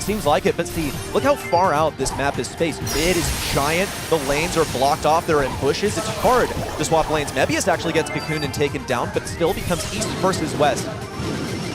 Seems like it, but see, look how far out this map is spaced. Mid is giant, the lanes are blocked off, they're in bushes. It's hard to swap lanes. Mebius actually gets cocooned and taken down, but still becomes east versus west,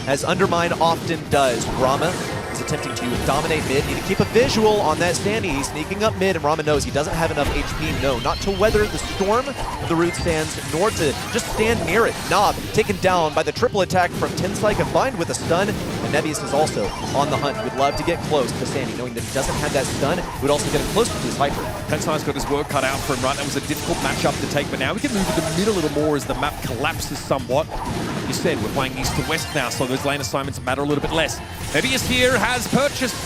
as Undermine often does. Rama is attempting to dominate mid. Need to keep a visual on that Sandy. He's sneaking up mid, and Rama knows he doesn't have enough HP. No, not to weather the storm of the root stands, nor to just stand near it. Knob taken down by the triple attack from Tensai combined with a stun. And Mebius is also on the hunt. Would love to get close to Sandy, knowing that he doesn't have that stun. Would also get him closer to his hyper. Tensai's got his work cut out for him, right? That was a difficult matchup to take, but now we can move to the mid a little more as the map collapses somewhat. Like you said, we're playing east to west now, so those lane assignments matter a little bit less. Mebius here has purchased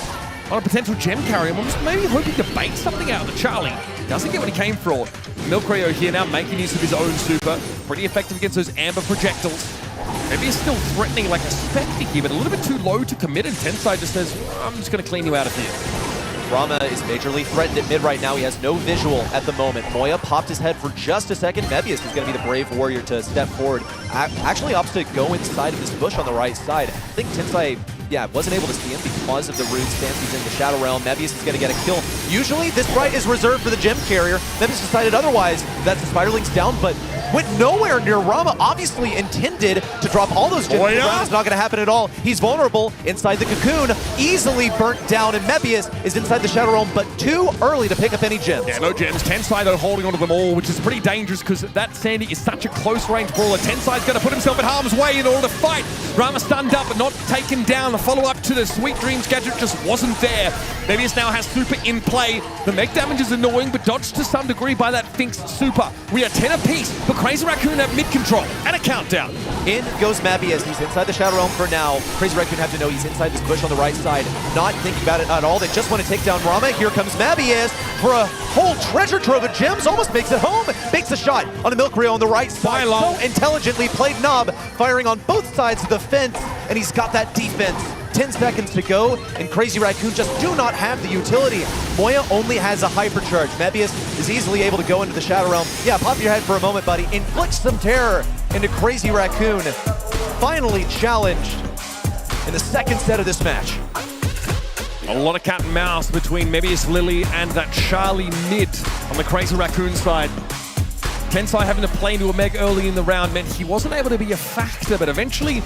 on a potential gem carrier. We're just maybe hoping to bait something out of the Charlie. Doesn't get what he came for. Milcreo here now making use of his own super. Pretty effective against those amber projectiles. Maybe he's still threatening like a Spectre here, but a little bit too low to commit, and Tensai just says, I'm just going to clean you out of here. Rama is majorly threatened at mid right now. He has no visual at the moment. Moya popped his head for just a second. Mebius is going to be the brave warrior to step forward. Actually opts to go inside of this bush on the right side. I think Tensai yeah, wasn't able to see him because of the rude stance he's in the Shadow Realm. Mebius is going to get a kill. Usually, this right is reserved for the gem carrier. Mebius decided otherwise. That's the Spiderlings down, but went nowhere near Rama. Obviously intended to drop all those gems. It's not going to happen at all. He's vulnerable inside the cocoon, easily burnt down, and Mebius is inside the Shadow Realm, but too early to pick up any gems. Yeah, no gems. Tensai, though, holding onto them all, which is pretty dangerous because that Sandy is such a close-range brawler. Tensai's going to put himself in harm's way in order to fight. Rama stunned up but not taken down. The follow-up to the Sweet Dreams gadget just wasn't there. Mebius now has super in play. The mech damage is annoying, but dodged to some degree by that Finks super. We are 10 apiece, but Crazy Raccoon have mid-control and a countdown. In goes Mebius. He's inside the Shadow Realm for now. Crazy Raccoon have to know he's inside this bush on the right side. Not thinking about it at all. They just want to take down Rama. Here comes Mebius for a whole treasure trove of gems. Almost makes it home. Makes a shot on a Milk Reel on the right side. So intelligently played Nob, firing on both sides of the fence, and he's got that defense. 10 seconds to go, and Crazy Raccoon just do not have the utility. Moya only has a hypercharge. Mebius is easily able to go into the Shadow Realm. Yeah, pop your head for a moment, buddy. Inflict some terror into Crazy Raccoon. Finally challenged in the second set of this match. A lot of cat and mouse between Mebius Lily and that Charlie mid on the Crazy Raccoon side. Tensai having to play into a Meg early in the round meant he wasn't able to be a factor, but eventually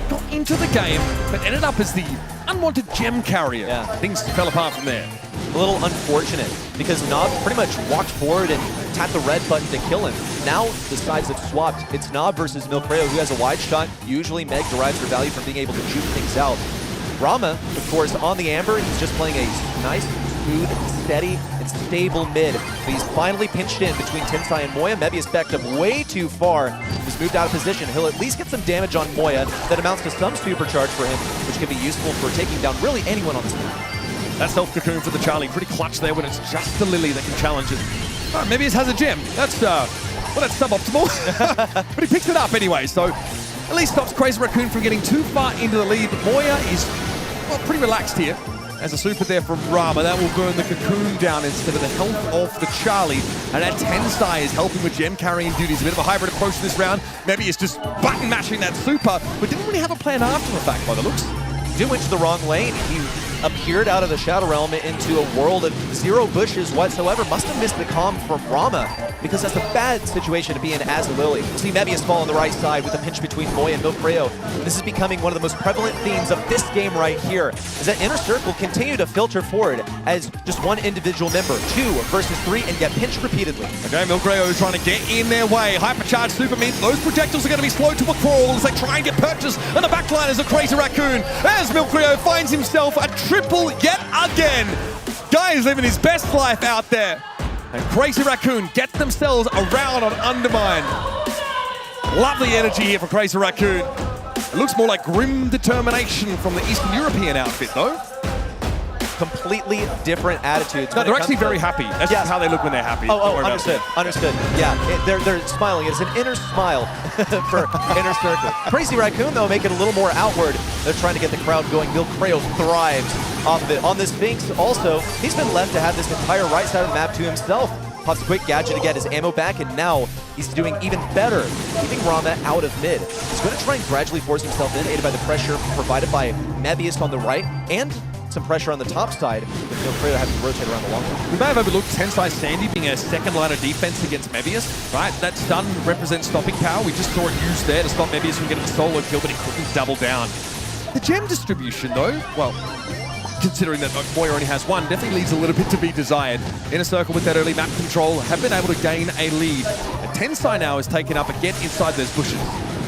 got into the game, but ended up as the unwanted gem carrier. Yeah. Things fell apart from there. A little unfortunate, because Nob pretty much walked forward and tapped the red button to kill him. Now the sides have swapped. It's Nob versus Milkreo, who has a wide shot. Usually Meg derives her value from being able to juke things out. Rama, of course, on the Amber, he's just playing a nice, smooth, steady, and stable mid. But he's finally pinched in between Tensai and Moya. Mebius backed up way too far. He's moved out of position. He'll at least get some damage on Moya that amounts to some supercharge for him, which can be useful for taking down really anyone on this team. That self-cocoon for the Charlie, pretty clutch there when it's just the Lily that can challenge it. Oh, Mebius has a gem. That's, well, that's suboptimal. But he picks it up anyway, so at least stops Crazy Raccoon from getting too far into the lead. But Moya is, well, pretty relaxed here. As a super there from Rama, that will burn the cocoon down instead of the health of the Charlie. And that Tensai is helping with gem carrying duties. A bit of a hybrid approach to this round. Maybe it's just button mashing that super, but didn't really have a plan after the fact by the looks. He went to the wrong lane. He appeared out of the Shadow Realm into a world of zero bushes whatsoever. Must have missed the comm from Rama, because that's a bad situation to be in as a Lily. See Mebius fall on the right side with a pinch between Moya and Milkreo. This is becoming one of the most prevalent themes of this game right here, is that Inner Circle continue to filter forward as just one individual member, 2 versus 3, and get pinched repeatedly. Okay, Milkreo trying to get in their way. Hypercharged super mid. Those projectiles are going to be slow to a crawl as they try and get purchase. And the backline is a Crazy Raccoon as Milkreo finds himself a triple yet again. Guy is living his best life out there. And Crazy Raccoon get themselves around on Undermine. Lovely energy here for Crazy Raccoon. It looks more like grim determination from the Eastern European outfit, though. Completely different attitudes. No, they're actually very happy. That's just how they look when they're happy. Oh, understood. Understood. Yeah, they're smiling. It's an inner smile for Inner Circle. Crazy Raccoon, though, make it a little more outward. They're trying to get the crowd going. Milkreo thrives off of it. On this Finks, also, he's been left to have this entire right side of the map to himself. Pops a quick gadget to get his ammo back, and now he's doing even better, keeping Rama out of mid. He's going to try and gradually force himself in, aided by the pressure provided by Mebius on the right, and some pressure on the top side, with Milkreo having to rotate around the long run. We may have overlooked Tensai Sandy being a second line of defense against Mebius, right? That stun represents stopping power. We just saw it used there to stop Mebius from getting a solo kill, but he couldn't double down. The gem distribution, though, well, considering that Moya only has one, definitely leaves a little bit to be desired. Inner Circle with that early map control have been able to gain a lead. And Tensai now is taken up again inside those bushes.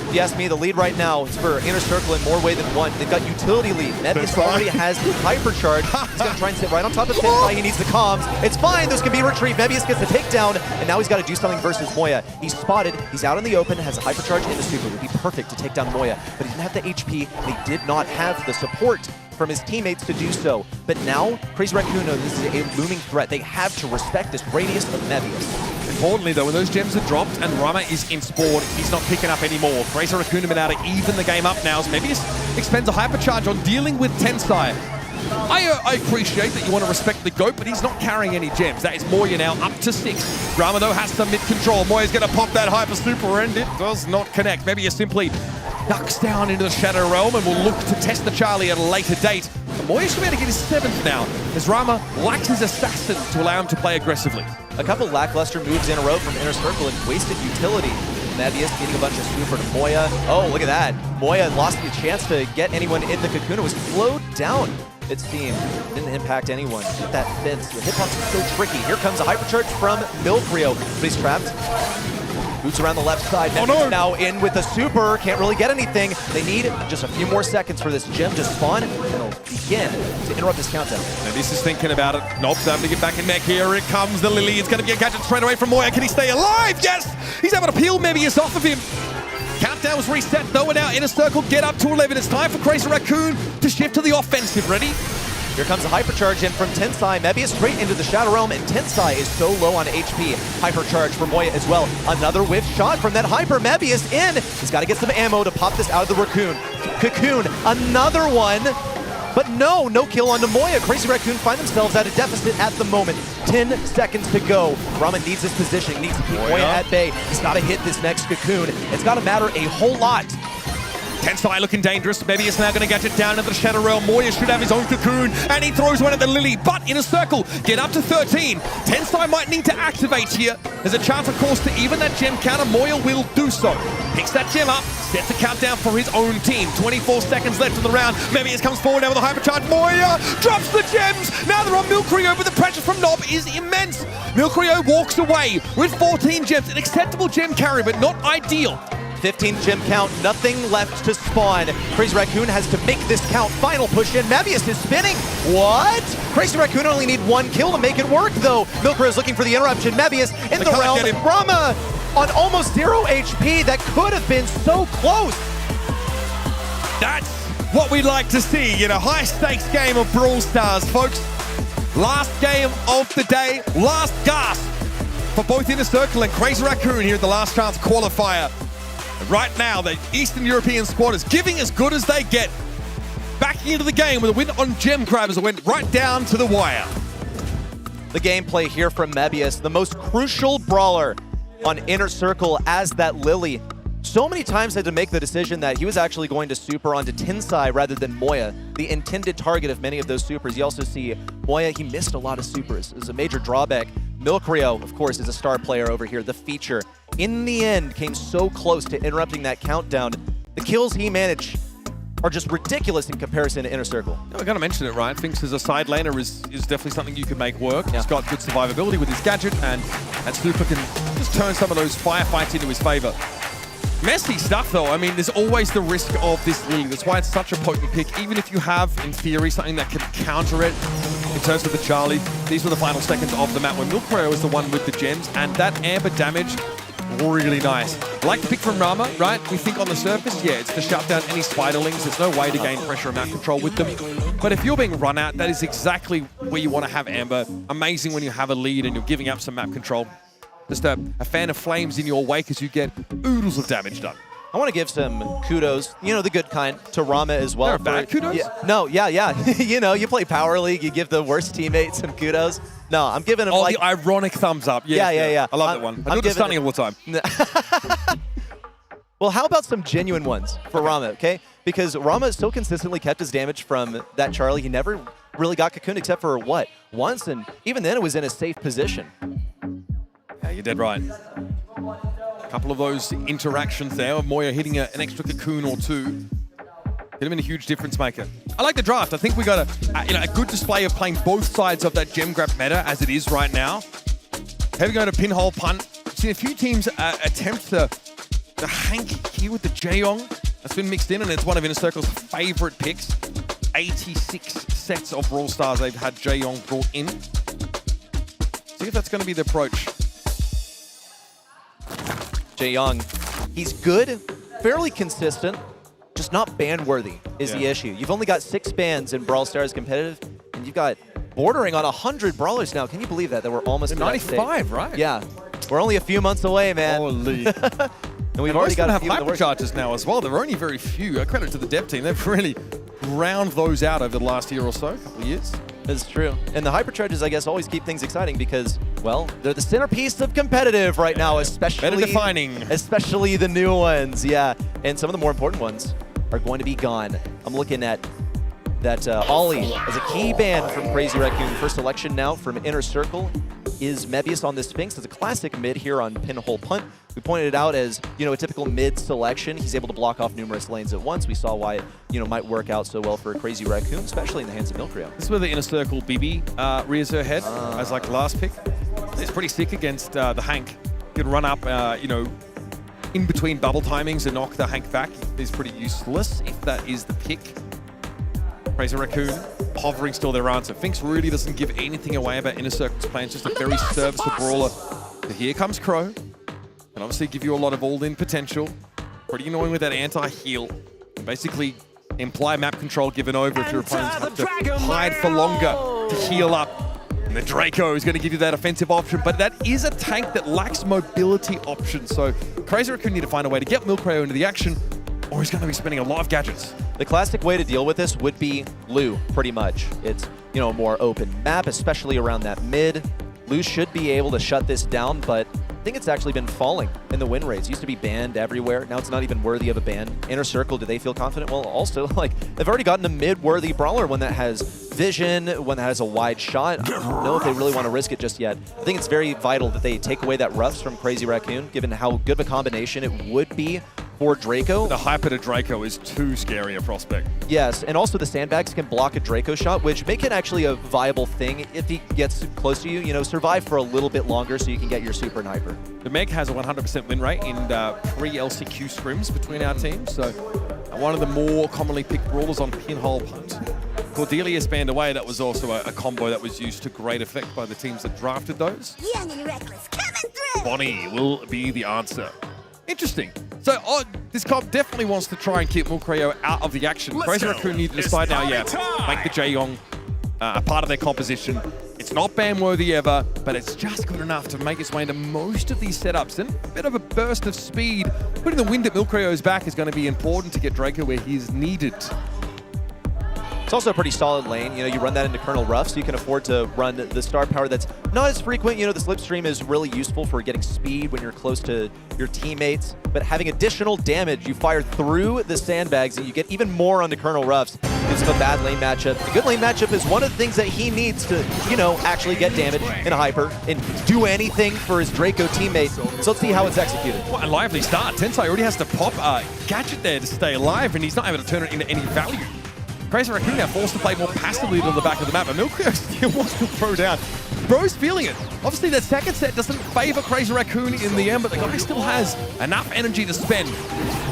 If you ask me, the lead right now is for Inner Circle in more way than one. They've got utility lead. Mebius already has the hypercharge. He's going to try and sit right on top of Tensai. He needs the comms. It's fine. Those can be retrieved. Mebius gets the takedown, and now he's got to do something versus Moya. He's spotted. He's out in the open, has a hypercharge in the super. Would be perfect to take down Moya, but he didn't have the HP, and he did not have the support from his teammates to do so. But now, Crazy Raccoon knows this is a looming threat. They have to respect this radius of Mebius. Importantly, though, when those gems are dropped and Rama is in spawn, he's not picking up anymore. Crazy Raccoon have been able to even the game up now as Mebius expends a hypercharge on dealing with Tensai. I appreciate that you want to respect the GOAT, but he's not carrying any gems. That is Moya now up to 6. Rama, though, has some mid-control. Moya's going to pop that hyper super, and it does not connect. Mebius simply ducks down into the Shadow Realm and will look to test the Charlie at a later date. Moya should be able to get his 7th now, as Rama lacks his assassin to allow him to play aggressively. A couple lackluster moves in a row from Inner Circle and wasted utility. Navius getting a bunch of super to Moya. Oh, look at that. Moya lost the chance to get anyone in the cocoon. It was slowed down, it seemed. Didn't impact anyone. Hit that fence. The hitbox is so tricky. Here comes a hypercharge from Milkrio, but he's trapped. Boots around the left side. Navius now in with the super. Can't really get anything. They need just a few more seconds for this gem to spawn, and it'll begin to interrupt this countdown. And this is thinking about it. Nob's able to get back in mech. Here it comes, the Lily. It's going to be a gadget straight away from Moya. Can he stay alive? Yes! He's able to peel Mebius off of him. Countdown was reset, though. We're now Inner Circle. Get up to 11. It's time for Crazy Raccoon to shift to the offensive. Ready? Here comes a hypercharge in from Tensai. Mebius straight into the Shadow Realm, and Tensai is so low on HP. Hypercharge from Moya as well. Another whiff shot from that Hyper. Mebius in. He's got to get some ammo to pop this out of the Raccoon. Cocoon, another one. But no kill onto Moya. Crazy Raccoon find themselves at a deficit at the moment. 10 seconds to go. Ramen needs his positioning, needs to keep Moya at bay. He's got to hit this next Cocoon. It's got to matter a whole lot. Tensai looking dangerous. Mebius now going to get it down into the Shadow Realm. Moya should have his own Cocoon, and he throws one at the Lily, but Inner Circle get up to 13. Tensai might need to activate here. There's a chance, of course, to even that gem counter. Moya will do so. Picks that gem up, sets a countdown for his own team. 24 seconds left in the round. Mebius comes forward now with a hypercharge. Moya drops the gems. Now they're on Milkrio, but the pressure from Nob is immense. Milkrio walks away with 14 gems. An acceptable gem carry, but not ideal. 15 gem count, nothing left to spawn. Crazy Raccoon has to make this count. Final push in. Mebius is spinning. What? Crazy Raccoon only need 1 kill to make it work, though. Milkrio is looking for the interruption. Mebius in the realm. Rama on almost 0 HP. That could have been so close. That's what we'd like to see in a high-stakes game of Brawl Stars, folks. Last game of the day, last gasp for both Inner Circle and Crazy Raccoon here at the Last Chance Qualifier. Right now, the Eastern European squad is giving as good as they get. Backing into the game with a win on Gem Grab as it went right down to the wire. The gameplay here from Mebius, the most crucial brawler on Inner Circle as that Lily. So many times had to make the decision that he was actually going to super onto Tensai rather than Moya, the intended target of many of those supers. You also see Moya, he missed a lot of supers. It was a major drawback. Milkrio, of course, is a star player over here, the feature. In the end, came so close to interrupting that countdown. The kills he managed are just ridiculous in comparison to Inner Circle. I gotta mention it, right? Finks as a side laner is definitely something you can make work. He's got good survivability with his gadget, and Super can just turn some of those firefights into his favor. Messy stuff, though. I mean, there's always the risk of this league. That's why it's such a potent pick. Even if you have, in theory, something that can counter it, in terms of the Charlie, these were the final seconds of the map when Milkrio was the one with the gems, and that amber damage, really nice. Like the pick from Rama, right? We think on the surface, yeah, it's to shut down any spiderlings. There's no way to gain pressure and map control with them. But if you're being run out, that is exactly where you want to have amber. Amazing when you have a lead and you're giving up some map control. Just a fan of flames in your wake as you get oodles of damage done. I want to give some kudos, you know, the good kind, to Rama as well. There are bad kudos? Yeah, no, yeah. You know, you play Power League, you give the worst teammates some kudos. No, I'm giving him the ironic thumbs up. Yes, yeah. I love that one. I do it stunning all the time. Well, how about some genuine ones for Rama, okay? Because Rama so consistently kept his damage from that Charlie. He never really got cocooned except for, what, once? And even then it was in a safe position. Yeah, you're dead right. A couple of those interactions there, Moya hitting an extra cocoon or two. Could have been a huge difference maker. I like the draft. I think we got a good display of playing both sides of that gem grab meta as it is right now. Heavy going to pinhole punt. Seen a few teams attempt the Hank here with the Jaeong. That's been mixed in, and it's one of Inner Circle's favorite picks. 86 sets of Brawl Stars they've had Jaeong brought in. See if that's going to be the approach. Jaeong, he's good, fairly consistent, just not ban-worthy is the issue. You've only got 6 bans in Brawl Stars competitive, and you've got bordering on 100 brawlers now. Can you believe that? That we're almost 95, right? Yeah. We're only a few months away, man. Holy. And we've already got a few hyper charges now as well. There are only very few. Credit to the dev team. They've really ground those out over the last year or so, couple of years. That's true. And the hypercharges, I guess, always keep things exciting because Well, they're the centerpiece of competitive right now, especially the new ones, yeah. And some of the more important ones are going to be gone. I'm looking at that Ollie as a key ban from Crazy Raccoon. First selection now from Inner Circle is Mebius on the Sphinx. It's a classic mid here on Pinhole Punt. We pointed it out as, a typical mid selection. He's able to block off numerous lanes at once. We saw why it, might work out so well for a Crazy Raccoon, especially in the hands of Milcreo. This is where the Inner Circle BB rears her head as like last pick. It's pretty sick against the Hank. You can run up, in between bubble timings and knock the Hank back. It's pretty useless if that is the pick. Crazy Raccoon hovering still their answer. Finks really doesn't give anything away about Inner Circle's plans, just a very serviceable brawler. So here comes Crow. Can obviously give you a lot of all-in potential. Pretty annoying with that anti-heal. Basically imply map control given over if your opponents have to hide for longer to heal up. And the Draco is going to give you that offensive option, but that is a tank that lacks mobility options. So Crazy Raccoon need to find a way to get Milcreo into the action, or he's going to be spending a lot of gadgets. The classic way to deal with this would be Lu, pretty much. It's, a more open map, especially around that mid. Lu should be able to shut this down, but I think it's actually been falling in the win rates. It used to be banned everywhere. Now it's not even worthy of a ban. Inner Circle, do they feel confident? Well, also, they've already gotten a mid-worthy brawler, one that has vision, one that has a wide shot. I don't know if they really want to risk it just yet. I think it's very vital that they take away that Ruffs from Crazy Raccoon, given how good of a combination it would be for Draco. The hyper to Draco is too scary a prospect. Yes, and also the sandbags can block a Draco shot, which make it actually a viable thing if he gets close to you. Survive for a little bit longer so you can get your super and hyper. The Meg has a 100% win rate in pre-LCQ scrims between our teams, so one of the more commonly picked brawlers on Pinhole Punt. Cordelia spanned away. That was also a combo that was used to great effect by the teams that drafted those. Young and reckless, coming through! Bonnie will be the answer. Interesting. So this comp definitely wants to try and keep Milcreo out of the action. Crazy Raccoon need to decide now, make the Jaeyong a part of their composition. It's not ban-worthy ever, but it's just good enough to make its way into most of these setups. And a bit of a burst of speed. Putting the wind at Milcreo's back is going to be important to get Draco where he is needed. It's also a pretty solid lane. You run that into Colonel Ruff, so you can afford to run the star power that's not as frequent. The slipstream is really useful for getting speed when you're close to your teammates, but having additional damage, you fire through the sandbags and you get even more onto Colonel Ruffs. Gives him a bad lane matchup. A good lane matchup is one of the things that he needs to, actually get damage in a hyper and do anything for his Draco teammate. So let's see how it's executed. What a lively start. Tensai already has to pop a gadget there to stay alive, and he's not able to turn it into any value. Crazy Raccoon now forced to play more passively to the back of the map, and Milcreo still wants to throw down. Bro's feeling it. Obviously, the second set doesn't favor Crazy Raccoon in the end, but the guy still has enough energy to spend.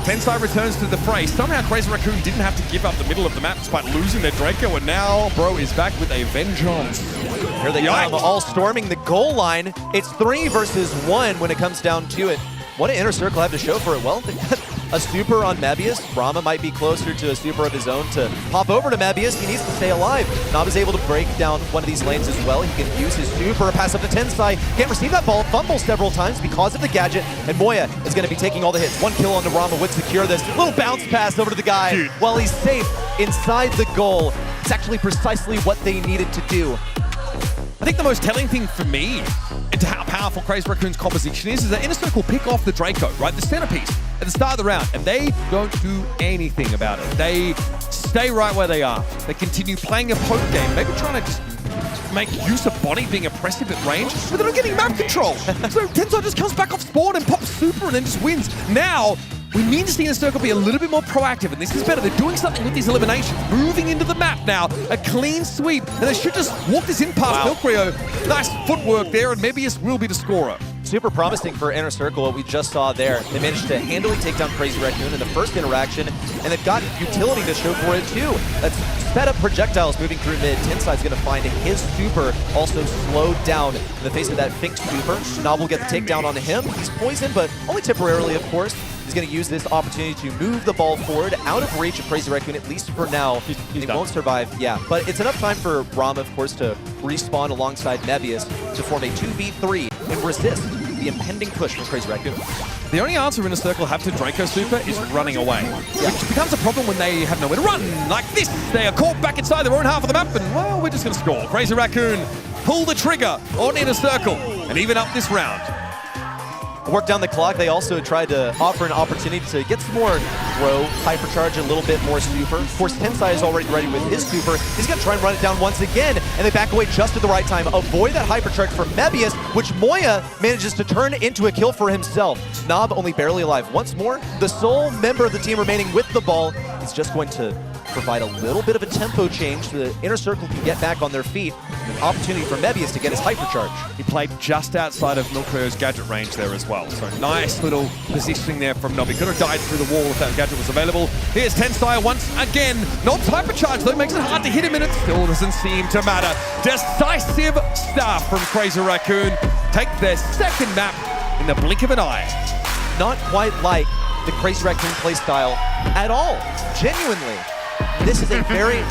Tensai returns to the fray. Somehow, Crazy Raccoon didn't have to give up the middle of the map despite losing their Draco, and now Bro is back with a vengeance. Here they come, all storming the goal line. It's 3 versus 1 when it comes down to it. What did Inner Circle have to show for it? Well, they've got a super on Mebius. Brahma might be closer to a super of his own to pop over to Mebius. He needs to stay alive. Nav is able to break down one of these lanes as well. He can use his super, pass up to Tensai. Can't receive that ball, fumble several times because of the gadget. And Moya is going to be taking all the hits. 1 kill on the Brahma would secure this. Little bounce pass over to the guy while he's safe inside the goal. It's actually precisely what they needed to do. I think the most telling thing for me into how powerful Crazy Raccoon's composition is that Inner Circle pick off the Draco, right? The centerpiece at the start of the round, and they don't do anything about it. They stay right where they are. They continue playing a poke game, maybe trying to just make use of Bonnie being oppressive at range, but they're not getting map control. So Tensai just comes back off spawn and pops super and then just wins. Now, we need to see Inner Circle be a little bit more proactive, and this is better. They're doing something with these eliminations, moving into the map now, a clean sweep, and they should just walk this in past Milcreo. Nice footwork there, and Mebius will be the scorer. Super promising for Inner Circle, what we just saw there. They managed to handily take down Crazy Raccoon in the first interaction, and they've got utility to show for it too. That's sped up projectiles moving through mid. Tensai's going to find his super also slowed down in the face of that Fink super. Nav will get the takedown on him. He's poisoned, but only temporarily, of course. He's going to use this opportunity to move the ball forward out of reach of Crazy Raccoon, at least for now. He won't survive, but it's enough time for Brahma, of course, to respawn alongside Mebius to form a 2v3 and resist the impending push from Crazy Raccoon. The only answer Inner Circle have to Draco Super is running away, which becomes a problem when they have nowhere to run. Like this, they are caught back inside their own half of the map, and well, we're just going to score. Crazy Raccoon pull the trigger on Inner Circle. and even up this round. Work down the clock. They also tried to offer an opportunity to get some more throw, hypercharge, a little bit more super. Of course, Tensai is already ready with his super. He's going to try and run it down once again, and they back away just at the right time. Avoid that hypercharge from Mebius, which Moya manages to turn into a kill for himself. Nob only barely alive. Once more, the sole member of the team remaining with the ball is just going to provide a little bit of a tempo change so the Inner Circle can get back on their feet. An opportunity for Mebius to get his hypercharge. He played just outside of Milkreo's gadget range there as well. So nice little positioning there from Navi. Could have died through the wall if that gadget was available. Here's Tensai once again. Not hypercharge though, makes it hard to hit him, and it still doesn't seem to matter. Decisive stuff from Crazy Raccoon. Take their second map in the blink of an eye. Not quite like the Crazy Raccoon playstyle at all. Genuinely. This is a very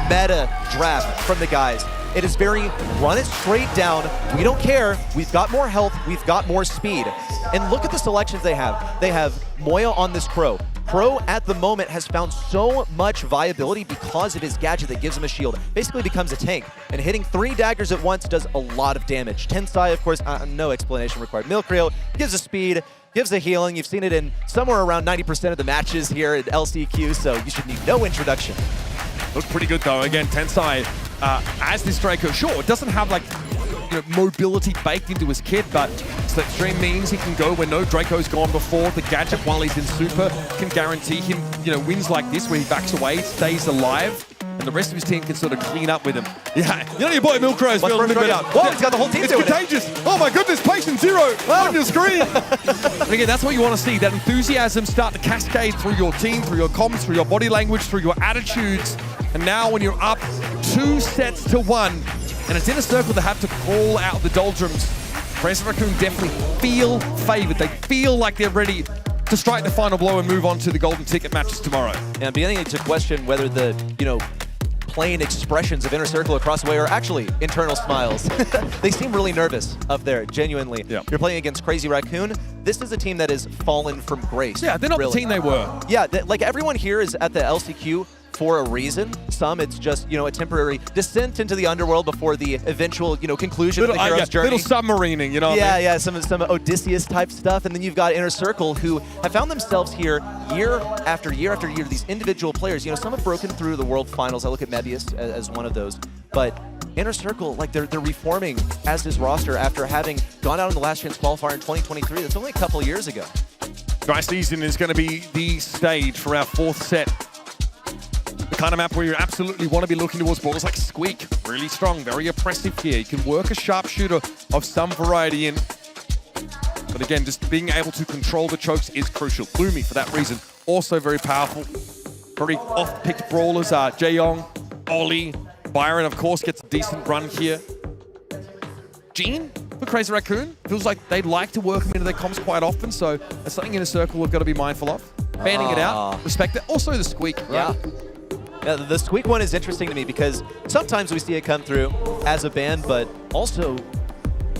meta draft from the guys. It is very run it straight down. We don't care. We've got more health. We've got more speed. And look at the selections they have. They have Moya on this Crow. Crow at the moment has found so much viability because of his gadget that gives him a shield. Basically becomes a tank. And hitting 3 daggers at once does a lot of damage. Tensai, of course, no explanation required. Milkreo gives a speed, gives a healing. You've seen it in somewhere around 90% of the matches here at LCQ, so you should need no introduction. Looked pretty good though. Again, Tensai, as this Draco, sure, it doesn't have like mobility baked into his kit, but Slipstream means he can go where no Draco's gone before. The gadget, while he's in super, can guarantee him, wins like this where he backs away, stays alive, and the rest of his team can sort of clean up with him. Yeah, your boy Milkreo's feeling a little bit out. Whoa, he's got the whole team It's doing contagious. Oh my goodness, patient zero on your screen. And again, that's what you want to see, that enthusiasm start to cascade through your team, through your comms, through your body language, through your attitudes. And now when you're up 2-1, and it's Inner Circle that have to crawl out of the doldrums, Crazy Raccoon definitely feel favored. They feel like they're ready to strike the final blow and move on to the golden ticket matches tomorrow. And I'm beginning to question whether the, plain expressions of Inner Circle across the way are actually internal smiles. They seem really nervous up there, genuinely. Yeah. You're playing against Crazy Raccoon. This is a team that has fallen from grace. Yeah, they're not really. the team they were. Yeah, like everyone here is at the LCQ for a reason. Some, it's just, a temporary descent into the underworld before the eventual, conclusion of the hero's journey. Little submarining, what I mean? Yeah, some Odysseus type stuff. And then you've got Inner Circle, who have found themselves here year after year after year, these individual players. Some have broken through the world finals. I look at Mebius as one of those. But Inner Circle, like they're reforming as this roster after having gone out in the last chance qualifier in 2023. That's only a couple years ago. Dry Season is going to be the stage for our 4th set. The kind of map where you absolutely want to be looking towards brawlers like Squeak. Really strong, very oppressive here. You can work a sharpshooter of some variety in. But again, just being able to control the chokes is crucial. Lumi, for that reason, also very powerful. Very off-picked brawlers are Jaeyong, Ollie, Byron, of course, gets a decent run here. Gene, for Crazy Raccoon, feels like they'd like to work him into their comms quite often, so that's something in a circle we've got to be mindful of. Banning it out, respect it. Also the Squeak, right? Yeah, the Squeak one is interesting to me because sometimes we see it come through as a ban, but also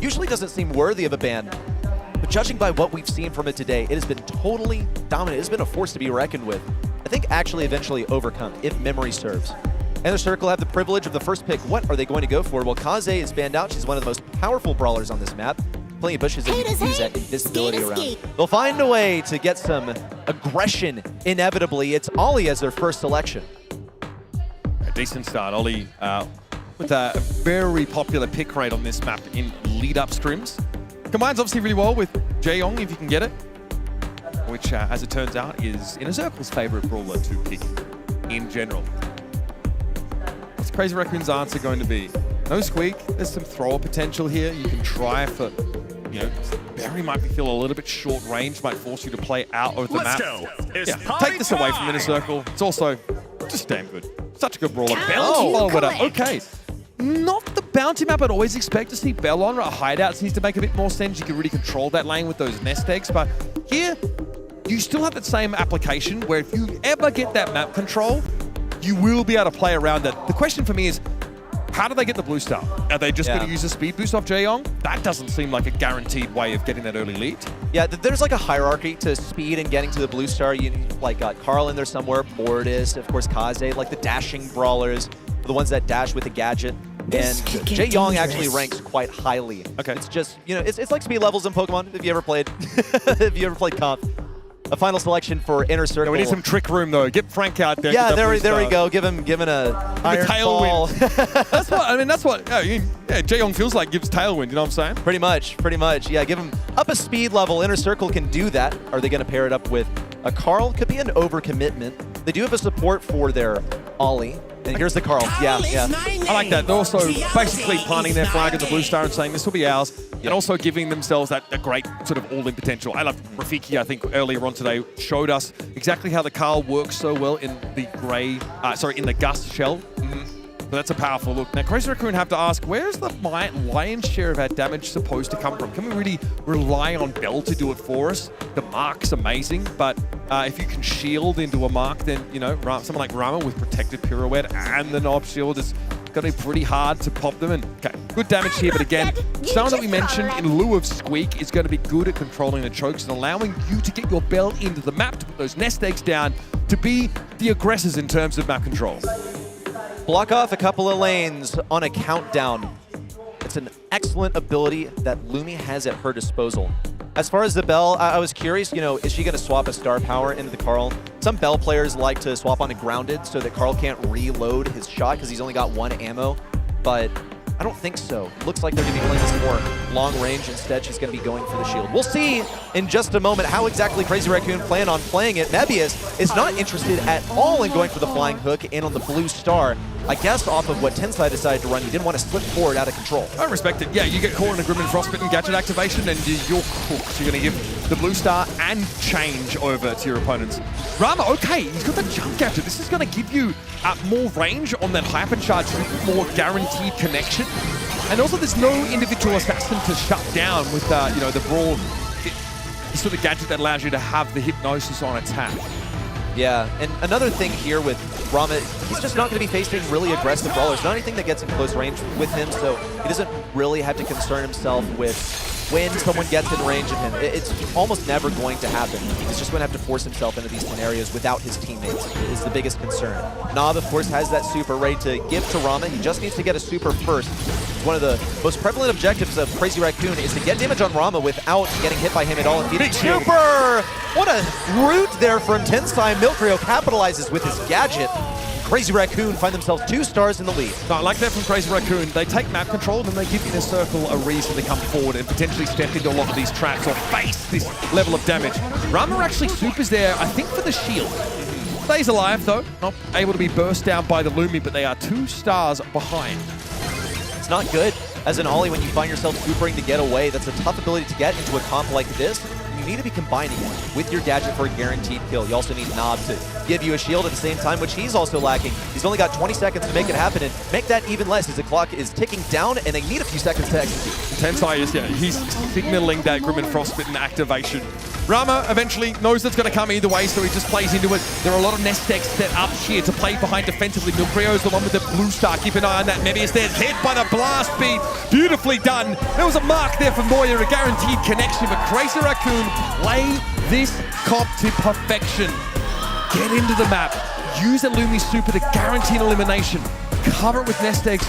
usually doesn't seem worthy of a ban. But judging by what we've seen from it today, it has been totally dominant. It has been a force to be reckoned with. I think actually eventually overcome, if memory serves. Inner Circle have the privilege of the first pick. What are they going to go for? Well, Kaze is banned out. She's one of the most powerful brawlers on this map. Plenty of bushes that you can use that invisibility around. They'll find a way to get some aggression inevitably. It's Ollie as their first selection. A decent start. Ollie with a very popular pick rate on this map in lead-up scrims. Combines obviously really well with Jaeyong if you can get it, which, as it turns out, is Inner Circle's favorite brawler to pick in general. What's Crazy Raccoon's answer going to be? No Squeak. There's some thrower potential here. You can try for, Barry might feel a little bit short range, might force you to play out of the map. Take this away from Inner Circle. It's also just damn good. Such a good brawler. Bell okay. Not the bounty map I'd always expect to see Bell on. Hideouts needs to make a bit more sense. You can really control that lane with those nest eggs. But here, you still have that same application where if you ever get that map control, you will be able to play around it. The question for me is, how do they get the blue star? Are they just going to use a speed boost off Jaeyong? That doesn't seem like a guaranteed way of getting that early lead. Yeah, there's like a hierarchy to speed and getting to the blue star. You got Carl in there somewhere, Mortis, of course Kaze, like the dashing brawlers, the ones that dash with a gadget. And Jae-Young actually ranks quite highly. Okay. It's just, you know, it's like speed levels in Pokemon, if you ever played. If you ever played Comp. A final selection for Inner Circle. Yeah, we need some trick room though. Get Frank out there. Yeah, there we go. Give him a iron ball. That's what I mean. That's what Jae-Young feels like. Gives tailwind. You know what I'm saying? Pretty much. Yeah, give him up a speed level. Inner Circle can do that. Are they going to pair it up with a Carl? Could be an overcommitment. They do have a support for their Ollie. And here's the Carl. Yeah. I like that. They're also basically planting their flag in the blue star and saying this will be ours, and also giving themselves that great sort of all-in potential. I love Rafiki, I think, earlier on today showed us exactly how the Carl works so well in the in the Gust shell. So that's a powerful look. Now, Crazy Raccoon have to ask, where's the lion's share of our damage supposed to come from? Can we really rely on Bell to do it for us? The mark's amazing, but if you can shield into a mark, then, you know, someone like Rama with protected pirouette and the knob shield is going to be pretty hard to pop them. And okay, good damage here, but again, someone that we mentioned in lieu of Squeak is going to be good at controlling the chokes and allowing you to get your Bell into the map, to put those nest eggs down, to be the aggressors in terms of map control. Block off a couple of lanes on a countdown. It's an excellent ability that Lumi has at her disposal. As far as the Bell, I was curious, you know, is she going to swap a star power into the Carl? Some Bell players like to swap on a grounded so that Carl can't reload his shot because he's only got one ammo, but I don't think so. Looks like they're going to be playing this more long range. Instead, she's going to be going for the shield. We'll see in just a moment how exactly Crazy Raccoon plan on playing it. Mebius is not interested at all in going for the flying hook and on the blue star. I guess off of what Tensai decided to run, you didn't want to slip forward out of control. I respect it. Yeah, you get caught in a Grim and Frostbitten gadget activation and you're cooked. You're going to give the blue star and change over to your opponents. Rama, okay, he's got the jump gadget. This is going to give you more range on that hypercharge, more guaranteed connection. And also there's no individual assassin to shut down with you know, the Brawl, the sort of gadget that allows you to have the hypnosis on attack. Yeah, and another thing here with Rama, he's just not going to be facing really aggressive brawlers. Not anything that gets in close range with him, so he doesn't really have to concern himself with when someone gets in range of him. It's almost never going to happen. He's just going to have to force himself into these scenarios without his teammates, is the biggest concern. Nav, of course, has that super ready to give to Rama. He just needs to get a super first. One of the most prevalent objectives of Crazy Raccoon is to get damage on Rama without getting hit by him at all. And big super! What a route there from Tensai. Milkrio capitalizes with his gadget. Crazy Raccoon find themselves 2 stars in the lead. No, I like that from Crazy Raccoon. They take map control and they give Inner Circle a reason to come forward and potentially step into a lot of these traps or face this level of damage. Rama actually supers there, I think, for the shield. Stays alive though, not able to be burst down by the Lumi, but they are 2 stars behind. It's not good as an Ollie when you find yourself supering to get away. That's a tough ability to get into a comp like this. You need to be combining it with your gadget for a guaranteed kill. You also need Knob to give you a shield at the same time, which he's also lacking. He's only got 20 seconds to make it happen, and make that even less as the clock is ticking down, and they need a few seconds to execute. Tensai is, yeah, he's signaling that Grim and Frostbitten activation. Rama eventually knows that's going to come either way, so he just plays into it. There are a lot of nest eggs set up here to play behind defensively. Milcrio is the one with the blue star. Keep an eye on that. Mebius there, hit by the blast beat. Beautifully done. There was a mark there for Moya, a guaranteed connection, but Crazy Raccoon play this comp to perfection. Get into the map. Use a Lumi super to guarantee an elimination. Cover it with nest eggs.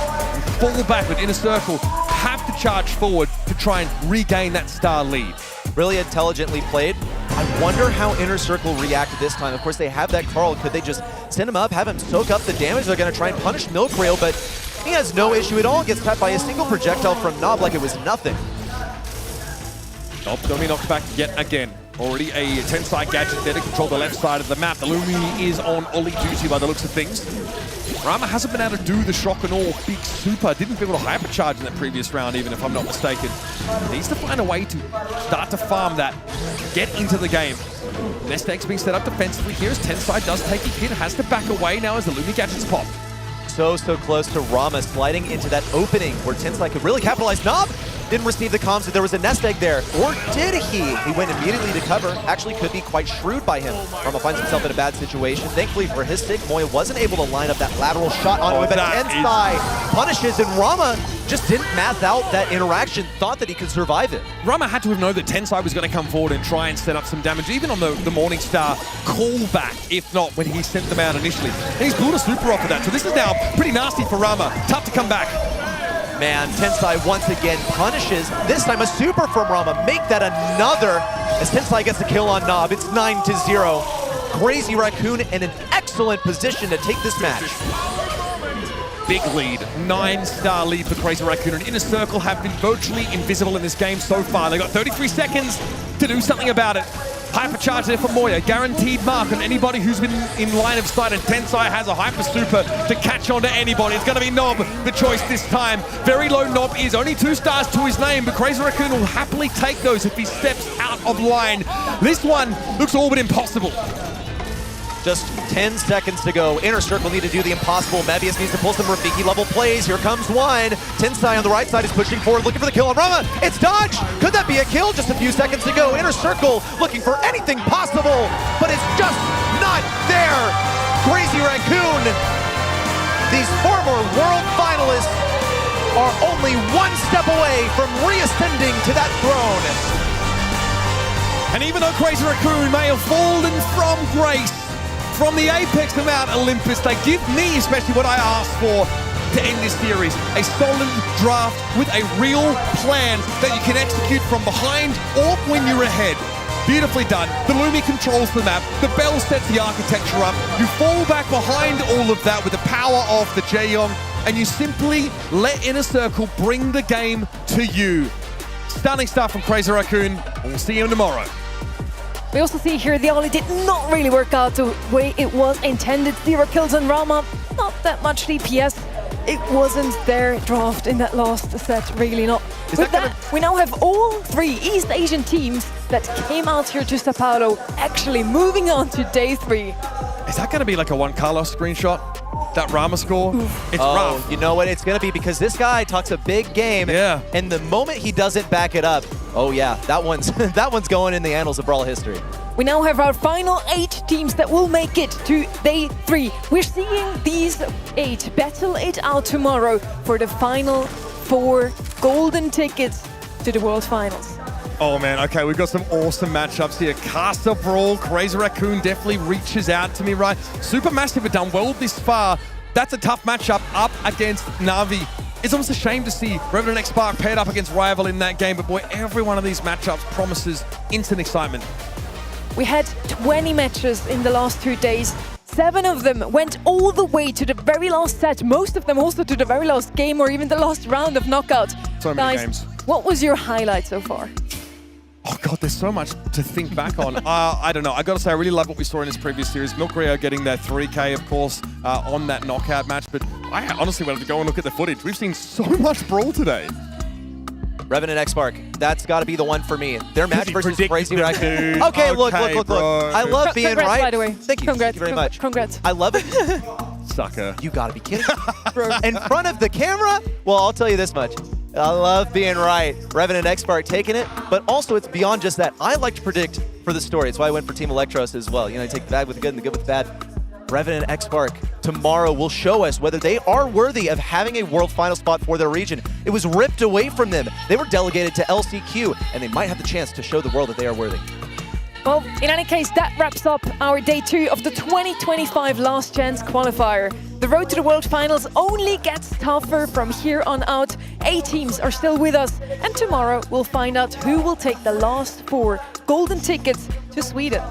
Fall back with Inner Circle. Have to charge forward to try and regain that star lead. Really intelligently played. I wonder how Inner Circle reacted this time. Of course, they have that Carl. Could they just send him up, have him soak up the damage? They're going to try and punish Milkrio, but he has no issue at all. Gets tapped by a single projectile from Knob like it was nothing. Nob going to be knocked back yet again. Already a Tensai gadget there to control the left side of the map. The Lumi is on Ollie duty by the looks of things. Rama hasn't been able to do the shock and awe big super. Didn't be able to hypercharge in that previous round, even if I'm not mistaken. Needs to find a way to start to farm that, get into the game. Nest Egg's being set up defensively here as Tensai does take a hit, has to back away now as the Lumi gadgets pop. So close to Rama sliding into that opening where Tensai could really capitalize. Knob didn't receive the comms that there was a nest egg there. Or did he? He went immediately to cover. Actually could be quite shrewd by him. Rama finds himself in a bad situation. Thankfully for his sake, Moya wasn't able to line up that lateral shot on him, but Tensai punishes, and Rama just didn't math out that interaction, thought that he could survive it. Rama had to have known that Tensai was going to come forward and try and set up some damage, even on the Morningstar callback, if not when he sent them out initially. And he's pulled a super off of that, so this is now pretty nasty for Rama. Tough to come back. Man, Tensai once again punishes. This time a super from Rama. Make that another as Tensai gets the kill on Nob. It's 9-0. Crazy Raccoon in an excellent position to take this match. Big lead, 9-star lead for Crazy Raccoon, and Inner Circle have been virtually invisible in this game so far. They've got 33 seconds to do something about it. Hypercharge there for Moya, guaranteed mark on anybody who's been in line of sight, and Tensai has a Hyper Super to catch on to anybody. It's going to be Nob, the choice this time. Very low Nob is, only 2 stars to his name, but Crazy Raccoon will happily take those if he steps out of line. This one looks all but impossible. Just 10 seconds to go. Inner Circle need to do the impossible. Mebius needs to pull some Rafiki level plays. Here comes one. Tensai on the right side is pushing forward, looking for the kill on Rama. It's dodged. Could that be a kill? Just a few seconds to go. Inner Circle looking for anything possible, but it's just not there. Crazy Raccoon, these former world finalists, are only one step away from reascending to that throne. And even though Crazy Raccoon may have fallen from grace, from the apex of Mount Olympus, they give me especially what I asked for to end this series. A solid draft with a real plan that you can execute from behind or when you're ahead. Beautifully done. The Lumi controls the map. The Bell sets the architecture up. You fall back behind all of that with the power of the Jaeyong, and you simply let Inner Circle bring the game to you. Stunning stuff from Crazy Raccoon. We'll see you tomorrow. We also see here the Ollie did not really work out the way it was intended. 0 kills on Rama, not that much DPS. It wasn't their draft in that last set, really not. With that, we now have all 3 East Asian teams that came out here to Sao Paulo actually moving on to day 3. Is that going to be like a Juan Carlos screenshot? That Rama score? It's rough. You know what it's going to be, because this guy talks a big game, and the moment he doesn't back it up, oh yeah, that one's that one's going in the annals of Brawl history. We now have our final 8 teams that will make it to day 3. We're seeing these 8 battle it out tomorrow for the final 4 golden tickets to the World Finals. Oh man, okay, we've got some awesome matchups here. Casa, Brawl, Crazy Raccoon definitely reaches out to me, right? Supermassive have done well this far. That's a tough matchup up against Navi. It's almost a shame to see Revenant X Spark paired up against Rival in that game, but boy, every one of these matchups promises instant excitement. We had 20 matches in the last 2 days. 7 of them went all the way to the very last set, most of them also to the very last game or even the last round of knockout. So many games. What was your highlight so far? Oh God, there's so much to think back on. I don't know. I got to say, I really love what we saw in this previous series. Milk Rio getting their 3K, of course, on that knockout match. But I honestly wanted to go and look at the footage. We've seen so much Brawl today. Revenant X Spark, that's got to be the one for me. Their match versus Crazy Raccoon. Okay, look. I love being Congrats, right. By the way. Thank you. Congrats. Thank you very much. Congrats. I love it. Sucker. You got to be kidding me. In front of the camera? Well, I'll tell you this much. I love being right. Revenant X Spark taking it, but also it's beyond just that. I like to predict for the story. That's why I went for Team Electros as well. You know, you take the bad with the good and the good with the bad. Revenant X Spark tomorrow will show us whether they are worthy of having a world final spot for their region. It was ripped away from them. They were delegated to LCQ, and they might have the chance to show the world that they are worthy. Well, in any case, that wraps up our day 2 of the 2025 Last Chance Qualifier. The road to the World Finals only gets tougher from here on out. 8 teams are still with us, and tomorrow we'll find out who will take the last 4 golden tickets to Sweden.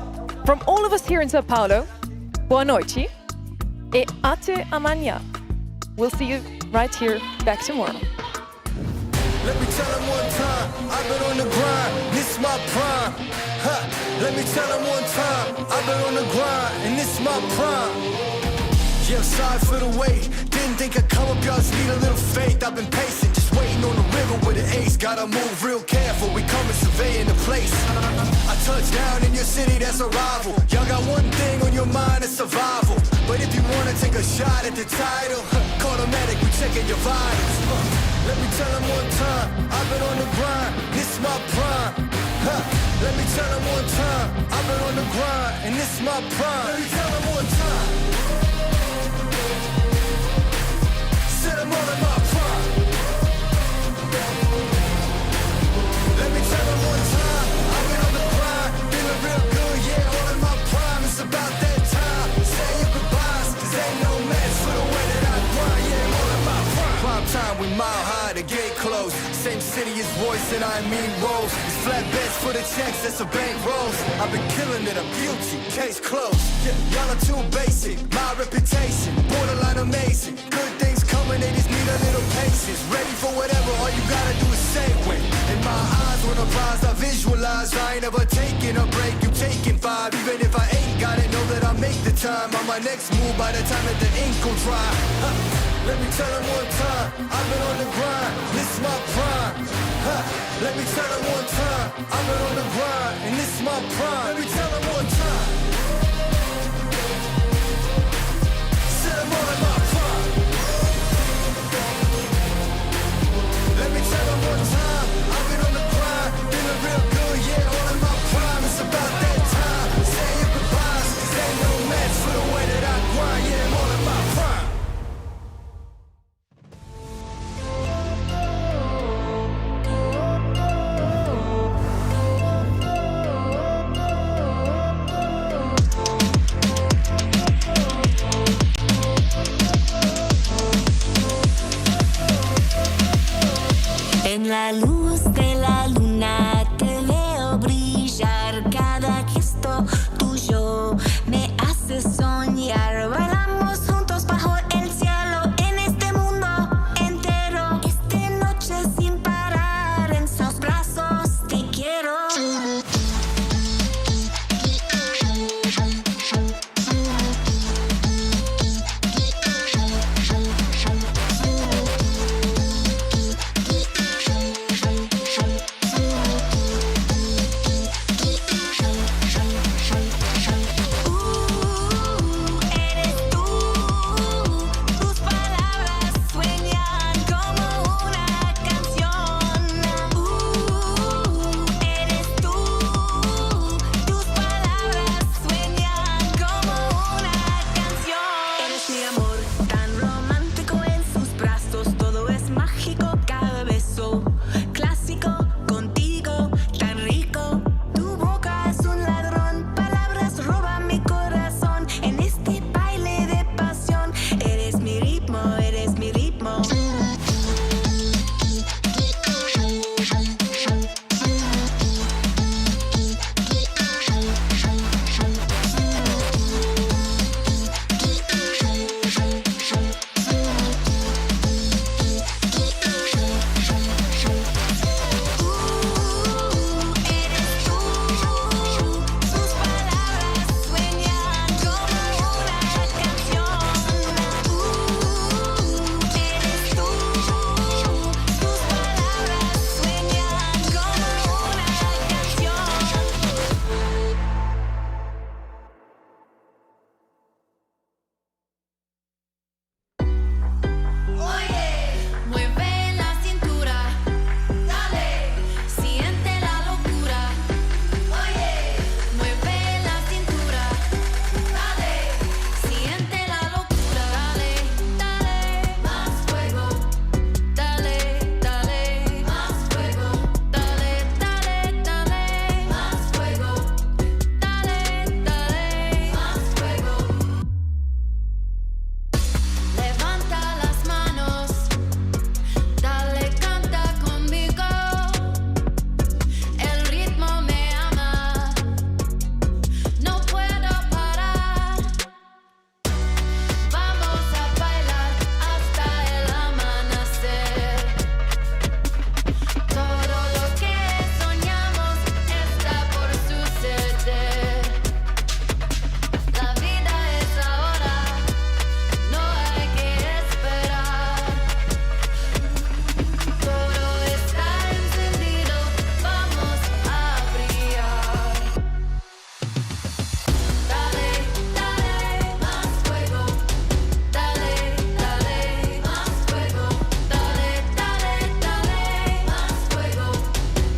From all of us here in Sao Paulo, boa noite e até amanhã. We'll see you right here back tomorrow. Let me tell them one time, I've been on the grind, this my prime. Let me tell them one time, I've been on the grind, and this my prime. Yeah, sorry for the wait, didn't think I'd come up, y'all just need a little faith. I've been patient, just waiting on the river with an ace. Gotta move real careful, we coming surveying the place. I touched down in your city, that's a rival. Y'all got one thing on your mind, it's survival. But if you wanna take a shot at the title, call the medic, we checking your vitals. Let me tell them one time, I've been on the grind, this my prime. Let me tell them one time, I've been on the grind, and this my prime. Let me tell them one time. Set them all in my prime. Let me tell them one time, I've been on the grind, feeling real good, yeah, all in my prime. It's about that time, say your goodbyes, cause ain't no match for the way that I grind, yeah, all in my prime. Prime time, we mile high, and I mean rolls. It's flatbeds for the checks, that's a bank rolls. I've been killing it, I'm guilty, case closed. Yeah, y'all are too basic, my reputation, borderline amazing. Good things coming, they just need a little patience. Ready for whatever, all you gotta do is say when. In my eyes, when I'm prize, I visualize. I ain't ever taking a break, you taking 5. Even if I ain't got it, know that I make the time. On my next move, by the time that the ink gon' dry. Let me tell them one time, I've been on the grind, this is my prime. Let me tell them one time, I've been on the grind, and this is my prime. Let me tell them one time. Said I'm all in my prime. Let me tell them one time, I've been on the grind, feeling real good, yeah, all in my prime. It's about that time, say your goodbyes, cause ain't no match for the way that I grind, yeah, I'm all in my prime. En la luz de la luna